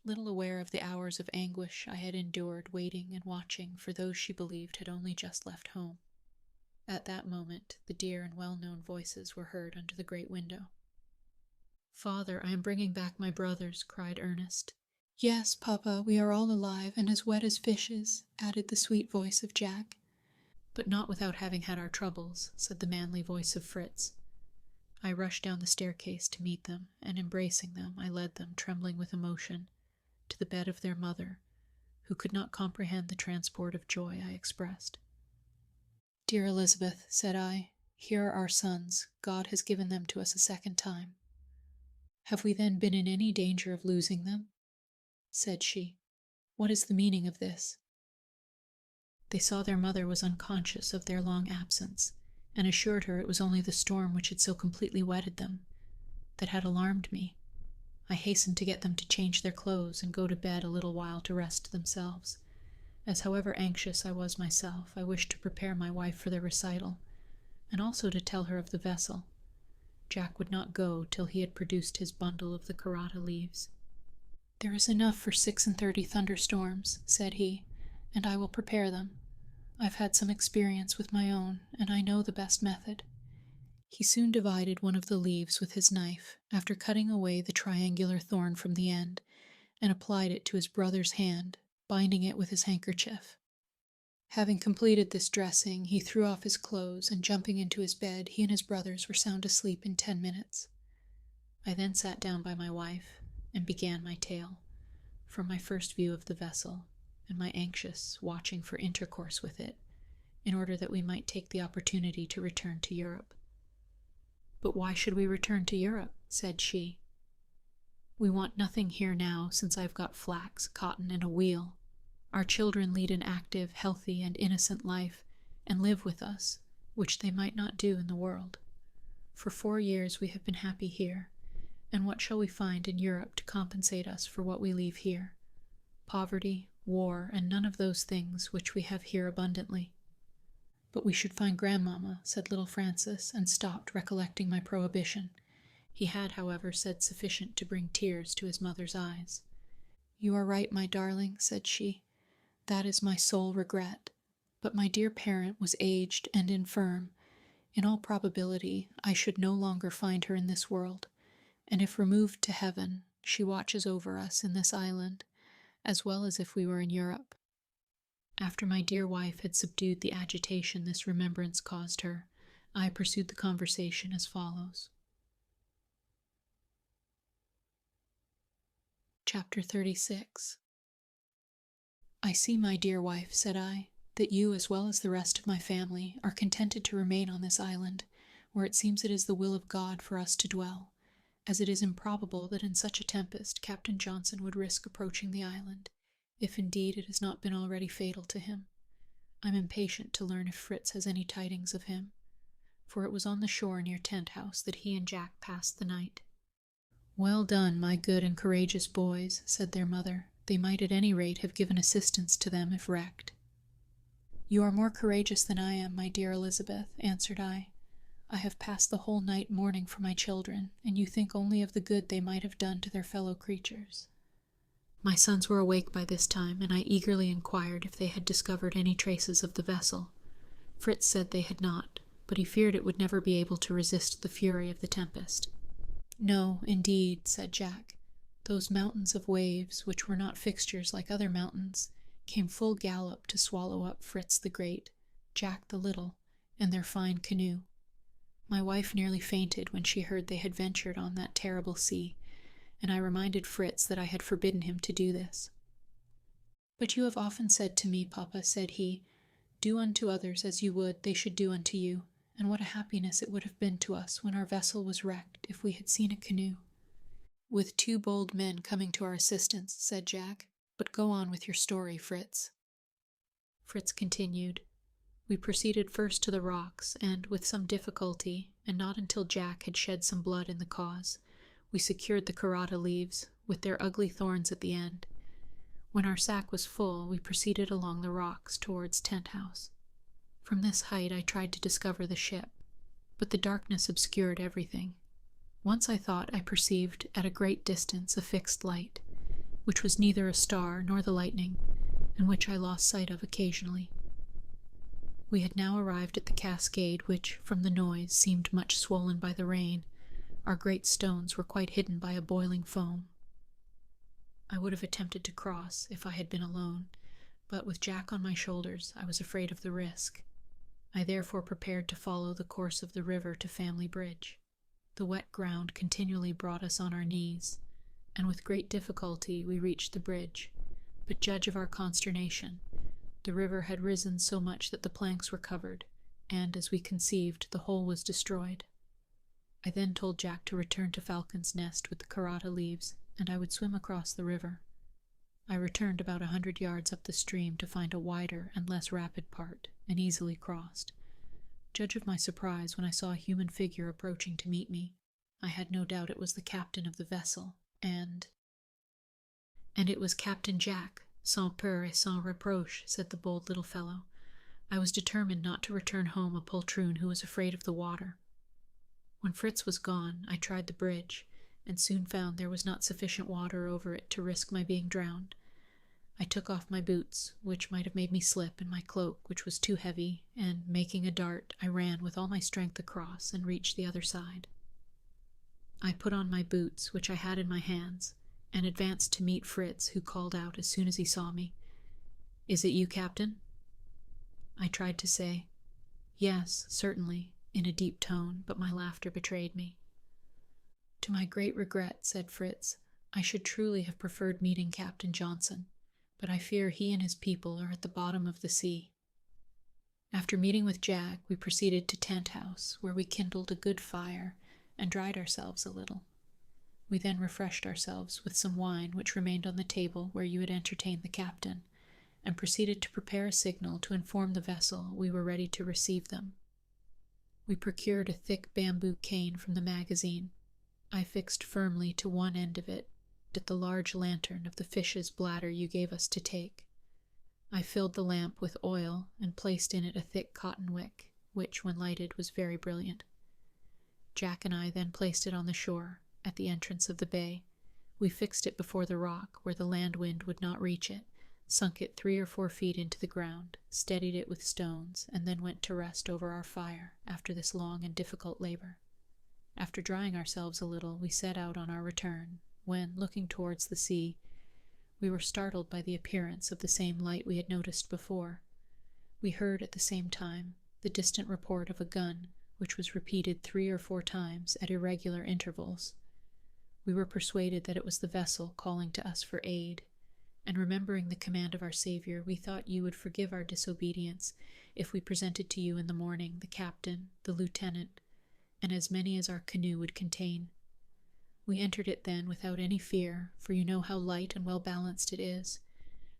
little aware of the hours of anguish I had endured waiting and watching for those she believed had only just left home. At that moment, the dear and well-known voices were heard under the great window. "Father, I am bringing back my brothers," cried Ernest. "Yes, Papa, we are all alive and as wet as fishes," added the sweet voice of Jack. "But not without having had our troubles," said the manly voice of Fritz. I rushed down the staircase to meet them, and embracing them, I led them, trembling with emotion, to the bed of their mother, who could not comprehend the transport of joy I expressed. "Dear Elizabeth," said I, "here are our sons. God has given them to us a second time." "Have we then been in any danger of losing them?" said she. "What is the meaning of this?" They saw their mother was unconscious of their long absence, and assured her it was only the storm which had so completely wetted them, that had alarmed me. I hastened to get them to change their clothes and go to bed a little while to rest themselves, as however anxious I was myself, I wished to prepare my wife for the recital, and also to tell her of the vessel. Jack would not go till he had produced his bundle of the karata leaves. "There is enough for 36 thunderstorms," said he, "and I will prepare them. I've had some experience with my own, and I know the best method." He soon divided one of the leaves with his knife, after cutting away the triangular thorn from the end, and applied it to his brother's hand, binding it with his handkerchief. Having completed this dressing, he threw off his clothes, and jumping into his bed, he and his brothers were sound asleep in 10 minutes. I then sat down by my wife, and began my tale, from my first view of the vessel, and my anxious watching for intercourse with it, in order that we might take the opportunity to return to Europe. "But why should we return to Europe?" said she. "We want nothing here now, since I've got flax, cotton, and a wheel. Our children lead an active, healthy, and innocent life, and live with us, which they might not do in the world. For 4 years we have been happy here, and what shall we find in Europe to compensate us for what we leave here? Poverty, war, and none of those things which we have here abundantly." "But we should find grandmamma," said little Francis, and stopped, recollecting my prohibition. He had, however, said sufficient to bring tears to his mother's eyes. "You are right, my darling," said she. "That is my sole regret. But my dear parent was aged and infirm. In all probability, I should no longer find her in this world, and if removed to heaven, she watches over us in this island, as well as if we were in Europe." After my dear wife had subdued the agitation this remembrance caused her, I pursued the conversation as follows. Chapter 36. "I see, my dear wife," said I, "that you, as well as the rest of my family, are contented to remain on this island, where it seems it is the will of God for us to dwell, as it is improbable that in such a tempest Captain Johnson would risk approaching the island, if indeed it has not been already fatal to him. I'm impatient to learn if Fritz has any tidings of him, for it was on the shore near Tent House that he and Jack passed the night." "Well done, my good and courageous boys," said their mother. "They might at any rate have given assistance to them if wrecked." "You are more courageous than I am, my dear Elizabeth," answered I. "I have passed the whole night mourning for my children, and you think only of the good they might have done to their fellow creatures." My sons were awake by this time, and I eagerly inquired if they had discovered any traces of the vessel. Fritz said they had not, but he feared it would never be able to resist the fury of the tempest. "No, indeed," said Jack. "Those mountains of waves, which were not fixtures like other mountains, came full gallop to swallow up Fritz the Great, Jack the Little, and their fine canoe. My wife nearly fainted when she heard they had ventured on that terrible sea, and I reminded Fritz that I had forbidden him to do this. "But you have often said to me, Papa," said he, "do unto others as you would they should do unto you, and what a happiness it would have been to us when our vessel was wrecked if we had seen a canoe." "With 2 bold men coming to our assistance," said Jack. "But go on with your story, Fritz." Fritz continued. We proceeded first to the rocks, and, with some difficulty, and not until Jack had shed some blood in the cause, we secured the karata leaves, with their ugly thorns at the end. When our sack was full, we proceeded along the rocks towards Tent House. From this height I tried to discover the ship, but the darkness obscured everything. Once I thought I perceived at a great distance a fixed light, which was neither a star nor the lightning, and which I lost sight of occasionally. We had now arrived at the cascade, which, from the noise, seemed much swollen by the rain. Our great stones were quite hidden by a boiling foam. I would have attempted to cross if I had been alone, but with Jack on my shoulders I was afraid of the risk. I therefore prepared to follow the course of the river to Family Bridge. The wet ground continually brought us on our knees, and with great difficulty we reached the bridge, but judge of our consternation. The river had risen so much that the planks were covered, and, as we conceived, the whole was destroyed. I then told Jack to return to Falcon's Nest with the karata leaves, and I would swim across the river. I returned about 100 yards up the stream to find a wider and less rapid part, and easily crossed. Judge of my surprise when I saw a human figure approaching to meet me. I had no doubt it was the captain of the vessel, and it was Captain Jack, sans peur et sans reproche, said the bold little fellow. I was determined not to return home a poltroon who was afraid of the water. When Fritz was gone, I tried the bridge, and soon found there was not sufficient water over it to risk my being drowned. I took off my boots, which might have made me slip, and my cloak, which was too heavy, and, making a dart, I ran with all my strength across and reached the other side. I put on my boots, which I had in my hands, and advanced to meet Fritz, who called out as soon as he saw me, "Is it you, Captain?" I tried to say, "Yes, certainly," in a deep tone, but my laughter betrayed me. "To my great regret," said Fritz, "I should truly have preferred meeting Captain Johnson, but I fear he and his people are at the bottom of the sea." After meeting with Jack, we proceeded to Tent House, where we kindled a good fire and dried ourselves a little. We then refreshed ourselves with some wine which remained on the table where you had entertained the captain, and proceeded to prepare a signal to inform the vessel we were ready to receive them. We procured a thick bamboo cane from the magazine. I fixed firmly to one end of it at the large lantern of the fish's bladder you gave us to take. I filled the lamp with oil and placed in it a thick cotton wick, which, when lighted, was very brilliant. Jack and I then placed it on the shore, at the entrance of the bay. We fixed it before the rock, where the land wind would not reach it, sunk it 3 or 4 feet into the ground, steadied it with stones, and then went to rest over our fire after this long and difficult labor. After drying ourselves a little, we set out on our return, when, looking towards the sea, we were startled by the appearance of the same light we had noticed before. We heard at the same time the distant report of a gun, which was repeated 3 or 4 times at irregular intervals. We were persuaded that it was the vessel calling to us for aid, and remembering the command of our Savior, we thought you would forgive our disobedience if we presented to you in the morning the captain, the lieutenant, and as many as our canoe would contain. We entered it then without any fear, for you know how light and well balanced it is,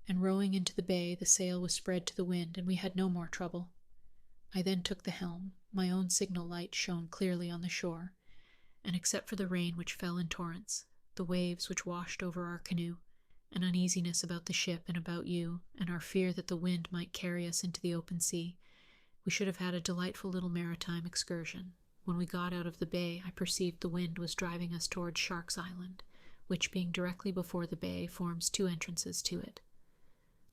and rowing into the bay, the sail was spread to the wind, and we had no more trouble. I then took the helm. My own signal light shone clearly on the shore, and except for the rain which fell in torrents, the waves which washed over our canoe, an uneasiness about the ship and about you, and our fear that the wind might carry us into the open sea, we should have had a delightful little maritime excursion. When we got out of the bay, I perceived the wind was driving us towards Shark's Island, which, being directly before the bay, forms 2 entrances to it.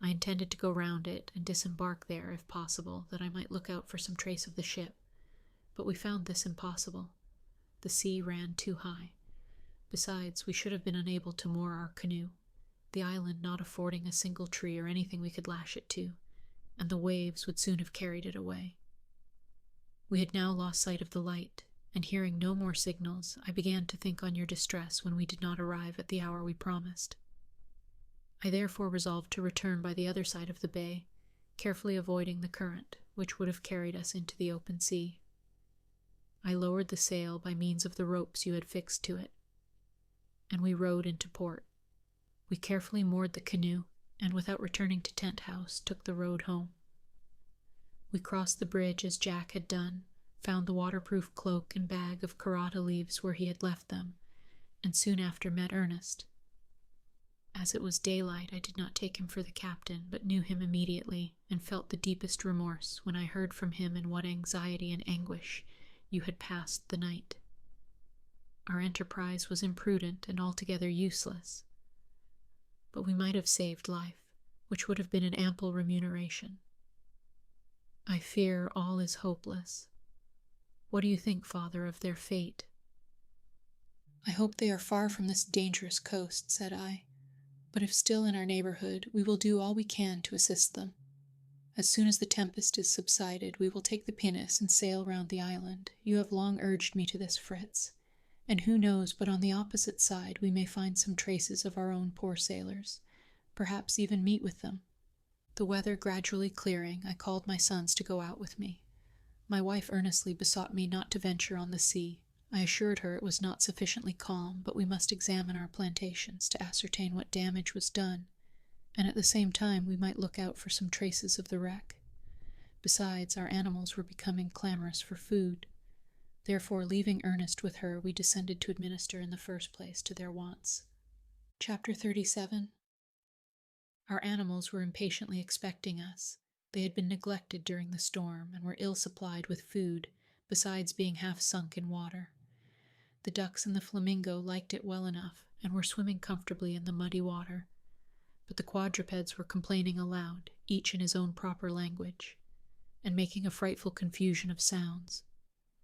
I intended to go round it and disembark there, if possible, that I might look out for some trace of the ship, but we found this impossible. The sea ran too high. Besides, we should have been unable to moor our canoe, the island not affording a single tree or anything we could lash it to, and the waves would soon have carried it away. We had now lost sight of the light, and hearing no more signals, I began to think on your distress when we did not arrive at the hour we promised. I therefore resolved to return by the other side of the bay, carefully avoiding the current, which would have carried us into the open sea. I lowered the sail by means of the ropes you had fixed to it, and we rowed into port. We carefully moored the canoe, and without returning to Tent House, took the road home. We crossed the bridge as Jack had done, found the waterproof cloak and bag of karata leaves where he had left them, and soon after met Ernest. As it was daylight, I did not take him for the captain, but knew him immediately, and felt the deepest remorse when I heard from him in what anxiety and anguish you had passed the night. Our enterprise was imprudent and altogether useless, but we might have saved life, which would have been an ample remuneration. I fear all is hopeless. What do you think, Father, of their fate? I hope they are far from this dangerous coast, said I, but if still in our neighborhood, we will do all we can to assist them. As soon as the tempest is subsided, we will take the pinnace and sail round the island. You have long urged me to this, Fritz, and who knows but on the opposite side we may find some traces of our own poor sailors, perhaps even meet with them. The weather gradually clearing, I called my sons to go out with me. My wife earnestly besought me not to venture on the sea. I assured her it was not sufficiently calm, but we must examine our plantations to ascertain what damage was done, and at the same time we might look out for some traces of the wreck. Besides, our animals were becoming clamorous for food. Therefore, leaving Ernest with her, we descended to administer in the first place to their wants. Chapter 37. Our animals were impatiently expecting us. They had been neglected during the storm, and were ill supplied with food, besides being half sunk in water. The ducks and the flamingo liked it well enough, and were swimming comfortably in the muddy water. But the quadrupeds were complaining aloud, each in his own proper language, and making a frightful confusion of sounds.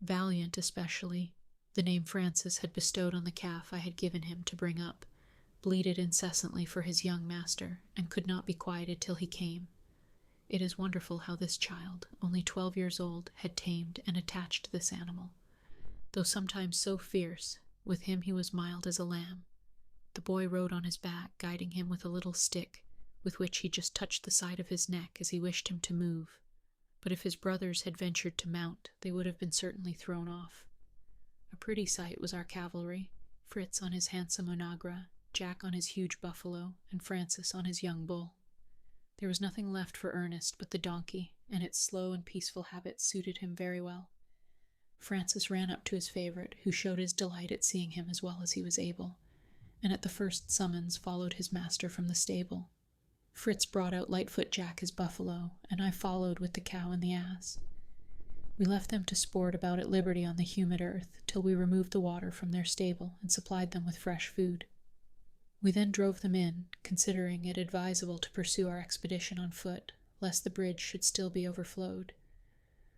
Valiant especially, the name Francis had bestowed on the calf I had given him to bring up, bleated incessantly for his young master, and could not be quieted till he came. It is wonderful how this child, only 12 years old, had tamed and attached this animal. Though sometimes so fierce, with him he was mild as a lamb. The boy rode on his back, guiding him with a little stick, with which he just touched the side of his neck as he wished him to move. But if his brothers had ventured to mount, they would have been certainly thrown off. A pretty sight was our cavalry, Fritz on his handsome onagra, Jack on his huge buffalo, and Francis on his young bull. There was nothing left for Ernest but the donkey, and its slow and peaceful habits suited him very well. Francis ran up to his favorite, who showed his delight at seeing him as well as he was able, and at the first summons followed his master from the stable. Fritz brought out Lightfoot Jack his buffalo, and I followed with the cow and the ass. We left them to sport about at liberty on the humid earth, till we removed the water from their stable and supplied them with fresh food. We then drove them in, considering it advisable to pursue our expedition on foot, lest the bridge should still be overflowed.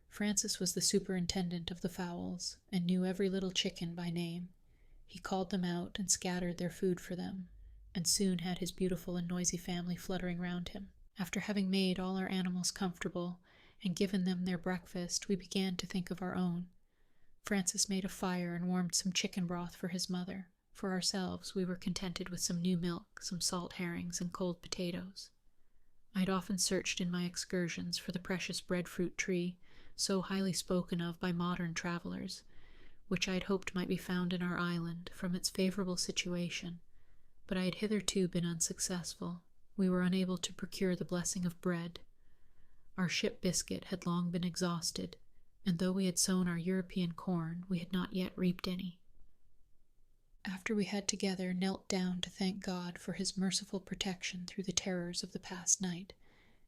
Francis was the superintendent of the fowls, and knew every little chicken by name. He called them out and scattered their food for them, and soon had his beautiful and noisy family fluttering round him. After having made all our animals comfortable, and given them their breakfast, we began to think of our own. Francis made a fire and warmed some chicken broth for his mother. For ourselves, we were contented with some new milk, some salt herrings, and cold potatoes. I had often searched in my excursions for the precious breadfruit tree, so highly spoken of by modern travelers, which I had hoped might be found in our island, from its favorable situation, but I had hitherto been unsuccessful. We were unable to procure the blessing of bread. Our ship biscuit had long been exhausted, and though we had sown our European corn, we had not yet reaped any. After we had together knelt down to thank God for his merciful protection through the terrors of the past night,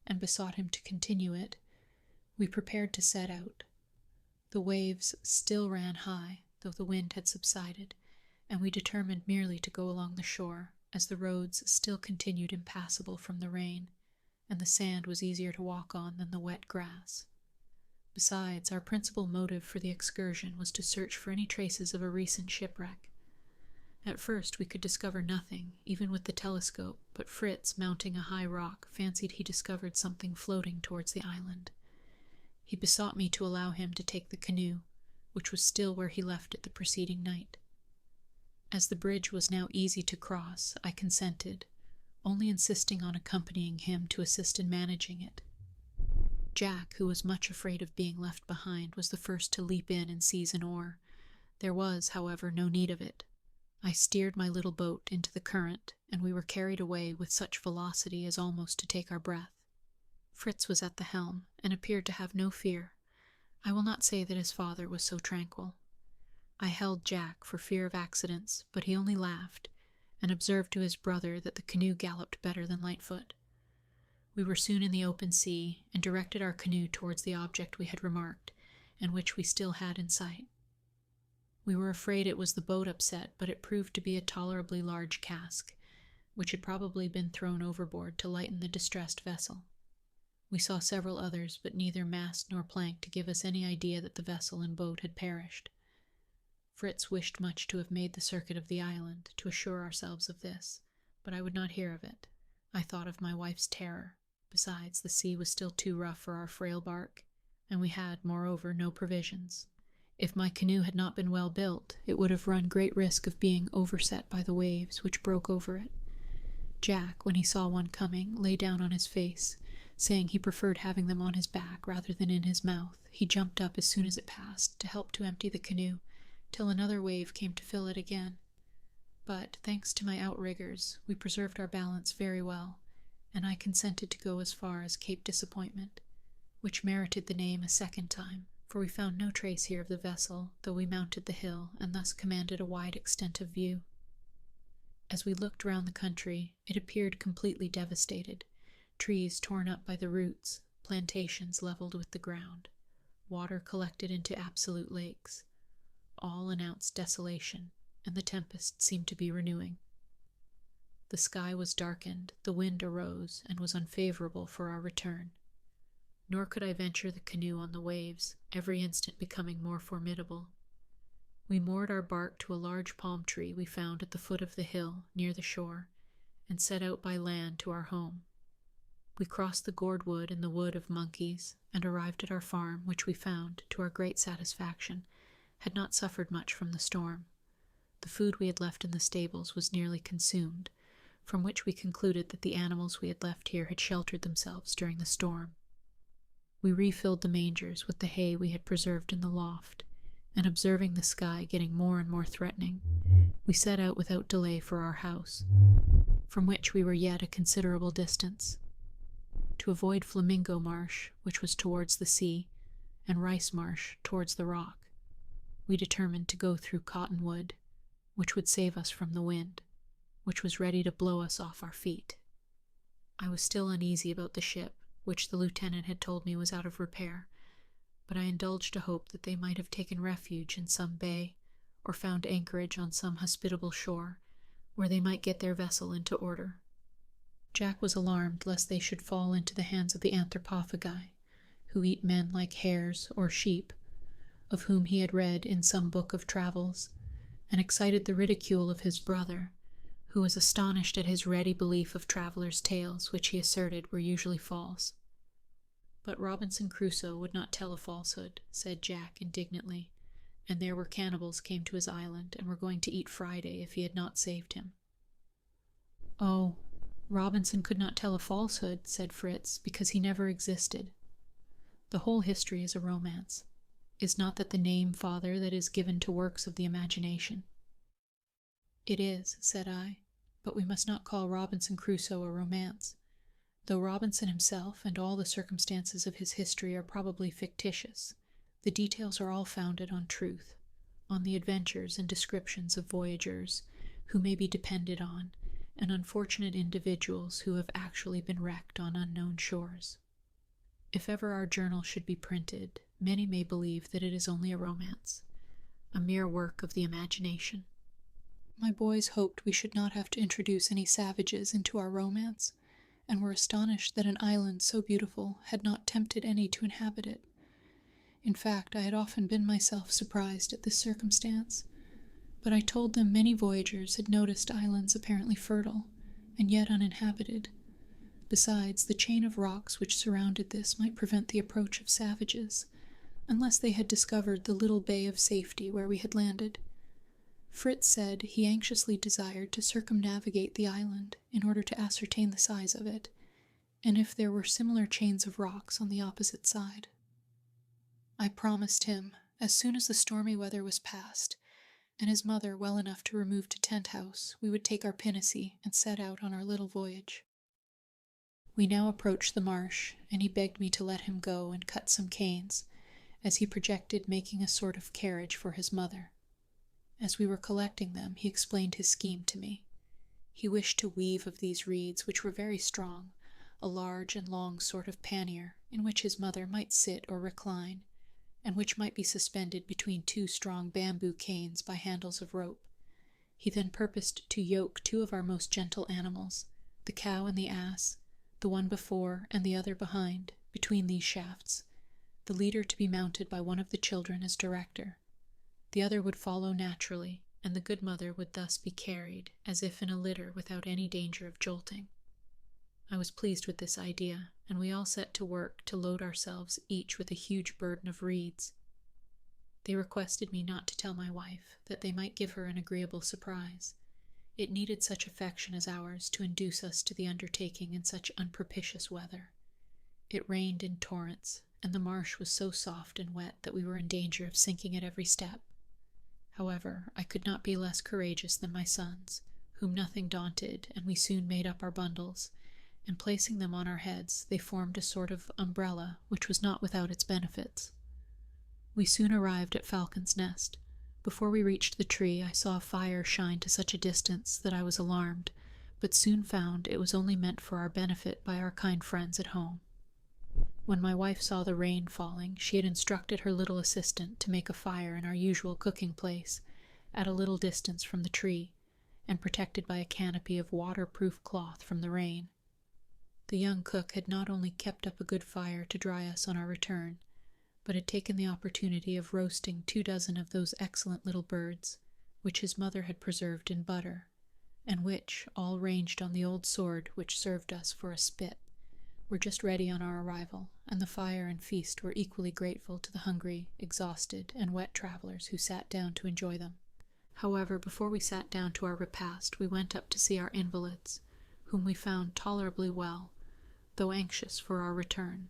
and besought him to continue it, we prepared to set out. The waves still ran high, though the wind had subsided, and we determined merely to go along the shore, as the roads still continued impassable from the rain, and the sand was easier to walk on than the wet grass. Besides, our principal motive for the excursion was to search for any traces of a recent shipwreck. At first we could discover nothing, even with the telescope, but Fritz, mounting a high rock, fancied he discovered something floating towards the island. He besought me to allow him to take the canoe, which was still where he left it the preceding night. As the bridge was now easy to cross, I consented, only insisting on accompanying him to assist in managing it. Jack, who was much afraid of being left behind, was the first to leap in and seize an oar. There was, however, no need of it. I steered my little boat into the current, and we were carried away with such velocity as almost to take our breath. Fritz was at the helm, and appeared to have no fear. I will not say that his father was so tranquil. I held Jack for fear of accidents, but he only laughed, and observed to his brother that the canoe galloped better than Lightfoot. We were soon in the open sea, and directed our canoe towards the object we had remarked, and which we still had in sight. We were afraid it was the boat upset, but it proved to be a tolerably large cask, which had probably been thrown overboard to lighten the distressed vessel. We saw several others, but neither mast nor plank to give us any idea that the vessel and boat had perished. Fritz wished much to have made the circuit of the island, to assure ourselves of this, but I would not hear of it. I thought of my wife's terror. Besides, the sea was still too rough for our frail bark, and we had, moreover, no provisions. If my canoe had not been well built, it would have run great risk of being overset by the waves, which broke over it. Jack, when he saw one coming, lay down on his face, saying he preferred having them on his back rather than in his mouth. He jumped up as soon as it passed, to help to empty the canoe, till another wave came to fill it again. But, thanks to my outriggers, we preserved our balance very well, and I consented to go as far as Cape Disappointment, which merited the name a second time, for we found no trace here of the vessel, though we mounted the hill, and thus commanded a wide extent of view. As we looked round the country, it appeared completely devastated, trees torn up by the roots, plantations leveled with the ground, water collected into absolute lakes. All announced desolation, and the tempest seemed to be renewing. The sky was darkened, the wind arose, and was unfavorable for our return. Nor could I venture the canoe on the waves, every instant becoming more formidable. We moored our bark to a large palm tree we found at the foot of the hill, near the shore, and set out by land to our home. We crossed the gourd wood and the wood of monkeys, and arrived at our farm, which we found, to our great satisfaction, had not suffered much from the storm. The food we had left in the stables was nearly consumed, from which we concluded that the animals we had left here had sheltered themselves during the storm. We refilled the mangers with the hay we had preserved in the loft, and observing the sky getting more and more threatening, we set out without delay for our house, from which we were yet a considerable distance. To avoid Flamingo Marsh, which was towards the sea, and Rice Marsh towards the rock, we determined to go through Cottonwood, which would save us from the wind, which was ready to blow us off our feet. I was still uneasy about the ship, which the lieutenant had told me was out of repair, but I indulged a hope that they might have taken refuge in some bay, or found anchorage on some hospitable shore, where they might get their vessel into order. Jack was alarmed lest they should fall into the hands of the anthropophagi, who eat men like hares or sheep, of whom he had read in some book of travels, and excited the ridicule of his brother, who was astonished at his ready belief of travelers' tales, which he asserted were usually false. But Robinson Crusoe would not tell a falsehood, said Jack indignantly, and there were cannibals came to his island and were going to eat Friday if he had not saved him. Oh, Robinson could not tell a falsehood, said Fritz, because he never existed. The whole history is a romance. Is not that the name, father, that is given to works of the imagination? It is, said I, but we must not call Robinson Crusoe a romance. Though Robinson himself and all the circumstances of his history are probably fictitious, the details are all founded on truth, on the adventures and descriptions of voyagers who may be depended on, and unfortunate individuals who have actually been wrecked on unknown shores. If ever our journal should be printed, many may believe that it is only a romance, a mere work of the imagination. My boys hoped we should not have to introduce any savages into our romance, and were astonished that an island so beautiful had not tempted any to inhabit it. In fact, I had often been myself surprised at this circumstance, but I told them many voyagers had noticed islands apparently fertile, and yet uninhabited. Besides, the chain of rocks which surrounded this might prevent the approach of savages, unless they had discovered the little bay of safety where we had landed. Fritz said he anxiously desired to circumnavigate the island in order to ascertain the size of it, and if there were similar chains of rocks on the opposite side. I promised him, as soon as the stormy weather was past, and his mother well enough to remove to Tent House, we would take our pinnace and set out on our little voyage. We now approached the marsh, and he begged me to let him go and cut some canes, as he projected making a sort of carriage for his mother. As we were collecting them, he explained his scheme to me. He wished to weave of these reeds, which were very strong, a large and long sort of pannier, in which his mother might sit or recline, and which might be suspended between two strong bamboo canes by handles of rope. He then purposed to yoke two of our most gentle animals, the cow and the ass, the one before and the other behind, between these shafts, the leader to be mounted by one of the children as director. The other would follow naturally, and the good mother would thus be carried, as if in a litter without any danger of jolting. I was pleased with this idea, and we all set to work to load ourselves each with a huge burden of reeds. They requested me not to tell my wife, that they might give her an agreeable surprise. It needed such affection as ours to induce us to the undertaking in such unpropitious weather. It rained in torrents, and the marsh was so soft and wet that we were in danger of sinking at every step. However, I could not be less courageous than my sons, whom nothing daunted, and we soon made up our bundles, and placing them on our heads, they formed a sort of umbrella which was not without its benefits. We soon arrived at Falcon's Nest. Before we reached the tree, I saw a fire shine to such a distance that I was alarmed, but soon found it was only meant for our benefit by our kind friends at home. When my wife saw the rain falling, she had instructed her little assistant to make a fire in our usual cooking place, at a little distance from the tree, and protected by a canopy of waterproof cloth from the rain. The young cook had not only kept up a good fire to dry us on our return, but had taken the opportunity of roasting 24 of those excellent little birds, which his mother had preserved in butter, and which, all ranged on the old sword which served us for a spit, were just ready on our arrival, and the fire and feast were equally grateful to the hungry, exhausted, and wet travelers who sat down to enjoy them. However, before we sat down to our repast, we went up to see our invalids, whom we found tolerably well, though anxious for our return.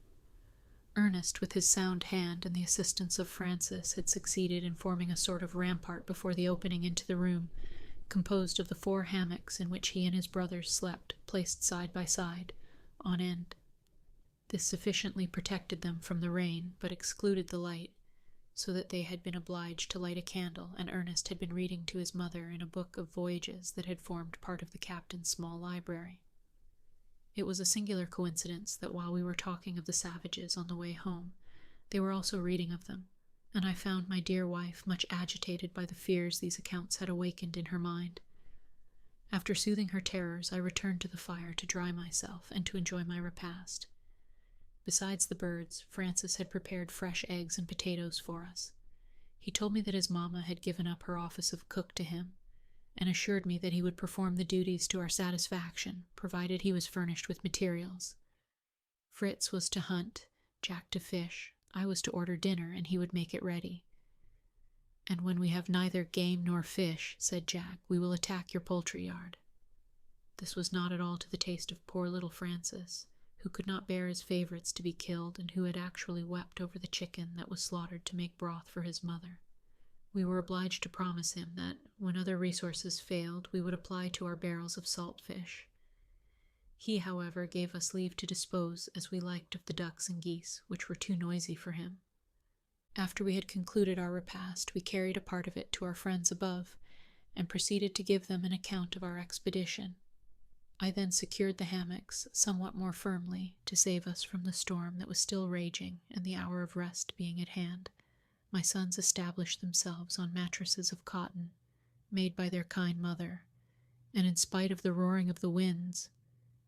Ernest, with his sound hand and the assistance of Francis, had succeeded in forming a sort of rampart before the opening into the room, composed of the 4 hammocks in which he and his brothers slept, placed side by side, on end. This sufficiently protected them from the rain, but excluded the light, so that they had been obliged to light a candle, and Ernest had been reading to his mother in a book of voyages that had formed part of the captain's small library. It was a singular coincidence that while we were talking of the savages on the way home, they were also reading of them, and I found my dear wife much agitated by the fears these accounts had awakened in her mind. After soothing her terrors, I returned to the fire to dry myself and to enjoy my repast. Besides the birds, Francis had prepared fresh eggs and potatoes for us. He told me that his mamma had given up her office of cook to him, and assured me that he would perform the duties to our satisfaction, provided he was furnished with materials. Fritz was to hunt, Jack to fish, I was to order dinner, and he would make it ready. "And when we have neither game nor fish," said Jack, "we will attack your poultry yard." This was not at all to the taste of poor little Francis, who could not bear his favorites to be killed, and who had actually wept over the chicken that was slaughtered to make broth for his mother. We were obliged to promise him that, when other resources failed, we would apply to our barrels of salt fish. He, however, gave us leave to dispose as we liked of the ducks and geese, which were too noisy for him. After we had concluded our repast, we carried a part of it to our friends above, and proceeded to give them an account of our expedition. I then secured the hammocks somewhat more firmly to save us from the storm that was still raging, and the hour of rest being at hand, my sons established themselves on mattresses of cotton, made by their kind mother, and in spite of the roaring of the winds,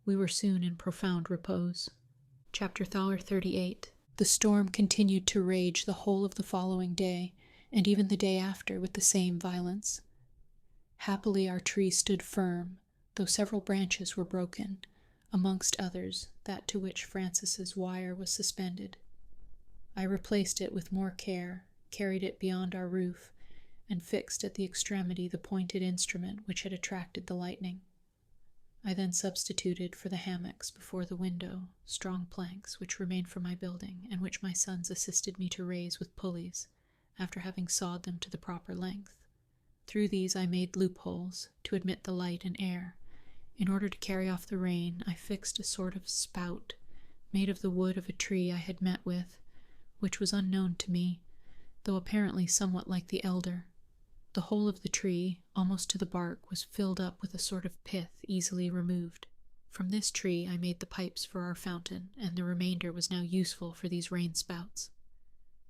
we were soon in profound repose. Chapter 38. The storm continued to rage the whole of the following day, and even the day after with the same violence. Happily our tree stood firm, though several branches were broken, amongst others that to which Francis's wire was suspended. I replaced it with more care, carried it beyond our roof, and fixed at the extremity the pointed instrument which had attracted the lightning. I then substituted for the hammocks before the window strong planks which remained from my building, and which my sons assisted me to raise with pulleys, after having sawed them to the proper length. Through these I made loopholes to admit the light and air. In order to carry off the rain, I fixed a sort of spout, made of the wood of a tree I had met with, which was unknown to me, though apparently somewhat like the elder. The whole of the tree, almost to the bark, was filled up with a sort of pith easily removed. From this tree I made the pipes for our fountain, and the remainder was now useful for these rain spouts.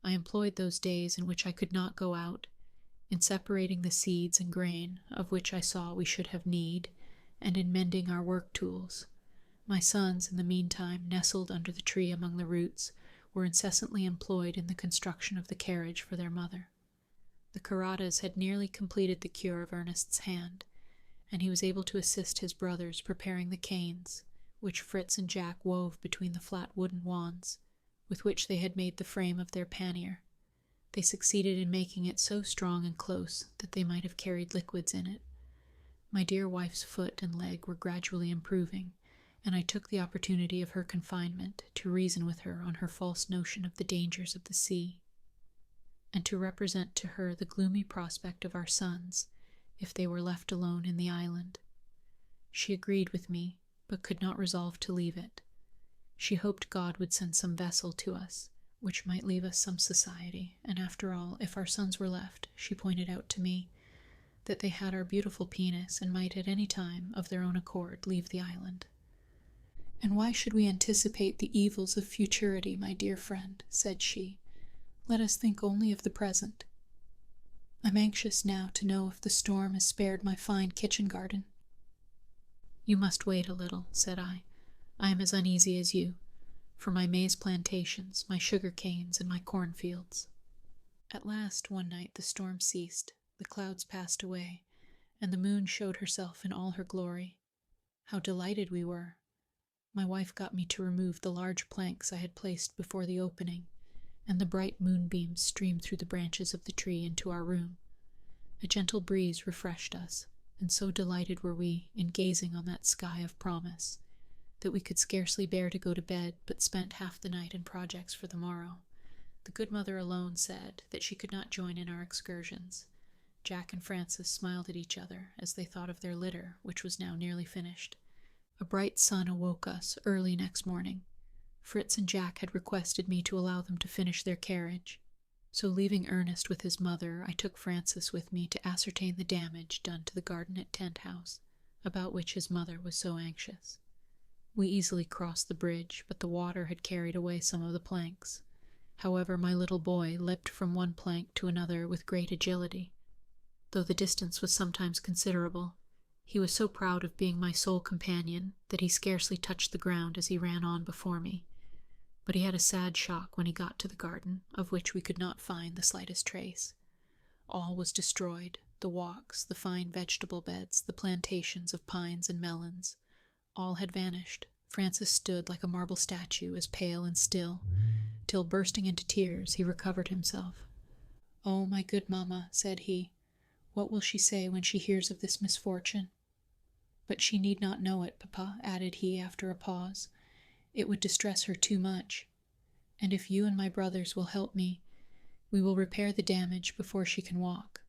I employed those days in which I could not go out, in separating the seeds and grain, of which I saw we should have need, and in mending our work tools. My sons, in the meantime, nestled under the tree among the roots, were incessantly employed in the construction of the carriage for their mother. The Karatas had nearly completed the cure of Ernest's hand, and he was able to assist his brothers preparing the canes, which Fritz and Jack wove between the flat wooden wands, with which they had made the frame of their pannier. They succeeded in making it so strong and close that they might have carried liquids in it. My dear wife's foot and leg were gradually improving, and I took the opportunity of her confinement to reason with her on her false notion of the dangers of the sea, and to represent to her the gloomy prospect of our sons if they were left alone in the island. She agreed with me, but could not resolve to leave it. She hoped God would send some vessel to us, which might leave us some society, and after all, if our sons were left, she pointed out to me that they had our beautiful penis and might at any time, of their own accord, leave the island. "And why should we anticipate the evils of futurity, my dear friend?" said she. "Let us think only of the present. I'm anxious now to know if the storm has spared my fine kitchen garden." "You must wait a little," said I. "I am as uneasy as you, for my maize plantations, my sugar canes, and my cornfields." At last, one night, the storm ceased, the clouds passed away, and the moon showed herself in all her glory. How delighted we were! My wife got me to remove the large planks I had placed before the opening, and the bright moonbeams streamed through the branches of the tree into our room. A gentle breeze refreshed us, and so delighted were we in gazing on that sky of promise, that we could scarcely bear to go to bed, but spent half the night in projects for the morrow. The good mother alone said that she could not join in our excursions. Jack and Francis smiled at each other as they thought of their litter, which was now nearly finished. A bright sun awoke us early next morning. Fritz and Jack had requested me to allow them to finish their carriage, so leaving Ernest with his mother, I took Francis with me to ascertain the damage done to the garden at Tent House, about which his mother was so anxious. We easily crossed the bridge, but the water had carried away some of the planks. However, my little boy leapt from one plank to another with great agility. Though the distance was sometimes considerable, he was so proud of being my sole companion that he scarcely touched the ground as he ran on before me. But he had a sad shock when he got to the garden, of which we could not find the slightest trace. All was destroyed, the walks, the fine vegetable beds, the plantations of pines and melons. All had vanished. Francis stood like a marble statue, as pale and still, till, bursting into tears, he recovered himself. "Oh, my good mamma," said he, "what will she say when she hears of this misfortune?" "But she need not know it, papa," added he after a pause. "It would distress her too much. And if you and my brothers will help me, we will repair the damage before she can walk.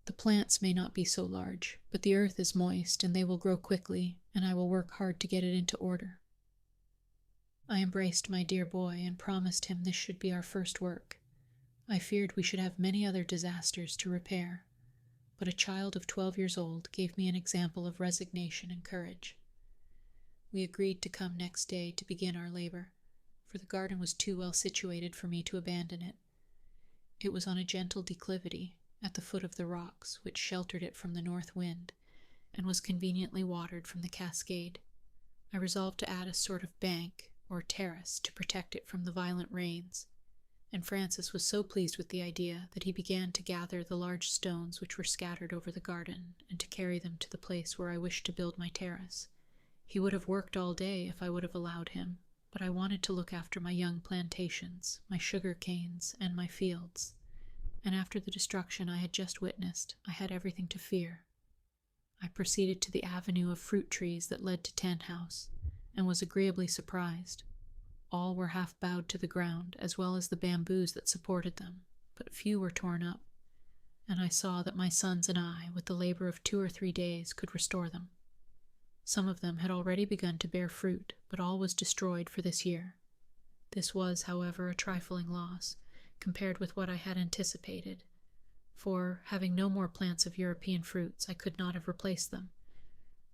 The plants may not be so large, but the earth is moist, and they will grow quickly, and I will work hard to get it into order." I embraced my dear boy and promised him this should be our first work. I feared we should have many other disasters to repair, but a child of 12 years old gave me an example of resignation and courage. We agreed to come next day to begin our labor, for the garden was too well situated for me to abandon it. It was on a gentle declivity, at the foot of the rocks, which sheltered it from the north wind, and was conveniently watered from the cascade. I resolved to add a sort of bank, or terrace, to protect it from the violent rains, and Francis was so pleased with the idea that he began to gather the large stones which were scattered over the garden, and to carry them to the place where I wished to build my terrace. He would have worked all day if I would have allowed him, but I wanted to look after my young plantations, my sugar canes, and my fields, and after the destruction I had just witnessed, I had everything to fear. I proceeded to the avenue of fruit trees that led to Tent House, and was agreeably surprised. All were half bowed to the ground, as well as the bamboos that supported them, but few were torn up, and I saw that my sons and I, with the labor of 2 or 3 days, could restore them. Some of them had already begun to bear fruit, but all was destroyed for this year. This was, however, a trifling loss, compared with what I had anticipated, for, having no more plants of European fruits, I could not have replaced them.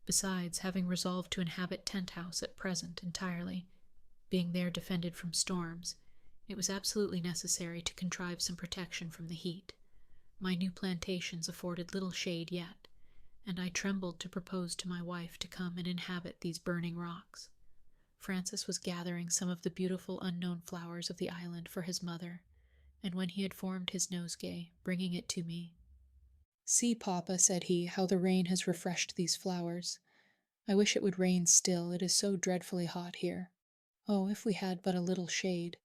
Besides, having resolved to inhabit Tent House at present entirely, being there defended from storms, it was absolutely necessary to contrive some protection from the heat. My new plantations afforded little shade yet, and I trembled to propose to my wife to come and inhabit these burning rocks. Francis was gathering some of the beautiful unknown flowers of the island for his mother, and when he had formed his nosegay, bringing it to me, "See, Papa," said he, "how the rain has refreshed these flowers. I wish it would rain still, it is so dreadfully hot here. Oh, if we had but a little shade."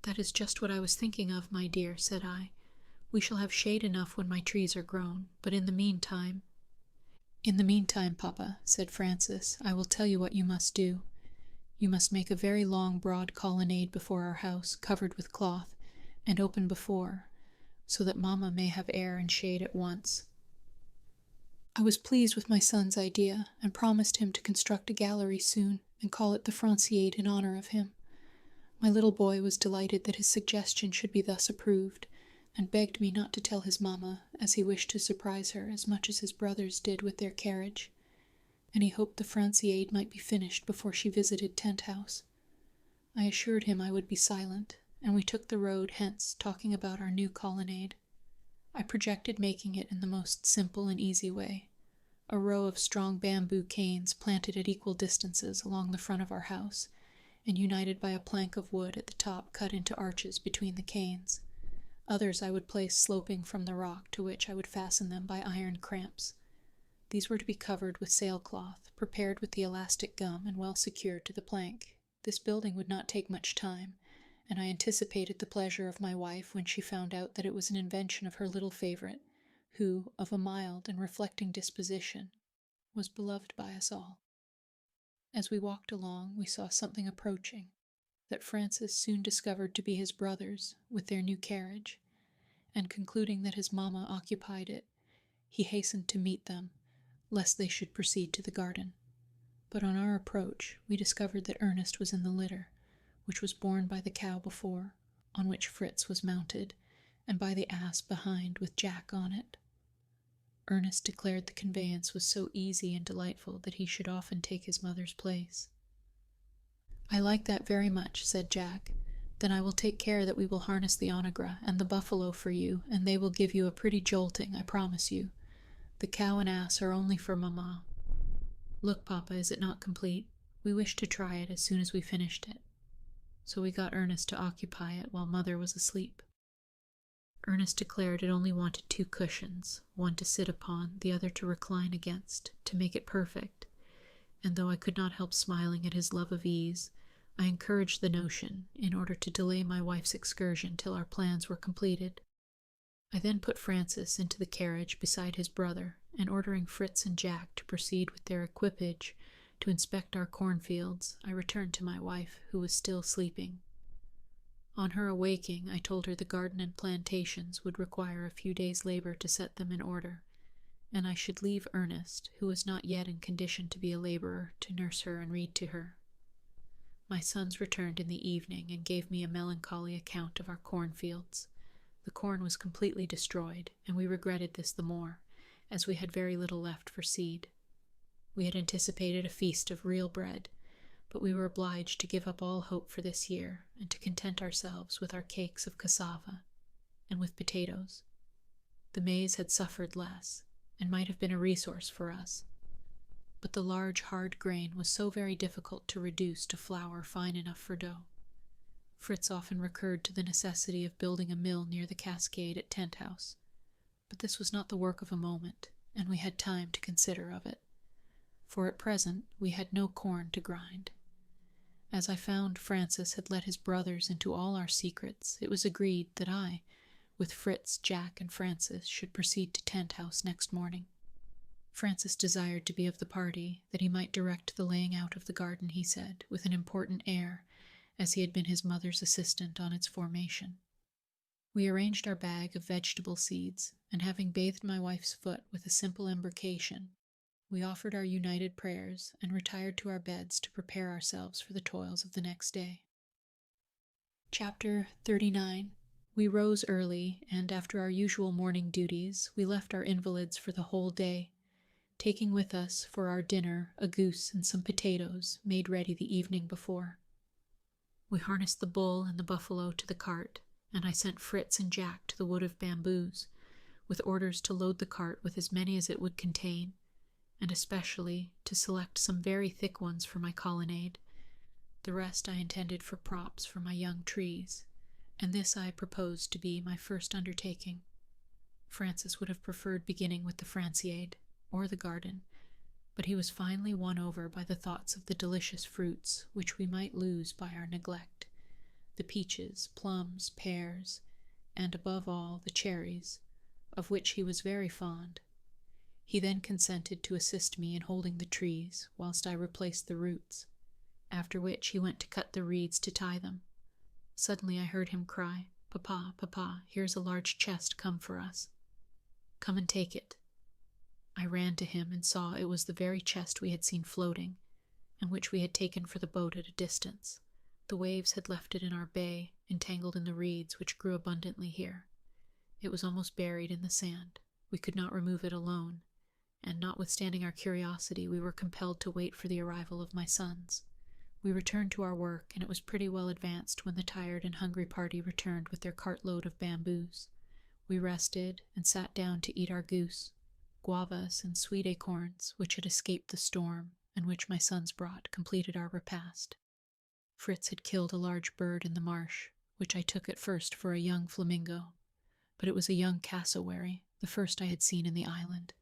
"That is just what I was thinking of, my dear," said I. "We shall have shade enough when my trees are grown, but in the meantime—" "In the meantime, Papa," said Francis, "I will tell you what you must do. You must make a very long, broad colonnade before our house, covered with cloth, and open before, so that Mamma may have air and shade at once." I was pleased with my son's idea, and promised him to construct a gallery soon, and call it the Franciade in honor of him. My little boy was delighted that his suggestion should be thus approved, and begged me not to tell his mamma, as he wished to surprise her as much as his brothers did with their carriage, and he hoped the Franciade might be finished before she visited Tent House. I assured him I would be silent, and we took the road hence, talking about our new colonnade. I projected making it in the most simple and easy way, a row of strong bamboo canes planted at equal distances along the front of our house, and united by a plank of wood at the top cut into arches between the canes. Others I would place sloping from the rock, to which I would fasten them by iron cramps. These were to be covered with sailcloth, prepared with the elastic gum and well secured to the plank. This building would not take much time, and I anticipated the pleasure of my wife when she found out that it was an invention of her little favorite, who, of a mild and reflecting disposition, was beloved by us all. As we walked along, we saw something approaching, that Francis soon discovered to be his brothers, with their new carriage, and concluding that his mamma occupied it, he hastened to meet them, lest they should proceed to the garden. But on our approach, we discovered that Ernest was in the litter, which was borne by the cow before, on which Fritz was mounted, and by the ass behind with Jack on it. Ernest declared the conveyance was so easy and delightful that he should often take his mother's place. "I like that very much," said Jack. "Then I will take care that we will harness the onagra and the buffalo for you, and they will give you a pretty jolting, I promise you. The cow and ass are only for Mamma. Look, Papa, is it not complete? We wished to try it as soon as we finished it. So we got Ernest to occupy it while Mother was asleep. Ernest declared it only wanted 2 cushions, one to sit upon, the other to recline against, to make it perfect, and though I could not help smiling at his love of ease, I encouraged the notion, in order to delay my wife's excursion till our plans were completed. I then put Francis into the carriage beside his brother, and ordering Fritz and Jack to proceed with their equipage to inspect our cornfields, I returned to my wife, who was still sleeping. On her awaking, I told her the garden and plantations would require a few days' labor to set them in order, and I should leave Ernest, who was not yet in condition to be a laborer, to nurse her and read to her. My sons returned in the evening and gave me a melancholy account of our cornfields. The corn was completely destroyed, and we regretted this the more, as we had very little left for seed. We had anticipated a feast of real bread, but we were obliged to give up all hope for this year, and to content ourselves with our cakes of cassava, and with potatoes. The maize had suffered less, and might have been a resource for us, but the large hard grain was so very difficult to reduce to flour fine enough for dough. Fritz often recurred to the necessity of building a mill near the cascade at Tent House, but this was not the work of a moment, and we had time to consider of it, for at present we had no corn to grind. As I found Francis had let his brothers into all our secrets, it was agreed that I, with Fritz, Jack, and Francis, should proceed to Tent House next morning. Francis desired to be of the party, that he might direct the laying out of the garden, he said, with an important air, as he had been his mother's assistant on its formation. We arranged our bag of vegetable seeds, and having bathed my wife's foot with a simple embrocation, we offered our united prayers and retired to our beds to prepare ourselves for the toils of the next day. Chapter 39. We rose early, and after our usual morning duties, we left our invalids for the whole day, taking with us for our dinner a goose and some potatoes made ready the evening before. We harnessed the bull and the buffalo to the cart, and I sent Fritz and Jack to the wood of bamboos, with orders to load the cart with as many as it would contain, and especially to select some very thick ones for my colonnade. The rest I intended for props for my young trees, and this I proposed to be my first undertaking. Francis would have preferred beginning with the Franciade, or the garden, but he was finally won over by the thoughts of the delicious fruits which we might lose by our neglect, the peaches, plums, pears, and above all the cherries, of which he was very fond. He then consented to assist me in holding the trees whilst I replaced the roots, after which he went to cut the reeds to tie them. Suddenly I heard him cry, "Papa, papa, here's a large chest come for us. Come and take it." I ran to him and saw it was the very chest we had seen floating, and which we had taken for the boat at a distance. The waves had left it in our bay, entangled in the reeds which grew abundantly here. It was almost buried in the sand. We could not remove it alone, and notwithstanding our curiosity, we were compelled to wait for the arrival of my sons. We returned to our work, and it was pretty well advanced when the tired and hungry party returned with their cartload of bamboos. We rested and sat down to eat our goose, guavas and sweet acorns, which had escaped the storm, and which my sons brought, completed our repast. Fritz had killed a large bird in the marsh, which I took at first for a young flamingo, but it was a young cassowary, the first I had seen in the island.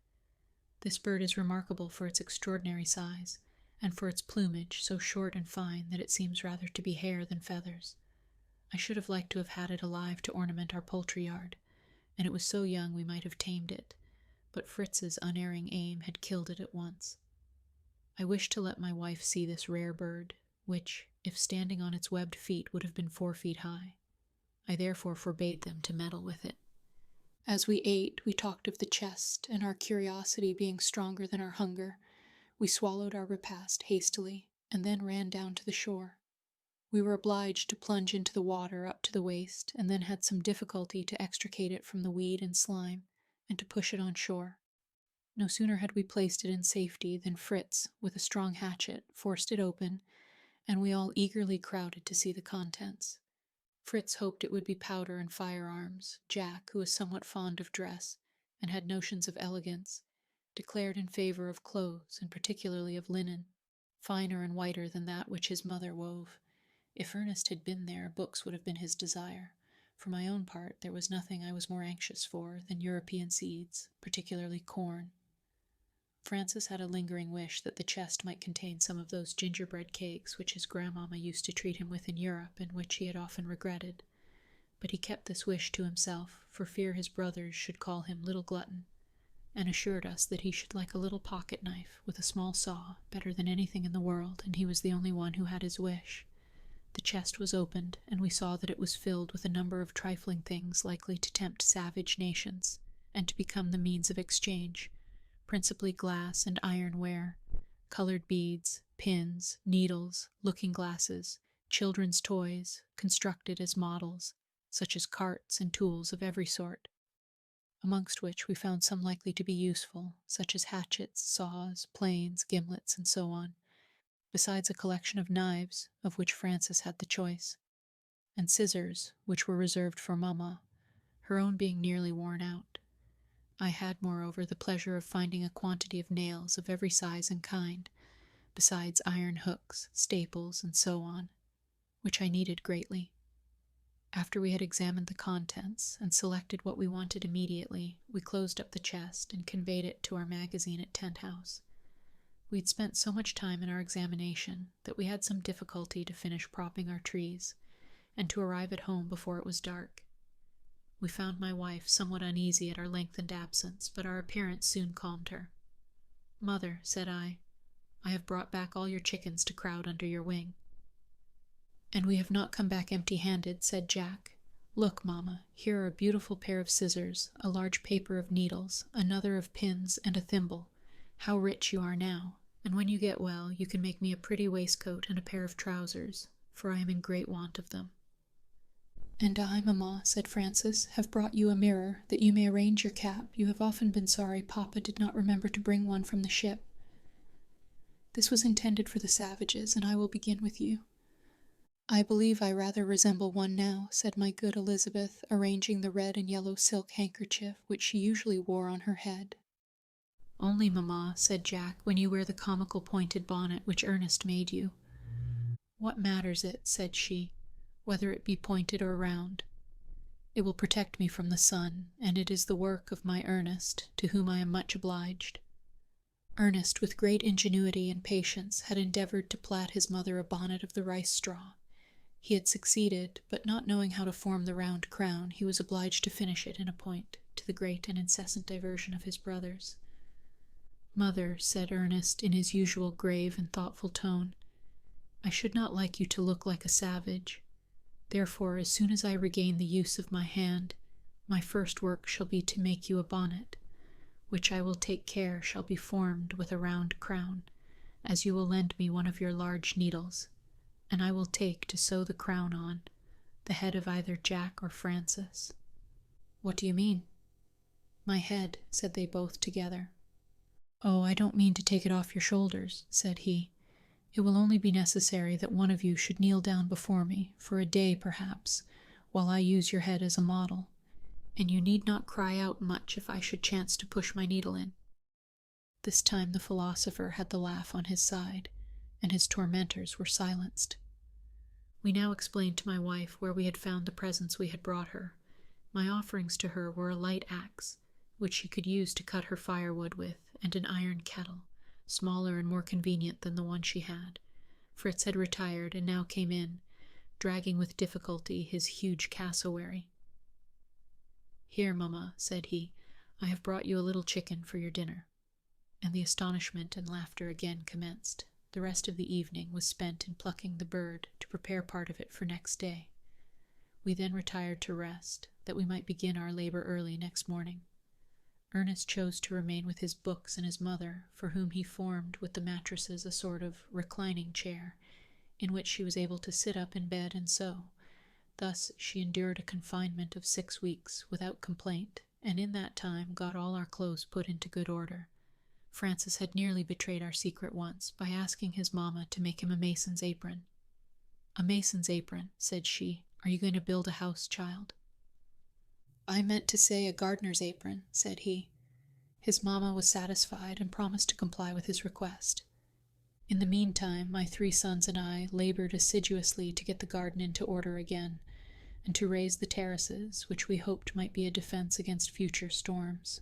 This bird is remarkable for its extraordinary size, and for its plumage, so short and fine that it seems rather to be hair than feathers. I should have liked to have had it alive to ornament our poultry yard, and it was so young we might have tamed it, but Fritz's unerring aim had killed it at once. I wished to let my wife see this rare bird, which, if standing on its webbed feet, would have been 4 feet high. I therefore forbade them to meddle with it. As we ate, we talked of the chest, and our curiosity being stronger than our hunger, we swallowed our repast hastily, and then ran down to the shore. We were obliged to plunge into the water up to the waist, and then had some difficulty to extricate it from the weed and slime, and to push it on shore. No sooner had we placed it in safety than Fritz, with a strong hatchet, forced it open, and we all eagerly crowded to see the contents. Fritz hoped it would be powder and firearms. Jack, who was somewhat fond of dress, and had notions of elegance, declared in favor of clothes, and particularly of linen, finer and whiter than that which his mother wove. If Ernest had been there, books would have been his desire. For my own part, there was nothing I was more anxious for than European seeds, particularly corn. Francis had a lingering wish that the chest might contain some of those gingerbread cakes which his grandmamma used to treat him with in Europe, and which he had often regretted. But he kept this wish to himself, for fear his brothers should call him Little Glutton, and assured us that he should like a little pocket knife with a small saw better than anything in the world, and he was the only one who had his wish. The chest was opened, and we saw that it was filled with a number of trifling things likely to tempt savage nations, and to become the means of exchange, principally glass and ironware, colored beads, pins, needles, looking-glasses, children's toys, constructed as models, such as carts and tools of every sort, amongst which we found some likely to be useful, such as hatchets, saws, planes, gimlets, and so on, besides a collection of knives, of which Francis had the choice, and scissors, which were reserved for Mamma, her own being nearly worn out. I had, moreover, the pleasure of finding a quantity of nails of every size and kind, besides iron hooks, staples, and so on, which I needed greatly. After we had examined the contents and selected what we wanted immediately, we closed up the chest and conveyed it to our magazine at Tent House. We had spent so much time in our examination that we had some difficulty to finish propping our trees, and to arrive at home before it was dark. We found my wife somewhat uneasy at our lengthened absence, but our appearance soon calmed her. "Mother," said I have brought back all your chickens to crowd under your wing." "And we have not come back empty-handed," said Jack. "Look, Mamma, here are a beautiful pair of scissors, a large paper of needles, another of pins, and a thimble. How rich you are now, and when you get well, you can make me a pretty waistcoat and a pair of trousers, for I am in great want of them." "And I, Mamma," said Francis, "have brought you a mirror, that you may arrange your cap. You have often been sorry Papa did not remember to bring one from the ship. This was intended for the savages, and I will begin with you. I believe I rather resemble one now, said my good Elizabeth, arranging the red and yellow silk handkerchief which she usually wore on her head. Only, mamma, said Jack, when you wear the comical pointed bonnet which Ernest made you. What matters it, said she, whether it be pointed or round? It will protect me from the sun, and it is the work of my Ernest, to whom I am much obliged. Ernest, with great ingenuity and patience, had endeavored to plait his mother a bonnet of the rice straw. He had succeeded, but not knowing how to form the round crown, he was obliged to finish it in a point, to the great and incessant diversion of his brothers. Mother, said Ernest, in his usual grave and thoughtful tone, I should not like you to look like a savage. Therefore, as soon as I regain the use of my hand, my first work shall be to make you a bonnet, which I will take care shall be formed with a round crown, as you will lend me one of your large needles, and I will take to sew the crown on the head of either Jack or Francis. What do you mean? My head, said they both together. Oh, I don't mean to take it off your shoulders, said he. It will only be necessary that one of you should kneel down before me, for a day perhaps, while I use your head as a model, and you need not cry out much if I should chance to push my needle in. This time the philosopher had the laugh on his side, and his tormentors were silenced. We now explained to my wife where we had found the presents we had brought her. My offerings to her were a light axe, which she could use to cut her firewood with, and an iron kettle, smaller and more convenient than the one she had. Fritz had retired, and now came in, dragging with difficulty his huge cassowary. Here, mamma, said he, I have brought you a little chicken for your dinner. And the astonishment and laughter again commenced. The rest of the evening was spent in plucking the bird to prepare part of it for next day. We then retired to rest, that we might begin our labor early next morning. Ernest chose to remain with his books and his mother, for whom he formed with the mattresses a sort of reclining chair, in which she was able to sit up in bed and sew. Thus she endured a confinement of 6 weeks without complaint, and in that time got all our clothes put into good order. Francis had nearly betrayed our secret once by asking his mamma to make him a mason's apron. A mason's apron, said she. Are you going to build a house, child? I meant to say a gardener's apron, said he. His mamma was satisfied and promised to comply with his request. In the meantime, my 3 sons and I labored assiduously to get the garden into order again, and to raise the terraces, which we hoped might be a defense against future storms.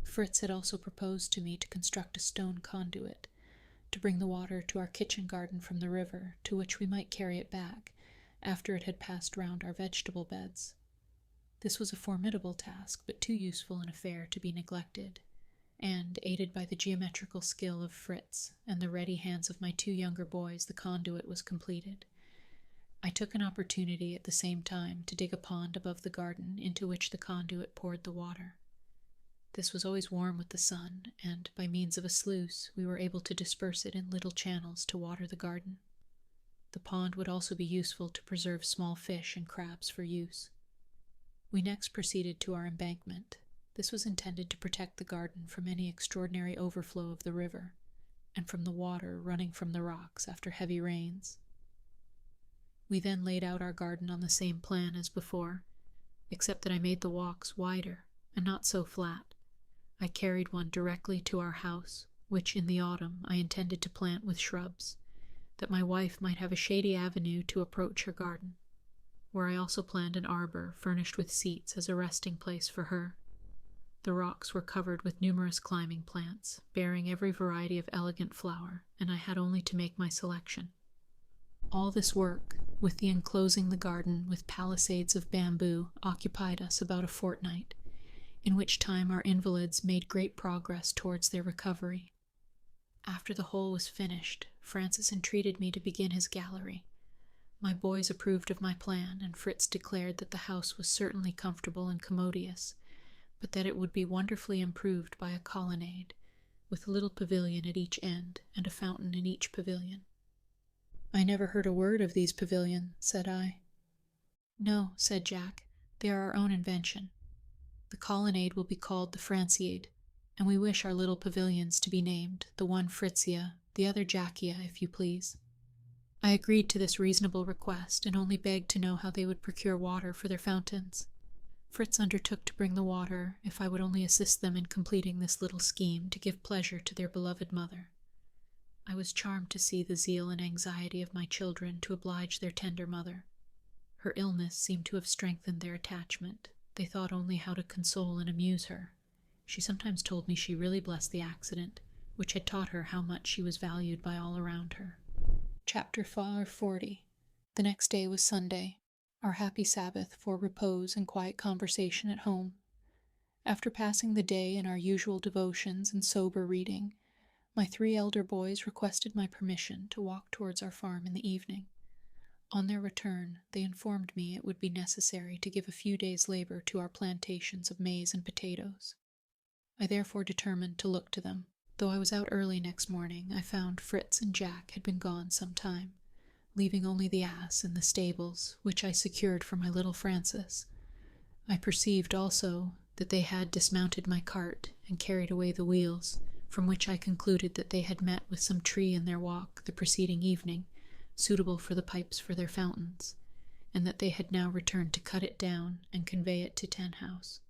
Fritz had also proposed to me to construct a stone conduit, to bring the water to our kitchen garden from the river, to which we might carry it back, after it had passed round our vegetable beds. This was a formidable task, but too useful an affair to be neglected, and, aided by the geometrical skill of Fritz and the ready hands of my 2 younger boys, the conduit was completed. I took an opportunity at the same time to dig a pond above the garden into which the conduit poured the water. This was always warm with the sun, and, by means of a sluice, we were able to disperse it in little channels to water the garden. The pond would also be useful to preserve small fish and crabs for use. We next proceeded to our embankment. This was intended to protect the garden from any extraordinary overflow of the river, and from the water running from the rocks after heavy rains. We then laid out our garden on the same plan as before, except that I made the walks wider, and not so flat. I carried one directly to our house, which in the autumn I intended to plant with shrubs, that my wife might have a shady avenue to approach her garden, where I also planned an arbor furnished with seats as a resting place for her. The rocks were covered with numerous climbing plants, bearing every variety of elegant flower, and I had only to make my selection. All this work, with the enclosing the garden with palisades of bamboo, occupied us about a fortnight, in which time our invalids made great progress towards their recovery. After the whole was finished, Francis entreated me to begin his gallery. My boys approved of my plan, and Fritz declared that the house was certainly comfortable and commodious, but that it would be wonderfully improved by a colonnade, with a little pavilion at each end, and a fountain in each pavilion. I never heard a word of these pavilions, said I. No, said Jack, they are our own invention. The colonnade will be called the Franciade, and we wish our little pavilions to be named, the one Fritzia, the other Jackia, if you please. I agreed to this reasonable request, and only begged to know how they would procure water for their fountains. Fritz undertook to bring the water, if I would only assist them in completing this little scheme to give pleasure to their beloved mother. I was charmed to see the zeal and anxiety of my children to oblige their tender mother. Her illness seemed to have strengthened their attachment. They thought only how to console and amuse her. She sometimes told me she really blessed the accident, which had taught her how much she was valued by all around her. Chapter 40. The next day was Sunday, our happy Sabbath for repose and quiet conversation at home. After passing the day in our usual devotions and sober reading, my 3 elder boys requested my permission to walk towards our farm in the evening. On their return, they informed me it would be necessary to give a few days' labor to our plantations of maize and potatoes. I therefore determined to look to them. Though I was out early next morning, I found Fritz and Jack had been gone some time, leaving only the ass in the stables, which I secured for my little Francis. I perceived also that they had dismounted my cart and carried away the wheels, from which I concluded that they had met with some tree in their walk the preceding evening, suitable for the pipes for their fountains, and that they had now returned to cut it down and convey it to Tenhouse.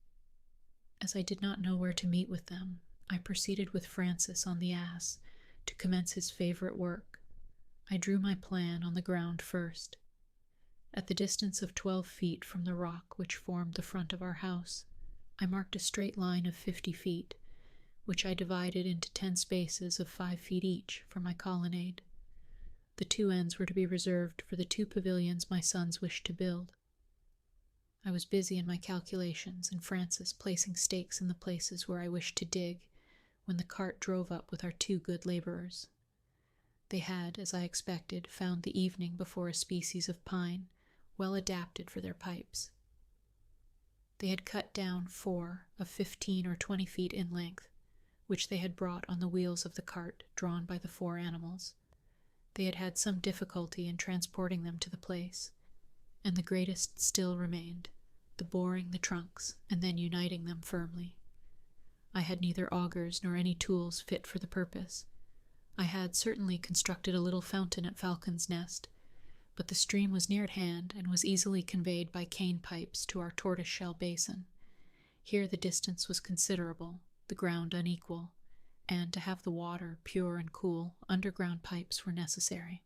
As I did not know where to meet with them, I proceeded with Francis on the ass to commence his favorite work. I drew my plan on the ground first. At the distance of 12 feet from the rock which formed the front of our house, I marked a straight line of 50 feet, which I divided into 10 spaces of 5 feet each for my colonnade. The 2 ends were to be reserved for the 2 pavilions my sons wished to build. I was busy in my calculations, and Francis placing stakes in the places where I wished to dig, when the cart drove up with our 2 good laborers. They had, as I expected, found the evening before a species of pine, well adapted for their pipes. They had cut down 4 of 15 or 20 feet in length, which they had brought on the wheels of the cart drawn by the 4 animals. They had had some difficulty in transporting them to the place, and the greatest still remained, the boring the trunks and then uniting them firmly. I had neither augers nor any tools fit for the purpose. I had certainly constructed a little fountain at Falcon's Nest, but the stream was near at hand and was easily conveyed by cane pipes to our tortoise-shell basin. Here the distance was considerable, the ground unequal, and to have the water pure and cool, underground pipes were necessary.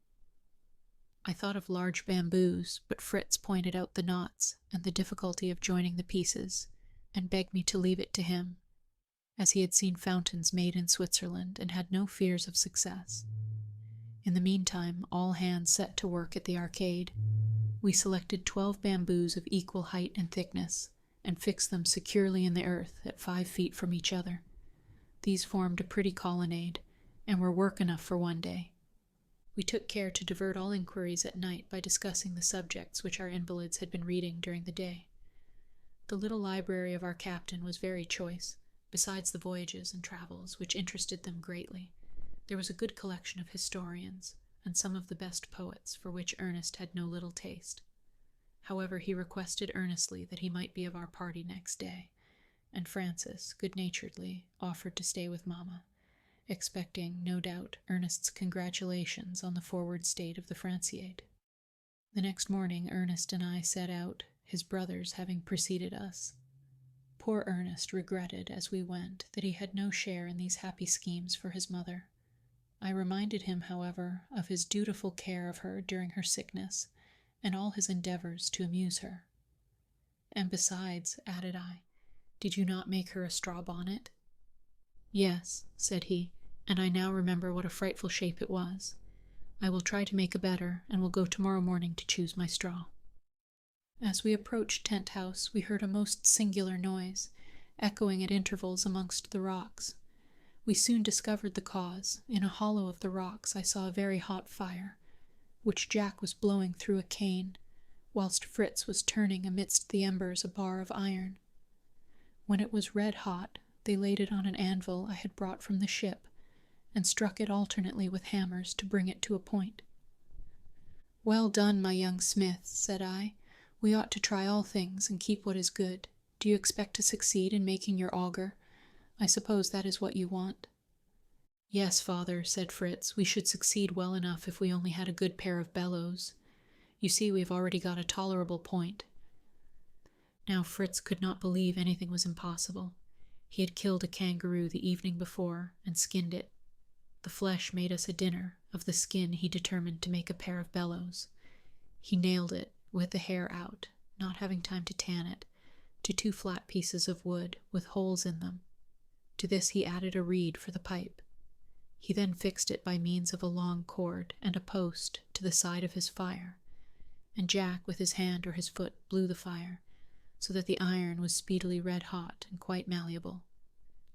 I thought of large bamboos, but Fritz pointed out the knots and the difficulty of joining the pieces, and begged me to leave it to him, as he had seen fountains made in Switzerland and had no fears of success. In the meantime, all hands set to work at the arcade. We selected 12 bamboos of equal height and thickness, and fixed them securely in the earth at 5 feet from each other. These formed a pretty colonnade, and were work enough for one day. We took care to divert all inquiries at night by discussing the subjects which our invalids had been reading during the day. The little library of our captain was very choice. Besides the voyages and travels, which interested them greatly, there was a good collection of historians, and some of the best poets, for which Ernest had no little taste. However, he requested earnestly that he might be of our party next day, and Francis, good-naturedly, offered to stay with Mamma, expecting, no doubt, Ernest's congratulations on the forward state of the Franciade. The next morning Ernest and I set out, his brothers having preceded us. Poor Ernest regretted, as we went, that he had no share in these happy schemes for his mother. I reminded him, however, of his dutiful care of her during her sickness, and all his endeavors to amuse her. "And besides," added I, "did you not make her a straw bonnet?" "Yes," said he, "and I now remember what a frightful shape it was. I will try to make a better, and will go tomorrow morning to choose my straw." As we approached Tent House, we heard a most singular noise, echoing at intervals amongst the rocks. We soon discovered the cause. In a hollow of the rocks I saw a very hot fire, which Jack was blowing through a cane, whilst Fritz was turning amidst the embers a bar of iron. When it was red hot, they laid it on an anvil I had brought from the ship, and struck it alternately with hammers to bring it to a point. "Well done, my young smith," said I. "We ought to try all things and keep what is good. Do you expect to succeed in making your auger? I suppose that is what you want." "Yes, father," said Fritz, "we should succeed well enough if we only had a good pair of bellows. You see, we have already got a tolerable point." Now Fritz could not believe anything was impossible. He had killed a kangaroo the evening before and skinned it. The flesh made us a dinner, of the skin he determined to make a pair of bellows. He nailed it, with the hair out, not having time to tan it, to 2 flat pieces of wood with holes in them. To this he added a reed for the pipe. He then fixed it by means of a long cord and a post to the side of his fire, and Jack with his hand or his foot blew the fire, so that the iron was speedily red hot and quite malleable.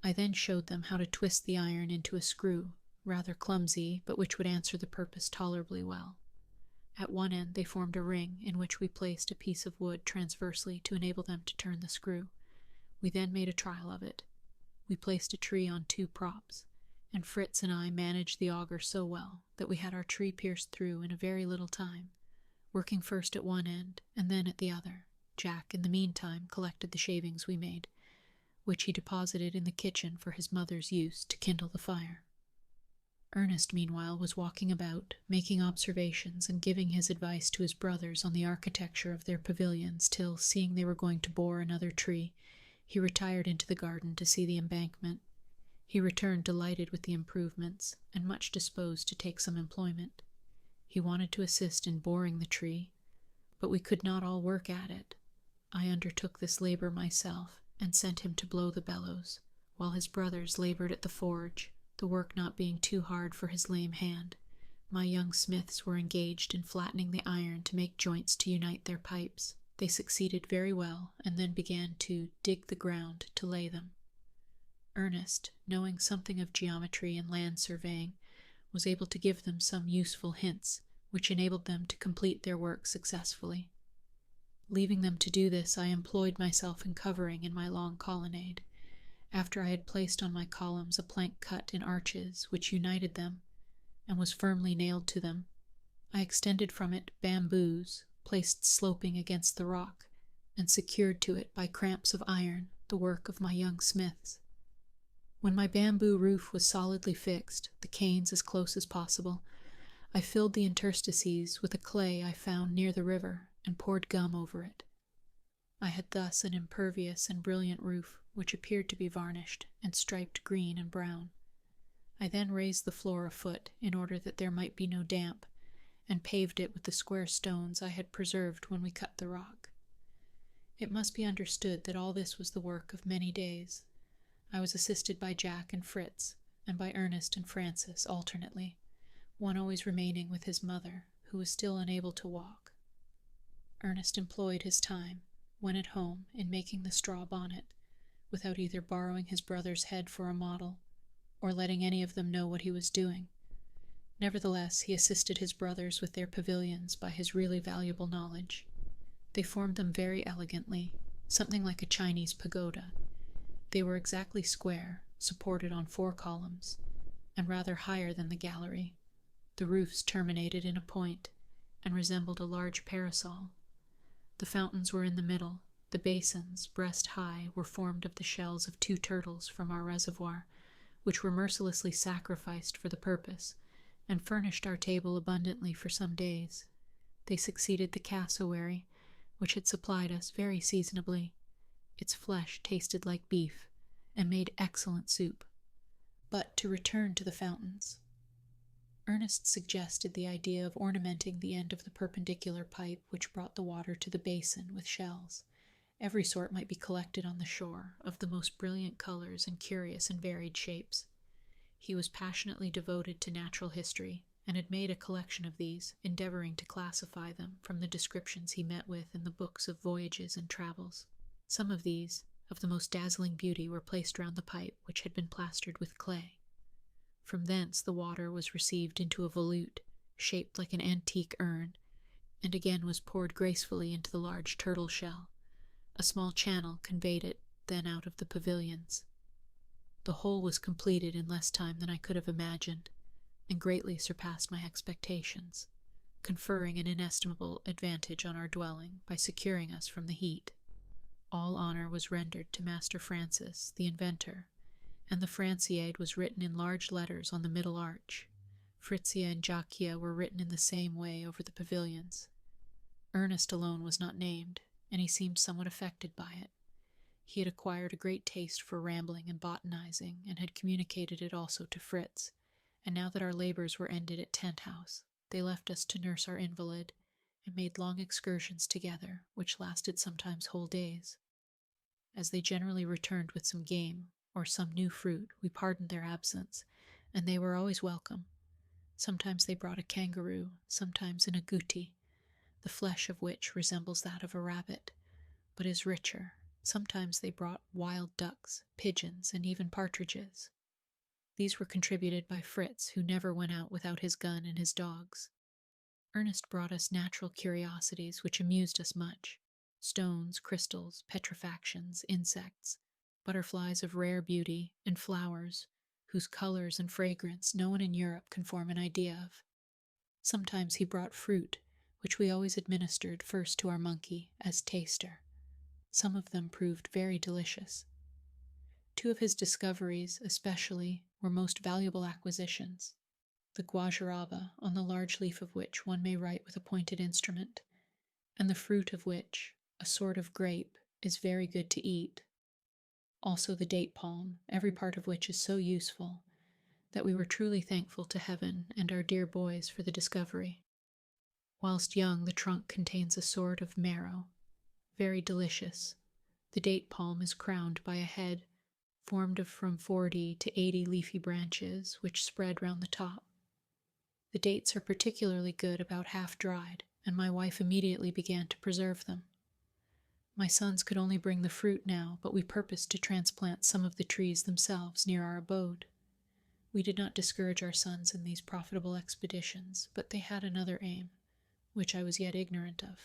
I then showed them how to twist the iron into a screw, rather clumsy, but which would answer the purpose tolerably well. At one end they formed a ring in which we placed a piece of wood transversely to enable them to turn the screw. We then made a trial of it. We placed a tree on 2 props, and Fritz and I managed the auger so well that we had our tree pierced through in a very little time, working first at one end and then at the other. Jack, in the meantime, collected the shavings we made, which he deposited in the kitchen for his mother's use to kindle the fire. Ernest, meanwhile, was walking about, making observations and giving his advice to his brothers on the architecture of their pavilions, till, seeing they were going to bore another tree, he retired into the garden to see the embankment. He returned delighted with the improvements, and much disposed to take some employment. He wanted to assist in boring the tree, but we could not all work at it. I undertook this labor myself, and sent him to blow the bellows, while his brothers labored at the forge, the work not being too hard for his lame hand. My young smiths were engaged in flattening the iron to make joints to unite their pipes. They succeeded very well, and then began to dig the ground to lay them. Ernest, knowing something of geometry and land surveying, was able to give them some useful hints, which enabled them to complete their work successfully. Leaving them to do this, I employed myself in covering in my long colonnade. After I had placed on my columns a plank cut in arches which united them, and was firmly nailed to them, I extended from it bamboos, placed sloping against the rock, and secured to it by cramps of iron, the work of my young smiths. When my bamboo roof was solidly fixed, the canes as close as possible, I filled the interstices with a clay I found near the river, and poured gum over it. I had thus an impervious and brilliant roof, which appeared to be varnished and striped green and brown. I then raised the floor a foot, in order that there might be no damp, and paved it with the square stones I had preserved when we cut the rock. It must be understood that all this was the work of many days. I was assisted by Jack and Fritz, and by Ernest and Francis alternately, one always remaining with his mother, who was still unable to walk. Ernest employed his time, when at home, in making the straw bonnet, without either borrowing his brother's head for a model, or letting any of them know what he was doing. Nevertheless, he assisted his brothers with their pavilions by his really valuable knowledge. They formed them very elegantly, something like a Chinese pagoda. They were exactly square, supported on 4 columns, and rather higher than the gallery. The roofs terminated in a point, and resembled a large parasol. The fountains were in the middle. The basins, breast high, were formed of the shells of 2 turtles from our reservoir, which were mercilessly sacrificed for the purpose, and furnished our table abundantly for some days. They succeeded the cassowary, which had supplied us very seasonably. Its flesh tasted like beef, and made excellent soup. But to return to the fountains. Ernest suggested the idea of ornamenting the end of the perpendicular pipe which brought the water to the basin with shells. Every sort might be collected on the shore, of the most brilliant colors and curious and varied shapes. He was passionately devoted to natural history, and had made a collection of these, endeavoring to classify them from the descriptions he met with in the books of voyages and travels. Some of these, of the most dazzling beauty, were placed round the pipe, which had been plastered with clay. From thence the water was received into a volute, shaped like an antique urn, and again was poured gracefully into the large turtle shell. A small channel conveyed it then out of the pavilions. The whole was completed in less time than I could have imagined, and greatly surpassed my expectations, conferring an inestimable advantage on our dwelling by securing us from the heat. All honor was rendered to Master Francis, the inventor, and the Franciade was written in large letters on the middle arch. Fritzia and Jacquia were written in the same way over the pavilions. Ernest alone was not named, and he seemed somewhat affected by it. He had acquired a great taste for rambling and botanizing, and had communicated it also to Fritz, and now that our labors were ended at Tent House, they left us to nurse our invalid, and made long excursions together, which lasted sometimes whole days. As they generally returned with some game, or some new fruit, we pardoned their absence, and they were always welcome. Sometimes they brought a kangaroo, sometimes an agouti, the flesh of which resembles that of a rabbit, but is richer. Sometimes they brought wild ducks, pigeons, and even partridges. These were contributed by Fritz, who never went out without his gun and his dogs. Ernest brought us natural curiosities which amused us much: stones, crystals, petrifactions, insects, butterflies of rare beauty, and flowers, whose colors and fragrance no one in Europe can form an idea of. Sometimes he brought fruit, which we always administered first to our monkey, as taster. Some of them proved very delicious. Two of his discoveries, especially, were most valuable acquisitions: the guajaraba, on the large leaf of which one may write with a pointed instrument, and the fruit of which, a sort of grape, is very good to eat. Also the date palm, every part of which is so useful, that we were truly thankful to heaven and our dear boys for the discovery. Whilst young, the trunk contains a sort of marrow, very delicious. The date palm is crowned by a head, formed of from 40 to 80 leafy branches, which spread round the top. The dates are particularly good about half dried, and my wife immediately began to preserve them. My sons could only bring the fruit now, but we purposed to transplant some of the trees themselves near our abode. We did not discourage our sons in these profitable expeditions, but they had another aim, which I was yet ignorant of.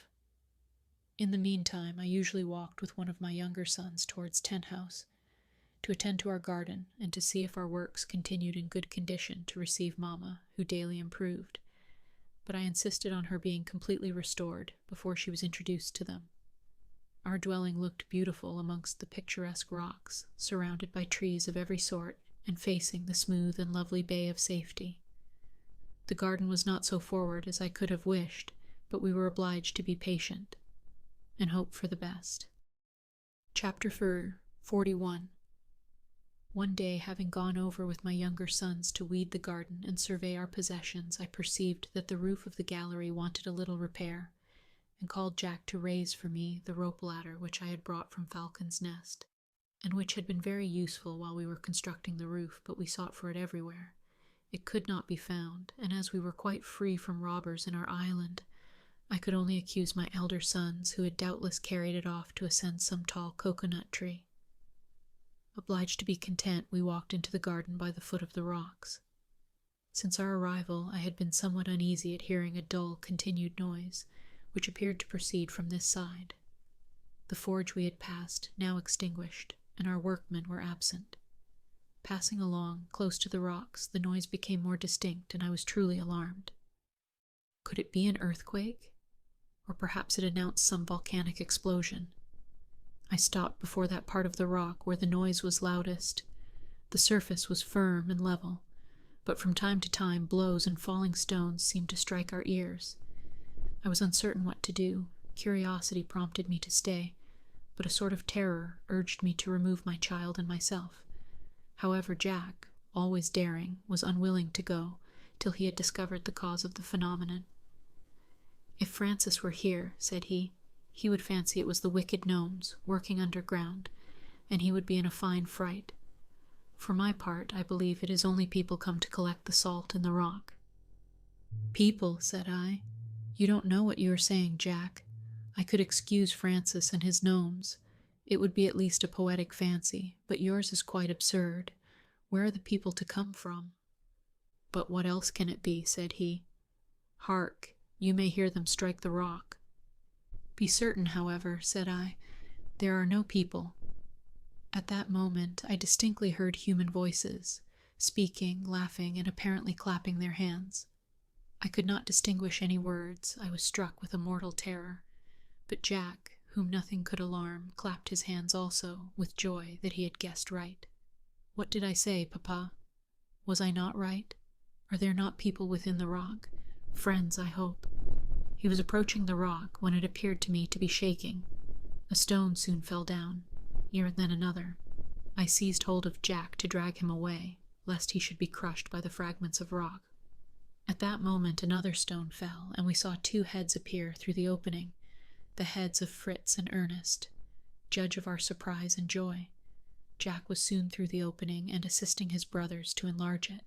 In the meantime, I usually walked with one of my younger sons towards Tent House, to attend to our garden, and to see if our works continued in good condition to receive Mamma, who daily improved, but I insisted on her being completely restored before she was introduced to them. Our dwelling looked beautiful amongst the picturesque rocks, surrounded by trees of every sort, and facing the smooth and lovely bay of safety. The garden was not so forward as I could have wished, but we were obliged to be patient, and hope for the best. Chapter 41. One day, having gone over with my younger sons to weed the garden and survey our possessions, I perceived that the roof of the gallery wanted a little repair, and called Jack to raise for me the rope ladder which I had brought from Falcon's Nest, and which had been very useful while we were constructing the roof, but we sought for it everywhere. It could not be found, and as we were quite free from robbers in our island, I could only accuse my elder sons, who had doubtless carried it off to ascend some tall cocoanut tree. Obliged to be content, we walked into the garden by the foot of the rocks. Since our arrival, I had been somewhat uneasy at hearing a dull, continued noise, which appeared to proceed from this side. The forge we had passed, now extinguished, and our workmen were absent. Passing along, close to the rocks, the noise became more distinct, and I was truly alarmed. Could it be an earthquake? Or perhaps it announced some volcanic explosion. I stopped before that part of the rock where the noise was loudest. The surface was firm and level, but from time to time blows and falling stones seemed to strike our ears. I was uncertain what to do. Curiosity prompted me to stay, but a sort of terror urged me to remove my child and myself. However, Jack, always daring, was unwilling to go till he had discovered the cause of the phenomenon. "If Francis were here," said he would fancy it was the wicked gnomes working underground, and he would be in a fine fright. For my part, I believe it is only people come to collect the salt in the rock." "People," said I. "You don't know what you are saying, Jack. I could excuse Francis and his gnomes. It would be at least a poetic fancy, but yours is quite absurd. Where are the people to come from?" "But what else can it be?" said he. "Hark, you may hear them strike the rock." "Be certain, however," said I, "there are no people." At that moment I distinctly heard human voices, speaking, laughing, and apparently clapping their hands. I could not distinguish any words. I was struck with a mortal terror, but Jack, whom nothing could alarm, clapped his hands also, with joy that he had guessed right. What did I say, Papa? Was I not right? Are there not people within the rock? Friends, I hope. He was approaching the rock when it appeared to me to be shaking. A stone soon fell down, here and then another. I seized hold of Jack to drag him away, lest he should be crushed by the fragments of rock. At that moment another stone fell, and we saw two heads appear through the opening, the heads of Fritz and Ernest. Judge of our surprise and joy. Jack was soon through the opening and assisting his brothers to enlarge it.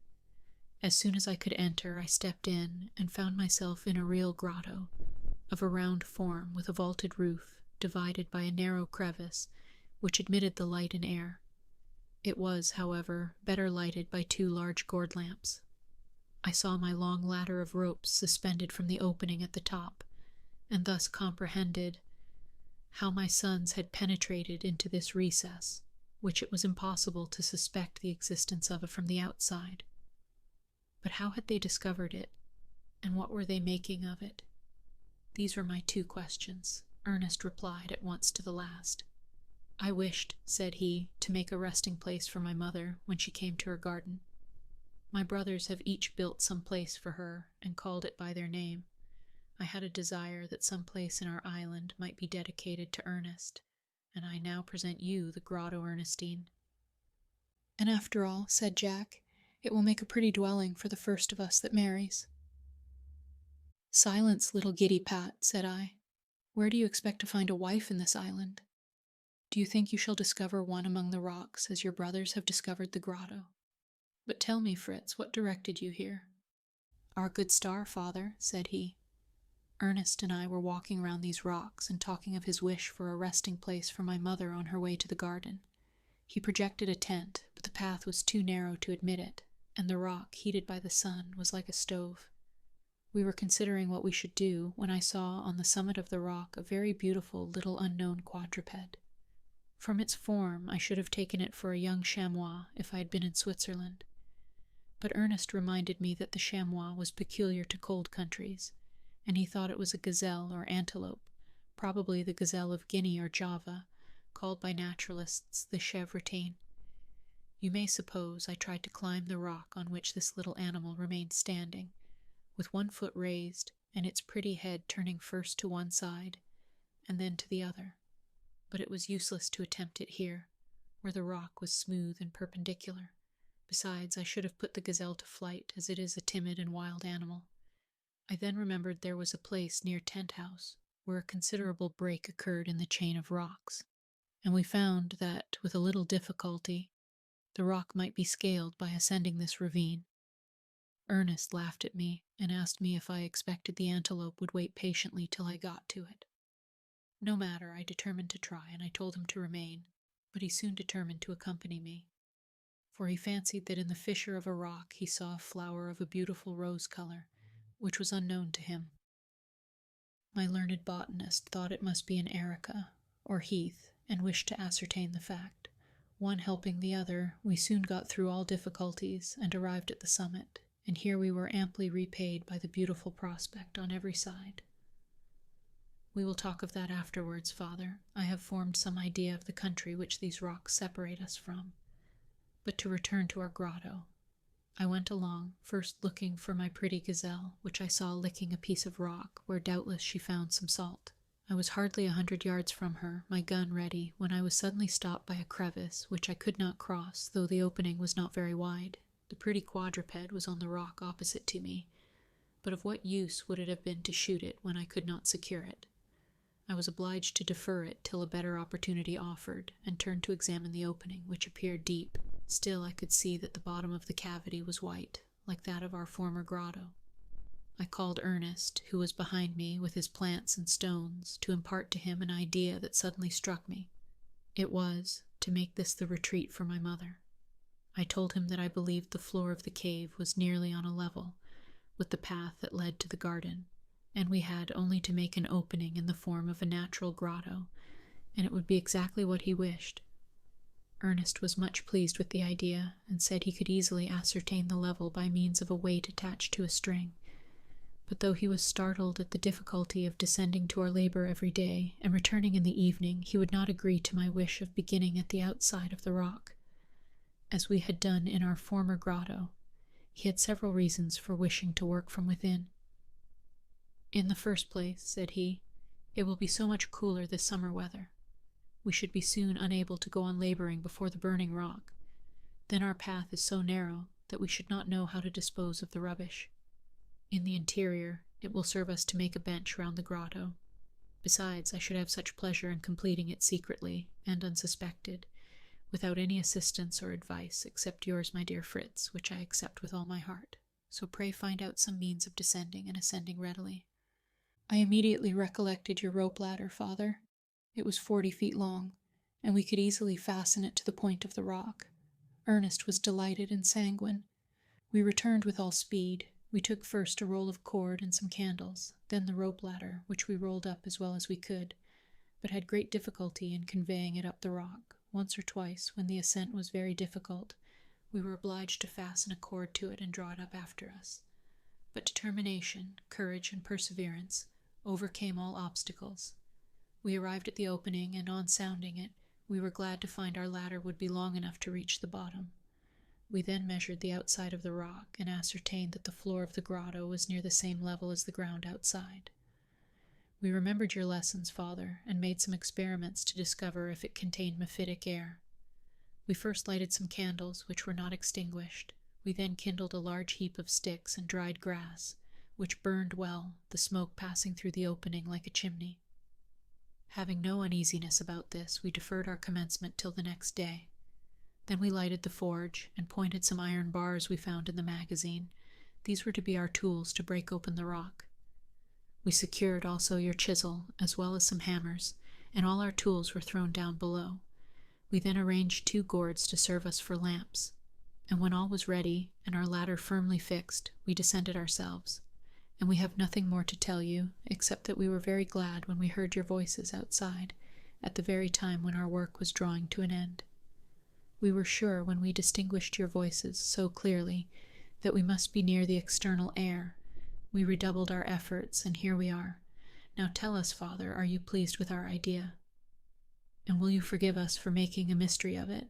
As soon as I could enter, I stepped in and found myself in a real grotto, of a round form with a vaulted roof, divided by a narrow crevice, which admitted the light and air. It was, however, better lighted by two large gourd lamps. I saw my long ladder of ropes suspended from the opening at the top, and thus comprehended how my sons had penetrated into this recess, which it was impossible to suspect the existence of from the outside. But how had they discovered it, and what were they making of it? These were my two questions. Ernest replied at once to the last. I wished, said he, to make a resting place for my mother when she came to her garden. My brothers have each built some place for her and called it by their name. I had a desire that some place in our island might be dedicated to Ernest, and I now present you the Grotto Ernestine. And after all, said Jack, it will make a pretty dwelling for the first of us that marries. Silence, little giddy Pat, said I. Where do you expect to find a wife in this island? Do you think you shall discover one among the rocks, as your brothers have discovered the grotto? But tell me, Fritz, what directed you here? Our good star, father, said he. Ernest and I were walking round these rocks and talking of his wish for a resting place for my mother on her way to the garden. He projected a tent, but the path was too narrow to admit it, and the rock, heated by the sun, was like a stove. We were considering what we should do when I saw on the summit of the rock a very beautiful little unknown quadruped. From its form, I should have taken it for a young chamois if I had been in Switzerland. But Ernest reminded me that the chamois was peculiar to cold countries, and he thought it was a gazelle or antelope, probably the gazelle of Guinea or Java, called by naturalists the chevretin. You may suppose I tried to climb the rock on which this little animal remained standing, with one foot raised and its pretty head turning first to one side and then to the other. But it was useless to attempt it here, where the rock was smooth and perpendicular. Besides, I should have put the gazelle to flight, as it is a timid and wild animal. I then remembered there was a place near Tent House, where a considerable break occurred in the chain of rocks, and we found that, with a little difficulty, the rock might be scaled by ascending this ravine. Ernest laughed at me, and asked me if I expected the antelope would wait patiently till I got to it. No matter, I determined to try, and I told him to remain, but he soon determined to accompany me, for he fancied that in the fissure of a rock he saw a flower of a beautiful rose color, which was unknown to him. My learned botanist thought it must be an erica, or heath, and wished to ascertain the fact. One helping the other, we soon got through all difficulties and arrived at the summit, and here we were amply repaid by the beautiful prospect on every side. We will talk of that afterwards, father. I have formed some idea of the country which these rocks separate us from. But to return to our grotto. I went along, first looking for my pretty gazelle, which I saw licking a piece of rock, where doubtless she found some salt. I was hardly 100 yards from her, my gun ready, when I was suddenly stopped by a crevice, which I could not cross, though the opening was not very wide. The pretty quadruped was on the rock opposite to me, but of what use would it have been to shoot it when I could not secure it? I was obliged to defer it till a better opportunity offered, and turned to examine the opening, which appeared deep. Still I could see that the bottom of the cavity was white, like that of our former grotto. I called Ernest, who was behind me with his plants and stones, to impart to him an idea that suddenly struck me. It was to make this the retreat for my mother. I told him that I believed the floor of the cave was nearly on a level with the path that led to the garden, and we had only to make an opening in the form of a natural grotto, and it would be exactly what he wished. Ernest was much pleased with the idea, and said he could easily ascertain the level by means of a weight attached to a string. But though he was startled at the difficulty of descending to our labor every day, and returning in the evening, he would not agree to my wish of beginning at the outside of the rock. as we had done in our former grotto, he had several reasons for wishing to work from within. "In the first place," said he, "it will be so much cooler this summer weather. We should be soon unable to go on laboring before the burning rock. Then our path is so narrow that we should not know how to dispose of the rubbish. In the interior, it will serve us to make a bench round the grotto. Besides, I should have such pleasure in completing it secretly and unsuspected, without any assistance or advice except yours, my dear Fritz, which I accept with all my heart. So pray find out some means of descending and ascending readily." I immediately recollected your rope ladder, father. It was 40 feet long, and we could easily fasten it to the point of the rock. Ernest was delighted and sanguine. We returned with all speed. We took first a roll of cord and some candles, then the rope ladder, which we rolled up as well as we could, but had great difficulty in conveying it up the rock. Once or twice, when the ascent was very difficult, we were obliged to fasten a cord to it and draw it up after us. But determination, courage, and perseverance overcame all obstacles. We arrived at the opening, and on sounding it, we were glad to find our ladder would be long enough to reach the bottom. We then measured the outside of the rock and ascertained that the floor of the grotto was near the same level as the ground outside. We remembered your lessons, father, and made some experiments to discover if it contained mephitic air. We first lighted some candles, which were not extinguished. We then kindled a large heap of sticks and dried grass, which burned well, the smoke passing through the opening like a chimney. Having no uneasiness about this, we deferred our commencement till the next day. Then we lighted the forge, and pointed some iron bars we found in the magazine. These were to be our tools to break open the rock. We secured also your chisel, as well as some hammers, and all our tools were thrown down below. We then arranged 2 gourds to serve us for lamps, and when all was ready, and our ladder firmly fixed, we descended ourselves. And we have nothing more to tell you, except that we were very glad when we heard your voices outside, at the very time when our work was drawing to an end. We were sure, when we distinguished your voices so clearly, that we must be near the external air. We redoubled our efforts, and here we are. Now tell us, father, are you pleased with our idea? And will you forgive us for making a mystery of it?"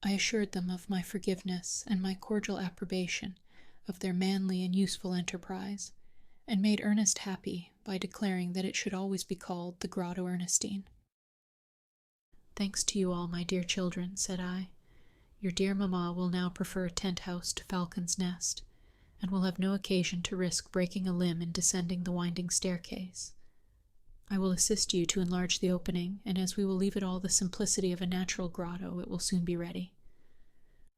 I assured them of my forgiveness and my cordial approbation of their manly and useful enterprise, and made Ernest happy by declaring that it should always be called the Grotto Ernestine. "Thanks to you all, my dear children," said I. "Your dear mamma will now prefer a tent-house to Falcon's Nest, and will have no occasion to risk breaking a limb in descending the winding staircase. I will assist you to enlarge the opening, and as we will leave it all the simplicity of a natural grotto, it will soon be ready."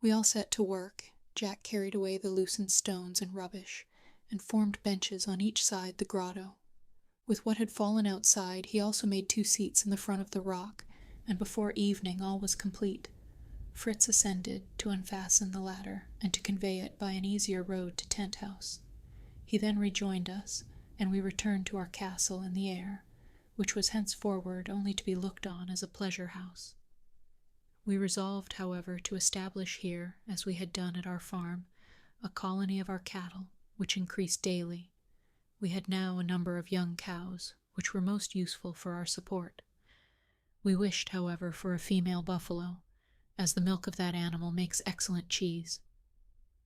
We all set to work. Jack carried away the loosened stones and rubbish, and formed benches on each side the grotto. With what had fallen outside, he also made 2 seats in the front of the rock, and before evening all was complete. Fritz ascended to unfasten the ladder, and to convey it by an easier road to Tent House. He then rejoined us, and we returned to our castle in the air, which was henceforward only to be looked on as a pleasure house. We resolved, however, to establish here, as we had done at our farm, a colony of our cattle, which increased daily. We had now a number of young cows, which were most useful for our support. We wished, however, for a female buffalo, as the milk of that animal makes excellent cheese.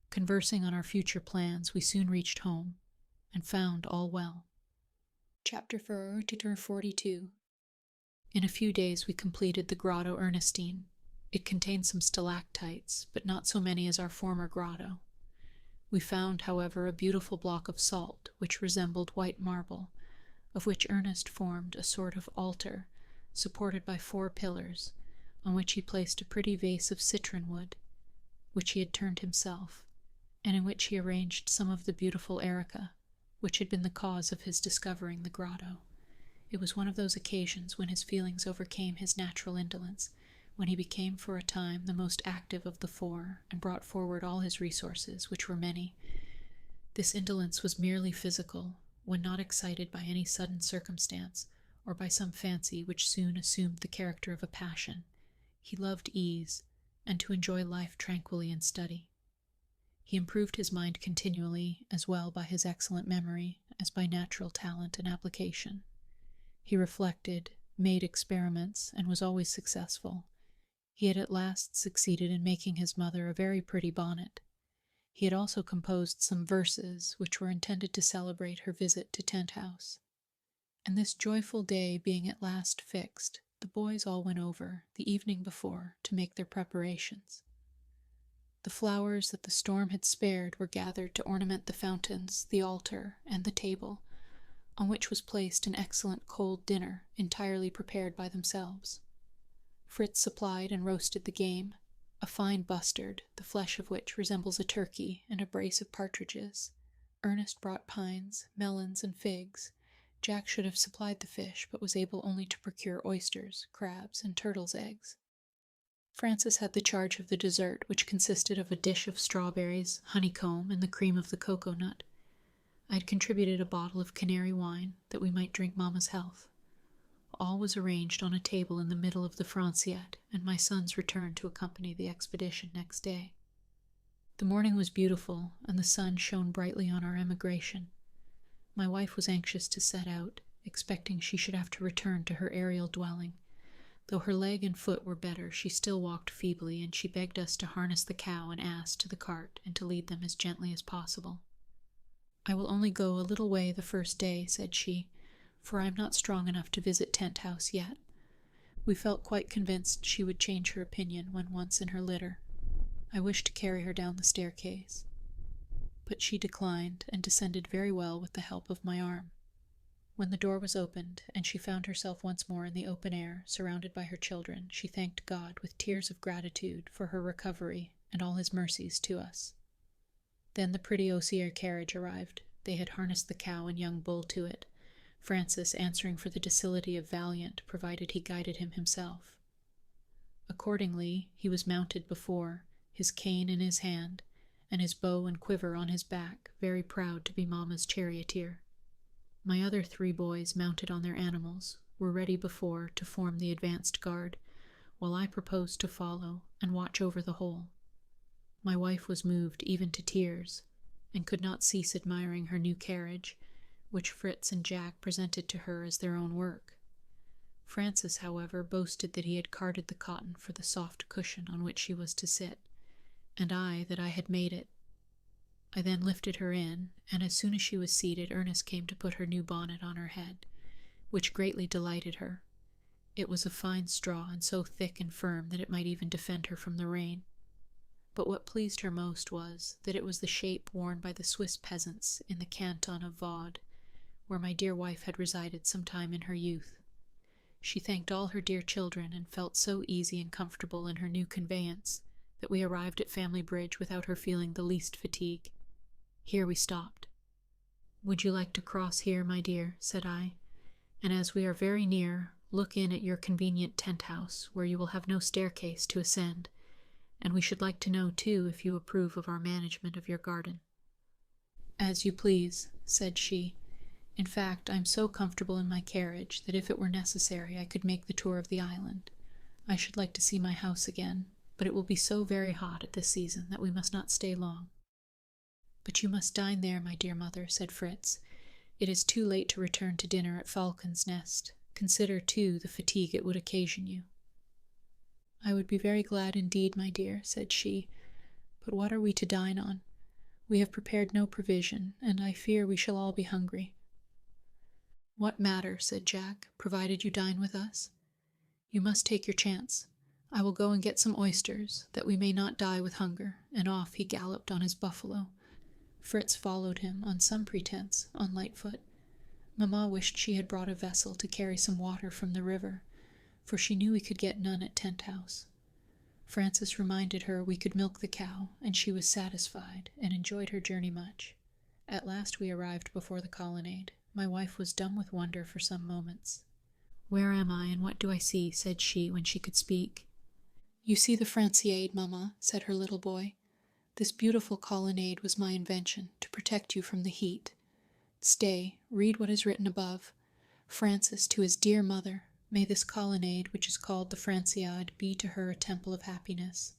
Conversing on our future plans, we soon reached home, and found all well. Chapter 42. In a few days we completed the Grotto Ernestine. It contained some stalactites, but not so many as our former grotto. We found, however, a beautiful block of salt, which resembled white marble, of which Ernest formed a sort of altar, supported by 4 pillars, on which he placed a pretty vase of citron wood, which he had turned himself, and in which he arranged some of the beautiful erica, which had been the cause of his discovering the grotto. It was one of those occasions when his feelings overcame his natural indolence, when he became for a time the most active of the 4, and brought forward all his resources, which were many. This indolence was merely physical, when not excited by any sudden circumstance, or by some fancy which soon assumed the character of a passion. He loved ease, and to enjoy life tranquilly in study. He improved his mind continually, as well by his excellent memory as by natural talent and application. He reflected, made experiments, and was always successful. He had at last succeeded in making his mother a very pretty bonnet. He had also composed some verses which were intended to celebrate her visit to Tent House. And this joyful day being at last fixed, the boys all went over, the evening before, to make their preparations. The flowers that the storm had spared were gathered to ornament the fountains, the altar, and the table, on which was placed an excellent cold dinner, entirely prepared by themselves. Fritz supplied and roasted the game, a fine bustard, the flesh of which resembles a turkey, and a brace of partridges. Ernest brought pines, melons, and figs. Jack should have supplied the fish, but was able only to procure oysters, crabs, and turtles' eggs. Francis had the charge of the dessert, which consisted of a dish of strawberries, honeycomb, and the cream of the cocoa nut. I had contributed a bottle of Canary wine, that we might drink Mamma's health. All was arranged on a table in the middle of the Franciette, and my sons returned to accompany the expedition next day. The morning was beautiful, and the sun shone brightly on our emigration. My wife was anxious to set out, expecting she should have to return to her aerial dwelling. Though her leg and foot were better, she still walked feebly, and she begged us to harness the cow and ass to the cart and to lead them as gently as possible. "I will only go a little way the first day," said she, "for I am not strong enough to visit Tent House yet." We felt quite convinced she would change her opinion when once in her litter. I wished to carry her down the staircase, but she declined, and descended very well with the help of my arm. When the door was opened, and she found herself once more in the open air, surrounded by her children, she thanked God with tears of gratitude for her recovery and all his mercies to us. Then the pretty osier carriage arrived. They had harnessed the cow and young bull to it, Francis answering for the docility of Valiant, provided he guided him himself. Accordingly, he was mounted before, his cane in his hand, and his bow and quiver on his back, very proud to be Mamma's charioteer. My other 3 boys, mounted on their animals, were ready before to form the advanced guard, while I proposed to follow and watch over the whole. My wife was moved even to tears, and could not cease admiring her new carriage, which Fritz and Jack presented to her as their own work. Francis, however, boasted that he had carded the cotton for the soft cushion on which she was to sit, and I that I had made it. I then lifted her in, and as soon as she was seated, Ernest came to put her new bonnet on her head, which greatly delighted her. It was of fine straw, and so thick and firm that it might even defend her from the rain. But what pleased her most was, that it was the shape worn by the Swiss peasants in the canton of Vaud, where my dear wife had resided some time in her youth. She thanked all her dear children, and felt so easy and comfortable in her new conveyance, that we arrived at Family Bridge without her feeling the least fatigue. Here we stopped. "Would you like to cross here, my dear?" said I, "and as we are very near, look in at your convenient tent house, where you will have no staircase to ascend, and we should like to know, too, if you approve of our management of your garden." "As you please," said she. "In fact, I am so comfortable in my carriage that if it were necessary I could make the tour of the island. I should like to see my house again, but it will be so very hot at this season that we must not stay long." "But you must dine there, my dear mother," said Fritz. "It is too late to return to dinner at Falcon's Nest. Consider, too, the fatigue it would occasion you." "I would be very glad indeed, my dear," said she, "but what are we to dine on? We have prepared no provision, and I fear we shall all be hungry." "What matter," said Jack, "provided you dine with us? You must take your chance. I will go and get some oysters, that we may not die with hunger," and off he galloped on his buffalo. Fritz followed him, on some pretense, on Lightfoot. Mamma wished she had brought a vessel to carry some water from the river, for she knew we could get none at Tent House. Francis reminded her we could milk the cow, and she was satisfied, and enjoyed her journey much. At last we arrived before the colonnade. My wife was dumb with wonder for some moments. "Where am I, and what do I see?" said she, when she could speak. "You see the Franciade, Mamma," said her little boy. "This beautiful colonnade was my invention, to protect you from the heat. Stay, read what is written above. Francis, to his dear mother, may this colonnade, which is called the Franciade, be to her a temple of happiness.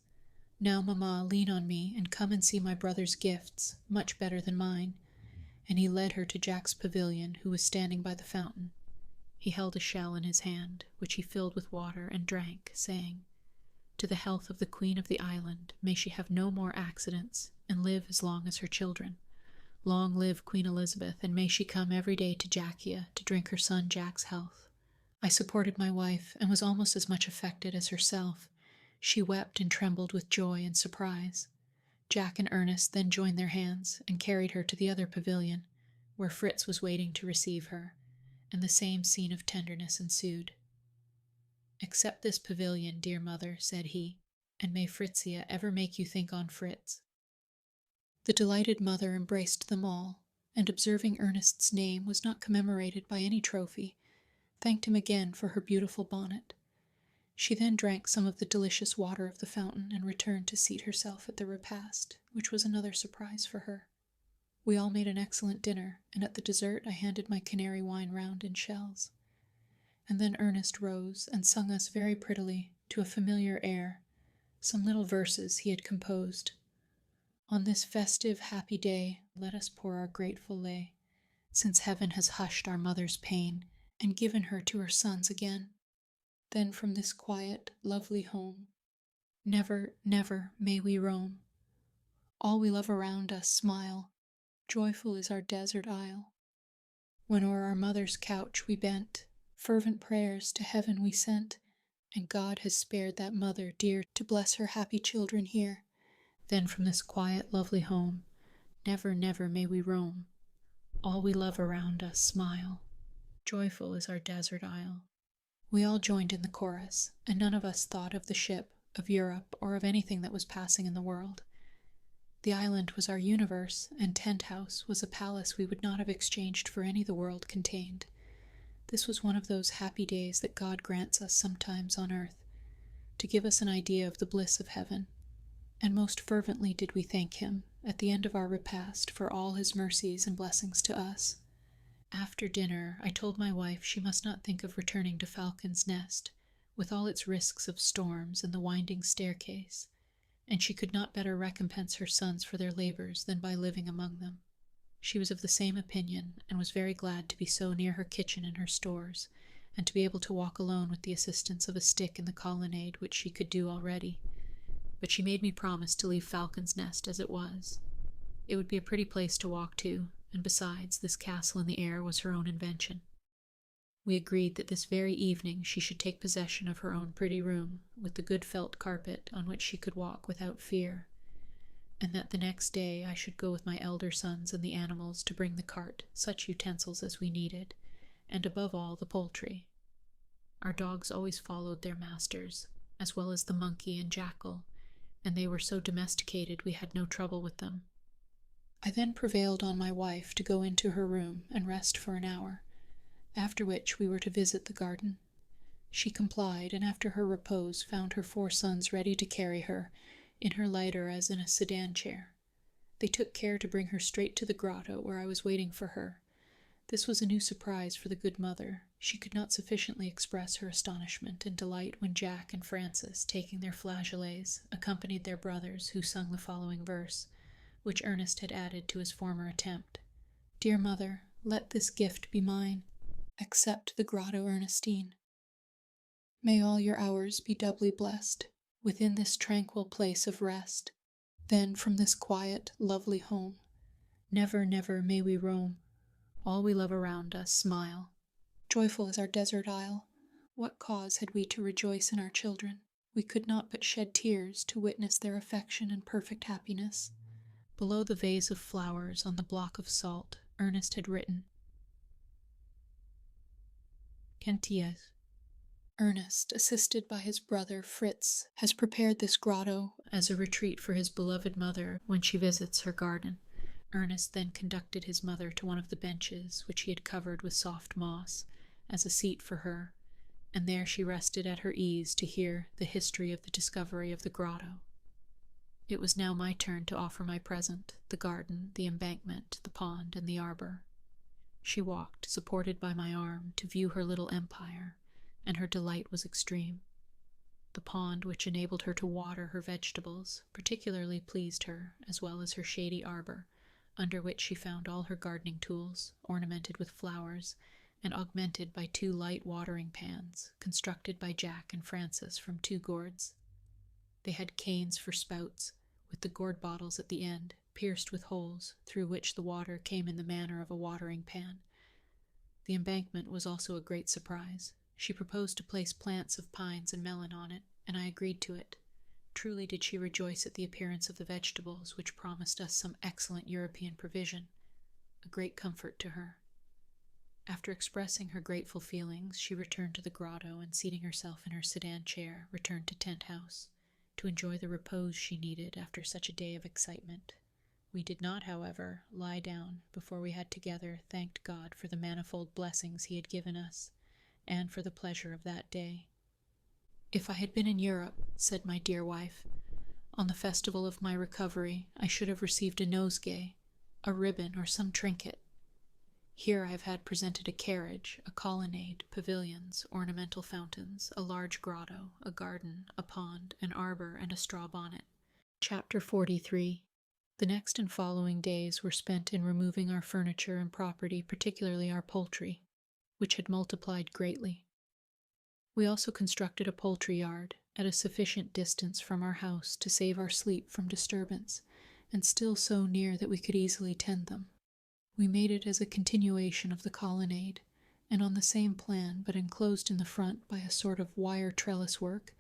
Now, Mamma, lean on me, and come and see my brother's gifts, much better than mine." And he led her to Jack's pavilion, who was standing by the fountain. He held a shell in his hand, which he filled with water and drank, saying, To the health of the Queen of the Island, may she have no more accidents, and live as long as her children. Long live Queen Elizabeth, and may she come every day to Jackia to drink her son Jack's health. I supported my wife, and was almost as much affected as herself. She wept and trembled with joy and surprise. Jack and Ernest then joined their hands, and carried her to the other pavilion, where Fritz was waiting to receive her, and the same scene of tenderness ensued. "Accept this pavilion, dear mother," said he, "and may Fritzia ever make you think on Fritz." The delighted mother embraced them all, and observing Ernest's name was not commemorated by any trophy, thanked him again for her beautiful bonnet. She then drank some of the delicious water of the fountain and returned to seat herself at the repast, which was another surprise for her. We all made an excellent dinner, and at the dessert I handed my canary wine round in shells. And then Ernest rose and sung us very prettily, to a familiar air, some little verses he had composed. "On this festive, happy day, let us pour our grateful lay, since heaven has hushed our mother's pain, and given her to her sons again. Then from this quiet, lovely home, never, never may we roam. All we love around us smile, joyful is our desert isle. When o'er our mother's couch we bent, fervent prayers to heaven we sent, and God has spared that mother dear to bless her happy children here. Then from this quiet, lovely home, never, never may we roam. All we love around us smile, joyful is our desert isle." We all joined in the chorus, and none of us thought of the ship, of Europe, or of anything that was passing in the world. The island was our universe, and Tent House was a palace we would not have exchanged for any the world contained. This was one of those happy days that God grants us sometimes on earth, to give us an idea of the bliss of heaven, and most fervently did we thank him, at the end of our repast, for all his mercies and blessings to us. After dinner, I told my wife she must not think of returning to Falcon's Nest, with all its risks of storms and the winding staircase, and she could not better recompense her sons for their labors than by living among them. She was of the same opinion, and was very glad to be so near her kitchen and her stores, and to be able to walk alone with the assistance of a stick in the colonnade, which she could do already. But she made me promise to leave Falcon's Nest as it was. It would be a pretty place to walk to, and besides, this castle in the air was her own invention. We agreed that this very evening she should take possession of her own pretty room, with the good felt carpet on which she could walk without fear, and that the next day I should go with my elder sons and the animals to bring the cart such utensils as we needed, and above all the poultry. Our dogs always followed their masters, as well as the monkey and jackal, and they were so domesticated we had no trouble with them. I then prevailed on my wife to go into her room and rest for an hour, after which we were to visit the garden. She complied, and after her repose found her 4 sons ready to carry her, in her lighter as in a sedan chair. They took care to bring her straight to the grotto where I was waiting for her. This was a new surprise for the good mother. She could not sufficiently express her astonishment and delight when Jack and Francis, taking their flageolets, accompanied their brothers, who sung the following verse, which Ernest had added to his former attempt. "Dear mother, let this gift be mine. Accept the grotto, Ernestine. May all your hours be doubly blessed within this tranquil place of rest. Then from this quiet, lovely home, never, never may we roam. All we love around us smile. Joyful is our desert isle. What cause had we to rejoice in our children? We could not but shed tears to witness their affection and perfect happiness." Below the vase of flowers on the block of salt, Ernest had written, "Cantillas." Ernest, assisted by his brother Fritz, has prepared this grotto as a retreat for his beloved mother when she visits her garden. Ernest then conducted his mother to one of the benches, which he had covered with soft moss, as a seat for her, and there she rested at her ease to hear the history of the discovery of the grotto. It was now my turn to offer my present, the garden, the embankment, the pond, and the arbor. She walked, supported by my arm, to view her little empire, and her delight was extreme. The pond, which enabled her to water her vegetables, particularly pleased her, as well as her shady arbor, under which she found all her gardening tools, ornamented with flowers, and augmented by 2 light watering pans, constructed by Jack and Francis from 2 gourds. They had canes for spouts, with the gourd bottles at the end, pierced with holes, through which the water came in the manner of a watering pan. The embankment was also a great surprise. She proposed to place plants of pines and melon on it, and I agreed to it. Truly did she rejoice at the appearance of the vegetables, which promised us some excellent European provision, a great comfort to her. After expressing her grateful feelings, she returned to the grotto, and seating herself in her sedan chair, returned to Tent House, to enjoy the repose she needed after such a day of excitement. We did not, however, lie down before we had together thanked God for the manifold blessings he had given us, and for the pleasure of that day. "If I had been in Europe," said my dear wife, "on the festival of my recovery, I should have received a nosegay, a ribbon, or some trinket. Here I have had presented a carriage, a colonnade, pavilions, ornamental fountains, a large grotto, a garden, a pond, an arbor, and a straw bonnet." Chapter 43. The next and following days were spent in removing our furniture and property, particularly our poultry, which had multiplied greatly. We also constructed a poultry yard, at a sufficient distance from our house to save our sleep from disturbance, and still so near that we could easily tend them. We made it as a continuation of the colonnade, and on the same plan, but enclosed in the front by a sort of wire trellis work,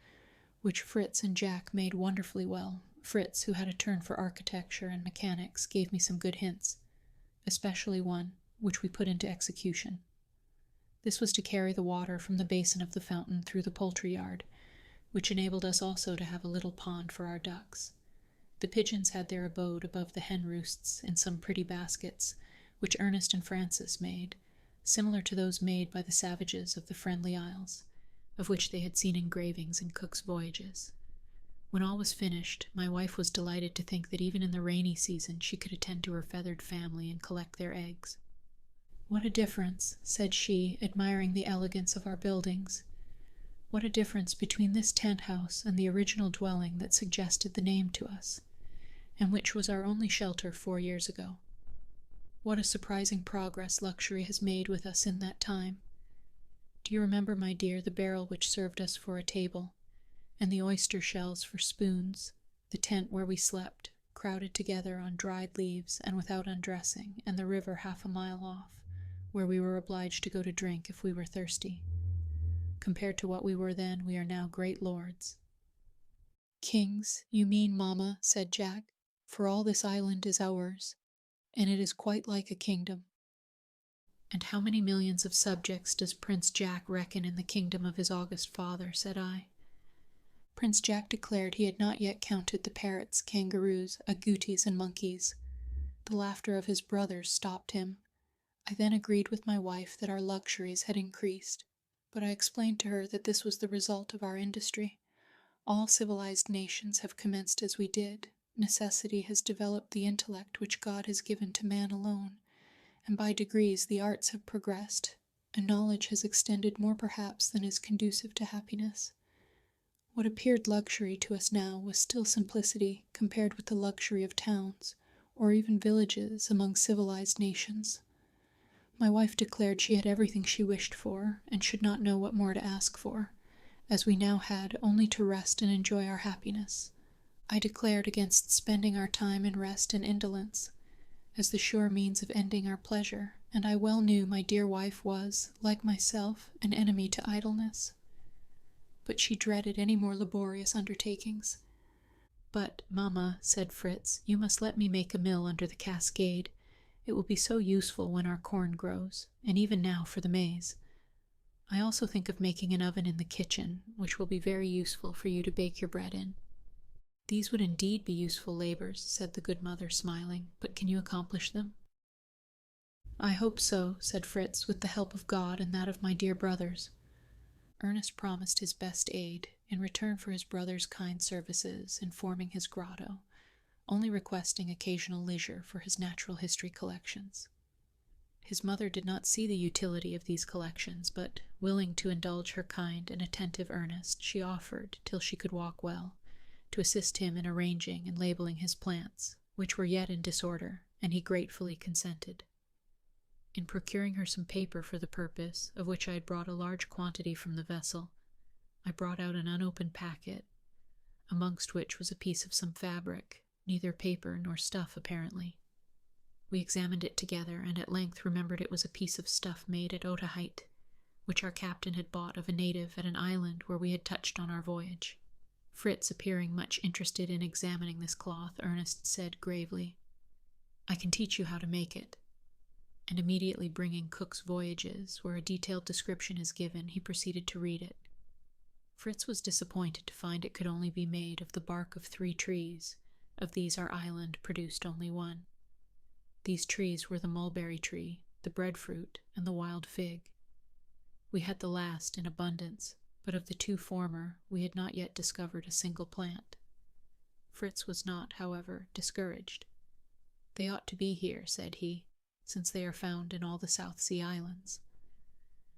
which Fritz and Jack made wonderfully well. Fritz, who had a turn for architecture and mechanics, gave me some good hints, especially one, which we put into execution. This was to carry the water from the basin of the fountain through the poultry yard, which enabled us also to have a little pond for our ducks. The pigeons had their abode above the hen roosts in some pretty baskets, which Ernest and Francis made, similar to those made by the savages of the Friendly Isles, of which they had seen engravings in Cook's voyages. When all was finished, my wife was delighted to think that even in the rainy season she could attend to her feathered family and collect their eggs. "What a difference," said she, admiring the elegance of our buildings. "What a difference between this tent house and the original dwelling that suggested the name to us, and which was our only shelter 4 years ago. What a surprising progress luxury has made with us in that time. Do you remember, my dear, the barrel which served us for a table, and the oyster shells for spoons, the tent where we slept, crowded together on dried leaves and without undressing, and the river 1/2 mile off, where we were obliged to go to drink if we were thirsty? Compared to what we were then, we are now great lords." "Kings, you mean, mamma," said Jack, "for all this island is ours, and it is quite like a kingdom." "And how many millions of subjects does Prince Jack reckon in the kingdom of his august father?" said I. Prince Jack declared he had not yet counted the parrots, kangaroos, agoutis, and monkeys. The laughter of his brothers stopped him. I then agreed with my wife that our luxuries had increased, but I explained to her that this was the result of our industry. All civilized nations have commenced as we did. Necessity has developed the intellect which God has given to man alone, and by degrees the arts have progressed, and knowledge has extended more perhaps than is conducive to happiness. What appeared luxury to us now was still simplicity compared with the luxury of towns, or even villages among civilized nations. My wife declared she had everything she wished for, and should not know what more to ask for, as we now had only to rest and enjoy our happiness. I declared against spending our time in rest and indolence, as the sure means of ending our pleasure, and I well knew my dear wife was, like myself, an enemy to idleness. But she dreaded any more laborious undertakings. "But, mamma," said Fritz, "you must let me make a mill under the cascade. It will be so useful when our corn grows, and even now for the maize. I also think of making an oven in the kitchen, which will be very useful for you to bake your bread in." "These would indeed be useful labors," said the good mother, smiling, "but can you accomplish them?" "I hope so," said Fritz, "with the help of God and that of my dear brothers." Ernest promised his best aid, in return for his brother's kind services in forming his grotto, only requesting occasional leisure for his natural history collections. His mother did not see the utility of these collections, but, willing to indulge her kind and attentive Ernest, she offered, till she could walk well, to assist him in arranging and labeling his plants, which were yet in disorder, and he gratefully consented. In procuring her some paper for the purpose, of which I had brought a large quantity from the vessel, I brought out an unopened packet, amongst which was a piece of some fabric, neither paper nor stuff apparently. We examined it together, and at length remembered it was a piece of stuff made at Otaheite, which our captain had bought of a native at an island where we had touched on our voyage. Fritz, appearing much interested in examining this cloth, Ernest said gravely, "I can teach you how to make it." And immediately bringing Cook's Voyages, where a detailed description is given, he proceeded to read it. Fritz was disappointed to find it could only be made of the bark of 3 trees. Of these our island produced only 1. These trees were the mulberry tree, the breadfruit, and the wild fig. We had the last in abundance, but of the 2 former we had not yet discovered a single plant. Fritz was not, however, discouraged. "They ought to be here," said he, "since they are found in all the South Sea Islands.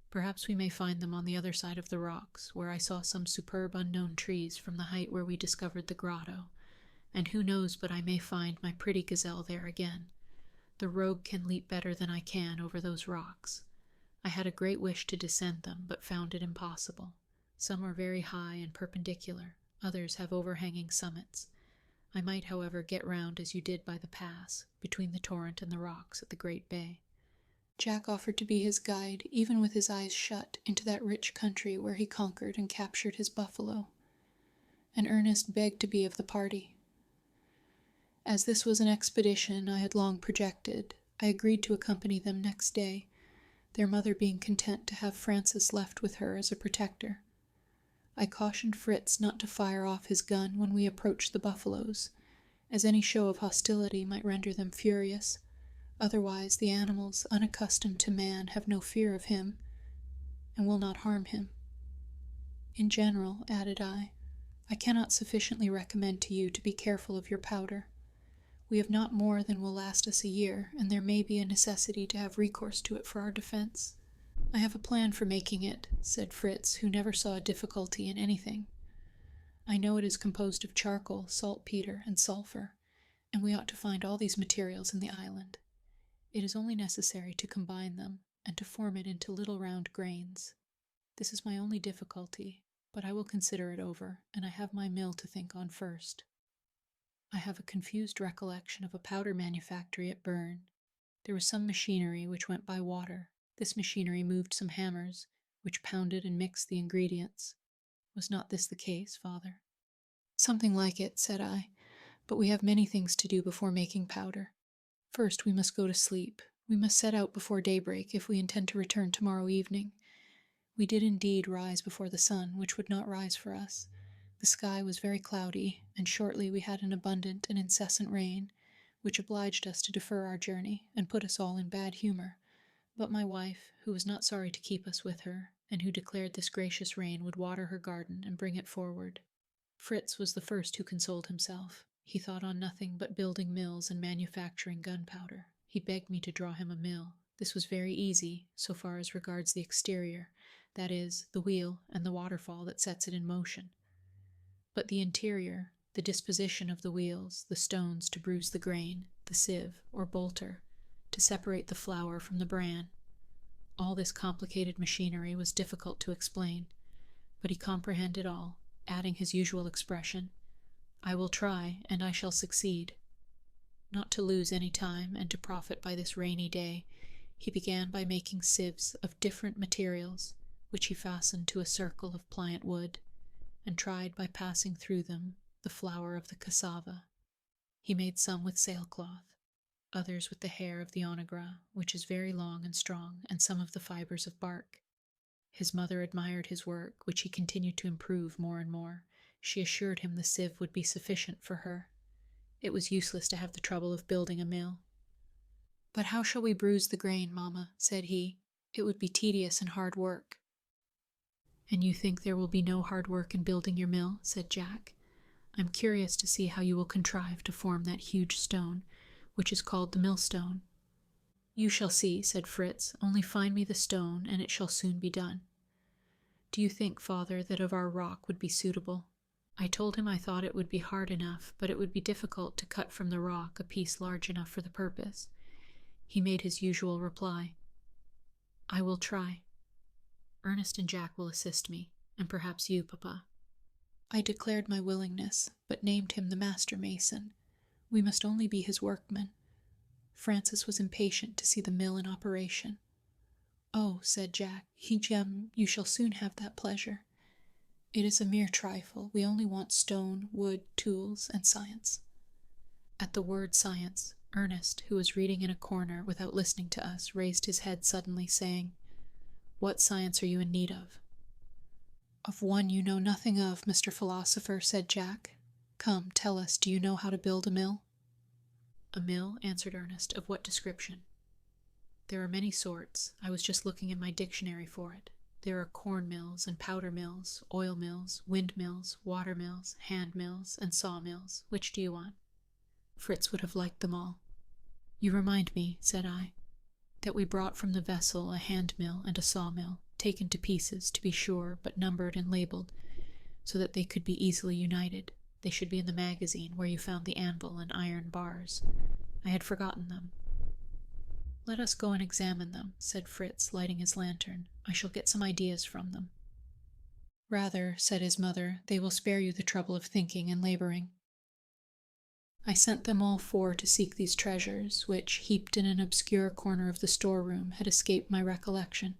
Perhaps we may find them on the other side of the rocks, where I saw some superb unknown trees from the height where we discovered the grotto, and who knows but I may find my pretty gazelle there again. The rogue can leap better than I can over those rocks. I had a great wish to descend them, but found it impossible. Some are very high and perpendicular, others have overhanging summits. I might, however, get round as you did by the pass, between the torrent and the rocks at the Great Bay." Jack offered to be his guide, even with his eyes shut, into that rich country where he conquered and captured his buffalo, and Ernest begged to be of the party. As this was an expedition I had long projected, I agreed to accompany them next day, their mother being content to have Francis left with her as a protector. I cautioned Fritz not to fire off his gun when we approached the buffaloes, as any show of hostility might render them furious. Otherwise, the animals, unaccustomed to man, have no fear of him, and will not harm him. In general, added I cannot sufficiently recommend to you to be careful of your powder. We have not more than will last us a year, and there may be a necessity to have recourse to it for our defense. "I have a plan for making it," said Fritz, who never saw a difficulty in anything. "I know it is composed of charcoal, saltpeter, and sulphur, and we ought to find all these materials in the island. It is only necessary to combine them, and to form it into little round grains. This is my only difficulty, but I will consider it over, and I have my mill to think on first. I have a confused recollection of a powder manufactory at Bern. There was some machinery which went by water. This machinery moved some hammers, which pounded and mixed the ingredients. Was not this the case, father?" "Something like it," said I, "but we have many things to do before making powder. First, we must go to sleep. We must set out before daybreak if we intend to return tomorrow evening." We did indeed rise before the sun, which would not rise for us. The sky was very cloudy, and shortly we had an abundant and incessant rain, which obliged us to defer our journey, and put us all in bad humor. But my wife, who was not sorry to keep us with her, and who declared this gracious rain would water her garden and bring it forward. Fritz was the first who consoled himself. He thought on nothing but building mills and manufacturing gunpowder. He begged me to draw him a mill. This was very easy, so far as regards the exterior, that is, the wheel and the waterfall that sets it in motion. But the interior, the disposition of the wheels, the stones to bruise the grain, the sieve, or bolter, to separate the flour from the bran, all this complicated machinery was difficult to explain, but he comprehended all, adding his usual expression, "I will try, and I shall succeed." Not to lose any time, and to profit by this rainy day, he began by making sieves of different materials, which he fastened to a circle of pliant wood, and tried by passing through them the flour of the cassava. He made some with sailcloth, others with the hair of the onagra, which is very long and strong, and some of the fibers of bark. His mother admired his work, which he continued to improve more and more. She assured him the sieve would be sufficient for her. It was useless to have the trouble of building a mill. "But how shall we bruise the grain, mamma?" said he. "It would be tedious and hard work." "And you think there will be no hard work in building your mill?" said Jack. "I'm curious to see how you will contrive to form that huge stone, which is called the millstone." "You shall see," said Fritz. "Only find me the stone, and it shall soon be done." "Do you think, father, that of our rock would be suitable?" I told him I thought it would be hard enough, but it would be difficult to cut from the rock a piece large enough for the purpose. He made his usual reply, "I will try. Ernest and Jack will assist me, and perhaps you, papa." I declared my willingness, but named him the master mason. We must only be his workmen. Francis was impatient to see the mill in operation. "Oh," said Jack, you shall soon have that pleasure. It is a mere trifle. We only want stone, wood, tools, and science." At the word science, Ernest, who was reading in a corner without listening to us, raised his head suddenly, saying, "What science are you in need of?" "Of one you know nothing of, Mr. Philosopher," said Jack. "Come, tell us, do you know how to build a mill?" "A mill?" answered Ernest. "Of what description?" "There are many sorts. I was just looking in my dictionary for it. There are corn mills and powder mills, oil mills, wind mills, water mills, hand mills, and saw mills. Which do you want?" Fritz would have liked them all. "You remind me," said I, "that we brought from the vessel a hand mill and a saw mill, taken to pieces, to be sure, but numbered and labeled, so that they could be easily united. They should be in the magazine where you found the anvil and iron bars. I had forgotten them." "Let us go and examine them," said Fritz, lighting his lantern. "I shall get some ideas from them." "Rather," said his mother, "they will spare you the trouble of thinking and laboring." I sent them all four to seek these treasures, which, heaped in an obscure corner of the storeroom, had escaped my recollection.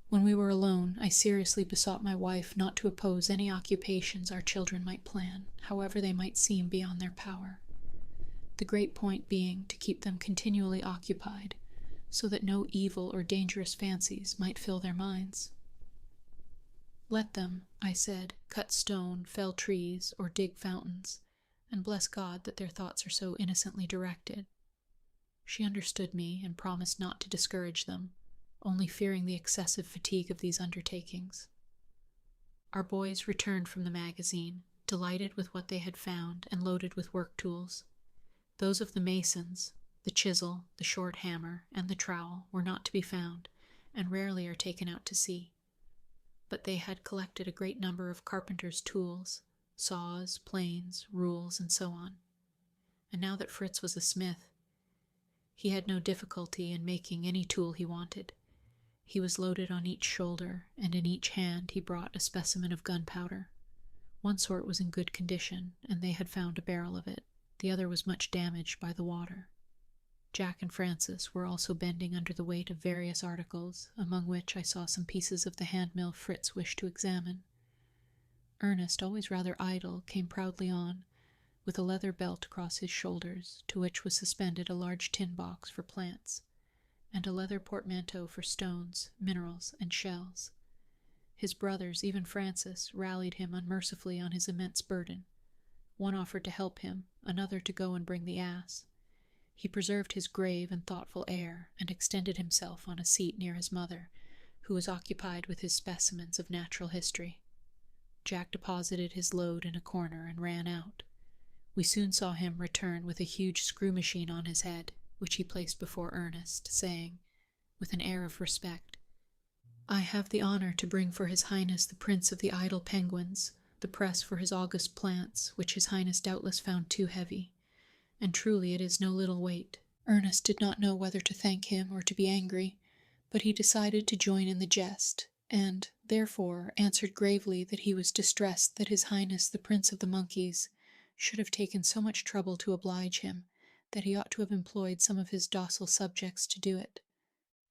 When we were alone, I seriously besought my wife not to oppose any occupations our children might plan, however they might seem beyond their power. The great point being to keep them continually occupied, so that no evil or dangerous fancies might fill their minds. "Let them," I said, "cut stone, fell trees, or dig fountains, and bless God that their thoughts are so innocently directed." She understood me and promised not to discourage them, only fearing the excessive fatigue of these undertakings. Our boys returned from the magazine, delighted with what they had found and loaded with work tools. Those of the masons, the chisel, the short hammer, and the trowel, were not to be found, and rarely are taken out to sea. But they had collected a great number of carpenters' tools, saws, planes, rules, and so on. And now that Fritz was a smith, he had no difficulty in making any tool he wanted. He was loaded on each shoulder, and in each hand he brought a specimen of gunpowder. One sort was in good condition, and they had found a barrel of it. The other was much damaged by the water. Jack and Francis were also bending under the weight of various articles, among which I saw some pieces of the hand-mill Fritz wished to examine. Ernest, always rather idle, came proudly on, with a leather belt across his shoulders, to which was suspended a large tin box for plants, and a leather portmanteau for stones, minerals, and shells. His brothers, even Francis, rallied him unmercifully on his immense burden. One offered to help him, another to go and bring the ass. He preserved his grave and thoughtful air, and extended himself on a seat near his mother, who was occupied with his specimens of natural history. Jack deposited his load in a corner and ran out. We soon saw him return with a huge screw machine on his head, which he placed before Ernest, saying, with an air of respect, "I have the honor to bring for His Highness the Prince of the Idle Penguins, the press for his august plants, which His Highness doubtless found too heavy. And truly it is no little weight." Ernest did not know whether to thank him or to be angry, but he decided to join in the jest, and, therefore, answered gravely that he was distressed that His Highness the Prince of the Monkeys should have taken so much trouble to oblige him, that he ought to have employed some of his docile subjects to do it.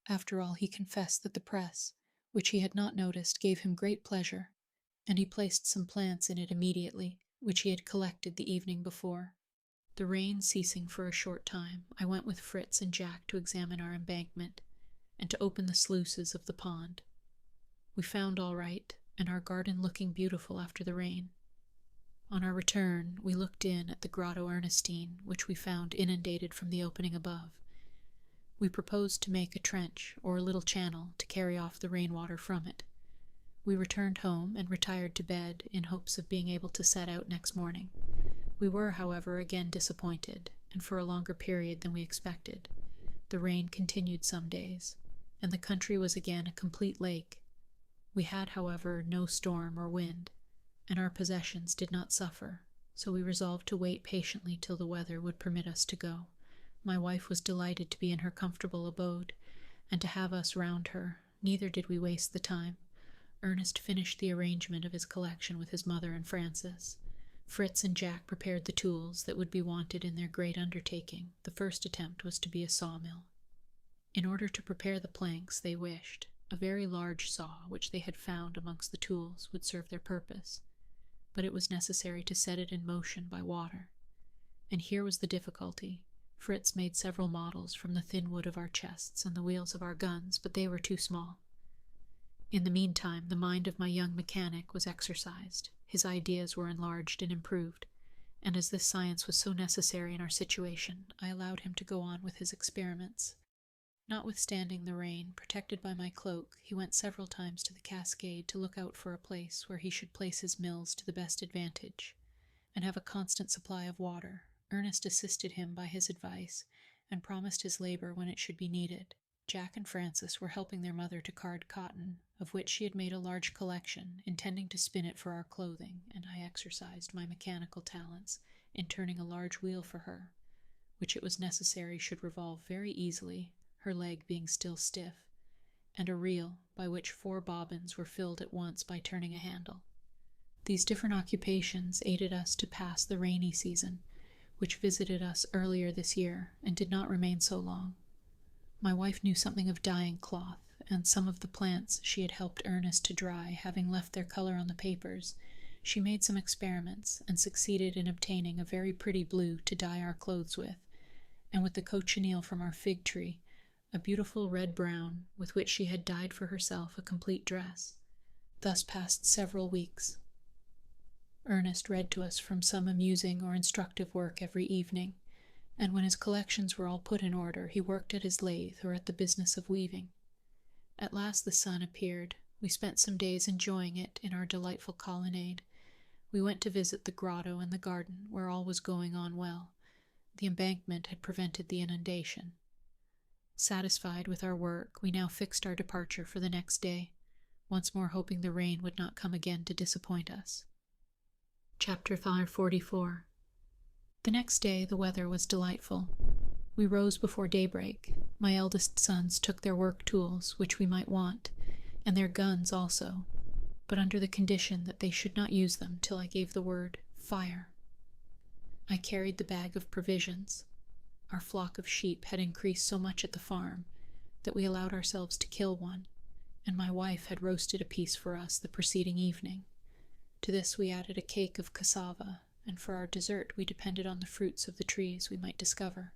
After all, he confessed that the press, which he had not noticed, gave him great pleasure, and he placed some plants in it immediately, which he had collected the evening before. The rain ceasing for a short time, I went with Fritz and Jack to examine our embankment, and to open the sluices of the pond. We found all right, and our garden looking beautiful after the rain. On our return, we looked in at the Grotto Ernestine, which we found inundated from the opening above. We proposed to make a trench, or a little channel, to carry off the rainwater from it. We returned home and retired to bed in hopes of being able to set out next morning. We were, however, again disappointed, and for a longer period than we expected. The rain continued some days, and the country was again a complete lake. We had, however, no storm or wind, and our possessions did not suffer, so we resolved to wait patiently till the weather would permit us to go. My wife was delighted to be in her comfortable abode, and to have us round her, neither did we waste the time. Ernest finished the arrangement of his collection with his mother and Francis. Fritz and Jack prepared the tools that would be wanted in their great undertaking. The first attempt was to be a sawmill. In order to prepare the planks they wished, a very large saw, which they had found amongst the tools, would serve their purpose, but it was necessary to set it in motion by water. And here was the difficulty. Fritz made several models from the thin wood of our chests and the wheels of our guns, but they were too small. In the meantime, the mind of my young mechanic was exercised. His ideas were enlarged and improved, and as this science was so necessary in our situation, I allowed him to go on with his experiments. Notwithstanding the rain, protected by my cloak, he went several times to the cascade to look out for a place where he should place his mills to the best advantage, and have a constant supply of water. Ernest assisted him by his advice, and promised his labor when it should be needed. Jack and Francis were helping their mother to card cotton, of which she had made a large collection, intending to spin it for our clothing, and I exercised my mechanical talents in turning a large wheel for her, which it was necessary should revolve very easily, her leg being still stiff, and a reel by which 4 bobbins were filled at once by turning a handle. These different occupations aided us to pass the rainy season, which visited us earlier this year and did not remain so long. My wife knew something of dyeing cloth, and some of the plants she had helped Ernest to dry having left their color on the papers, she made some experiments and succeeded in obtaining a very pretty blue to dye our clothes with, and with the cochineal from our fig tree, a beautiful red-brown, with which she had dyed for herself a complete dress. Thus passed several weeks. Ernest read to us from some amusing or instructive work every evening, and when his collections were all put in order, he worked at his lathe or at the business of weaving. At last the sun appeared. We spent some days enjoying it in our delightful colonnade. We went to visit the grotto and the garden, where all was going on well. The embankment had prevented the inundation. Satisfied with our work, we now fixed our departure for the next day, once more hoping the rain would not come again to disappoint us. Chapter 544. The next day the weather was delightful. We rose before daybreak. My eldest sons took their work tools, which we might want, and their guns also, but under the condition that they should not use them till I gave the word, "Fire." I carried the bag of provisions. Our flock of sheep had increased so much at the farm that we allowed ourselves to kill one, and my wife had roasted a piece for us the preceding evening. To this we added a cake of cassava, and for our dessert we depended on the fruits of the trees we might discover.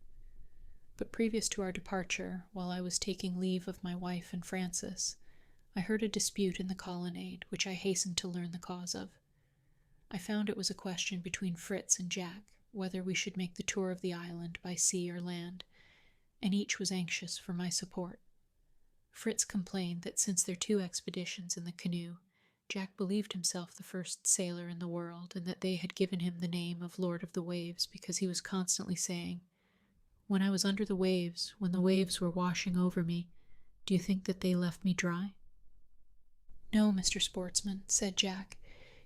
But previous to our departure, while I was taking leave of my wife and Francis, I heard a dispute in the colonnade, which I hastened to learn the cause of. I found it was a question between Fritz and Jack, whether we should make the tour of the island by sea or land, and each was anxious for my support. Fritz complained that since their 2 expeditions in the canoe, Jack believed himself the first sailor in the world, and that they had given him the name of Lord of the Waves because he was constantly saying, "When I was under the waves, when the waves were washing over me, do you think that they left me dry?" "No, Mr. Sportsman," said Jack,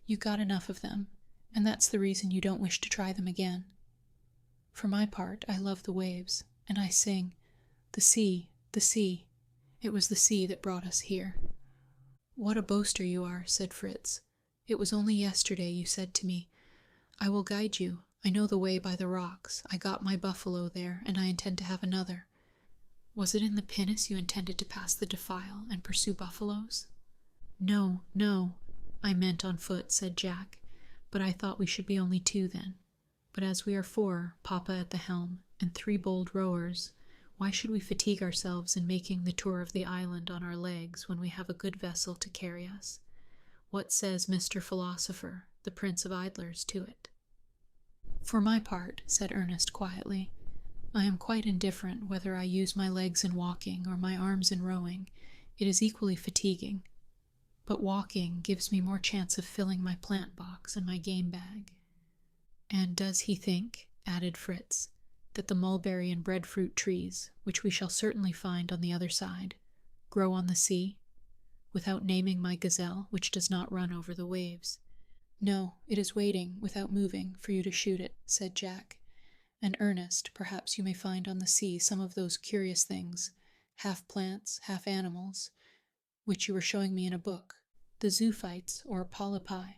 "you got enough of them, and that's the reason you don't wish to try them again. For my part, I love the waves, and I sing, 'The sea, the sea.' It was the sea that brought us here." "What a boaster you are," said Fritz. "It was only yesterday you said to me, 'I will guide you. I know the way by the rocks. I got my buffalo there, and I intend to have another.' Was it in the pinnace you intended to pass the defile and pursue buffaloes?" "No, no, I meant on foot," said Jack, "but I thought we should be only 2 then. But as we are 4, Papa at the helm, and 3 bold rowers, why should we fatigue ourselves in making the tour of the island on our legs when we have a good vessel to carry us? What says Mr. Philosopher, the Prince of Idlers, to it?" "For my part," said Ernest quietly, "I am quite indifferent whether I use my legs in walking or my arms in rowing. It is equally fatiguing. But walking gives me more chance of filling my plant box and my game bag." "And does he think," added Fritz, "that the mulberry and breadfruit trees, which we shall certainly find on the other side, grow on the sea, without naming my gazelle, which does not run over the waves?" "No, it is waiting, without moving, for you to shoot it," said Jack. "And Ernest, perhaps you may find on the sea some of those curious things, half plants, half animals, which you were showing me in a book. The zoophytes, or polypi,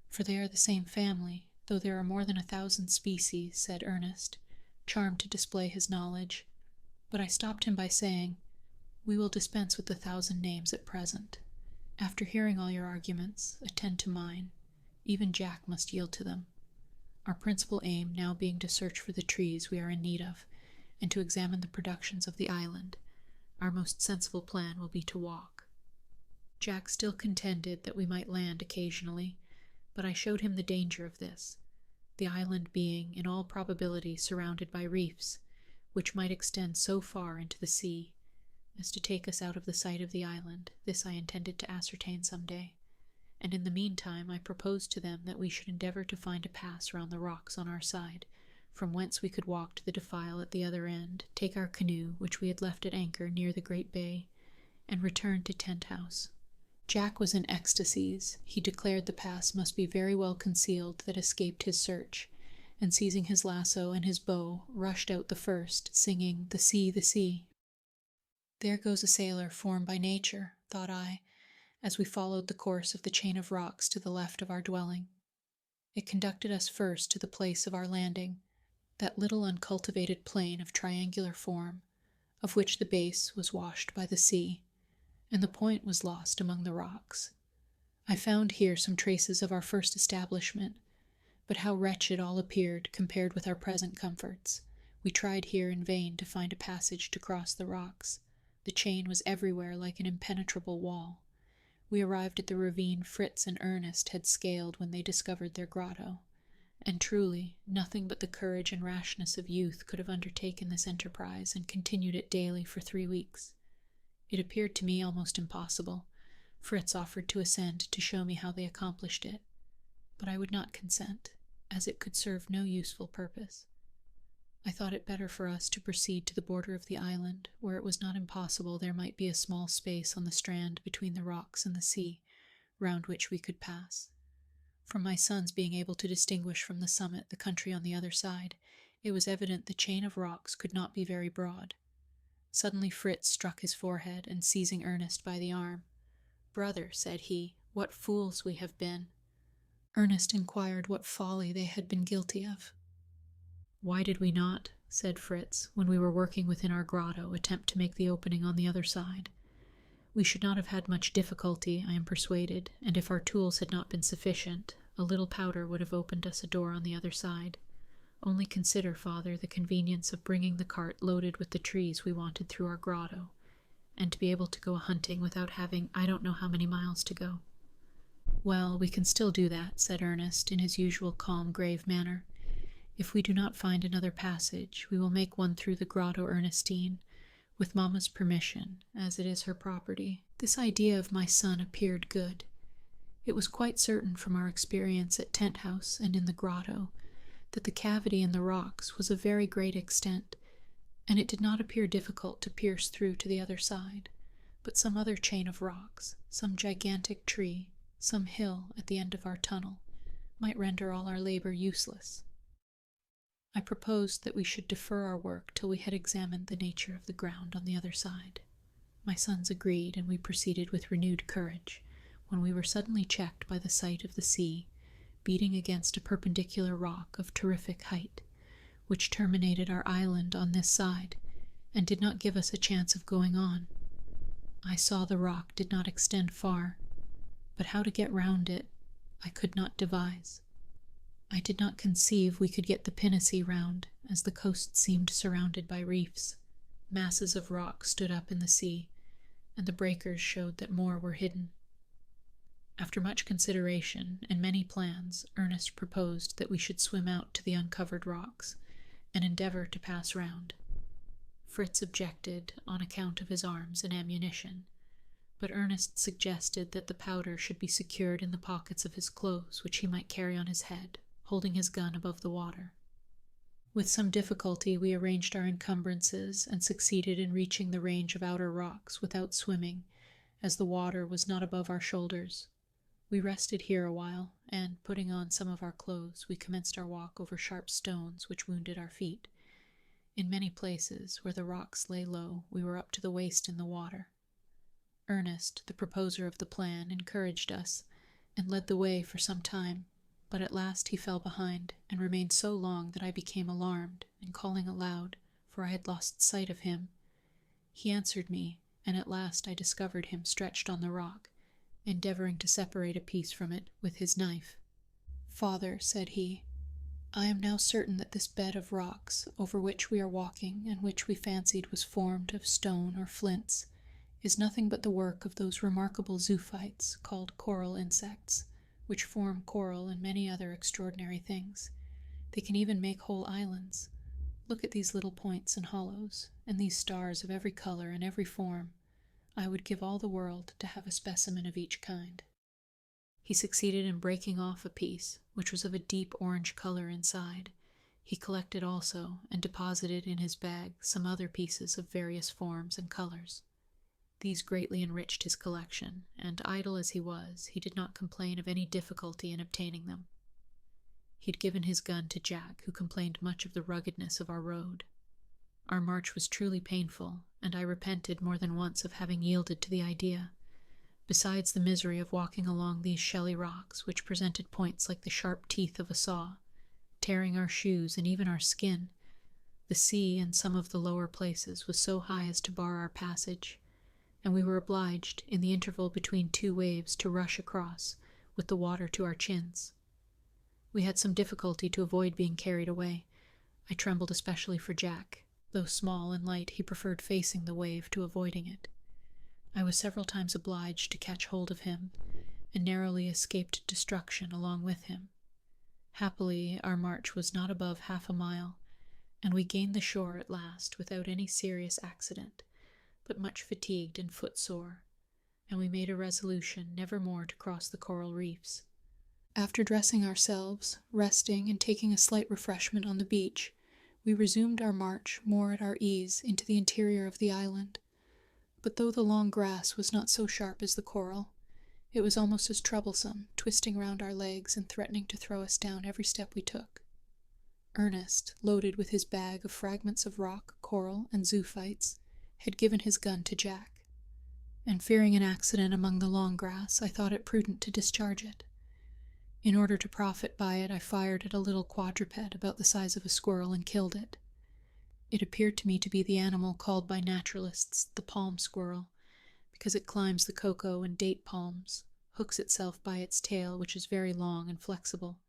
for they are the same family, though there are more than 1,000 species, said Ernest, charmed to display his knowledge. But I stopped him by saying, "We will dispense with the 1,000 names at present. After hearing all your arguments, attend to mine. Even Jack must yield to them. Our principal aim now being to search for the trees we are in need of, and to examine the productions of the island, our most sensible plan will be to walk." Jack still contended that we might land occasionally, but I showed him the danger of this, the island being, in all probability, surrounded by reefs, which might extend so far into the sea as to take us out of the sight of the island. This I intended to ascertain some day, and in the meantime I proposed to them that we should endeavor to find a pass round the rocks on our side, from whence we could walk to the defile at the other end, take our canoe, which we had left at anchor near the great bay, and return to Tent House. Jack was in ecstasies. He declared the pass must be very well concealed that escaped his search, and seizing his lasso and his bow, rushed out the first, singing, "The sea, the sea." There goes a sailor formed by nature, thought I, as we followed the course of the chain of rocks to the left of our dwelling. It conducted us first to the place of our landing, that little uncultivated plain of triangular form, of which the base was washed by the sea, and the point was lost among the rocks. I found here some traces of our first establishment, but how wretched all appeared compared with our present comforts. We tried here in vain to find a passage to cross the rocks. The chain was everywhere like an impenetrable wall. We arrived at the ravine Fritz and Ernest had scaled when they discovered their grotto, and truly nothing but the courage and rashness of youth could have undertaken this enterprise and continued it daily for 3 weeks. It appeared to me almost impossible. Fritz offered to ascend to show me how they accomplished it, but I would not consent, as it could serve no useful purpose. I thought it better for us to proceed to the border of the island, where it was not impossible there might be a small space on the strand between the rocks and the sea, round which we could pass. From my sons being able to distinguish from the summit the country on the other side, it was evident the chain of rocks could not be very broad. Suddenly Fritz struck his forehead, and seizing Ernest by the arm, "Brother," said he, "what fools we have been." Ernest inquired what folly they had been guilty of. "Why did we not," said Fritz, "when we were working within our grotto, attempt to make the opening on the other side? We should not have had much difficulty, I am persuaded, and if our tools had not been sufficient, a little powder would have opened us a door on the other side. Only consider, father, the convenience of bringing the cart loaded with the trees we wanted through our grotto, and to be able to go a-hunting without having I don't know how many miles to go." "Well, we can still do that," said Ernest, in his usual calm, grave manner. "If we do not find another passage, we will make one through the grotto, Ernestine, with Mamma's permission, as it is her property." This idea of my son appeared good. It was quite certain from our experience at Tent House and in the grotto that the cavity in the rocks was of very great extent, and it did not appear difficult to pierce through to the other side, but some other chain of rocks, some gigantic tree, some hill at the end of our tunnel, might render all our labor useless. I proposed that we should defer our work till we had examined the nature of the ground on the other side. My sons agreed, and we proceeded with renewed courage, when we were suddenly checked by the sight of the sea, beating against a perpendicular rock of terrific height, which terminated our island on this side, and did not give us a chance of going on. I saw the rock did not extend far, but how to get round it I could not devise. I did not conceive we could get the pinnace round, as the coast seemed surrounded by reefs. Masses of rock stood up in the sea, and the breakers showed that more were hidden. After much consideration and many plans, Ernest proposed that we should swim out to the uncovered rocks, and endeavor to pass round. Fritz objected on account of his arms and ammunition, but Ernest suggested that the powder should be secured in the pockets of his clothes, which he might carry on his head, holding his gun above the water. With some difficulty we arranged our encumbrances, and succeeded in reaching the range of outer rocks without swimming, as the water was not above our shoulders. We rested here a while, and, putting on some of our clothes, we commenced our walk over sharp stones which wounded our feet. In many places, where the rocks lay low, we were up to the waist in the water. Ernest, the proposer of the plan, encouraged us, and led the way for some time, but at last he fell behind, and remained so long that I became alarmed, and calling aloud, for I had lost sight of him. He answered me, and at last I discovered him stretched on the rock, endeavoring to separate a piece from it with his knife. "Father," said he, "I am now certain that this bed of rocks, over which we are walking, and which we fancied was formed of stone or flints, is nothing but the work of those remarkable zoophytes, called coral insects, which form coral and many other extraordinary things. They can even make whole islands. Look at these little points and hollows, and these stars of every color and every form. I would give all the world to have a specimen of each kind." He succeeded in breaking off a piece, which was of a deep orange color inside. He collected also, and deposited in his bag, some other pieces of various forms and colors. These greatly enriched his collection, and, idle as he was, he did not complain of any difficulty in obtaining them. He had given his gun to Jack, who complained much of the ruggedness of our road. Our march was truly painful, and I repented more than once of having yielded to the idea. Besides the misery of walking along these shelly rocks, which presented points like the sharp teeth of a saw, tearing our shoes and even our skin, the sea in some of the lower places was so high as to bar our passage, and we were obliged, in the interval between two waves, to rush across, with the water to our chins. We had some difficulty to avoid being carried away. I trembled especially for Jack. Though small and light, he preferred facing the wave to avoiding it. I was several times obliged to catch hold of him, and narrowly escaped destruction along with him. Happily, our march was not above 1/2 mile, and we gained the shore at last without any serious accident, but much fatigued and footsore, and we made a resolution never more to cross the coral reefs. After dressing ourselves, resting, and taking a slight refreshment on the beach, we resumed our march more at our ease into the interior of the island. But though the long grass was not so sharp as the coral, it was almost as troublesome, twisting round our legs and threatening to throw us down every step we took. Ernest, loaded with his bag of fragments of rock, coral, and zoophytes, had given his gun to Jack, and fearing an accident among the long grass, I thought it prudent to discharge it. In order to profit by it, I fired at a little quadruped about the size of a squirrel and killed it. It appeared to me to be the animal called by naturalists the palm squirrel, because it climbs the cocoa and date palms, hooks itself by its tail, which is very long and flexible,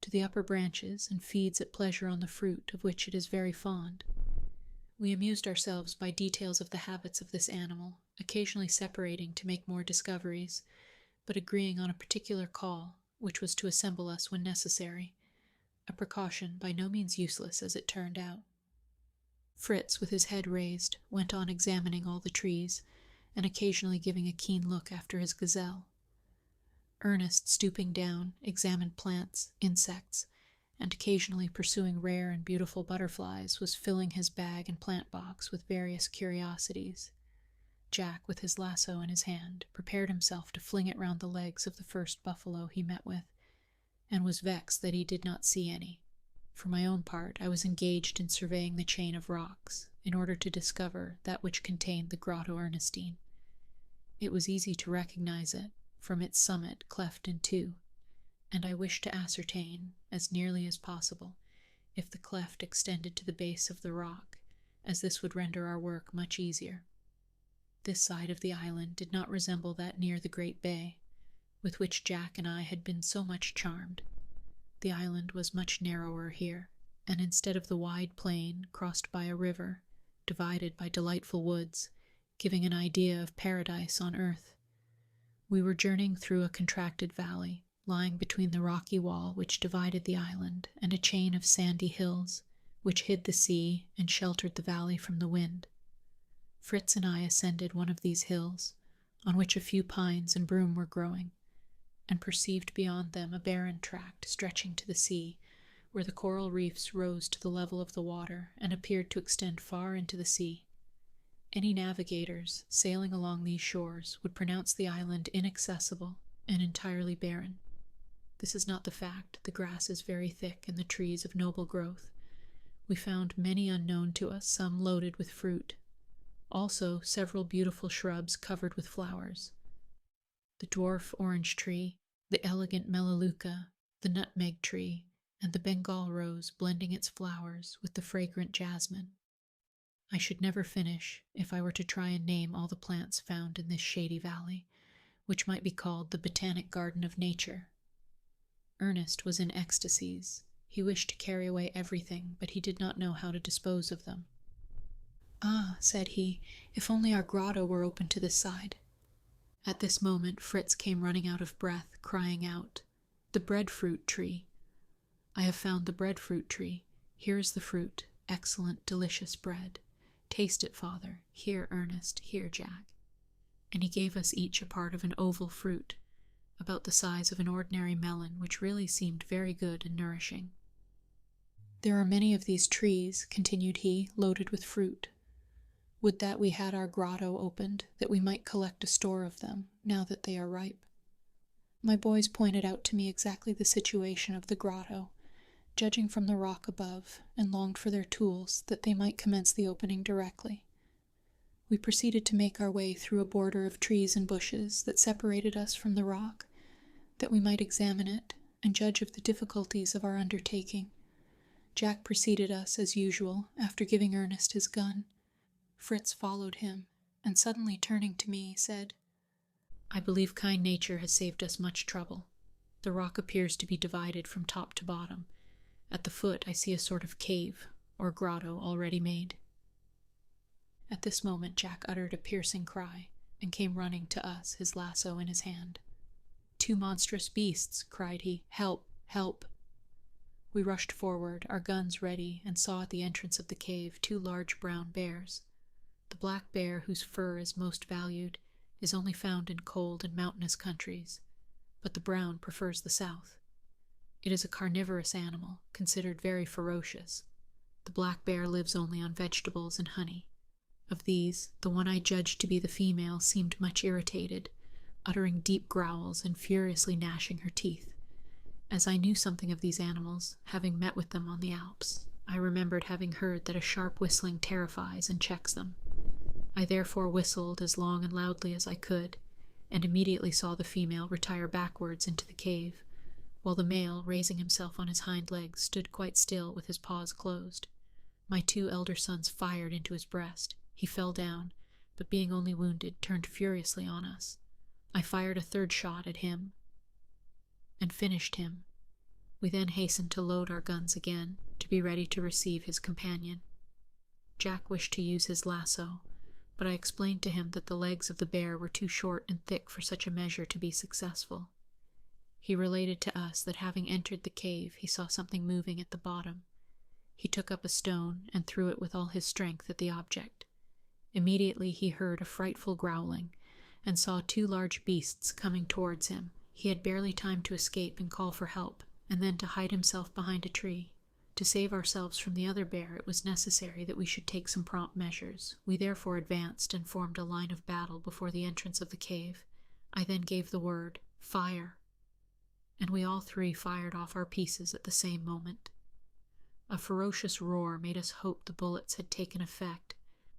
to the upper branches, and feeds at pleasure on the fruit, of which it is very fond. We amused ourselves by details of the habits of this animal, occasionally separating to make more discoveries, but agreeing on a particular call, which was to assemble us when necessary, a precaution by no means useless as it turned out. Fritz, with his head raised, went on examining all the trees, and occasionally giving a keen look after his gazelle. Ernest, stooping down, examined plants, insects, and occasionally pursuing rare and beautiful butterflies, was filling his bag and plant box with various curiosities. Jack, with his lasso in his hand, prepared himself to fling it round the legs of the first buffalo he met with, and was vexed that he did not see any. For my own part, I was engaged in surveying the chain of rocks, in order to discover that which contained the Grotto Ernestine. It was easy to recognize it, from its summit cleft in two, and I wished to ascertain, as nearly as possible, if the cleft extended to the base of the rock, as this would render our work much easier. This side of the island did not resemble that near the great bay, with which Jack and I had been so much charmed. The island was much narrower here, and instead of the wide plain crossed by a river, divided by delightful woods, giving an idea of paradise on earth, we were journeying through a contracted valley, lying between the rocky wall which divided the island and a chain of sandy hills, which hid the sea and sheltered the valley from the wind. Fritz and I ascended one of these hills, on which a few pines and broom were growing, and perceived beyond them a barren tract stretching to the sea, where the coral reefs rose to the level of the water and appeared to extend far into the sea. Any navigators sailing along these shores would pronounce the island inaccessible and entirely barren. This is not the fact. The grass is very thick and the trees of noble growth. We found many unknown to us, some loaded with fruit. Also several beautiful shrubs covered with flowers. The dwarf orange tree, the elegant melaleuca, the nutmeg tree, and the Bengal rose blending its flowers with the fragrant jasmine. I should never finish if I were to try and name all the plants found in this shady valley, which might be called the botanic garden of nature. Ernest was in ecstasies. He wished to carry away everything, but he did not know how to dispose of them. "Ah," said he, "if only our grotto were open to this side." At this moment Fritz came running out of breath, crying out, "The breadfruit tree! I have found the breadfruit tree. Here is the fruit, excellent, delicious bread. Taste it, father. Here, Ernest. Here, Jack." And he gave us each a part of an oval fruit, about the size of an ordinary melon, which really seemed very good and nourishing. "There are many of these trees," continued he, "loaded with fruit. Would that we had our grotto opened, that we might collect a store of them, now that they are ripe." My boys pointed out to me exactly the situation of the grotto, judging from the rock above, and longed for their tools, that they might commence the opening directly. We proceeded to make our way through a border of trees and bushes that separated us from the rock, that we might examine it and judge of the difficulties of our undertaking. Jack preceded us, as usual, after giving Ernest his gun. Fritz followed him, and suddenly turning to me, said, "I believe kind nature has saved us much trouble. The rock appears to be divided from top to bottom. At the foot I see a sort of cave, or grotto, already made." At this moment Jack uttered a piercing cry, and came running to us, his lasso in his hand. "Two monstrous beasts," cried he. "Help! Help!" We rushed forward, our guns ready, and saw at the entrance of the cave 2 large brown bears. The black bear, whose fur is most valued, is only found in cold and mountainous countries, but the brown prefers the south. It is a carnivorous animal, considered very ferocious. The black bear lives only on vegetables and honey. Of these, the one I judged to be the female seemed much irritated, uttering deep growls and furiously gnashing her teeth. As I knew something of these animals, having met with them on the Alps, I remembered having heard that a sharp whistling terrifies and checks them. I therefore whistled as long and loudly as I could, and immediately saw the female retire backwards into the cave, while the male, raising himself on his hind legs, stood quite still with his paws closed. My 2 elder sons fired into his breast. He fell down, but being only wounded, turned furiously on us. I fired a 3rd shot at him, and finished him. We then hastened to load our guns again, to be ready to receive his companion. Jack wished to use his lasso, but I explained to him that the legs of the bear were too short and thick for such a measure to be successful. He related to us that having entered the cave, he saw something moving at the bottom. He took up a stone and threw it with all his strength at the object. Immediately he heard a frightful growling, and saw 2 large beasts coming towards him. He had barely time to escape and call for help, and then to hide himself behind a tree. To save ourselves from the other bear, it was necessary that we should take some prompt measures. We therefore advanced and formed a line of battle before the entrance of the cave. I then gave the word, "Fire!" and we all 3 fired off our pieces at the same moment. A ferocious roar made us hope the bullets had taken effect,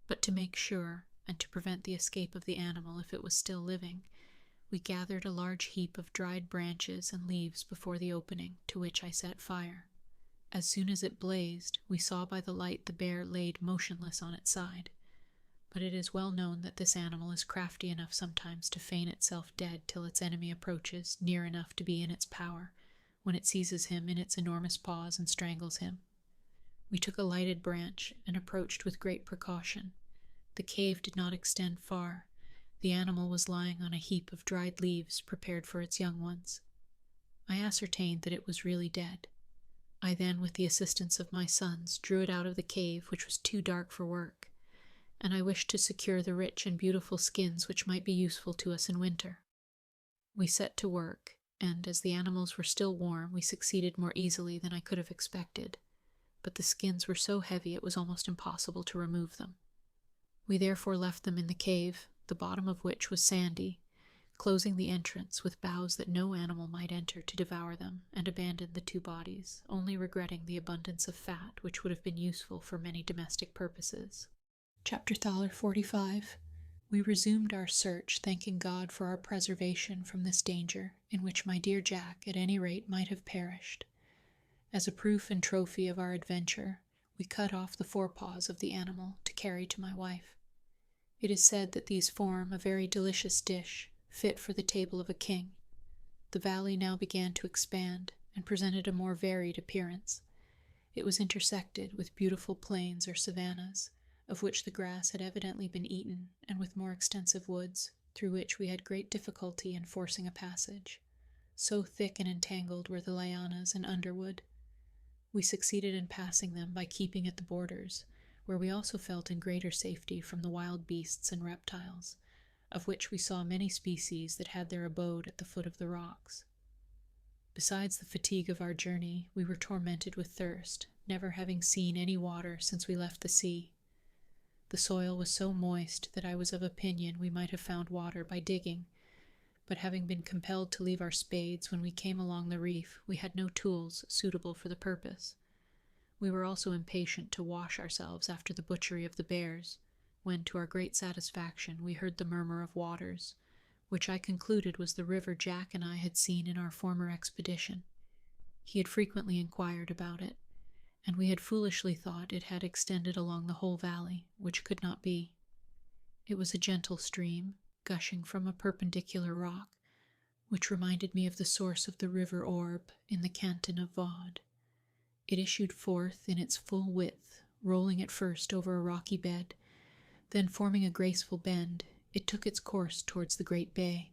but to make sure, and to prevent the escape of the animal if it was still living, we gathered a large heap of dried branches and leaves before the opening, to which I set fire. As soon as it blazed, we saw by the light the bear laid motionless on its side. But it is well known that this animal is crafty enough sometimes to feign itself dead till its enemy approaches near enough to be in its power, when it seizes him in its enormous paws and strangles him. We took a lighted branch and approached with great precaution. The cave did not extend far. The animal was lying on a heap of dried leaves prepared for its young ones. I ascertained that it was really dead. I then, with the assistance of my sons, drew it out of the cave, which was too dark for work, and I wished to secure the rich and beautiful skins which might be useful to us in winter. We set to work, and as the animals were still warm, we succeeded more easily than I could have expected, but the skins were so heavy it was almost impossible to remove them. We therefore left them in the cave, the bottom of which was sandy, closing the entrance with boughs that no animal might enter to devour them, and abandoned the 2 bodies, only regretting the abundance of fat which would have been useful for many domestic purposes. Chapter 45. We resumed our search, thanking God for our preservation from this danger, in which my dear Jack, at any rate, might have perished. As a proof and trophy of our adventure, we cut off the forepaws of the animal to carry to my wife. It is said that these form a very delicious dish, fit for the table of a king. The valley now began to expand, and presented a more varied appearance. It was intersected with beautiful plains or savannas, of which the grass had evidently been eaten, and with more extensive woods, through which we had great difficulty in forcing a passage. So thick and entangled were the lianas and underwood. We succeeded in passing them by keeping at the borders, where we also felt in greater safety from the wild beasts and reptiles, of which we saw many species that had their abode at the foot of the rocks. Besides the fatigue of our journey, we were tormented with thirst, never having seen any water since we left the sea. The soil was so moist that I was of opinion we might have found water by digging, but having been compelled to leave our spades when we came along the reef, we had no tools suitable for the purpose. We were also impatient to wash ourselves after the butchery of the bears, when, to our great satisfaction, we heard the murmur of waters, which I concluded was the river Jack and I had seen in our former expedition. He had frequently inquired about it, and we had foolishly thought it had extended along the whole valley, which could not be. It was a gentle stream, gushing from a perpendicular rock, which reminded me of the source of the river Orb in the canton of Vaud. It issued forth in its full width, rolling at first over a rocky bed, then forming a graceful bend, it took its course towards the great bay,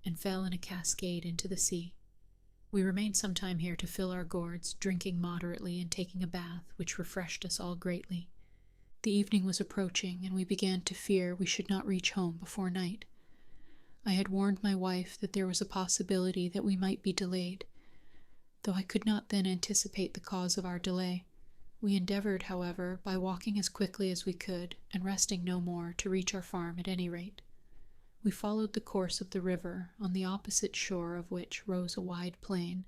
and fell in a cascade into the sea. We remained some time here to fill our gourds, drinking moderately and taking a bath, which refreshed us all greatly. The evening was approaching, and we began to fear we should not reach home before night. I had warned my wife that there was a possibility that we might be delayed. Though I could not then anticipate the cause of our delay, we endeavored, however, by walking as quickly as we could, and resting no more, to reach our farm at any rate. We followed the course of the river, on the opposite shore of which rose a wide plain,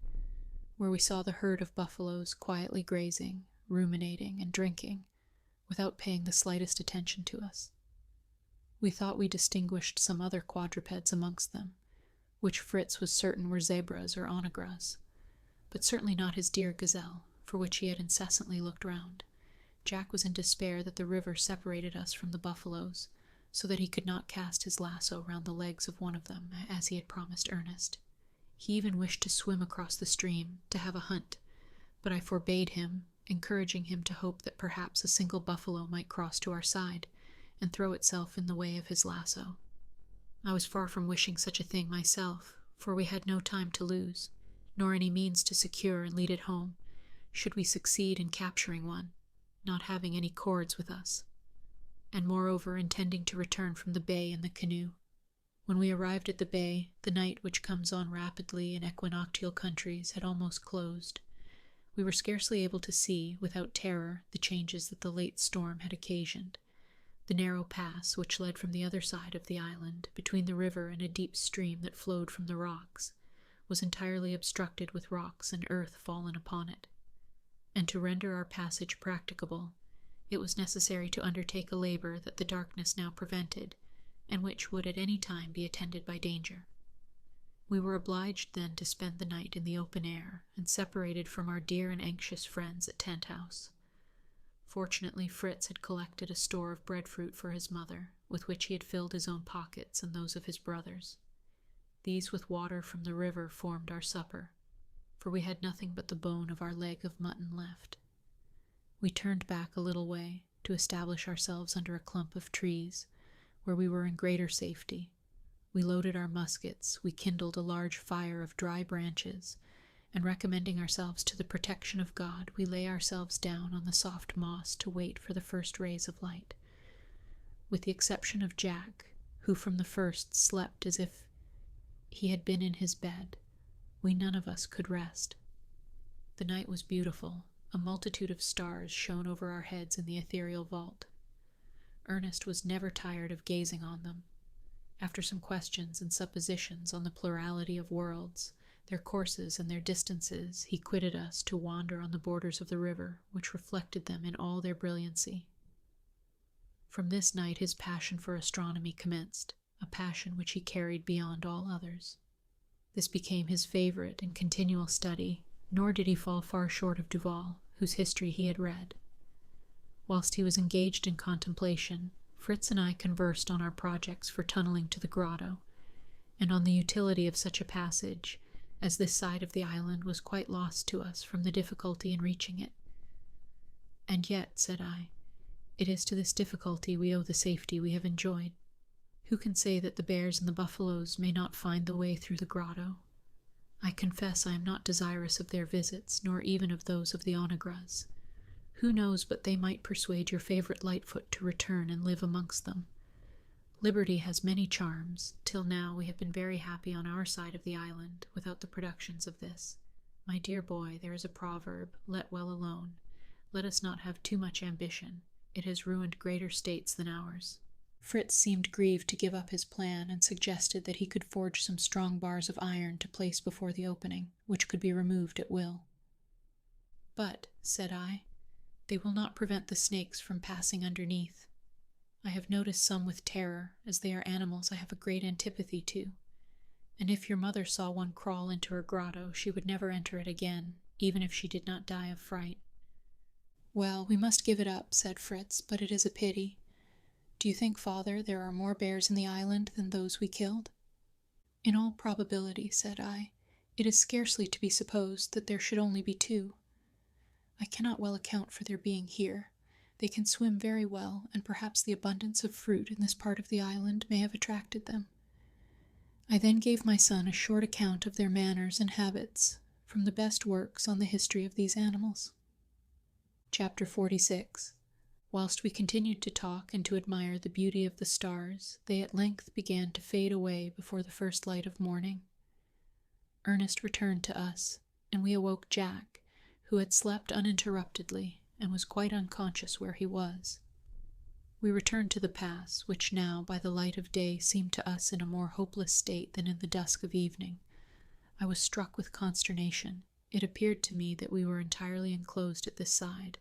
where we saw the herd of buffaloes quietly grazing, ruminating, and drinking, without paying the slightest attention to us. We thought we distinguished some other quadrupeds amongst them, which Fritz was certain were zebras or onagras, but certainly not his dear gazelle, for which he had incessantly looked round. Jack was in despair that the river separated us from the buffaloes, so that he could not cast his lasso round the legs of one of them, as he had promised Ernest. He even wished to swim across the stream, to have a hunt, but I forbade him, encouraging him to hope that perhaps a single buffalo might cross to our side, and throw itself in the way of his lasso. I was far from wishing such a thing myself, for we had no time to lose, nor any means to secure and lead it home, should we succeed in capturing one, not having any cords with us, and moreover intending to return from the bay in the canoe. When we arrived at the bay, the night, which comes on rapidly in equinoctial countries, had almost closed. We were scarcely able to see, without terror, the changes that the late storm had occasioned. The narrow pass, which led from the other side of the island, between the river and a deep stream that flowed from the rocks, was entirely obstructed with rocks and earth fallen upon it. And to render our passage practicable, it was necessary to undertake a labor that the darkness now prevented, and which would at any time be attended by danger. We were obliged then to spend the night in the open air, and separated from our dear and anxious friends at Tent House. Fortunately, Fritz had collected a store of breadfruit for his mother, with which he had filled his own pockets and those of his brothers. These with water from the river formed our supper, for we had nothing but the bone of our leg of mutton left. We turned back a little way, to establish ourselves under a clump of trees, where we were in greater safety. We loaded our muskets, we kindled a large fire of dry branches, and recommending ourselves to the protection of God, we lay ourselves down on the soft moss to wait for the first rays of light. With the exception of Jack, who from the first slept as if he had been in his bed, we none of us could rest. The night was beautiful. A multitude of stars shone over our heads in the ethereal vault. Ernest was never tired of gazing on them. After some questions and suppositions on the plurality of worlds, their courses and their distances, he quitted us to wander on the borders of the river, which reflected them in all their brilliancy. From this night his passion for astronomy commenced, a passion which he carried beyond all others. This became his favorite and continual study, nor did he fall far short of Duval, whose history he had read. Whilst he was engaged in contemplation, Fritz and I conversed on our projects for tunneling to the grotto, and on the utility of such a passage, as this side of the island was quite lost to us from the difficulty in reaching it. "And yet," said I, "it is to this difficulty we owe the safety we have enjoyed. Who can say that the bears and the buffaloes may not find the way through the grotto? I confess I am not desirous of their visits, nor even of those of the onagras. Who knows but they might persuade your favorite Lightfoot to return and live amongst them? Liberty has many charms. Till now we have been very happy on our side of the island, without the productions of this. My dear boy, there is a proverb, 'Let well alone.' Let us not have too much ambition. It has ruined greater states than ours." Fritz seemed grieved to give up his plan, and suggested that he could forge some strong bars of iron to place before the opening, which could be removed at will. "But," said I, "they will not prevent the snakes from passing underneath. I have noticed some with terror, as they are animals I have a great antipathy to, and if your mother saw one crawl into her grotto, she would never enter it again, even if she did not die of fright." "Well, we must give it up," said Fritz, "but it is a pity. Do you think, father, there are more bears in the island than those we killed?" "In all probability," said I, "it is scarcely to be supposed that there should only be 2. I cannot well account for their being here. They can swim very well, and perhaps the abundance of fruit in this part of the island may have attracted them." I then gave my son a short account of their manners and habits, from the best works on the history of these animals. Chapter 46. Whilst we continued to talk and to admire the beauty of the stars, they at length began to fade away before the first light of morning. Ernest returned to us, and we awoke Jack, who had slept uninterruptedly and was quite unconscious where he was. We returned to the pass, which now, by the light of day, seemed to us in a more hopeless state than in the dusk of evening. I was struck with consternation. It appeared to me that we were entirely enclosed at this side,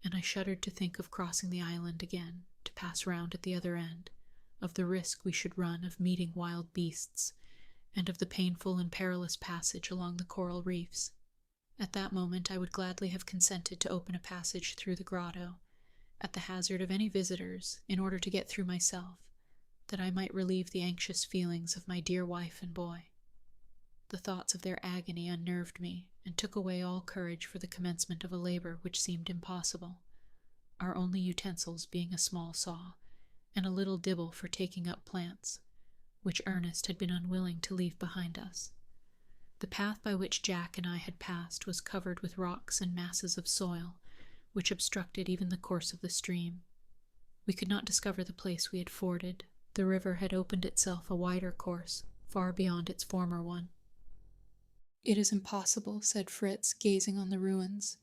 and I shuddered to think of crossing the island again, to pass round at the other end, of the risk we should run of meeting wild beasts, and of the painful and perilous passage along the coral reefs. At that moment I would gladly have consented to open a passage through the grotto, at the hazard of any visitors, in order to get through myself, that I might relieve the anxious feelings of my dear wife and boy. The thoughts of their agony unnerved me, and took away all courage for the commencement of a labor which seemed impossible, our only utensils being a small saw, and a little dibble for taking up plants, which Ernest had been unwilling to leave behind us. The path by which Jack and I had passed was covered with rocks and masses of soil, which obstructed even the course of the stream. We could not discover the place we had forded. The river had opened itself a wider course, far beyond its former one. "It is impossible," said Fritz, gazing on the ruins,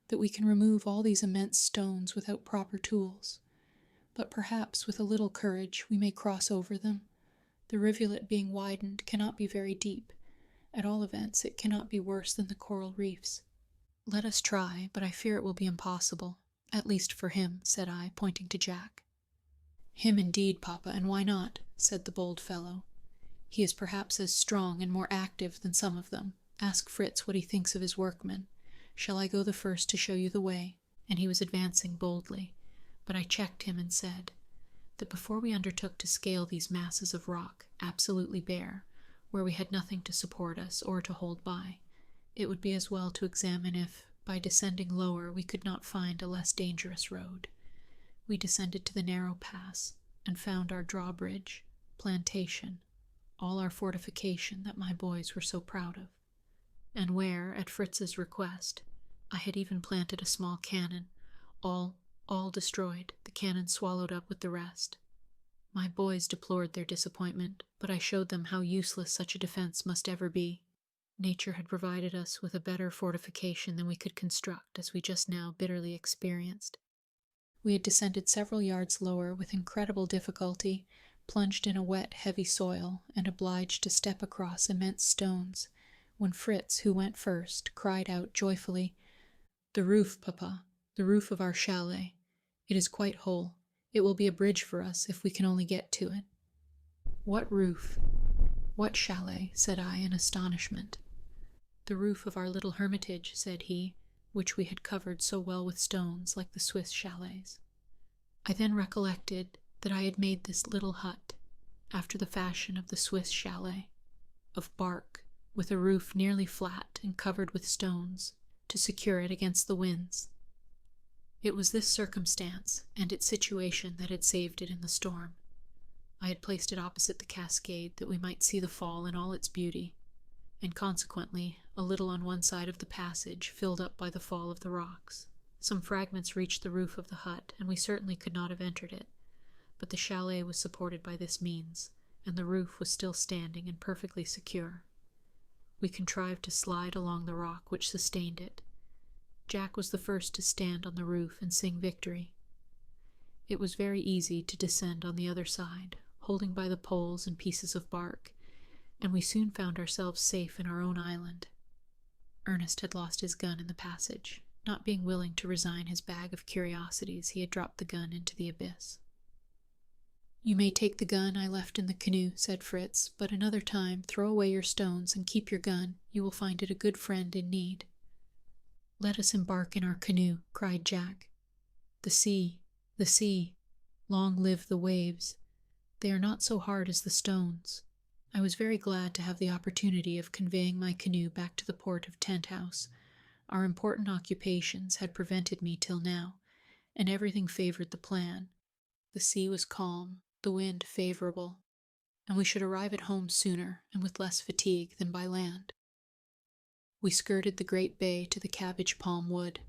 "that we can remove all these immense stones without proper tools. But perhaps, with a little courage, we may cross over them. The rivulet being widened cannot be very deep. At all events, it cannot be worse than the coral reefs." "Let us try, but I fear it will be impossible, at least for him," said I, pointing to Jack. "Him indeed, papa, and why not?" said the bold fellow. "He is perhaps as strong and more active than some of them. Ask Fritz what he thinks of his workmen. Shall I go the first to show you the way?" And he was advancing boldly, but I checked him and said that before we undertook to scale these masses of rock, absolutely bare, where we had nothing to support us or to hold by, it would be as well to examine if, by descending lower, we could not find a less dangerous road. We descended to the narrow pass, and found our drawbridge, plantation, all our fortification that my boys were so proud of, and where, at Fritz's request, I had even planted a small cannon, all destroyed, the cannon swallowed up with the rest. My boys deplored their disappointment, but I showed them how useless such a defense must ever be. Nature had provided us with a better fortification than we could construct, as we just now bitterly experienced. We had descended several yards lower with incredible difficulty, plunged in a wet, heavy soil, and obliged to step across immense stones, when Fritz, who went first, cried out joyfully, "The roof, papa, the roof of our chalet. It is quite whole. It will be a bridge for us if we can only get to it." "What roof? What chalet?" said I in astonishment. "The roof of our little hermitage," said he, which we had covered so well with stones like the Swiss chalets. I then recollected that I had made this little hut, after the fashion of the Swiss chalet, of bark, with a roof nearly flat and covered with stones, to secure it against the winds. It was this circumstance and its situation that had saved it in the storm. I had placed it opposite the cascade that we might see the fall in all its beauty, and consequently a little on one side of the passage filled up by the fall of the rocks. Some fragments reached the roof of the hut, and we certainly could not have entered it, but the chalet was supported by this means, and the roof was still standing and perfectly secure. We contrived to slide along the rock which sustained it. Jack was the first to stand on the roof and sing victory. It was very easy to descend on the other side, holding by the poles and pieces of bark, and we soon found ourselves safe in our own island. Ernest had lost his gun in the passage. Not being willing to resign his bag of curiosities, he had dropped the gun into the abyss. "You may take the gun I left in the canoe," said Fritz, "but another time throw away your stones and keep your gun. You will find it a good friend in need." "Let us embark in our canoe," cried Jack. The sea, the sea! Long live the waves! They are not so hard as the stones." I was very glad to have the opportunity of conveying my canoe back to the port of Tent House. Our important occupations had prevented me till now, and everything favored the plan. The sea was calm, the wind favorable, and we should arrive at home sooner and with less fatigue than by land. We skirted the great bay to the cabbage palm wood.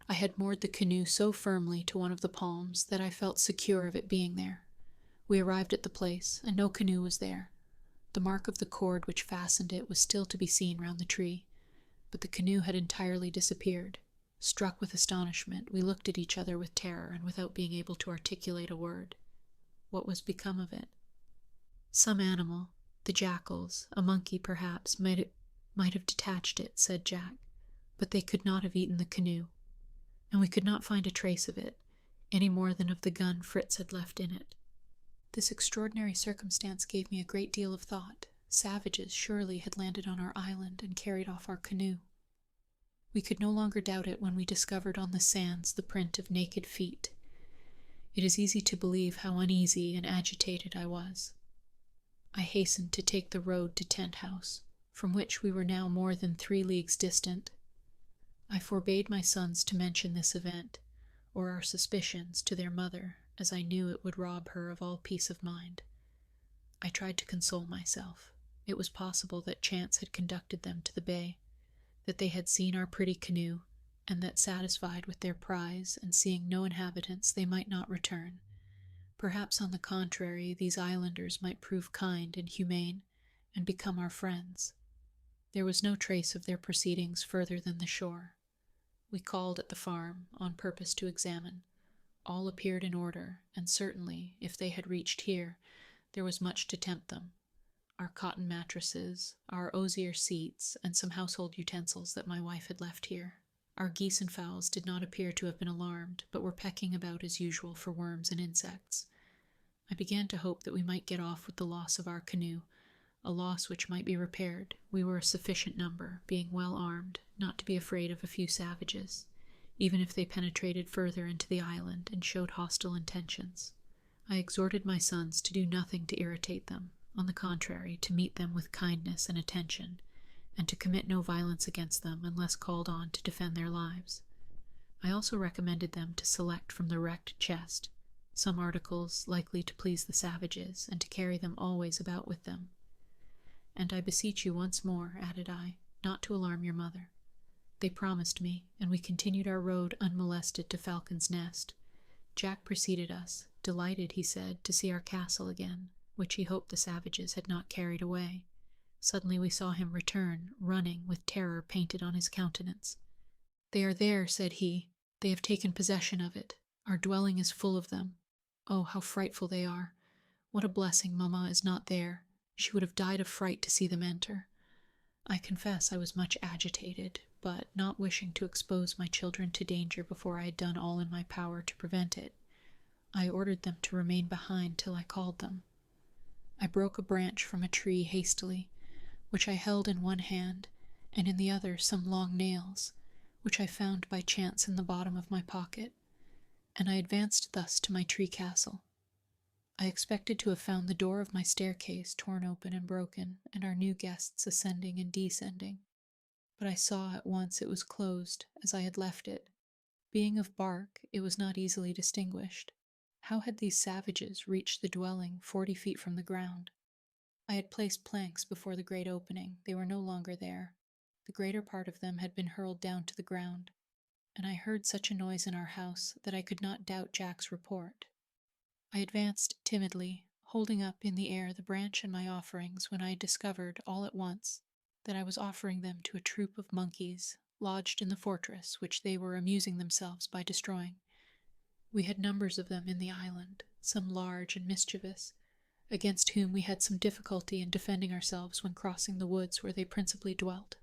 I had moored the canoe so firmly to one of the palms that I felt secure of it being there. We arrived at the place, and no canoe was there. The mark of the cord which fastened it was still to be seen round the tree, but the canoe had entirely disappeared. Struck with astonishment, we looked at each other with terror and without being able to articulate a word. What was become of it? "Some animal, the jackals, a monkey perhaps, might have detached it," said Jack, "but they could not have eaten the canoe, and we could not find a trace of it, any more than of the gun Fritz had left in it." This extraordinary circumstance gave me a great deal of thought. Savages surely had landed on our island and carried off our canoe. We could no longer doubt it when we discovered on the sands the print of naked feet. It is easy to believe how uneasy and agitated I was. I hastened to take the road to Tent House, from which we were now more than 3 leagues distant. I forbade my sons to mention this event, or our suspicions, to their mother, as I knew it would rob her of all peace of mind. I tried to console myself. It was possible that chance had conducted them to the bay, that they had seen our pretty canoe, and that, satisfied with their prize and seeing no inhabitants, they might not return. Perhaps, on the contrary, these islanders might prove kind and humane, and become our friends. There was no trace of their proceedings further than the shore. We called at the farm, on purpose to examine. All appeared in order, and certainly, if they had reached here, there was much to tempt them. Our cotton mattresses, our osier seats, and some household utensils that my wife had left here. Our geese and fowls did not appear to have been alarmed, but were pecking about as usual for worms and insects. I began to hope that we might get off with the loss of our canoe, a loss which might be repaired. We were a sufficient number, being well armed, not to be afraid of a few savages, even if they penetrated further into the island and showed hostile intentions. I exhorted my sons to do nothing to irritate them, on the contrary, to meet them with kindness and attention, and to commit no violence against them unless called on to defend their lives. I also recommended them to select from the wrecked chest some articles likely to please the savages, and to carry them always about with them. "And I beseech you once more," added I, "not to alarm your mother." They promised me, and we continued our road unmolested to Falcon's Nest. Jack preceded us, delighted, he said, to see our castle again, which he hoped the savages had not carried away. Suddenly we saw him return, running, with terror painted on his countenance. "They are there," said he. "They have taken possession of it. Our dwelling is full of them. Oh, how frightful they are! What a blessing Mamma is not there. She would have died of fright to see them enter." I confess I was much agitated, but, not wishing to expose my children to danger before I had done all in my power to prevent it, I ordered them to remain behind till I called them. I broke a branch from a tree hastily, which I held in one hand, and in the other some long nails, which I found by chance in the bottom of my pocket, and I advanced thus to my tree castle. I expected to have found the door of my staircase torn open and broken, and our new guests ascending and descending, but I saw at once it was closed as I had left it. Being of bark, it was not easily distinguished. How had these savages reached the dwelling 40 feet from the ground? I had placed planks before the great opening. They were no longer there. The greater part of them had been hurled down to the ground, and I heard such a noise in our house that I could not doubt Jack's report. I advanced timidly, holding up in the air the branch and my offerings, when I discovered, all at once, that I was offering them to a troop of monkeys lodged in the fortress, which they were amusing themselves by destroying. We had numbers of them in the island, some large and mischievous, against whom we had some difficulty in defending ourselves when crossing the woods where they principally dwelt.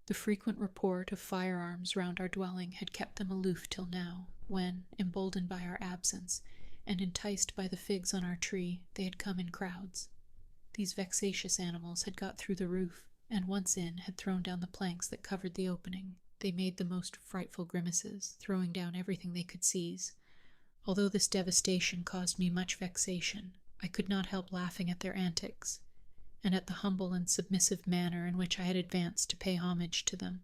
The frequent report of firearms round our dwelling had kept them aloof till now, when, emboldened by our absence, and enticed by the figs on our tree, they had come in crowds. These vexatious animals had got through the roof, and once in, had thrown down the planks that covered the opening. They made the most frightful grimaces, throwing down everything they could seize. Although this devastation caused me much vexation, I could not help laughing at their antics, and at the humble and submissive manner in which I had advanced to pay homage to them.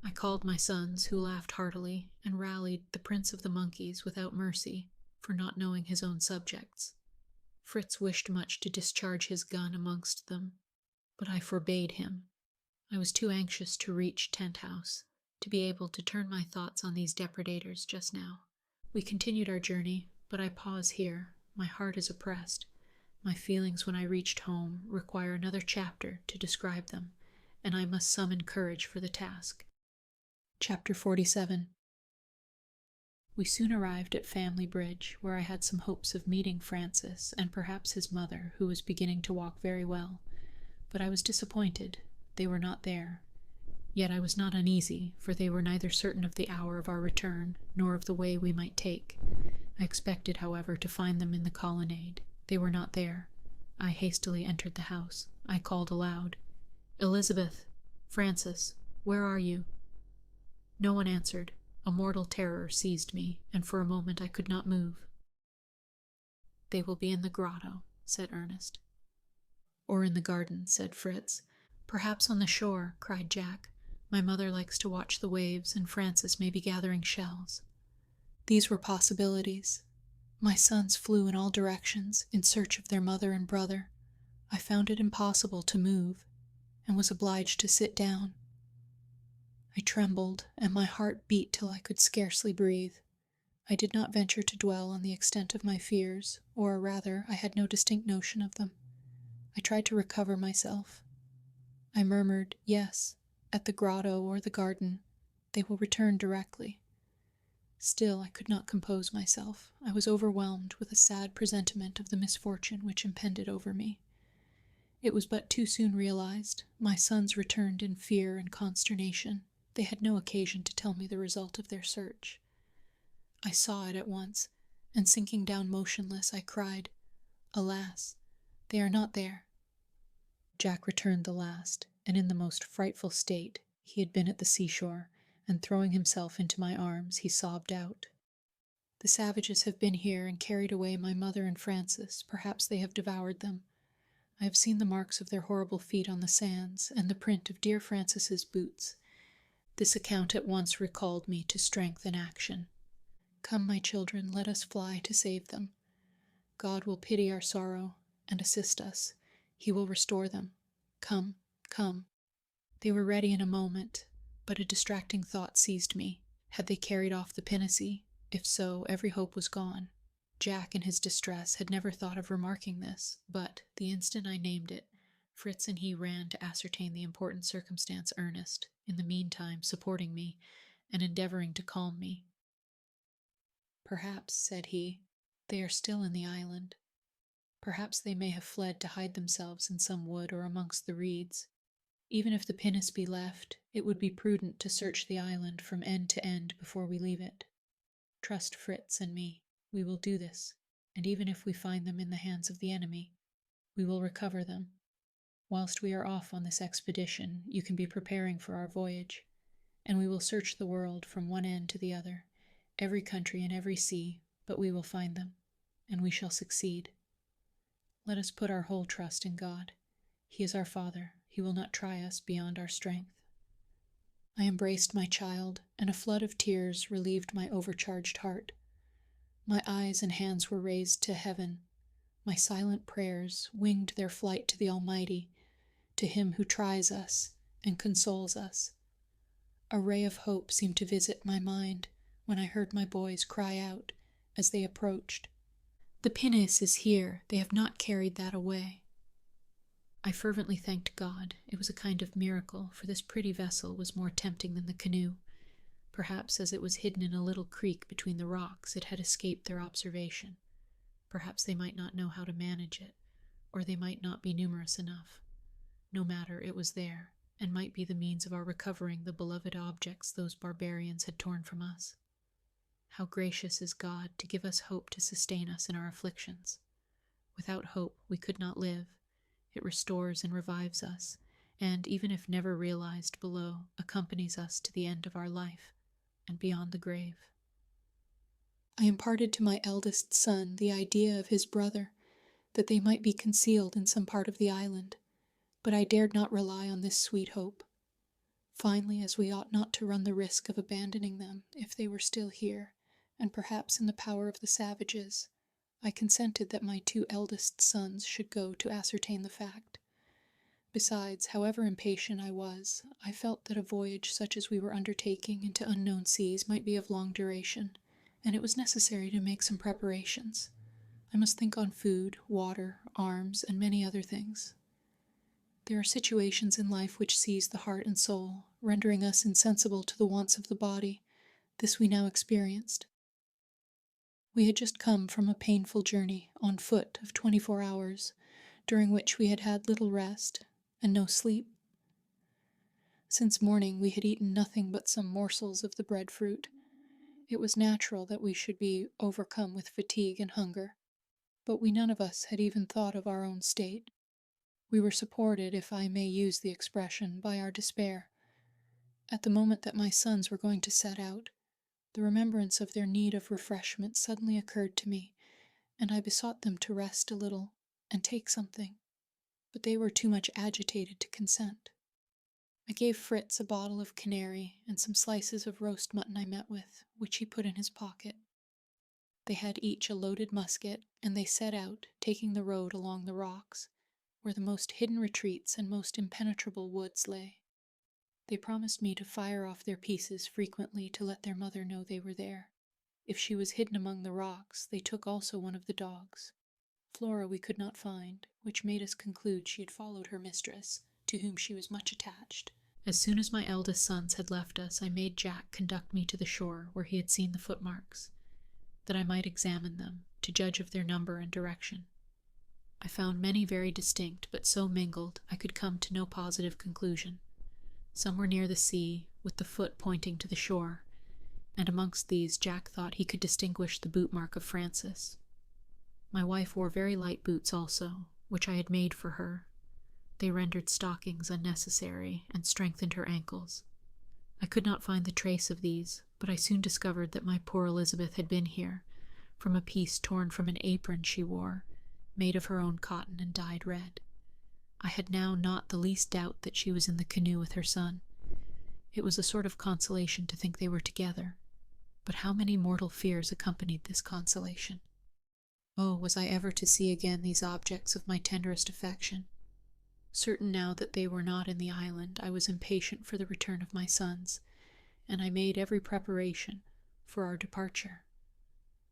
I called my sons, who laughed heartily, and rallied the prince of the monkeys without mercy, for not knowing his own subjects. Fritz wished much to discharge his gun amongst them, but I forbade him. I was too anxious to reach Tent House, to be able to turn my thoughts on these depredators just now. We continued our journey, but I pause here. My heart is oppressed. My feelings when I reached home require another chapter to describe them, and I must summon courage for the task. Chapter 47. We soon arrived at Family Bridge, where I had some hopes of meeting Francis and perhaps his mother, who was beginning to walk very well. But I was disappointed. They were not there. Yet I was not uneasy, for they were neither certain of the hour of our return, nor of the way we might take. I expected, however, to find them in the colonnade. They were not there. I hastily entered the house. I called aloud, "Elizabeth! Francis! Where are you?" No one answered. A mortal terror seized me, and for a moment I could not move. "They will be in the grotto," said Ernest. "Or in the garden," said Fritz. "Perhaps on the shore," cried Jack. "My mother likes to watch the waves, and Francis may be gathering shells." These were possibilities. My sons flew in all directions in search of their mother and brother. I found it impossible to move, and was obliged to sit down. I trembled, and my heart beat till I could scarcely breathe. I did not venture to dwell on the extent of my fears, or rather, I had no distinct notion of them. I tried to recover myself. I murmured, "Yes, at the grotto or the garden. They will return directly." Still, I could not compose myself. I was overwhelmed with a sad presentiment of the misfortune which impended over me. It was but too soon realized. My sons returned in fear and consternation. They had no occasion to tell me the result of their search. I saw it at once, and sinking down motionless, I cried, "Alas, they are not there." Jack returned the last, and in the most frightful state. He had been at the seashore, and throwing himself into my arms, he sobbed out, "The savages have been here and carried away my mother and Francis. Perhaps they have devoured them. I have seen the marks of their horrible feet on the sands, and the print of dear Francis's boots." This account at once recalled me to strength and action. "Come, my children, let us fly to save them. God will pity our sorrow and assist us. He will restore them. Come, come." They were ready in a moment, but a distracting thought seized me. Had they carried off the pinnace? If so, every hope was gone. Jack, in his distress, had never thought of remarking this, but, the instant I named it, Fritz and he ran to ascertain the important circumstance. Ernest, in the meantime, supporting me, and endeavoring to calm me. "Perhaps," said he, "they are still in the island. Perhaps they may have fled to hide themselves in some wood or amongst the reeds. Even if the pinnace be left, it would be prudent to search the island from end to end before we leave it. Trust Fritz and me. We will do this, and even if we find them in the hands of the enemy, we will recover them. Whilst we are off on this expedition, you can be preparing for our voyage, and we will search the world from one end to the other, every country and every sea, but we will find them, and we shall succeed. Let us put our whole trust in God. He is our Father. He will not try us beyond our strength. I embraced my child, and a flood of tears relieved my overcharged heart. My eyes and hands were raised to heaven. My silent prayers winged their flight to the Almighty, to Him who tries us and consoles us. A ray of hope seemed to visit my mind when I heard my boys cry out as they approached, "The pinnace is here. They have not carried that away." I fervently thanked God. It was a kind of miracle, for this pretty vessel was more tempting than the canoe. Perhaps as it was hidden in a little creek between the rocks, it had escaped their observation. Perhaps they might not know how to manage it, or they might not be numerous enough. No matter, it was there, and might be the means of our recovering the beloved objects those barbarians had torn from us. How gracious is God to give us hope to sustain us in our afflictions. Without hope we could not live. It restores and revives us, and, even if never realized below, accompanies us to the end of our life, and beyond the grave. I imparted to my eldest son the idea of his brother, that they might be concealed in some part of the island, but I dared not rely on this sweet hope. Finally, as we ought not to run the risk of abandoning them if they were still here, and perhaps in the power of the savages, I consented that my 2 eldest sons should go to ascertain the fact. Besides, however impatient I was, I felt that a voyage such as we were undertaking into unknown seas might be of long duration, and it was necessary to make some preparations. I must think on food, water, arms, and many other things. There are situations in life which seize the heart and soul, rendering us insensible to the wants of the body. This we now experienced. We had just come from a painful journey on foot of 24 hours, during which we had had little rest and no sleep. Since morning we had eaten nothing but some morsels of the breadfruit. It was natural that we should be overcome with fatigue and hunger, but we none of us had even thought of our own state. We were supported, if I may use the expression, by our despair. At the moment that my sons were going to set out, the remembrance of their need of refreshment suddenly occurred to me, and I besought them to rest a little and take something, but they were too much agitated to consent. I gave Fritz a bottle of canary and some slices of roast mutton I met with, which he put in his pocket. They had each a loaded musket, and they set out, taking the road along the rocks, where the most hidden retreats and most impenetrable woods lay. They promised me to fire off their pieces frequently to let their mother know they were there. If she was hidden among the rocks, they took also one of the dogs. Flora we could not find, which made us conclude she had followed her mistress, to whom she was much attached. As soon as my eldest sons had left us, I made Jack conduct me to the shore where he had seen the footmarks, that I might examine them, to judge of their number and direction. I found many very distinct, but so mingled I could come to no positive conclusion. Some were near the sea, with the foot pointing to the shore, and amongst these Jack thought he could distinguish the boot mark of Francis. My wife wore very light boots also, which I had made for her. They rendered stockings unnecessary and strengthened her ankles. I could not find the trace of these, but I soon discovered that my poor Elizabeth had been here, from a piece torn from an apron she wore, made of her own cotton and dyed red. I had now not the least doubt that she was in the canoe with her son. It was a sort of consolation to think they were together, but how many mortal fears accompanied this consolation? Oh, was I ever to see again these objects of my tenderest affection? Certain now that they were not in the island, I was impatient for the return of my sons, and I made every preparation for our departure.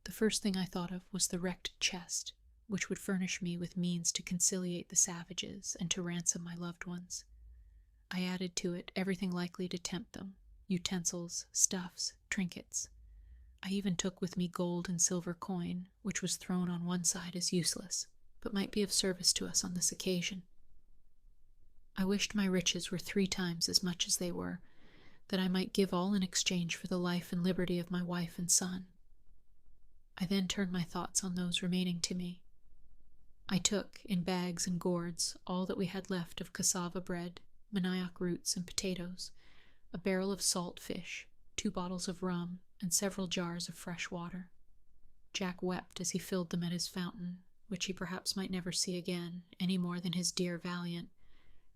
The first thing I thought of was the wrecked chest, which would furnish me with means to conciliate the savages and to ransom my loved ones. I added to it everything likely to tempt them, utensils, stuffs, trinkets. I even took with me gold and silver coin, which was thrown on one side as useless, but might be of service to us on this occasion. I wished my riches were 3 times as much as they were, that I might give all in exchange for the life and liberty of my wife and son. I then turned my thoughts on those remaining to me. I took, in bags and gourds, all that we had left of cassava bread, manioc roots, and potatoes, a barrel of salt fish, 2 bottles of rum, and several jars of fresh water. Jack wept as he filled them at his fountain, which he perhaps might never see again, any more than his dear Valiant,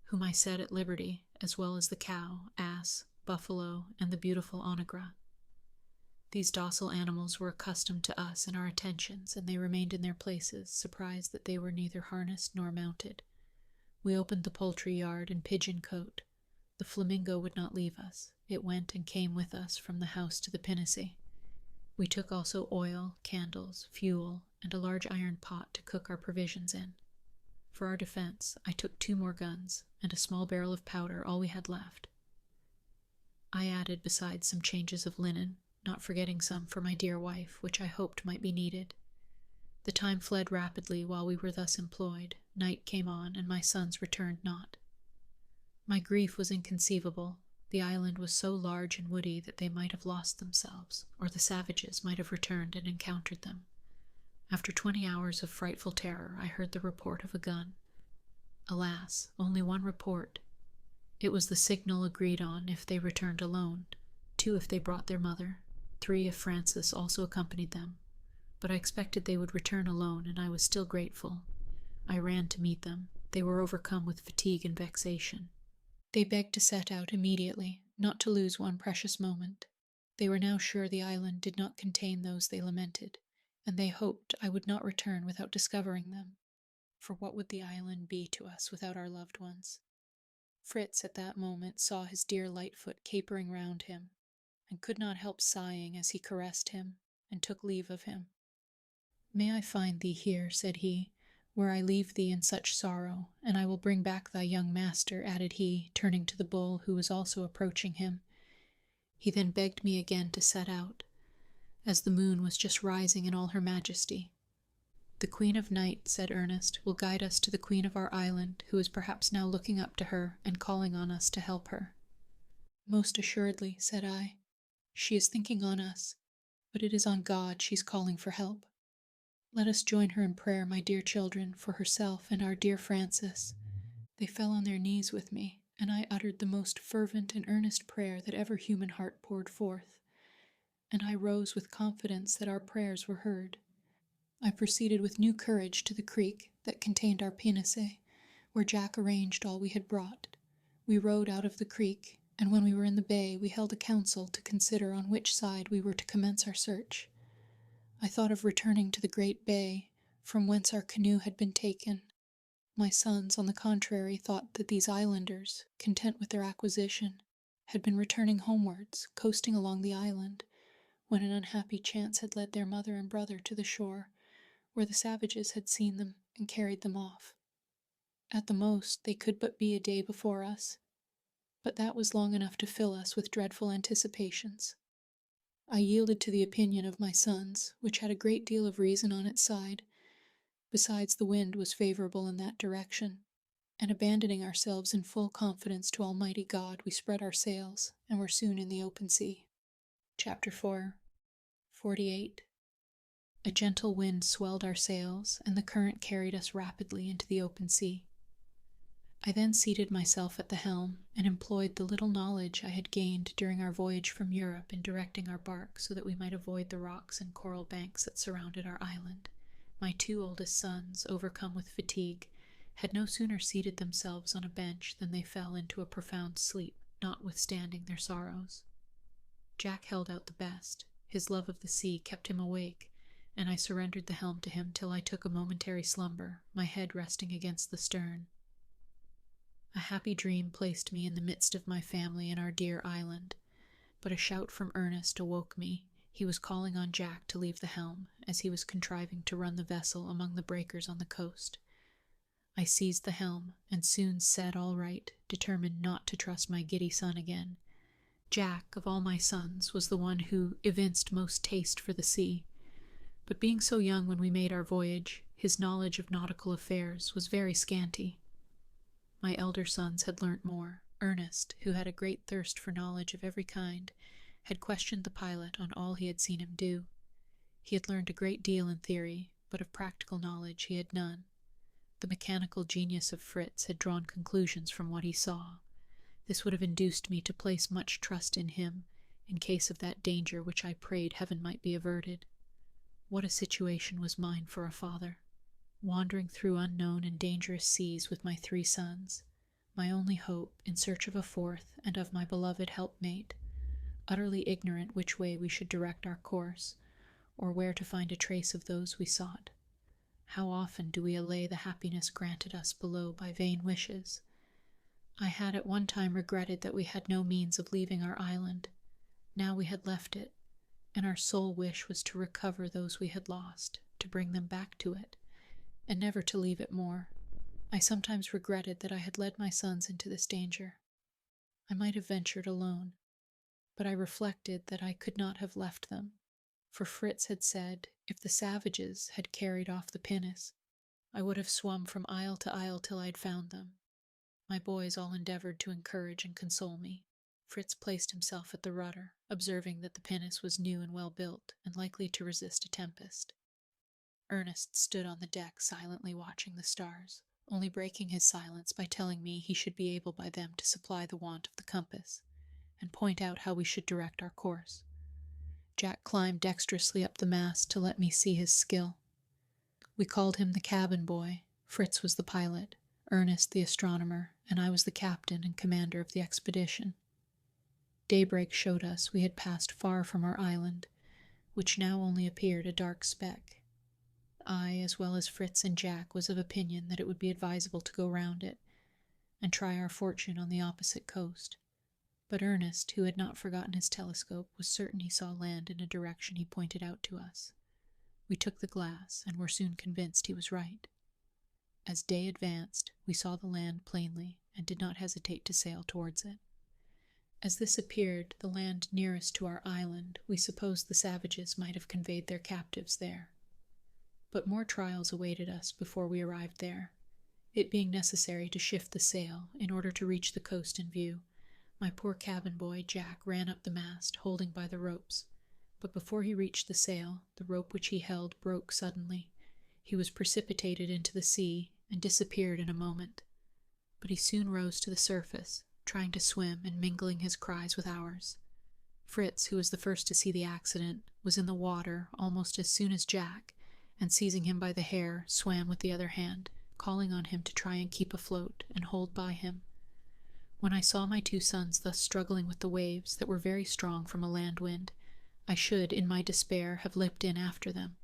whom I set at liberty, as well as the cow, ass, buffalo, and the beautiful onagra. These docile animals were accustomed to us and our attentions, and they remained in their places, surprised that they were neither harnessed nor mounted. We opened the poultry yard and pigeon cote. The flamingo would not leave us. It went and came with us from the house to the pinnace. We took also oil, candles, fuel, and a large iron pot to cook our provisions in. For our defense, I took 2 more guns, and a small barrel of powder, all we had left. I added besides some changes of linen, not forgetting some for my dear wife, which I hoped might be needed. The time fled rapidly while we were thus employed. Night came on, and my sons returned not. My grief was inconceivable. The island was so large and woody that they might have lost themselves, or the savages might have returned and encountered them. After 20 hours of frightful terror, I heard the report of a gun. Alas, only one report. It was the signal agreed on if they returned alone, 2 if they brought their mother, 3 if Francis also accompanied them. But I expected they would return alone, and I was still grateful. I ran to meet them. They were overcome with fatigue and vexation. They begged to set out immediately, not to lose one precious moment. They were now sure the island did not contain those they lamented, and they hoped I would not return without discovering them. For what would the island be to us without our loved ones? Fritz at that moment saw his dear Lightfoot capering round him, and could not help sighing as he caressed him, and took leave of him. "May I find thee here," said he, "where I leave thee in such sorrow, and I will bring back thy young master," added he, turning to the bull, who was also approaching him. He then begged me again to set out, as the moon was just rising in all her majesty. "The Queen of Night," said Ernest, "will guide us to the Queen of our island, who is perhaps now looking up to her and calling on us to help her." "Most assuredly," said I. "She is thinking on us, but it is on God she's calling for help. Let us join her in prayer, my dear children, for herself and our dear Francis." They fell on their knees with me, and I uttered the most fervent and earnest prayer that ever human heart poured forth, and I rose with confidence that our prayers were heard. I proceeded with new courage to the creek that contained our pinnace, where Jack arranged all we had brought. We rowed out of the creek, and when we were in the bay we held a council to consider on which side we were to commence our search. I thought of returning to the great bay, from whence our canoe had been taken. My sons, on the contrary, thought that these islanders, content with their acquisition, had been returning homewards, coasting along the island, when an unhappy chance had led their mother and brother to the shore, where the savages had seen them and carried them off. At the most, they could but be a day before us, but that was long enough to fill us with dreadful anticipations. I yielded to the opinion of my sons, which had a great deal of reason on its side. Besides, the wind was favorable in that direction, and abandoning ourselves in full confidence to Almighty God, we spread our sails, and were soon in the open sea. Chapter 4. 48. A gentle wind swelled our sails, and the current carried us rapidly into the open sea. I then seated myself at the helm, and employed the little knowledge I had gained during our voyage from Europe in directing our bark so that we might avoid the rocks and coral banks that surrounded our island. My 2 oldest sons, overcome with fatigue, had no sooner seated themselves on a bench than they fell into a profound sleep, notwithstanding their sorrows. Jack held out the best. His love of the sea kept him awake, and I surrendered the helm to him till I took a momentary slumber, my head resting against the stern. A happy dream placed me in the midst of my family in our dear island, but a shout from Ernest awoke me. He was calling on Jack to leave the helm, as he was contriving to run the vessel among the breakers on the coast. I seized the helm, and soon set all right, determined not to trust my giddy son again. Jack, of all my sons, was the one who evinced most taste for the sea, but being so young when we made our voyage, his knowledge of nautical affairs was very scanty. My elder sons had learnt more. Ernest, who had a great thirst for knowledge of every kind, had questioned the pilot on all he had seen him do. He had learned a great deal in theory, but of practical knowledge he had none. The mechanical genius of Fritz had drawn conclusions from what he saw. This would have induced me to place much trust in him, in case of that danger which I prayed heaven might be averted. What a situation was mine for a father! Wandering through unknown and dangerous seas with my 3 sons, my only hope in search of a 4th and of my beloved helpmate, utterly ignorant which way we should direct our course, or where to find a trace of those we sought. How often do we allay the happiness granted us below by vain wishes? I had at one time regretted that we had no means of leaving our island. Now we had left it, and our sole wish was to recover those we had lost, to bring them back to it, and never to leave it more. I sometimes regretted that I had led my sons into this danger. I might have ventured alone, but I reflected that I could not have left them, for Fritz had said if the savages had carried off the pinnace, I would have swum from isle to isle till I'd found them. My boys all endeavored to encourage and console me. Fritz placed himself at the rudder, observing that the pinnace was new and well built, and likely to resist a tempest. Ernest stood on the deck silently watching the stars, only breaking his silence by telling me he should be able by them to supply the want of the compass, and point out how we should direct our course. Jack climbed dexterously up the mast to let me see his skill. We called him the cabin boy. Fritz was the pilot, Ernest the astronomer, and I was the captain and commander of the expedition. Daybreak showed us we had passed far from our island, which now only appeared a dark speck. I, as well as Fritz and Jack, was of opinion that it would be advisable to go round it, and try our fortune on the opposite coast. But Ernest, who had not forgotten his telescope, was certain he saw land in a direction he pointed out to us. We took the glass, and were soon convinced he was right. As day advanced, we saw the land plainly, and did not hesitate to sail towards it. As this appeared the land nearest to our island, we supposed the savages might have conveyed their captives there. But more trials awaited us before we arrived there. It being necessary to shift the sail in order to reach the coast in view, my poor cabin boy Jack ran up the mast, holding by the ropes. But before he reached the sail, the rope which he held broke suddenly. He was precipitated into the sea and disappeared in a moment. But he soon rose to the surface, trying to swim and mingling his cries with ours. Fritz, who was the first to see the accident, was in the water almost as soon as Jack, and seizing him by the hair, swam with the other hand, calling on him to try and keep afloat and hold by him. When I saw my 2 sons thus struggling with the waves that were very strong from a land wind, I should, in my despair, have leapt in after them.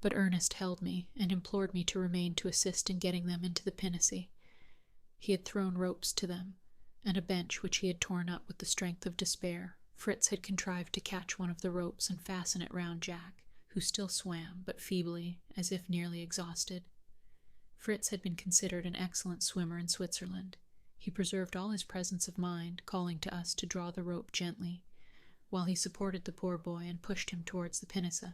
But Ernest held me, and implored me to remain to assist in getting them into the pinnace. He had thrown ropes to them, and a bench which he had torn up with the strength of despair. Fritz had contrived to catch one of the ropes and fasten it round Jack, who still swam, but feebly, as if nearly exhausted. Fritz had been considered an excellent swimmer in Switzerland. He preserved all his presence of mind, calling to us to draw the rope gently, while he supported the poor boy and pushed him towards the pinnace.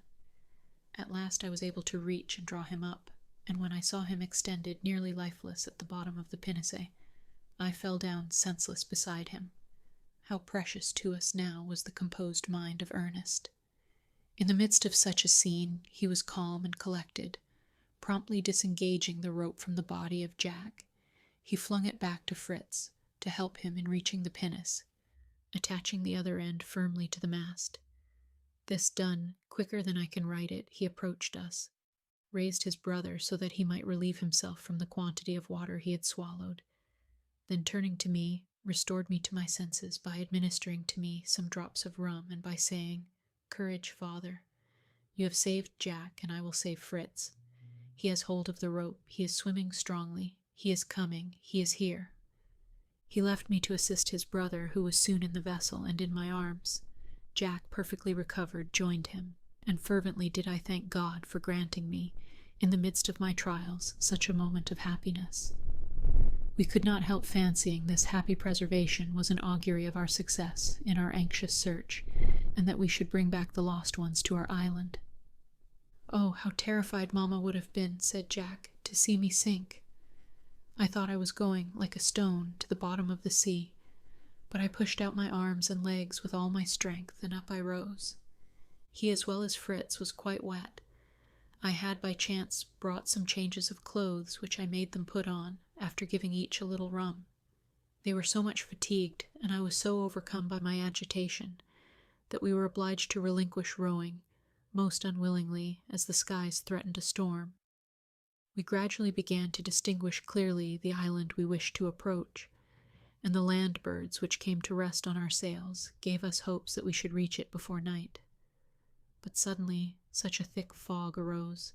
At last I was able to reach and draw him up, and when I saw him extended nearly lifeless at the bottom of the pinnace, I fell down senseless beside him. How precious to us now was the composed mind of Ernest! In the midst of such a scene, he was calm and collected. Promptly disengaging the rope from the body of Jack, he flung it back to Fritz to help him in reaching the pinnace, attaching the other end firmly to the mast. This done, quicker than I can write it, he approached us, raised his brother so that he might relieve himself from the quantity of water he had swallowed, then turning to me, restored me to my senses by administering to me some drops of rum and by saying, "Courage, father. You have saved Jack, and I will save Fritz. He has hold of the rope. He is swimming strongly. He is coming. He is here." He left me to assist his brother, who was soon in the vessel and in my arms. Jack, perfectly recovered, joined him, and fervently did I thank God for granting me, in the midst of my trials, such a moment of happiness. We could not help fancying this happy preservation was an augury of our success in our anxious search, and that we should bring back the lost ones to our island. "Oh, how terrified Mamma would have been," said Jack, "to see me sink. I thought I was going, like a stone, to the bottom of the sea, but I pushed out my arms and legs with all my strength, and up I rose. He, as well as Fritz, was quite wet. I had by chance brought some changes of clothes, which I made them put on, after giving each a little rum. They were so much fatigued, and I was so overcome by my agitation, that we were obliged to relinquish rowing, most unwillingly, as the skies threatened a storm. We gradually began to distinguish clearly the island we wished to approach, and the land birds which came to rest on our sails gave us hopes that we should reach it before night. But suddenly such a thick fog arose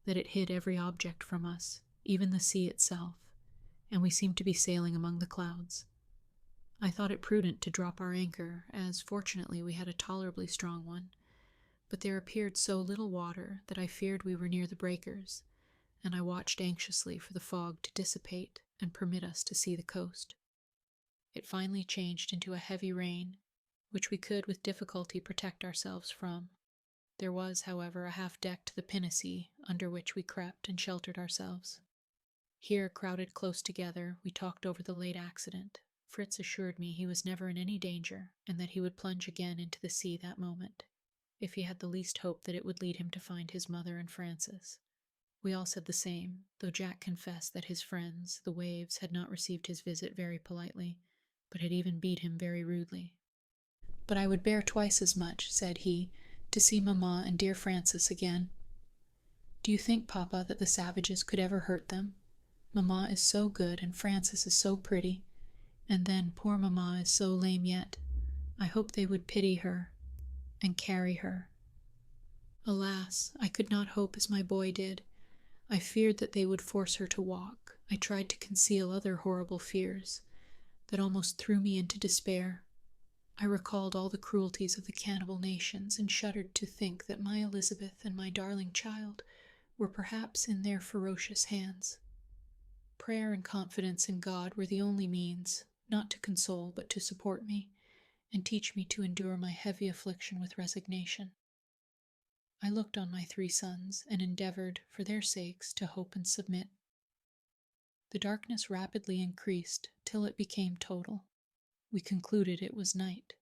that it hid every object from us, even the sea itself, and we seemed to be sailing among the clouds. I thought it prudent to drop our anchor, as fortunately we had a tolerably strong one, but there appeared so little water that I feared we were near the breakers, and I watched anxiously for the fog to dissipate and permit us to see the coast. It finally changed into a heavy rain, which we could with difficulty protect ourselves from. There was, however, a half-deck to the pinnace, under which we crept and sheltered ourselves. Here, crowded close together, we talked over the late accident. Fritz assured me he was never in any danger, and that he would plunge again into the sea that moment, if he had the least hope that it would lead him to find his mother and Francis. We all said the same, though Jack confessed that his friends, the waves, had not received his visit very politely, but had even beat him very rudely. "But I would bear twice as much," said he, "to see Mamma and dear Francis again." "Do you think, Papa, that the savages could ever hurt them? Mamma is so good, and Francis is so pretty, and then poor Mamma is so lame yet. I hope they would pity her and carry her." Alas, I could not hope as my boy did. I feared that they would force her to walk. I tried to conceal other horrible fears that almost threw me into despair. I recalled all the cruelties of the cannibal nations, and shuddered to think that my Elizabeth and my darling child were perhaps in their ferocious hands. Prayer and confidence in God were the only means, not to console but to support me, and teach me to endure my heavy affliction with resignation. I looked on my 3 sons, and endeavored, for their sakes, to hope and submit. The darkness rapidly increased, till it became total. We concluded it was night.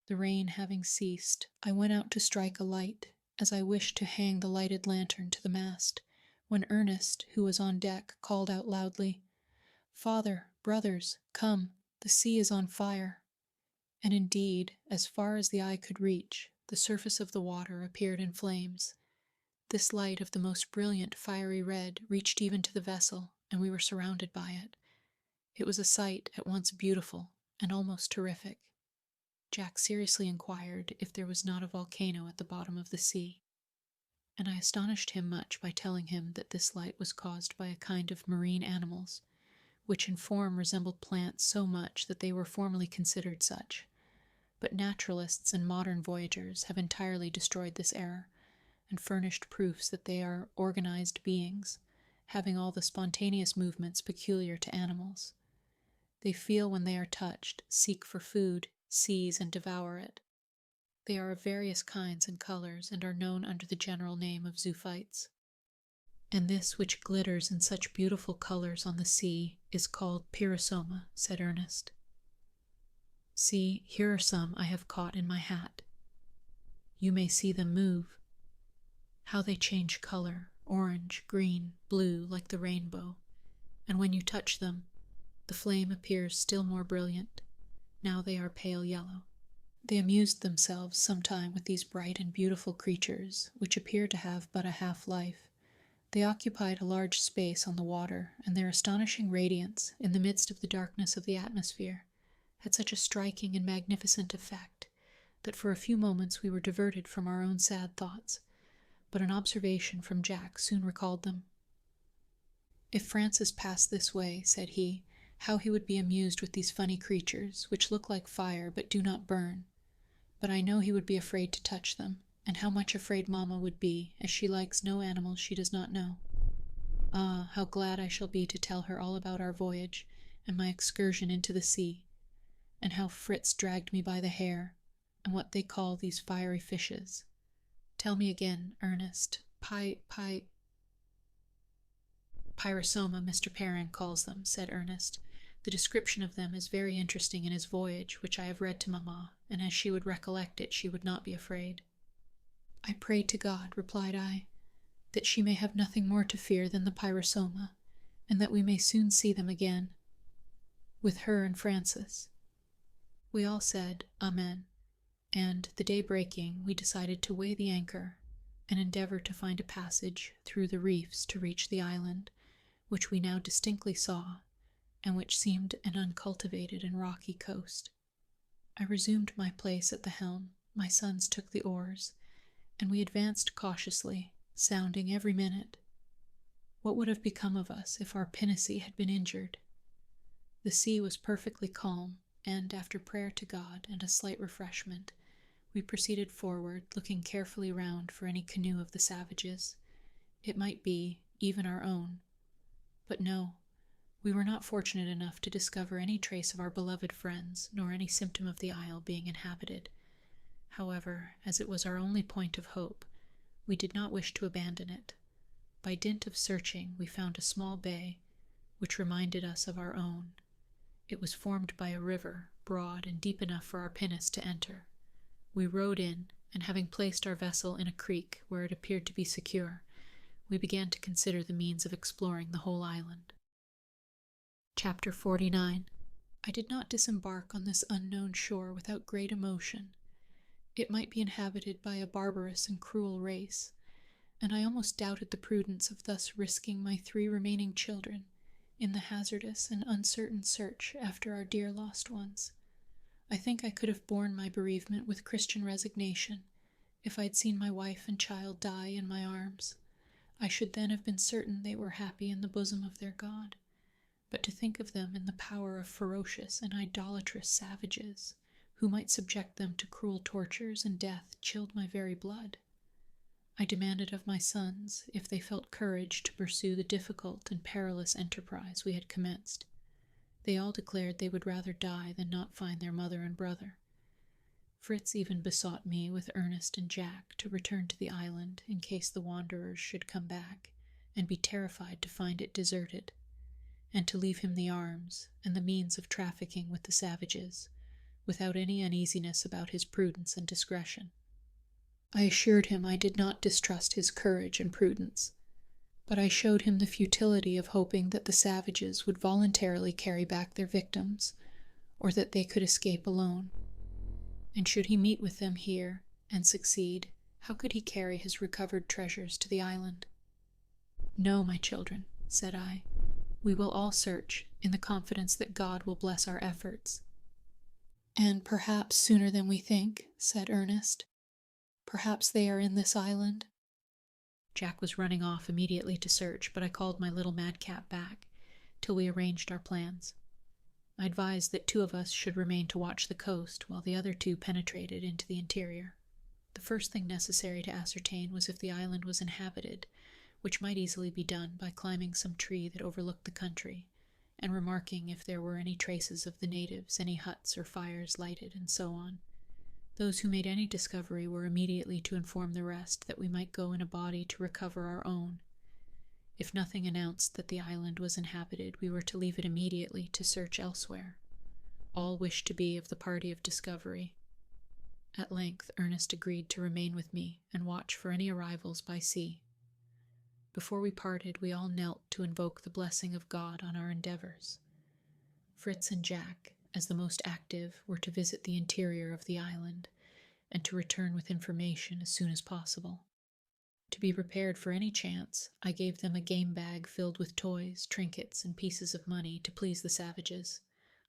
The rain having ceased, I went out to strike a light, as I wished to hang the lighted lantern to the mast, when Ernest, who was on deck, called out loudly, "Father, brothers, come, the sea is on fire." And indeed, as far as the eye could reach, the surface of the water appeared in flames. This light of the most brilliant fiery red reached even to the vessel, and we were surrounded by it. It was a sight at once beautiful and almost terrific. Jack seriously inquired if there was not a volcano at the bottom of the sea, and I astonished him much by telling him that this light was caused by a kind of marine animals, which in form resembled plants so much that they were formerly considered such. But naturalists and modern voyagers have entirely destroyed this error, and furnished proofs that they are organized beings, having all the spontaneous movements peculiar to animals. They feel when they are touched, seek for food, seize and devour it. They are of various kinds and colors, and are known under the general name of zoophytes. "And this which glitters in such beautiful colors on the sea is called pyrosoma," said Ernest. "See, here are some I have caught in my hat. You may see them move. How they change color, orange, green, blue, like the rainbow, and when you touch them, the flame appears still more brilliant. Now they are pale yellow." They amused themselves sometime with these bright and beautiful creatures, which appear to have but a half-life. They occupied a large space on the water, and their astonishing radiance, in the midst of the darkness of the atmosphere, had such a striking and magnificent effect, that for a few moments we were diverted from our own sad thoughts, but an observation from Jack soon recalled them. "If Francis passed this way," said he, "how he would be amused with these funny creatures, which look like fire but do not burn. But I know he would be afraid to touch them, and how much afraid Mamma would be, as she likes no animals she does not know. Ah, how glad I shall be to tell her all about our voyage, and my excursion into the sea, and how Fritz dragged me by the hair, and what they call these fiery fishes. Tell me again, Ernest. Pyrosoma, Mr. Perrin calls them," said Ernest. The description of them is very interesting in his voyage, which I have read to Mamma, and as she would recollect it, she would not be afraid." "I pray to God," replied I, "that she may have nothing more to fear than the pyrosoma, and that we may soon see them again, with her and Francis." We all said, "Amen," and, the day breaking, we decided to weigh the anchor and endeavor to find a passage through the reefs to reach the island, which we now distinctly saw, and which seemed an uncultivated and rocky coast. I resumed my place at the helm, my sons took the oars, and we advanced cautiously, sounding every minute. What would have become of us if our pinnace had been injured? The sea was perfectly calm, and after prayer to God and a slight refreshment, we proceeded forward, looking carefully round for any canoe of the savages. It might be even our own. But no, we were not fortunate enough to discover any trace of our beloved friends, nor any symptom of the isle being inhabited. However, as it was our only point of hope, we did not wish to abandon it. By dint of searching, we found a small bay, which reminded us of our own. It was formed by a river, broad and deep enough for our pinnace to enter. We rowed in, and having placed our vessel in a creek where it appeared to be secure, we began to consider the means of exploring the whole island. Chapter 49. I did not disembark on this unknown shore without great emotion. It might be inhabited by a barbarous and cruel race, and I almost doubted the prudence of thus risking my 3 remaining children in the hazardous and uncertain search after our dear lost ones. I think I could have borne my bereavement with Christian resignation if I had seen my wife and child die in my arms. I should then have been certain they were happy in the bosom of their God. But to think of them in the power of ferocious and idolatrous savages, who might subject them to cruel tortures and death, chilled my very blood. I demanded of my sons if they felt courage to pursue the difficult and perilous enterprise we had commenced. They all declared they would rather die than not find their mother and brother. Fritz even besought me with Ernest and Jack to return to the island in case the wanderers should come back and be terrified to find it deserted, and to leave him the arms and the means of trafficking with the savages, without any uneasiness about his prudence and discretion. I assured him I did not distrust his courage and prudence, but I showed him the futility of hoping that the savages would voluntarily carry back their victims, or that they could escape alone. And should he meet with them here and succeed, how could he carry his recovered treasures to the island? "No, my children," said I, "we will all search, in the confidence that God will bless our efforts." "And perhaps sooner than we think," said Ernest. "Perhaps they are in this island." Jack was running off immediately to search, but I called my little madcap back, till we arranged our plans. I advised that 2 of us should remain to watch the coast, while the other 2 penetrated into the interior. The first thing necessary to ascertain was if the island was inhabited, which might easily be done by climbing some tree that overlooked the country, and remarking if there were any traces of the natives, any huts or fires lighted, and so on. Those who made any discovery were immediately to inform the rest that we might go in a body to recover our own. If nothing announced that the island was inhabited, we were to leave it immediately to search elsewhere. All wished to be of the party of discovery. At length Ernest agreed to remain with me and watch for any arrivals by sea. Before we parted, we all knelt to invoke the blessing of God on our endeavors. Fritz and Jack, as the most active, were to visit the interior of the island, and to return with information as soon as possible. To be prepared for any chance, I gave them a game bag filled with toys, trinkets, and pieces of money to please the savages.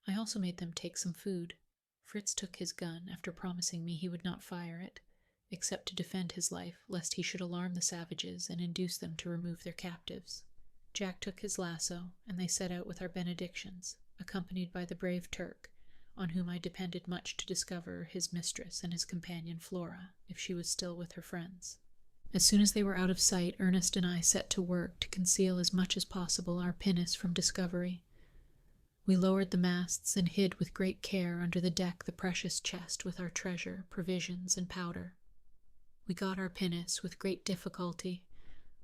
I also made them take some food. Fritz took his gun, after promising me he would not fire it, except to defend his life, lest he should alarm the savages and induce them to remove their captives. Jack took his lasso, and they set out with our benedictions, accompanied by the brave Turk, on whom I depended much to discover his mistress and his companion Flora, if she was still with her friends. As soon as they were out of sight, Ernest and I set to work to conceal as much as possible our pinnace from discovery. We lowered the masts and hid with great care under the deck the precious chest with our treasure, provisions, and powder. We got our pinnace with great difficulty,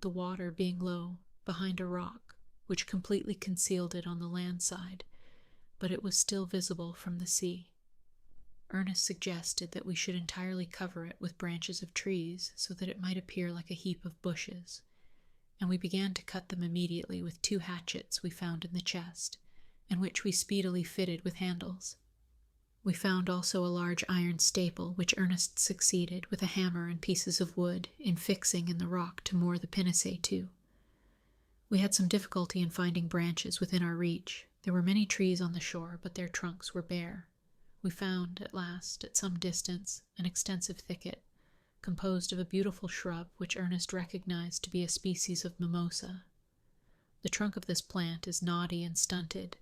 the water being low, behind a rock, which completely concealed it on the land side, but it was still visible from the sea. Ernest suggested that we should entirely cover it with branches of trees so that it might appear like a heap of bushes, and we began to cut them immediately with 2 hatchets we found in the chest, and which we speedily fitted with handles. We found also a large iron staple, which Ernest succeeded, with a hammer and pieces of wood, in fixing in the rock to moor the pinnace to. We had some difficulty in finding branches within our reach. There were many trees on the shore, but their trunks were bare. We found, at last, at some distance, an extensive thicket, composed of a beautiful shrub which Ernest recognized to be a species of mimosa. The trunk of this plant is knotty and stunted,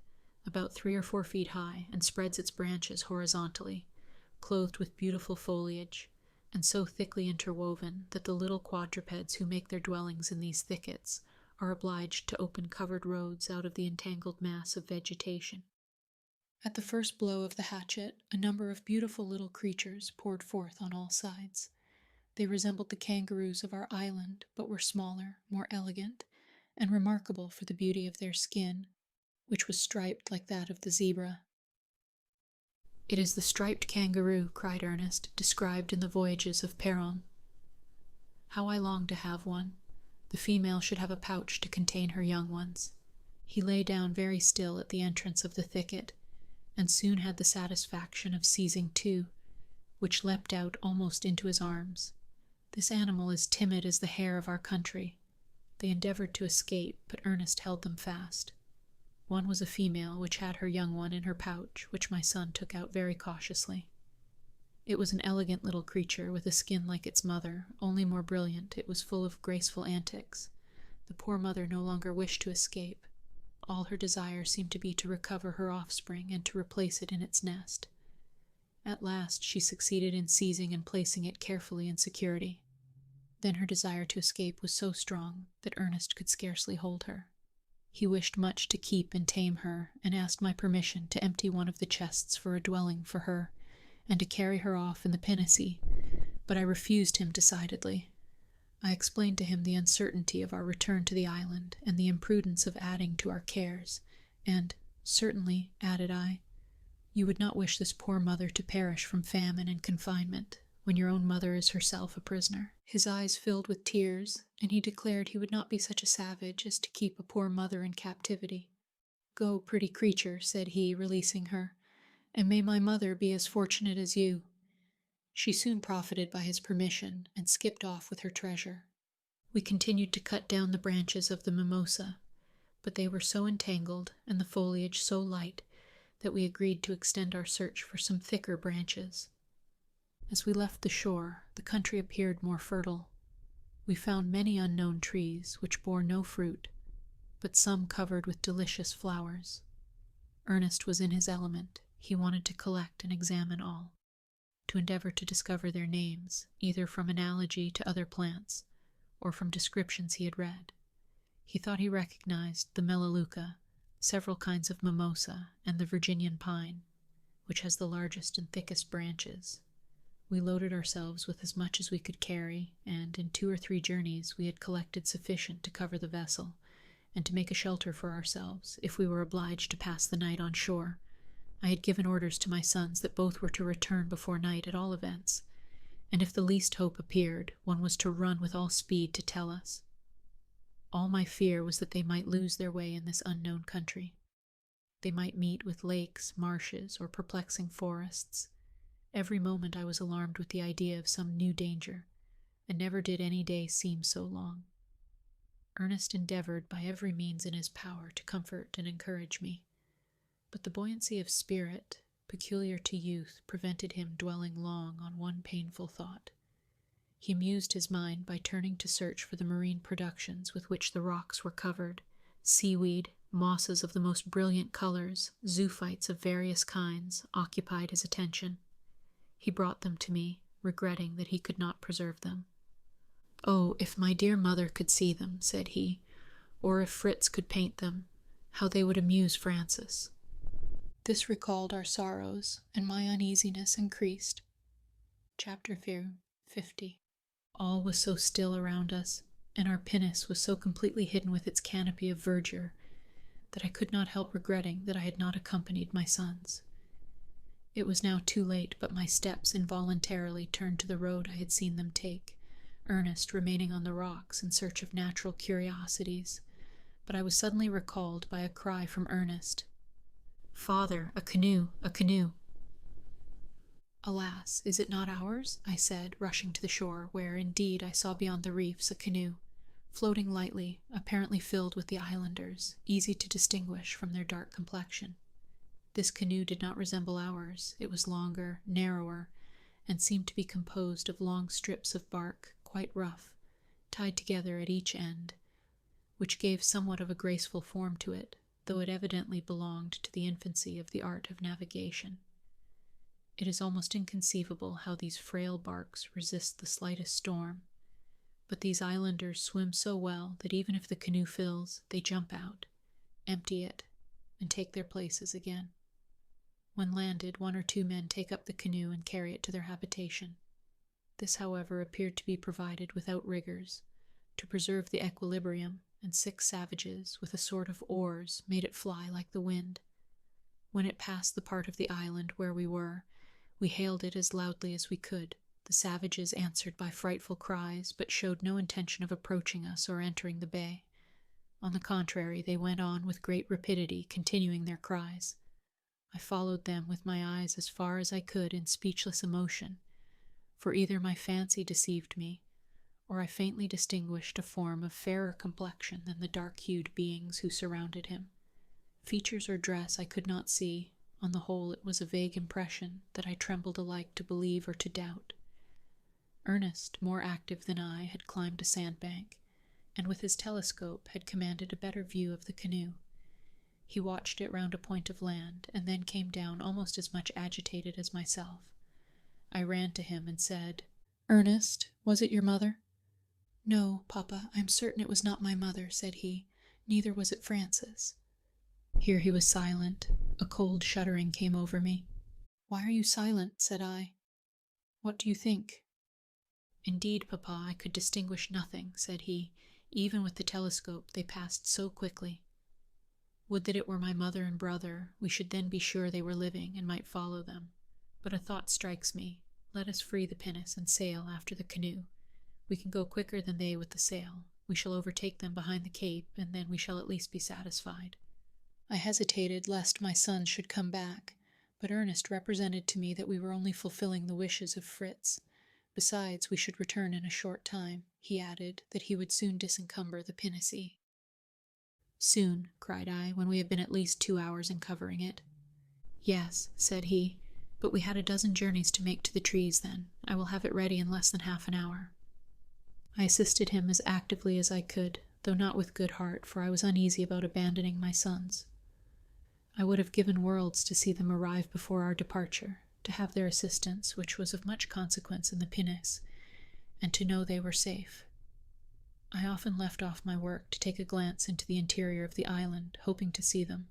about 3 or 4 feet high, and spreads its branches horizontally, clothed with beautiful foliage, and so thickly interwoven that the little quadrupeds who make their dwellings in these thickets are obliged to open covered roads out of the entangled mass of vegetation. At the first blow of the hatchet, a number of beautiful little creatures poured forth on all sides. They resembled the kangaroos of our island, but were smaller, more elegant, and remarkable for the beauty of their skin, which was striped like that of the zebra. "It is the striped kangaroo," cried Ernest, "described in the voyages of Perron. How I long to have one. The female should have a pouch to contain her young ones." He lay down very still at the entrance of the thicket, and soon had the satisfaction of seizing 2, which leapt out almost into his arms. This animal is timid as the hare of our country. They endeavored to escape, but Ernest held them fast. One was a female, which had her young one in her pouch, which my son took out very cautiously. It was an elegant little creature, with a skin like its mother, only more brilliant. It was full of graceful antics. The poor mother no longer wished to escape. All her desire seemed to be to recover her offspring and to replace it in its nest. At last she succeeded in seizing and placing it carefully in security. Then her desire to escape was so strong that Ernest could scarcely hold her. He wished much to keep and tame her, and asked my permission to empty one of the chests for a dwelling for her, and to carry her off in the pinnace, but I refused him decidedly. I explained to him the uncertainty of our return to the island, and the imprudence of adding to our cares, and, certainly, added I, you would not wish this poor mother to perish from famine and confinement, when your own mother is herself a prisoner. His eyes filled with tears, and he declared he would not be such a savage as to keep a poor mother in captivity. "Go, pretty creature," said he, releasing her, "and may my mother be as fortunate as you." She soon profited by his permission, and skipped off with her treasure. We continued to cut down the branches of the mimosa, but they were so entangled, and the foliage so light, that we agreed to extend our search for some thicker branches. As we left the shore, the country appeared more fertile. We found many unknown trees, which bore no fruit, but some covered with delicious flowers. Ernest was in his element. He wanted to collect and examine all, to endeavor to discover their names, either from analogy to other plants, or from descriptions he had read. He thought he recognized the melaleuca, several kinds of mimosa, and the Virginian pine, which has the largest and thickest branches. We loaded ourselves with as much as we could carry, and in 2 or 3 journeys we had collected sufficient to cover the vessel, and to make a shelter for ourselves, if we were obliged to pass the night on shore. I had given orders to my sons that both were to return before night at all events, and if the least hope appeared, one was to run with all speed to tell us. All my fear was that they might lose their way in this unknown country. They might meet with lakes, marshes, or perplexing forests. Every moment I was alarmed with the idea of some new danger, and never did any day seem so long. Ernest endeavored by every means in his power to comfort and encourage me, but the buoyancy of spirit, peculiar to youth, prevented him dwelling long on one painful thought. He amused his mind by turning to search for the marine productions with which the rocks were covered. Seaweed, mosses of the most brilliant colors, zoophytes of various kinds, occupied his attention. He brought them to me, regretting that he could not preserve them. "Oh, if my dear mother could see them," said he, "or if Fritz could paint them, how they would amuse Francis." This recalled our sorrows, and my uneasiness increased. Chapter 50. All was so still around us, and our pinnace was so completely hidden with its canopy of verdure, that I could not help regretting that I had not accompanied my sons. It was now too late, but my steps involuntarily turned to the road I had seen them take, Ernest remaining on the rocks in search of natural curiosities. But I was suddenly recalled by a cry from Ernest. "Father, a canoe, a canoe!" "Alas, is it not ours?" I said, rushing to the shore, where, indeed, I saw beyond the reefs a canoe, floating lightly, apparently filled with the islanders, easy to distinguish from their dark complexion. This canoe did not resemble ours. It was longer, narrower, and seemed to be composed of long strips of bark, quite rough, tied together at each end, which gave somewhat of a graceful form to it, though it evidently belonged to the infancy of the art of navigation. It is almost inconceivable how these frail barks resist the slightest storm, but these islanders swim so well that even if the canoe fills, they jump out, empty it, and take their places again. When landed, 1 or 2 men take up the canoe and carry it to their habitation. This, however, appeared to be provided without riggers, to preserve the equilibrium, and 6 savages, with a sort of oars, made it fly like the wind. When it passed the part of the island where we were, we hailed it as loudly as we could. The savages answered by frightful cries, but showed no intention of approaching us or entering the bay. On the contrary, they went on with great rapidity, continuing their cries. I followed them with my eyes as far as I could in speechless emotion, for either my fancy deceived me, or I faintly distinguished a form of fairer complexion than the dark-hued beings who surrounded him. Features or dress I could not see. On the whole, it was a vague impression that I trembled alike to believe or to doubt. Ernest, more active than I, had climbed a sandbank, and with his telescope had commanded a better view of the canoe. He watched it round a point of land, and then came down almost as much agitated as myself. I ran to him and said, "Ernest, was it your mother?" "No, Papa, I am certain it was not my mother," said he. "Neither was it Frances." Here he was silent. A cold shuddering came over me. "Why are you silent?" said I. "What do you think?" "Indeed, Papa, I could distinguish nothing," said he. "Even with the telescope, they passed so quickly. Would that it were my mother and brother. We should then be sure they were living and might follow them. But a thought strikes me. Let us free the pinnace and sail after the canoe. We can go quicker than they with the sail. We shall overtake them behind the cape, and then we shall at least be satisfied." I hesitated lest my sons should come back, but Ernest represented to me that we were only fulfilling the wishes of Fritz. Besides, we should return in a short time. He added that he would soon disencumber the pinnace. "Soon," cried I, "when we have been at least 2 hours in covering it." "Yes," said he, "but we had a dozen journeys to make to the trees then. I will have it ready in less than half an hour." I assisted him as actively as I could, though not with good heart, for I was uneasy about abandoning my sons. I would have given worlds to see them arrive before our departure, to have their assistance, which was of much consequence in the pinnace, and to know they were safe. I often left off my work to take a glance into the interior of the island, hoping to see them.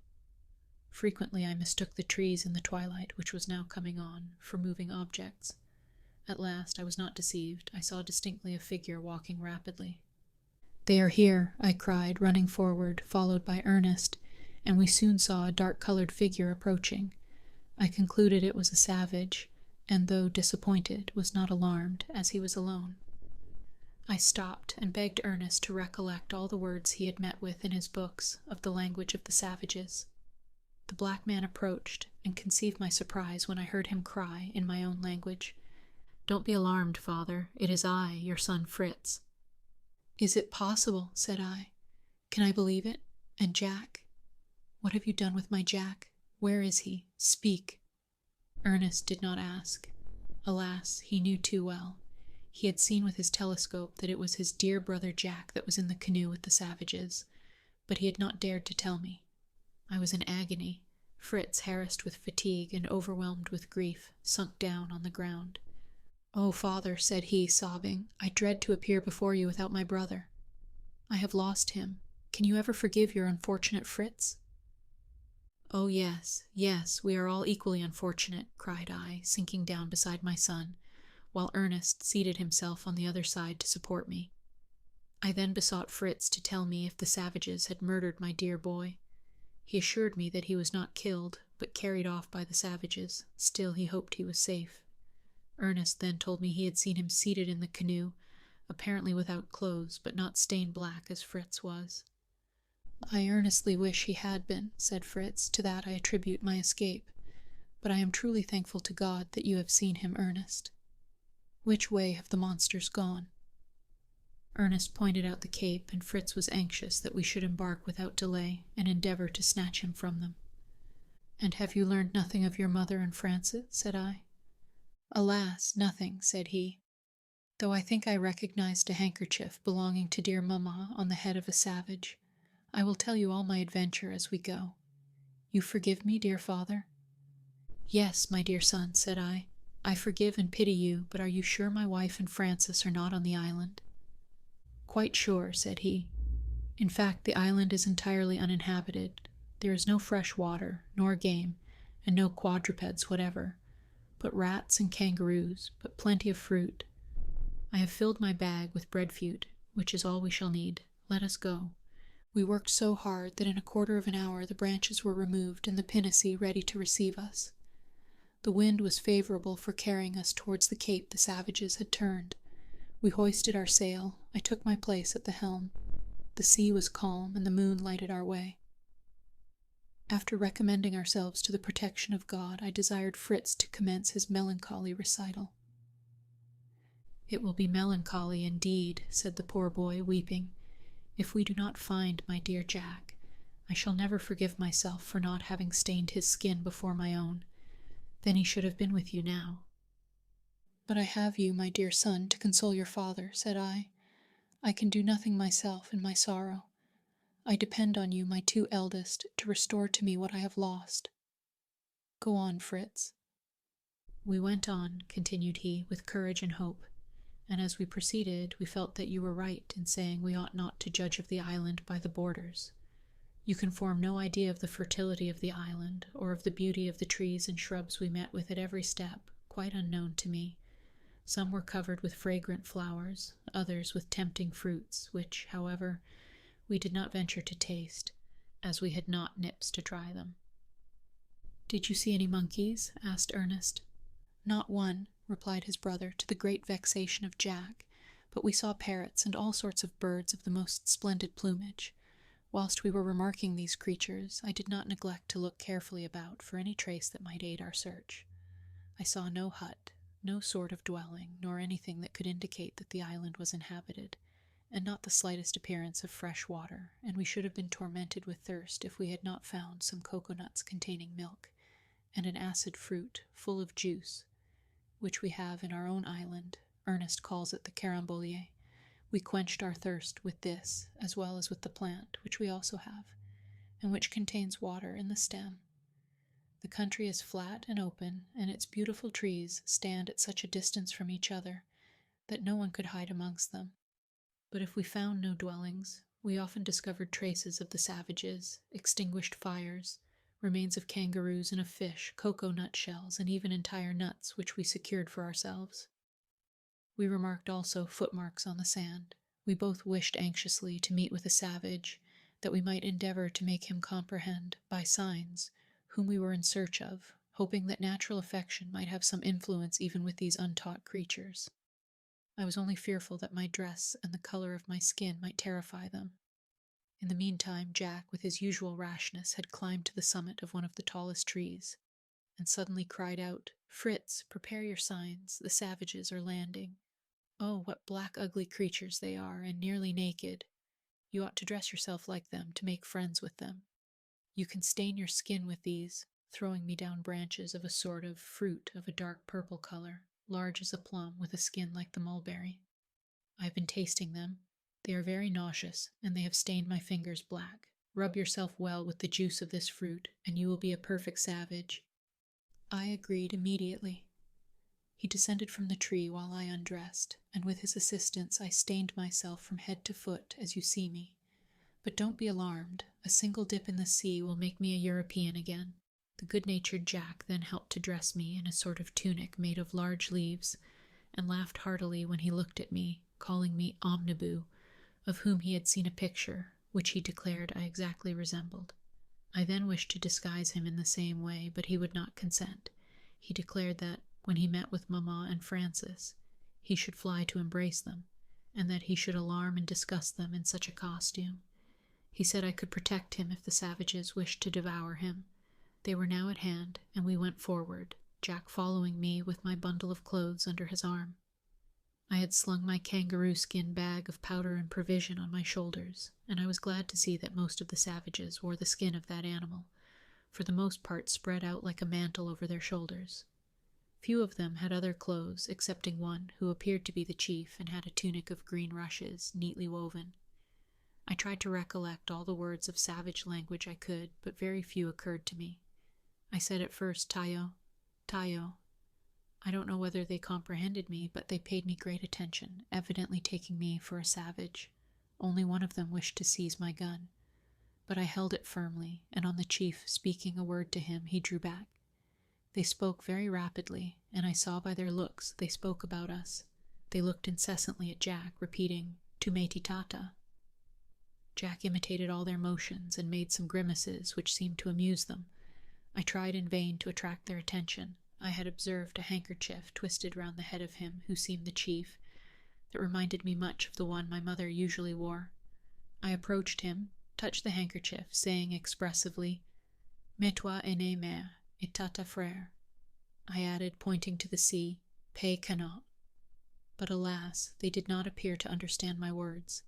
Frequently I mistook the trees in the twilight, which was now coming on, for moving objects. At last I was not deceived. I saw distinctly a figure walking rapidly. "They are here," I cried, running forward, followed by Ernest, and we soon saw a dark-colored figure approaching. I concluded it was a savage, and though disappointed, was not alarmed, as he was alone. I stopped and begged Ernest to recollect all the words he had met with in his books of the language of the savages. The black man approached, and conceive my surprise when I heard him cry, in my own language, "Don't be alarmed, father. It is I, your son Fritz." "Is it possible?" said I. "Can I believe it? And Jack? What have you done with my Jack? Where is he? Speak." Ernest did not ask. Alas, he knew too well. He had seen with his telescope that it was his dear brother Jack that was in the canoe with the savages, but he had not dared to tell me. I was in agony. Fritz, harassed with fatigue and overwhelmed with grief, sunk down on the ground. "Oh, father," said he, sobbing, "I dread to appear before you without my brother. I have lost him. Can you ever forgive your unfortunate Fritz?" "Oh, yes, yes, we are all equally unfortunate," cried I, sinking down beside my son, while Ernest seated himself on the other side to support me. I then besought Fritz to tell me if the savages had murdered my dear boy. He assured me that he was not killed, but carried off by the savages. Still, he hoped he was safe. Ernest then told me he had seen him seated in the canoe, apparently without clothes, but not stained black as Fritz was. I earnestly wish he had been, said Fritz. To that I attribute my escape. But I am truly thankful to God that you have seen him, Ernest. Which way have the monsters gone? Ernest pointed out the cape, and Fritz was anxious that we should embark without delay and endeavor to snatch him from them. And have you learned nothing of your mother and Francis? Said I. Alas, nothing, said he, though I think I recognized a handkerchief belonging to dear mamma on the head of a savage. I will tell you all my adventure as we go. You forgive me, dear father? Yes, my dear son, said I. I forgive and pity you, but are you sure my wife and Francis are not on the island? Quite sure, said he. In fact, the island is entirely uninhabited. There is no fresh water, nor game, and no quadrupeds whatever, but rats and kangaroos, but plenty of fruit. I have filled my bag with breadfruit, which is all we shall need. Let us go. We worked so hard that in a quarter of an hour the branches were removed and the pinnace ready to receive us. The wind was favorable for carrying us towards the cape the savages had turned. We hoisted our sail. I took my place at the helm. The sea was calm, and the moon lighted our way. After recommending ourselves to the protection of God, I desired Fritz to commence his melancholy recital. It will be melancholy indeed, said the poor boy, weeping, if we do not find my dear Jack. I shall never forgive myself for not having stained his skin before my own. Then he should have been with you now. But I have you, my dear son, to console your father, said I. I can do nothing myself in my sorrow. I depend on you, my two eldest, to restore to me what I have lost. Go on, Fritz. We went on, continued he, with courage and hope, and as we proceeded, we felt that you were right in saying we ought not to judge of the island by the borders. You can form no idea of the fertility of the island, or of the beauty of the trees and shrubs we met with at every step, quite unknown to me. Some were covered with fragrant flowers, others with tempting fruits, which, however, we did not venture to taste, as we had not nips to try them. Did you see any monkeys? Asked Ernest. Not one, replied his brother, to the great vexation of Jack, but we saw parrots and all sorts of birds of the most splendid plumage. Whilst we were remarking these creatures, I did not neglect to look carefully about for any trace that might aid our search. I saw no hut, no sort of dwelling, nor anything that could indicate that the island was inhabited, and not the slightest appearance of fresh water, and we should have been tormented with thirst if we had not found some coconuts containing milk, and an acid fruit full of juice, which we have in our own island. Ernest calls it the carambolier. We quenched our thirst with this, as well as with the plant, which we also have, and which contains water in the stem. The country is flat and open, and its beautiful trees stand at such a distance from each other that no one could hide amongst them. But if we found no dwellings, we often discovered traces of the savages, extinguished fires, remains of kangaroos and of fish, cocoa-nut shells, and even entire nuts, which we secured for ourselves. We remarked also footmarks on the sand. We both wished anxiously to meet with a savage, that we might endeavor to make him comprehend, by signs, whom we were in search of, hoping that natural affection might have some influence even with these untaught creatures. I was only fearful that my dress and the color of my skin might terrify them. In the meantime, Jack, with his usual rashness, had climbed to the summit of one of the tallest trees, and suddenly cried out, "Fritz, prepare your signs, the savages are landing. Oh, what black ugly creatures they are, and nearly naked. You ought to dress yourself like them, to make friends with them. You can stain your skin with these," throwing me down branches of a sort of fruit of a dark purple color, large as a plum, with a skin like the mulberry. I have been tasting them. They are very nauseous, and they have stained my fingers black. Rub yourself well with the juice of this fruit, and you will be a perfect savage. I agreed immediately. He descended from the tree while I undressed, and with his assistance I stained myself from head to foot, as you see me. But don't be alarmed. A single dip in the sea will make me a European again. The good-natured Jack then helped to dress me in a sort of tunic made of large leaves, and laughed heartily when he looked at me, calling me Omnibus, of whom he had seen a picture, which he declared I exactly resembled. I then wished to disguise him in the same way, but he would not consent. He declared that, when he met with Mamma and Francis, he should fly to embrace them, and that he should alarm and disgust them in such a costume. He said I could protect him if the savages wished to devour him. They were now at hand, and we went forward, Jack following me with my bundle of clothes under his arm. I had slung my kangaroo skin bag of powder and provision on my shoulders, and I was glad to see that most of the savages wore the skin of that animal, for the most part spread out like a mantle over their shoulders. Few of them had other clothes, excepting one, who appeared to be the chief and had a tunic of green rushes, neatly woven. I tried to recollect all the words of savage language I could, but very few occurred to me. I said at first, Tayo, Tayo. I don't know whether they comprehended me, but they paid me great attention, evidently taking me for a savage. Only one of them wished to seize my gun, but I held it firmly, and on the chief speaking a word to him, he drew back. They spoke very rapidly, and I saw by their looks they spoke about us. They looked incessantly at Jack, repeating, Tumeti tata. Jack imitated all their motions and made some grimaces which seemed to amuse them. I tried in vain to attract their attention. I had observed a handkerchief twisted round the head of him who seemed the chief, that reminded me much of the one my mother usually wore. I approached him, touched the handkerchief, saying expressively, Mets-toi aîné mère, et tata frère. I added, pointing to the sea, Pay cannot. But alas, they did not appear to understand my words.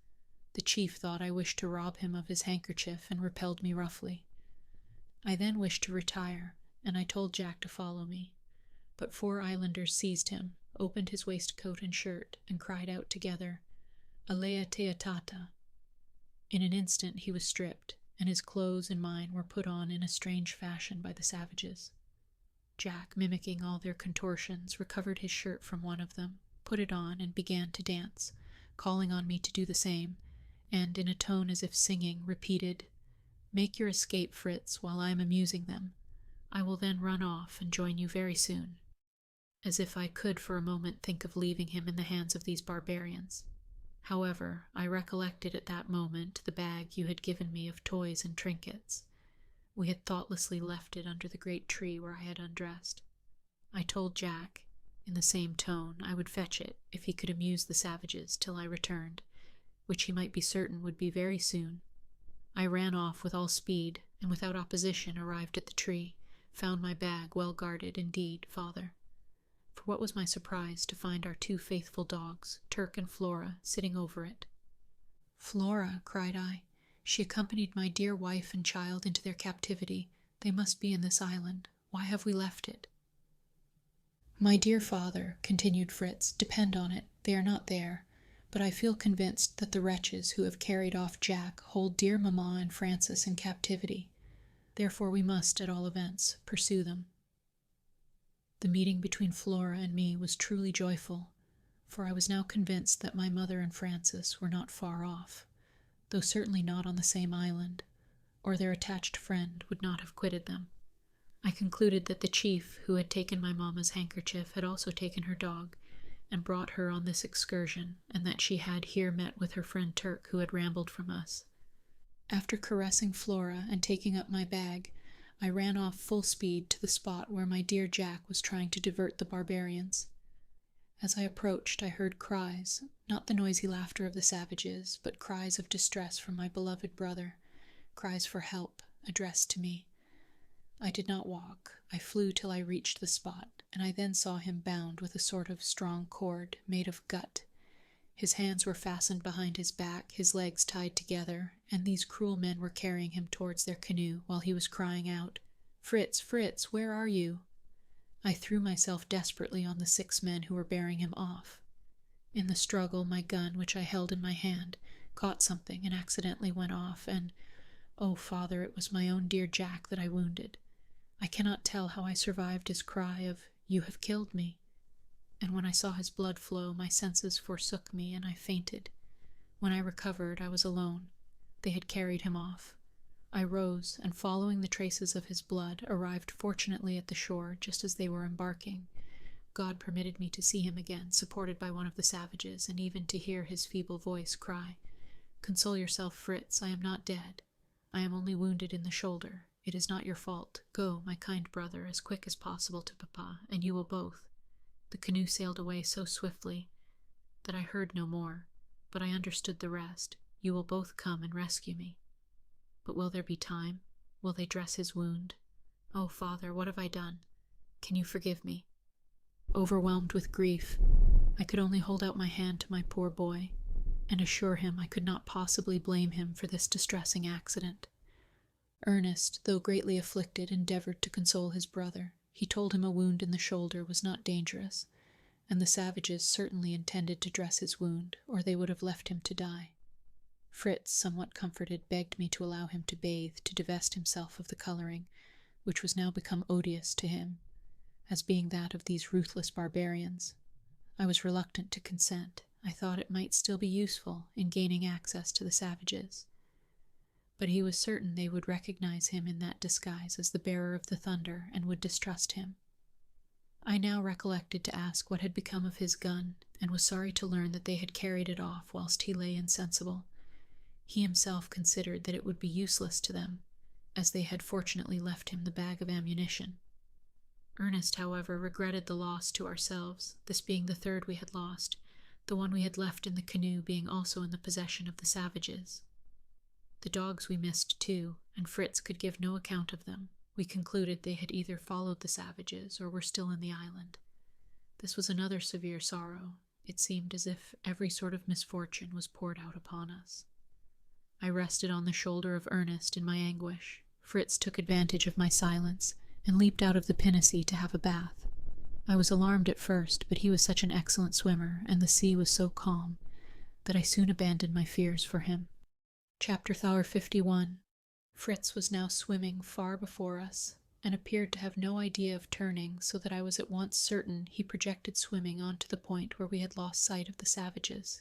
The chief thought I wished to rob him of his handkerchief and repelled me roughly. I then wished to retire, and I told Jack to follow me. But 4 islanders seized him, opened his waistcoat and shirt, and cried out together, Alea teatata. In an instant he was stripped, and his clothes and mine were put on in a strange fashion by the savages. Jack, mimicking all their contortions, recovered his shirt from one of them, put it on, and began to dance, calling on me to do the same, and, in a tone as if singing, repeated, Make your escape, Fritz, while I am amusing them. I will then run off and join you very soon. As if I could for a moment think of leaving him in the hands of these barbarians. However, I recollected at that moment the bag you had given me of toys and trinkets. We had thoughtlessly left it under the great tree where I had undressed. I told Jack, in the same tone, I would fetch it if he could amuse the savages till I returned, which he might be certain would be very soon. I ran off with all speed, and without opposition arrived at the tree, found my bag well guarded indeed, father. For what was my surprise to find our 2 faithful dogs, Turk and Flora, sitting over it. Flora, cried I, she accompanied my dear wife and child into their captivity. They must be in this island. Why have we left it? My dear father, continued Fritz, depend on it, they are not there, but I feel convinced that the wretches who have carried off Jack hold dear Mamma and Francis in captivity. Therefore we must, at all events, pursue them. The meeting between Flora and me was truly joyful, for I was now convinced that my mother and Francis were not far off, though certainly not on the same island, or their attached friend would not have quitted them. I concluded that the chief who had taken my mamma's handkerchief had also taken her dog, and brought her on this excursion, and that she had here met with her friend Turk who had rambled from us. After caressing Flora and taking up my bag, I ran off full speed to the spot where my dear Jack was trying to divert the barbarians. As I approached, I heard cries, not the noisy laughter of the savages, but cries of distress from my beloved brother, cries for help, addressed to me. I did not walk. I flew till I reached the spot, and I then saw him bound with a sort of strong cord made of gut. His hands were fastened behind his back, his legs tied together, and these cruel men were carrying him towards their canoe, while he was crying out, Fritz, Fritz, where are you? I threw myself desperately on the 6 men who were bearing him off. In the struggle, my gun, which I held in my hand, caught something and accidentally went off, and, oh, father, it was my own dear Jack that I wounded. I cannot tell how I survived his cry of, You have killed me. And when I saw his blood flow, my senses forsook me, and I fainted. When I recovered, I was alone. They had carried him off. I rose, and following the traces of his blood, arrived fortunately at the shore just as they were embarking. God permitted me to see him again, supported by one of the savages, and even to hear his feeble voice cry, Console yourself, Fritz, I am not dead. I am only wounded in the shoulder. It is not your fault. Go, my kind brother, as quick as possible to Papa, and you will both. The canoe sailed away so swiftly that I heard no more, but I understood the rest. You will both come and rescue me. But will there be time? Will they dress his wound? Oh, Father, what have I done? Can you forgive me? Overwhelmed with grief, I could only hold out my hand to my poor boy, and assure him I could not possibly blame him for this distressing accident. Ernest, though greatly afflicted, endeavored to console his brother. He told him a wound in the shoulder was not dangerous, and the savages certainly intended to dress his wound, or they would have left him to die. Fritz, somewhat comforted, begged me to allow him to bathe, to divest himself of the coloring, which was now become odious to him, as being that of these ruthless barbarians. I was reluctant to consent. I thought it might still be useful in gaining access to the savages. But he was certain they would recognize him in that disguise as the bearer of the thunder, and would distrust him. I now recollected to ask what had become of his gun, and was sorry to learn that they had carried it off whilst he lay insensible. He himself considered that it would be useless to them, as they had fortunately left him the bag of ammunition. Ernest, however, regretted the loss to ourselves, this being the third we had lost, the one we had left in the canoe being also in the possession of the savages. The dogs we missed too, and Fritz could give no account of them. We concluded they had either followed the savages or were still in the island. This was another severe sorrow. It seemed as if every sort of misfortune was poured out upon us. I rested on the shoulder of Ernest in my anguish. Fritz took advantage of my silence, and leaped out of the pinnace to have a bath. I was alarmed at first, but he was such an excellent swimmer, and the sea was so calm, that I soon abandoned my fears for him. Chapter 51. Fritz was now swimming far before us, and appeared to have no idea of turning, so that I was at once certain he projected swimming on to the point where we had lost sight of the savages,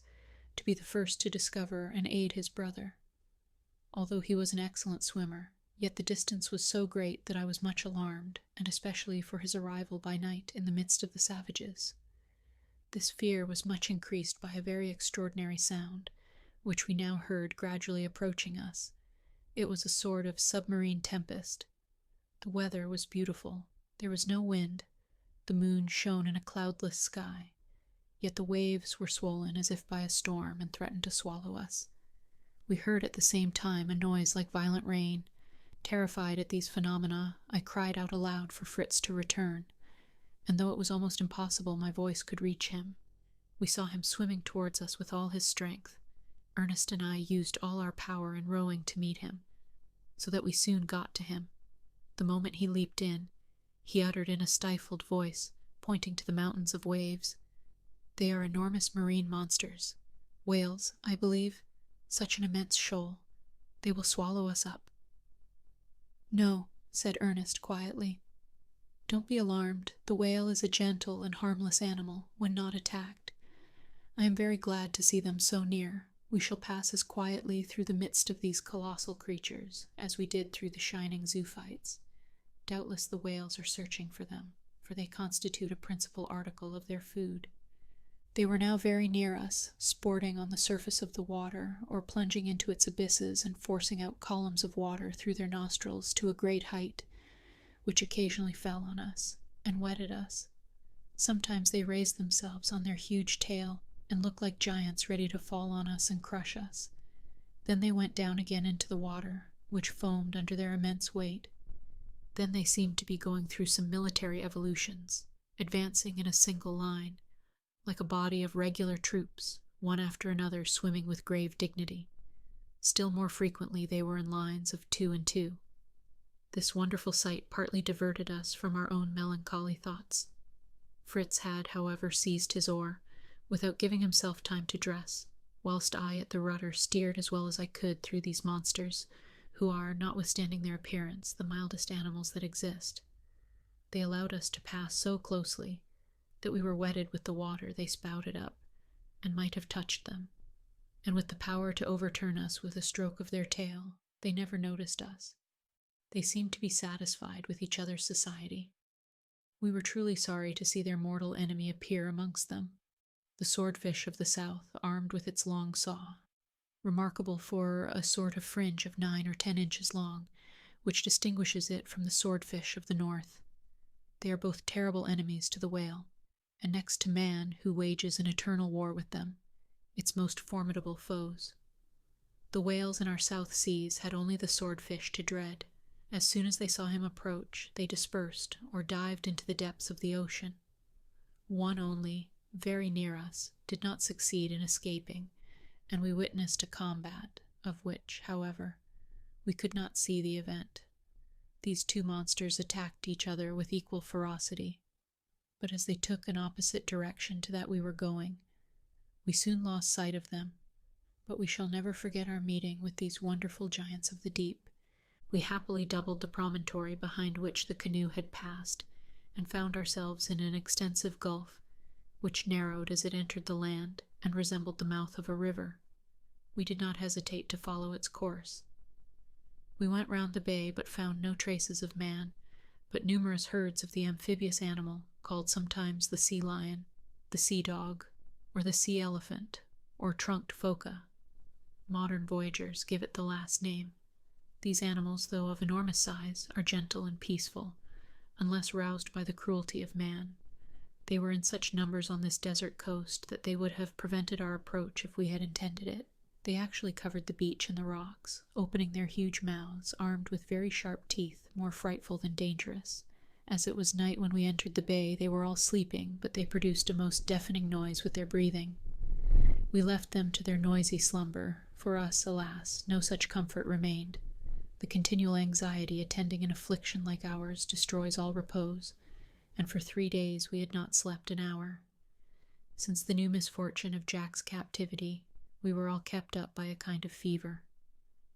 to be the first to discover and aid his brother. Although he was an excellent swimmer, yet the distance was so great that I was much alarmed, and especially for his arrival by night in the midst of the savages. This fear was much increased by a very extraordinary sound, which we now heard gradually approaching us. It was a sort of submarine tempest. The weather was beautiful. There was no wind. The moon shone in a cloudless sky. Yet the waves were swollen as if by a storm and threatened to swallow us. We heard at the same time a noise like violent rain. Terrified at these phenomena, I cried out aloud for Fritz to return, and though it was almost impossible my voice could reach him, we saw him swimming towards us with all his strength. Ernest and I used all our power in rowing to meet him, so that we soon got to him. The moment he leaped in, he uttered in a stifled voice, pointing to the mountains of waves, "They are enormous marine monsters. Whales, I believe. Such an immense shoal. They will swallow us up." "No," said Ernest quietly. "Don't be alarmed. The whale is a gentle and harmless animal when not attacked. I am very glad to see them so near. We shall pass as quietly through the midst of these colossal creatures as we did through the shining zoophytes. Doubtless the whales are searching for them, for they constitute a principal article of their food." They were now very near us, sporting on the surface of the water, or plunging into its abysses and forcing out columns of water through their nostrils to a great height, which occasionally fell on us and wetted us. Sometimes they raised themselves on their huge tail and looked like giants ready to fall on us and crush us. Then they went down again into the water, which foamed under their immense weight. Then they seemed to be going through some military evolutions, advancing in a single line, like a body of regular troops, one after another swimming with grave dignity. Still more frequently they were in lines of 2 and 2. This wonderful sight partly diverted us from our own melancholy thoughts. Fritz had, however, seized his oar, without giving himself time to dress, whilst I at the rudder steered as well as I could through these monsters, who are, notwithstanding their appearance, the mildest animals that exist. They allowed us to pass so closely that we were wetted with the water they spouted up, and might have touched them, and with the power to overturn us with a stroke of their tail, they never noticed us. They seemed to be satisfied with each other's society. We were truly sorry to see their mortal enemy appear amongst them, the swordfish of the south, armed with its long saw, remarkable for a sort of fringe of 9 or 10 inches long, which distinguishes it from the swordfish of the north. They are both terrible enemies to the whale, and next to man, who wages an eternal war with them, its most formidable foes. The whales in our South Seas had only the swordfish to dread. As soon as they saw him approach, they dispersed or dived into the depths of the ocean. One only, very near us, did not succeed in escaping, and we witnessed a combat, of which, however, we could not see the event. These two monsters attacked each other with equal ferocity, but as they took an opposite direction to that we were going, we soon lost sight of them. But we shall never forget our meeting with these wonderful giants of the deep. We happily doubled the promontory behind which the canoe had passed, and found ourselves in an extensive gulf, which narrowed as it entered the land and resembled the mouth of a river. We did not hesitate to follow its course. We went round the bay, but found no traces of man, but numerous herds of the amphibious animal called sometimes the sea lion, the sea dog, or the sea elephant, or trunked phoca. Modern voyagers give it the last name. These animals, though of enormous size, are gentle and peaceful, unless roused by the cruelty of man. They were in such numbers on this desert coast that they would have prevented our approach if we had intended it. They actually covered the beach and the rocks, opening their huge mouths, armed with very sharp teeth, more frightful than dangerous. As it was night when we entered the bay, they were all sleeping, but they produced a most deafening noise with their breathing. We left them to their noisy slumber. For us, alas, no such comfort remained. The continual anxiety attending an affliction like ours destroys all repose, and for 3 days we had not slept an hour. Since the new misfortune of Jack's captivity, we were all kept up by a kind of fever.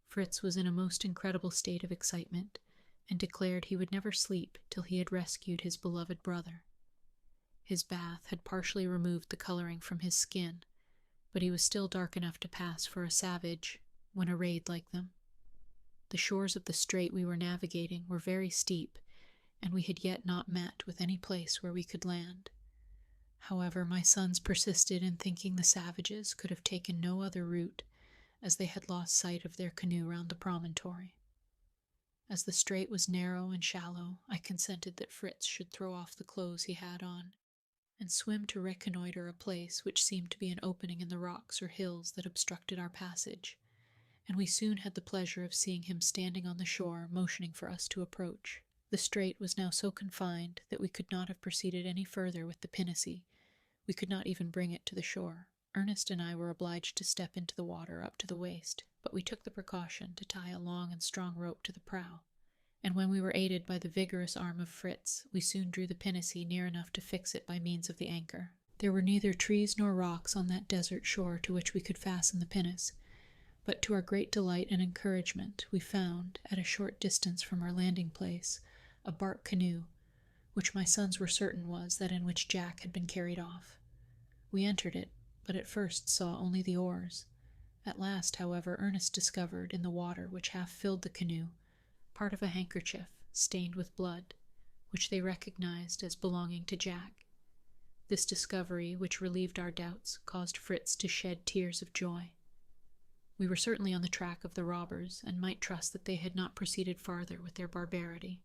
Fritz was in a most incredible state of excitement, and declared he would never sleep till he had rescued his beloved brother. His bath had partially removed the coloring from his skin, but he was still dark enough to pass for a savage when arrayed like them. The shores of the strait we were navigating were very steep, and we had yet not met with any place where we could land. However, my sons persisted in thinking the savages could have taken no other route, as they had lost sight of their canoe round the promontory. As the strait was narrow and shallow, I consented that Fritz should throw off the clothes he had on, and swim to reconnoiter a place which seemed to be an opening in the rocks or hills that obstructed our passage, and we soon had the pleasure of seeing him standing on the shore, motioning for us to approach. The strait was now so confined that we could not have proceeded any further with the pinnace. We could not even bring it to the shore. Ernest and I were obliged to step into the water up to the waist, but we took the precaution to tie a long and strong rope to the prow, and when we were aided by the vigorous arm of Fritz, we soon drew the pinnace near enough to fix it by means of the anchor. There were neither trees nor rocks on that desert shore to which we could fasten the pinnace, but to our great delight and encouragement we found, at a short distance from our landing place, a bark canoe, which my sons were certain was that in which Jack had been carried off. We entered it, but at first saw only the oars. At last, however, Ernest discovered, in the water which half filled the canoe, part of a handkerchief stained with blood, which they recognized as belonging to Jack. This discovery, which relieved our doubts, caused Fritz to shed tears of joy. We were certainly on the track of the robbers, and might trust that they had not proceeded farther with their barbarity.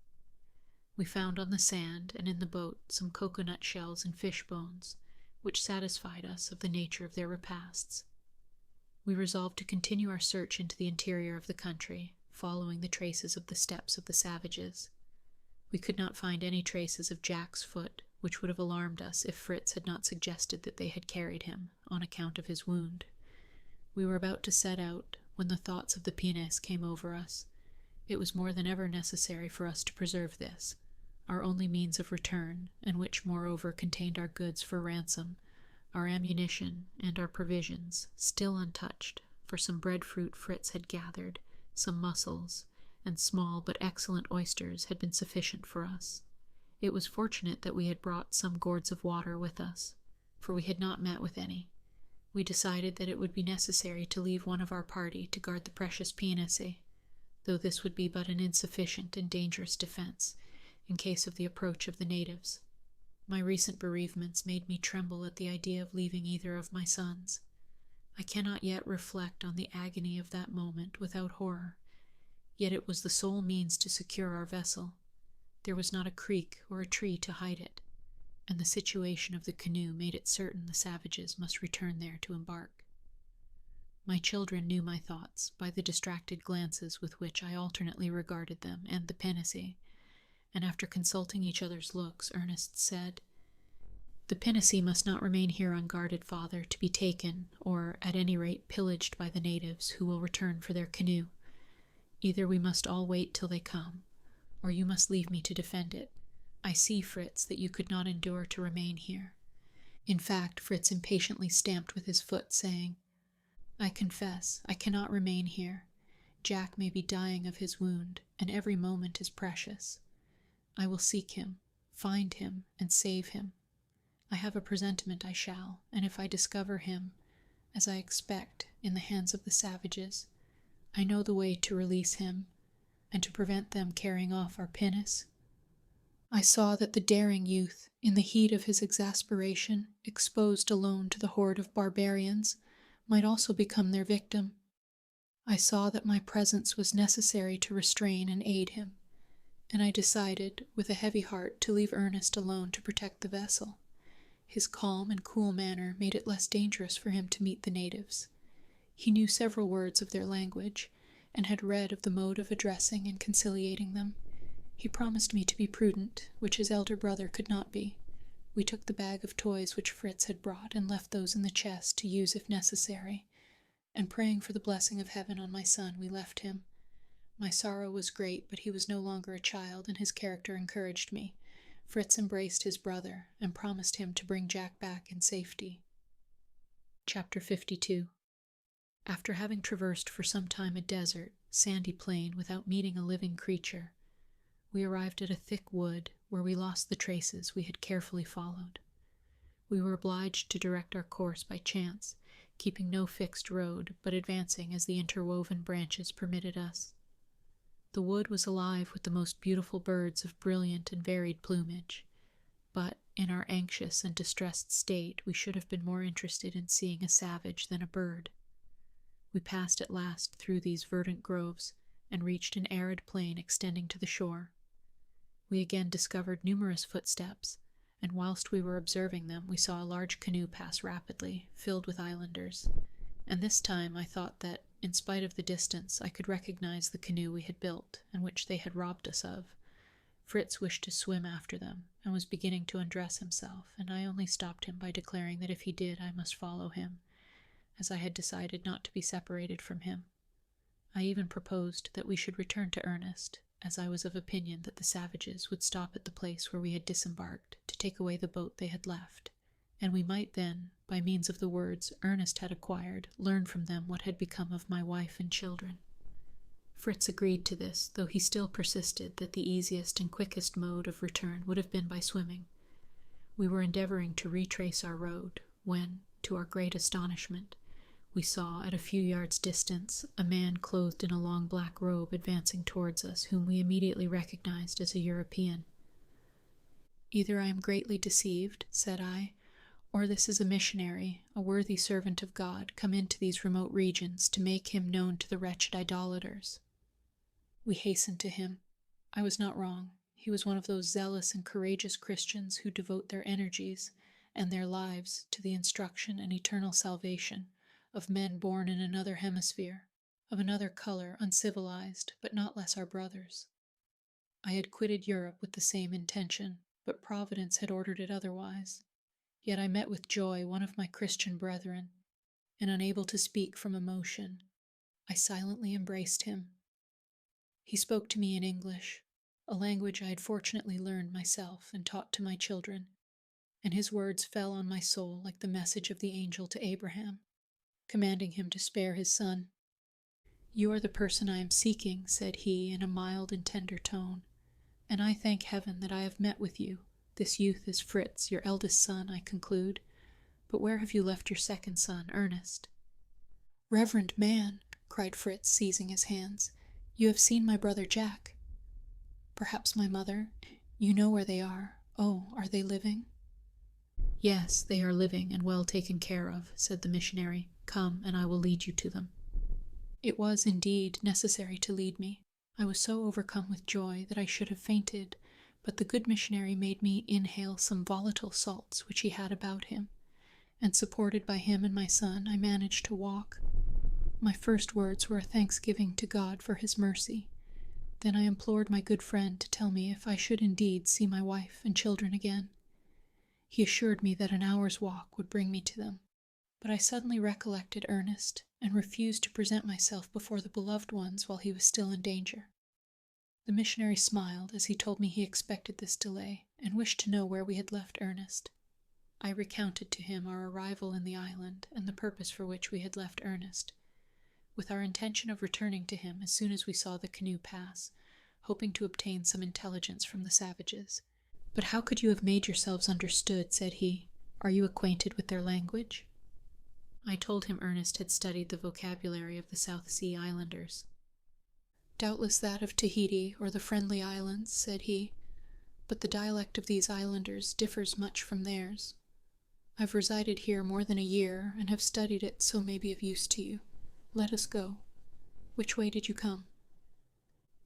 We found on the sand and in the boat some cocoanut shells and fish bones, which satisfied us of the nature of their repasts. We resolved to continue our search into the interior of the country, following the traces of the steps of the savages. We could not find any traces of Jack's foot, which would have alarmed us if Fritz had not suggested that they had carried him, on account of his wound. We were about to set out, when the thoughts of the pinnace came over us. It was more than ever necessary for us to preserve this, our only means of return, and which moreover contained our goods for ransom, our ammunition, and our provisions, still untouched, for some breadfruit Fritz had gathered, some mussels, and small but excellent oysters had been sufficient for us. It was fortunate that we had brought some gourds of water with us, for we had not met with any. We decided that it would be necessary to leave one of our party to guard the precious pinnace, though this would be but an insufficient and dangerous defense, in case of the approach of the natives. My recent bereavements made me tremble at the idea of leaving either of my sons. I cannot yet reflect on the agony of that moment without horror. Yet it was the sole means to secure our vessel. There was not a creek or a tree to hide it, and the situation of the canoe made it certain the savages must return there to embark. My children knew my thoughts by the distracted glances with which I alternately regarded them and the pinnace, and after consulting each other's looks, Ernest said, "The pinnace must not remain here unguarded, father, to be taken, or at any rate pillaged by the natives, who will return for their canoe. Either we must all wait till they come, or you must leave me to defend it. I see, Fritz, that you could not endure to remain here." In fact, Fritz impatiently stamped with his foot, saying, "I confess, I cannot remain here. Jack may be dying of his wound, and every moment is precious. I will seek him, find him, and save him. I have a presentiment I shall, and if I discover him, as I expect, in the hands of the savages, I know the way to release him, and to prevent them carrying off our pinnace." I saw that the daring youth, in the heat of his exasperation, exposed alone to the horde of barbarians, might also become their victim. I saw that my presence was necessary to restrain and aid him, and I decided, with a heavy heart, to leave Ernest alone to protect the vessel. His calm and cool manner made it less dangerous for him to meet the natives. He knew several words of their language, and had read of the mode of addressing and conciliating them. He promised me to be prudent, which his elder brother could not be. We took the bag of toys which Fritz had brought, and left those in the chest to use if necessary, and praying for the blessing of heaven on my son, we left him. My sorrow was great, but he was no longer a child, and his character encouraged me. Fritz embraced his brother, and promised him to bring Jack back in safety. Chapter 52. After having traversed for some time a desert, sandy plain without meeting a living creature, we arrived at a thick wood where we lost the traces we had carefully followed. We were obliged to direct our course by chance, keeping no fixed road, but advancing as the interwoven branches permitted us. The wood was alive with the most beautiful birds of brilliant and varied plumage, but in our anxious and distressed state we should have been more interested in seeing a savage than a bird. We passed at last through these verdant groves, and reached an arid plain extending to the shore. We again discovered numerous footsteps, and whilst we were observing them, we saw a large canoe pass rapidly, filled with islanders, and this time I thought that, in spite of the distance, I could recognize the canoe we had built, and which they had robbed us of. Fritz wished to swim after them, and was beginning to undress himself, and I only stopped him by declaring that if he did, I must follow him, as I had decided not to be separated from him. I even proposed that we should return to Ernest, as I was of opinion that the savages would stop at the place where we had disembarked to take away the boat they had left, and we might then, by means of the words Ernest had acquired, learn from them what had become of my wife and children. Fritz agreed to this, though he still persisted that the easiest and quickest mode of return would have been by swimming. We were endeavoring to retrace our road, when, to our great astonishment, we saw, at a few yards' distance, a man clothed in a long black robe advancing towards us, whom we immediately recognized as a European. "Either I am greatly deceived," said I, "or this is a missionary, a worthy servant of God, come into these remote regions to make him known to the wretched idolaters." We hastened to him. I was not wrong. He was one of those zealous and courageous Christians who devote their energies and their lives to the instruction and eternal salvation of men born in another hemisphere, of another color, uncivilized, but not less our brothers. I had quitted Europe with the same intention, but Providence had ordered it otherwise. Yet I met with joy one of my Christian brethren, and unable to speak from emotion, I silently embraced him. He spoke to me in English, a language I had fortunately learned myself and taught to my children, and his words fell on my soul like the message of the angel to Abraham, commanding him to spare his son. "You are the person I am seeking," said he in a mild and tender tone, "and I thank heaven that I have met with you. This youth is Fritz, your eldest son, I conclude. But where have you left your second son, Ernest?" "Reverend man," cried Fritz, seizing his hands, "you have seen my brother Jack. Perhaps my mother. You know where they are. Oh, are they living?" "Yes, they are living and well taken care of," said the missionary. "Come, and I will lead you to them." It was, indeed, necessary to lead me. I was so overcome with joy that I should have fainted, but the good missionary made me inhale some volatile salts which he had about him, and supported by him and my son, I managed to walk. My first words were a thanksgiving to God for his mercy. Then I implored my good friend to tell me if I should indeed see my wife and children again. He assured me that an hour's walk would bring me to them. But I suddenly recollected Ernest, and refused to present myself before the beloved ones while he was still in danger. The missionary smiled as he told me he expected this delay, and wished to know where we had left Ernest. I recounted to him our arrival in the island, and the purpose for which we had left Ernest, with our intention of returning to him as soon as we saw the canoe pass, hoping to obtain some intelligence from the savages. "But how could you have made yourselves understood?" said he. "Are you acquainted with their language?" I told him Ernest had studied the vocabulary of the South Sea Islanders. "Doubtless that of Tahiti or the Friendly Islands," said he, "but the dialect of these islanders differs much from theirs. I've resided here more than a year, and have studied it, so may be of use to you. Let us go. Which way did you come?"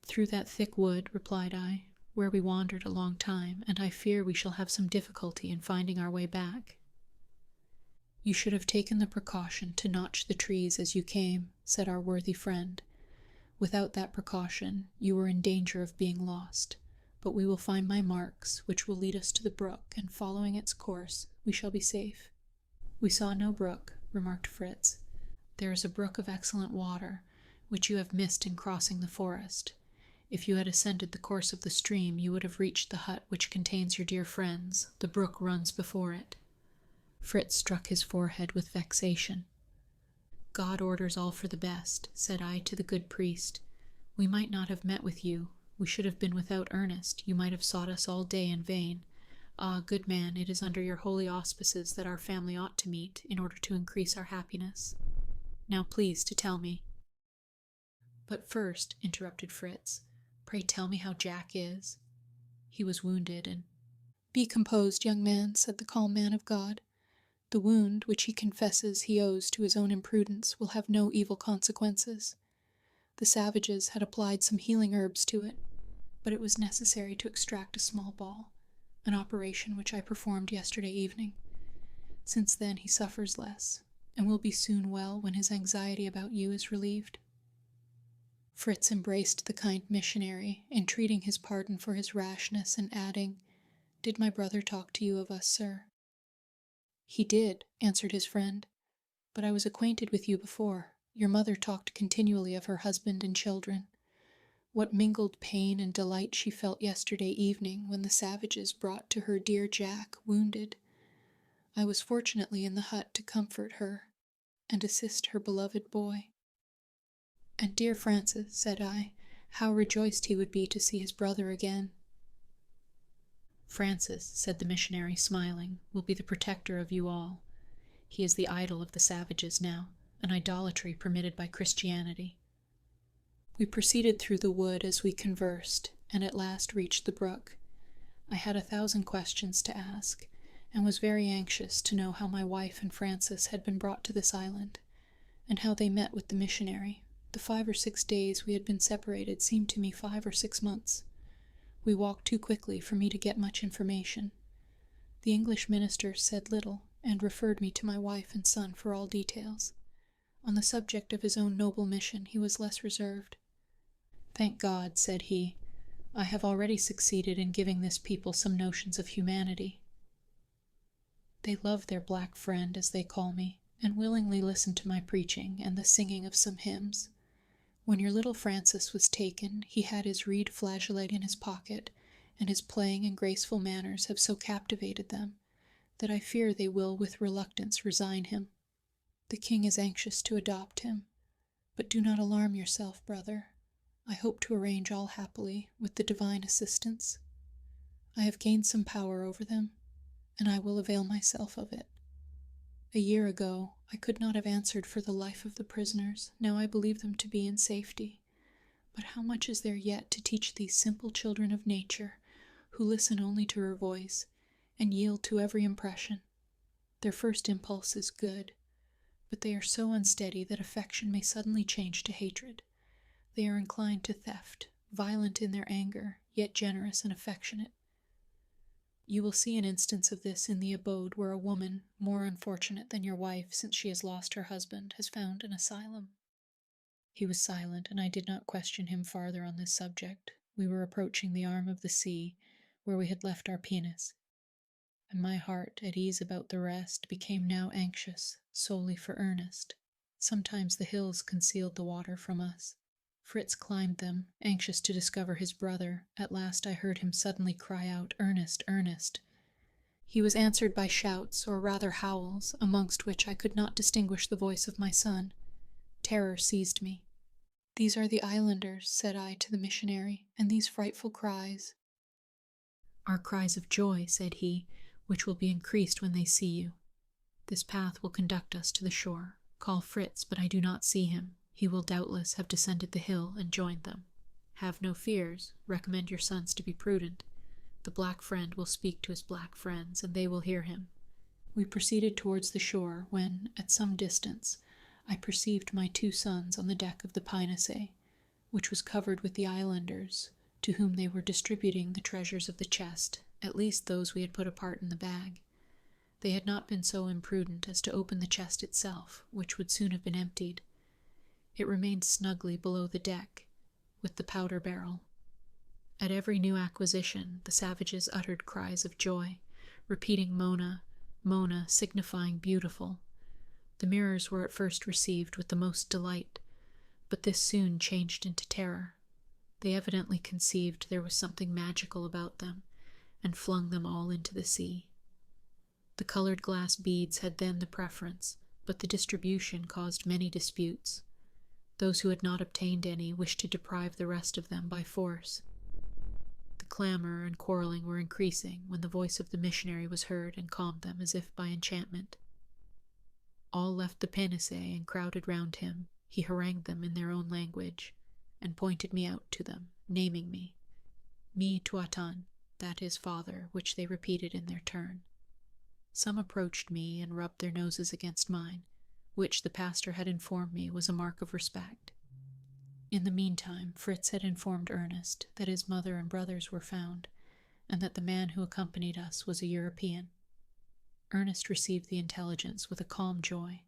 "Through that thick wood," replied I, "where we wandered a long time, and I fear we shall have some difficulty in finding our way back." "You should have taken the precaution to notch the trees as you came," said our worthy friend. "Without that precaution, you were in danger of being lost. But we will find my marks, which will lead us to the brook, and following its course, we shall be safe." "We saw no brook," remarked Fritz. "There is a brook of excellent water, which you have missed in crossing the forest. If you had ascended the course of the stream, you would have reached the hut which contains your dear friends. The brook runs before it." Fritz struck his forehead with vexation. "God orders all for the best," said I to the good priest. "We might not have met with you. We should have been without Ernest. You might have sought us all day in vain. Ah, good man, it is under your holy auspices that our family ought to meet, in order to increase our happiness. Now please to tell me—" "But first," interrupted Fritz, "pray tell me how Jack is." "He was wounded, and—" "Be composed, young man," said the calm man of God. "The wound, which he confesses he owes to his own imprudence, will have no evil consequences. The savages had applied some healing herbs to it, but it was necessary to extract a small ball, an operation which I performed yesterday evening. Since then he suffers less, and will be soon well when his anxiety about you is relieved." Fritz embraced the kind missionary, entreating his pardon for his rashness, and adding, "Did my brother talk to you of us, sir?" "He did," answered his friend, "but I was acquainted with you before. Your mother talked continually of her husband and children. What mingled pain and delight she felt yesterday evening when the savages brought to her dear Jack, wounded. I was fortunately in the hut to comfort her and assist her beloved boy." "And dear Francis," said I, "how rejoiced he would be to see his brother again." "Francis," said the missionary, smiling, "will be the protector of you all. He is the idol of the savages now, an idolatry permitted by Christianity." We proceeded through the wood as we conversed, and at last reached the brook. I had 1,000 questions to ask, and was very anxious to know how my wife and Francis had been brought to this island, and how they met with the missionary. The 5 or 6 days we had been separated seemed to me 5 or 6 months. We walked too quickly for me to get much information. The English minister said little, and referred me to my wife and son for all details. On the subject of his own noble mission he was less reserved. "Thank God," said he, "I have already succeeded in giving this people some notions of humanity. They love their black friend, as they call me, and willingly listen to my preaching and the singing of some hymns. When your little Francis was taken, he had his reed flageolet in his pocket, and his playing and graceful manners have so captivated them that I fear they will with reluctance resign him. The king is anxious to adopt him, but do not alarm yourself, brother. I hope to arrange all happily with the divine assistance. I have gained some power over them, and I will avail myself of it. A year ago, I could not have answered for the life of the prisoners. Now I believe them to be in safety. But how much is there yet to teach these simple children of nature, who listen only to her voice, and yield to every impression? Their first impulse is good, but they are so unsteady that affection may suddenly change to hatred. They are inclined to theft, violent in their anger, yet generous and affectionate. You will see an instance of this in the abode where a woman, more unfortunate than your wife since she has lost her husband, has found an asylum." He was silent, and I did not question him farther on this subject. We were approaching the arm of the sea, where we had left our pinnace, and my heart, at ease about the rest, became now anxious solely for Ernest. Sometimes the hills concealed the water from us. Fritz climbed them, anxious to discover his brother. At last I heard him suddenly cry out, "Ernest, Ernest!" He was answered by shouts, or rather howls, amongst which I could not distinguish the voice of my son. Terror seized me. "These are the islanders," said I to the missionary, "and these frightful cries." "Are cries of joy," said he, "which will be increased when they see you. This path will conduct us to the shore. Call Fritz, but I do not see him. He will doubtless have descended the hill and joined them. Have no fears. Recommend your sons to be prudent. The black friend will speak to his black friends, and they will hear him." We proceeded towards the shore, when, at some distance, I perceived my 2 sons on the deck of the pinnace, which was covered with the islanders, to whom they were distributing the treasures of the chest, at least those we had put apart in the bag. They had not been so imprudent as to open the chest itself, which would soon have been emptied. It remained snugly below the deck, with the powder barrel. At every new acquisition, the savages uttered cries of joy, repeating Mona, Mona, signifying beautiful. The mirrors were at first received with the most delight, but this soon changed into terror. They evidently conceived there was something magical about them, and flung them all into the sea. The colored glass beads had then the preference, but the distribution caused many disputes. Those who had not obtained any wished to deprive the rest of them by force. The clamor and quarreling were increasing when the voice of the missionary was heard and calmed them as if by enchantment. All left the pinnace and crowded round him. He harangued them in their own language, and pointed me out to them, naming me. "Mi tuatan," that is, father, which they repeated in their turn. Some approached me and rubbed their noses against mine, which the pastor had informed me was a mark of respect. In the meantime, Fritz had informed Ernest that his mother and brothers were found, and that the man who accompanied us was a European. Ernest received the intelligence with a calm joy.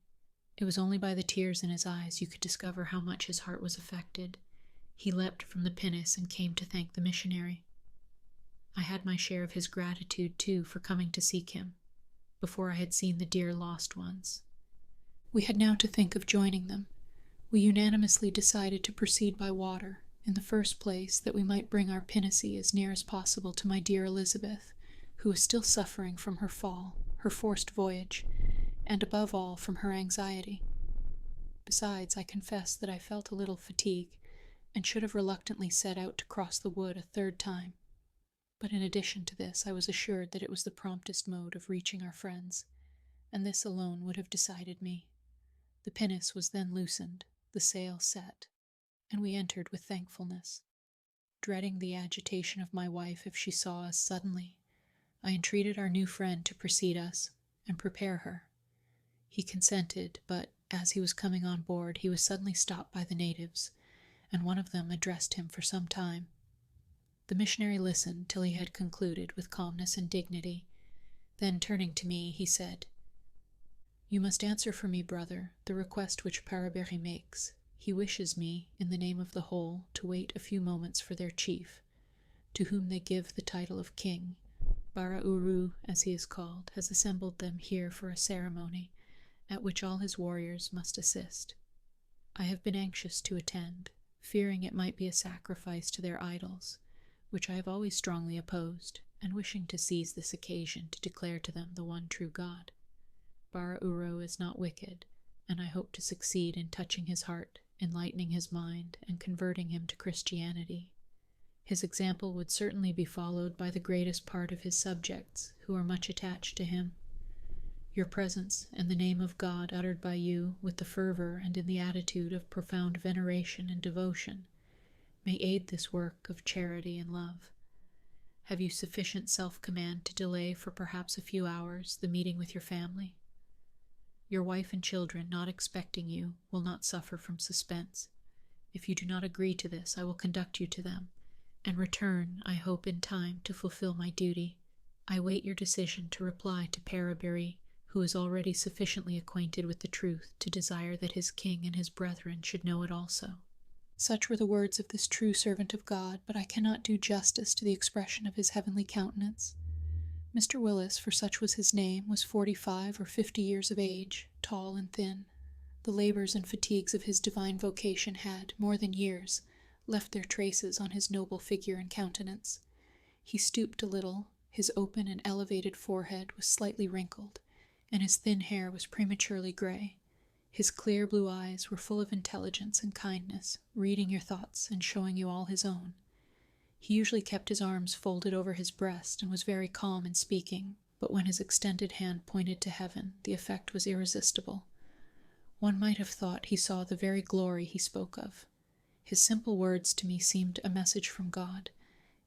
It was only by the tears in his eyes you could discover how much his heart was affected. He leapt from the pinnace and came to thank the missionary. I had my share of his gratitude, too, for coming to seek him, before I had seen the dear lost ones. We had now to think of joining them. We unanimously decided to proceed by water, in the first place that we might bring our pinnace as near as possible to my dear Elizabeth, who was still suffering from her fall, her forced voyage, and above all from her anxiety. Besides, I confess that I felt a little fatigue, and should have reluctantly set out to cross the wood a 3rd time. But in addition to this, I was assured that it was the promptest mode of reaching our friends, and this alone would have decided me. The pinnace was then loosened, the sail set, and we entered with thankfulness. Dreading the agitation of my wife if she saw us suddenly, I entreated our new friend to precede us and prepare her. He consented, but as he was coming on board, he was suddenly stopped by the natives, and one of them addressed him for some time. The missionary listened till he had concluded with calmness and dignity. Then, turning to me, he said, "You must answer for me, brother, the request which Paraberry makes. He wishes me, in the name of the whole, to wait a few moments for their chief, to whom they give the title of king. Bara Uru, as he is called, has assembled them here for a ceremony, at which all his warriors must assist. I have been anxious to attend, fearing it might be a sacrifice to their idols, which I have always strongly opposed, and wishing to seize this occasion to declare to them the one true God. Bara Uru is not wicked, and I hope to succeed in touching his heart, enlightening his mind, and converting him to Christianity. His example would certainly be followed by the greatest part of his subjects, who are much attached to him. Your presence, and the name of God uttered by you with the fervor and in the attitude of profound veneration and devotion, may aid this work of charity and love. Have you sufficient self-command to delay for perhaps a few hours the meeting with your family? Your wife and children, not expecting you, will not suffer from suspense. If you do not agree to this, I will conduct you to them, and return, I hope in time, to fulfill my duty. I wait your decision to reply to Parabury, who is already sufficiently acquainted with the truth to desire that his king and his brethren should know it also." Such were the words of this true servant of God, but I cannot do justice to the expression of his heavenly countenance. Mr. Wyss, for such was his name, was 45 or 50 years of age, tall and thin. The labors and fatigues of his divine vocation had, more than years, left their traces on his noble figure and countenance. He stooped a little, his open and elevated forehead was slightly wrinkled, and his thin hair was prematurely gray. His clear blue eyes were full of intelligence and kindness, reading your thoughts and showing you all his own. He usually kept his arms folded over his breast and was very calm in speaking, but when his extended hand pointed to heaven, the effect was irresistible. One might have thought he saw the very glory he spoke of. His simple words to me seemed a message from God,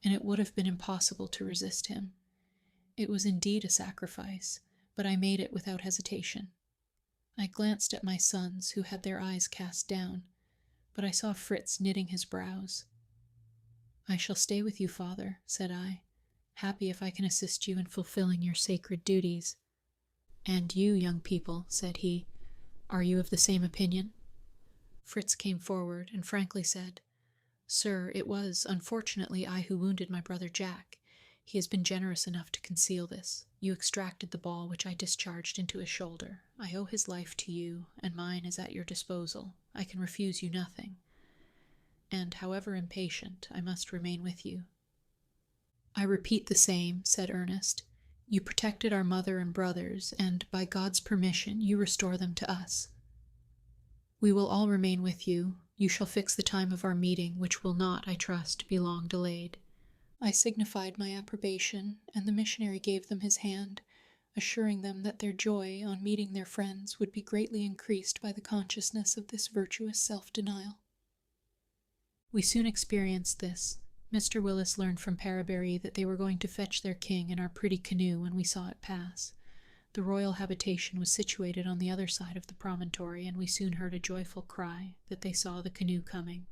and it would have been impossible to resist him. It was indeed a sacrifice, but I made it without hesitation. I glanced at my sons, who had their eyes cast down, but I saw Fritz knitting his brows. "I shall stay with you, father," said I, "happy if I can assist you in fulfilling your sacred duties." "And you, young people," said he, "are you of the same opinion?" Fritz came forward and frankly said, "Sir, it was, unfortunately, I who wounded my brother Jack. He has been generous enough to conceal this. You extracted the ball which I discharged into his shoulder. I owe his life to you, and mine is at your disposal. I can refuse you nothing. And, however impatient, I must remain with you." "I repeat the same," said Ernest. "You protected our mother and brothers, and, by God's permission, you restore them to us. We will all remain with you. You shall fix the time of our meeting, which will not, I trust, be long delayed." I signified my approbation, and the missionary gave them his hand, assuring them that their joy on meeting their friends would be greatly increased by the consciousness of this virtuous self-denial. We soon experienced this. Mr. Wyss learned from Parabury that they were going to fetch their king in our pretty canoe when we saw it pass. The royal habitation was situated on the other side of the promontory, and we soon heard a joyful cry that they saw the canoe coming.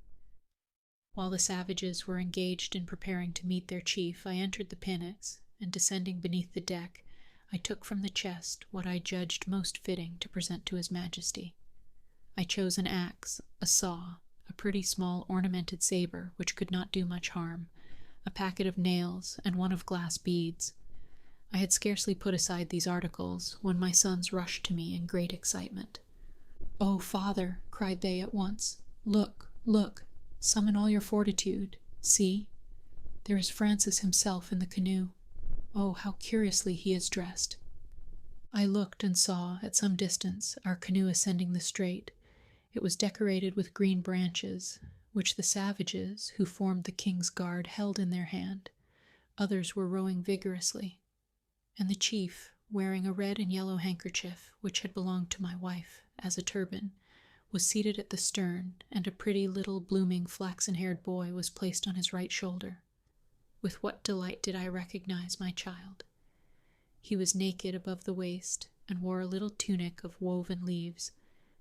While the savages were engaged in preparing to meet their chief, I entered the pinnace, and descending beneath the deck, I took from the chest what I judged most fitting to present to his majesty. I chose an axe, a saw, a pretty small ornamented saber which could not do much harm, a packet of nails, and one of glass beads. I had scarcely put aside these articles when my sons rushed to me in great excitement. "Oh, father," cried they at once, "look, look! Summon all your fortitude. See! There is Francis himself in the canoe. Oh, how curiously he is dressed!" I looked and saw, at some distance, our canoe ascending the strait. It was decorated with green branches, which the savages, who formed the king's guard, held in their hand. Others were rowing vigorously, and the chief, wearing a red and yellow handkerchief, which had belonged to my wife, as a turban, was seated at the stern, and a pretty little blooming flaxen-haired boy was placed on his right shoulder. With what delight did I recognize my child! He was naked above the waist, and wore a little tunic of woven leaves,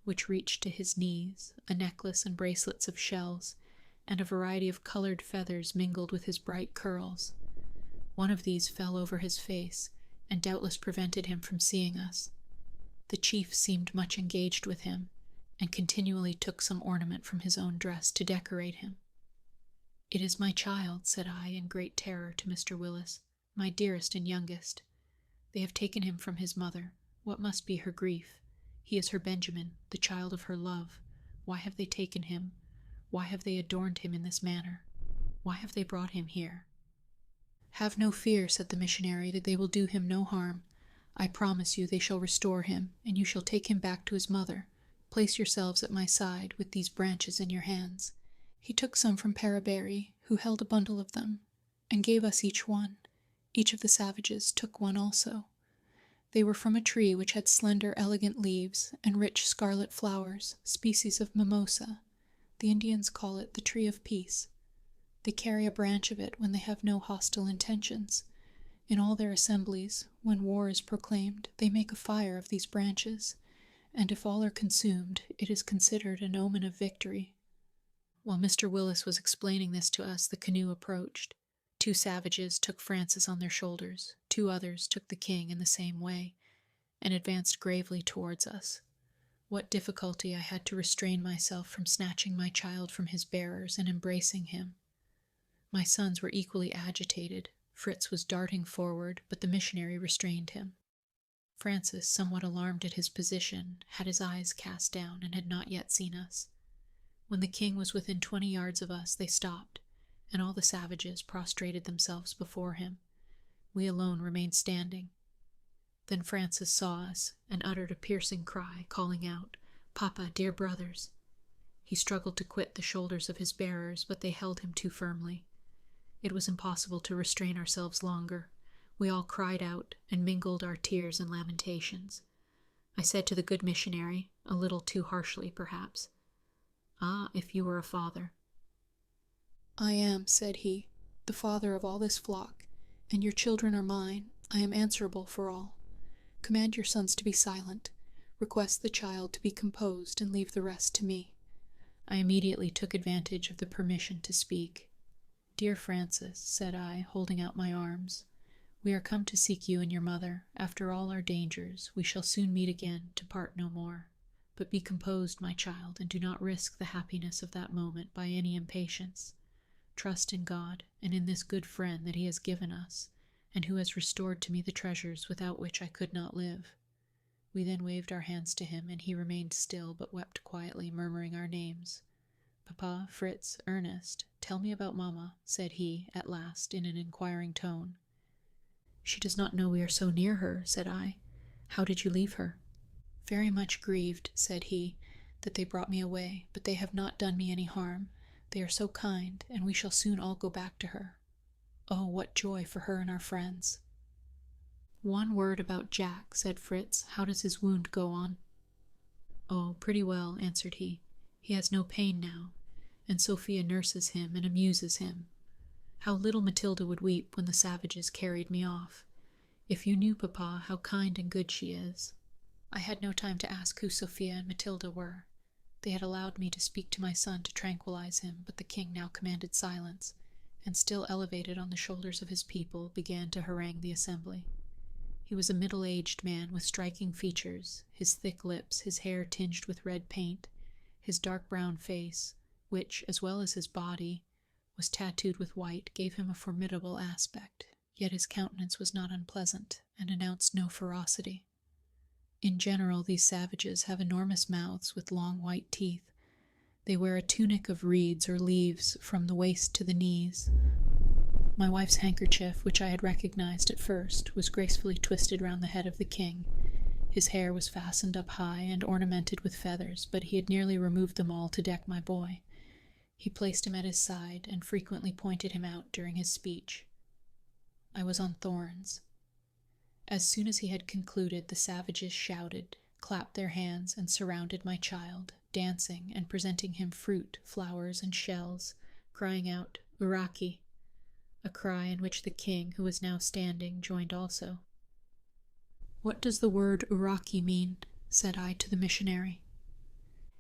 which reached to his knees, a necklace and bracelets of shells, and a variety of colored feathers mingled with his bright curls. One of these fell over his face, and doubtless prevented him from seeing us. The chief seemed much engaged with him, and continually took some ornament from his own dress to decorate him. "It is my child," said I in great terror to Mr. Wyss, "my dearest and youngest. They have taken him from his mother. What must be her grief? He is her Benjamin, the child of her love. Why have they taken him? Why have they adorned him in this manner? Why have they brought him here?" "Have no fear," said the missionary, "that they will do him no harm. I promise you they shall restore him, and you shall take him back to his mother. Place yourselves at my side, with these branches in your hands." He took some from Parabury, who held a bundle of them, and gave us each one. Each of the savages took one also. They were from a tree which had slender, elegant leaves, and rich scarlet flowers, species of mimosa. The Indians call it the tree of peace. They carry a branch of it when they have no hostile intentions. In all their assemblies, when war is proclaimed, they make a fire of these branches, and if all are consumed, it is considered an omen of victory. While Mr. Wyss was explaining this to us, the canoe approached. 2 savages took Francis on their shoulders, 2 others took the king in the same way, and advanced gravely towards us. What difficulty I had to restrain myself from snatching my child from his bearers and embracing him. My sons were equally agitated. Fritz was darting forward, but the missionary restrained him. Francis, somewhat alarmed at his position, had his eyes cast down and had not yet seen us. When the king was within 20 yards of us, they stopped, and all the savages prostrated themselves before him. We alone remained standing. Then Francis saw us, and uttered a piercing cry, calling out, "Papa, dear brothers!" He struggled to quit the shoulders of his bearers, but they held him too firmly. It was impossible to restrain ourselves longer. We all cried out, and mingled our tears and lamentations. I said to the good missionary, a little too harshly perhaps, "Ah, if you were a father." "I am," said he, "the father of all this flock, and your children are mine. I am answerable for all. Command your sons to be silent. Request the child to be composed, and leave the rest to me." I immediately took advantage of the permission to speak. "Dear Francis," said I, holding out my arms, "we are come to seek you and your mother. After all our dangers, we shall soon meet again, to part no more. But be composed, my child, and do not risk the happiness of that moment by any impatience. Trust in God, and in this good friend that he has given us, and who has restored to me the treasures without which I could not live." We then waved our hands to him, and he remained still, but wept quietly, murmuring our names. "Papa, Fritz, Ernest, tell me about Mamma," said he, at last, in an inquiring tone. "She does not know we are so near her," said I. "How did you leave her?" "Very much grieved," said he, "that they brought me away, but they have not done me any harm. They are so kind, and we shall soon all go back to her. Oh, what joy for her and our friends." "One word about Jack," said Fritz. "How does his wound go on?" "Oh, pretty well," answered he. "He has no pain now, and Sophia nurses him and amuses him. How little Matilda would weep when the savages carried me off. If you knew, Papa, how kind and good she is." I had no time to ask who Sophia and Matilda were. They had allowed me to speak to my son to tranquilize him, but the king now commanded silence, and still elevated on the shoulders of his people, began to harangue the assembly. He was a middle-aged man with striking features, his thick lips, his hair tinged with red paint, his dark brown face, which, as well as his body, was tattooed with white, gave him a formidable aspect, yet his countenance was not unpleasant, and announced no ferocity. In general, these savages have enormous mouths with long white teeth. They wear a tunic of reeds or leaves from the waist to the knees. My wife's handkerchief, which I had recognized at first, was gracefully twisted round the head of the king. His hair was fastened up high and ornamented with feathers, but he had nearly removed them all to deck my boy. He placed him at his side and frequently pointed him out during his speech. I was on thorns. As soon as he had concluded, the savages shouted, clapped their hands, and surrounded my child, dancing and presenting him fruit, flowers, and shells, crying out, "Uraki," a cry in which the king, who was now standing, joined also. "What does the word Uraki mean?" said I to the missionary.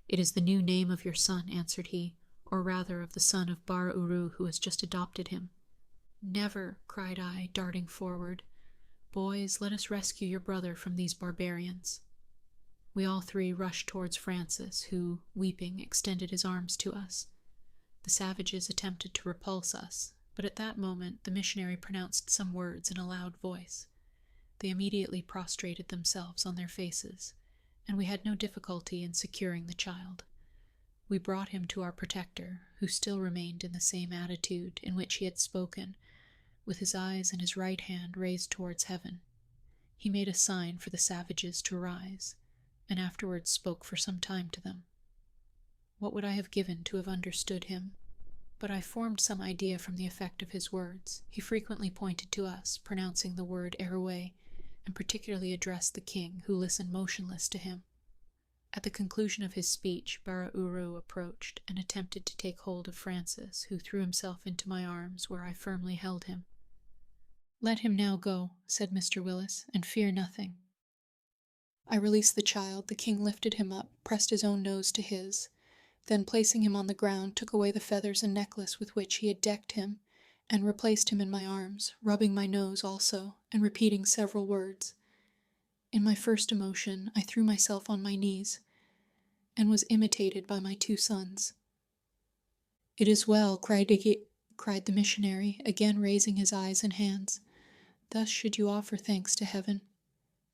"It is the new name of your son," answered he, "or rather of the son of Bara Uru, who has just adopted him." "Never," cried I, darting forward. "Boys, let us rescue your brother from these barbarians." We all 3 rushed towards Francis, who, weeping, extended his arms to us. The savages attempted to repulse us, but at that moment the missionary pronounced some words in a loud voice. They immediately prostrated themselves on their faces, and we had no difficulty in securing the child. We brought him to our protector, who still remained in the same attitude in which he had spoken, with his eyes and his right hand raised towards heaven. He made a sign for the savages to rise, and afterwards spoke for some time to them. What would I have given to have understood him? But I formed some idea from the effect of his words. He frequently pointed to us, pronouncing the word Eruwe, and particularly addressed the king, who listened motionless to him. At the conclusion of his speech, Bara Uru approached and attempted to take hold of Francis, who threw himself into my arms, where I firmly held him. "Let him now go," said Mr. Wyss, "and fear nothing." I released the child. The king lifted him up, pressed his own nose to his. Then, placing him on the ground, took away the feathers and necklace with which he had decked him, and replaced him in my arms, rubbing my nose also, and repeating several words. In my first emotion, I threw myself on my knees, and was imitated by my 2 sons. "It is well," cried the missionary, again raising his eyes and hands. "Thus should you offer thanks to heaven.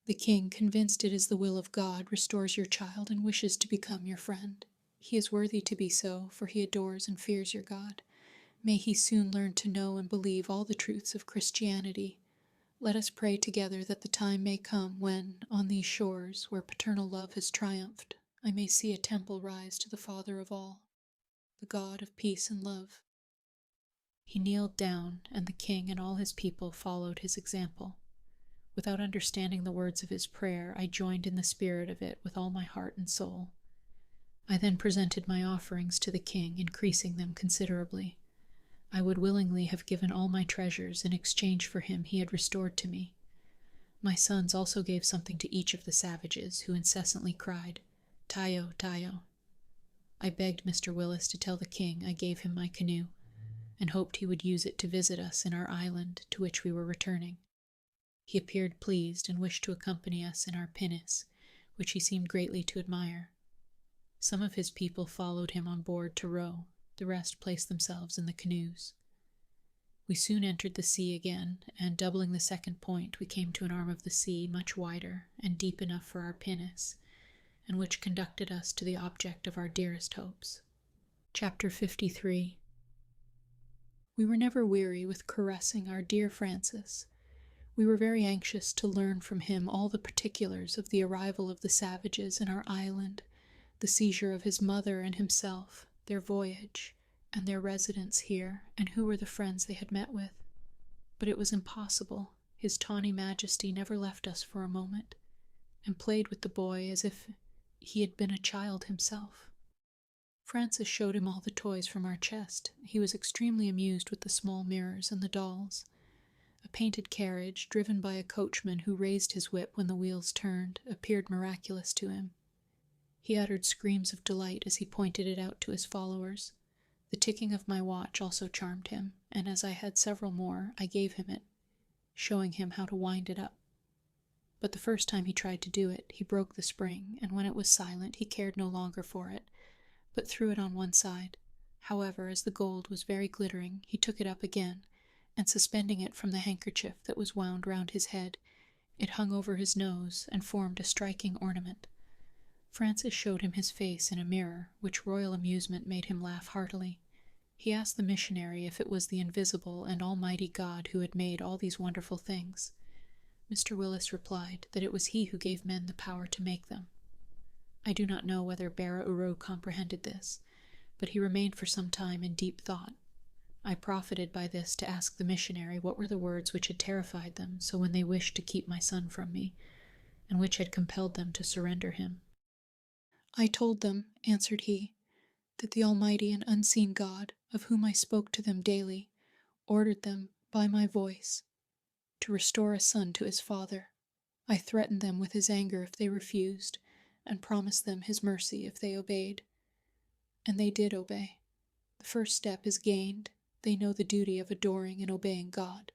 The king, convinced it is the will of God, restores your child and wishes to become your friend. He is worthy to be so, for he adores and fears your God. May he soon learn to know and believe all the truths of Christianity. Let us pray together that the time may come when, on these shores, where paternal love has triumphed, I may see a temple rise to the Father of all, the God of peace and love." He kneeled down, and the king and all his people followed his example. Without understanding the words of his prayer, I joined in the spirit of it with all my heart and soul. I then presented my offerings to the king, increasing them considerably. I would willingly have given all my treasures in exchange for him he had restored to me. My sons also gave something to each of the savages, who incessantly cried, "Tayo, Tayo." I begged Mr. Wyss to tell the king I gave him my canoe, and hoped he would use it to visit us in our island to which we were returning. He appeared pleased and wished to accompany us in our pinnace, which he seemed greatly to admire. Some of his people followed him on board to row, the rest placed themselves in the canoes. We soon entered the sea again, and doubling the second point, we came to an arm of the sea much wider and deep enough for our pinnace, and which conducted us to the object of our dearest hopes. Chapter 53. We were never weary with caressing our dear Francis. We were very anxious to learn from him all the particulars of the arrival of the savages in our island, the seizure of his mother and himself, their voyage, and their residence here, and who were the friends they had met with. But it was impossible. His tawny majesty never left us for a moment, and played with the boy as if he had been a child himself. Francis showed him all the toys from our chest. He was extremely amused with the small mirrors and the dolls. A painted carriage, driven by a coachman who raised his whip when the wheels turned, appeared miraculous to him. He uttered screams of delight as he pointed it out to his followers. The ticking of my watch also charmed him, and as I had several more, I gave him it, showing him how to wind it up. But the first time he tried to do it, he broke the spring, and when it was silent, he cared no longer for it, but threw it on one side. However, as the gold was very glittering, he took it up again, and suspending it from the handkerchief that was wound round his head, it hung over his nose and formed a striking ornament. Francis showed him his face in a mirror, which royal amusement made him laugh heartily. He asked the missionary if it was the invisible and almighty God who had made all these wonderful things. Mr. Wyss replied that it was he who gave men the power to make them. I do not know whether Bara-Uro comprehended this, but he remained for some time in deep thought. I profited by this to ask the missionary what were the words which had terrified them so when they wished to keep my son from me, and which had compelled them to surrender him. "I told them," answered he, "that the Almighty and unseen God, of whom I spoke to them daily, ordered them, by my voice, to restore a son to his father. I threatened them with his anger if they refused, and promised them his mercy if they obeyed. And they did obey. The first step is gained. They know the duty of adoring and obeying God.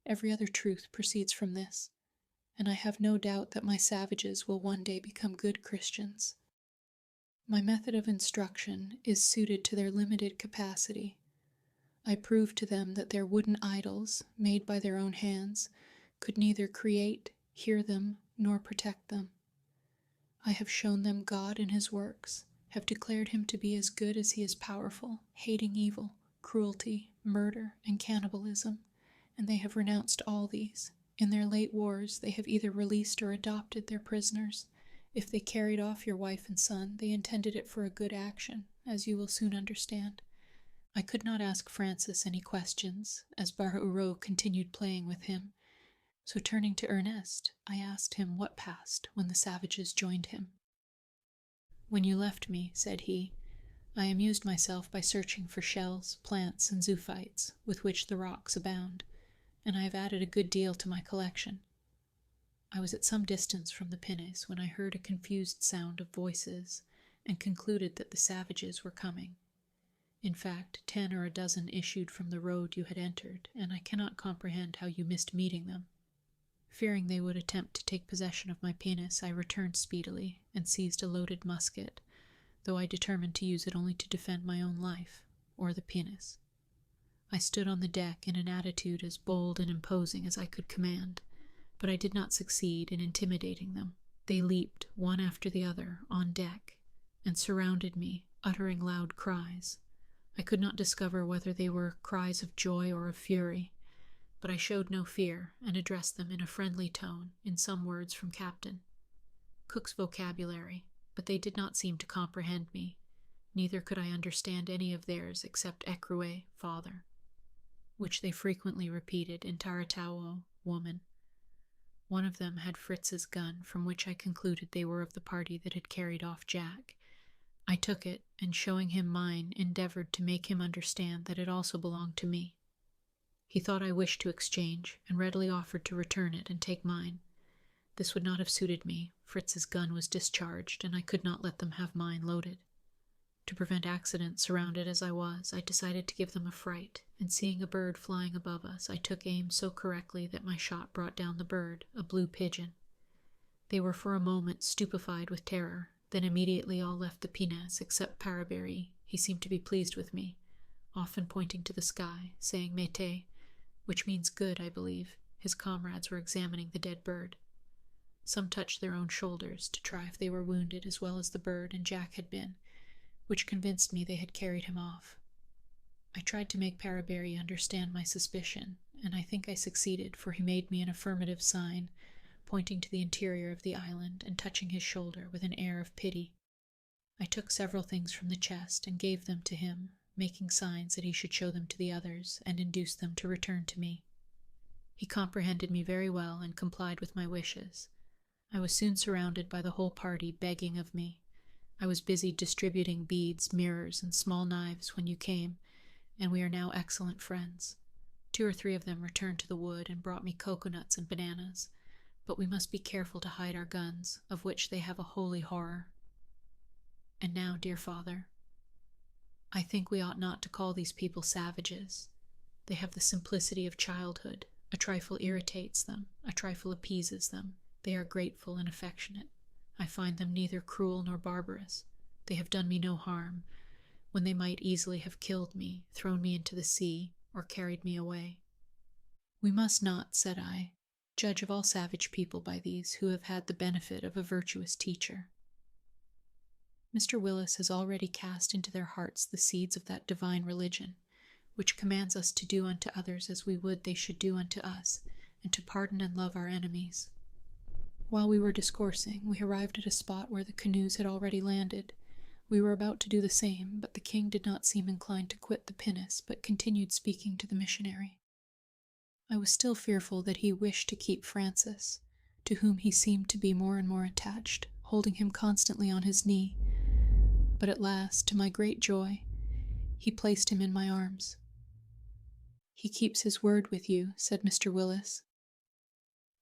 Every other truth proceeds from this, and I have no doubt that my savages will one day become good Christians. My method of instruction is suited to their limited capacity. I proved to them that their wooden idols, made by their own hands, could neither create, hear them, nor protect them. I have shown them God in his works, have declared him to be as good as he is powerful, hating evil, cruelty, murder, and cannibalism, and they have renounced all these. In their late wars, they have either released or adopted their prisoners. If they carried off your wife and son, they intended it for a good action, as you will soon understand. I could not ask Francis any questions, as Bara-Uro continued playing with him, so turning to Ernest, I asked him what passed when the savages joined him. "When you left me," said he, "I amused myself by searching for shells, plants, and zoophytes, with which the rocks abound, and I have added a good deal to my collection. I was at some distance from the pinnace when I heard a confused sound of voices, and concluded that the savages were coming. In fact, 10 or a dozen issued from the road you had entered, and I cannot comprehend how you missed meeting them. Fearing they would attempt to take possession of my penis, I returned speedily and seized a loaded musket, though I determined to use it only to defend my own life, or the penis. I stood on the deck in an attitude as bold and imposing as I could command, but I did not succeed in intimidating them. They leaped, one after the other, on deck, and surrounded me, uttering loud cries. I could not discover whether they were cries of joy or of fury, but I showed no fear, and addressed them in a friendly tone, in some words from Captain Cook's vocabulary, but they did not seem to comprehend me, neither could I understand any of theirs except Ecrué, father, which they frequently repeated in Taratao, woman. One of them had Fritz's gun, from which I concluded they were of the party that had carried off Jack. I took it, and showing him mine, endeavored to make him understand that it also belonged to me. He thought I wished to exchange, and readily offered to return it and take mine. This would not have suited me. Fritz's gun was discharged, and I could not let them have mine loaded. To prevent accident, surrounded as I was, I decided to give them a fright, and seeing a bird flying above us, I took aim so correctly that my shot brought down the bird, a blue pigeon. They were for a moment stupefied with terror, then immediately all left the pinnace, except Parabéry. He seemed to be pleased with me, often pointing to the sky, saying Mété, which means good, I believe. His comrades were examining the dead bird. Some touched their own shoulders, to try if they were wounded as well as the bird and Jack had been, which convinced me they had carried him off. I tried to make Parabéry understand my suspicion, and I think I succeeded, for he made me an affirmative sign, pointing to the interior of the island and touching his shoulder with an air of pity. I took several things from the chest and gave them to him, making signs that he should show them to the others and induce them to return to me. He comprehended me very well and complied with my wishes. I was soon surrounded by the whole party begging of me. I was busy distributing beads, mirrors, and small knives when you came, and we are now excellent friends. 2 or 3 of them returned to the wood and brought me coconuts and bananas, but we must be careful to hide our guns, of which they have a holy horror. And now, dear father, I think we ought not to call these people savages. They have the simplicity of childhood. A trifle irritates them, a trifle appeases them. They are grateful and affectionate. I find them neither cruel nor barbarous. They have done me no harm, when they might easily have killed me, thrown me into the sea, or carried me away. We must not, said I, judge of all savage people by these who have had the benefit of a virtuous teacher. Mr. Wyss has already cast into their hearts the seeds of that divine religion, which commands us to do unto others as we would they should do unto us, and to pardon and love our enemies. While we were discoursing, we arrived at a spot where the canoes had already landed. We were about to do the same, but the king did not seem inclined to quit the pinnace, but continued speaking to the missionary. I was still fearful that he wished to keep Francis, to whom he seemed to be more and more attached, holding him constantly on his knee. But at last, to my great joy, he placed him in my arms. "He keeps his word with you," said Mr. Wyss.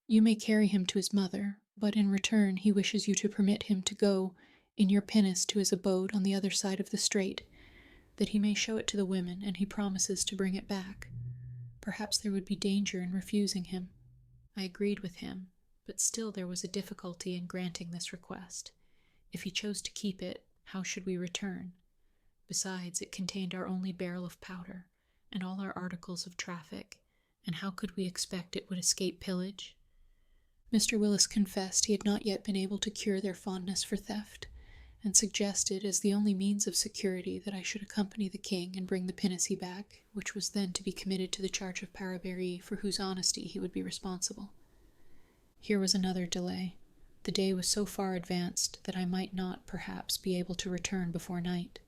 "You may carry him to his mother, but in return he wishes you to permit him to go in your pinnace to his abode on the other side of the strait, that he may show it to the women, and he promises to bring it back. Perhaps there would be danger in refusing him." I agreed with him, but still there was a difficulty in granting this request. If he chose to keep it, how should we return? Besides, it contained our only barrel of powder, and all our articles of traffic, and how could we expect it would escape pillage? Mr. Wyss confessed he had not yet been able to cure their fondness for theft, and suggested as the only means of security that I should accompany the king and bring the pinnace back, which was then to be committed to the charge of Parabéry, for whose honesty he would be responsible. Here was another delay. The day was so far advanced that I might not, perhaps, be able to return before night.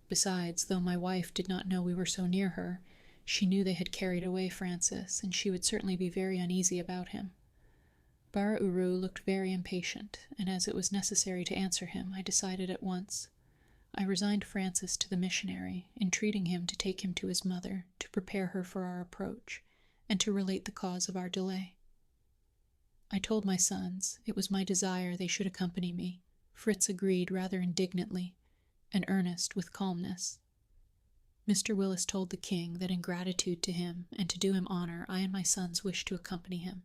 Besides, though my wife did not know we were so near her, she knew they had carried away Francis, and she would certainly be very uneasy about him. Bara Uru looked very impatient, and as it was necessary to answer him, I decided at once. I resigned Francis to the missionary, entreating him to take him to his mother, to prepare her for our approach, and to relate the cause of our delay. I told my sons it was my desire they should accompany me, Fritz agreed rather indignantly, and Ernest with calmness. Mr. Wyss told the king that in gratitude to him and to do him honor, I and my sons wished to accompany him.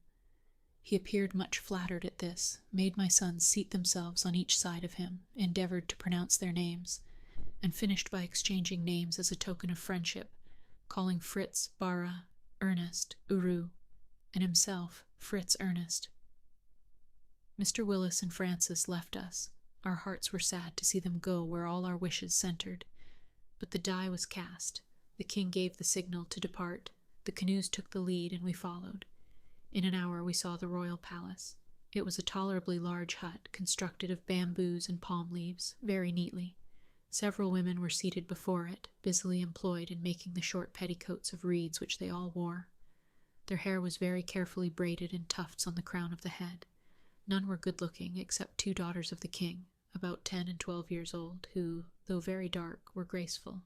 He appeared much flattered at this, made my sons seat themselves on each side of him, endeavored to pronounce their names, and finished by exchanging names as a token of friendship, calling Fritz Bara, Ernest Uru, and himself Fritz Ernest. Mr. Wyss and Francis left us. Our hearts were sad to see them go where all our wishes centered. But the die was cast. The king gave the signal to depart. The canoes took the lead, and we followed. In an hour we saw the royal palace. It was a tolerably large hut, constructed of bamboos and palm leaves, very neatly. Several women were seated before it, busily employed in making the short petticoats of reeds which they all wore. Their hair was very carefully braided in tufts on the crown of the head. None were good-looking, except 2 daughters of the king, about 10 and 12 years old, who, though very dark, were graceful.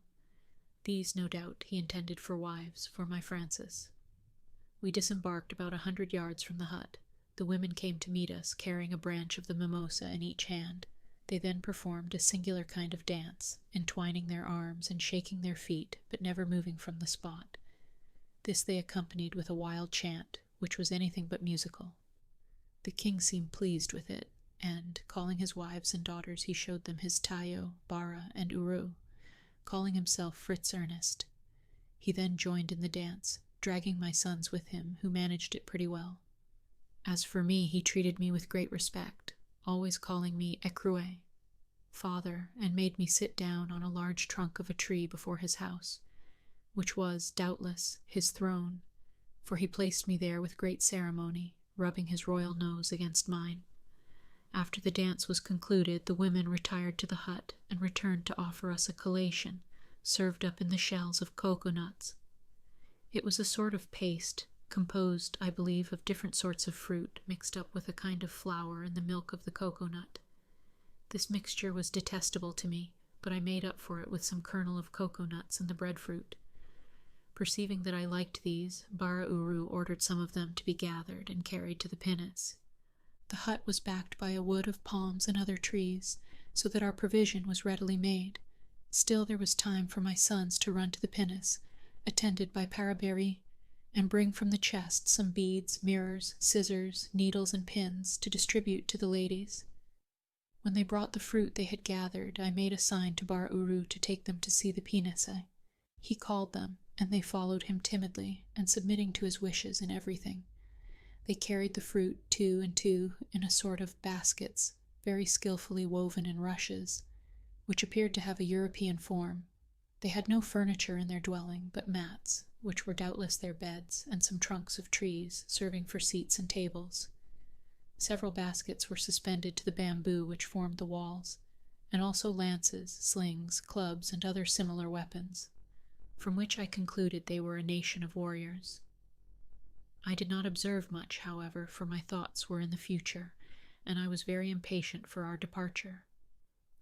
These, no doubt, he intended for wives for my Francis. We disembarked about 100 yards from the hut. The women came to meet us, carrying a branch of the mimosa in each hand. They then performed a singular kind of dance, entwining their arms and shaking their feet, but never moving from the spot. This they accompanied with a wild chant, which was anything but musical. The king seemed pleased with it, and, calling his wives and daughters, he showed them his Tayo, Bara, and Uru, calling himself Fritz Ernest. He then joined in the dance, dragging my sons with him, who managed it pretty well. As for me, he treated me with great respect, always calling me Ecrue, father, and made me sit down on a large trunk of a tree before his house, which was, doubtless, his throne, for he placed me there with great ceremony, rubbing his royal nose against mine. After the dance was concluded, the women retired to the hut and returned to offer us a collation, served up in the shells of cocoa-nuts. It was a sort of paste, composed, I believe, of different sorts of fruit, mixed up with a kind of flour and the milk of the cocoa-nut. This mixture was detestable to me, but I made up for it with some kernel of cocoa-nuts and the breadfruit. Perceiving that I liked these, Bara Uru ordered some of them to be gathered and carried to the pinnace. The hut was backed by a wood of palms and other trees, so that our provision was readily made. Still there was time for my sons to run to the pinnace, attended by Parabéry, and bring from the chest some beads, mirrors, scissors, needles, and pins to distribute to the ladies. When they brought the fruit they had gathered, I made a sign to Bara Uru to take them to see the pinnace. He called them, and they followed him timidly, and submitting to his wishes in everything. They carried the fruit 2 and 2 in a sort of baskets, very skillfully woven in rushes, which appeared to have a European form. They had no furniture in their dwelling but mats, which were doubtless their beds, and some trunks of trees, serving for seats and tables. Several baskets were suspended to the bamboo which formed the walls, and also lances, slings, clubs, and other similar weapons, from which I concluded they were a nation of warriors. I did not observe much, however, for my thoughts were in the future, and I was very impatient for our departure.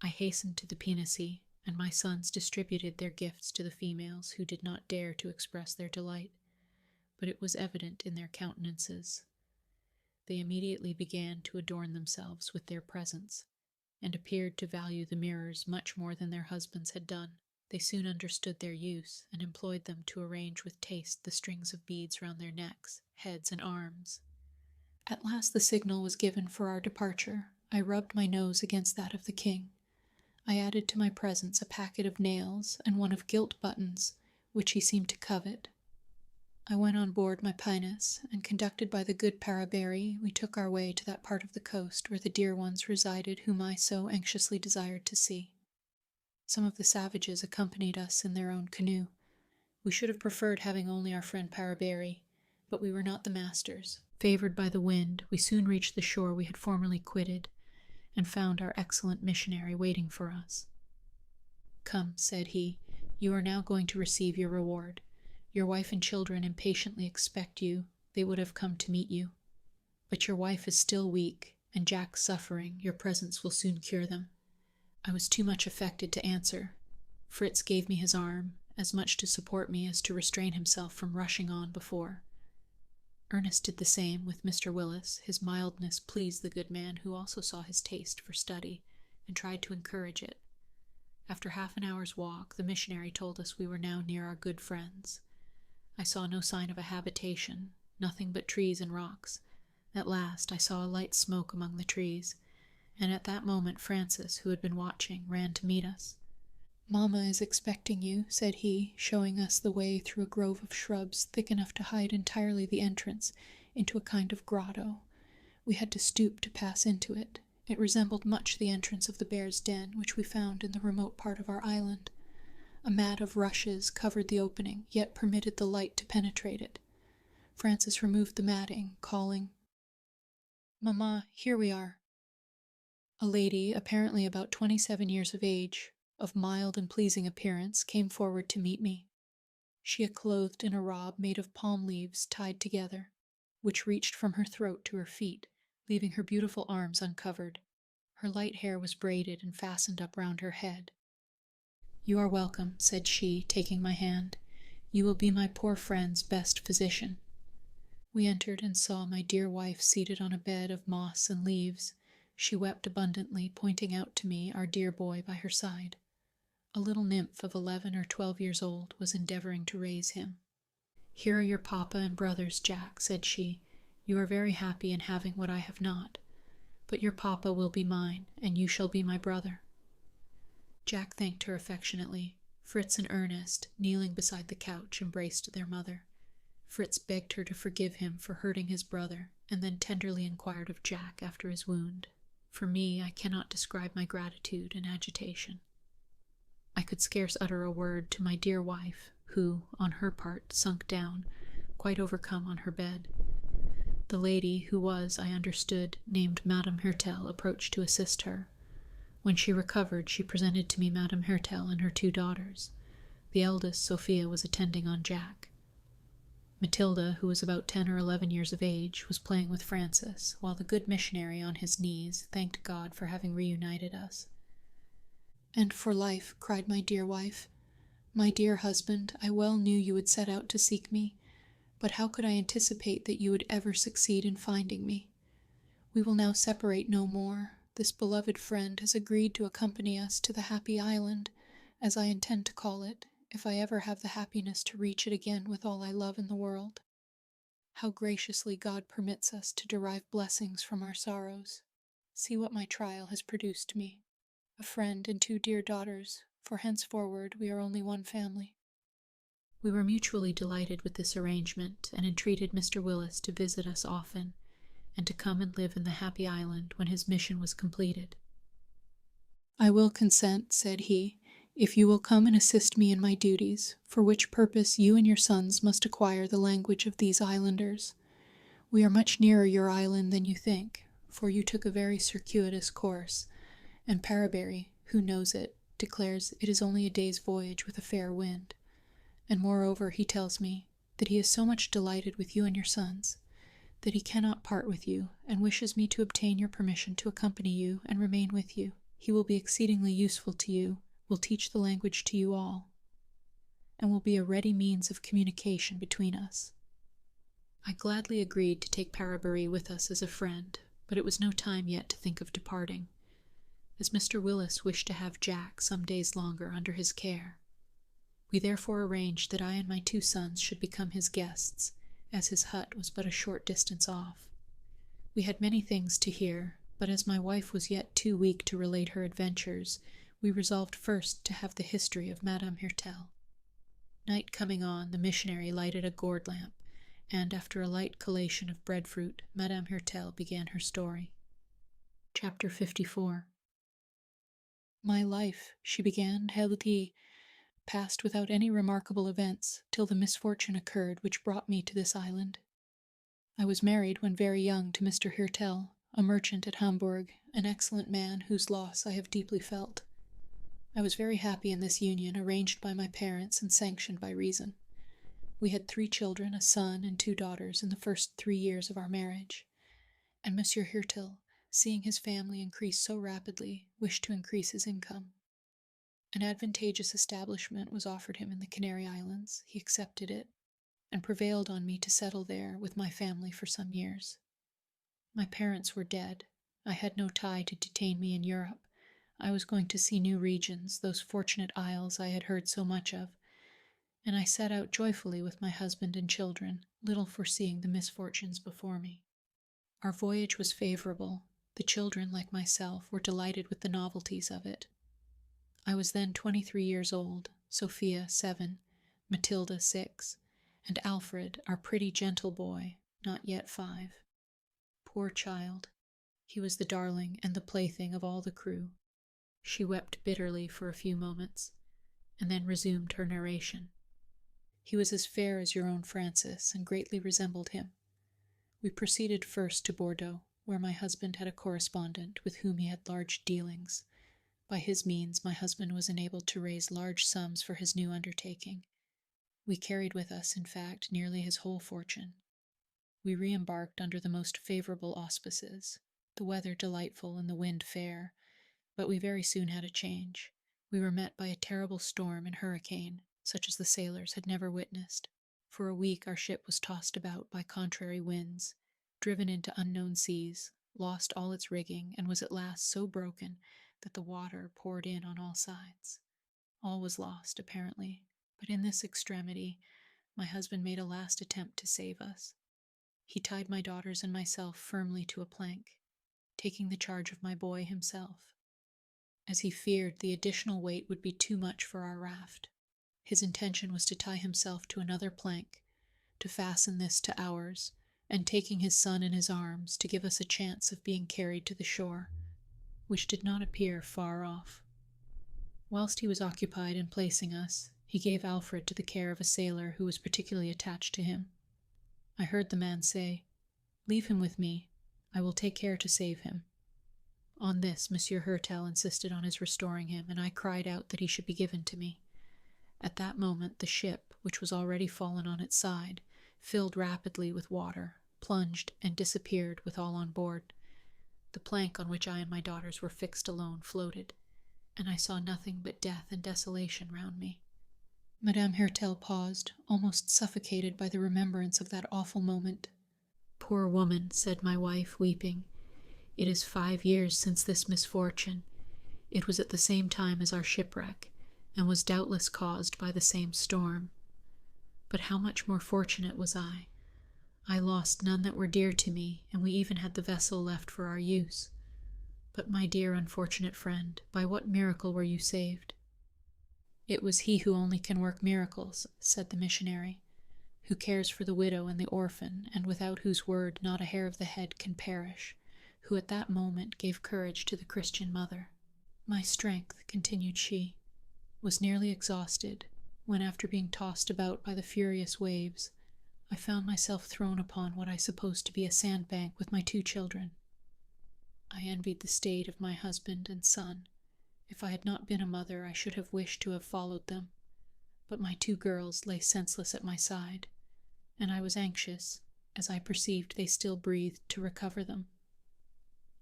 I hastened to the pinnace, and my sons distributed their gifts to the females, who did not dare to express their delight, but it was evident in their countenances. They immediately began to adorn themselves with their presents, and appeared to value the mirrors much more than their husbands had done. They soon understood their use, and employed them to arrange with taste the strings of beads round their necks, heads, and arms. At last the signal was given for our departure. I rubbed my nose against that of the king. I added to my presents a packet of nails and one of gilt buttons, which he seemed to covet. I went on board my pinnace, and conducted by the good Parabéry, we took our way to that part of the coast where the dear ones resided whom I so anxiously desired to see. Some of the savages accompanied us in their own canoe. We should have preferred having only our friend Parabéry, but we were not the masters. Favored by the wind, we soon reached the shore we had formerly quitted, and found our excellent missionary waiting for us. "Come," said he, "you are now going to receive your reward. Your wife and children impatiently expect you. They would have come to meet you. But your wife is still weak, and Jack suffering. Your presence will soon cure them." I was too much affected to answer. Fritz gave me his arm, as much to support me as to restrain himself from rushing on before. Ernest did the same with Mr. Wyss. His mildness pleased the good man, who also saw his taste for study, and tried to encourage it. After half an hour's walk, the missionary told us we were now near our good friends. I saw no sign of a habitation, nothing but trees and rocks. At last I saw a light smoke among the trees, and at that moment Francis, who had been watching, ran to meet us. "Mamma is expecting you," said he, showing us the way through a grove of shrubs thick enough to hide entirely the entrance into a kind of grotto. We had to stoop to pass into it. It resembled much the entrance of the bear's den, which we found in the remote part of our island. A mat of rushes covered the opening, yet permitted the light to penetrate it. Francis removed the matting, calling, "Mamma, here we are." A lady, apparently about 27 years of age, of mild and pleasing appearance, came forward to meet me. She was clothed in a robe made of palm leaves tied together, which reached from her throat to her feet, leaving her beautiful arms uncovered. Her light hair was braided and fastened up round her head. "You are welcome," said she, taking my hand. "You will be my poor friend's best physician." We entered and saw my dear wife seated on a bed of moss and leaves. She wept abundantly, pointing out to me our dear boy by her side. A little nymph of 11 or 12 years old was endeavoring to raise him. "Here are your papa and brothers, Jack," said she. "You are very happy in having what I have not. But your papa will be mine, and you shall be my brother." Jack thanked her affectionately. Fritz and Ernest, kneeling beside the couch, embraced their mother. Fritz begged her to forgive him for hurting his brother, and then tenderly inquired of Jack after his wound. For me, I cannot describe my gratitude and agitation. I could scarce utter a word to my dear wife, who, on her part, sunk down, quite overcome on her bed. The lady, who was, I understood, named Madame Hertel, approached to assist her. When she recovered, she presented to me Madame Hertel and her 2 daughters. The eldest, Sophia, was attending on Jack. Matilda, who was about 10 or 11 years of age, was playing with Francis, while the good missionary, on his knees, thanked God for having reunited us. "And for life," cried my dear wife. "My dear husband, I well knew you would set out to seek me, but how could I anticipate that you would ever succeed in finding me? We will now separate no more. This beloved friend has agreed to accompany us to the happy island, as I intend to call it, if I ever have the happiness to reach it again with all I love in the world. How graciously God permits us to derive blessings from our sorrows. See what my trial has produced me. A friend and 2 dear daughters, for henceforward we are only one family." We were mutually delighted with this arrangement, and entreated Mr. Wyss to visit us often, and to come and live in the happy island when his mission was completed. "I will consent," said he, "if you will come and assist me in my duties, for which purpose you and your sons must acquire the language of these islanders. We are much nearer your island than you think, for you took a very circuitous course, and Parabéry, who knows it, declares it is only a day's voyage with a fair wind. And moreover, he tells me that he is so much delighted with you and your sons, that he cannot part with you, and wishes me to obtain your permission to accompany you and remain with you. He will be exceedingly useful to you, will teach the language to you all, and will be a ready means of communication between us." I gladly agreed to take Parabéry with us as a friend, but it was no time yet to think of departing, as Mr. Wyss wished to have Jack some days longer under his care. We therefore arranged that I and my 2 sons should become his guests, as his hut was but a short distance off. We had many things to hear, but as my wife was yet too weak to relate her adventures, we resolved first to have the history of Madame Hertel. Night coming on, the missionary lighted a gourd lamp, and after a light collation of breadfruit, Madame Hertel began her story. Chapter 54. "My life," she began, "healthy, passed without any remarkable events, till the misfortune occurred which brought me to this island. I was married when very young to Mr. Hertel, a merchant at Hamburg, an excellent man whose loss I have deeply felt. I was very happy in this union, arranged by my parents and sanctioned by reason. We had 3 children, a son and 2 daughters, in the first 3 years of our marriage, and Monsieur Hertel, seeing his family increase so rapidly, wished to increase his income. An advantageous establishment was offered him in the Canary Islands. He accepted it, and prevailed on me to settle there with my family for some years. My parents were dead. I had no tie to detain me in Europe. I was going to see new regions, those fortunate isles I had heard so much of, and I set out joyfully with my husband and children, little foreseeing the misfortunes before me. Our voyage was favorable. The children, like myself, were delighted with the novelties of it. I was then 23 years old, Sophia 7, Matilda 6, and Alfred, our pretty gentle boy, not yet 5. Poor child! He was the darling and the plaything of all the crew. She wept bitterly for a few moments, and then resumed her narration. He was as fair as your own Francis, and greatly resembled him. We proceeded first to Bordeaux, where my husband had a correspondent with whom he had large dealings. By his means my husband was enabled to raise large sums for his new undertaking. We carried with us, in fact, nearly his whole fortune. We re-embarked under the most favorable auspices, the weather delightful and the wind fair, but we very soon had a change. We were met by a terrible storm and hurricane, such as the sailors had never witnessed. For a week our ship was tossed about by contrary winds, driven into unknown seas, lost all its rigging, and was at last so broken that the water poured in on all sides. All was lost, apparently, but in this extremity my husband made a last attempt to save us. He tied my daughters and myself firmly to a plank, taking the charge of my boy himself, as he feared the additional weight would be too much for our raft. His intention was to tie himself to another plank, to fasten this to ours, and taking his son in his arms, to give us a chance of being carried to the shore, which did not appear far off. Whilst he was occupied in placing us, he gave Alfred to the care of a sailor who was particularly attached to him. I heard the man say, "Leave him with me. I will take care to save him." On this, Monsieur Hertel insisted on his restoring him, and I cried out that he should be given to me. At that moment, the ship, which was already fallen on its side, filled rapidly with water, plunged, and disappeared with all on board. The plank on which I and my daughters were fixed alone floated, and I saw nothing but death and desolation round me. Madame Hertel paused, almost suffocated by the remembrance of that awful moment. "Poor woman," said my wife, weeping, "it is 5 years since this misfortune. It was at the same time as our shipwreck, and was doubtless caused by the same storm. But how much more fortunate was I! I lost none that were dear to me, and we even had the vessel left for our use. But, my dear unfortunate friend, by what miracle were you saved?" "It was he who only can work miracles," said the missionary, "who cares for the widow and the orphan, and without whose word not a hair of the head can perish, who at that moment gave courage to the Christian mother. My strength," continued she, "was nearly exhausted, when, after being tossed about by the furious waves, I found myself thrown upon what I supposed to be a sandbank with my 2 children. I envied the state of my husband and son. If I had not been a mother, I should have wished to have followed them, but my 2 girls lay senseless at my side, and I was anxious, as I perceived they still breathed, to recover them.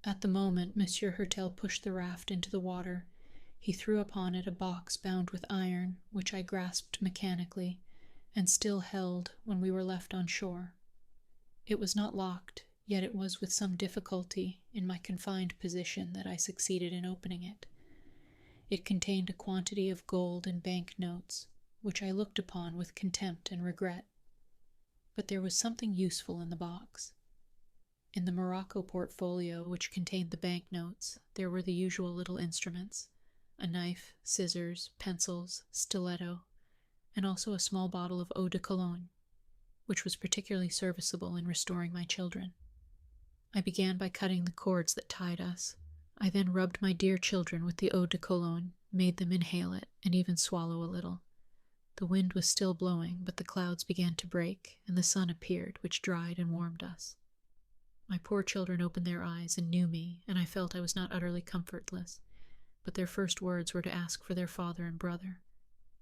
At the moment Monsieur Hertel pushed the raft into the water, he threw upon it a box bound with iron, which I grasped mechanically, and still held when we were left on shore. It was not locked, yet it was with some difficulty, in my confined position, that I succeeded in opening it. It contained a quantity of gold and bank notes, which I looked upon with contempt and regret. But there was something useful in the box. In the morocco portfolio which contained the bank notes, there were the usual little instruments, a knife, scissors, pencils, stiletto, and also a small bottle of eau de cologne, which was particularly serviceable in restoring my children. I began by cutting the cords that tied us. I then rubbed my dear children with the eau de cologne, made them inhale it, and even swallow a little. The wind was still blowing, but the clouds began to break, and the sun appeared, which dried and warmed us. My poor children opened their eyes and knew me, and I felt I was not utterly comfortless, but their first words were to ask for their father and brother.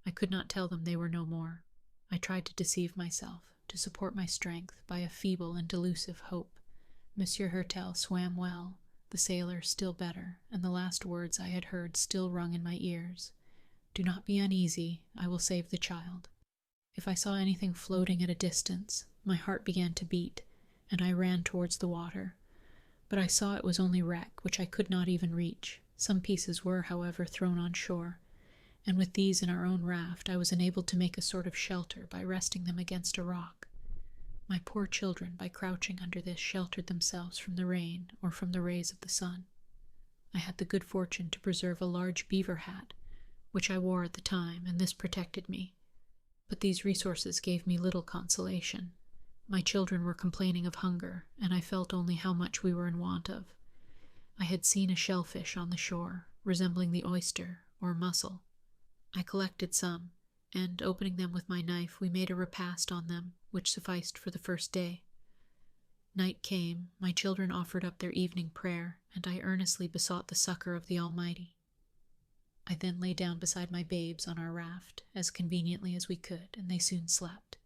I could not tell them they were no more. I tried to deceive myself, to support my strength by a feeble and delusive hope. Monsieur Hertel swam well, the sailor still better, and the last words I had heard still rung in my ears. "Do not be uneasy, I will save the child." If I saw anything floating at a distance, my heart began to beat, and I ran towards the water. But I saw it was only wreck, which I could not even reach, Some pieces were, however, thrown on shore, and with these in our own raft I was enabled to make a sort of shelter by resting them against a rock. My poor children, by crouching under this, sheltered themselves from the rain or from the rays of the sun. I had the good fortune to preserve a large beaver hat, which I wore at the time, and this protected me. But these resources gave me little consolation. My children were complaining of hunger, and I felt only how much we were in want of. I had seen a shellfish on the shore, resembling the oyster or mussel. I collected some, and, opening them with my knife, we made a repast on them, which sufficed for the first day. Night came, my children offered up their evening prayer, and I earnestly besought the succor of the Almighty. I then lay down beside my babes on our raft, as conveniently as we could, and they soon slept.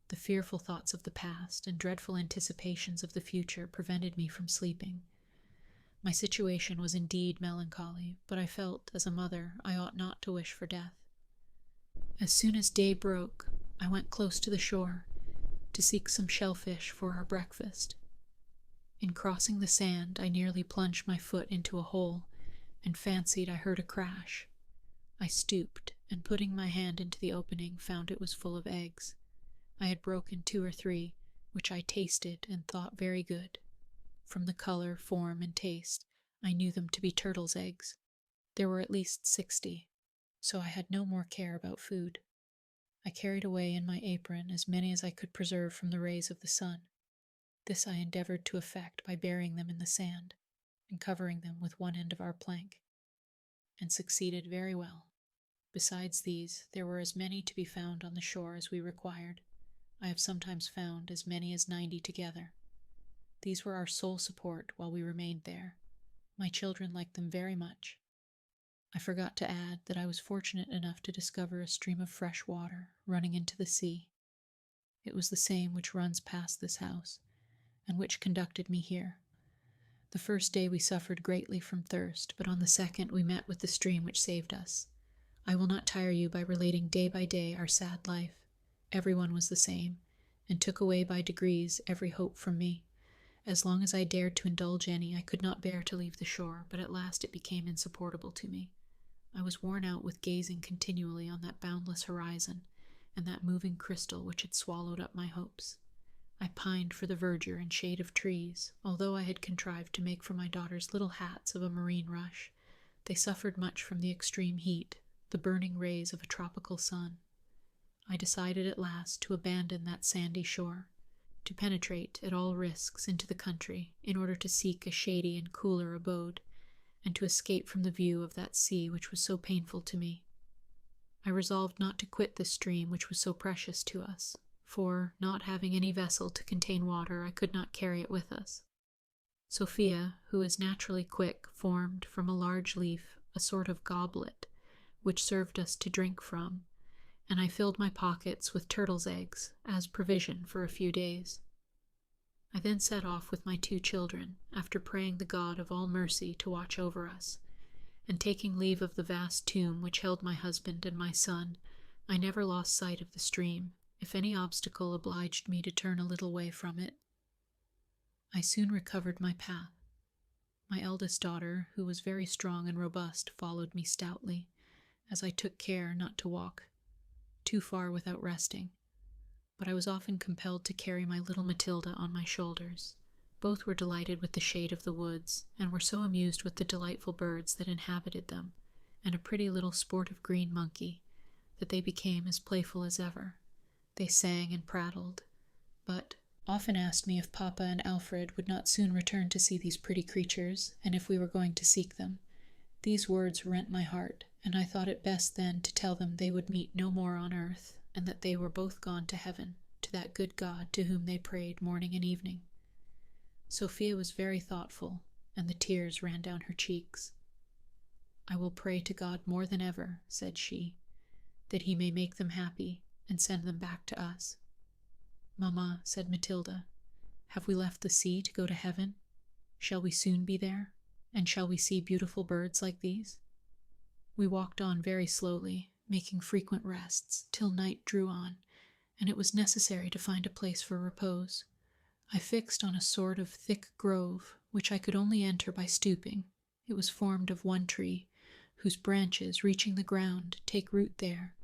The fearful thoughts of the past and dreadful anticipations of the future prevented me from sleeping. My situation was indeed melancholy, but I felt, as a mother, I ought not to wish for death. As soon as day broke, I went close to the shore to seek some shellfish for our breakfast. In crossing the sand, I nearly plunged my foot into a hole and fancied I heard a crash. I stooped, and putting my hand into the opening, found it was full of eggs. I had broken 2 or 3, which I tasted and thought very good. From the color, form, and taste, I knew them to be turtles' eggs. There were at least 60, so I had no more care about food. I carried away in my apron as many as I could preserve from the rays of the sun. This I endeavored to effect by burying them in the sand, and covering them with one end of our plank, and succeeded very well. Besides these, there were as many to be found on the shore as we required. I have sometimes found as many as 90 together. These were our sole support while we remained there. My children liked them very much. I forgot to add that I was fortunate enough to discover a stream of fresh water running into the sea. It was the same which runs past this house, and which conducted me here. The first day we suffered greatly from thirst, but on the second we met with the stream which saved us. I will not tire you by relating day by day our sad life. Everyone was the same, and took away by degrees every hope from me. As long as I dared to indulge any, I could not bear to leave the shore, but at last it became insupportable to me. I was worn out with gazing continually on that boundless horizon, and that moving crystal which had swallowed up my hopes. I pined for the verdure and shade of trees. Although I had contrived to make for my daughters little hats of a marine rush, they suffered much from the extreme heat, the burning rays of a tropical sun. I decided at last to abandon that sandy shore, to penetrate at all risks into the country in order to seek a shady and cooler abode, and to escape from the view of that sea which was so painful to me. I resolved not to quit the stream which was so precious to us, for, not having any vessel to contain water, I could not carry it with us. Sophia, who is naturally quick, formed from a large leaf a sort of goblet, which served us to drink from, and I filled my pockets with turtles' eggs as provision for a few days. I then set off with my 2 children, after praying the God of all mercy to watch over us, and taking leave of the vast tomb which held my husband and my son, I never lost sight of the stream, if any obstacle obliged me to turn a little way from it. I soon recovered my path. My eldest daughter, who was very strong and robust, followed me stoutly, as I took care not to walk too far without resting, but I was often compelled to carry my little Matilda on my shoulders. Both were delighted with the shade of the woods, and were so amused with the delightful birds that inhabited them, and a pretty little sportive green monkey, that they became as playful as ever. They sang and prattled, but often asked me if Papa and Alfred would not soon return to see these pretty creatures, and if we were going to seek them. These words rent my heart, and I thought it best then to tell them they would meet no more on earth, and that they were both gone to heaven, to that good God to whom they prayed morning and evening. Sophia was very thoughtful, and the tears ran down her cheeks. "I will pray to God more than ever," said she, "that he may make them happy, and send them back to us." "Mamma," said Matilda, "have we left the sea to go to heaven? Shall we soon be there? And shall we see beautiful birds like these?" We walked on very slowly, making frequent rests, till night drew on, and it was necessary to find a place for repose. I fixed on a sort of thick grove, which I could only enter by stooping. It was formed of one tree, whose branches, reaching the ground, take root there,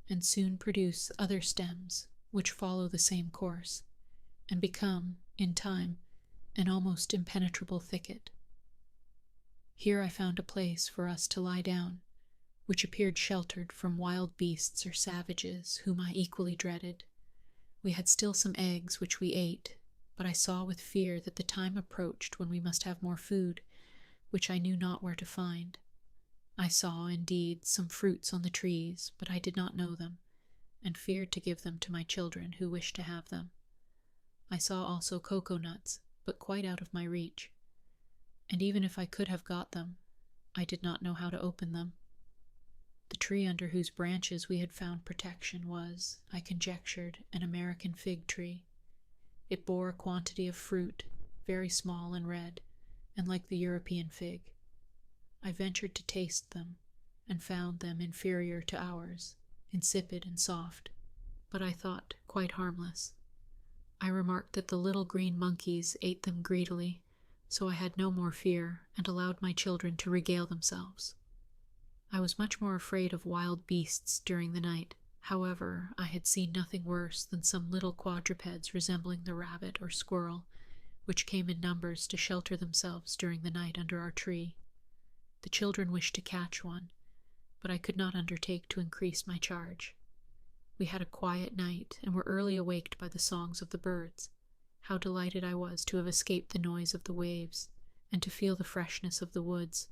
and soon produce other stems, which follow the same course, and become, in time, an almost impenetrable thicket. Here I found a place for us to lie down, which appeared sheltered from wild beasts or savages, whom I equally dreaded. We had still some eggs, which we ate, but I saw with fear that the time approached when we must have more food, which I knew not where to find. I saw, indeed, some fruits on the trees, but I did not know them, and feared to give them to my children who wished to have them. I saw also cocoa nuts, but quite out of my reach, and even if I could have got them, I did not know how to open them. The tree under whose branches we had found protection was, I conjectured, an American fig tree. It bore a quantity of fruit, very small and red, and like the European fig. I ventured to taste them, and found them inferior to ours, insipid and soft, but I thought quite harmless. I remarked that the little green monkeys ate them greedily, so I had no more fear, and allowed my children to regale themselves. I was much more afraid of wild beasts during the night. However, I had seen nothing worse than some little quadrupeds resembling the rabbit or squirrel, which came in numbers to shelter themselves during the night under our tree. The children wished to catch one, but I could not undertake to increase my charge. We had a quiet night, and were early awaked by the songs of the birds. How delighted I was to have escaped the noise of the waves, and to feel the freshness of the woods,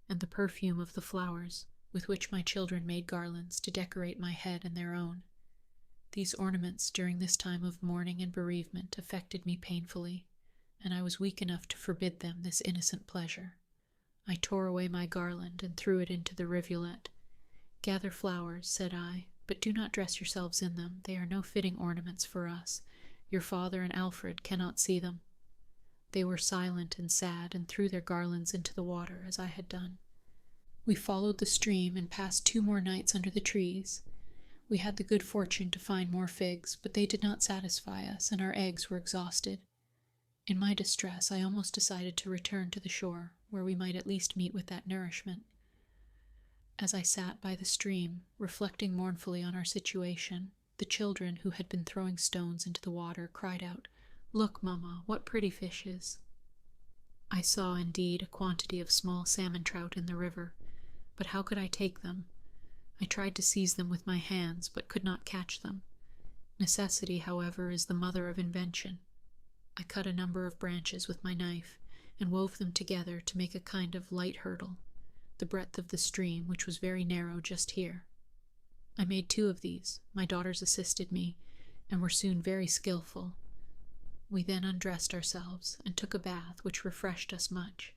and the perfume of the flowers, with which my children made garlands to decorate my head and their own. These ornaments during this time of mourning and bereavement affected me painfully, and I was weak enough to forbid them this innocent pleasure. I tore away my garland and threw it into the rivulet. "Gather flowers," said I, "but do not dress yourselves in them. They are no fitting ornaments for us. Your father and Alfred cannot see them." They were silent and sad, and threw their garlands into the water, as I had done. We followed the stream and passed 2 more nights under the trees. We had the good fortune to find more figs, but they did not satisfy us, and our eggs were exhausted. In my distress, I almost decided to return to the shore, where we might at least meet with that nourishment. As I sat by the stream, reflecting mournfully on our situation, the children, who had been throwing stones into the water, cried out, "Look, Mamma, what pretty fishes!" I saw, indeed, a quantity of small salmon trout in the river, but how could I take them? I tried to seize them with my hands, but could not catch them. Necessity, however, is the mother of invention. I cut a number of branches with my knife, and wove them together to make a kind of light hurdle, the breadth of the stream, which was very narrow just here. I made 2 of these. My daughters assisted me, and were soon very skillful. We then undressed ourselves, and took a bath, which refreshed us much.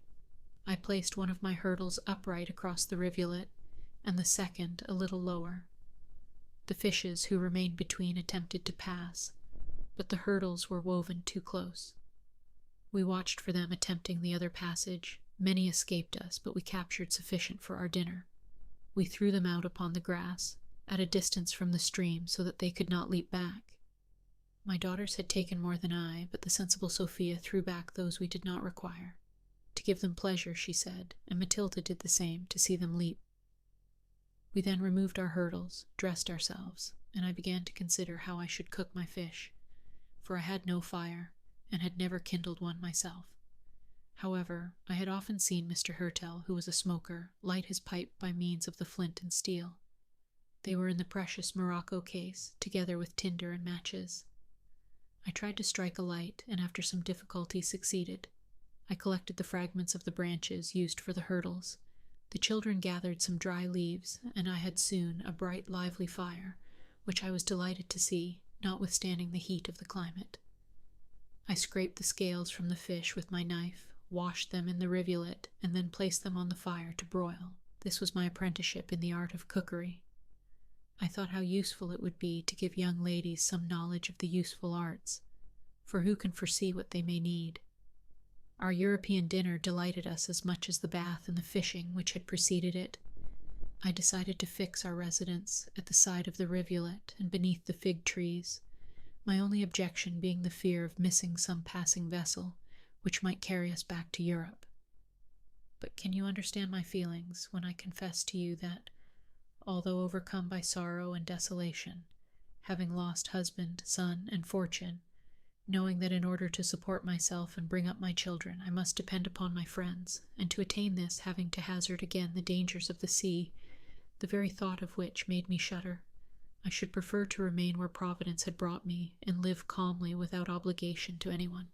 I placed one of my hurdles upright across the rivulet, and the second a little lower. The fishes who remained between attempted to pass, but the hurdles were woven too close. We watched for them attempting the other passage. Many escaped us, but we captured sufficient for our dinner. We threw them out upon the grass, at a distance from the stream, so that they could not leap back. My daughters had taken more than I, but the sensible Sophia threw back those we did not require. To give them pleasure, she said, and Matilda did the same, to see them leap. We then removed our hurdles, dressed ourselves, and I began to consider how I should cook my fish, for I had no fire, and had never kindled one myself. However, I had often seen Mr. Hertel, who was a smoker, light his pipe by means of the flint and steel. They were in the precious morocco case, together with tinder and matches. I tried to strike a light, and after some difficulty succeeded. I collected the fragments of the branches used for the hurdles. The children gathered some dry leaves, and I had soon a bright, lively fire, which I was delighted to see, notwithstanding the heat of the climate. I scraped the scales from the fish with my knife, washed them in the rivulet, and then placed them on the fire to broil. This was my apprenticeship in the art of cookery. I thought how useful it would be to give young ladies some knowledge of the useful arts, for who can foresee what they may need? Our European dinner delighted us as much as the bath and the fishing which had preceded it. I decided to fix our residence at the side of the rivulet and beneath the fig trees, my only objection being the fear of missing some passing vessel which might carry us back to Europe. But can you understand my feelings when I confess to you that, although overcome by sorrow and desolation, having lost husband, son, and fortune, knowing that in order to support myself and bring up my children I must depend upon my friends, and to attain this having to hazard again the dangers of the sea, the very thought of which made me shudder, I should prefer to remain where Providence had brought me and live calmly without obligation to anyone.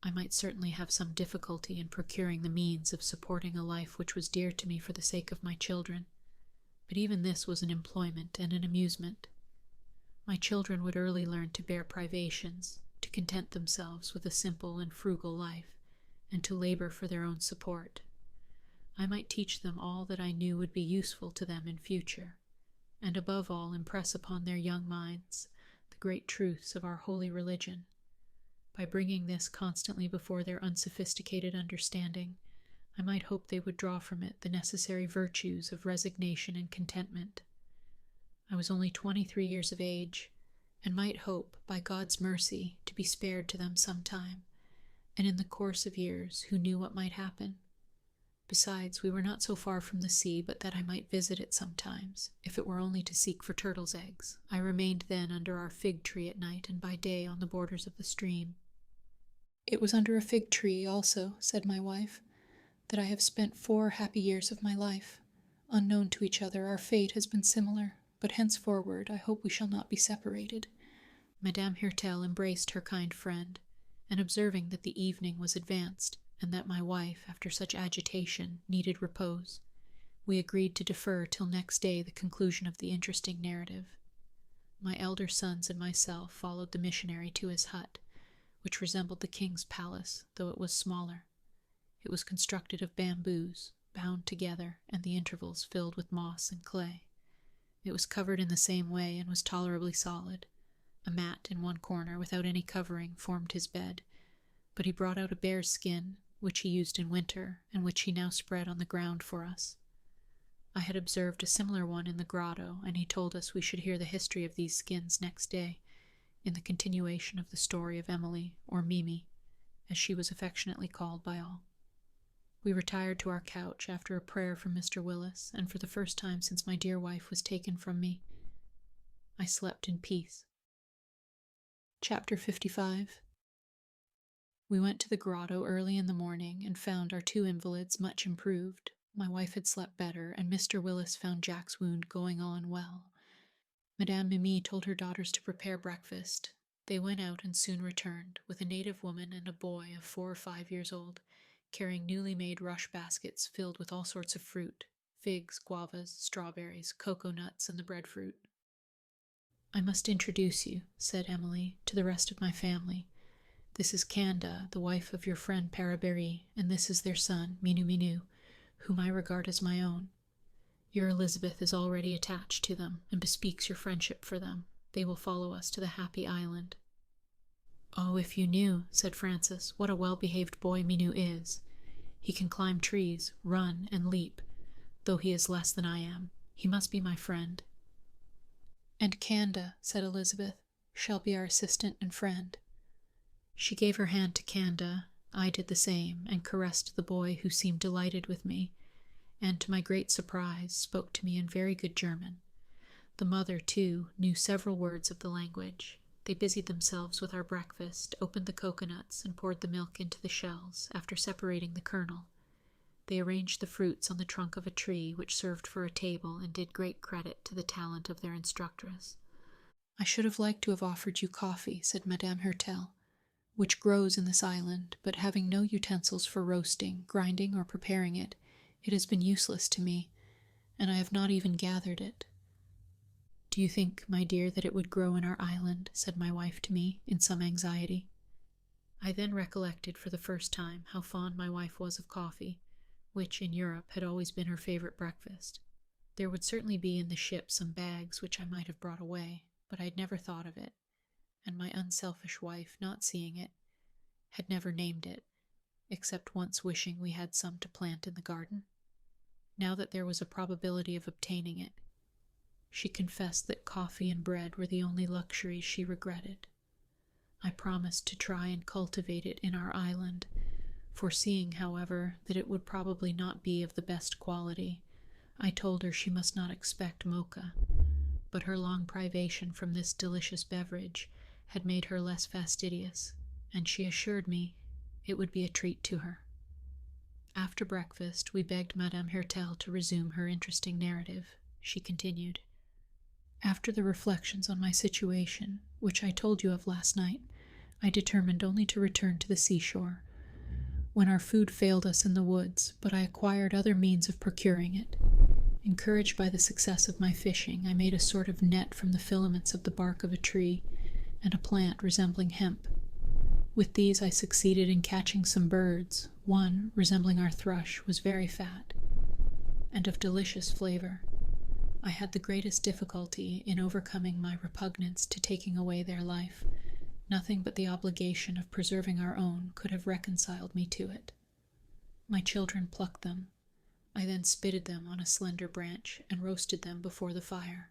I might certainly have some difficulty in procuring the means of supporting a life which was dear to me for the sake of my children, but even this was an employment and an amusement. My children would early learn to bear privations, to content themselves with a simple and frugal life, and to labor for their own support. I might teach them all that I knew would be useful to them in future, and above all impress upon their young minds the great truths of our holy religion. By bringing this constantly before their unsophisticated understanding, I might hope they would draw from it the necessary virtues of resignation and contentment. I was only 23 years of age, and might hope, by God's mercy, to be spared to them some time, and in the course of years who knew what might happen? Besides, we were not so far from the sea but that I might visit it sometimes, if it were only to seek for turtles' eggs. I remained then under our fig tree at night, and by day on the borders of the stream. It was under a fig tree also, said my wife, that I have spent 4 happy years of my life. Unknown to each other, our fate has been similar, but henceforward I hope we shall not be separated. Madame Hertel embraced her kind friend, and observing that the evening was advanced, and that my wife, after such agitation, needed repose, we agreed to defer till next day the conclusion of the interesting narrative. My elder sons and myself followed the missionary to his hut, which resembled the king's palace, though it was smaller. It was constructed of bamboos, bound together, and the intervals filled with moss and clay. It was covered in the same way, and was tolerably solid. A mat in one corner, without any covering, formed his bed, but he brought out a bear's skin, which he used in winter, and which he now spread on the ground for us. I had observed a similar one in the grotto, and he told us we should hear the history of these skins next day, in the continuation of the story of Emily, or Mimi, as she was affectionately called by all. We retired to our couch after a prayer from Mr. Wyss, and for the first time since my dear wife was taken from me, I slept in peace. Chapter 55. We went to the grotto early in the morning and found our 2 invalids much improved. My wife had slept better, and Mr. Wyss found Jack's wound going on well. Madame Mimi told her daughters to prepare breakfast. They went out and soon returned, with a native woman and a boy of 4 or 5 years old, carrying newly made rush baskets filled with all sorts of fruit, figs, guavas, strawberries, cocoa nuts, and the breadfruit. "I must introduce you," said Emily, "to the rest of my family. This is Canda, the wife of your friend Paraberry, and this is their son, Minu Minu, whom I regard as my own. Your Elizabeth is already attached to them, and bespeaks your friendship for them. They will follow us to the happy island." "Oh, if you knew," said Francis, "what a well-behaved boy Minu is. He can climb trees, run, and leap, though he is less than I am. He must be my friend." "And Canda," said Elizabeth, "shall be our assistant and friend." She gave her hand to Canda. I did the same, and caressed the boy, who seemed delighted with me, and, to my great surprise, spoke to me in very good German. The mother, too, knew several words of the language. They busied themselves with our breakfast, opened the coconuts, and poured the milk into the shells, after separating the kernel. They arranged the fruits on the trunk of a tree, which served for a table, and did great credit to the talent of their instructress. "I should have liked to have offered you coffee," said Madame Hertel, "which grows in this island, but having no utensils for roasting, grinding, or preparing it, it has been useless to me, and I have not even gathered it." "Do you think, my dear, that it would grow in our island?" said my wife to me, in some anxiety. I then recollected for the first time how fond my wife was of coffee, which, in Europe, had always been her favorite breakfast. There would certainly be in the ship some bags which I might have brought away, but I had never thought of it, and my unselfish wife, not seeing it, had never named it, except once wishing we had some to plant in the garden. Now that there was a probability of obtaining it, she confessed that coffee and bread were the only luxuries she regretted. I promised to try and cultivate it in our island, Foreseeing, however, that it would probably not be of the best quality, I told her she must not expect mocha, but her long privation from this delicious beverage had made her less fastidious, and she assured me it would be a treat to her. After breakfast, we begged Madame Hertel to resume her interesting narrative. She continued. After the reflections on my situation, which I told you of last night, I determined only to return to the seashore, when our food failed us in the woods, but I acquired other means of procuring it. Encouraged by the success of my fishing, I made a sort of net from the filaments of the bark of a tree and a plant resembling hemp. With these I succeeded in catching some birds. One, resembling our thrush, was very fat and of delicious flavor. I had the greatest difficulty in overcoming my repugnance to taking away their life. Nothing but the obligation of preserving our own could have reconciled me to it. My children plucked them. I then spitted them on a slender branch and roasted them before the fire.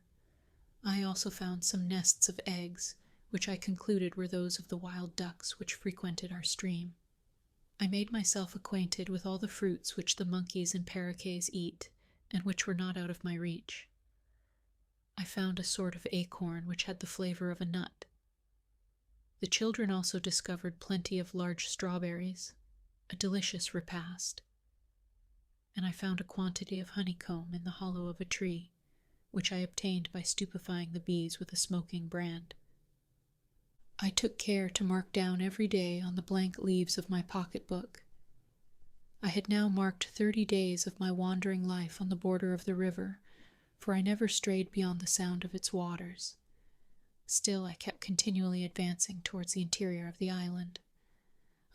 I also found some nests of eggs, which I concluded were those of the wild ducks which frequented our stream. I made myself acquainted with all the fruits which the monkeys and paroquets eat, and which were not out of my reach. I found a sort of acorn which had the flavor of a nut. The children also discovered plenty of large strawberries, a delicious repast, and I found a quantity of honeycomb in the hollow of a tree, which I obtained by stupefying the bees with a smoking brand. I took care to mark down every day on the blank leaves of my pocket-book. I had now marked 30 days of my wandering life on the border of the river, for I never strayed beyond the sound of its waters. Still I kept continually advancing towards the interior of the island.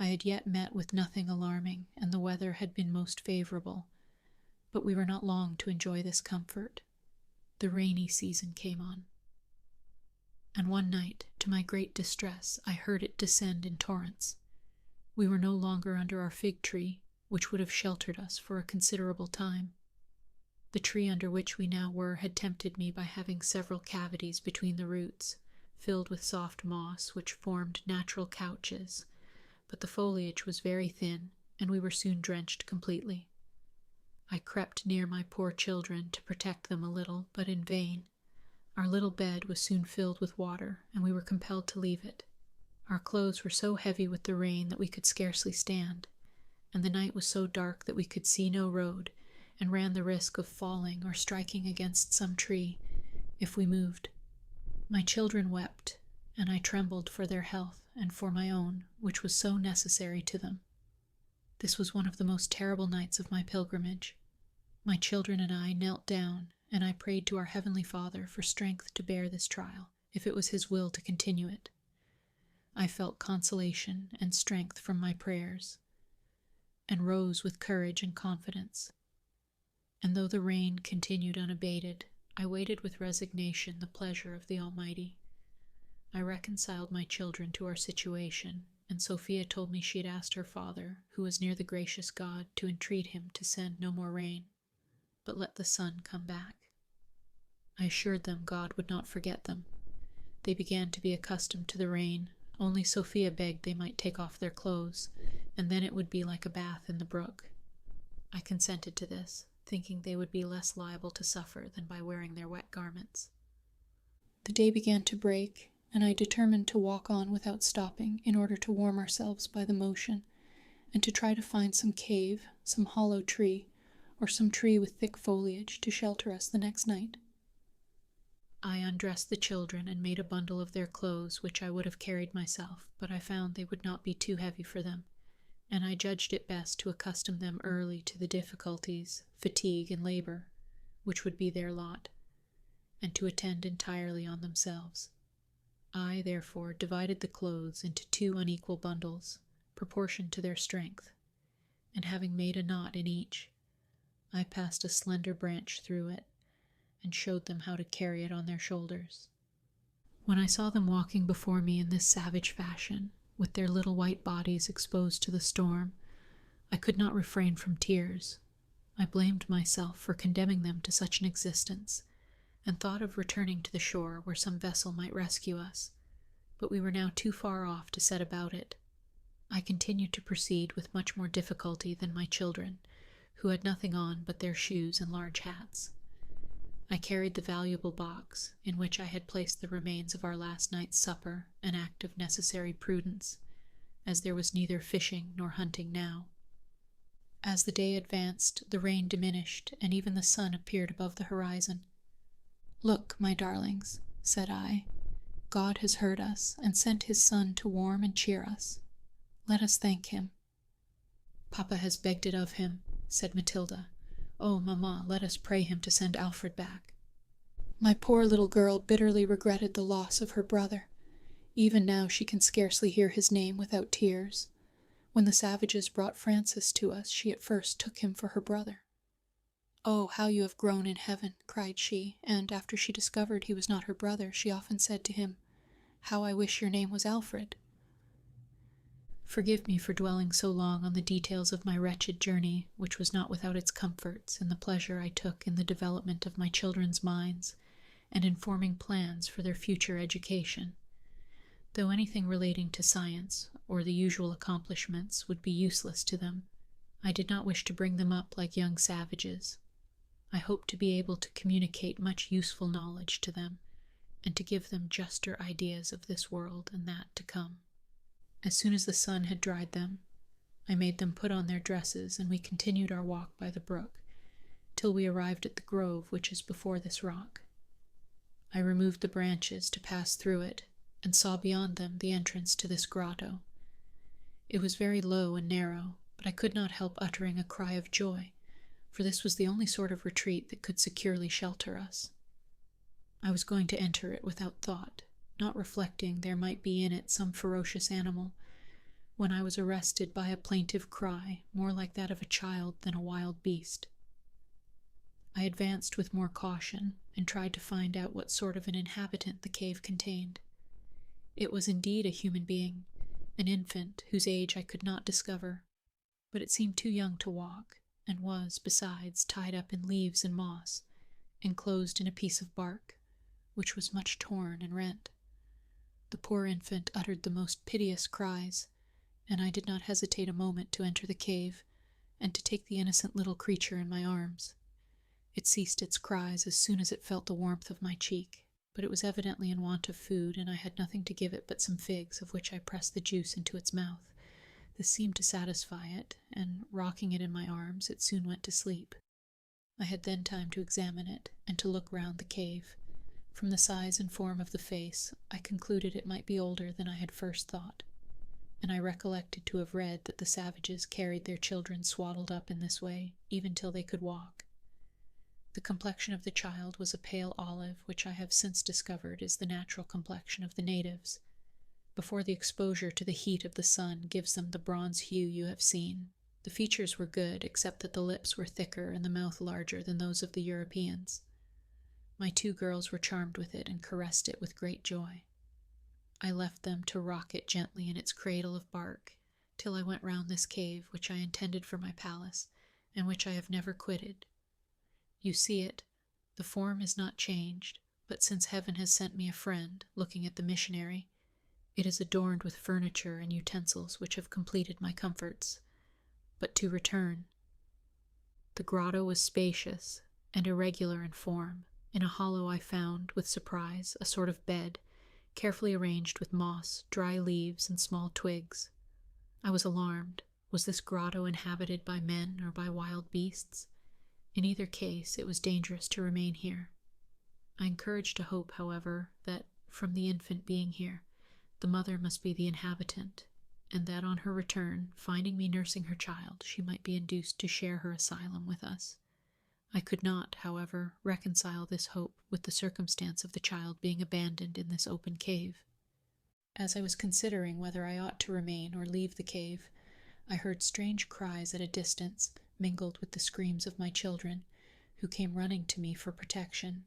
I had yet met with nothing alarming, and the weather had been most favorable, but we were not long to enjoy this comfort. The rainy season came on, and one night, to my great distress, I heard it descend in torrents. We were no longer under our fig tree, which would have sheltered us for a considerable time. The tree under which we now were had tempted me by having several cavities between the roots, filled with soft moss, which formed natural couches, but the foliage was very thin, and we were soon drenched completely. I crept near my poor children to protect them a little, but in vain. Our little bed was soon filled with water, and we were compelled to leave it. Our clothes were so heavy with the rain that we could scarcely stand, and the night was so dark that we could see no road, and ran the risk of falling or striking against some tree if we moved. My children wept, and I trembled for their health and for my own, which was so necessary to them. This was one of the most terrible nights of my pilgrimage. My children and I knelt down, and I prayed to our Heavenly Father for strength to bear this trial, if it was His will to continue it. I felt consolation and strength from my prayers, and rose with courage and confidence. And though the rain continued unabated, I waited with resignation the pleasure of the Almighty. I reconciled my children to our situation, and Sophia told me she had asked her father, who was near the gracious God, to entreat him to send no more rain, but let the sun come back. I assured them God would not forget them. They began to be accustomed to the rain, only Sophia begged they might take off their clothes, and then it would be like a bath in the brook. I consented to this, thinking they would be less liable to suffer than by wearing their wet garments. The day began to break, and I determined to walk on without stopping in order to warm ourselves by the motion, and to try to find some cave, some hollow tree, or some tree with thick foliage to shelter us the next night. I undressed the children and made a bundle of their clothes, which I would have carried myself, but I found they would not be too heavy for them, and I judged it best to accustom them early to the difficulties, fatigue, and labor, which would be their lot, and to attend entirely on themselves. I, therefore, divided the clothes into 2 unequal bundles, proportioned to their strength, and having made a knot in each, I passed a slender branch through it, and showed them how to carry it on their shoulders. When I saw them walking before me in this savage fashion, with their little white bodies exposed to the storm, I could not refrain from tears. I blamed myself for condemning them to such an existence, and thought of returning to the shore where some vessel might rescue us, but we were now too far off to set about it. I continued to proceed with much more difficulty than my children, who had nothing on but their shoes and large hats. I carried the valuable box, in which I had placed the remains of our last night's supper, an act of necessary prudence, as there was neither fishing nor hunting now. As the day advanced, the rain diminished, and even the sun appeared above the horizon. "Look, my darlings," said I, "God has heard us, and sent his Son to warm and cheer us. Let us thank him." "Papa has begged it of him," said Matilda. "Oh, mamma, let us pray him to send Alfred back." My poor little girl bitterly regretted the loss of her brother. Even now she can scarcely hear his name without tears. When the savages brought Francis to us, she at first took him for her brother. "Oh, how you have grown in heaven," cried she, and after she discovered he was not her brother, she often said to him, "How I wish your name was Alfred." Forgive me for dwelling so long on the details of my wretched journey, which was not without its comforts and the pleasure I took in the development of my children's minds, and in forming plans for their future education. Though anything relating to science, or the usual accomplishments, would be useless to them, I did not wish to bring them up like young savages. I hoped to be able to communicate much useful knowledge to them, and to give them juster ideas of this world and that to come. As soon as the sun had dried them, I made them put on their dresses, and we continued our walk by the brook, till we arrived at the grove which is before this rock. I removed the branches to pass through it, and saw beyond them the entrance to this grotto. It was very low and narrow, but I could not help uttering a cry of joy, for this was the only sort of retreat that could securely shelter us. I was going to enter it without thought, not reflecting there might be in it some ferocious animal, when I was arrested by a plaintive cry more like that of a child than a wild beast. I advanced with more caution, and tried to find out what sort of an inhabitant the cave contained. It was indeed a human being, an infant whose age I could not discover, but it seemed too young to walk, and was, besides, tied up in leaves and moss, enclosed in a piece of bark, which was much torn and rent. The poor infant uttered the most piteous cries, and I did not hesitate a moment to enter the cave, and to take the innocent little creature in my arms. It ceased its cries as soon as it felt the warmth of my cheek, but it was evidently in want of food, and I had nothing to give it but some figs, of which I pressed the juice into its mouth. This seemed to satisfy it, and, rocking it in my arms, it soon went to sleep. I had then time to examine it, and to look round the cave. From the size and form of the face, I concluded it might be older than I had first thought, and I recollected to have read that the savages carried their children swaddled up in this way, even till they could walk. The complexion of the child was a pale olive, which I have since discovered is the natural complexion of the natives, before the exposure to the heat of the sun gives them the bronze hue you have seen. The features were good, except that the lips were thicker and the mouth larger than those of the Europeans. My two girls were charmed with it and caressed it with great joy. I left them to rock it gently in its cradle of bark, till I went round this cave, which I intended for my palace, and which I have never quitted. You see it, the form is not changed, but since heaven has sent me a friend, looking at the missionary, it is adorned with furniture and utensils which have completed my comforts. But to return. The grotto was spacious and irregular in form. In a hollow I found, with surprise, a sort of bed, carefully arranged with moss, dry leaves, and small twigs. I was alarmed. Was this grotto inhabited by men or by wild beasts? In either case, it was dangerous to remain here. I encouraged a hope, however, that, from the infant being here, the mother must be the inhabitant, and that on her return, finding me nursing her child, she might be induced to share her asylum with us. I could not, however, reconcile this hope with the circumstance of the child being abandoned in this open cave. As I was considering whether I ought to remain or leave the cave, I heard strange cries at a distance, mingled with the screams of my children, who came running to me for protection,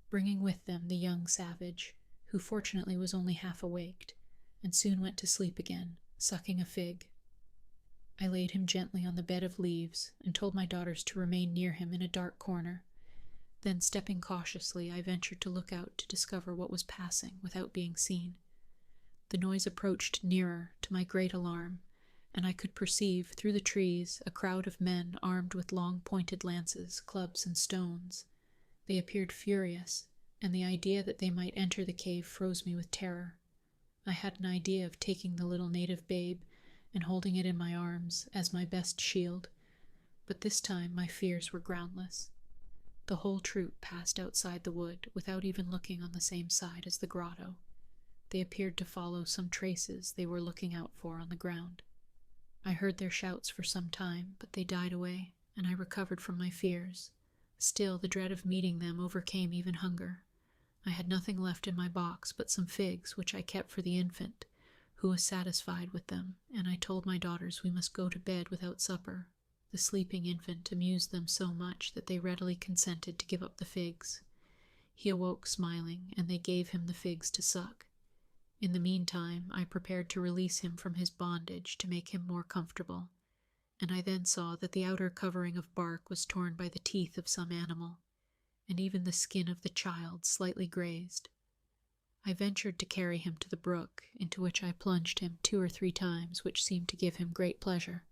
bringing with them the young savage, who fortunately was only half awaked, and soon went to sleep again, sucking a fig. I laid him gently on the bed of leaves, and told my daughters to remain near him in a dark corner. Then, stepping cautiously, I ventured to look out to discover what was passing without being seen. The noise approached nearer, to my great alarm, and I could perceive through the trees a crowd of men armed with long pointed lances, clubs, and stones. They appeared furious, and the idea that they might enter the cave froze me with terror. I had an idea of taking the little native babe and holding it in my arms as my best shield, but this time my fears were groundless. The whole troop passed outside the wood without even looking on the same side as the grotto. They appeared to follow some traces they were looking out for on the ground. I heard their shouts for some time, but they died away, and I recovered from my fears. Still, the dread of meeting them overcame even hunger. I had nothing left in my box but some figs, which I kept for the infant, who was satisfied with them, and I told my daughters we must go to bed without supper. The sleeping infant amused them so much that they readily consented to give up the figs. He awoke smiling, and they gave him the figs to suck. In the meantime, I prepared to release him from his bondage to make him more comfortable, and I then saw that the outer covering of bark was torn by the teeth of some animal, and even the skin of the child slightly grazed. I ventured to carry him to the brook, into which I plunged him 2 or 3 times, which seemed to give him great pleasure.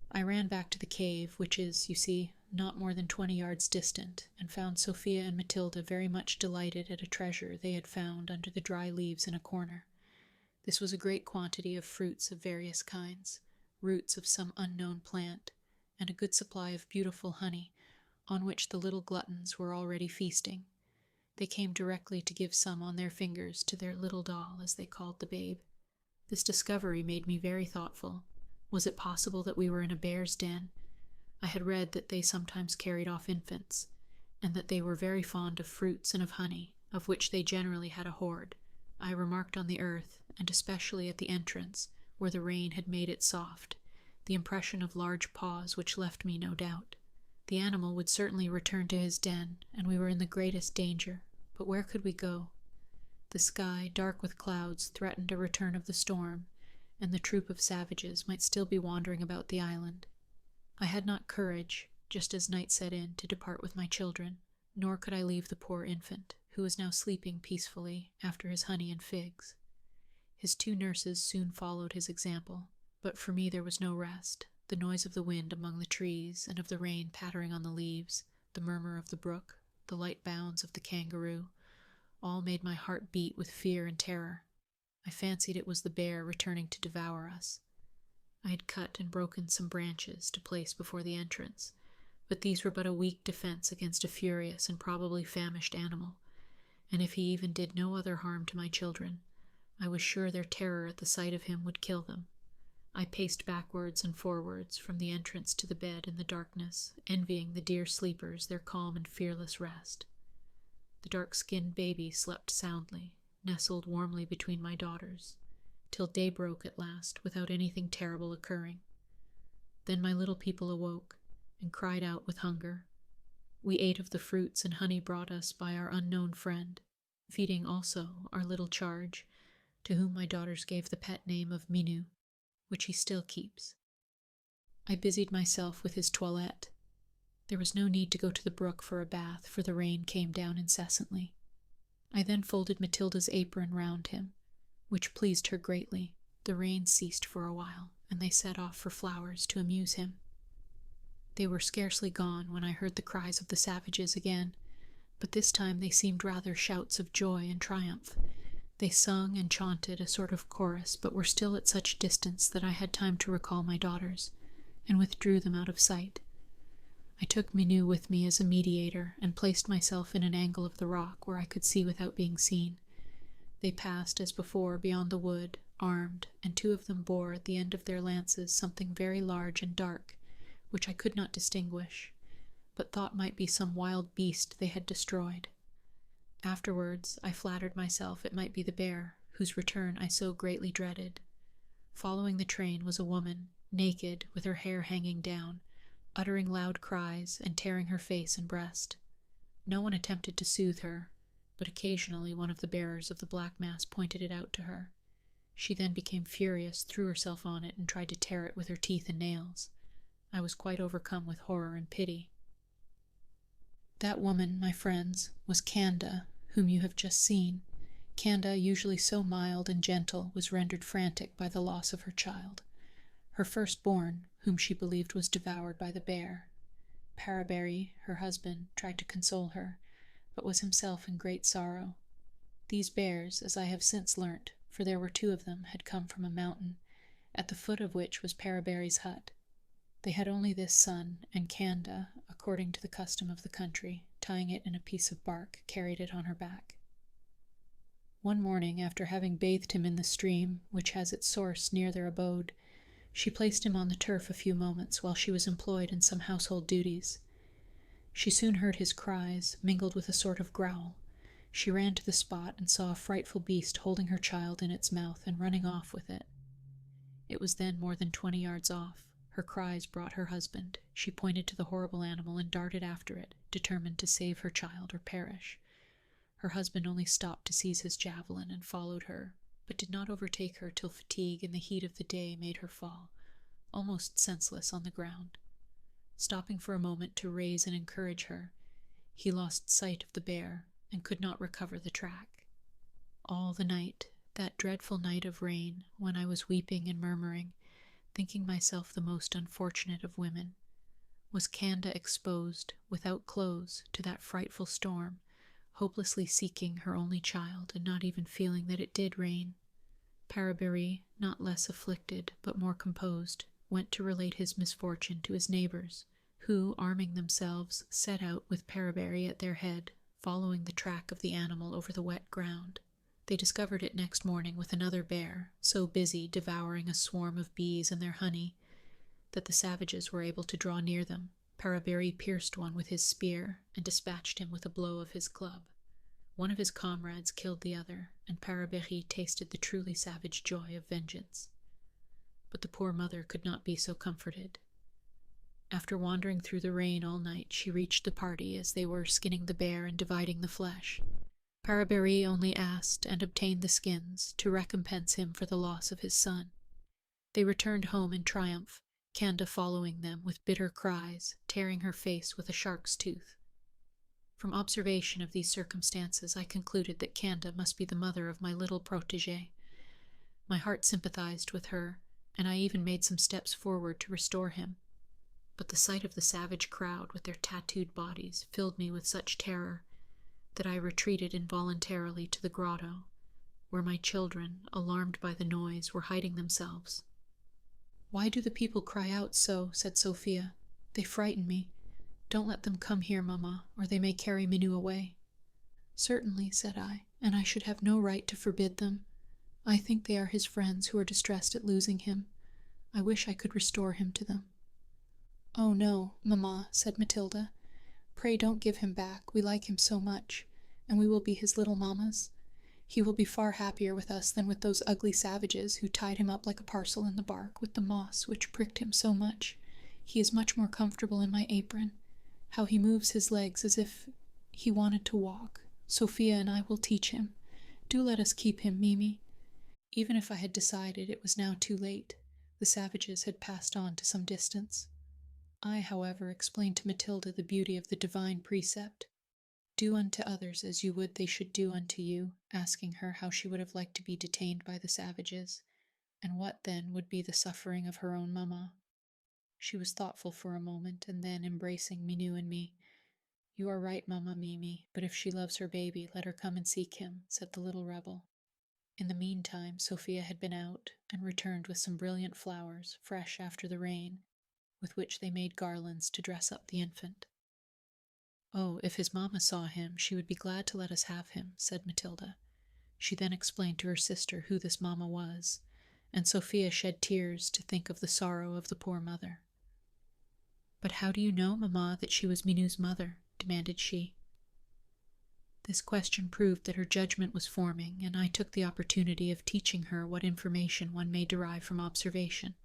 I ran back to the cave, which is, you see, not more than 20 yards distant, and found Sophia and Matilda very much delighted at a treasure they had found under the dry leaves in a corner. This was a great quantity of fruits of various kinds, roots of some unknown plant, and a good supply of beautiful honey, on which the little gluttons were already feasting. They came directly to give some on their fingers to their little doll, as they called the babe. This discovery made me very thoughtful. Was it possible that we were in a bear's den? I had read that they sometimes carried off infants, and that they were very fond of fruits and of honey, of which they generally had a hoard. I remarked on the earth, and especially at the entrance, where the rain had made it soft, the impression of large paws which left me no doubt. The animal would certainly return to his den, and we were in the greatest danger. But where could we go? The sky, dark with clouds, threatened a return of the storm, and the troop of savages might still be wandering about the island. I had not courage, just as night set in, to depart with my children, nor could I leave the poor infant, who was now sleeping peacefully after his honey and figs. His 2 nurses soon followed his example, but for me there was no rest. The noise of the wind among the trees, and of the rain pattering on the leaves, the murmur of the brook, the light bounds of the kangaroo, all made my heart beat with fear and terror. I fancied it was the bear returning to devour us. I had cut and broken some branches to place before the entrance, but these were but a weak defense against a furious and probably famished animal, and if he even did no other harm to my children, I was sure their terror at the sight of him would kill them. I paced backwards and forwards from the entrance to the bed in the darkness, envying the dear sleepers their calm and fearless rest. The dark-skinned baby slept soundly, nestled warmly between my daughters, till day broke at last without anything terrible occurring. Then my little people awoke, and cried out with hunger. We ate of the fruits and honey brought us by our unknown friend, feeding also our little charge, to whom my daughters gave the pet name of Minou, which he still keeps. I busied myself with his toilette. There was no need to go to the brook for a bath, for the rain came down incessantly. I then folded Matilda's apron round him, which pleased her greatly. The rain ceased for a while, and they set off for flowers to amuse him. They were scarcely gone when I heard the cries of the savages again, but this time they seemed rather shouts of joy and triumph. They sung and chanted a sort of chorus, but were still at such distance that I had time to recall my daughters, and withdrew them out of sight. I took Minou with me as a mediator, and placed myself in an angle of the rock where I could see without being seen. They passed, as before, beyond the wood, armed, and 2 of them bore at the end of their lances something very large and dark, which I could not distinguish, but thought might be some wild beast they had destroyed. Afterwards, I flattered myself it might be the bear, whose return I so greatly dreaded. Following the train was a woman, naked, with her hair hanging down, uttering loud cries and tearing her face and breast. No one attempted to soothe her, but occasionally one of the bearers of the black mass pointed it out to her. She then became furious, threw herself on it, and tried to tear it with her teeth and nails. I was quite overcome with horror and pity. That woman, my friends, was Canda, whom you have just seen. Canda, usually so mild and gentle, was rendered frantic by the loss of her child. her firstborn, whom she believed was devoured by the bear. Paraberry, her husband, tried to console her, but was himself in great sorrow. These bears, as I have since learnt, for there were 2 of them, had come from a mountain, at the foot of which was Paraberry's hut. They had only this son, and Canda, according to the custom of the country, tying it in a piece of bark, carried it on her back. One morning, after having bathed him in the stream, which has its source near their abode, she placed him on the turf a few moments while she was employed in some household duties. She soon heard his cries, mingled with a sort of growl. She ran to the spot and saw a frightful beast holding her child in its mouth and running off with it. It was then more than 20 yards off. Her cries brought her husband. She pointed to the horrible animal and darted after it, determined to save her child or perish. Her husband only stopped to seize his javelin and followed her, but did not overtake her till fatigue and the heat of the day made her fall, almost senseless, on the ground. Stopping for a moment to raise and encourage her, he lost sight of the bear and could not recover the track. All the night, that dreadful night of rain, when I was weeping and murmuring, thinking myself the most unfortunate of women, was Canda exposed, without clothes, to that frightful storm, hopelessly seeking her only child, and not even feeling that it did rain. Paraberry, not less afflicted, but more composed, went to relate his misfortune to his neighbors, who, arming themselves, set out with Paraberry at their head, following the track of the animal over the wet ground. They discovered it next morning with another bear, so busy devouring a swarm of bees and their honey that the savages were able to draw near them. Paraberry pierced one with his spear and dispatched him with a blow of his club. One of his comrades killed the other, and Paraberry tasted the truly savage joy of vengeance. But the poor mother could not be so comforted. After wandering through the rain all night, she reached the party as they were skinning the bear and dividing the flesh. Paraberry only asked and obtained the skins to recompense him for the loss of his son. They returned home in triumph, Canda following them with bitter cries, tearing her face with a shark's tooth. From observation of these circumstances, I concluded that Canda must be the mother of my little protégé. My heart sympathized with her, and I even made some steps forward to restore him. But the sight of the savage crowd with their tattooed bodies filled me with such terror that I retreated involuntarily to the grotto, where my children, alarmed by the noise, were hiding themselves. "Why do the people cry out so?" said Sophia. "They frighten me. Don't let them come here, mamma, or they may carry Minou away." "Certainly," said I, "and I should have no right to forbid them. I think they are his friends who are distressed at losing him. I wish I could restore him to them." "Oh no, mamma," said Matilda. "Pray don't give him back. We like him so much, and we will be his little mammas. He will be far happier with us than with those ugly savages who tied him up like a parcel in the bark with the moss which pricked him so much. He is much more comfortable in my apron. How he moves his legs as if he wanted to walk. Sophia and I will teach him. Do let us keep him, Mimi." Even if I had decided, it was now too late. The savages had passed on to some distance. I, however, explained to Matilda the beauty of the divine precept. "Do unto others as you would they should do unto you," asking her how she would have liked to be detained by the savages, and what then would be the suffering of her own mamma. She was thoughtful for a moment, and then, embracing Minou and me, "You are right, Mamma Mimi, but if she loves her baby, let her come and seek him," said the little rebel. In the meantime, Sophia had been out, and returned with some brilliant flowers, fresh after the rain, with which they made garlands to dress up the infant. "Oh, if his mamma saw him, she would be glad to let us have him," said Matilda. She then explained to her sister who this mamma was, and Sophia shed tears to think of the sorrow of the poor mother. "But how do you know, mamma, that she was Minou's mother?" demanded she. This question proved that her judgment was forming, and I took the opportunity of teaching her what information one may derive from observation.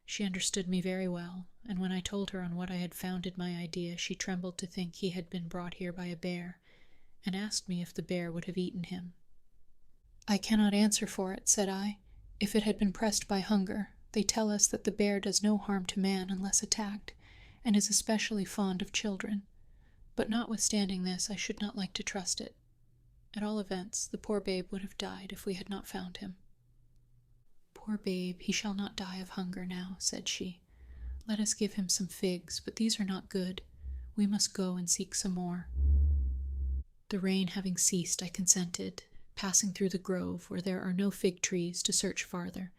She understood me very well, and when I told her on what I had founded my idea, she trembled to think he had been brought here by a bear, and asked me if the bear would have eaten him. "I cannot answer for it," said I. "If it had been pressed by hunger, they tell us that the bear does no harm to man unless attacked, and is especially fond of children. But notwithstanding this, I should not like to trust it. At all events, the poor babe would have died if we had not found him." Poor babe, he shall not die of hunger now, said she. Let us give him some figs, but these are not good. We must go and seek some more. The rain having ceased, I consented, passing through the grove where there are no fig trees to search farther.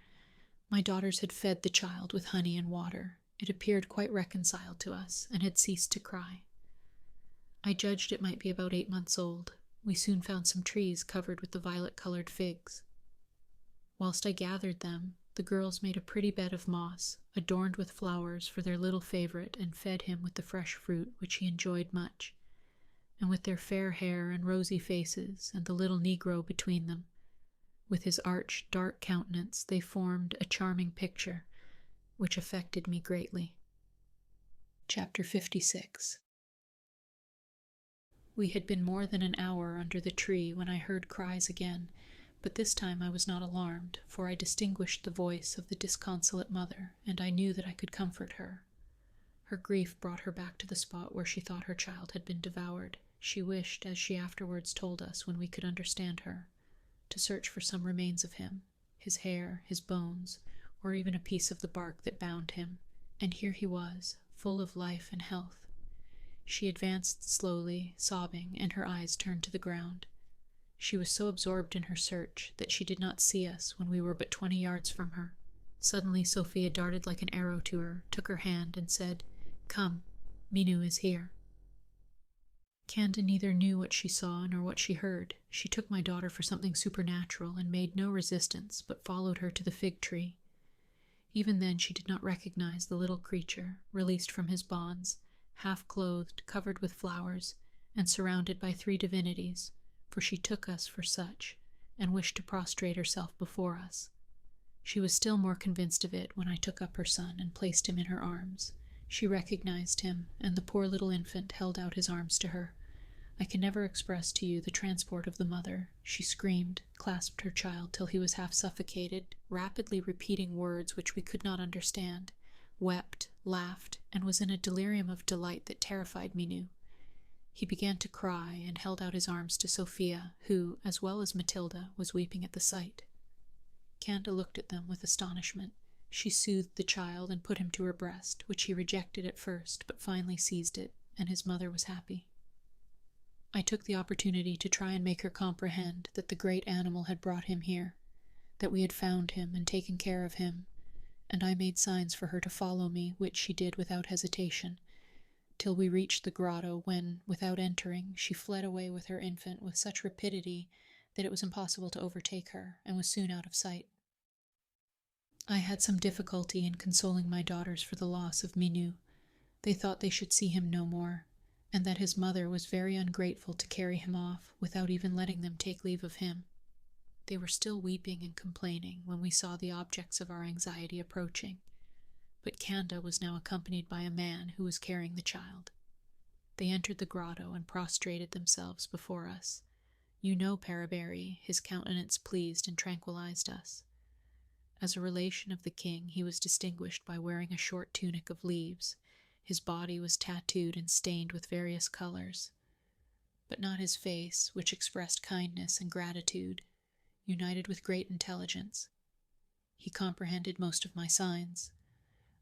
My daughters had fed the child with honey and water. It appeared quite reconciled to us, and had ceased to cry. I judged it might be about 8 months old. We soon found some trees covered with the violet-colored figs. Whilst I gathered them, the girls made a pretty bed of moss, adorned with flowers for their little favorite, and fed him with the fresh fruit, which he enjoyed much. And with their fair hair and rosy faces, and the little Negro between them, with his arch, dark countenance, they formed a charming picture, which affected me greatly. Chapter 56. We had been more than an hour under the tree when I heard cries again, but this time I was not alarmed, for I distinguished the voice of the disconsolate mother, and I knew that I could comfort her. Her grief brought her back to the spot where she thought her child had been devoured. She wished, as she afterwards told us when we could understand her, to search for some remains of him, his hair, his bones, or even a piece of the bark that bound him, and here he was, full of life and health. She advanced slowly, sobbing, and her eyes turned to the ground. She was so absorbed in her search that she did not see us when we were but 20 yards from her. Suddenly Sophia darted like an arrow to her, took her hand, and said, "Come, Minou is here." Canda neither knew what she saw nor what she heard. She took my daughter for something supernatural and made no resistance, but followed her to the fig tree. Even then she did not recognize the little creature, released from his bonds, half-clothed, covered with flowers, and surrounded by 3 divinities, for she took us for such, and wished to prostrate herself before us. She was still more convinced of it when I took up her son and placed him in her arms. She recognized him, and the poor little infant held out his arms to her. I can never express to you the transport of the mother. She screamed, clasped her child till he was half suffocated, rapidly repeating words which we could not understand, wept, laughed, and was in a delirium of delight that terrified Minou. He began to cry and held out his arms to Sophia, who, as well as Matilda, was weeping at the sight. Canda looked at them with astonishment. She soothed the child and put him to her breast, which he rejected at first, but finally seized it, and his mother was happy. I took the opportunity to try and make her comprehend that the great animal had brought him here, that we had found him and taken care of him, and I made signs for her to follow me, which she did without hesitation, till we reached the grotto, when, without entering, she fled away with her infant with such rapidity that it was impossible to overtake her, and was soon out of sight. I had some difficulty in consoling my daughters for the loss of Minou. They thought they should see him no more, and that his mother was very ungrateful to carry him off without even letting them take leave of him. They were still weeping and complaining when we saw the objects of our anxiety approaching, but Canda was now accompanied by a man who was carrying the child. They entered the grotto and prostrated themselves before us. You know Paraberi, his countenance pleased and tranquilized us. As a relation of the king, he was distinguished by wearing a short tunic of leaves. His body was tattooed and stained with various colors, but not his face, which expressed kindness and gratitude, united with great intelligence. He comprehended most of my signs.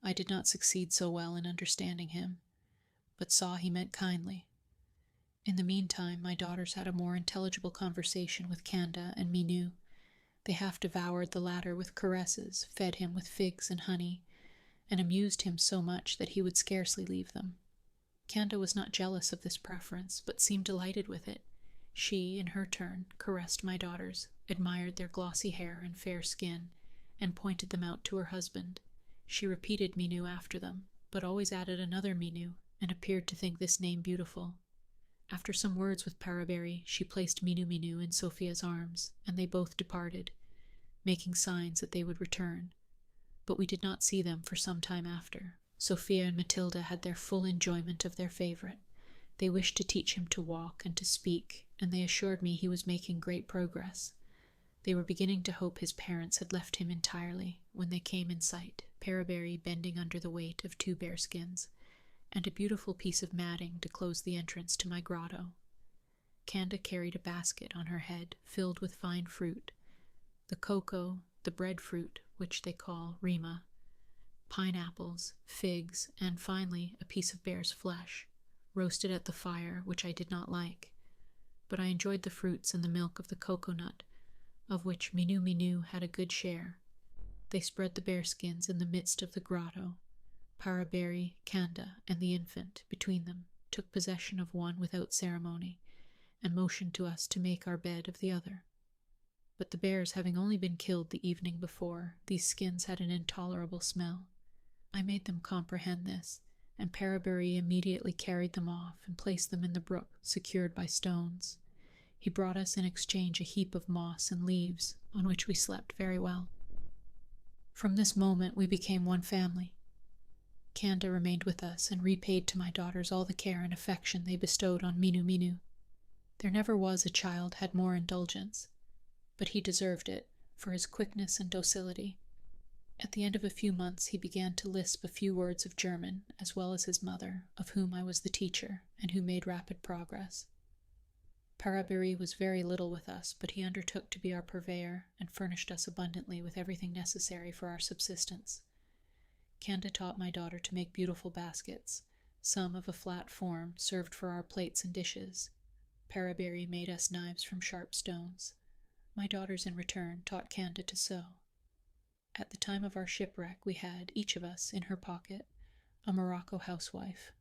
I did not succeed so well in understanding him, but saw he meant kindly. In the meantime, my daughters had a more intelligible conversation with Canda and Minou. They half devoured the latter with caresses, fed him with figs and honey, and amused him so much that he would scarcely leave them. Canda was not jealous of this preference, but seemed delighted with it. She, in her turn, caressed my daughters, admired their glossy hair and fair skin, and pointed them out to her husband. She repeated Minou after them, but always added another Minou, and appeared to think this name beautiful. After some words with Paraberi, she placed Minou in Sophia's arms, and they both departed, making signs that they would return. But we did not see them for some time after. Sophia and Matilda had their full enjoyment of their favorite. They wished to teach him to walk and to speak, and they assured me he was making great progress. They were beginning to hope his parents had left him entirely, when they came in sight, Paraberi bending under the weight of 2 bearskins, and a beautiful piece of matting to close the entrance to my grotto. Canda carried a basket on her head filled with fine fruit. The cocoa, the breadfruit, which they call rima, pineapples, figs, and finally a piece of bear's flesh, roasted at the fire, which I did not like, but I enjoyed the fruits and the milk of the cocoa-nut, of which Minu had a good share. They spread the bearskins in the midst of the grotto. Paraberi, Kanda, and the infant, between them, took possession of one without ceremony, and motioned to us to make our bed of the other. But the bears having only been killed the evening before, these skins had an intolerable smell. I made them comprehend this, and Paraberi immediately carried them off and placed them in the brook, secured by stones. He brought us in exchange a heap of moss and leaves, on which we slept very well. From this moment we became one family. Kanda remained with us and repaid to my daughters all the care and affection they bestowed on Minu. There never was a child had more indulgence, but he deserved it for his quickness and docility. At the end of a few months he began to lisp a few words of German, as well as his mother, of whom I was the teacher, and who made rapid progress. Paraberi was very little with us, but he undertook to be our purveyor, and furnished us abundantly with everything necessary for our subsistence. Kanda taught my daughter to make beautiful baskets, some of a flat form, served for our plates and dishes. Paraberi made us knives from sharp stones. My daughters, in return, taught Kanda to sew. At the time of our shipwreck, we had, each of us, in her pocket, a Morocco housewife,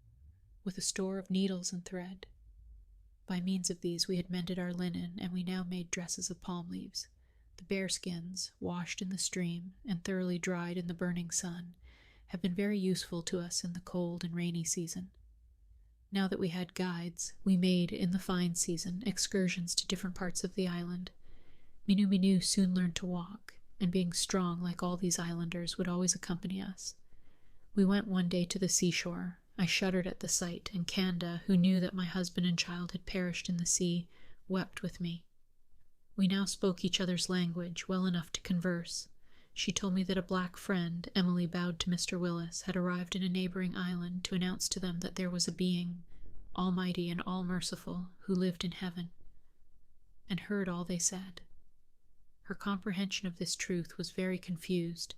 with a store of needles and thread. By means of these we had mended our linen, and we now made dresses of palm leaves. The bearskins, washed in the stream and thoroughly dried in the burning sun, have been very useful to us in the cold and rainy season. Now that we had guides, we made, in the fine season, excursions to different parts of the island. Minu soon learned to walk, and being strong like all these islanders, would always accompany us. We went one day to the seashore. I shuddered at the sight, and Kanda, who knew that my husband and child had perished in the sea, wept with me. We now spoke each other's language well enough to converse. She told me that a black friend, Emily bowed to Mr. Wyss, had arrived in a neighboring island to announce to them that there was a being, almighty and all-merciful, who lived in heaven, and heard all they said. Her comprehension of this truth was very confused,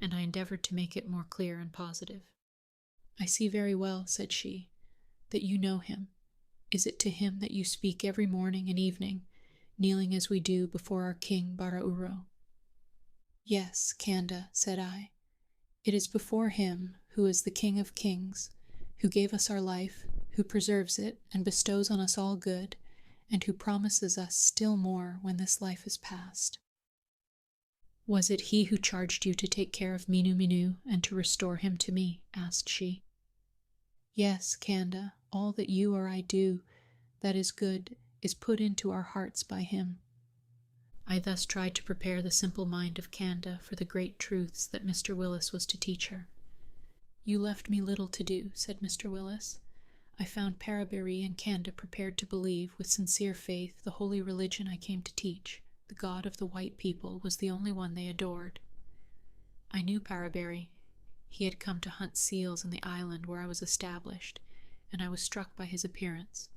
and I endeavored to make it more clear and positive. "I see very well," said she, "that you know him. Is it to him that you speak every morning and evening, kneeling as we do before our king Barauro?" "Yes, Kanda," said I. "It is before him who is the King of Kings, who gave us our life, who preserves it and bestows on us all good, and who promises us still more when this life is past." "Was it he who charged you to take care of Minu and to restore him to me?" asked she. "Yes, Kanda, all that you or I do that is good is put into our hearts by him." I thus tried to prepare the simple mind of Kanda for the great truths that Mr. Wyss was to teach her. "You left me little to do," said Mr. Wyss. "I found Paraberi and Kanda prepared to believe with sincere faith the holy religion I came to teach. The God of the white people was the only one they adored. I knew Paraberi. He had come to hunt seals in the island where I was established, and I was struck by his appearance.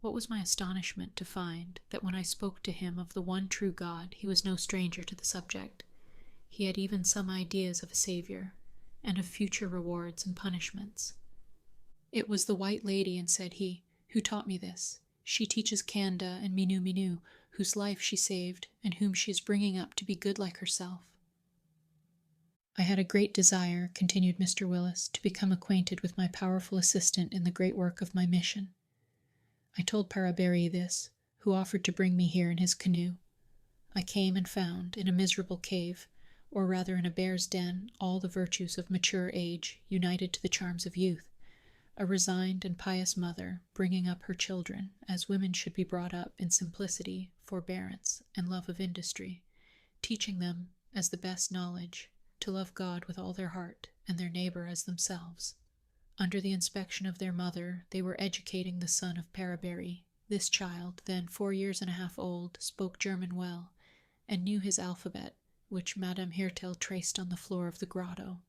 What was my astonishment to find that when I spoke to him of the one true God, he was no stranger to the subject. He had even some ideas of a Savior, and of future rewards and punishments. "It was the white lady," said he, "who taught me this. She teaches Kanda and Minu, whose life she saved, and whom she is bringing up to be good like herself." "I had a great desire," continued Mr. Wyss, "to become acquainted with my powerful assistant in the great work of my mission. I told Paraberi this, who offered to bring me here in his canoe. I came and found, in a miserable cave, or rather in a bear's den, all the virtues of mature age united to the charms of youth, a resigned and pious mother bringing up her children as women should be brought up, in simplicity, forbearance, and love of industry, teaching them, as the best knowledge, to love God with all their heart and their neighbor as themselves. Under the inspection of their mother, they were educating the son of Paraberi. This child, then 4 years and a half old, spoke German well, and knew his alphabet, which Madame Hirtel traced on the floor of the grotto.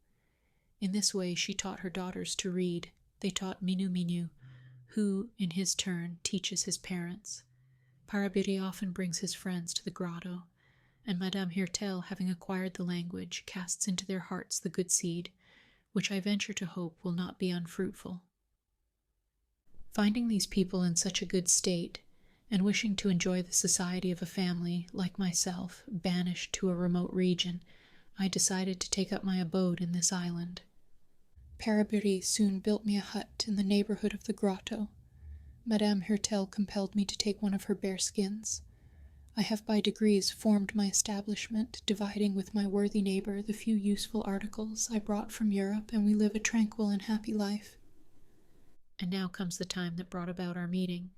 In this way she taught her daughters to read. They taught Minu, who, in his turn, teaches his parents. Paraberi often brings his friends to the grotto, and Madame Hirtel, having acquired the language, casts into their hearts the good seed, which I venture to hope will not be unfruitful. Finding these people in such a good state, and wishing to enjoy the society of a family, like myself, banished to a remote region, I decided to take up my abode in this island. Parabéry soon built me a hut in the neighborhood of the grotto. Madame Hirtel compelled me to take one of her bearskins. I have by degrees formed my establishment, dividing with my worthy neighbor the few useful articles I brought from Europe, and we live a tranquil and happy life. And now comes the time that brought about our meeting.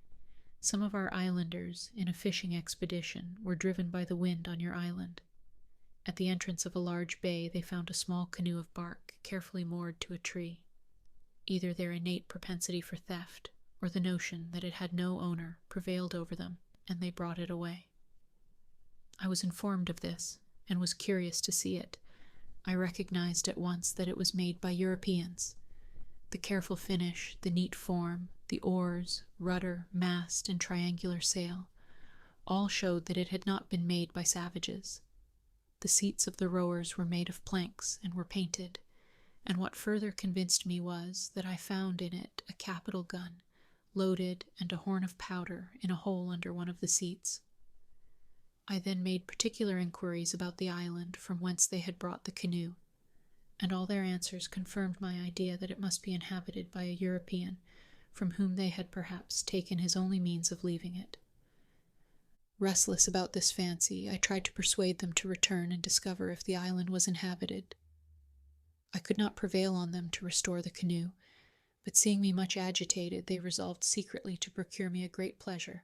Some of our islanders, in a fishing expedition, were driven by the wind on your island. At the entrance of a large bay they found a small canoe of bark, carefully moored to a tree. Either their innate propensity for theft, or the notion that it had no owner, prevailed over them, and they brought it away. I was informed of this, and was curious to see it. I recognized at once that it was made by Europeans. The careful finish, the neat form, the oars, rudder, mast, and triangular sail, all showed that it had not been made by savages. The seats of the rowers were made of planks and were painted, and what further convinced me was that I found in it a capital gun, loaded, and a horn of powder in a hole under one of the seats. I then made particular inquiries about the island from whence they had brought the canoe, and all their answers confirmed my idea that it must be inhabited by a European, from whom they had perhaps taken his only means of leaving it. Restless about this fancy, I tried to persuade them to return and discover if the island was inhabited. I could not prevail on them to restore the canoe, but seeing me much agitated, they resolved secretly to procure me a great pleasure,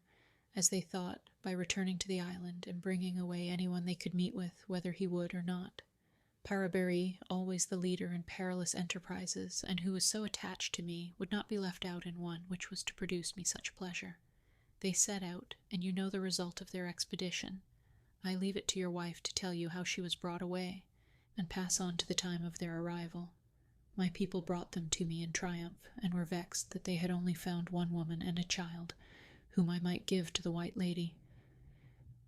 as they thought, by returning to the island and bringing away anyone they could meet with, whether he would or not. Parabéry, always the leader in perilous enterprises, and who was so attached to me, would not be left out in one which was to produce me such pleasure. They set out, and you know the result of their expedition. I leave it to your wife to tell you how she was brought away, and pass on to the time of their arrival. My people brought them to me in triumph, and were vexed that they had only found one woman and a child, whom I might give to the White Lady.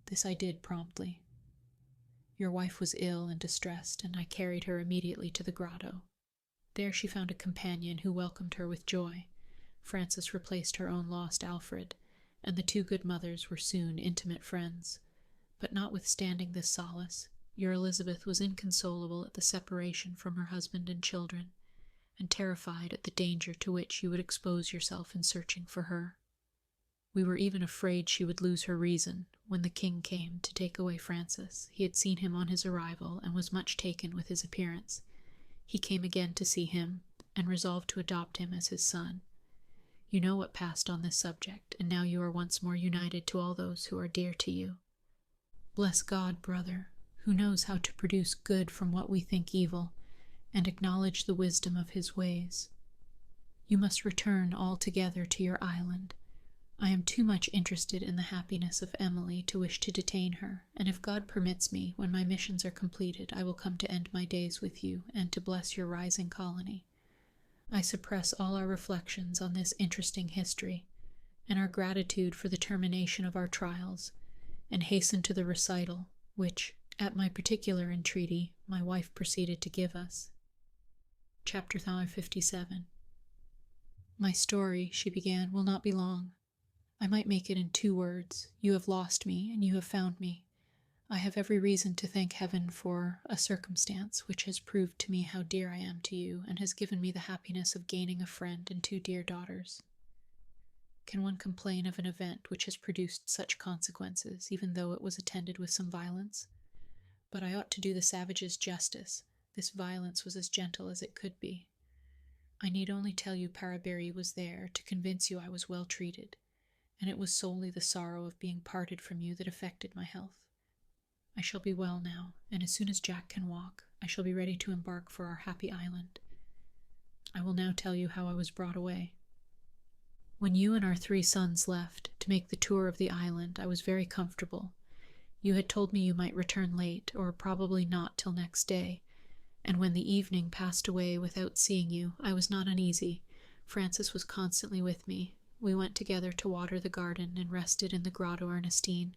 This I did promptly. Your wife was ill and distressed, and I carried her immediately to the grotto. There she found a companion who welcomed her with joy. Frances replaced her own lost Alfred, and the two good mothers were soon intimate friends. But notwithstanding this solace, your Elizabeth was inconsolable at the separation from her husband and children, and terrified at the danger to which you would expose yourself in searching for her. We were even afraid she would lose her reason. When the king came to take away Francis, he had seen him on his arrival, and was much taken with his appearance. He came again to see him, and resolved to adopt him as his son. You know what passed on this subject, and now you are once more united to all those who are dear to you. Bless God, brother, who knows how to produce good from what we think evil, and acknowledge the wisdom of his ways. You must return altogether to your island. I am too much interested in the happiness of Emily to wish to detain her, and if God permits me, when my missions are completed, I will come to end my days with you, and to bless your rising colony. I suppress all our reflections on this interesting history, and our gratitude for the termination of our trials, and hasten to the recital, which, at my particular entreaty, my wife proceeded to give us. Chapter 57. My story, she began, will not be long. I might make it in 2 words. You have lost me, and you have found me. I have every reason to thank heaven for a circumstance which has proved to me how dear I am to you, and has given me the happiness of gaining a friend and 2 dear daughters. Can one complain of an event which has produced such consequences, even though it was attended with some violence? But I ought to do the savages justice. This violence was as gentle as it could be. I need only tell you Parabéry was there to convince you I was well treated, and it was solely the sorrow of being parted from you that affected my health. I shall be well now, and as soon as Jack can walk, I shall be ready to embark for our happy island. I will now tell you how I was brought away. When you and our 3 sons left to make the tour of the island, I was very comfortable. You had told me you might return late, or probably not till next day, and when the evening passed away without seeing you, I was not uneasy. Frances was constantly with me. We went together to water the garden, and rested in the grotto Ernestine.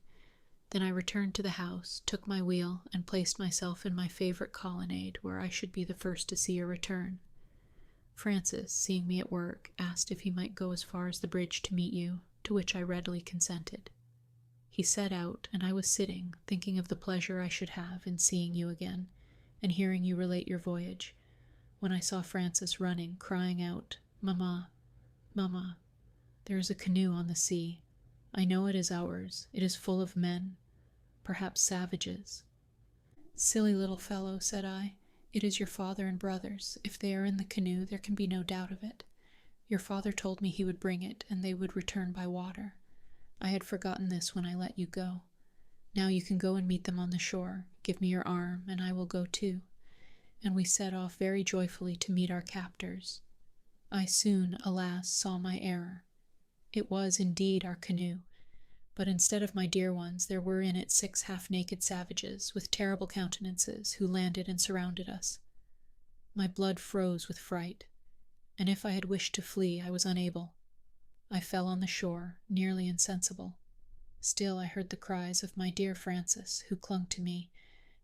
Then I returned to the house, took my wheel, and placed myself in my favorite colonnade where I should be the first to see your return. Francis, seeing me at work, asked if he might go as far as the bridge to meet you, to which I readily consented. He set out, and I was sitting, thinking of the pleasure I should have in seeing you again, and hearing you relate your voyage, when I saw Francis running, crying out, "Mamma, Mamma, there is a canoe on the sea. I know it is ours. It is full of men, perhaps savages." "Silly little fellow," said I. "It is your father and brothers. If they are in the canoe, there can be no doubt of it. Your father told me he would bring it, and they would return by water. I had forgotten this when I let you go. Now you can go and meet them on the shore. Give me your arm, and I will go too." And we set off very joyfully to meet our captors. I soon, alas, saw my error. It was indeed our canoe, but instead of my dear ones, there were in it 6 half-naked savages, with terrible countenances, who landed and surrounded us. My blood froze with fright, and if I had wished to flee, I was unable. I fell on the shore, nearly insensible. Still I heard the cries of my dear Francis, who clung to me,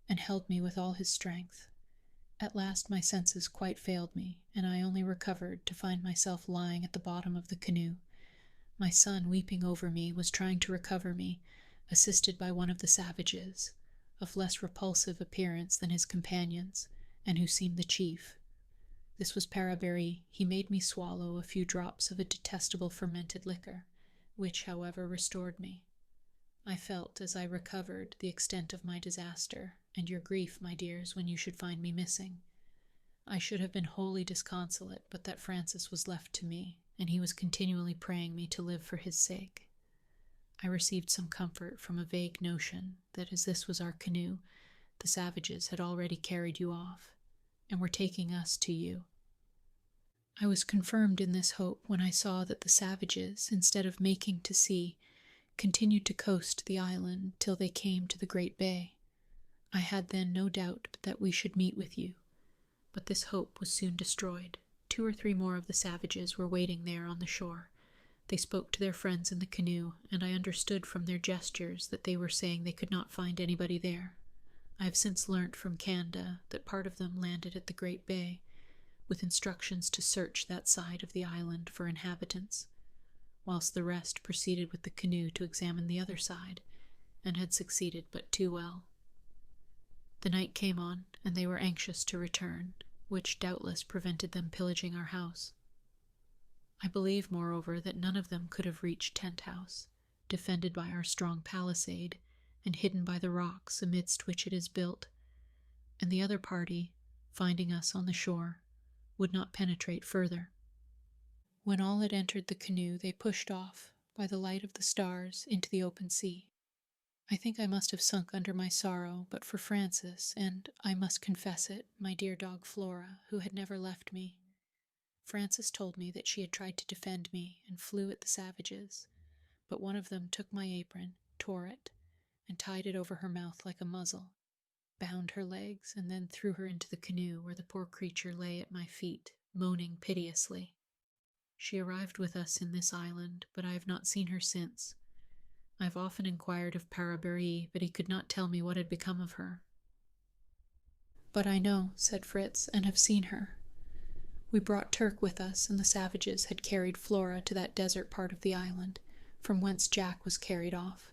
and held me with all his strength. At last my senses quite failed me, and I only recovered to find myself lying at the bottom of the canoe. My son, weeping over me, was trying to recover me, assisted by one of the savages, of less repulsive appearance than his companions, and who seemed the chief. This was Parabury. He made me swallow a few drops of a detestable fermented liquor, which, however, restored me. I felt, as I recovered, the extent of my disaster, and your grief, my dears, when you should find me missing. I should have been wholly disconsolate, but that Francis was left to me, and he was continually praying me to live for his sake. I received some comfort from a vague notion that, as this was our canoe, the savages had already carried you off, and were taking us to you. I was confirmed in this hope when I saw that the savages, instead of making to sea, continued to coast the island till they came to the great bay. I had then no doubt that we should meet with you, but this hope was soon destroyed. 2 or 3 more of the savages were waiting there on the shore. They spoke to their friends in the canoe, and I understood from their gestures that they were saying they could not find anybody there. I have since learnt from Canada that part of them landed at the great bay, with instructions to search that side of the island for inhabitants, whilst the rest proceeded with the canoe to examine the other side, and had succeeded but too well. The night came on, and they were anxious to return, which doubtless prevented them pillaging our house. I believe, moreover, that none of them could have reached Tent House, defended by our strong palisade, and hidden by the rocks amidst which it is built, and the other party, finding us on the shore, would not penetrate further. When all had entered the canoe, they pushed off, by the light of the stars, into the open sea. I think I must have sunk under my sorrow but for Francis, and, I must confess it, my dear dog Flora, who had never left me. Francis told me that she had tried to defend me, and flew at the savages, but one of them took my apron, tore it, and tied it over her mouth like a muzzle, bound her legs, and then threw her into the canoe, where the poor creature lay at my feet, moaning piteously. She arrived with us in this island, but I have not seen her since. I have often inquired of Parabury, but he could not tell me what had become of her. "But I know," said Fritz, "and have seen her. We brought Turk with us, and the savages had carried Flora to that desert part of the island, from whence Jack was carried off.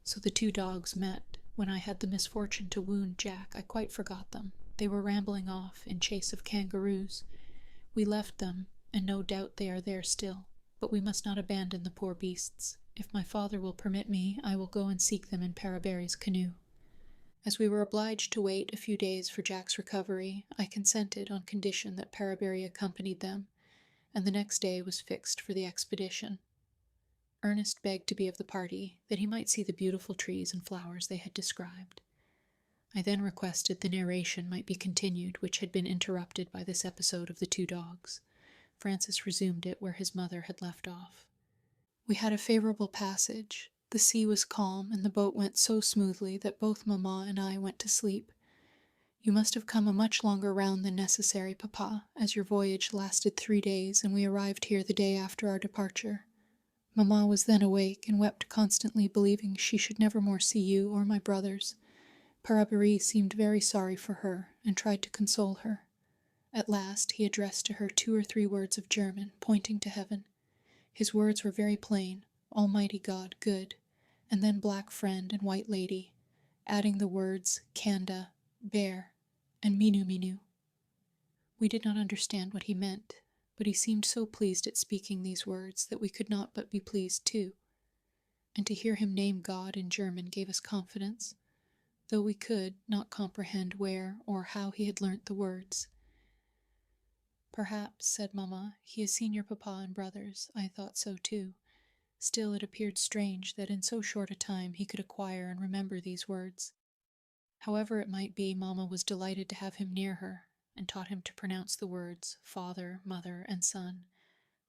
So the 2 dogs met. When I had the misfortune to wound Jack, I quite forgot them. They were rambling off in chase of kangaroos. We left them, and no doubt they are there still, but we must not abandon the poor beasts. If my father will permit me, I will go and seek them in Parabury's canoe." As we were obliged to wait a few days for Jack's recovery, I consented on condition that Parabury accompanied them, and the next day was fixed for the expedition. Ernest begged to be of the party, that he might see the beautiful trees and flowers they had described. I then requested the narration might be continued, which had been interrupted by this episode of the 2 dogs. Francis resumed it where his mother had left off. We had a favorable passage. The sea was calm, and the boat went so smoothly that both Mamma and I went to sleep. "You must have come a much longer round than necessary, Papa, as your voyage lasted 3 days, and we arrived here the day after our departure. Mamma was then awake and wept constantly, believing she should never more see you or my brothers. Parabéry seemed very sorry for her and tried to console her. At last he addressed to her 2 or 3 words of German, pointing to heaven. His words were very plain: Almighty God, good, and then Black Friend and White Lady, adding the words Kanda, bear, and Minu Minu. We did not understand what he meant, but he seemed so pleased at speaking these words that we could not but be pleased too. And to hear him name God in German gave us confidence, though we could not comprehend where or how he had learnt the words. Perhaps, said Mamma, he has seen your papa and brothers. I thought so too. Still it appeared strange that in so short a time he could acquire and remember these words. However it might be, Mamma was delighted to have him near her, and taught him to pronounce the words father, mother, and son,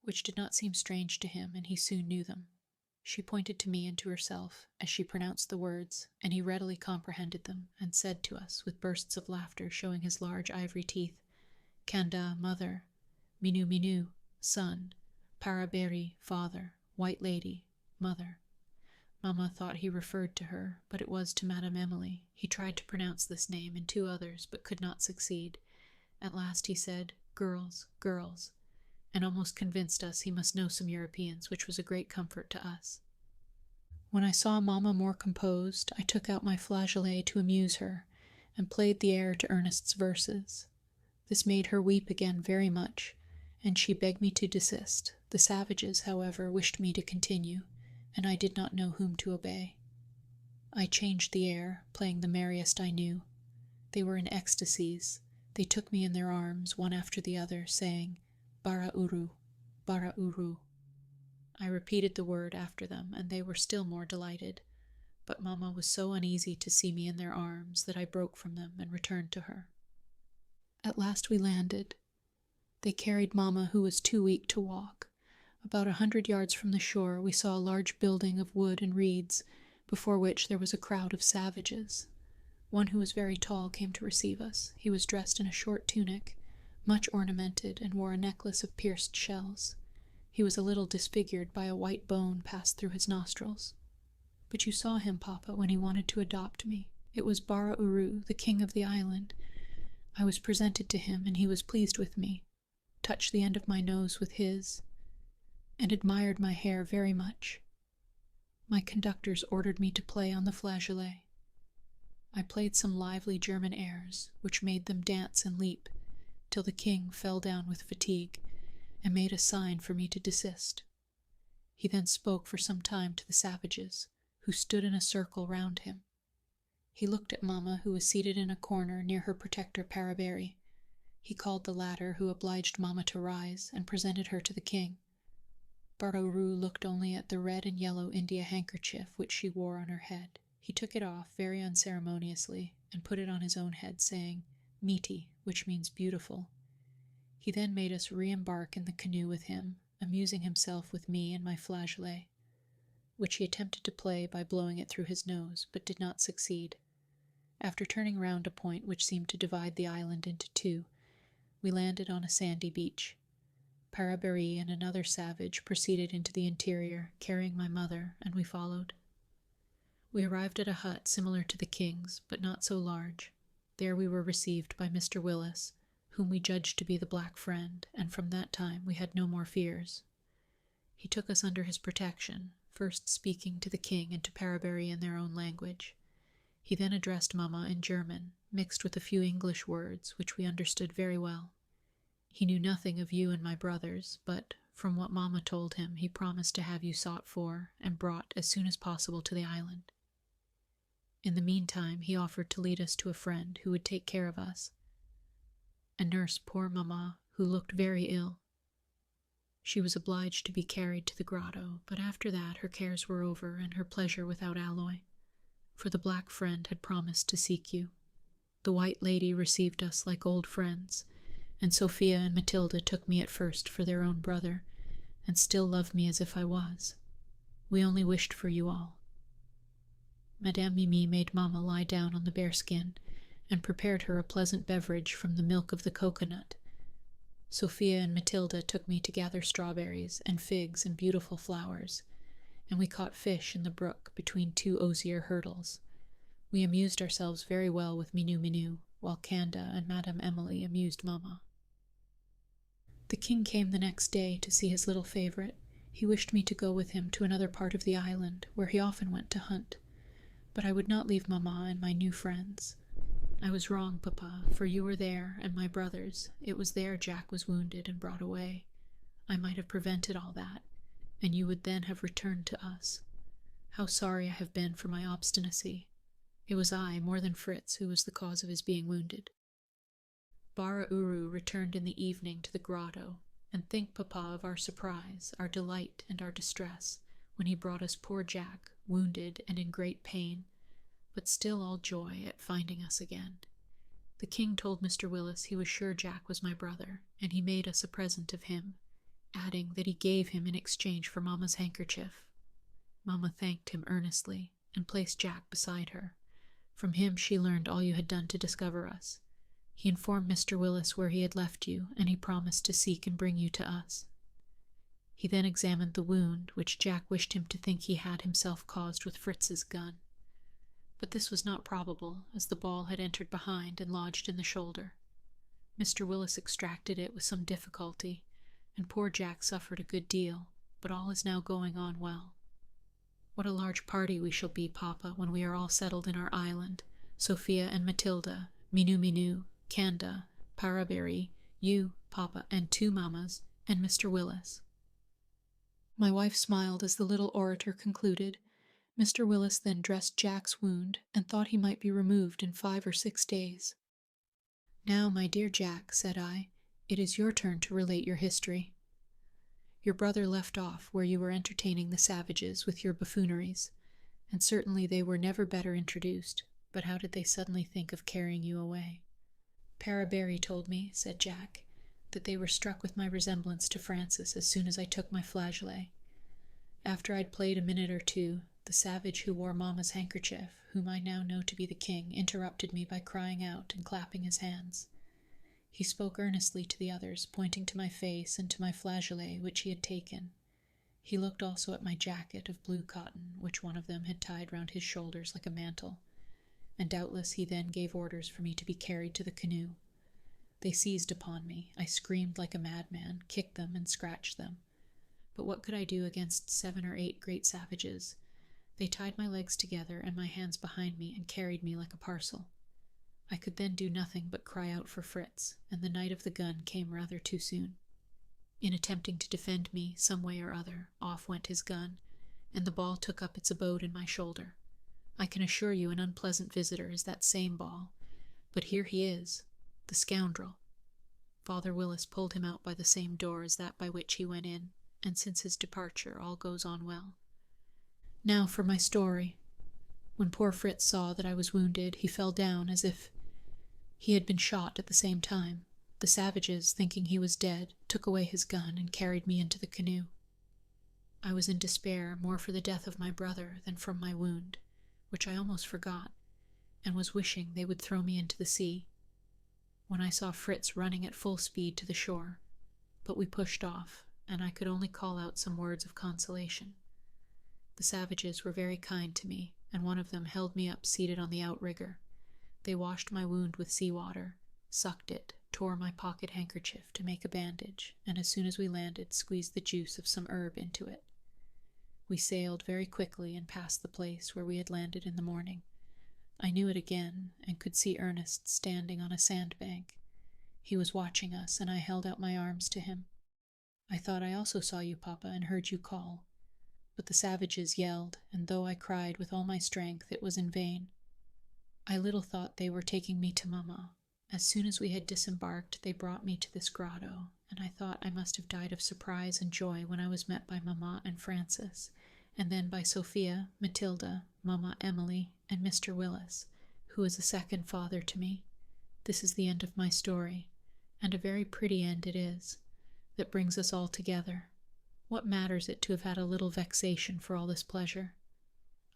which did not seem strange to him, and he soon knew them. She pointed to me and to herself as she pronounced the words, and he readily comprehended them, and said to us, with bursts of laughter, showing his large ivory teeth, Kanda, mother, Minu Minu, son, Parabéry, father, White Lady, mother. Mamma thought he referred to her, but it was to Madame Emily. He tried to pronounce this name and 2 others, but could not succeed. At last he said, girls, girls, and almost convinced us he must know some Europeans, which was a great comfort to us. When I saw Mamma more composed, I took out my flageolet to amuse her, and played the air to Ernest's verses. This made her weep again very much, and she begged me to desist. The savages, however, wished me to continue, and I did not know whom to obey. I changed the air, playing the merriest I knew. They were in ecstasies. They took me in their arms, one after the other, saying, Bara Uru, Bara Uru. I repeated the word after them, and they were still more delighted. But Mamma was so uneasy to see me in their arms that I broke from them and returned to her. At last we landed. They carried Mamma, who was too weak to walk. About 100 yards from the shore we saw a large building of wood and reeds, before which there was a crowd of savages. One who was very tall came to receive us. He was dressed in a short tunic, much ornamented, and wore a necklace of pierced shells. He was a little disfigured by a white bone passed through his nostrils. But you saw him, Papa, when he wanted to adopt me. It was Bara Uru, the king of the island. I was presented to him, and he was pleased with me, touched the end of my nose with his, and admired my hair very much. My conductors ordered me to play on the flageolet. I played some lively German airs, which made them dance and leap, till the king fell down with fatigue, and made a sign for me to desist. He then spoke for some time to the savages, who stood in a circle round him. He looked at Mamma, who was seated in a corner near her protector Parabéry. He called the latter, who obliged Mamma to rise, and presented her to the king. Bara-Uru looked only at the red and yellow India handkerchief which she wore on her head. He took it off very unceremoniously, and put it on his own head, saying, Miti, which means beautiful. He then made us re-embark in the canoe with him, amusing himself with me and my flageolet, which he attempted to play by blowing it through his nose, but did not succeed. After turning round a point which seemed to divide the island into 2, we landed on a sandy beach. Parabéry and another savage proceeded into the interior, carrying my mother, and we followed. We arrived at a hut similar to the king's, but not so large. There we were received by Mr. Wyss, whom we judged to be the Black Friend, and from that time we had no more fears. He took us under his protection, first speaking to the king and to Parabéry in their own language. He then addressed Mamma in German, mixed with a few English words, which we understood very well. He knew nothing of you and my brothers, but, from what Mamma told him, he promised to have you sought for and brought as soon as possible to the island. In the meantime, he offered to lead us to a friend who would take care of us, and nurse poor Mamma, who looked very ill. She was obliged to be carried to the grotto, but after that her cares were over and her pleasure without alloy, for the Black Friend had promised to seek you. The White Lady received us like old friends, and Sophia and Matilda took me at first for their own brother, and still loved me as if I was. We only wished for you all. Madame Mimi made Mamma lie down on the bearskin, and prepared her a pleasant beverage from the milk of the coconut. Sophia and Matilda took me to gather strawberries and figs and beautiful flowers, and we caught fish in the brook between two osier hurdles. We amused ourselves very well with Minou, while Canda and Madame Emily amused Mamma. The king came the next day to see his little favorite. He wished me to go with him to another part of the island, where he often went to hunt, but I would not leave Mamma and my new friends. I was wrong, Papa, for you were there, and my brothers. It was there Jack was wounded and brought away. I might have prevented all that, and you would then have returned to us. How sorry I have been for my obstinacy. It was I, more than Fritz, who was the cause of his being wounded. Bara Uru returned in the evening to the grotto, and think, Papa, of our surprise, our delight, and our distress, when he brought us poor Jack, wounded and in great pain, but still all joy at finding us again. The king told Mr. Wyss he was sure Jack was my brother, and he made us a present of him, adding that he gave him in exchange for Mamma's handkerchief. Mamma thanked him earnestly, and placed Jack beside her. From him she learned all you had done to discover us. He informed Mr. Wyss where he had left you, and he promised to seek and bring you to us. He then examined the wound, which Jack wished him to think he had himself caused with Fritz's gun. But this was not probable, as the ball had entered behind and lodged in the shoulder. Mr. Wyss extracted it with some difficulty, and poor Jack suffered a good deal, but all is now going on well. What a large party we shall be, Papa, when we are all settled in our island, Sophia and Matilda, Minou, Canda, Paraberi, you, Papa, and 2 mammas, and Mr. Wyss. My wife smiled as the little orator concluded. Mr. Wyss then dressed Jack's wound, and thought he might be removed in 5 or 6 days. Now, my dear Jack, said I, it is your turn to relate your history. Your brother left off where you were entertaining the savages with your buffooneries, and certainly they were never better introduced, but how did they suddenly think of carrying you away? Paraberi told me, said Jack, that they were struck with my resemblance to Francis as soon as I took my flageolet. After I'd played a minute or 2, the savage who wore Mamma's handkerchief, whom I now know to be the king, interrupted me by crying out and clapping his hands. He spoke earnestly to the others, pointing to my face and to my flageolet which he had taken. He looked also at my jacket of blue cotton, which one of them had tied round his shoulders like a mantle, and doubtless he then gave orders for me to be carried to the canoe. They seized upon me. I screamed like a madman, kicked them, and scratched them. But what could I do against 7 or 8 great savages? They tied my legs together and my hands behind me and carried me like a parcel. I could then do nothing but cry out for Fritz, and the night of the gun came rather too soon. In attempting to defend me, some way or other, off went his gun, and the ball took up its abode in my shoulder. I can assure you an unpleasant visitor is that same ball, but here he is, the scoundrel. Father Wyss pulled him out by the same door as that by which he went in, and since his departure all goes on well. Now for my story. When poor Fritz saw that I was wounded, he fell down as if he had been shot at the same time. The savages, thinking he was dead, took away his gun and carried me into the canoe. I was in despair more for the death of my brother than from my wound, which I almost forgot, and was wishing they would throw me into the sea, when I saw Fritz running at full speed to the shore, but we pushed off, and I could only call out some words of consolation. The savages were very kind to me, and one of them held me up seated on the outrigger. They washed my wound with sea-water, sucked it, tore my pocket handkerchief to make a bandage, and as soon as we landed, squeezed the juice of some herb into it. We sailed very quickly and passed the place where we had landed in the morning. I knew it again, and could see Ernest standing on a sandbank. He was watching us, and I held out my arms to him. I thought I also saw you, Papa, and heard you call. But the savages yelled, and though I cried with all my strength, it was in vain. I little thought they were taking me to Mamma. As soon as we had disembarked, they brought me to this grotto, and I thought I must have died of surprise and joy when I was met by Mamma and Francis, and then by Sophia, Matilda, Mamma Emily, and Mr. Wyss, who is a second father to me. This is the end of my story, and a very pretty end it is, that brings us all together. What matters it to have had a little vexation for all this pleasure?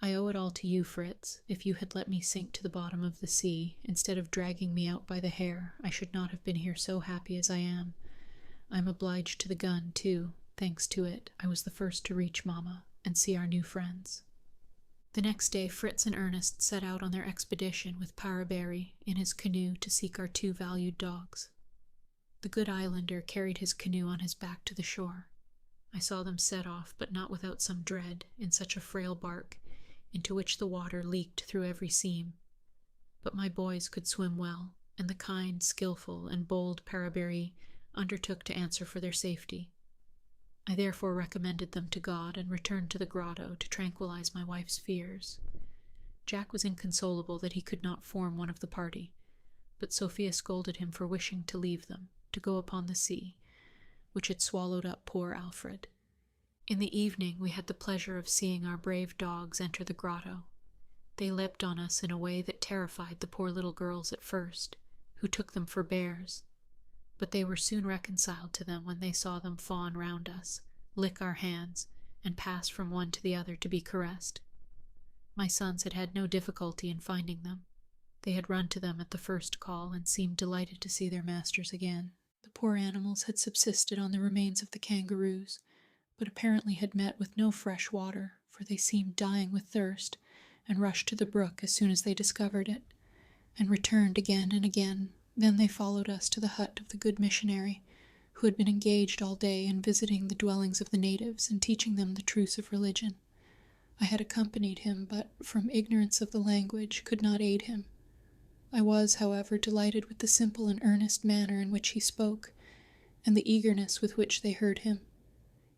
I owe it all to you, Fritz. If you had let me sink to the bottom of the sea, instead of dragging me out by the hair, I should not have been here so happy as I am. I am obliged to the gun, too. Thanks to it, I was the first to reach Mamma. and see our new friends. The next day Fritz and Ernest set out on their expedition with Paraberry in his canoe to seek our 2 valued dogs. The good islander carried his canoe on his back to the shore. I saw them set off, but not without some dread, in such a frail bark, into which the water leaked through every seam. But my boys could swim well, and the kind, skilful, and bold Paraberry undertook to answer for their safety. I therefore recommended them to God and returned to the grotto to tranquilize my wife's fears. Jack was inconsolable that he could not form one of the party, but Sophia scolded him for wishing to leave them, to go upon the sea, which had swallowed up poor Alfred. In the evening we had the pleasure of seeing our brave dogs enter the grotto. They leapt on us in a way that terrified the poor little girls at first, who took them for bears, but they were soon reconciled to them when they saw them fawn round us, lick our hands, and pass from one to the other to be caressed. My sons had had no difficulty in finding them. They had run to them at the first call and seemed delighted to see their masters again. The poor animals had subsisted on the remains of the kangaroos, but apparently had met with no fresh water, for they seemed dying with thirst, and rushed to the brook as soon as they discovered it, and returned again and again. Then they followed us to the hut of the good missionary, who had been engaged all day in visiting the dwellings of the natives and teaching them the truths of religion. I had accompanied him, but, from ignorance of the language, could not aid him. I was, however, delighted with the simple and earnest manner in which he spoke, and the eagerness with which they heard him.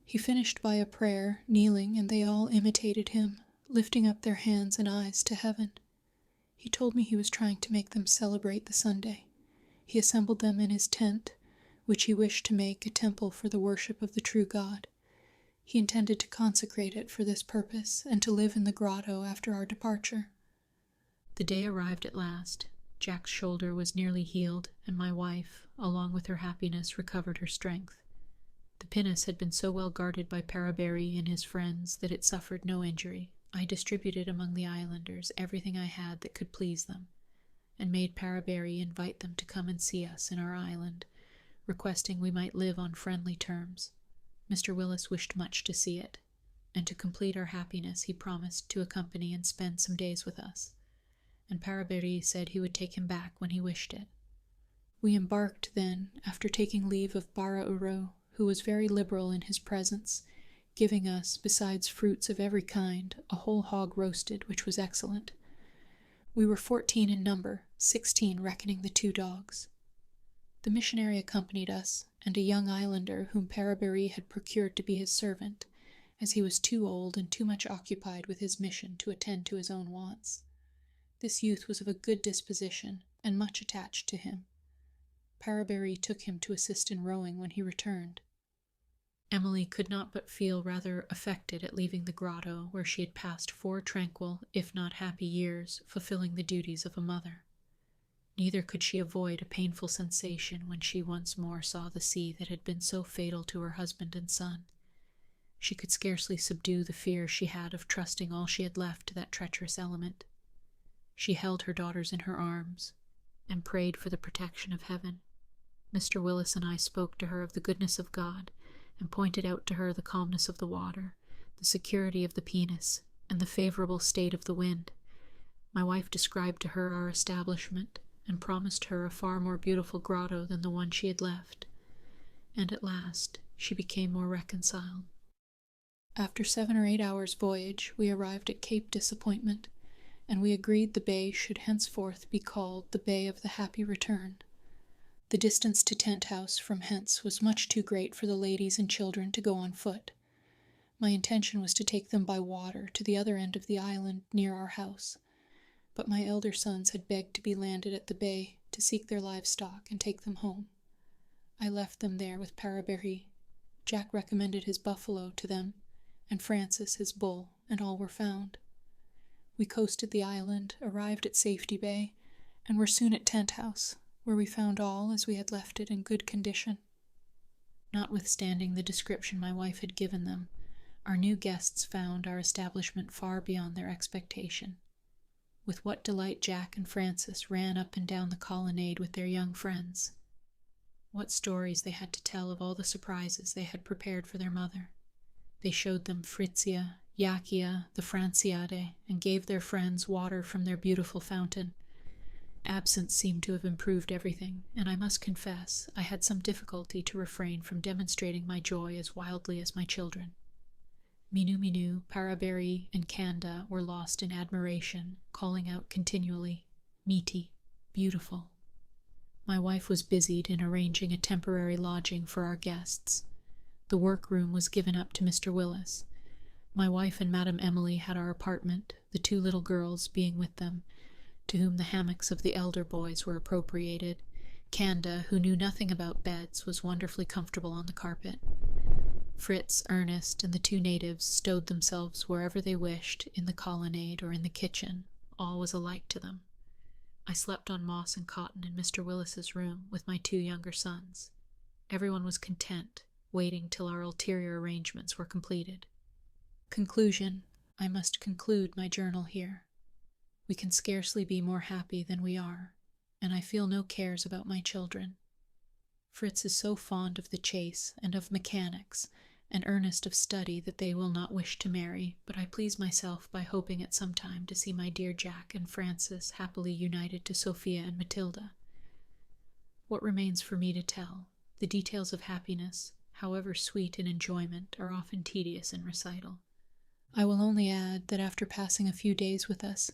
He finished by a prayer, kneeling, and they all imitated him, lifting up their hands and eyes to heaven. He told me he was trying to make them celebrate the Sunday. He assembled them in his tent, which he wished to make a temple for the worship of the true God. He intended to consecrate it for this purpose, and to live in the grotto after our departure. The day arrived at last. Jack's shoulder was nearly healed, and my wife, along with her happiness, recovered her strength. The pinnace had been so well guarded by Paraberry and his friends that it suffered no injury. I distributed among the islanders everything I had that could please them, and made Paraberry invite them to come and see us in our island, requesting we might live on friendly terms. Mr. Wyss wished much to see it, and to complete our happiness he promised to accompany and spend some days with us, and Paraberry said he would take him back when he wished it. We embarked then, after taking leave of Bara Uro, who was very liberal in his presents, giving us, besides fruits of every kind, a whole hog roasted, which was excellent. We were 14 in number, 16 reckoning the 2 dogs. The missionary accompanied us, and a young islander whom Paraberry had procured to be his servant, as he was too old and too much occupied with his mission to attend to his own wants. This youth was of a good disposition, and much attached to him. Paraberry took him to assist in rowing when he returned. Emily could not but feel rather affected at leaving the grotto, where she had passed 4 tranquil, if not happy years, fulfilling the duties of a mother. Neither could she avoid a painful sensation when she once more saw the sea that had been so fatal to her husband and son. She could scarcely subdue the fear she had of trusting all she had left to that treacherous element. She held her daughters in her arms, and prayed for the protection of heaven. Mr. Wyss and I spoke to her of the goodness of God, and pointed out to her the calmness of the water, the security of the pinnace, and the favorable state of the wind. My wife described to her our establishment, and promised her a far more beautiful grotto than the one she had left, and at last she became more reconciled. After 7 or 8 hours' voyage, we arrived at Cape Disappointment, and we agreed the bay should henceforth be called the Bay of the Happy Return. The distance to Tent House from hence was much too great for the ladies and children to go on foot. My intention was to take them by water to the other end of the island near our house, but my elder sons had begged to be landed at the bay to seek their livestock and take them home. I left them there with Paraberry. Jack recommended his buffalo to them, and Francis his bull, and all were found. We coasted the island, arrived at Safety Bay, and were soon at Tent House, where we found all as we had left it in good condition. Notwithstanding the description my wife had given them, our new guests found our establishment far beyond their expectation. With what delight Jack and Francis ran up and down the colonnade with their young friends. What stories they had to tell of all the surprises they had prepared for their mother. They showed them Fritzia, Iachia, the Franciade, and gave their friends water from their beautiful fountain. Absence seemed to have improved everything, and I must confess I had some difficulty to refrain from demonstrating my joy as wildly as my children. Minu Minu, Paraberi, and Kanda were lost in admiration, calling out continually, "Miti, beautiful." My wife was busied in arranging a temporary lodging for our guests. The workroom was given up to Mr. Wyss. My wife and Madame Emily had our apartment, the 2 little girls being with them, to whom the hammocks of the elder boys were appropriated. Kanda, who knew nothing about beds, was wonderfully comfortable on the carpet. Fritz, Ernest, and the 2 natives stowed themselves wherever they wished, in the colonnade or in the kitchen. All was alike to them. I slept on moss and cotton in Mr. Willis's room with my 2 younger sons. Everyone was content, waiting till our ulterior arrangements were completed. Conclusion. I must conclude my journal here. We can scarcely be more happy than we are, and I feel no cares about my children. Fritz is so fond of the chase and of mechanics, and earnest of study, that they will not wish to marry, but I please myself by hoping at some time to see my dear Jack and Francis happily united to Sophia and Matilda. What remains for me to tell? The details of happiness, however sweet in enjoyment, are often tedious in recital. I will only add that after passing a few days with us,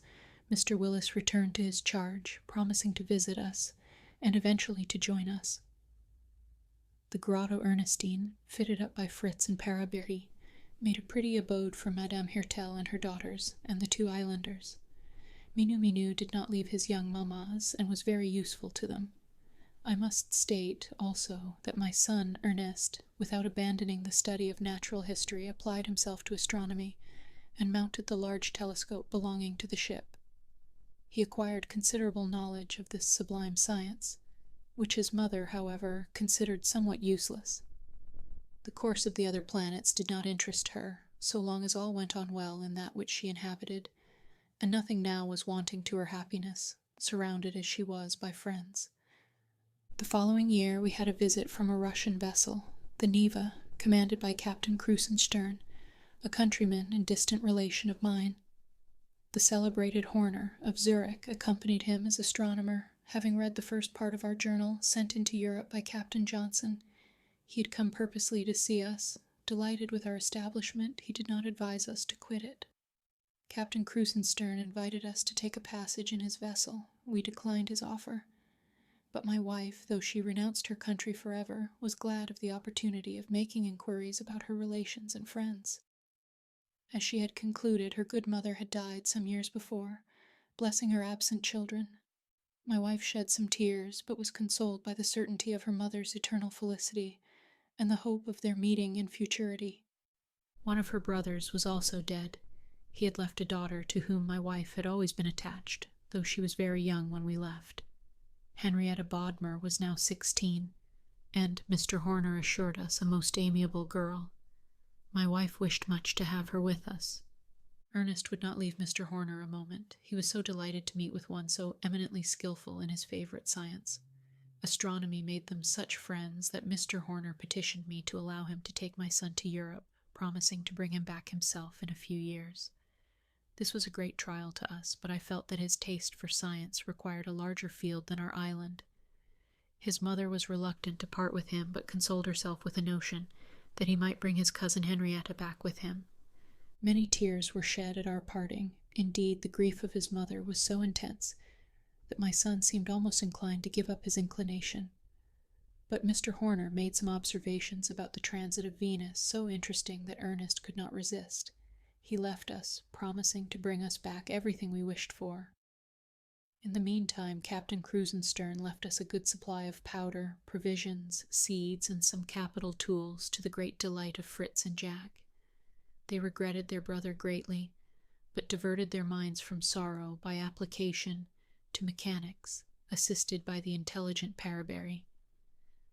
Mr. Wyss returned to his charge, promising to visit us, and eventually to join us. The Grotto Ernestine, fitted up by Fritz and Paraberi, made a pretty abode for Madame Hirtel and her daughters, and the 2 islanders. Minu Minu did not leave his young mammas, and was very useful to them. I must state, also, that my son Ernest, without abandoning the study of natural history, applied himself to astronomy, and mounted the large telescope belonging to the ship. He acquired considerable knowledge of this sublime science, which his mother, however, considered somewhat useless. The course of the other planets did not interest her, so long as all went on well in that which she inhabited, and nothing now was wanting to her happiness, surrounded as she was by friends. The following year we had a visit from a Russian vessel, the Neva, commanded by Captain Krusenstern, a countryman and distant relation of mine. The celebrated Horner of Zurich accompanied him as astronomer, having read the first part of our journal sent into Europe by Captain Johnson. He had come purposely to see us. Delighted with our establishment, he did not advise us to quit it. Captain Krusenstern invited us to take a passage in his vessel. We declined his offer. But my wife, though she renounced her country forever, was glad of the opportunity of making inquiries about her relations and friends. As she had concluded, her good mother had died some years before, blessing her absent children. My wife shed some tears, but was consoled by the certainty of her mother's eternal felicity, and the hope of their meeting in futurity. One of her brothers was also dead. He had left a daughter to whom my wife had always been attached, though she was very young when we left. Henrietta Bodmer was now 16, and, Mr. Horner assured us, a most amiable girl. My wife wished much to have her with us. Ernest would not leave Mr. Horner a moment. He was so delighted to meet with one so eminently skillful in his favorite science. Astronomy made them such friends that Mr. Horner petitioned me to allow him to take my son to Europe, promising to bring him back himself in a few years. This was a great trial to us, but I felt that his taste for science required a larger field than our island. His mother was reluctant to part with him, but consoled herself with the notion that he might bring his cousin Henrietta back with him. Many tears were shed at our parting. Indeed, the grief of his mother was so intense that my son seemed almost inclined to give up his inclination. But Mr. Horner made some observations about the transit of Venus so interesting that Ernest could not resist. He left us, promising to bring us back everything we wished for. In the meantime, Captain Krusenstern left us a good supply of powder, provisions, seeds, and some capital tools, to the great delight of Fritz and Jack. They regretted their brother greatly, but diverted their minds from sorrow by application to mechanics, assisted by the intelligent Paraberi.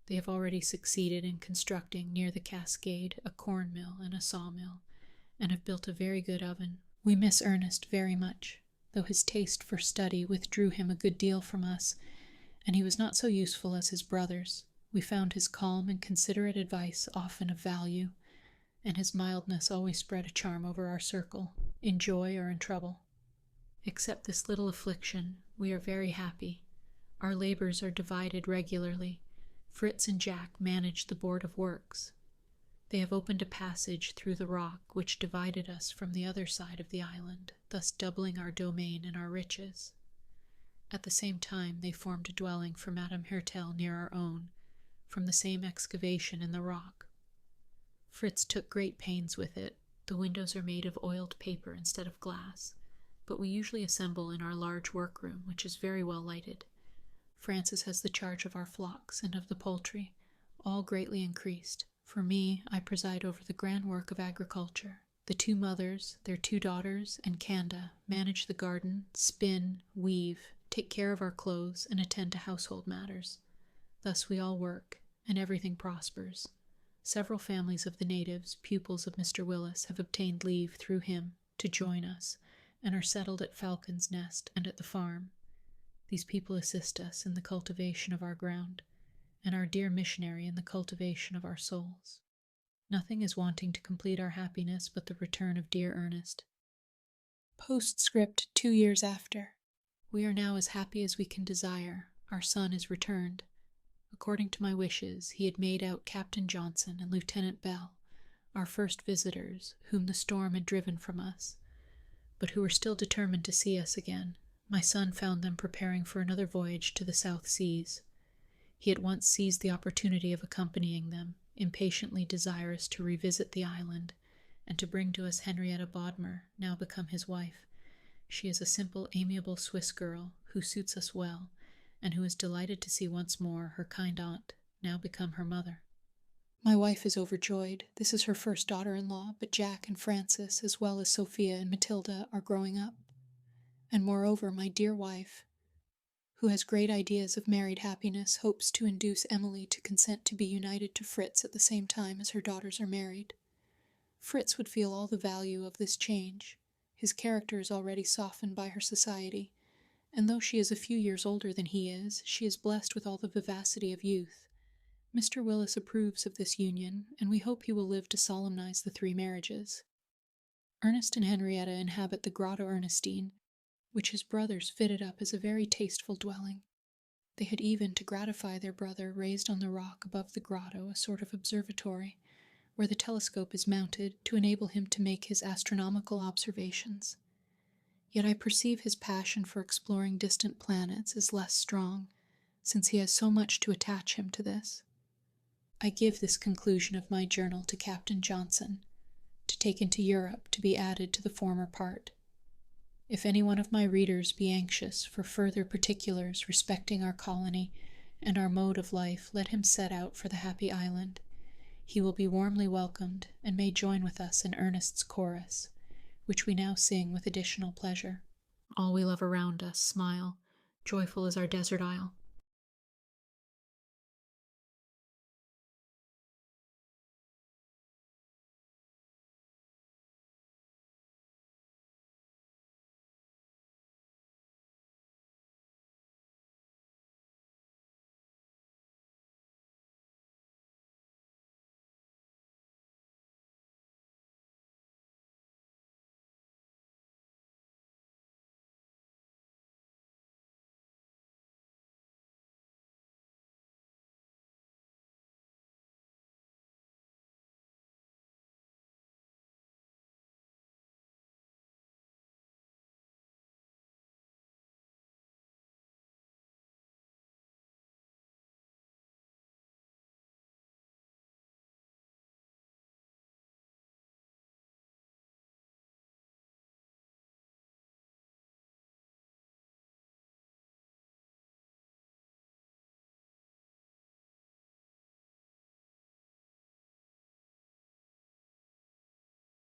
They have already succeeded in constructing, near the cascade, a corn mill and a sawmill, and have built a very good oven. We miss Ernest very much, though his taste for study withdrew him a good deal from us, and he was not so useful as his brothers. We found his calm and considerate advice often of value, and his mildness always spread a charm over our circle, in joy or in trouble. Except this little affliction, we are very happy. Our labors are divided regularly. Fritz and Jack manage the Board of Works. They have opened a passage through the rock which divided us from the other side of the island, thus doubling our domain and our riches. At the same time, they formed a dwelling for Madame Hertel near our own, from the same excavation in the rock. Fritz took great pains with it. The windows are made of oiled paper instead of glass, but we usually assemble in our large workroom, which is very well lighted. Francis has the charge of our flocks and of the poultry, all greatly increased. For me, I preside over the grand work of agriculture. The two mothers, their two daughters, and Canda manage the garden, spin, weave, take care of our clothes, and attend to household matters. Thus we all work, and everything prospers. Several families of the natives, pupils of Mr. Wyss, have obtained leave through him to join us, and are settled at Falcon's Nest and at the farm. These people assist us in the cultivation of our ground, and our dear missionary in the cultivation of our souls. Nothing is wanting to complete our happiness but the return of dear Ernest. Postscript 2 years after. We are now as happy as we can desire. Our son is returned. According to my wishes, he had made out Captain Johnson and Lieutenant Bell, our first visitors, whom the storm had driven from us, but who were still determined to see us again. My son found them preparing for another voyage to the South Seas. He at once seized the opportunity of accompanying them, impatiently desirous to revisit the island, and to bring to us Henrietta Bodmer, now become his wife. She is a simple, amiable Swiss girl, who suits us well, and who is delighted to see once more her kind aunt, now become her mother. My wife is overjoyed. This is her first daughter-in-law, but Jack and Francis, as well as Sophia and Matilda, are growing up. And moreover, my dear wife, who has great ideas of married happiness, hopes to induce Emily to consent to be united to Fritz at the same time as her daughters are married. Fritz would feel all the value of this change. His character is already softened by her society, and though she is a few years older than he is, she is blessed with all the vivacity of youth. Mr. Wyss approves of this union, and we hope he will live to solemnize the 3 marriages. Ernest and Henrietta inhabit the Grotto Ernestine, which his brothers fitted up as a very tasteful dwelling. They had even, to gratify their brother, raised on the rock above the grotto a sort of observatory, where the telescope is mounted to enable him to make his astronomical observations. Yet I perceive his passion for exploring distant planets is less strong, since he has so much to attach him to this. I give this conclusion of my journal to Captain Johnson, to take into Europe to be added to the former part. If any one of my readers be anxious for further particulars respecting our colony and our mode of life, let him set out for the happy island. He will be warmly welcomed, and may join with us in Ernest's chorus, which we now sing with additional pleasure. All we love around us smile, joyful as our desert isle.